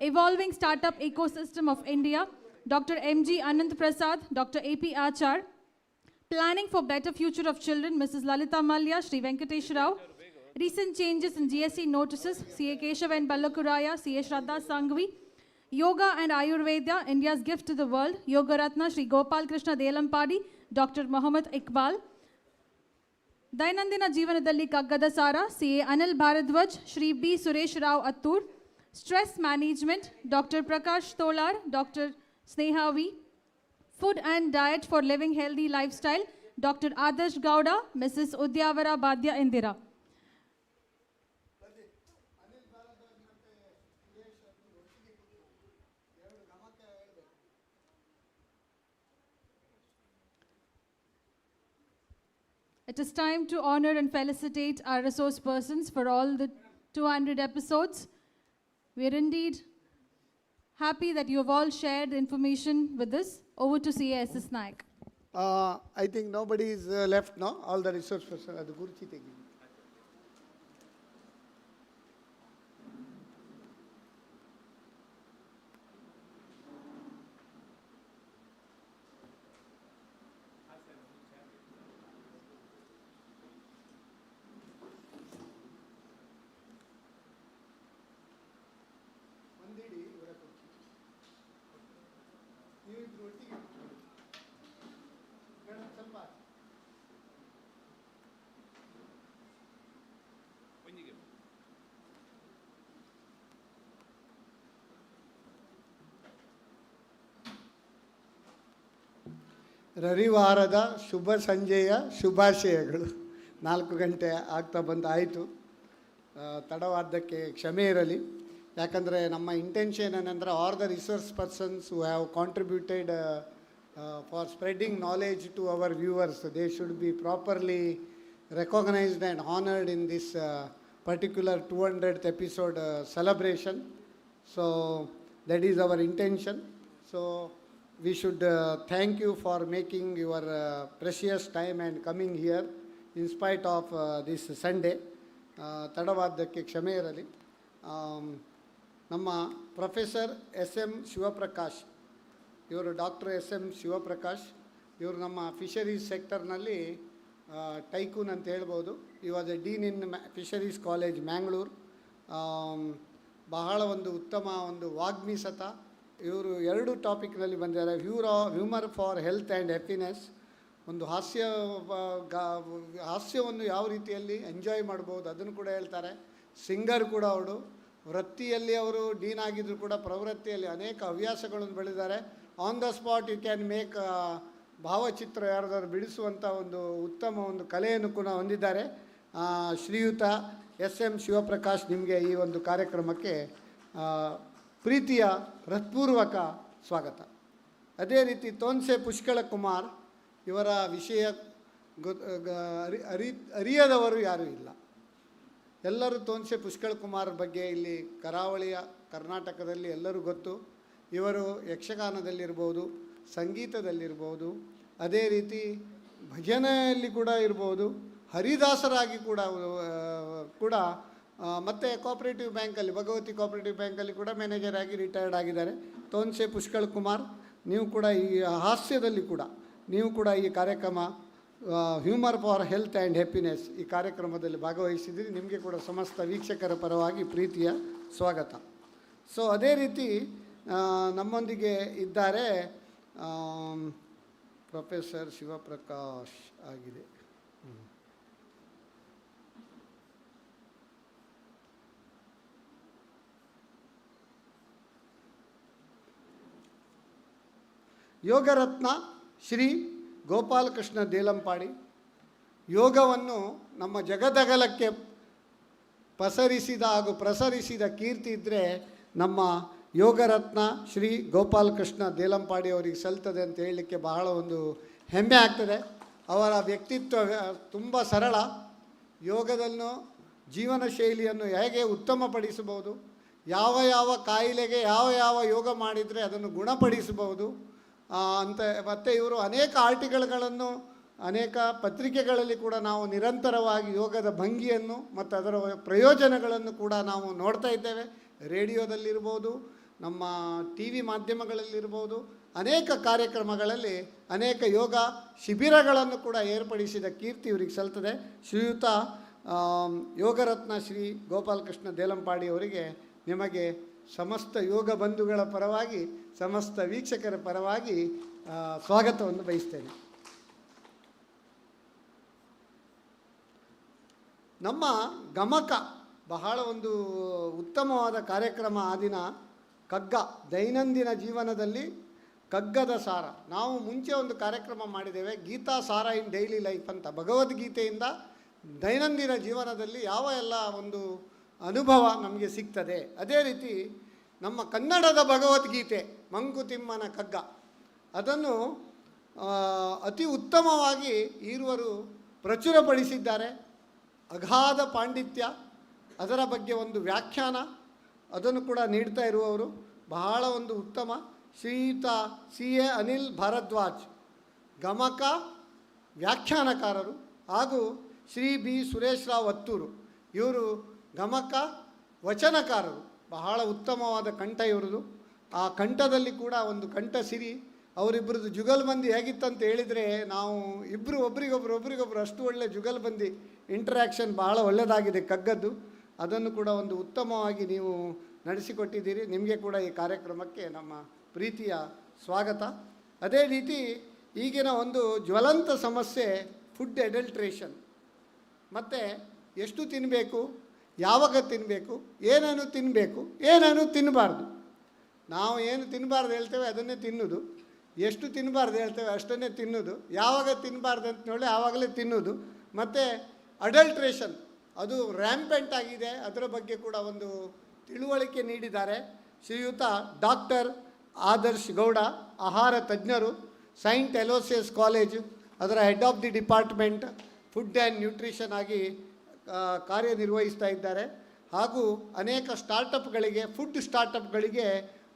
Evolving Startup Ecosystem of India, Dr. M.G. Anand Prasad, Dr. A.P. Achar. Planning for Better Future of Children, Mrs. Lalita Malya, Shri Venkatesh Rao. Recent changes in GST notices, CA Keshav and Ballakuraya, CA Shraddha Sangvi. Yoga and Ayurveda, India's gift to the world. Yoga Ratna, Sri Gopal Krishna Delampadi, Dr. Mohammed Iqbal. Dainandina Jeevanadalli Kaggada Sara, CA Anil Bharadwaj, Sri B. Suresh Rao Attur. Stress management, Dr. Prakash Tolar, Dr. Sneha V. Food and diet for living healthy lifestyle, Dr. Adarsh Gowda, Mrs. Udyavara Badya Indira. It is time to honor and felicitate our resource persons for all the 200 episodes. We are indeed happy that you have all shared information with us. Over to CASS Naik. I think nobody is left now. All the resource persons. Adu Gurchi tegi. ರವಿವಾರದ ಶುಭ ಸಂಜೆಯ ಶುಭಾಶಯಗಳು. 4 ಗಂಟೆ ಆಗ್ತಾ ಬಂದು ಆಯಿತು. ತಡವಾದ್ದಕ್ಕೆ ಕ್ಷಮೆ ಇರಲಿ. ಯಾಕಂದರೆ ನಮ್ಮ ಇಂಟೆನ್ಷನ್ ಏನಂದರೆ all the resource persons who have contributed for spreading knowledge to our viewers, they should be properly recognised and honoured in this particular 200th episode celebration. So that is our intention. So we should thank you for making your precious time and coming here in spite of this Sunday. ತಡವಾದ್ದಕ್ಕೆ ಕ್ಷಮೆ ಇರಲಿ. ನಮ್ಮ professor SM Shivaprakash, ಇವರು doctor SM Shivaprakash, ಇವರು ನಮ್ಮ fisheries ಸೆಕ್ಟರ್ನಲ್ಲಿ tycoon ಅಂತ ಹೇಳ್ಬೋದು. ಈ was A dean in fisheries college Mangalore. ಬಹಳ ಒಂದು ಉತ್ತಮ ಒಂದು ವಾಗ್ಮಿಸತ. ಇವರು 2 ಟಾಪಿಕ್ನಲ್ಲಿ ಬಂದಿದ್ದಾರೆ. Humour for health and happiness, ಒಂದು ಹಾಸ್ಯವನ್ನು ಯಾವ ರೀತಿಯಲ್ಲಿ ಎಂಜಾಯ್ ಮಾಡ್ಬೋದು ಅದನ್ನು ಕೂಡ ಹೇಳ್ತಾರೆ. ಸಿಂಗರ್ ಕೂಡ ಅವರು. ವೃತ್ತಿಯಲ್ಲಿ ಅವರು ಡೀನ್ ಆಗಿದ್ರು ಕೂಡ ಪ್ರವೃತ್ತಿಯಲ್ಲಿ ಅನೇಕ ಹವ್ಯಾಸಗಳನ್ನು ಬೆಳೆದಿದ್ದಾರೆ. On the spot you can make ಭಾವಚಿತ್ರ ಯಾರಾದರೂ ಬಿಡಿಸುವಂಥ ಒಂದು ಉತ್ತಮ ಒಂದು ಕಲೆಯನ್ನು ಕೂಡ ಹೊಂದಿದ್ದಾರೆ. ಶ್ರೀಯುತ SM ಶಿವಪ್ರಕಾಶ್, ನಿಮಗೆ ಈ ಒಂದು ಕಾರ್ಯಕ್ರಮಕ್ಕೆ ಪ್ರೀತಿಯ ಹೃತ್ಪೂರ್ವಕ ಸ್ವಾಗತ. ಅದೇ ರೀತಿ ತೋನ್ಸೆ ಪುಷ್ಕಳ ಕುಮಾರ್, ಇವರ ವಿಷಯ ಅರಿಯದವರು ಯಾರೂ ಇಲ್ಲ. ಎಲ್ಲರೂ ತೋನ್ಸೆ ಪುಷ್ಕಳ ಕುಮಾರ್ ಬಗ್ಗೆ ಇಲ್ಲಿ ಕರಾವಳಿಯ ಕರ್ನಾಟಕದಲ್ಲಿ ಎಲ್ಲರೂ ಗೊತ್ತು. ಇವರು ಯಕ್ಷಗಾನದಲ್ಲಿರ್ಬೋದು, ಸಂಗೀತದಲ್ಲಿರ್ಬೋದು, ಅದೇ ರೀತಿ ಭಜನೆಯಲ್ಲಿ ಕೂಡ ಇರ್ಬೋದು, ಹರಿದಾಸರಾಗಿ ಕೂಡ ಮತ್ತು ಕೋಆಪರೇಟಿವ್ ಬ್ಯಾಂಕಲ್ಲಿ, ಭಗವತಿ ಕೋಆಪರೇಟಿವ್ ಬ್ಯಾಂಕಲ್ಲಿ ಕೂಡ ಮ್ಯಾನೇಜರ್ ಆಗಿ ರಿಟೈರ್ಡ್ ಆಗಿದ್ದಾರೆ. ತೋನ್ಸೆ ಪುಷ್ಕಳ ಕುಮಾರ್, ನೀವು ಕೂಡ ಈ ಹಾಸ್ಯದಲ್ಲಿ ಕೂಡ ನೀವು ಕೂಡ ಈ ಕಾರ್ಯಕ್ರಮ humour for health and happiness ಈ ಕಾರ್ಯಕ್ರಮದಲ್ಲಿ ಭಾಗವಹಿಸಿದ್ದೀರಿ. ನಿಮಗೆ ಕೂಡ ಸಮಸ್ತ ವೀಕ್ಷಕರ ಪರವಾಗಿ ಪ್ರೀತಿಯ ಸ್ವಾಗತ. ಸೊ ಅದೇ ರೀತಿ ನಮ್ಮೊಂದಿಗೆ ಇದ್ದಾರೆ ಪ್ರೊಫೆಸರ್ ಶಿವಪ್ರಕಾಶ್ ಆಗಿದೆ. ಯೋಗರತ್ನ ಶ್ರೀ ಗೋಪಾಲಕೃಷ್ಣ ದೇಲಂಪಾಡಿ. ಯೋಗವನ್ನು ನಮ್ಮ ಜಗದಗಲಕ್ಕೆ ಪಸರಿಸಿದ ಹಾಗೂ ಪ್ರಸರಿಸಿದ ಕೀರ್ತಿ ಇದ್ದರೆ ನಮ್ಮ ಯೋಗರತ್ನ ಶ್ರೀ ಗೋಪಾಲಕೃಷ್ಣ ದೇಲಂಪಾಡಿ ಅವರಿಗೆ ಸಲ್ತದೆ ಅಂತ ಹೇಳಲಿಕ್ಕೆ ಬಹಳ ಒಂದು ಹೆಮ್ಮೆ ಆಗ್ತದೆ. ಅವರ ವ್ಯಕ್ತಿತ್ವ ತುಂಬ ಸರಳ. ಯೋಗದನ್ನು ಜೀವನ ಶೈಲಿಯನ್ನು ಹೇಗೆ ಉತ್ತಮಪಡಿಸಬಹುದು, ಯಾವ ಕಾಯಿಲೆಗೆ ಯಾವ ಯೋಗ ಮಾಡಿದರೆ ಅದನ್ನು ಗುಣಪಡಿಸಬಹುದು ಅಂತ. ಮತ್ತು ಇವರು ಅನೇಕ ಆರ್ಟಿಕಲ್ಗಳನ್ನು ಅನೇಕ ಪತ್ರಿಕೆಗಳಲ್ಲಿ ಕೂಡ ನಾವು ನಿರಂತರವಾಗಿ ಯೋಗದ ಭಂಗಿಯನ್ನು ಮತ್ತು ಅದರ ಪ್ರಯೋಜನಗಳನ್ನು ಕೂಡ ನಾವು ನೋಡ್ತಾ ಇದ್ದೇವೆ. ರೇಡಿಯೋದಲ್ಲಿರ್ಬೋದು, ನಮ್ಮ TV ಮಾಧ್ಯಮಗಳಲ್ಲಿರ್ಬೋದು, ಅನೇಕ ಕಾರ್ಯಕ್ರಮಗಳಲ್ಲಿ ಅನೇಕ ಯೋಗ ಶಿಬಿರಗಳನ್ನು ಕೂಡ ಏರ್ಪಡಿಸಿದ ಕೀರ್ತಿ ಇವರಿಗೆ ಸಲ್ತದೆ. ಶ್ರೀಯುತ ಯೋಗರತ್ನ ಶ್ರೀ ಗೋಪಾಲಕೃಷ್ಣ ದೇಲಂಪಾಡಿ ಅವರಿಗೆ ನಿಮಗೆ ಸಮಸ್ತ ಯೋಗ ಬಂಧುಗಳ ಪರವಾಗಿ, ಸಮಸ್ತ ವೀಕ್ಷಕರ ಪರವಾಗಿ ಸ್ವಾಗತವನ್ನು ಬಯಸ್ತೇನೆ. ನಮ್ಮ ಗಮಕ ಬಹಳ ಒಂದು ಉತ್ತಮವಾದ ಕಾರ್ಯಕ್ರಮ. ಆ ದಿನ ಕಗ್ಗ, ದೈನಂದಿನ ಜೀವನದಲ್ಲಿ ಕಗ್ಗದ ಸಾರ. ನಾವು ಮುಂಚೆ ಒಂದು ಕಾರ್ಯಕ್ರಮ ಮಾಡಿದ್ದೇವೆ, ಗೀತಾ ಸಾರ ಇನ್ ಡೈಲಿ ಲೈಫ್ ಅಂತ. ಭಗವದ್ಗೀತೆಯಿಂದ ದೈನಂದಿನ ಜೀವನದಲ್ಲಿ ಯಾವ ಎಲ್ಲ ಒಂದು ಅನುಭವ ನಮಗೆ ಸಿಗ್ತದೆ. ಅದೇ ರೀತಿ ನಮ್ಮ ಕನ್ನಡದ ಭಗವದ್ಗೀತೆ ಮಂಕುತಿಮ್ಮನ ಕಗ್ಗ, ಅದನ್ನು ಅತಿ ಉತ್ತಮವಾಗಿ ಈರುವರು ಪ್ರಚುರಪಡಿಸಿದ್ದಾರೆ. ಅಗಾಧ ಪಾಂಡಿತ್ಯ, ಅದರ ಬಗ್ಗೆ ಒಂದು ವ್ಯಾಖ್ಯಾನ ಅದನ್ನು ಕೂಡ ನೀಡ್ತಾ ಇರುವವರು ಬಹಳ ಒಂದು ಉತ್ತಮ ಶ್ರೀಯುತ CA ಅನಿಲ್ ಭಾರದ್ವಾಜ್, ಗಮಕ ವ್ಯಾಖ್ಯಾನಕಾರರು, ಹಾಗೂ ಶ್ರೀ B ಸುರೇಶ್ ರಾವ್ ಅತ್ತೂರು, ಇವರು ಗಮಕ ವಚನಕಾರರು. ಬಹಳ ಉತ್ತಮವಾದ ಕಂಠ ಇವರದು. ಆ ಕಂಠದಲ್ಲಿ ಕೂಡ ಒಂದು ಕಂಠ ಸಿರಿ. ಅವರಿಬ್ಬರದ್ದು ಜುಗಲ್ಬಂದಿ ಹೇಗಿತ್ತಂತ ಹೇಳಿದರೆ, ನಾವು ಇಬ್ಬರು ಒಬ್ರಿಗೊಬ್ರು ಅಷ್ಟು ಒಳ್ಳೆ ಜುಗಲ್ಬಂದಿ ಇಂಟ್ರ್ಯಾಕ್ಷನ್ ಬಹಳ ಒಳ್ಳೆಯದಾಗಿದೆ ಕಗ್ಗದ್ದು. ಅದನ್ನು ಕೂಡ ಒಂದು ಉತ್ತಮವಾಗಿ ನೀವು ನಡೆಸಿಕೊಟ್ಟಿದ್ದೀರಿ. ನಿಮಗೆ ಕೂಡ ಈ ಕಾರ್ಯಕ್ರಮಕ್ಕೆ ನಮ್ಮ ಪ್ರೀತಿಯ ಸ್ವಾಗತ. ಅದೇ ರೀತಿ ಈಗಿನ ಒಂದು ಜ್ವಲಂತ ಸಮಸ್ಯೆ ಫುಡ್ ಅಡಲ್ಟ್ರೇಷನ್. ಮತ್ತು ಎಷ್ಟು ತಿನ್ನಬೇಕು, ಯಾವಾಗ ತಿನ್ನಬೇಕು, ಏನನ್ನು ತಿನ್ನಬೇಕು, ಏನನ್ನು ತಿನ್ನಬಾರ್ದು. ನಾವು ಏನು ತಿನ್ನಬಾರ್ದು ಹೇಳ್ತೇವೆ ಅದನ್ನೇ ತಿನ್ನೋದು, ಎಷ್ಟು ತಿನ್ನಬಾರ್ದು ಹೇಳ್ತೇವೆ ಅಷ್ಟನ್ನೇ ತಿನ್ನೋದು, ಯಾವಾಗ ತಿನ್ನಬಾರ್ದು ಅಂತ ನೋಡಿ ಆವಾಗಲೇ ತಿನ್ನೋದು. ಮತ್ತು ಅಡಲ್ಟ್ರೇಷನ್ ಅದು ರ್ಯಾಂಪೆಂಟ್ ಆಗಿದೆ. ಅದರ ಬಗ್ಗೆ ಕೂಡ ಒಂದು ತಿಳುವಳಿಕೆ ನೀಡಿದ್ದಾರೆ ಶ್ರೀಯುತ ಡಾಕ್ಟರ್ ಆದರ್ಶ್ ಗೌಡ, ಆಹಾರ ತಜ್ಞರು, ಸೈಂಟ್ ಎಲೋಸಿಯಸ್ ಕಾಲೇಜು, ಅದರ head of the department food and nutrition ಆಗಿ ಕಾರ್ಯನಿರ್ವಹಿಸ್ತಾ ಇದ್ದಾರೆ. ಹಾಗೂ ಅನೇಕ ಸ್ಟಾರ್ಟಪ್ಗಳಿಗೆ, ಫುಡ್ ಸ್ಟಾರ್ಟಪ್ಗಳಿಗೆ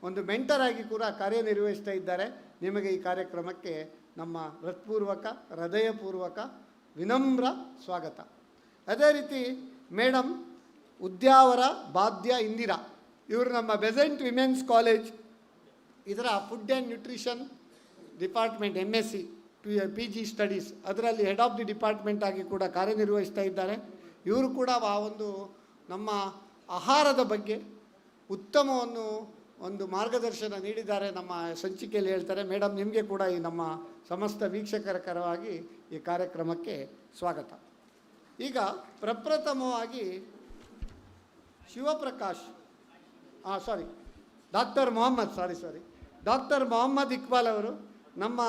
ಒಂದು ಮೆಂಟರ್ ಆಗಿ ಕೂಡ ಕಾರ್ಯನಿರ್ವಹಿಸ್ತಾ ಇದ್ದಾರೆ. ನಿಮಗೆ ಈ ಕಾರ್ಯಕ್ರಮಕ್ಕೆ ನಮ್ಮ ಹೃದಯಪೂರ್ವಕ ವಿನಮ್ರ ಸ್ವಾಗತ. ಅದೇ ರೀತಿ ಮೇಡಮ್ ಉದ್ಯಾವರ ಬಾಧ್ಯ ಇಂದಿರಾ, ಇವರು ನಮ್ಮ ಬೆಸೆಂಟ್ ವಿಮೆನ್ಸ್ ಕಾಲೇಜ್ ಇದರ food and nutrition department MSc PG studies ಅದರಲ್ಲಿ ಹೆಡ್ ಆಫ್ ದಿ ಡಿಪಾರ್ಟ್ಮೆಂಟ್ ಆಗಿ ಕೂಡ ಕಾರ್ಯನಿರ್ವಹಿಸ್ತಾ ಇದ್ದಾರೆ. ಇವರು ಕೂಡ ಆ ಒಂದು ನಮ್ಮ ಆಹಾರದ ಬಗ್ಗೆ ಉತ್ತಮವನ್ನು ಒಂದು ಮಾರ್ಗದರ್ಶನ ನೀಡಿದ್ದಾರೆ. ನಮ್ಮ ಸಂಚಿಕೆಯಲ್ಲಿ ಹೇಳ್ತಾರೆ. ಮೇಡಮ್, ನಿಮಗೆ ಕೂಡ ಈ ನಮ್ಮ ಸಮಸ್ತ ವೀಕ್ಷಕರ ಕರವಾಗಿ ಈ ಕಾರ್ಯಕ್ರಮಕ್ಕೆ ಸ್ವಾಗತ. ಈಗ ಪ್ರಪ್ರಥಮವಾಗಿ ಶಿವಪ್ರಕಾಶ್ ಡಾಕ್ಟರ್ ಮೊಹಮ್ಮದ್ ಇಕ್ಬಾಲ್ ಅವರು ನಮ್ಮ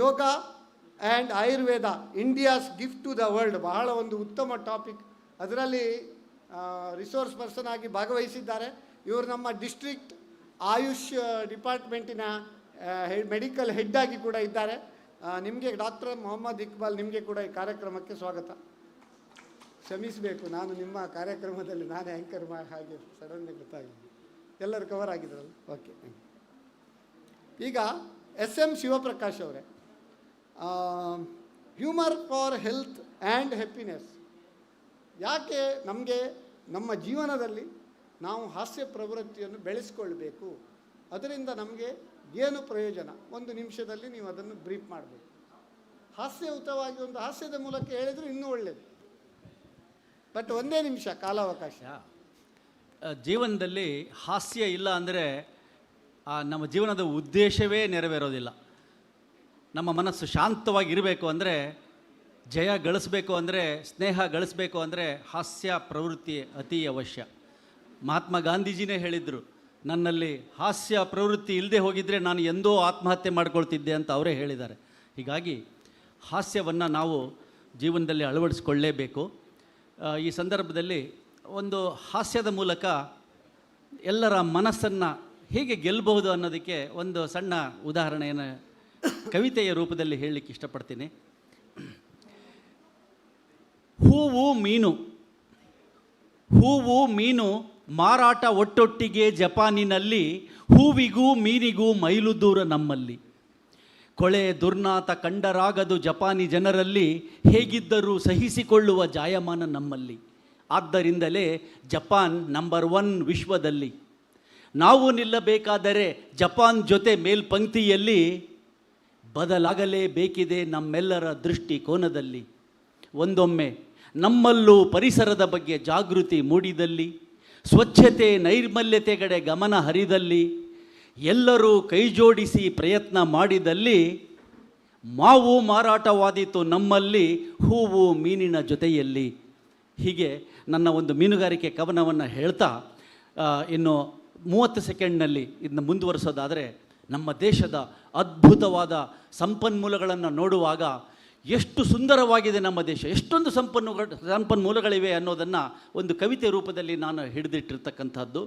yoga and Ayurveda India's gift to the world, ಬಹಳ ಒಂದು ಉತ್ತಮ ಟಾಪಿಕ್. ಅದರಲ್ಲಿ ರಿಸೋರ್ಸ್ ಪರ್ಸನ್ ಆಗಿ ಭಾಗವಹಿಸಿದ್ದಾರೆ. ಇವರು ನಮ್ಮ ಡಿಸ್ಟ್ರಿಕ್ಟ್ ಆಯುಷ್ ಡಿಪಾರ್ಟ್ಮೆಂಟಿನ ಮೆಡಿಕಲ್ ಹೆಡ್ ಆಗಿ ಕೂಡ ಇದ್ದಾರೆ. ನಿಮಗೆ ಡಾಕ್ಟರ್ ಮೊಹಮ್ಮದ್ ಇಕ್ಬಾಲ್, ನಿಮಗೆ ಕೂಡ ಈ ಕಾರ್ಯಕ್ರಮಕ್ಕೆ ಸ್ವಾಗತ. ಕ್ಷಮಿಸಬೇಕು, ನಾನು ನಿಮ್ಮ ಕಾರ್ಯಕ್ರಮದಲ್ಲಿ ನಾನೇ ಆ್ಯಂಕರ್ ಹಾಗೆ ಸಡನ್ಲಿ ಗೊತ್ತಾಗಿದೆ. ಎಲ್ಲರೂ ಕವರ್ ಆಗಿದ್ರಲ್ಲ, ಓಕೆ. ಈಗ SM ಶಿವಪ್ರಕಾಶ್ ಅವರೇ, humour for health and happiness. ಯಾಕೆ ನಮಗೆ ನಮ್ಮ ಜೀವನದಲ್ಲಿ ನಾವು ಹಾಸ್ಯ ಪ್ರವೃತ್ತಿಯನ್ನು ಬೆಳೆಸ್ಕೊಳ್ಬೇಕು, ಅದರಿಂದ ನಮಗೆ ಏನು ಪ್ರಯೋಜನ, ಒಂದು ನಿಮಿಷದಲ್ಲಿ ನೀವು ಅದನ್ನು ಬ್ರೀಫ್ ಮಾಡಬೇಕು. ಹಾಸ್ಯಯುತವಾಗಿ ಒಂದು ಹಾಸ್ಯದ ಮೂಲಕ ಹೇಳಿದರೂ ಇನ್ನೂ ಒಳ್ಳೆಯದು, ಬಟ್ ಒಂದೇ ನಿಮಿಷ ಕಾಲಾವಕಾಶ. ಜೀವನದಲ್ಲಿ ಹಾಸ್ಯ ಇಲ್ಲ ಅಂದರೆ ನಮ್ಮ ಜೀವನದ ಉದ್ದೇಶವೇ ನೆರವೇರೋದಿಲ್ಲ. ನಮ್ಮ ಮನಸ್ಸು ಶಾಂತವಾಗಿರಬೇಕು ಅಂದರೆ, ಜಯ ಗಳಿಸಬೇಕು ಅಂದರೆ, ಸ್ನೇಹ ಗಳಿಸಬೇಕು ಅಂದರೆ ಹಾಸ್ಯ ಪ್ರವೃತ್ತಿ ಅತಿ ಅವಶ್ಯ. ಮಹಾತ್ಮ ಗಾಂಧೀಜಿನೇ ಹೇಳಿದರು, ನನ್ನಲ್ಲಿ ಹಾಸ್ಯ ಪ್ರವೃತ್ತಿ ಇಲ್ಲದೆ ಹೋಗಿದ್ದರೆ ನಾನು ಎಂದೋ ಆತ್ಮಹತ್ಯೆ ಮಾಡ್ಕೊಳ್ತಿದ್ದೆ ಅಂತ ಅವರೇ ಹೇಳಿದ್ದಾರೆ. ಹೀಗಾಗಿ ಹಾಸ್ಯವನ್ನು ನಾವು ಜೀವನದಲ್ಲಿ ಅಳವಡಿಸ್ಕೊಳ್ಳೇಬೇಕು. ಈ ಸಂದರ್ಭದಲ್ಲಿ ಒಂದು ಹಾಸ್ಯದ ಮೂಲಕ ಎಲ್ಲರ ಮನಸ್ಸನ್ನು ಹೇಗೆ ಗೆಲ್ಲಬಹುದು ಅನ್ನೋದಕ್ಕೆ ಒಂದು ಸಣ್ಣ ಉದಾಹರಣೆಯನ್ನು ಕವಿತೆಯ ರೂಪದಲ್ಲಿ ಹೇಳಲಿಕ್ಕೆ ಇಷ್ಟಪಡ್ತೀನಿ. ಹೂವು ಮೀನು ಮಾರಾಟ ಒಟ್ಟೊಟ್ಟಿಗೆ ಜಪಾನಿನಲ್ಲಿ, ಹೂವಿಗೂ ಮೀನಿಗೂ ಮೈಲು ದೂರ ನಮ್ಮಲ್ಲಿ. ಕೊಳೆ ದುರ್ನಾತ ಕಂಡರಾಗದು ಜಪಾನಿ ಜನರಲ್ಲಿ, ಹೇಗಿದ್ದರೂ ಸಹಿಸಿಕೊಳ್ಳುವ ಜಾಯಮಾನ ನಮ್ಮಲ್ಲಿ. ಆದ್ದರಿಂದಲೇ ಜಪಾನ್ ನಂಬರ್ 1 ವಿಶ್ವದಲ್ಲಿ. ನಾವು ನಿಲ್ಲಬೇಕಾದರೆ ಜಪಾನ್ ಜೊತೆ ಮೇಲ್ಪಂಕ್ತಿಯಲ್ಲಿ, ಬದಲಾಗಲೇಬೇಕಿದೆ ನಮ್ಮೆಲ್ಲರ ದೃಷ್ಟಿಕೋನದಲ್ಲಿ. ಒಂದೊಮ್ಮೆ ನಮ್ಮಲ್ಲೂ ಪರಿಸರದ ಬಗ್ಗೆ ಜಾಗೃತಿ ಮೂಡಿದಲ್ಲಿ, ಸ್ವಚ್ಛತೆ ನೈರ್ಮಲ್ಯತೆಗಡೆ ಗಮನ ಹರಿದಲ್ಲಿ, ಎಲ್ಲರೂ ಕೈಜೋಡಿಸಿ ಪ್ರಯತ್ನ ಮಾಡಿದಲ್ಲಿ ಮಾವು ಮಾರಾಟವಾದೀತು ನಮ್ಮಲ್ಲಿ, ಹೂವು ಮೀನಿನ ಜೊತೆಯಲ್ಲಿ. ಹೀಗೆ ನನ್ನ ಒಂದು ಮೀನುಗಾರಿಕೆ ಕವನವನ್ನು ಹೇಳ್ತಾ ಇನ್ನು 30 ಸೆಕೆಂಡ್ನಲ್ಲಿ ಇದನ್ನು ಮುಂದುವರಿಸೋದಾದರೆ, ನಮ್ಮ ದೇಶದ ಅದ್ಭುತವಾದ ಸಂಪನ್ಮೂಲಗಳನ್ನು ನೋಡುವಾಗ ಎಷ್ಟು ಸುಂದರವಾಗಿದೆ ನಮ್ಮ ದೇಶ, ಎಷ್ಟೊಂದು ಸಂಪನ್ಮೂಲಗಳಿವೆ ಅನ್ನೋದನ್ನು ಒಂದು ಕವಿತೆ ರೂಪದಲ್ಲಿ ನಾನು ಹಿಡಿದಿಟ್ಟಿರ್ತಕ್ಕಂಥದ್ದು.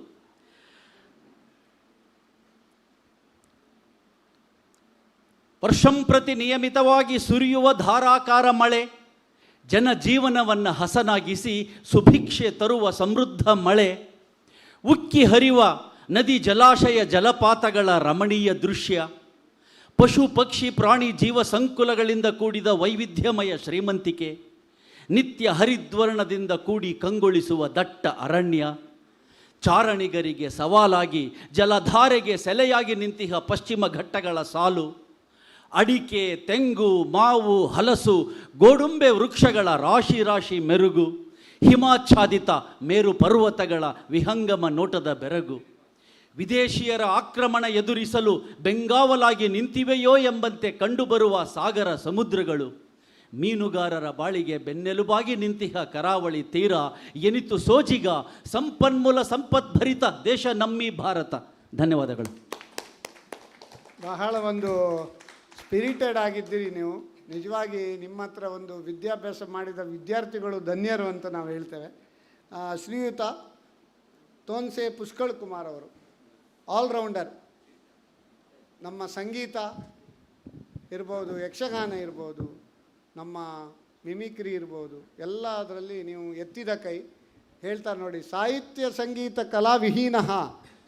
ವರ್ಷಂಪ್ರತಿ ನಿಯಮಿತವಾಗಿ ಸುರಿಯುವ ಧಾರಾಕಾರ ಮಳೆ ಜನಜೀವನವನ್ನು ಹಸನಾಗಿಸಿ ಸುಭಿಕ್ಷೆ ತರುವ ಸಮೃದ್ಧ ಮಳೆ, ಉಕ್ಕಿ ಹರಿವ ನದಿ ಜಲಾಶಯ ಜಲಪಾತಗಳ ರಮಣೀಯ ದೃಶ್ಯ, ಪಶು ಪಕ್ಷಿ ಪ್ರಾಣಿ ಜೀವ ಸಂಕುಲಗಳಿಂದ ಕೂಡಿದ ವೈವಿಧ್ಯಮಯ ಶ್ರೀಮಂತಿಕೆ, ನಿತ್ಯ ಹರಿದ್ವರ್ಣದಿಂದ ಕೂಡಿ ಕಂಗೊಳಿಸುವ ದಟ್ಟ ಅರಣ್ಯ, ಚಾರಣಿಗರಿಗೆ ಸವಾಲಾಗಿ ಜಲಧಾರೆಗೆ ಸೆಲೆಯಾಗಿ ನಿಂತಿಹ ಪಶ್ಚಿಮ ಘಟ್ಟಗಳ ಸಾಲು, ಅಡಿಕೆ ತೆಂಗು ಮಾವು ಹಲಸು ಗೋಡುಂಬೆ ವೃಕ್ಷಗಳ ರಾಶಿ ರಾಶಿ ಮೆರುಗು, ಹಿಮಾಚ್ಛಾದಿತ ಮೇರು ಪರ್ವತಗಳ ವಿಹಂಗಮ ನೋಟದ ಬೆರಗು, ವಿದೇಶಿಯರ ಆಕ್ರಮಣ ಎದುರಿಸಲು ಬೆಂಗಾವಲಾಗಿ ನಿಂತಿವೆಯೋ ಎಂಬಂತೆ ಕಂಡುಬರುವ ಸಾಗರ ಸಮುದ್ರಗಳು, ಮೀನುಗಾರರ ಬಾಳಿಗೆ ಬೆನ್ನೆಲುಬಾಗಿ ನಿಂತಿಹ ಕರಾವಳಿ ತೀರ, ಎನಿತು ಸೋಜಿಗ ಸಂಪನ್ಮೂಲ ಸಂಪದ್ಭರಿತ ದೇಶ ನಮ್ಮಿ ಭಾರತ. ಧನ್ಯವಾದಗಳು. ಬಹಳ ಒಂದು ಸ್ಪಿರಿಟೆಡ್ ಆಗಿದ್ದೀರಿ ನೀವು. ನಿಜವಾಗಿ ನಿಮ್ಮ ಹತ್ರ ಒಂದು ವಿದ್ಯಾಭ್ಯಾಸ ಮಾಡಿದ ವಿದ್ಯಾರ್ಥಿಗಳು ಧನ್ಯರು ಅಂತ ನಾವು ಹೇಳ್ತೇವೆ. ಶ್ರೀಯುತ ತೋನ್ಸೆ ಪುಷ್ಕಳ್ ಕುಮಾರ್ ಅವರು ಆಲ್ರೌಂಡರ್, ನಮ್ಮ ಸಂಗೀತ ಇರ್ಬೋದು, ಯಕ್ಷಗಾನ ಇರ್ಬೋದು, ನಮ್ಮ ಮಿಮಿಕ್ರಿ ಇರ್ಬೋದು, ಎಲ್ಲ ಅದರಲ್ಲಿ ನೀವು ಎತ್ತಿದ ಕೈ. ಹೇಳ್ತಾರೆ ನೋಡಿ, ಸಾಹಿತ್ಯ ಸಂಗೀತ ಕಲಾವಿಹೀನಃ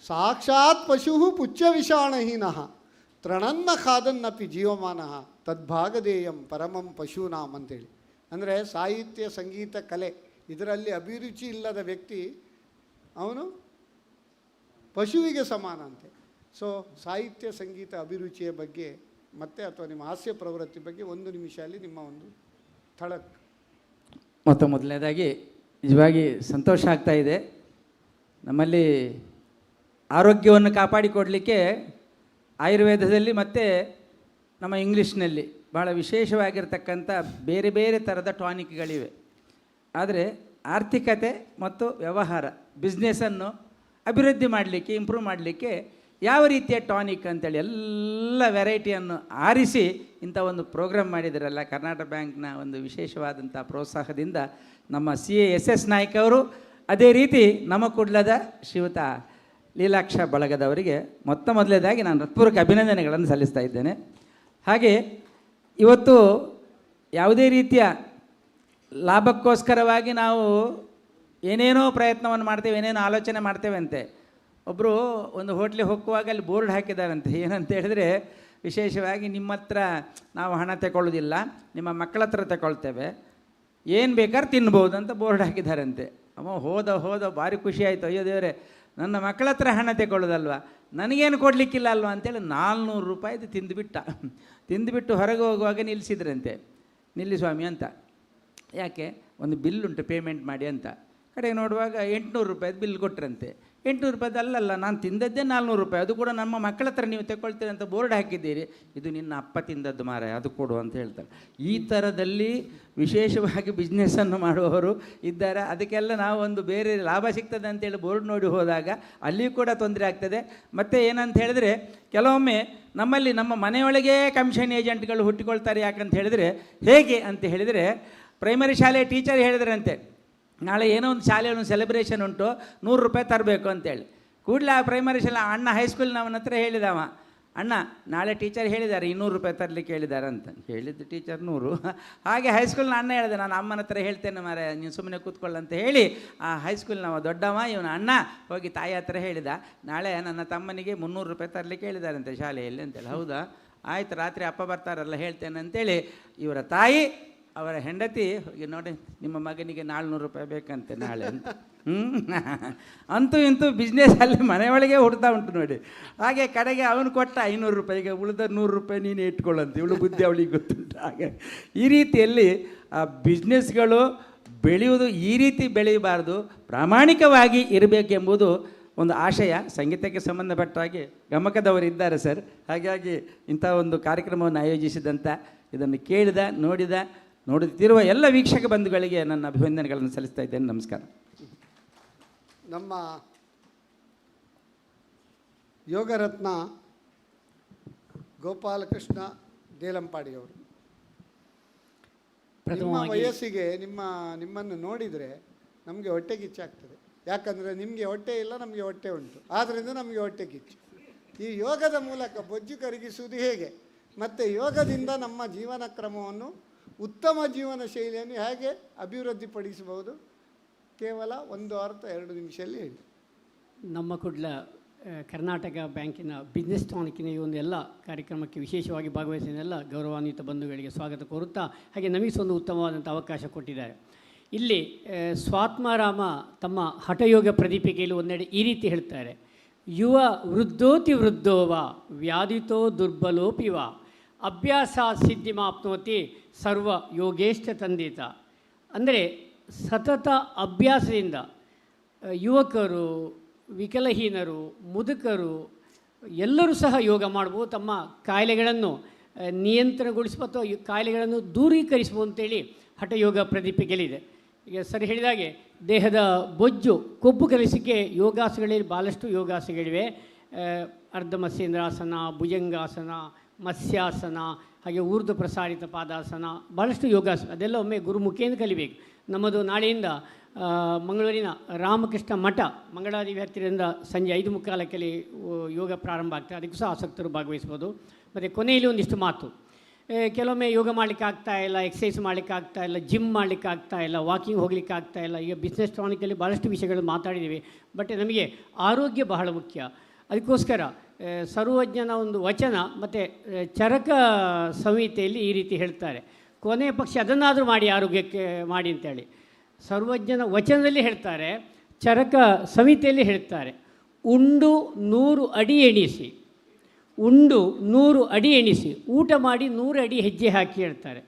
ಸಾಕ್ಷಾತ್ ಪಶು ಪುಚ್ಯ ವಿಷಾಣಹೀನಃ ತೃಣನ್ನ ಖಾದನ್ನಪಿ ಜೀವಮಾನಃ ತದ್ಭಾಗದೇಯಂ ಪರಮಂ ಪಶೂನಾಂ ಅಂತೇಳಿ. ಅಂದರೆ ಸಾಹಿತ್ಯ ಸಂಗೀತ ಕಲೆ ಇದರಲ್ಲಿ ಅಭಿರುಚಿ ಇಲ್ಲದ ವ್ಯಕ್ತಿ ಅವನು ಪಶುವಿಗೆ ಸಮಾನ ಅಂತೆ. ಸೊ ಸಾಹಿತ್ಯ ಸಂಗೀತ ಅಭಿರುಚಿಯ ಬಗ್ಗೆ ಮತ್ತೆ ಅಥವಾ ನಿಮ್ಮ ಹಾಸ್ಯ ಪ್ರವೃತ್ತಿ ಬಗ್ಗೆ 1 ನಿಮಿಷ ಅಲ್ಲಿ ನಿಮ್ಮ ಒಂದು ಥಳಕ್. ಮೊದಲನೇದಾಗಿ ನಿಜವಾಗಿ ಸಂತೋಷ ಆಗ್ತಾ ಇದೆ. ನಮ್ಮಲ್ಲಿ ಆರೋಗ್ಯವನ್ನು ಕಾಪಾಡಿಕೊಡಲಿಕ್ಕೆ ಆಯುರ್ವೇದದಲ್ಲಿ ಮತ್ತು ನಮ್ಮ ಇಂಗ್ಲೀಷ್ನಲ್ಲಿ ಭಾಳ ವಿಶೇಷವಾಗಿರ್ತಕ್ಕಂಥ ಬೇರೆ ಬೇರೆ ಥರದ ಟಾನಿಕ್ಗಳಿವೆ. ಆದರೆ ಆರ್ಥಿಕತೆ ಮತ್ತು ವ್ಯವಹಾರ ಬಿಸ್ನೆಸ್ಸನ್ನು ಅಭಿವೃದ್ಧಿ ಮಾಡಲಿಕ್ಕೆ, ಇಂಪ್ರೂವ್ ಮಾಡಲಿಕ್ಕೆ ಯಾವ ರೀತಿಯ ಟಾನಿಕ್ ಅಂತೇಳಿ ಎಲ್ಲ ವೆರೈಟಿಯನ್ನು ಆರಿಸಿ ಇಂಥ ಒಂದು ಪ್ರೋಗ್ರಾಮ್ ಮಾಡಿದಾರಲ್ಲ, ಕರ್ನಾಟಕ ಬ್ಯಾಂಕ್ನ ಒಂದು ವಿಶೇಷವಾದಂಥ ಪ್ರೋತ್ಸಾಹದಿಂದ ನಮ್ಮ CA ನಾಯ್ಕ ಅವರು, ಅದೇ ರೀತಿ ನಮ್ಮ ಕುಡ್ಲದ ಶ್ರೀಯುತ ಲೀಲಾಕ್ಷ ಬಳಗದವರಿಗೆ ಮೊದಲನೇದಾಗಿ ನಾನು ಹೃತ್ಪೂರ್ವಕ ಅಭಿನಂದನೆಗಳನ್ನು ಸಲ್ಲಿಸ್ತಾ ಇದ್ದೇನೆ. ಹಾಗೆ ಇವತ್ತು ಯಾವುದೇ ರೀತಿಯ ಲಾಭಕ್ಕೋಸ್ಕರವಾಗಿ ನಾವು ಏನೇನೋ ಪ್ರಯತ್ನವನ್ನು ಮಾಡ್ತೇವೆ, ಏನೇನೋ ಆಲೋಚನೆ ಮಾಡ್ತೇವೆ ಅಂತೆ. ಒಬ್ಬರು ಒಂದು ಹೋಟ್ಲಿಗೆ ಹೋಗುವಾಗ ಅಲ್ಲಿ ಬೋರ್ಡ್ ಹಾಕಿದ್ದಾರಂತೆ. ಏನಂತ ಹೇಳಿದ್ರೆ, ವಿಶೇಷವಾಗಿ ನಿಮ್ಮ ಹತ್ರ ನಾವು ಹಣ ತಗೊಳ್ಳೋದಿಲ್ಲ, ನಿಮ್ಮ ಮಕ್ಕಳ ಹತ್ರ ತಗೊಳ್ತೇವೆ, ಏನು ಬೇಕಾದ್ರೆ ತಿನ್ಬೋದು ಅಂತ ಬೋರ್ಡ್ ಹಾಕಿದ್ದಾರಂತೆ. ಅಮ್ಮ ಹೋದ ಭಾರಿ ಖುಷಿ ಆಯಿತು. ಅಯ್ಯೋ ದೇವರೇ, ನನ್ನ ಮಕ್ಕಳ ಹತ್ರ ಹಣ ತಗೊಳ್ಳೋದಲ್ವ, ನನಗೇನು ಕೊಡಲಿಕ್ಕಿಲ್ಲ ಅಲ್ವ ಅಂತೇಳಿ 400 ರೂಪಾಯಿದು ತಿಂದುಬಿಟ್ಟು ಹೊರಗೆ ಹೋಗುವಾಗ ನಿಲ್ಲಿಸಿದ್ರಂತೆ. ನಿಲ್ಲಿ ಸ್ವಾಮಿ ಅಂತ. ಯಾಕೆ? ಒಂದು ಬಿಲ್ ಉಂಟು, ಪೇಮೆಂಟ್ ಮಾಡಿ ಅಂತ. ಕಡೆಗೆ ನೋಡುವಾಗ 800 ರೂಪಾಯಿದು ಬಿಲ್ ಕೊಟ್ಟರಂತೆ. 800 ರೂಪಾಯಿದು ಅಲ್ಲಲ್ಲ, ನಾನು ತಿಂದದ್ದೇ 400 ರೂಪಾಯಿ, ಅದು ಕೂಡ ನಮ್ಮ ಮಕ್ಕಳ ಹತ್ರ ನೀವು ತಗೊಳ್ತೀರಿ ಅಂತ ಬೋರ್ಡ್ ಹಾಕಿದ್ದೀರಿ, ಇದು ನಿನ್ನ ಅಪ್ಪ ತಿಂದದ್ದು ಮಾರ, ಅದು ಕೊಡು ಅಂತ ಹೇಳ್ತಾರೆ. ಈ ಥರದಲ್ಲಿ ವಿಶೇಷವಾಗಿ ಬಿಸ್ನೆಸ್ಸನ್ನು ಮಾಡುವವರು ಇದ್ದಾರೆ. ಅದಕ್ಕೆಲ್ಲ ನಾವು ಒಂದು ಬೇರೆ ಲಾಭ ಸಿಗ್ತದೆ ಅಂತೇಳಿ ಬೋರ್ಡ್ ನೋಡಿ ಹೋದಾಗ ಅಲ್ಲಿಯೂ ಕೂಡ ತೊಂದರೆ ಆಗ್ತದೆ. ಮತ್ತು ಏನಂತ ಹೇಳಿದರೆ, ಕೆಲವೊಮ್ಮೆ ನಮ್ಮಲ್ಲಿ ನಮ್ಮ ಮನೆಯೊಳಗೆ ಕಮಿಷನ್ ಏಜೆಂಟ್ಗಳು ಹುಟ್ಟಿಕೊಳ್ತಾರೆ. ಯಾಕಂತ ಹೇಳಿದರೆ, ಹೇಗೆ ಅಂತ ಹೇಳಿದರೆ, ಪ್ರೈಮರಿ ಶಾಲೆ ಟೀಚರ್ ಹೇಳಿದ್ರಂತೆ, ನಾಳೆ ಏನೋ ಒಂದು ಶಾಲೆಯಲ್ಲಿ ಒಂದು ಸೆಲೆಬ್ರೇಷನ್ ಉಂಟು, 100 ರೂಪಾಯಿ ತರಬೇಕು ಅಂತೇಳಿ. ಕೂಡಲೇ ಆ ಪ್ರೈಮರಿ ಶಾಲೆ ಅಣ್ಣ ಹೈಸ್ಕೂಲ್ನವನ ಹತ್ರ ಹೇಳಿದವ, ಅಣ್ಣ ನಾಳೆ ಟೀಚರ್ ಹೇಳಿದ್ದಾರೆ 200 ರೂಪಾಯಿ ತರಲಿಕ್ಕೆ ಹೇಳಿದ್ದಾರೆ ಅಂತ. ಹೇಳಿದ್ದು ಟೀಚರ್ 100. ಹಾಗೆ ಹೈಸ್ಕೂಲ್ನ ಅಣ್ಣ ಹೇಳಿದೆ, ನಾನು ಅಮ್ಮನ ಹತ್ರ ಹೇಳ್ತೇನೆ ಮಾರೆ, ನೀವು ಸುಮ್ಮನೆ ಕೂತ್ಕೊಳ್ಳಂತ ಹೇಳಿ ಆ ಹೈಸ್ಕೂಲ್ನವ ದೊಡ್ಡವ ಇವನು ಅಣ್ಣ ಹೋಗಿ ತಾಯಿ ಹತ್ರ ಹೇಳಿದ, ನಾಳೆ ನನ್ನ ತಮ್ಮನಿಗೆ 300 ರೂಪಾಯಿ ತರಲಿಕ್ಕೆ ಹೇಳಿದ್ದಾರಂತೆ ಶಾಲೆಯಲ್ಲಿ ಅಂತೇಳಿ. ಹೌದಾ, ಆಯ್ತು, ರಾತ್ರಿ ಅಪ್ಪ ಬರ್ತಾರಲ್ಲ ಹೇಳ್ತೇನೆ ಅಂತೇಳಿ ಇವರ ತಾಯಿ ಅವರ ಹೆಂಡತಿ ಹೋಗಿ, ನೋಡಿ ನಿಮ್ಮ ಮಗನಿಗೆ 400 ರೂಪಾಯಿ ಬೇಕಂತೆ ನಾಳೆ ಅಂತ. ಅಂತೂ ಇಂತೂ ಬಿಸ್ನೆಸ್ಸಲ್ಲಿ ಮನೆಯೊಳಗೆ ಹುಡ್ತಾ ಉಂಟು ನೋಡಿ. ಹಾಗೆ ಕಡೆಗೆ ಅವನು ಕೊಟ್ಟ 500 ರೂಪಾಯಿಗೆ ಉಳಿದ 100 ರೂಪಾಯಿ ನೀನು ಇಟ್ಕೊಳ್ಳಂತ, ಇವಳು ಬುದ್ಧಿ ಅವಳಿಗೆ ಗೊತ್ತುಂಟು. ಹಾಗೆ ಈ ರೀತಿಯಲ್ಲಿ ಆ ಬಿಸ್ನೆಸ್ಗಳು ಬೆಳೆಯುವುದು ಈ ರೀತಿ ಬೆಳೆಯಬಾರ್ದು, ಪ್ರಾಮಾಣಿಕವಾಗಿ ಇರಬೇಕೆಂಬುದು ಒಂದು ಆಶಯ. ಸಂಗೀತಕ್ಕೆ ಸಂಬಂಧಪಟ್ಟ ಹಾಗೆ ಗಮಕದವರು ಇದ್ದಾರೆ ಸರ್. ಹಾಗಾಗಿ ಇಂಥ ಒಂದು ಕಾರ್ಯಕ್ರಮವನ್ನು ಆಯೋಜಿಸಿದಂಥ, ಇದನ್ನು ಕೇಳಿದ ನೋಡುತ್ತಿರುವ ಎಲ್ಲ ವೀಕ್ಷಕ ಬಂಧುಗಳಿಗೆ ನನ್ನ ಅಭಿವಂದನೆಗಳನ್ನು ಸಲ್ಲಿಸ್ತಾ ಇದ್ದೇನೆ. ನಮಸ್ಕಾರ. ನಮ್ಮ ಯೋಗರತ್ನ ಗೋಪಾಲಕೃಷ್ಣ ದೇಲಂಪಾಡಿಯವರು, ನಿಮ್ಮ ವಯಸ್ಸಿಗೆ ನಿಮ್ಮನ್ನು ನೋಡಿದರೆ ನಮಗೆ ಹೊಟ್ಟೆ ಕಿಚ್ಚಾಗ್ತದೆ. ಯಾಕಂದರೆ ನಿಮಗೆ ಹೊಟ್ಟೆ ಇಲ್ಲ, ನಮಗೆ ಹೊಟ್ಟೆ ಉಂಟು, ಆದ್ದರಿಂದ ನಮಗೆ ಹೊಟ್ಟೆ ಕಿಚ್ಚು. ಈ ಯೋಗದ ಮೂಲಕ ಬೊಜ್ಜು ಕರಗಿಸುವುದು ಹೇಗೆ, ಮತ್ತು ಯೋಗದಿಂದ ನಮ್ಮ ಜೀವನ ಕ್ರಮವನ್ನು, ಉತ್ತಮ ಜೀವನ ಶೈಲಿಯನ್ನು ಹೇಗೆ ಅಭಿವೃದ್ಧಿಪಡಿಸಬಹುದು, ಕೇವಲ 1 ಅಥವಾ 2 ನಿಮಿಷದಲ್ಲಿ ಹೇಳಿ. ನಮ್ಮ ಕುಡ್ಲ ಕರ್ನಾಟಕ ಬ್ಯಾಂಕಿನ ಬಿಸ್ನೆಸ್ ಟಾನಿಕ್ಕಿನ ಈ ಒಂದು ಎಲ್ಲ ಕಾರ್ಯಕ್ರಮಕ್ಕೆ ವಿಶೇಷವಾಗಿ ಭಾಗವಹಿಸಿದ ಎಲ್ಲ ಗೌರವಾನ್ವಿತ ಬಂಧುಗಳಿಗೆ ಸ್ವಾಗತ ಕೋರುತ್ತಾ, ಹಾಗೆ ನಮಗೊಂದು ಉತ್ತಮವಾದಂಥ ಅವಕಾಶ ಕೊಟ್ಟಿದ್ದಾರೆ. ಇಲ್ಲಿ ಸ್ವಾತ್ಮಾರಾಮ ತಮ್ಮ ಹಠಯೋಗ ಪ್ರದೀಪಿಕೆಯಲ್ಲಿ ಒಂದೆಡೆ ಈ ರೀತಿ ಹೇಳ್ತಾರೆ: ಯುವ ವೃದ್ಧೋತಿ ವೃದ್ಧೋವ ವ್ಯಾಧಿತೋ ದುರ್ಬಲೋಪಿವ ಅಭ್ಯಾಸ ಸಿದ್ಧಿಮಾಪ್ನೋತಿ ಸರ್ವ ಯೋಗೇಷ್ಟ ತಂದಿತ. ಅಂದರೆ ಸತತ ಅಭ್ಯಾಸದಿಂದ ಯುವಕರು, ವಿಕಲಹೀನರು, ಮುದುಕರು ಎಲ್ಲರೂ ಸಹ ಯೋಗ ಮಾಡ್ಬೋದು, ತಮ್ಮ ಕಾಯಿಲೆಗಳನ್ನು ನಿಯಂತ್ರಣಗೊಳಿಸುವ ಅಥವಾ ಕಾಯಿಲೆಗಳನ್ನು ದೂರೀಕರಿಸುವ ಅಂತೇಳಿ ಹಠಯೋಗ ಪ್ರದೀಪಿಕೆಯಲ್ಲಿದೆ. ಈಗ ಸರಿ ಹೇಳಿದಾಗೆ ದೇಹದ ಬೊಜ್ಜು, ಕೊಬ್ಬು ಕಲಿಸಿಕೆ ಯೋಗಾಸನಗಳಲ್ಲಿ ಭಾಳಷ್ಟು ಯೋಗಾಸನಗಳಿವೆ. ಅರ್ಧ ಮತ್ಸ್ಯೇಂದ್ರಾಸನ, ಭುಜಂಗಾಸನ, ಮತ್ಸ್ಯಾಸನ, ಹಾಗೆ ಊರ್ಧ್ವ ಪ್ರಸಾರಿತ ಪಾದಾಸನ, ಭಾಳಷ್ಟು ಯೋಗಾಸನ. ಅದೆಲ್ಲ ಒಮ್ಮೆ ಗುರುಮುಖೇಂದ್ರ ಕಲಿಬೇಕು. ನಮ್ಮದು ನಾಳೆಯಿಂದ ಮಂಗಳೂರಿನ ರಾಮಕೃಷ್ಣ ಮಠ ಮಂಗಳಾದೇವಿ ಹತ್ತಿರದಿಂದ ಸಂಜೆ 5:45 ಯೋಗ ಪ್ರಾರಂಭ ಆಗ್ತದೆ. ಅದಕ್ಕೂ ಸಹ ಆಸಕ್ತರು ಭಾಗವಹಿಸ್ಬೋದು. ಮತ್ತು ಕೊನೆಯಲ್ಲಿ ಒಂದಿಷ್ಟು ಮಾತು, ಕೆಲವೊಮ್ಮೆ ಯೋಗ ಮಾಡಲಿಕ್ಕೆ ಆಗ್ತಾಯಿಲ್ಲ, ಎಕ್ಸಸೈಸ್ ಮಾಡಲಿಕ್ಕೆ ಆಗ್ತಾಯಿಲ್ಲ, ಜಿಮ್ ಮಾಡಲಿಕ್ಕೆ ಆಗ್ತಾಯಿಲ್ಲ, ವಾಕಿಂಗ್ ಹೋಗಲಿಕ್ಕೆ ಆಗ್ತಾಯಿಲ್ಲ. ಈಗ ಬಿಸ್ನೆಸ್ ಟಾನಿಕಲ್ಲಿ ಭಾಳಷ್ಟು ವಿಷಯಗಳು ಮಾತಾಡಿದ್ದೀವಿ. ಬಟ್ ನಮಗೆ ಆರೋಗ್ಯ ಬಹಳ ಮುಖ್ಯ. ಅದಕ್ಕೋಸ್ಕರ ಸರ್ವಜ್ಞನ ಒಂದು ವಚನ ಮತ್ತು ಚರಕ ಸಂಹಿತೆಯಲ್ಲಿ ಈ ರೀತಿ ಹೇಳ್ತಾರೆ, ಕೊನೆಯ ಪಕ್ಷ ಅದನ್ನಾದರೂ ಮಾಡಿ, ಆರೋಗ್ಯಕ್ಕೆ ಮಾಡಿ ಅಂತೇಳಿ. ಸರ್ವಜ್ಞನ ವಚನದಲ್ಲಿ ಹೇಳ್ತಾರೆ, ಚರಕ ಸಂಹಿತೆಯಲ್ಲಿ ಹೇಳ್ತಾರೆ, ಉಂಡು 100 ಅಡಿ ಎಣಿಸಿ, ಉಂಡು 100 ಅಡಿ ಎಣಿಸಿ, ಊಟ ಮಾಡಿ 100 ಅಡಿ ಹೆಜ್ಜೆ ಹಾಕಿ ಹೇಳ್ತಾರೆ.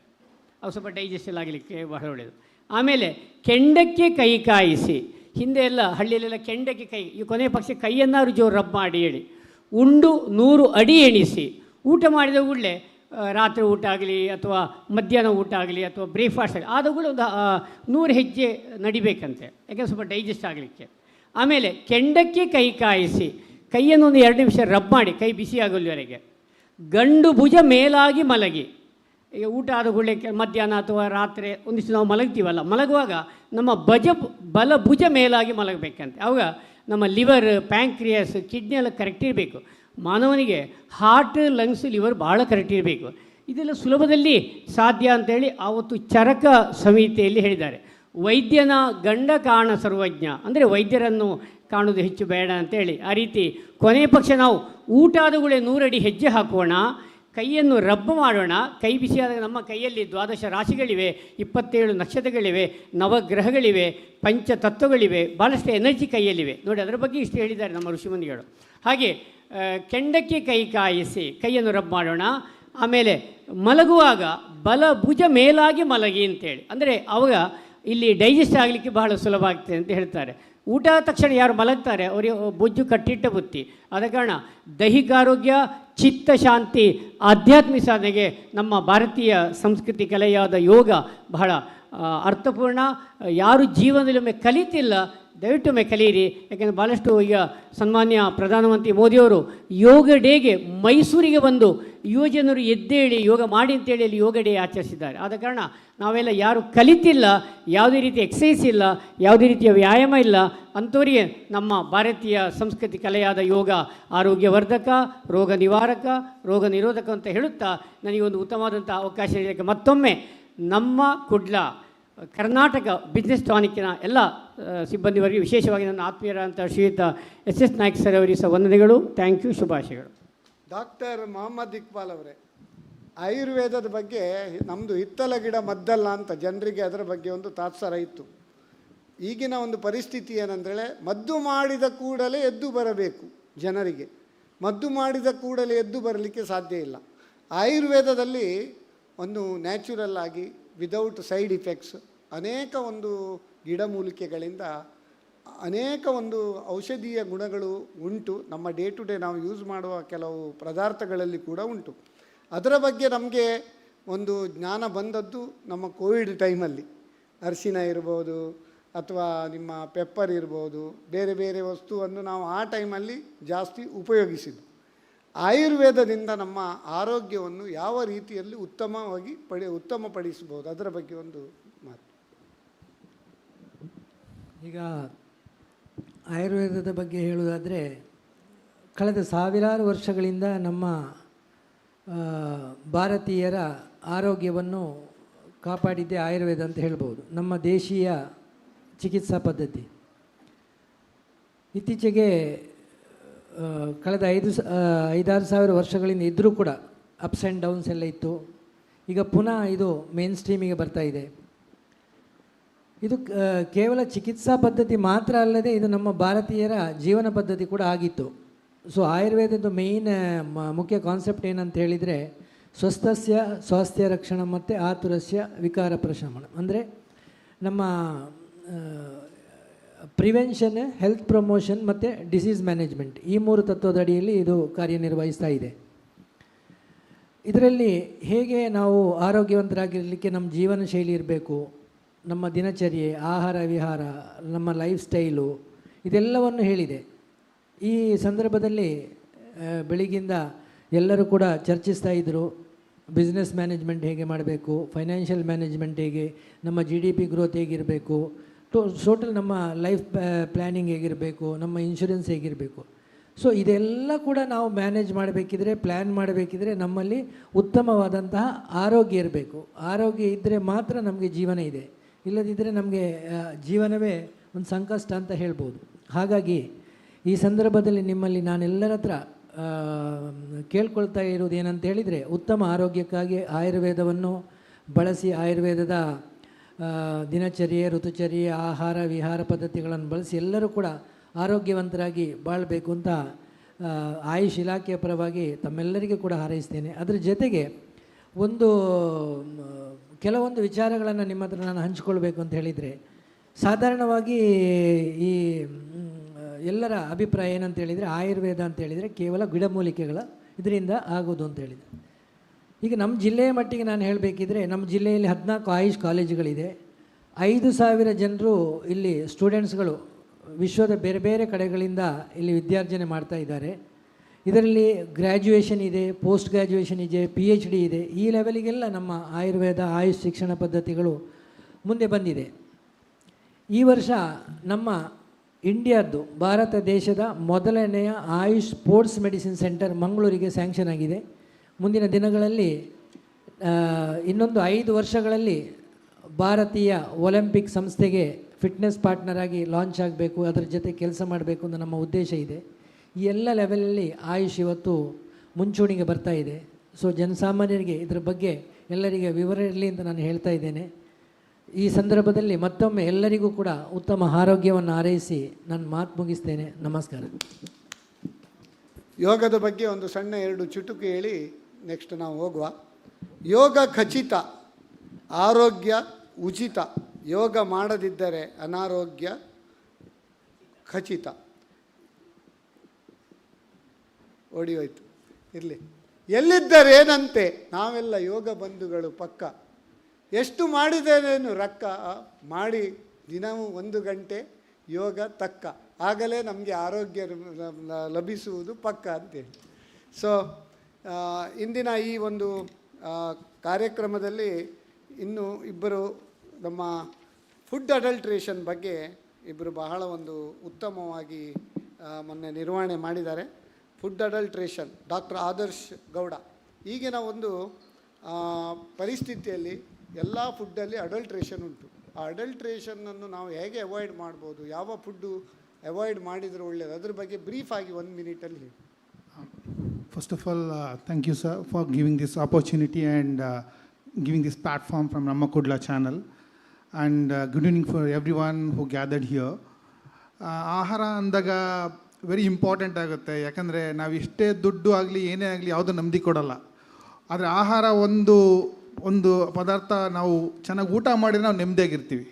ಅವು ಸ್ವಲ್ಪ ಡೈಜೆಸ್ಟಲ್ ಆಗಲಿಕ್ಕೆ ಬಹಳ ಒಳ್ಳೆಯದು. ಆಮೇಲೆ ಕೆಂಡಕ್ಕೆ ಕೈ ಕಾಯಿಸಿ, ಹಿಂದೆ ಎಲ್ಲ ಹಳ್ಳಿಯಲ್ಲೆಲ್ಲ ಕೆಂಡಕ್ಕೆ ಕೈ, ಈ ಕೊನೆಯ ಪಕ್ಷ ಕೈಯನ್ನಾರು ಜೋರು ರಬ್ ಮಾಡಿ ಹೇಳಿ. ಉಂಡು 100 ಅಡಿ ಎಣಿಸಿ, ಊಟ ಮಾಡಿದ ಕೂಡಲೇ ರಾತ್ರಿ ಊಟ ಆಗಲಿ ಅಥವಾ ಮಧ್ಯಾಹ್ನ ಊಟ ಆಗಲಿ ಅಥವಾ ಬ್ರೇಕ್ಫಾಸ್ಟ್ ಆಗಲಿ ಆದ ಕೂಡ ಒಂದು 100 ಹೆಜ್ಜೆ ನಡಿಬೇಕಂತೆ, ಯಾಕೆಂದರೆ ಸ್ವಲ್ಪ ಡೈಜೆಸ್ಟ್ ಆಗಲಿಕ್ಕೆ. ಆಮೇಲೆ ಕೆಂಡಕ್ಕೆ ಕೈ ಕಾಯಿಸಿ, ಕೈಯನ್ನು ಒಂದು 2 ನಿಮಿಷ ರಬ್ ಮಾಡಿ, ಕೈ ಬಿಸಿ ಆಗೋಲ್ಲಿವರೆಗೆ. ಗಂಡು ಭುಜ ಮೇಲಾಗಿ ಮಲಗಿ, ಈಗ ಊಟ ಆದ ಕೂಡಲೇ ಮಧ್ಯಾಹ್ನ ಅಥವಾ ರಾತ್ರಿ ಒಂದಿಷ್ಟು ನಾವು ಮಲಗ್ತೀವಲ್ಲ, ಮಲಗುವಾಗ ನಮ್ಮ ಬಲ ಭುಜ ಮೇಲಾಗಿ ಮಲಗಬೇಕಂತೆ. ಆವಾಗ ನಮ್ಮ ಲಿವರ್, ಪ್ಯಾಂಕ್ರಿಯಸ್, ಕಿಡ್ನಿ ಎಲ್ಲ ಕರೆಕ್ಟ್ ಇರಬೇಕು. ಮಾನವನಿಗೆ ಹಾರ್ಟ್, ಲಂಗ್ಸ್, ಲಿವರ್ ಭಾಳ ಕರೆಕ್ಟ್ ಇರಬೇಕು. ಇದೆಲ್ಲ ಸುಲಭದಲ್ಲಿ ಸಾಧ್ಯ ಅಂತೇಳಿ ಆವತ್ತು ಚರಕ ಸಂಹಿತೆಯಲ್ಲಿ ಹೇಳಿದ್ದಾರೆ. ವೈದ್ಯನ ಗಂಡ ಕಾಣ ಸರ್ವಜ್ಞ, ಅಂದರೆ ವೈದ್ಯರನ್ನು ಕಾಣೋದು ಹೆಚ್ಚು ಬೇಡ ಅಂತೇಳಿ. ಆ ರೀತಿ ಕೊನೆಯ ಪಕ್ಷ ನಾವು ಊಟ ಆದ ಕೂಡಲೇ 100 ಅಡಿ ಹೆಜ್ಜೆ ಹಾಕೋಣ, ಕೈಯನ್ನು ರಬ್ ಮಾಡೋಣ. ಕೈ ಬಿಸಿಯಾದಾಗ ನಮ್ಮ ಕೈಯಲ್ಲಿ 12 ರಾಶಿಗಳಿವೆ, 27 ನಕ್ಷತ್ರಗಳಿವೆ, ನವಗ್ರಹಗಳಿವೆ, ಪಂಚತತ್ವಗಳಿವೆ, ಭಾಳಷ್ಟು ಎನರ್ಜಿ ಕೈಯಲ್ಲಿವೆ ನೋಡಿ. ಅದರ ಬಗ್ಗೆ ಇಷ್ಟು ಹೇಳಿದ್ದಾರೆ ನಮ್ಮ ಋಷಿಮುನಿಗಳು. ಹಾಗೆ ಕೆಂಡಕ್ಕೆ ಕೈ ಕಾಯಿಸಿ, ಕೈಯನ್ನು ರಬ್ ಮಾಡೋಣ. ಆಮೇಲೆ ಮಲಗುವಾಗ ಬಲ ಭುಜ ಮೇಲಾಗಿ ಮಲಗಿ ಅಂತೇಳಿ, ಅಂದರೆ ಅವಾಗ ಇಲ್ಲಿ ಡೈಜೆಸ್ಟ್ ಆಗಲಿಕ್ಕೆ ಬಹಳ ಸುಲಭ ಆಗ್ತದೆ ಅಂತ ಹೇಳ್ತಾರೆ. ಊಟ ಆದ ತಕ್ಷಣ ಯಾರು ಮಲಗ್ತಾರೆ ಅವರಿಗೆ ಬೊಜ್ಜು ಕಟ್ಟಿಟ್ಟ ಬುತ್ತಿ. ಆದ ಕಾರಣ ದೈಹಿಕ ಆರೋಗ್ಯ, ಚಿತ್ತ ಶಾಂತಿ, ಆಧ್ಯಾತ್ಮಿಕ ಸಾಧನೆಗೆ ನಮ್ಮ ಭಾರತೀಯ ಸಂಸ್ಕೃತಿ ಕಲೆಯಾದ ಯೋಗ ಬಹಳ ಅರ್ಥಪೂರ್ಣ. ಯಾರು ಜೀವನದಲ್ಲಿ ಒಮ್ಮೆ ಕಲಿತಿಲ್ಲ ದಯವಿಟ್ಟು ಒಮ್ಮೆ ಕಲಿಯಿರಿ. ಯಾಕೆಂದರೆ ಭಾಳಷ್ಟು ಈಗ ಸನ್ಮಾನ್ಯ ಪ್ರಧಾನಮಂತ್ರಿ ಮೋದಿಯವರು ಯೋಗ ಡೇಗೆ ಮೈಸೂರಿಗೆ ಬಂದು ಯುವಜನರು ಎದ್ದೇಳಿ ಯೋಗ ಮಾಡಿ ಅಂತೇಳಿ ಅಲ್ಲಿ ಯೋಗ ಡೇ ಆಚರಿಸಿದ್ದಾರೆ. ಆದ ಕಾರಣ ನಾವೆಲ್ಲ ಯಾರು ಕಲಿತಿಲ್ಲ, ಯಾವುದೇ ರೀತಿಯ ಎಕ್ಸಸೈಸ್ ಇಲ್ಲ, ಯಾವುದೇ ರೀತಿಯ ವ್ಯಾಯಾಮ ಇಲ್ಲ, ಅಂಥವರಿಗೆ ನಮ್ಮ ಭಾರತೀಯ ಸಂಸ್ಕೃತಿ ಕಲೆಯಾದ ಯೋಗ ಆರೋಗ್ಯವರ್ಧಕ, ರೋಗ ನಿವಾರಕ, ರೋಗ ನಿರೋಧಕ ಅಂತ ಹೇಳುತ್ತಾ ನನಗೆ ಒಂದು ಉತ್ತಮವಾದಂಥ ಅವಕಾಶ ನೀಡಲಿಕ್ಕೆ ಮತ್ತೊಮ್ಮೆ ನಮ್ಮ ಕುಡ್ಲ ಕರ್ನಾಟಕ ಬಿಸ್ನೆಸ್ ಟಾನಿಕ್ಕಿನ ಎಲ್ಲ ಸಿಬ್ಬಂದಿವರಿಗೆ, ವಿಶೇಷವಾಗಿ ನನ್ನ ಆತ್ಮೀಯರಾದಂಥ ಶ್ರೀಯುತ SS ನಾಯ್ಕ್ ಸರ್ ಅವರಿಗೆ ಸಹ ವಂದನೆಗಳು. ಥ್ಯಾಂಕ್ ಯು, ಶುಭಾಶಯಗಳು. ಡಾಕ್ಟರ್ ಮೊಹಮ್ಮದ್ ಇಕ್ಬಾಲ್ ಅವರೇ, ಆಯುರ್ವೇದದ ಬಗ್ಗೆ ನಮ್ಮದು ಹಿತ್ತಲ ಗಿಡ ಮದ್ದಲ್ಲ ಅಂತ ಜನರಿಗೆ ಅದರ ಬಗ್ಗೆ ಒಂದು ತಾತ್ಸಾರ ಇತ್ತು. ಈಗಿನ ಒಂದು ಪರಿಸ್ಥಿತಿ ಏನಂದರೆ ಮದ್ದು ಮಾಡಿದ ಕೂಡಲೇ ಎದ್ದು ಬರಬೇಕು ಜನರಿಗೆ. ಮದ್ದು ಮಾಡಿದ ಕೂಡಲೇ ಎದ್ದು ಬರಲಿಕ್ಕೆ ಸಾಧ್ಯ ಇಲ್ಲ. ಆಯುರ್ವೇದದಲ್ಲಿ ಒಂದು ನ್ಯಾಚುರಲ್ ಆಗಿ ವಿದೌಟ್ ಸೈಡ್ ಇಫೆಕ್ಟ್ಸ್ ಅನೇಕ ಒಂದು ಗಿಡಮೂಲಿಕೆಗಳಿಂದ ಅನೇಕ ಒಂದು ಔಷಧೀಯ ಗುಣಗಳು ಉಂಟು. ನಮ್ಮ ಡೇ ಟು ಡೇ ನಾವು ಯೂಸ್ ಮಾಡುವ ಕೆಲವು ಪದಾರ್ಥಗಳಲ್ಲಿ ಕೂಡ ಉಂಟು. ಅದರ ಬಗ್ಗೆ ನಮಗೆ ಒಂದು ಜ್ಞಾನ ಬಂದದ್ದು ನಮ್ಮ ಕೋವಿಡ್ ಟೈಮಲ್ಲಿ. ಅರಿಶಿನ ಇರ್ಬೋದು ಅಥವಾ ನಿಮ್ಮ ಪೆಪ್ಪರ್ ಇರ್ಬೋದು, ಬೇರೆ ಬೇರೆ ವಸ್ತುವನ್ನು ನಾವು ಆ ಟೈಮಲ್ಲಿ ಜಾಸ್ತಿ ಉಪಯೋಗಿಸಿದ್ದು. ಆಯುರ್ವೇದದಿಂದ ನಮ್ಮ ಆರೋಗ್ಯವನ್ನು ಯಾವ ರೀತಿಯಲ್ಲಿ ಉತ್ತಮವಾಗಿ ಉತ್ತಮಪಡಿಸ್ಬೋದು ಅದರ ಬಗ್ಗೆ ಒಂದು ಮಾತು. ಈಗ ಆಯುರ್ವೇದದ ಬಗ್ಗೆ ಹೇಳುವುದಾದರೆ, ಕಳೆದ ಸಾವಿರಾರು ವರ್ಷಗಳಿಂದ ನಮ್ಮ ಭಾರತೀಯರ ಆರೋಗ್ಯವನ್ನು ಕಾಪಾಡಿದ್ದೇ ಆಯುರ್ವೇದ ಅಂತ ಹೇಳ್ಬೋದು. ನಮ್ಮ ದೇಶೀಯ ಚಿಕಿತ್ಸಾ ಪದ್ಧತಿ ಇತ್ತೀಚೆಗೆ ಕಳೆದ 5-6 ಸಾವಿರ ವರ್ಷಗಳಿಂದ ಇದ್ದರೂ ಕೂಡ ಅಪ್ಸ್ ಆ್ಯಂಡ್ ಡೌನ್ಸ್ ಎಲ್ಲ ಇತ್ತು. ಈಗ ಪುನಃ ಇದು ಮೇನ್ ಸ್ಟ್ರೀಮಿಗೆ ಬರ್ತಾ ಇದೆ. ಇದು ಕೇವಲ ಚಿಕಿತ್ಸಾ ಪದ್ಧತಿ ಮಾತ್ರ ಅಲ್ಲದೆ ಇದು ನಮ್ಮ ಭಾರತೀಯರ ಜೀವನ ಪದ್ಧತಿ ಕೂಡ ಆಗಿತ್ತು. ಸೊ ಆಯುರ್ವೇದದ ಮೇಯ್ನ್ ಮುಖ್ಯ ಕಾನ್ಸೆಪ್ಟ್ ಏನಂತ ಹೇಳಿದರೆ, ಸ್ವಸ್ಥಸ್ಯ ಸ್ವಾಸ್ಥ್ಯ ರಕ್ಷಣ ಮತ್ತು ಆತುರಸ್ಯ ವಿಕಾರ ಪ್ರಶಮನ. ಅಂದರೆ ನಮ್ಮ ಪ್ರಿವೆನ್ಷನ್, ಹೆಲ್ತ್ ಪ್ರಮೋಷನ್ ಮತ್ತು ಡಿಸೀಸ್ ಮ್ಯಾನೇಜ್ಮೆಂಟ್, ಈ 3 ತತ್ವದ ಅಡಿಯಲ್ಲಿ ಇದು ಕಾರ್ಯನಿರ್ವಹಿಸ್ತಾ ಇದೆ. ಇದರಲ್ಲಿ ಹೇಗೆ ನಾವು ಆರೋಗ್ಯವಂತರಾಗಿರಲಿಕ್ಕೆ ನಮ್ಮ ಜೀವನ ಶೈಲಿ ಇರಬೇಕು, ನಮ್ಮ ದಿನಚರ್ಯೆ, ಆಹಾರ ವಿಹಾರ, ನಮ್ಮ ಲೈಫ್ ಸ್ಟೈಲು, ಇದೆಲ್ಲವನ್ನು ಹೇಳಿದೆ. ಈ ಸಂದರ್ಭದಲ್ಲಿ ಬೆಳಗಿಂದ ಎಲ್ಲರೂ ಕೂಡ ಚರ್ಚಿಸ್ತಾ ಇದ್ದರು. ಬಿಸ್ನೆಸ್ ಮ್ಯಾನೇಜ್ಮೆಂಟ್ ಹೇಗೆ ಮಾಡಬೇಕು, ಫೈನಾನ್ಷಿಯಲ್ ಮ್ಯಾನೇಜ್ಮೆಂಟ್ ಹೇಗೆ, ನಮ್ಮ GDP ಗ್ರೋತ್ ಹೇಗಿರಬೇಕು, ಟೋಟಲ್ ನಮ್ಮ ಲೈಫ್ ಪ್ಲ್ಯಾನಿಂಗ್ ಹೇಗಿರಬೇಕು, ನಮ್ಮ ಇನ್ಶೂರೆನ್ಸ್ ಹೇಗಿರಬೇಕು. ಸೊ ಇದೆಲ್ಲ ಕೂಡ ನಾವು ಮ್ಯಾನೇಜ್ ಮಾಡಬೇಕಿದ್ರೆ, ಪ್ಲ್ಯಾನ್ ಮಾಡಬೇಕಿದ್ರೆ ನಮ್ಮಲ್ಲಿ ಉತ್ತಮವಾದಂತಹ ಆರೋಗ್ಯ ಇರಬೇಕು. ಆರೋಗ್ಯ ಇದ್ದರೆ ಮಾತ್ರ ನಮಗೆ ಜೀವನ ಇದೆ, ಇಲ್ಲದಿದ್ದರೆ ನಮಗೆ ಜೀವನವೇ ಒಂದು ಸಂಕಷ್ಟ ಅಂತ ಹೇಳ್ಬೋದು. ಹಾಗಾಗಿ ಈ ಸಂದರ್ಭದಲ್ಲಿ ನಿಮ್ಮಲ್ಲಿ ನಾನೆಲ್ಲರ ಹತ್ರ ಕೇಳ್ಕೊಳ್ತಾ ಇರೋದು ಏನಂತ ಹೇಳಿದರೆ, ಉತ್ತಮ ಆರೋಗ್ಯಕ್ಕಾಗಿ ಆಯುರ್ವೇದವನ್ನು ಬಳಸಿ, ಆಯುರ್ವೇದದ ದಿನಚರ್ಯೆ, ಋತುಚರ್ಯೆ, ಆಹಾರ ವಿಹಾರ ಪದ್ಧತಿಗಳನ್ನು ಬಳಸಿ ಎಲ್ಲರೂ ಕೂಡ ಆರೋಗ್ಯವಂತರಾಗಿ ಬಾಳಬೇಕು ಅಂತ ಆಯುಷ್ ಇಲಾಖೆಯ ಪರವಾಗಿ ತಮ್ಮೆಲ್ಲರಿಗೂ ಕೂಡ ಹಾರೈಸ್ತೇನೆ. ಅದರ ಜೊತೆಗೆ ಕೆಲವೊಂದು ವಿಚಾರಗಳನ್ನು ನಿಮ್ಮ ಹತ್ರ ನಾನು ಹಂಚಿಕೊಳ್ಬೇಕು ಅಂತ ಹೇಳಿದರೆ, ಸಾಧಾರಣವಾಗಿ ಈ ಎಲ್ಲರ ಅಭಿಪ್ರಾಯ ಏನಂತ ಹೇಳಿದರೆ, ಆಯುರ್ವೇದ ಅಂತ ಹೇಳಿದರೆ ಕೇವಲ ಗಿಡಮೂಲಿಕೆಗಳ ಇದರಿಂದ ಆಗೋದು ಅಂತ ಹೇಳಿದರೆ. ಈಗ ನಮ್ಮ ಜಿಲ್ಲೆಯ ಮಟ್ಟಿಗೆ ನಾನು ಹೇಳಬೇಕಿದ್ರೆ, ನಮ್ಮ ಜಿಲ್ಲೆಯಲ್ಲಿ 14 ಆಯುಷ್ ಕಾಲೇಜುಗಳಿದೆ. 5,000 ಜನರು ಇಲ್ಲಿ ಸ್ಟೂಡೆಂಟ್ಸ್ಗಳು ವಿಶ್ವದ ಬೇರೆ ಬೇರೆ ಕಡೆಗಳಿಂದ ಇಲ್ಲಿ ವಿದ್ಯಾರ್ಜನೆ ಮಾಡ್ತಾ ಇದ್ದಾರೆ. ಇದರಲ್ಲಿ ಗ್ರ್ಯಾಜುಯೇಷನ್ ಇದೆ, ಪೋಸ್ಟ್ ಗ್ರ್ಯಾಜುಯೇಷನ್ ಇದೆ, PhD ಇದೆ. ಈ ಲೆವೆಲಿಗೆಲ್ಲ ನಮ್ಮ ಆಯುರ್ವೇದ ಆಯುಷ್ ಶಿಕ್ಷಣ ಪದ್ಧತಿಗಳು ಮುಂದೆ ಬಂದಿದೆ. ಈ ವರ್ಷ ನಮ್ಮ ಇಂಡಿಯಾದ್ದು, ಭಾರತ ದೇಶದ ಮೊದಲನೆಯ ಆಯುಷ್ ಸ್ಪೋರ್ಟ್ಸ್ ಮೆಡಿಸಿನ್ ಸೆಂಟರ್ ಮಂಗಳೂರಿಗೆ ಸ್ಯಾಂಕ್ಷನ್ ಆಗಿದೆ. ಮುಂದಿನ ದಿನಗಳಲ್ಲಿ ಇನ್ನೊಂದು 5 ವರ್ಷಗಳಲ್ಲಿ ಭಾರತೀಯ ಒಲಿಂಪಿಕ್ ಸಂಸ್ಥೆಗೆ ಫಿಟ್ನೆಸ್ ಪಾರ್ಟ್ನರ್ ಆಗಿ ಲಾಂಚ್ ಆಗಬೇಕು, ಅದರ ಜೊತೆ ಕೆಲಸ ಮಾಡಬೇಕು ಅಂತ ನಮ್ಮ ಉದ್ದೇಶ ಇದೆ. ಈ ಎಲ್ಲ ಲೆವೆಲಲ್ಲಿ ಆಯುಷ್ ಇವತ್ತು ಮುಂಚೂಣಿಗೆ ಬರ್ತಾ ಇದೆ. ಸೊ ಜನಸಾಮಾನ್ಯರಿಗೆ ಇದರ ಬಗ್ಗೆ ಎಲ್ಲರಿಗೆ ವಿವರ ಇರಲಿ ಅಂತ ನಾನು ಹೇಳ್ತಾ ಇದ್ದೇನೆ. ಈ ಸಂದರ್ಭದಲ್ಲಿ ಮತ್ತೊಮ್ಮೆ ಎಲ್ಲರಿಗೂ ಕೂಡ ಉತ್ತಮ ಆರೋಗ್ಯವನ್ನು ಹಾರೈಸಿ ನಾನು ಮಾತು ಮುಗಿಸ್ತೇನೆ. ನಮಸ್ಕಾರ. ಯೋಗದ ಬಗ್ಗೆ ಒಂದು ಸಣ್ಣ 2 ಚುಟುಕು ಹೇಳಿ ನೆಕ್ಸ್ಟ್ ನಾವು ಹೋಗುವ. ಯೋಗ ಖಚಿತ, ಆರೋಗ್ಯ ಉಚಿತ. ಯೋಗ ಮಾಡದಿದ್ದರೆ ಅನಾರೋಗ್ಯ ಖಚಿತ. ಓಡಿ ಹೋಯ್ತು, ಇರಲಿ. ಎಲ್ಲಿದ್ದರೇನಂತೆ, ನಾವೆಲ್ಲ ಯೋಗ ಬಂಧುಗಳು ಪಕ್ಕ. ಎಷ್ಟು ಮಾಡಿದ್ದೇನೇನು ರಕ್ಕ, ಮಾಡಿ ದಿನವೂ 1 ಗಂಟೆ ಯೋಗ ತಕ್ಕ, ಆಗಲೇ ನಮಗೆ ಆರೋಗ್ಯ ಲಭಿಸುವುದು ಪಕ್ಕ ಅಂತೇಳಿ. ಸೊ ಇಂದಿನ ಈ ಒಂದು ಕಾರ್ಯಕ್ರಮದಲ್ಲಿ ಇನ್ನೂ ಇಬ್ಬರು ನಮ್ಮ ಫುಡ್ ಅಡಲ್ಟ್ರೇಷನ್ ಬಗ್ಗೆ ಇಬ್ಬರು ಬಹಳ ಒಂದು ಉತ್ತಮವಾಗಿ ಮೊನ್ನೆ ನಿರ್ವಹಣೆ ಮಾಡಿದ್ದಾರೆ. Food adulteration doctor Adarsh Gowda. ಈಗಿನ ಒಂದು ಪರಿಸ್ಥಿತಿಯಲ್ಲಿ ಎಲ್ಲ ಫುಡ್ಡಲ್ಲಿ ಅಡಲ್ಟ್ರೇಷನ್ ಉಂಟು. ಆ ಅಡಲ್ಟ್ರೇಷನ್ನನ್ನು ನಾವು ಹೇಗೆ ಅವಾಯ್ಡ್ ಮಾಡ್ಬೋದು, ಯಾವ ಫುಡ್ಡು ಅವಾಯ್ಡ್ ಮಾಡಿದರೆ ಒಳ್ಳೆಯದು, ಅದ್ರ ಬಗ್ಗೆ ಬ್ರೀಫಾಗಿ 1 ಮಿನಿಟಲ್ಲಿ ಹೇಳಿ. First of all, thank you, sir, for giving this opportunity and giving this platform from Namma Kudla channel. and good evening for everyone who gathered here. ಆಹಾರ ಅಂದಾಗ ವೆರಿ ಇಂಪಾರ್ಟೆಂಟ್ ಆಗುತ್ತೆ, ಯಾಕಂದರೆ ನಾವು ಇಷ್ಟೇ ದುಡ್ಡು ಆಗಲಿ ಏನೇ ಆಗಲಿ ಯಾವುದೂ ನೆಮ್ಮದಿ ಕೊಡಲ್ಲ. ಆದರೆ ಆಹಾರ ಒಂದು ಪದಾರ್ಥ ನಾವು ಚೆನ್ನಾಗಿ ಊಟ ಮಾಡಿದರೆ ನಾವು ನೆಮ್ಮದಿಯಾಗಿರ್ತೀವಿ.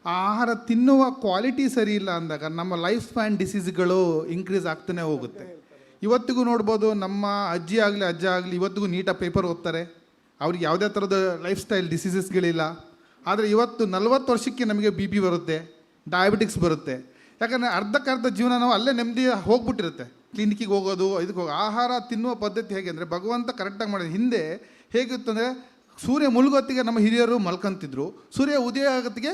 ಆ ಆಹಾರ ತಿನ್ನುವ ಕ್ವಾಲಿಟಿ ಸರಿ ಇಲ್ಲ ಅಂದಾಗ ನಮ್ಮ ಲೈಫ್ ಸ್ಪ್ಯಾನ್ ಡಿಸೀಸ್ಗಳು ಇನ್ಕ್ರೀಸ್ ಆಗ್ತಾನೆ ಹೋಗುತ್ತೆ. ಇವತ್ತಿಗೂ ನೋಡ್ಬೋದು, ನಮ್ಮ ಅಜ್ಜ ಆಗಲಿ ಇವತ್ತಿಗೂ ನೀಟಾಗಿ ಪೇಪರ್ ಓದ್ತಾರೆ, ಅವ್ರಿಗೆ ಯಾವುದೇ ಥರದ ಲೈಫ್ ಸ್ಟೈಲ್ ಡಿಸೀಸಸ್ಗಳಿಲ್ಲ. ಆದರೆ ಇವತ್ತು 40 ವರ್ಷಕ್ಕೆ ನಮಗೆ ಬಿ ಪಿ ಬರುತ್ತೆ, ಡಯಾಬಿಟಿಕ್ಸ್ ಬರುತ್ತೆ. ಯಾಕಂದರೆ ಅರ್ಧಕ್ಕರ್ಧ ಜೀವನ ನಾವು ಅಲ್ಲೇ ನೆಮ್ಮದಿ ಹೋಗ್ಬಿಟ್ಟಿರುತ್ತೆ, ಕ್ಲಿನಿಕ್ಕಿಗೆ ಹೋಗೋದು ಇದಕ್ಕೆ ಹೋಗೋದು. ಆಹಾರ ತಿನ್ನುವ ಪದ್ಧತಿ ಹೇಗೆ ಅಂದರೆ ಭಗವಂತ ಕರೆಕ್ಟಾಗಿ ಮಾಡಿದ. ಹಿಂದೆ ಹೇಗಿತ್ತಂದರೆ ಸೂರ್ಯ ಮುಳುಗೋತ್ತಿಗೆ ನಮ್ಮ ಹಿರಿಯರು ಮಲ್ಕೊಂತಿದ್ರು, ಸೂರ್ಯ ಉದಯ ಆಗೋತ್ತಿಗೆ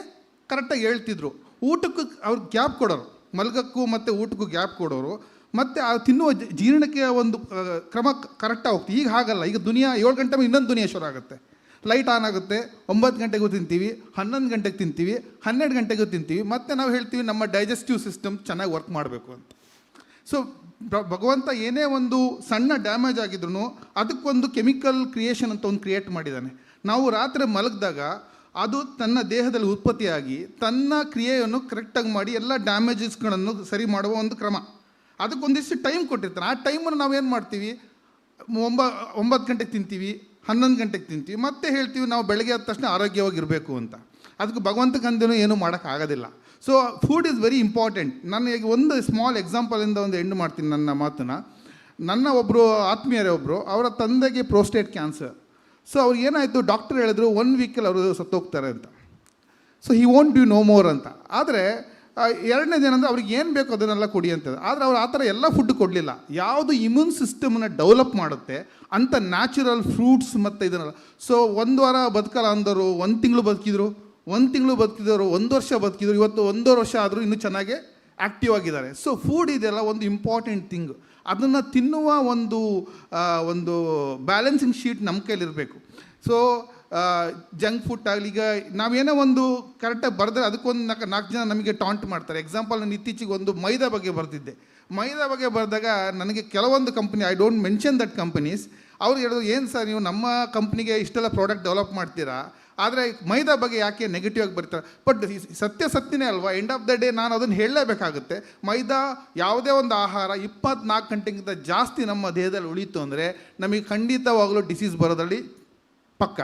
ಕರೆಕ್ಟಾಗಿ ಹೇಳ್ತಿದ್ರು. ಊಟಕ್ಕೂ ಅವ್ರು ಗ್ಯಾಪ್ ಕೊಡೋರು, ಮಲ್ಗಕ್ಕೂ ಮತ್ತು ಊಟಕ್ಕೂ ಗ್ಯಾಪ್ ಕೊಡೋರು. ಮತ್ತು ಆ ತಿನ್ನುವ ಜೀರ್ಣಕ್ಕೆ ಒಂದು ಕ್ರಮ ಕರೆಕ್ಟಾಗಿ ಹೋಗ್ತೀವಿ. ಈಗ ಹಾಗಲ್ಲ, ಈಗ ದುನಿಯಾ 7 ಗಂಟೆ ಮೇಲೆ ಇನ್ನೊಂದು ದುನಿಯಾ ಶುರು ಆಗುತ್ತೆ. ಲೈಟ್ ಆನ್ ಆಗುತ್ತೆ, 9 ಗಂಟೆಗೂ ತಿಂತೀವಿ, 11 ಗಂಟೆಗೆ ತಿಂತೀವಿ, 12 ಗಂಟೆಗೂ ತಿಂತೀವಿ. ಮತ್ತು ನಾವು ಹೇಳ್ತೀವಿ ನಮ್ಮ ಡೈಜೆಸ್ಟಿವ್ ಸಿಸ್ಟಮ್ ಚೆನ್ನಾಗಿ ವರ್ಕ್ ಮಾಡಬೇಕು ಅಂತ. ಸೊ ಭಗವಂತ ಏನೇ ಒಂದು ಸಣ್ಣ ಡ್ಯಾಮೇಜ್ ಆಗಿದ್ರು ಅದಕ್ಕೊಂದು ಕೆಮಿಕಲ್ ಕ್ರಿಯೇಷನ್ ಅಂತ ಒಂದು ಕ್ರಿಯೇಟ್ ಮಾಡಿದ್ದಾನೆ. ನಾವು ರಾತ್ರಿ ಮಲಗಿದಾಗ ಅದು ತನ್ನ ದೇಹದಲ್ಲಿ ಉತ್ಪತ್ತಿಯಾಗಿ ತನ್ನ ಕ್ರಿಯೆಯನ್ನು ಕರೆಕ್ಟಾಗಿ ಮಾಡಿ ಎಲ್ಲ ಡ್ಯಾಮೇಜಸ್ಗಳನ್ನು ಸರಿ ಮಾಡುವ ಒಂದು ಕ್ರಮ. ಅದಕ್ಕೊಂದಿಷ್ಟು ಟೈಮ್ ಕೊಟ್ಟಿರ್ತಾನೆ. ಆ ಟೈಮನ್ನು ನಾವೇನು ಮಾಡ್ತೀವಿ, 9 ಗಂಟೆಗೆ ತಿಂತೀವಿ, 11 ಗಂಟೆಗೆ ತಿಂತೀವಿ, ಮತ್ತೆ ಹೇಳ್ತೀವಿ ನಾವು ಬೆಳಗ್ಗೆ ಆದ ತಕ್ಷಣ ಆರೋಗ್ಯವಾಗಿರಬೇಕು ಅಂತ. ಅದಕ್ಕೆ ಭಗವಂತಕ್ಕಂದೇನೂ ಏನೂ ಮಾಡೋಕ್ಕಾಗೋದಿಲ್ಲ. So food is very important. ನಾನು ಈಗ ಒಂದು ಸ್ಮಾಲ್ ಎಕ್ಸಾಂಪಲಿಂದ ಒಂದು ಎಂಡ್ ಮಾಡ್ತೀನಿ ನನ್ನ ಮಾತನ್ನು. ನನ್ನ ಒಬ್ಬರು ಆತ್ಮೀಯರೇ ಒಬ್ಬರು, ಅವರ ತಂದೆಗೆ ಪ್ರೋಸ್ಟೇಟ್ ಕ್ಯಾನ್ಸರ್. ಸೊ ಅವ್ರು ಏನಾಯಿತು, ಡಾಕ್ಟರ್ ಹೇಳಿದ್ರು 1 ವೀಕಲ್ಲಿ ಅವರು ಸತ್ತೋಗ್ತಾರೆ ಅಂತ. So he won't due no more ಅಂತ. ಆದರೆ ಎರಡನೇದೇನೆಂದರೆ ಅವ್ರಿಗೆ ಏನು ಬೇಕು ಅದನ್ನೆಲ್ಲ ಕೊಡಿ ಅಂತದ್ದು. ಆದರೆ ಅವ್ರು ಆ ಥರ ಎಲ್ಲ ಫುಡ್ ಕೊಡಲಿಲ್ಲ. ಯಾವುದು ಇಮ್ಯೂನ್ ಸಿಸ್ಟಮನ್ನು ಡೆವಲಪ್ ಮಾಡುತ್ತೆ ಅಂಥ ನ್ಯಾಚುರಲ್ ಫ್ರೂಟ್ಸ್ ಮತ್ತು ಇದನ್ನೆಲ್ಲ. ಸೊ 1 ವಾರ ಬದುಕಲ್ಲ ಅಂದವರು 1 ತಿಂಗಳು ಬದುಕಿದ್ರು, 1 ತಿಂಗಳು ಬದುಕಿದವರು 1 ವರ್ಷ ಬದುಕಿದ್ರು, ಇವತ್ತು 1.5 ವರ್ಷ ಆದರೂ ಇನ್ನೂ ಚೆನ್ನಾಗೇ ಆ್ಯಕ್ಟಿವ್ ಆಗಿದ್ದಾರೆ. ಸೊ ಫುಡ್ ಇದೆಲ್ಲ ಒಂದು ಇಂಪಾರ್ಟೆಂಟ್ ಥಿಂಗ್. ಅದನ್ನು ತಿನ್ನುವ ಒಂದು ಬ್ಯಾಲೆನ್ಸಿಂಗ್ ಶೀಟ್ ನಮ್ಮ ಕೈಲಿರಬೇಕು. ಸೊ ಜಂಕ್ ಫುಡ್ ಆಗಲಿ, ಈಗ ನಾವೇನೋ ಒಂದು ಕರೆಕ್ಟಾಗಿ ಬರೆದ್ರೆ ಅದಕ್ಕೊಂದು 4 ಜನ ನಮಗೆ ಟಾಂಟ್ ಮಾಡ್ತಾರೆ. ಎಕ್ಸಾಂಪಲ್, ನಾನು ಇತ್ತೀಚೆಗೆ ಒಂದು ಮೈದಾ ಬಗ್ಗೆ ಬರೆದಿದ್ದೆ. ಮೈದಾ ಬಗ್ಗೆ ಬರೆದಾಗ ನನಗೆ ಕೆಲವೊಂದು company, I don't mention that companies, ಅವ್ರು ಹೇಳಿದ್ರು, ಏನು ಸರ್ ನೀವು ನಮ್ಮ ಕಂಪ್ನಿಗೆ ಇಷ್ಟೆಲ್ಲ ಪ್ರಾಡಕ್ಟ್ ಡೆವಲಪ್ ಮಾಡ್ತೀರಾ, ಆದರೆ ಮೈದಾ ಬಗ್ಗೆ ಯಾಕೆ ನೆಗೆಟಿವ್ ಆಗಿ ಬರ್ತಾರೆ? ಬಟ್ ಸತ್ಯನೇ ಅಲ್ವಾ? ಎಂಡ್ ಆಫ್ ದ ಡೇ ನಾನು ಅದನ್ನು ಹೇಳಲೇಬೇಕಾಗುತ್ತೆ. ಮೈದಾ ಯಾವುದೇ ಒಂದು ಆಹಾರ 24 ಗಂಟೆಗಿಂತ ಜಾಸ್ತಿ ನಮ್ಮ ದೇಹದಲ್ಲಿ ಉಳಿತು ಅಂದರೆ ನಮಗೆ ಖಂಡಿತವಾಗಲೂ ಡಿಸೀಸ್ ಬರೋದ್ರಲ್ಲಿ ಪಕ್ಕ.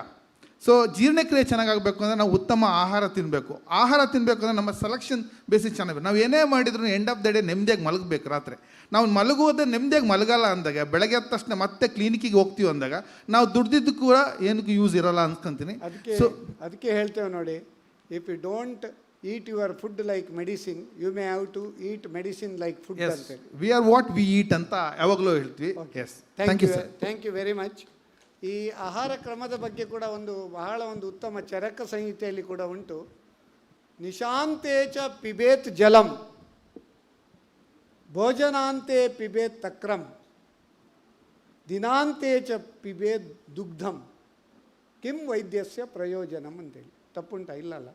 ಸೊ ಜೀರ್ಣಕ್ರಿಯೆ ಚೆನ್ನಾಗಾಗಬೇಕು ಅಂದರೆ ನಾವು ಉತ್ತಮ ಆಹಾರ ತಿನ್ನಬೇಕು. ಆಹಾರ ತಿನ್ನಬೇಕು ಅಂದರೆ ನಮ್ಮ ಸೆಲೆಕ್ಷನ್ ಬೇಸಿಸ್ ಚೆನ್ನಾಗಬೇಕು. ನಾವು ಏನೇ ಮಾಡಿದ್ರು ಎಂಡ್ ಆಫ್ ದ ಡೇ ನೆಮ್ಮದಿಯಾಗಿ ಮಲಗಬೇಕು. ರಾತ್ರಿ ನಾವು ಮಲಗುವುದೇ ನೆಮ್ಮದಿಯಾಗಿ ಮಲಗಲ್ಲ ಅಂದಾಗ, ಬೆಳಗ್ಗೆ ಆದ ತಕ್ಷಣ ಮತ್ತೆ ಕ್ಲಿನಿಕ್ಕಿಗೆ ಹೋಗ್ತೀವಿ ಅಂದಾಗ ನಾವು ದುಡ್ದಿದ್ದು ಕೂಡ ಏನಕ್ಕೂ ಯೂಸ್ ಇರೋಲ್ಲ ಅನ್ಕೊಂತೀನಿ. ಅದಕ್ಕೆ ಹೇಳ್ತೇವೆ ನೋಡಿ, if you don't eat your food like medicine, you may have to eat medicine like food ಅಂತ. We are what we eat ಅಂತ ಯಾವಾಗಲೂ ಹೇಳ್ತೀವಿ. Yes, thank you sir. Thank you very much. ಈ ಆಹಾರ ಕ್ರಮದ ಬಗ್ಗೆ ಕೂಡ ಬಹಳ ಉತ್ತಮ ಚರಕ ಸಂಹಿತೆಯಲ್ಲಿ ಕೂಡ ಉಂಟು. ನಿಶಾಂತೆ ಚ ಪಿಬೇತ್ ಜಲಂ, ಭೋಜನಾಂತೆ ಪಿಬೇತ್ ತಕ್ರಂ, ದಿನಾಂತೆ ಚ ಪಿಬೇತ್ ದುಗ್ಧಂ, ಕಿಂ ವೈದ್ಯಸ್ಯ ಪ್ರಯೋಜನಂ ಅಂತೇಳಿ. ತಪ್ಪುಂಟ? ಇಲ್ಲಲ್ಲ,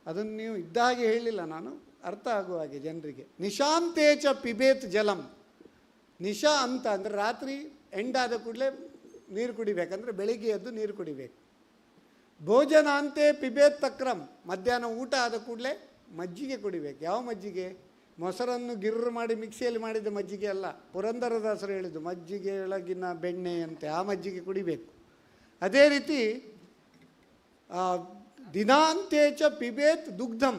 ಅದನ್ನು ನೀವು ಇದ್ದ ಹಾಗೆ ಹೇಳಿಲ್ಲ, ನಾನು ಅರ್ಥ ಆಗುವ ಹಾಗೆ ಜನರಿಗೆ. ನಿಶಾಂತೆ ಚ ಪಿಬೇತ್ ಜಲಂ, ನಿಶಾ ಅಂತ ಅಂದರೆ ರಾತ್ರಿ ಎಂಡಾದ ಕೂಡಲೇ ನೀರು ಕುಡಿಬೇಕಂದ್ರೆ ಬೆಳಿಗ್ಗೆ ಎದ್ದು ನೀರು ಕುಡಿಬೇಕು. ಭೋಜನಾಂತೆ ಪಿಬೇತ್ ತಕ್ರಂ, ಮಧ್ಯಾಹ್ನ ಊಟ ಆದ ಕೂಡಲೇ ಮಜ್ಜಿಗೆ ಕುಡಿಬೇಕು. ಯಾವ ಮಜ್ಜಿಗೆ? ಮೊಸರನ್ನು ಗಿರ್ರು ಮಾಡಿ ಮಿಕ್ಸಿಯಲ್ಲಿ ಮಾಡಿದ ಮಜ್ಜಿಗೆ ಅಲ್ಲ. ಪುರಂದರದಾಸರು ಹೇಳಿದ್ದು ಮಜ್ಜಿಗೆ ಒಳಗಿನ ಬೆಣ್ಣೆ ಅಂತೆ, ಆ ಮಜ್ಜಿಗೆ ಕುಡಿಬೇಕು. ಅದೇ ರೀತಿ ದಿನಾಂತೆ ಚ ಪಿಬೇತ್ ದುಗ್ಧಂ,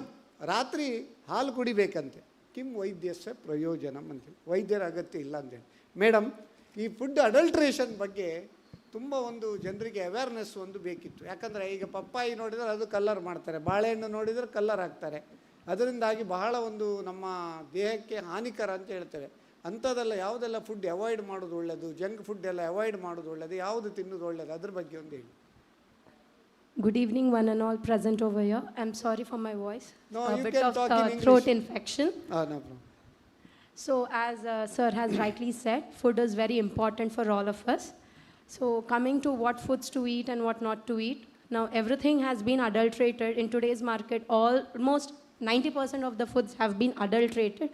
ರಾತ್ರಿ ಹಾಲು ಕುಡಿಬೇಕಂತೆ. ಕಿಂ ವೈದ್ಯಸ್ಯ ಪ್ರಯೋಜನಂ ಅಂತೇಳಿ, ವೈದ್ಯರ ಅಗತ್ಯ ಇಲ್ಲ ಅಂತೇಳಿ. ಮೇಡಮ್, ಈ ಫುಡ್ ಅಡಲ್ಟ್ರೇಷನ್ ಬಗ್ಗೆ ತುಂಬ ಜನರಿಗೆ ಅವೇರ್ನೆಸ್ ಬೇಕಿತ್ತು. ಯಾಕಂದರೆ ಈಗ ಪಪ್ಪಾಯಿ ನೋಡಿದರೆ ಅದು ಕಲ್ಲರ್ ಮಾಡ್ತಾರೆ, ಬಾಳೆಹಣ್ಣು ನೋಡಿದರೆ ಕಲ್ಲರ್ ಹಾಕ್ತಾರೆ. ಅದರಿಂದಾಗಿ ಬಹಳ ನಮ್ಮ ದೇಹಕ್ಕೆ ಹಾನಿಕರ ಅಂತ ಹೇಳ್ತೇವೆ. ಅಂಥದ್ದೆಲ್ಲ ಯಾವುದೆಲ್ಲ ಫುಡ್ ಅವಾಯ್ಡ್ ಮಾಡೋದು ಒಳ್ಳೆಯದು, ಜಂಕ್ ಫುಡ್ ಎಲ್ಲ ಅವಾಯ್ಡ್ ಮಾಡೋದು ಒಳ್ಳೆಯದು, ಯಾವುದು ತಿನ್ನೋದು ಒಳ್ಳೆಯದು, ಅದ್ರ ಬಗ್ಗೆ ಒಂದು ಹೇಳಿ. Good evening, one and all present over here. I'm sorry for my voice. No, a you bit can of talk in English. throat infection. No problem. So, as sir has rightly said, food is very important for all of us. So, coming to what foods to eat and what not to eat. Now, everything has been adulterated in today's market. Almost 90% of the foods have been adulterated.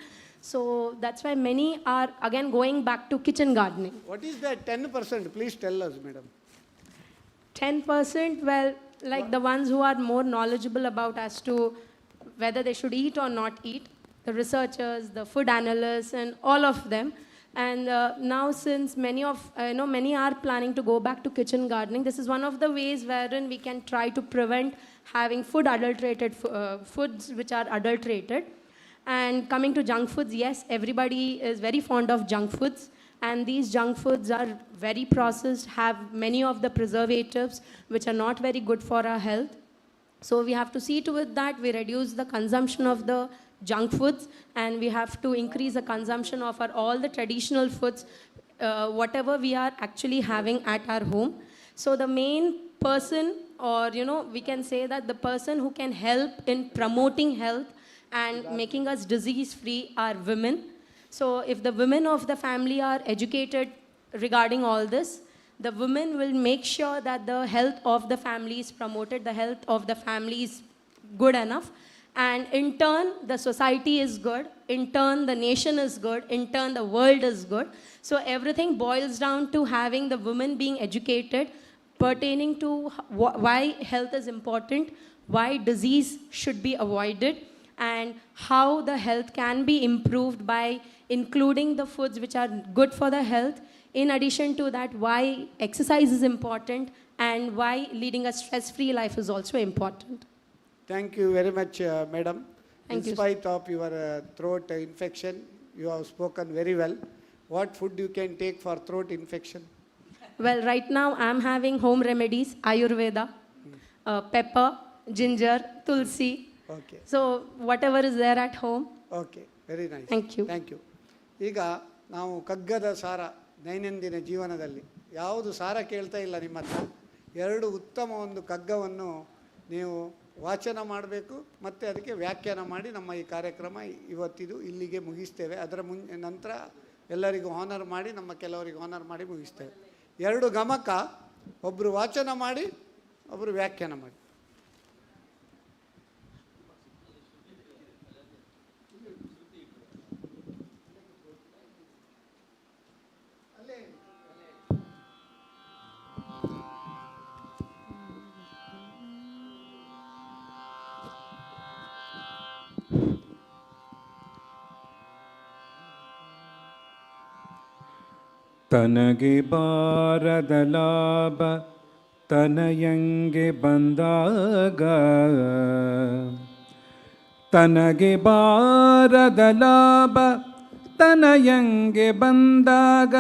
So, that's why many are again going back to kitchen gardening. What is that 10%? Please tell us, madam. 10%, well, like the ones who are more knowledgeable about as to whether they should eat or not eat, the researchers, the food analysts, and all of them. And now, since many are planning to go back to kitchen gardening, this is one of the ways wherein we can try to prevent having foods which are adulterated. And coming to junk foods, yes, everybody is very fond of junk foods. And these junk foods are very processed, have many of the preservatives which are not very good for our health. So we have to see to it that we reduce the consumption of the junk foods, and we have to increase the consumption of all the traditional foods, whatever we are actually having at our home. So the main person, or we can say that the person who can help in promoting health and making us disease free are women. So if the women of the family are educated regarding all this, the women will make sure that the health of the family is promoted, the health of the family is good enough. And in turn, the society is good. In turn, the nation is good. In turn, the world is good. So everything boils down to having the women being educated pertaining to why health is important, why disease should be avoided, and how the health can be improved by including the foods which are good for the health. In addition to that, why exercise is important and why leading a stress-free life is also important. Thank you very much, madam. Thank you. In spite of your throat infection, you have spoken very well. What food you can take for throat infection? Well, right now I'm having home remedies, Ayurveda, pepper, ginger, tulsi. Okay. So whatever is there at home. Okay, very nice. Thank you. Thank you. ಈಗ ನಾವು ಕಗ್ಗದ ಸಾರ ದೈನಂದಿನ ಜೀವನದಲ್ಲಿ ಯಾವುದು ಸಾರ ಕೇಳ್ತಾ ಇಲ್ಲ ನಿಮ್ಮ ಹತ್ರ. ಎರಡು ಉತ್ತಮ ಒಂದು ಕಗ್ಗವನ್ನು ನೀವು ವಾಚನ ಮಾಡಬೇಕು ಮತ್ತು ಅದಕ್ಕೆ ವ್ಯಾಖ್ಯಾನ ಮಾಡಿ ನಮ್ಮ ಈ ಕಾರ್ಯಕ್ರಮ ಇವತ್ತಿದು ಇಲ್ಲಿಗೆ ಮುಗಿಸ್ತೇವೆ. ಅದರ ನಂತರ ಎಲ್ಲರಿಗೂ ಹಾನರ್ ಮಾಡಿ ನಮ್ಮ ಕೆಲವರಿಗೆ ಹಾನರ್ ಮಾಡಿ ಮುಗಿಸ್ತೇವೆ. ಎರಡು ಗಮಕ, ಒಬ್ಬರು ವಾಚನ ಮಾಡಿ ಒಬ್ಬರು ವ್ಯಾಖ್ಯಾನ ಮಾಡಿ. ತನಗೆ ಬಾರದ ಲಾಭ ತನಯಂಗೆ ಬಂದಾಗ, ತನಗೆ ಬಾರದ ಲಾಭ ತನಯಂಗೆ ಬಂದಾಗ,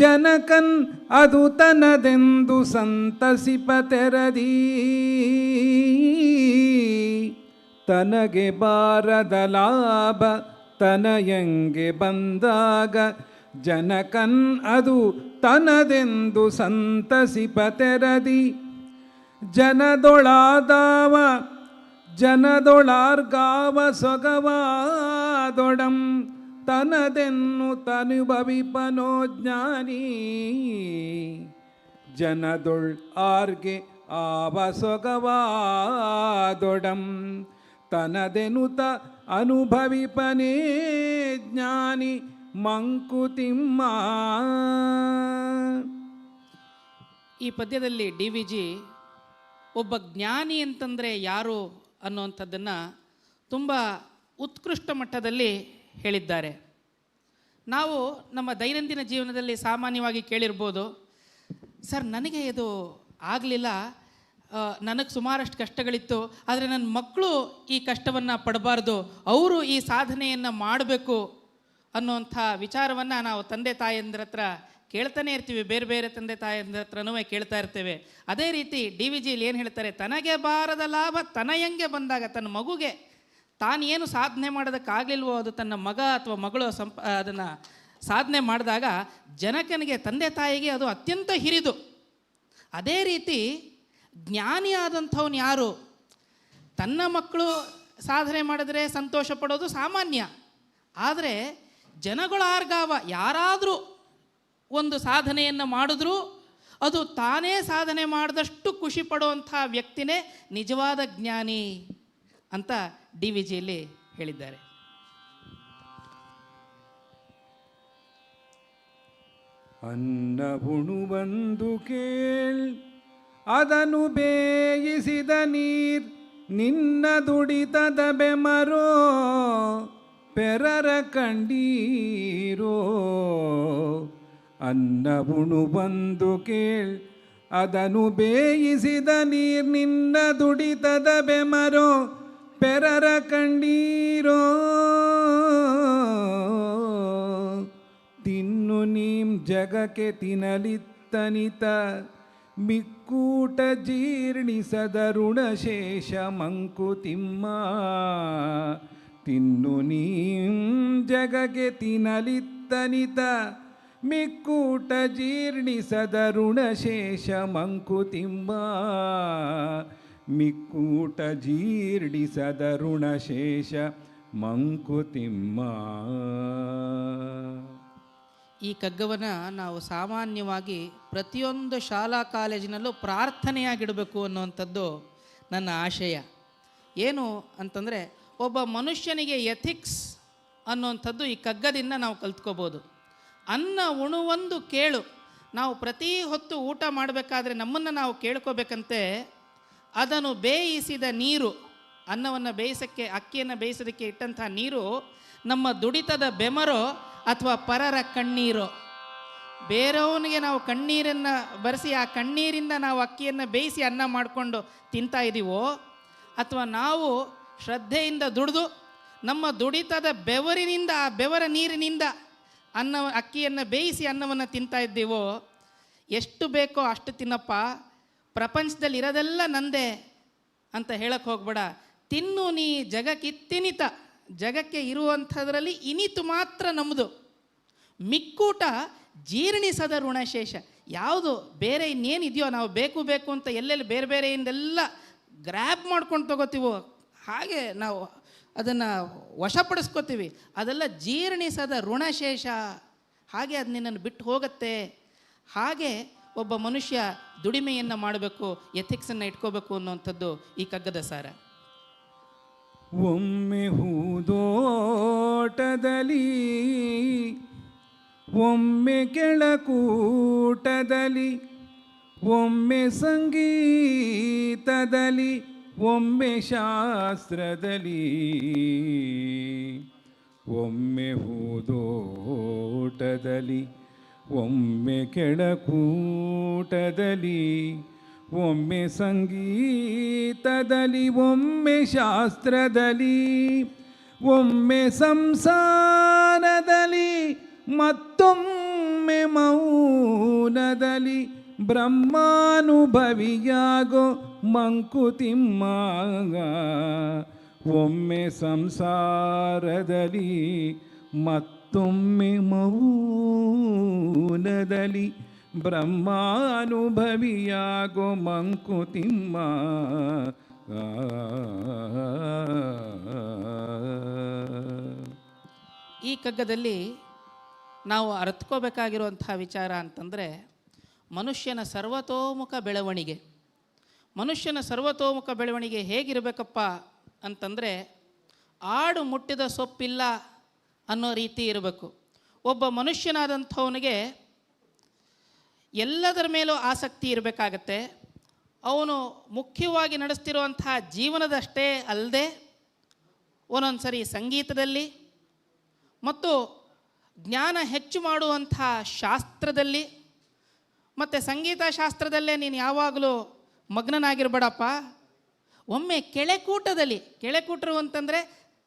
ಜನಕನ್ ಅದು ತನದೆಂದು ಸಂತಸಿಪ ತೆರದಿ. ತನಗೆ ಬಾರದ ಲಾಭ ತನಯಂಗೆ ಬಂದಾಗ, ಜನಕನ್ ಅದು ತನದೆಂದು ಸಂತಸಿಪ ತೆರದಿ. ಜನದೊಳಾದಾವ ಜನದೊಳಾರ್ಗಾವ ಸೊಗವಾದೊಡಂ, ತನದೆನ್ನು ತನುಭವಿಪನೋ ಜ್ಞಾನಿ. ಜನದೊಳ್ ಆರ್ಗೆ ಆವ ಸೊಗವಾದೊಡಂ, ತನದೆನುತ ಅನುಭವಿಪನೇ ಜ್ಞಾನಿ ಮಂಕುತಿಮ್ಮ. ಈ ಪದ್ಯದಲ್ಲಿ DVG ಒಬ್ಬ ಜ್ಞಾನಿ ಅಂತಂದರೆ ಯಾರು ಅನ್ನುವಂಥದ್ದನ್ನು ತುಂಬ ಉತ್ಕೃಷ್ಟ ಮಟ್ಟದಲ್ಲಿ ಹೇಳಿದ್ದಾರೆ. ನಾವು ನಮ್ಮ ದೈನಂದಿನ ಜೀವನದಲ್ಲಿ ಸಾಮಾನ್ಯವಾಗಿ ಕೇಳಿರ್ಬೋದು, ಸರ್ ನನಗೆ ಇದು ಆಗಲಿಲ್ಲ, ನನಗೆ ಸುಮಾರಷ್ಟು ಕಷ್ಟಗಳಿತ್ತು, ಆದರೆ ನನ್ನ ಮಕ್ಕಳು ಈ ಕಷ್ಟವನ್ನು ಪಡಬಾರ್ದು, ಅವರು ಈ ಸಾಧನೆಯನ್ನು ಮಾಡಬೇಕು ಅನ್ನುವಂಥ ವಿಚಾರವನ್ನು ನಾವು ತಂದೆ ತಾಯಂದ್ರ ಹತ್ರ ಕೇಳ್ತಾನೆ ಇರ್ತೀವಿ. ಬೇರೆ ಬೇರೆ ತಂದೆ ತಾಯಂದ್ರ ಹತ್ರನೂ ಕೇಳ್ತಾ ಇರ್ತೇವೆ. ಅದೇ ರೀತಿ DVGಯಲ್ಲಿ ಏನು ಹೇಳ್ತಾರೆ, ತನಗೆ ಬಾರದ ಲಾಭ ತನಯಂಗೆ ಬಂದಾಗ, ತನ್ನ ಮಗುಗೆ ತಾನೇನು ಸಾಧನೆ ಮಾಡೋದಕ್ಕಾಗಲಿಲ್ವೋ ಅದು ತನ್ನ ಮಗ ಅಥವಾ ಮಗಳು ಅದನ್ನು ಸಾಧನೆ ಮಾಡಿದಾಗ ಜನಕನಿಗೆ, ತಂದೆ ತಾಯಿಗೆ ಅದು ಅತ್ಯಂತ ಹಿರಿದು. ಅದೇ ರೀತಿ ಜ್ಞಾನಿ ಆದಂಥವನು ಯಾರು, ತನ್ನ ಮಕ್ಕಳು ಸಾಧನೆ ಮಾಡಿದ್ರೆ ಸಂತೋಷ ಪಡೋದು ಸಾಮಾನ್ಯ, ಆದರೆ ಜನಗಳ ಆರ್ಗಾವ ಯಾರಾದರೂ ಒಂದು ಸಾಧನೆಯನ್ನು ಮಾಡಿದ್ರೂ ಅದು ತಾನೇ ಸಾಧನೆ ಮಾಡಿದಷ್ಟು ಖುಷಿ ಪಡುವಂಥ ವ್ಯಕ್ತಿನೇ ನಿಜವಾದ ಜ್ಞಾನಿ ಅಂತ DVGಯಲ್ಲಿ ಹೇಳಿದ್ದಾರೆ. ಅನ್ನ ಉಣುವಂದು ಕೇಳ್ ಅದನು ಬೇಯಿಸಿದ ನೀರ್ ನಿನ್ನ ದುಡಿತದ ಬೆಮರೋ ಪೆರರ ಕಂಡೀರೋ ಅನ್ನ ಉಣು ಬಂದು ಕೇಳ್ ಅದನು ಬೇಯಿಸಿದ ನೀರ್ ನಿನ್ನ ದುಡಿತದ ಬೆಮರೋ ಪೆರರ ಕಂಡೀರೋ ತಿನ್ನು ನೀಂ ಜಗಕ್ಕೆ ತಿನ್ನಲಿತ್ತನಿತ ಮಿಕ್ಕೂಟ ಜೀರ್ಣಿಸದ ಋಣಶೇಷ ಮಂಕುತಿಮ್ಮ ತಿನ್ನು ನೀಂ ಜಗಕ್ಕೆ ತಿನ್ನಲಿತ್ತನಿತ ಮಿಕ್ಕೂಟ ಜೀರ್ಣಿಸದ ಋಣಶೇಷ ಮಂಕುತಿಮ್ಮ ಮಿಕ್ಕೂಟ ಜೀರ್ಣಿಸದ ಋಣಶೇಷ ಮಂಕುತಿಮ್ಮ. ಈ ಕಗ್ಗವನ್ನು ನಾವು ಸಾಮಾನ್ಯವಾಗಿ ಪ್ರತಿಯೊಂದು ಶಾಲಾ ಕಾಲೇಜಿನಲ್ಲೂ ಪ್ರಾರ್ಥನೆಯಾಗಿಡಬೇಕು ಅನ್ನುವಂಥದ್ದು ನನ್ನ ಆಶಯ. ಏನು ಅಂತಂದರೆ, ಒಬ್ಬ ಮನುಷ್ಯನಿಗೆ ಎಥಿಕ್ಸ್ ಅನ್ನುವಂಥದ್ದು ಈ ಕಗ್ಗದಿಂದ ನಾವು ಕಲ್ತ್ಕೋಬೋದು. ಅನ್ನ ಉಣುವೊಂದು ಕೇಳು. ನಾವು ಪ್ರತಿ ಹೊತ್ತು ಊಟ ಮಾಡಬೇಕಾದ್ರೆ ನಮ್ಮನ್ನು ನಾವು ಕೇಳ್ಕೋಬೇಕಂತೆ, ಅದನ್ನು ಬೇಯಿಸಿದ ನೀರು, ಅನ್ನವನ್ನು ಬೇಯಿಸೋಕ್ಕೆ, ಅಕ್ಕಿಯನ್ನು ಬೇಯಿಸೋದಕ್ಕೆ ಇಟ್ಟಂಥ ನೀರು ನಮ್ಮ ದುಡಿತದ ಬೆಮರೋ ಅಥವಾ ಪರರ ಕಣ್ಣೀರು. ಬೇರೆಯವನಿಗೆ ನಾವು ಕಣ್ಣೀರನ್ನು ಬರೆಸಿ ಆ ಕಣ್ಣೀರಿಂದ ನಾವು ಅಕ್ಕಿಯನ್ನು ಬೇಯಿಸಿ ಅನ್ನ ಮಾಡಿಕೊಂಡು ತಿಂತಾ ಇದ್ದೀವೋ, ಅಥವಾ ನಾವು ಶ್ರದ್ಧೆಯಿಂದ ದುಡಿದು ನಮ್ಮ ದುಡಿತದ ಬೆವರಿನಿಂದ, ಆ ಬೆವರ ನೀರಿನಿಂದ ಅಕ್ಕಿಯನ್ನು ಬೇಯಿಸಿ ಅನ್ನವನ್ನು ತಿಂತಾ ಇದ್ದೀವೋ, ಎಷ್ಟು ಬೇಕೋ ಅಷ್ಟು ತಿನ್ನಪ್ಪ, ಪ್ರಪಂಚದಲ್ಲಿ ಇರೋದೆಲ್ಲ ನಂದೇ ಅಂತ ಹೇಳಕ್ಕೆ ಹೋಗ್ಬೇಡ. ತಿನ್ನು ನೀ ಜಗಕ್ಕಿತ್ತಿನಿತ, ಜಗಕ್ಕೆ ಇರುವಂಥದ್ರಲ್ಲಿ ಇನಿತು ಮಾತ್ರ ನಮ್ಮದು. ಮಿಕ್ಕೂಟ ಜೀರ್ಣಿಸದ ಋಣಶೇಷ. ಯಾವುದು ಬೇರೆ ಇನ್ನೇನಿದೆಯೋ ನಾವು ಬೇಕು ಬೇಕು ಅಂತ ಎಲ್ಲೆಲ್ಲಿ ಬೇರೆ ಬೇರೆಯಿಂದೆಲ್ಲ ಗ್ರ್ಯಾಬ್ ಮಾಡ್ಕೊಂಡು ತಗೋತೀವೋ, ಹಾಗೆ ನಾವು ಅದನ್ನು ವಶಪಡಿಸ್ಕೋತೀವಿ, ಅದೆಲ್ಲ ಜೀರ್ಣಿಸದ ಋಣಶೇಷ. ಹಾಗೆ ಅದು ನಿನ್ನನ್ನು ಬಿಟ್ಟು ಹೋಗುತ್ತೆ. ಹಾಗೆ ಒಬ್ಬ ಮನುಷ್ಯ ದುಡಿಮೆಯನ್ನು ಮಾಡಬೇಕು, ಎಥಿಕ್ಸನ್ನು ಇಟ್ಕೋಬೇಕು ಅನ್ನುವಂಥದ್ದು ಈ ಕಗ್ಗದ ಸಾರ. ಒಮ್ಮೆ ಹೂದೋಟದಲ್ಲಿ, ಒಮ್ಮೆ ಕೆಳಕೂಟದಲ್ಲಿ, ಒಮ್ಮೆ ಸಂಗೀತದಲ್ಲಿ, ಒಮ್ಮೆ ಶಾಸ್ತ್ರದಲ್ಲಿ, ಒಮ್ಮೆ ಹೂದೋಟದಲ್ಲಿ, ಒಮ್ಮೆ ಕೆಳಕೂಟದಲ್ಲಿ, ಒಮ್ಮೆ ಸಂಗೀತದಲ್ಲಿ, ಒಮ್ಮೆ ಶಾಸ್ತ್ರದಲ್ಲಿ, ಒಮ್ಮೆ ಸಂಸಾರದಲ್ಲಿ, ಮತ್ತೊಮ್ಮೆ ಮೌನದಲ್ಲಿ, ಬ್ರಹ್ಮಾನುಭವಿಯಾಗೋ ಮಂಕುತಿಮ್ಮ. ಒಮ್ಮೆ ಸಂಸಾರದಲ್ಲಿ, ಮತ್ತೊಮ್ಮೆ ಮೌನದಲ್ಲಿ, ಬ್ರಹ್ಮಾನುಭವಿಯಾಗೋ ಮಂಕುತಿಮ್ಮ. ಈ ಕಗ್ಗದಲ್ಲಿ ನಾವು ಅರ್ಥಕೋಬೇಕಾಗಿರುವಂತಹ ವಿಚಾರ ಅಂತಂದರೆ, ಮನುಷ್ಯನ ಸರ್ವತೋಮುಖ ಬೆಳವಣಿಗೆ. ಮನುಷ್ಯನ ಸರ್ವತೋಮುಖ ಬೆಳವಣಿಗೆ ಹೇಗಿರಬೇಕಪ್ಪ ಅಂತಂದರೆ, ಆಡು ಮುಟ್ಟಿದ ಸೊಪ್ಪಿಲ್ಲ ಅನ್ನೋ ರೀತಿ ಇರಬೇಕು. ಒಬ್ಬ ಮನುಷ್ಯನಾದಂಥವನಿಗೆ ಎಲ್ಲದರ ಮೇಲೂ ಆಸಕ್ತಿ ಇರಬೇಕಾಗತ್ತೆ. ಅವನು ಮುಖ್ಯವಾಗಿ ನಡೆಸ್ತಿರುವಂತಹ ಜೀವನದಷ್ಟೇ ಅಲ್ಲದೆ ಒಂದೊಂದು ಸರಿ ಸಂಗೀತದಲ್ಲಿ ಮತ್ತು ಜ್ಞಾನ ಹೆಚ್ಚು ಮಾಡುವಂಥ ಶಾಸ್ತ್ರದಲ್ಲಿ, ಮತ್ತು ಸಂಗೀತ ಶಾಸ್ತ್ರದಲ್ಲೇ ನೀನು ಯಾವಾಗಲೂ ಮಗ್ನನಾಗಿರ್ಬೇಡಪ್ಪ. ಒಮ್ಮೆ ಕೆಳೆಕೂಟರು ಅಂತಂದರೆ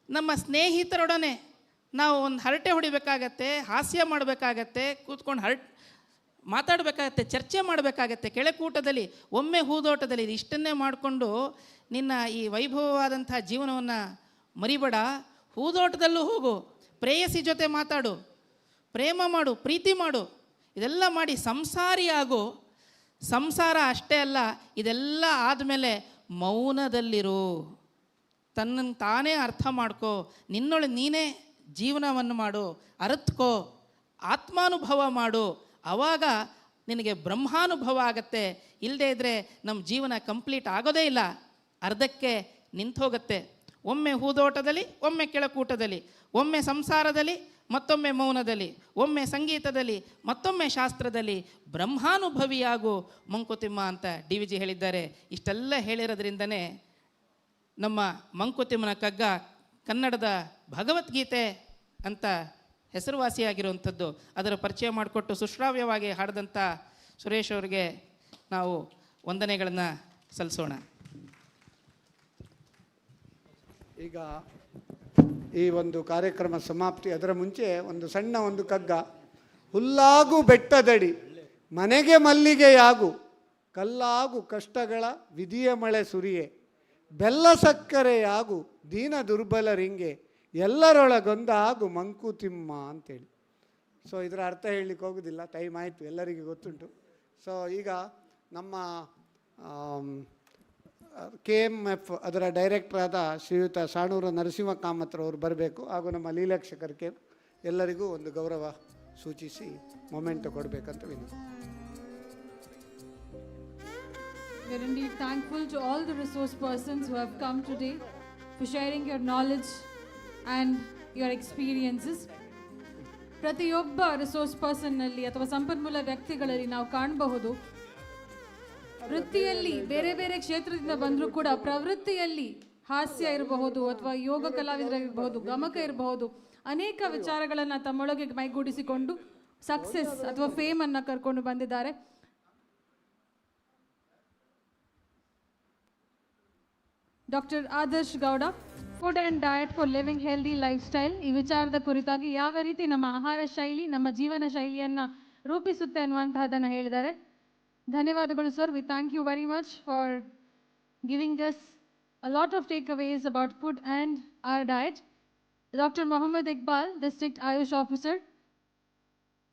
ನಮ್ಮ ಸ್ನೇಹಿತರೊಡನೆ ನಾವು ಒಂದು ಹರಟೆ ಹೊಡಿಬೇಕಾಗತ್ತೆ, ಹಾಸ್ಯ ಮಾಡಬೇಕಾಗತ್ತೆ, ಕೂತ್ಕೊಂಡು ಮಾತಾಡಬೇಕಾಗತ್ತೆ, ಚರ್ಚೆ ಮಾಡಬೇಕಾಗತ್ತೆ. ಕೆಳಕೂಟದಲ್ಲಿ, ಒಮ್ಮೆ ಹೂದೋಟದಲ್ಲಿ, ಇಷ್ಟನ್ನೇ ಮಾಡಿಕೊಂಡು ನಿನ್ನ ಈ ವೈಭವವಾದಂಥ ಜೀವನವನ್ನು ಮರಿಬೇಡ. ಹೂದೋಟದಲ್ಲೂ ಹೋಗು, ಪ್ರೇಯಸಿ ಜೊತೆ ಮಾತಾಡು, ಪ್ರೇಮ ಮಾಡು, ಪ್ರೀತಿ ಮಾಡು, ಇದೆಲ್ಲ ಮಾಡಿ ಸಂಸಾರಿ ಆಗು. ಸಂಸಾರ ಅಷ್ಟೇ ಅಲ್ಲ, ಇದೆಲ್ಲ ಆದಮೇಲೆ ಮೌನದಲ್ಲಿರು, ತನ್ನನ್ನು ತಾನೇ ಅರ್ಥ ಮಾಡ್ಕೋ, ನಿನ್ನೊಳಗೆ ನೀನೇ ಜೀವನವನ್ನು ಮಾಡು, ಅರಿತ್ಕೋ, ಆತ್ಮಾನುಭವ ಮಾಡು. ಆವಾಗ ನಿನಗೆ ಬ್ರಹ್ಮಾನುಭವ ಆಗತ್ತೆ. ಇಲ್ಲದೇ ಇದ್ದರೆ ನಮ್ಮ ಜೀವನ ಕಂಪ್ಲೀಟ್ ಆಗೋದೇ ಇಲ್ಲ, ಅರ್ಧಕ್ಕೆ ನಿಂತು ಹೋಗುತ್ತೆ. ಒಮ್ಮೆ ಹೂದೋಟದಲ್ಲಿ, ಒಮ್ಮೆ ಕೆಳಕೂಟದಲ್ಲಿ, ಒಮ್ಮೆ ಸಂಸಾರದಲ್ಲಿ, ಮತ್ತೊಮ್ಮೆ ಮೌನದಲ್ಲಿ, ಒಮ್ಮೆ ಸಂಗೀತದಲ್ಲಿ, ಮತ್ತೊಮ್ಮೆ ಶಾಸ್ತ್ರದಲ್ಲಿ ಬ್ರಹ್ಮಾನುಭವಿಯಾಗು ಮಂಕುತಿಮ್ಮ ಅಂತ ಡಿ ವಿ ಜಿ ಹೇಳಿದ್ದಾರೆ. ಇಷ್ಟೆಲ್ಲ ಹೇಳಿರೋದ್ರಿಂದನೇ ನಮ್ಮ ಮಂಕುತಿಮ್ಮನ ಕಗ್ಗ ಕನ್ನಡದ ಭಗವದ್ಗೀತೆ ಅಂತ ಹೆಸರುವಾಸಿಯಾಗಿರುವಂಥದ್ದು. ಅದರ ಪರಿಚಯ ಮಾಡಿಕೊಟ್ಟು ಸುಶ್ರಾವ್ಯವಾಗಿ ಹಾಡಿದಂಥ ಸುರೇಶ್ ಅವರಿಗೆ ನಾವು ವಂದನೆಗಳನ್ನು ಸಲ್ಲಿಸೋಣ. ಈಗ ಈ ಒಂದು ಕಾರ್ಯಕ್ರಮ ಸಮಾಪ್ತಿ ಅದರ ಮುಂಚೆ ಒಂದು ಸಣ್ಣ ಒಂದು ಕಗ್ಗ. ಹುಲ್ಲಾಗು ಬೆಟ್ಟದಡಿ ಮನೆಗೆ ಮಲ್ಲಿಗೆಯಾಗು, ಕಲ್ಲಾಗು ಕಷ್ಟಗಳ ವಿಧಿಯ ಮಳೆ ಸುರಿಯೆ, ಬೆಲ್ಲ ಸಕ್ಕರೆಯಾಗು ದೀನ ದುರ್ಬಲರಿಂಗೆ, ಎಲ್ಲರೊಳಗೊಂದಾಗು ಮಂಕುತಿಮ್ಮ ಅಂತೇಳಿ. ಸೊ ಇದರ ಅರ್ಥ ಹೇಳಲಿಕ್ಕೆ ಹೋಗೋದಿಲ್ಲ, ಟೈಮ್ ಆಯಿತು, ಎಲ್ಲರಿಗೂ ಗೊತ್ತುಂಟು. ಸೊ ಈಗ ನಮ್ಮ KMF ಅದರ ಡೈರೆಕ್ಟರಾದ ಶ್ರೀಯುತ ಸಾಣೂರ ನರಸಿಂಹ ಕಾಮತ್ರವರು ಬರಬೇಕು, ಹಾಗೂ ನಮ್ಮ ಲೀಲಾಕ್ಷಕರಿಗೆ ಎಲ್ಲರಿಗೂ ಒಂದು ಗೌರವ ಸೂಚಿಸಿ ಮೊಮೆಂಟ್ ಕೊಡಬೇಕಂತ ವಿನಂತಿ. We are indeed thankful to all the resource persons who have come today for sharing your knowledge and your experiences. ಪ್ರತಿಯೊಬ್ಬ ರಿಸೋರ್ಸ್ ಪರ್ಸನ್ನಲ್ಲಿ ಅಥವಾ ಸಂಪನ್ಮೂಲ ವ್ಯಕ್ತಿಗಳಲ್ಲಿ ನಾವು ಕಾಣಬಹುದು, ವೃತ್ತಿಯಲ್ಲಿ ಬೇರೆ ಬೇರೆ ಕ್ಷೇತ್ರದಿಂದ ಬಂದರೂ ಕೂಡ ಪ್ರವೃತ್ತಿಯಲ್ಲಿ ಹಾಸ್ಯ ಇರಬಹುದು ಅಥವಾ ಯೋಗ ಕಲಾವಿದರಿರಬಹುದು, ಗಮಕ ಇರಬಹುದು, ಅನೇಕ ವಿಚಾರಗಳನ್ನು ತಮ್ಮೊಳಗೆ ಮೈಗೂಡಿಸಿಕೊಂಡು ಸಕ್ಸಸ್ ಅಥವಾ ಫೇಮ್ ಅನ್ನು ಕರ್ಕೊಂಡು ಬಂದಿದ್ದಾರೆ. Doctor Adarsh Gowda, food and diet for living healthy life style, ಈ ವಿಚಾರದ ಕುರಿತಾಗಿ ಯಾವ ರೀತಿ ನಮ್ಮ ಆಹಾರ ಶೈಲಿ ನಮ್ಮ ಜೀವನ ಶೈಲಿಯನ್ನು ರೂಪಿಸುತ್ತೆ ಅನ್ನುವಂತಹದ್ದನ್ನು ಹೇಳಿದ್ದಾರೆ. ಧನ್ಯವಾದಗಳು sir. We thank you very much for giving us a lot of takeaways about food and our diet. Dr. Mohammed Iqbal, District Ayush Officer,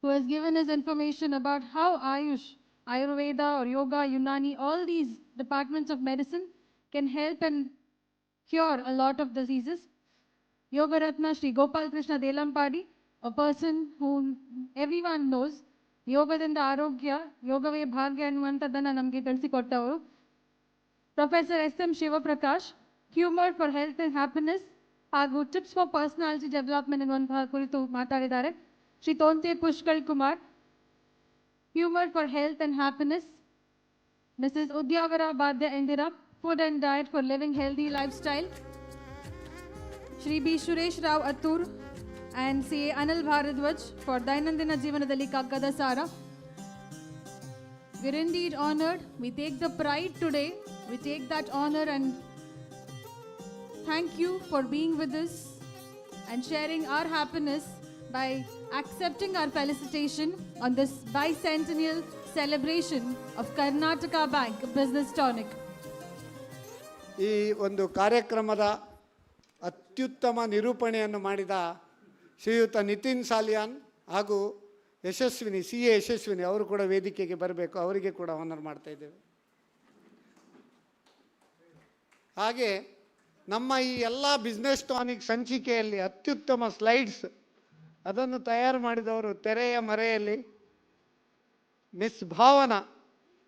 who has given us information about how Ayush, Ayurveda or Yoga, Unani, all these departments of medicine can help and cure a lot of diseases. Yoga Ratna Shri Gopal Krishna Delampadi, a person whom everyone knows, ಯೋಗದಿಂದ ಆರೋಗ್ಯ, ಯೋಗವೇ ಭಾಗ್ಯ ಅನ್ನುವಂಥದ್ದನ್ನು ನಮಗೆ ತಿಳಿಸಿಕೊಟ್ಟವರು. Professor SM Shivaprakash, humour for health and happiness ಹಾಗೂ tips for personality development ಎನ್ನುವಂತಹ ಕುರಿತು ಮಾತಾಡಿದ್ದಾರೆ. Shri Thonte Pushkal Kumar, humour for health and happiness. Mrs Udyavara Badhya Indira, food and diet for living healthy lifestyle. Shri B Suresh Rao Attur and CA Anil Bharadwaj for Dainandina Jeevanadalli Kaggada Sara. We're indeed honored. We take the pride today. We take that honor and thank you for being with us and sharing our happiness by accepting our felicitation on this bicentennial celebration of Karnataka Bank Business Tonic. ಈ ಒಂದು ಕಾರ್ಯಕ್ರಮದ ಅತ್ಯುತ್ತಮ ನಿರೂಪಣೆಯನ್ನು ಮಾಡಿದ ಶ್ರೀಯುತ ನಿತಿನ್ ಸಾಲಿಯಾನ್ ಹಾಗೂ Yashasvini, CA Yashasvini ಅವರು ಕೂಡ ವೇದಿಕೆಗೆ ಬರಬೇಕು, ಅವರಿಗೆ ಕೂಡ ಆನರ್ ಮಾಡ್ತಾ ಇದ್ದೇವೆ. ಹಾಗೆ ನಮ್ಮ ಈ ಎಲ್ಲ ಬಿಸ್ನೆಸ್ ಟಾನಿಕ್ ಸಂಚಿಕೆಯಲ್ಲಿ ಅತ್ಯುತ್ತಮ ಸ್ಲೈಡ್ಸ್ ಅದನ್ನು ತಯಾರು ಮಾಡಿದವರು ತೆರೆಯ ಮರೆಯಲ್ಲಿ ಮಿಸ್ ಭಾವನಾ,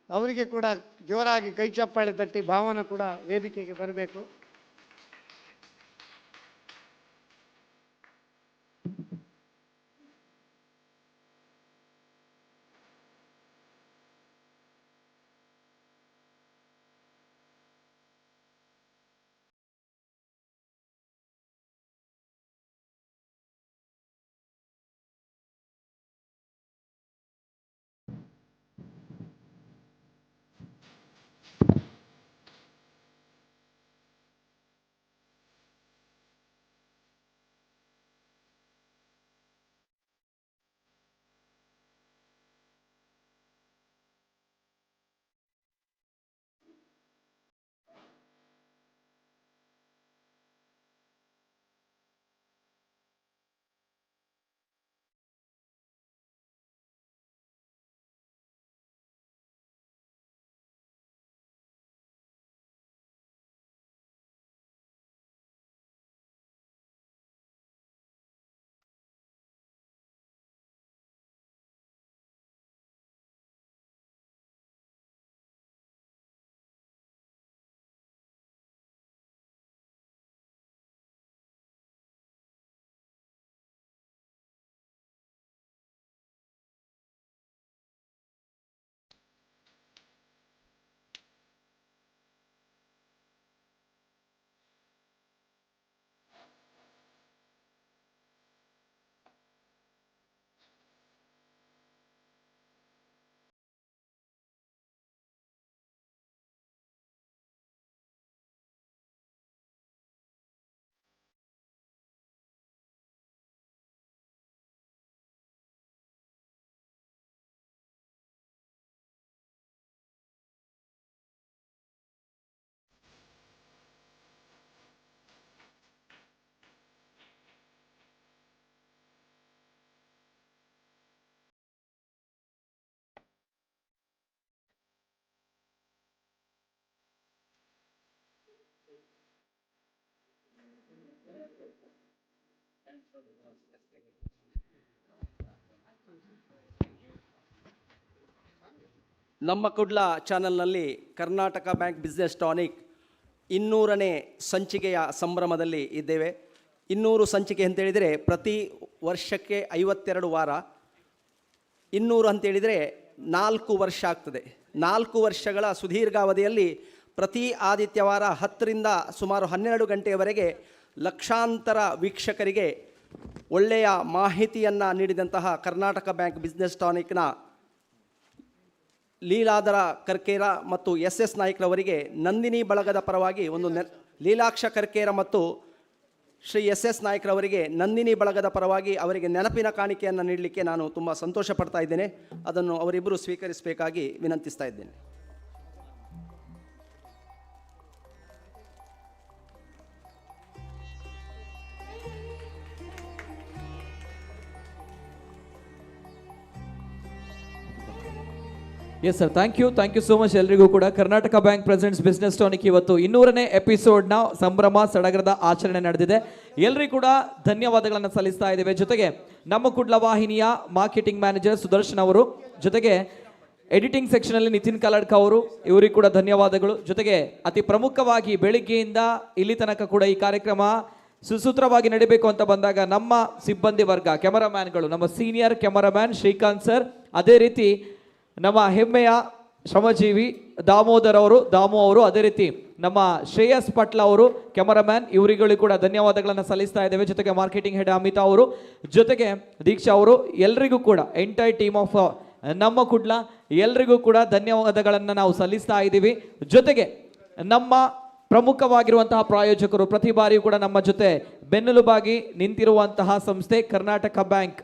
ಅವರಿಗೆ ಕೂಡ ಜೋರಾಗಿ ಕೈ ಚಪ್ಪಾಳೆ ತಟ್ಟಿ ಭಾವನಾ ಕೂಡ ವೇದಿಕೆಗೆ ಬರಬೇಕು. ನಮ್ಮ ಕುಡ್ಲ ಚಾನಲ್ನಲ್ಲಿ ಕರ್ನಾಟಕ ಬ್ಯಾಂಕ್ ಬಿಸ್ನೆಸ್ ಟಾನಿಕ್ 200ನೇ ಸಂಚಿಕೆಯ ಸಂಭ್ರಮದಲ್ಲಿ ಇದ್ದೇವೆ. 200 ಸಂಚಿಕೆ ಅಂತೇಳಿದರೆ ಪ್ರತಿ ವರ್ಷಕ್ಕೆ 52 ವಾರ, 200 ಅಂತೇಳಿದರೆ 4 ವರ್ಷ ಆಗ್ತದೆ. 4 ವರ್ಷಗಳ ಸುದೀರ್ಘಾವಧಿಯಲ್ಲಿ ಪ್ರತಿ ಆದಿತ್ಯವಾರ 10ರಿಂದ ಸುಮಾರು 12 ಗಂಟೆಯವರೆಗೆ ಲಕ್ಷಾಂತರ ವೀಕ್ಷಕರಿಗೆ ಒಳ್ಳೆಯ ಮಾಹಿತಿಯನ್ನು ನೀಡಿದಂತಹ ಕರ್ನಾಟಕ ಬ್ಯಾಂಕ್ ಬಿಸ್ನೆಸ್ ಟಾನಿಕ್ನ ಲೀಲಾಧರ ಕರ್ಕೇರ ಮತ್ತು ಎಸ್ ನಾಯ್ಕರವರಿಗೆ ನಂದಿನಿ ಬಳಗದ ಪರವಾಗಿ ಲೀಲಾಕ್ಷ ಕರ್ಕೇರ ಮತ್ತು ಶ್ರೀ ಎಸ್ ನಾಯ್ಕರವರಿಗೆ ನಂದಿನಿ ಬಳಗದ ಪರವಾಗಿ ಅವರಿಗೆ ನೆನಪಿನ ಕಾಣಿಕೆಯನ್ನು ನೀಡಲಿಕ್ಕೆ ನಾನು ತುಂಬ ಸಂತೋಷ ಪಡ್ತಾ ಇದ್ದೇನೆ. ಅದನ್ನು ಅವರಿಬ್ಬರು ಸ್ವೀಕರಿಸಬೇಕಾಗಿ ವಿನಂತಿಸ್ತಾ ಇದ್ದೇನೆ. Yes sir, thank you so much ಎಲ್ರಿಗೂ ಕೂಡ. Karnataka bank presents business tonic ಇವತ್ತು 200ನೇ ಎಪಿಸೋಡ್ನ ಸಂಭ್ರಮ ಸಡಗರದ ಆಚರಣೆ ನಡೆದಿದೆ. ಎಲ್ರಿಗೂ ಕೂಡ ಧನ್ಯವಾದಗಳನ್ನು ಸಲ್ಲಿಸ್ತಾ ಇದ್ದೇವೆ. ಜೊತೆಗೆ ನಮ್ಮ ಕುಡ್ಲ ವಾಹಿನಿಯ ಮಾರ್ಕೆಟಿಂಗ್ ಮ್ಯಾನೇಜರ್ ಸುದರ್ಶನ್ ಅವರು, ಜೊತೆಗೆ ಎಡಿಟಿಂಗ್ ಸೆಕ್ಷನಲ್ಲಿ ನಿತಿನ್ ಕಲಡ್ಕ ಅವರು, ಇವರಿಗೆ ಕೂಡ ಧನ್ಯವಾದಗಳು. ಜೊತೆಗೆ ಅತಿ ಪ್ರಮುಖವಾಗಿ ಬೆಳಿಗ್ಗೆಯಿಂದ ಇಲ್ಲಿ ತನಕ ಕೂಡ ಈ ಕಾರ್ಯಕ್ರಮ ಸುಸೂತ್ರವಾಗಿ ನಡೀಬೇಕು ಅಂತ ಬಂದಾಗ ನಮ್ಮ ಸಿಬ್ಬಂದಿ ವರ್ಗ, ಕ್ಯಾಮರಾಮ್ಯಾನ್ಗಳು, ನಮ್ಮ ಸೀನಿಯರ್ ಕ್ಯಾಮರಾಮ್ಯಾನ್ ಶ್ರೀಕಾಂತ್ ಸರ್, ಅದೇ ರೀತಿ ನಮ್ಮ ಹೆಮ್ಮೆಯ ಶ್ರಮಜೀವಿ ದಾಮು ಅವರು, ಅದೇ ರೀತಿ ನಮ್ಮ ಶ್ರೇಯಸ್ ಪಟ್ಲ ಅವರು ಕ್ಯಾಮರಾಮ್ಯಾನ್, ಇವರುಗಳಿಗೂ ಕೂಡ ಧನ್ಯವಾದಗಳನ್ನು ಸಲ್ಲಿಸ್ತಾ ಇದ್ದೇವೆ. ಜೊತೆಗೆ ಮಾರ್ಕೆಟಿಂಗ್ ಹೆಡ್ ಅಮಿತಾ ಅವರು, ಜೊತೆಗೆ ದೀಕ್ಷಾ ಅವರು, ಎಲ್ರಿಗೂ ಕೂಡ ಎಂಟೈರ್ ಟೀಮ್ ಆಫ್ ನಮ್ಮ ಕುಡ್ಲ ಎಲ್ರಿಗೂ ಕೂಡ ಧನ್ಯವಾದಗಳನ್ನು ನಾವು ಸಲ್ಲಿಸ್ತಾ ಇದ್ದೀವಿ. ಜೊತೆಗೆ ನಮ್ಮ ಪ್ರಮುಖವಾಗಿರುವಂತಹ ಪ್ರಾಯೋಜಕರು, ಪ್ರತಿ ಬಾರಿಯೂ ಕೂಡ ನಮ್ಮ ಜೊತೆ ಬೆನ್ನೆಲುಬಾಗಿ ನಿಂತಿರುವಂತಹ ಸಂಸ್ಥೆ ಕರ್ನಾಟಕ ಬ್ಯಾಂಕ್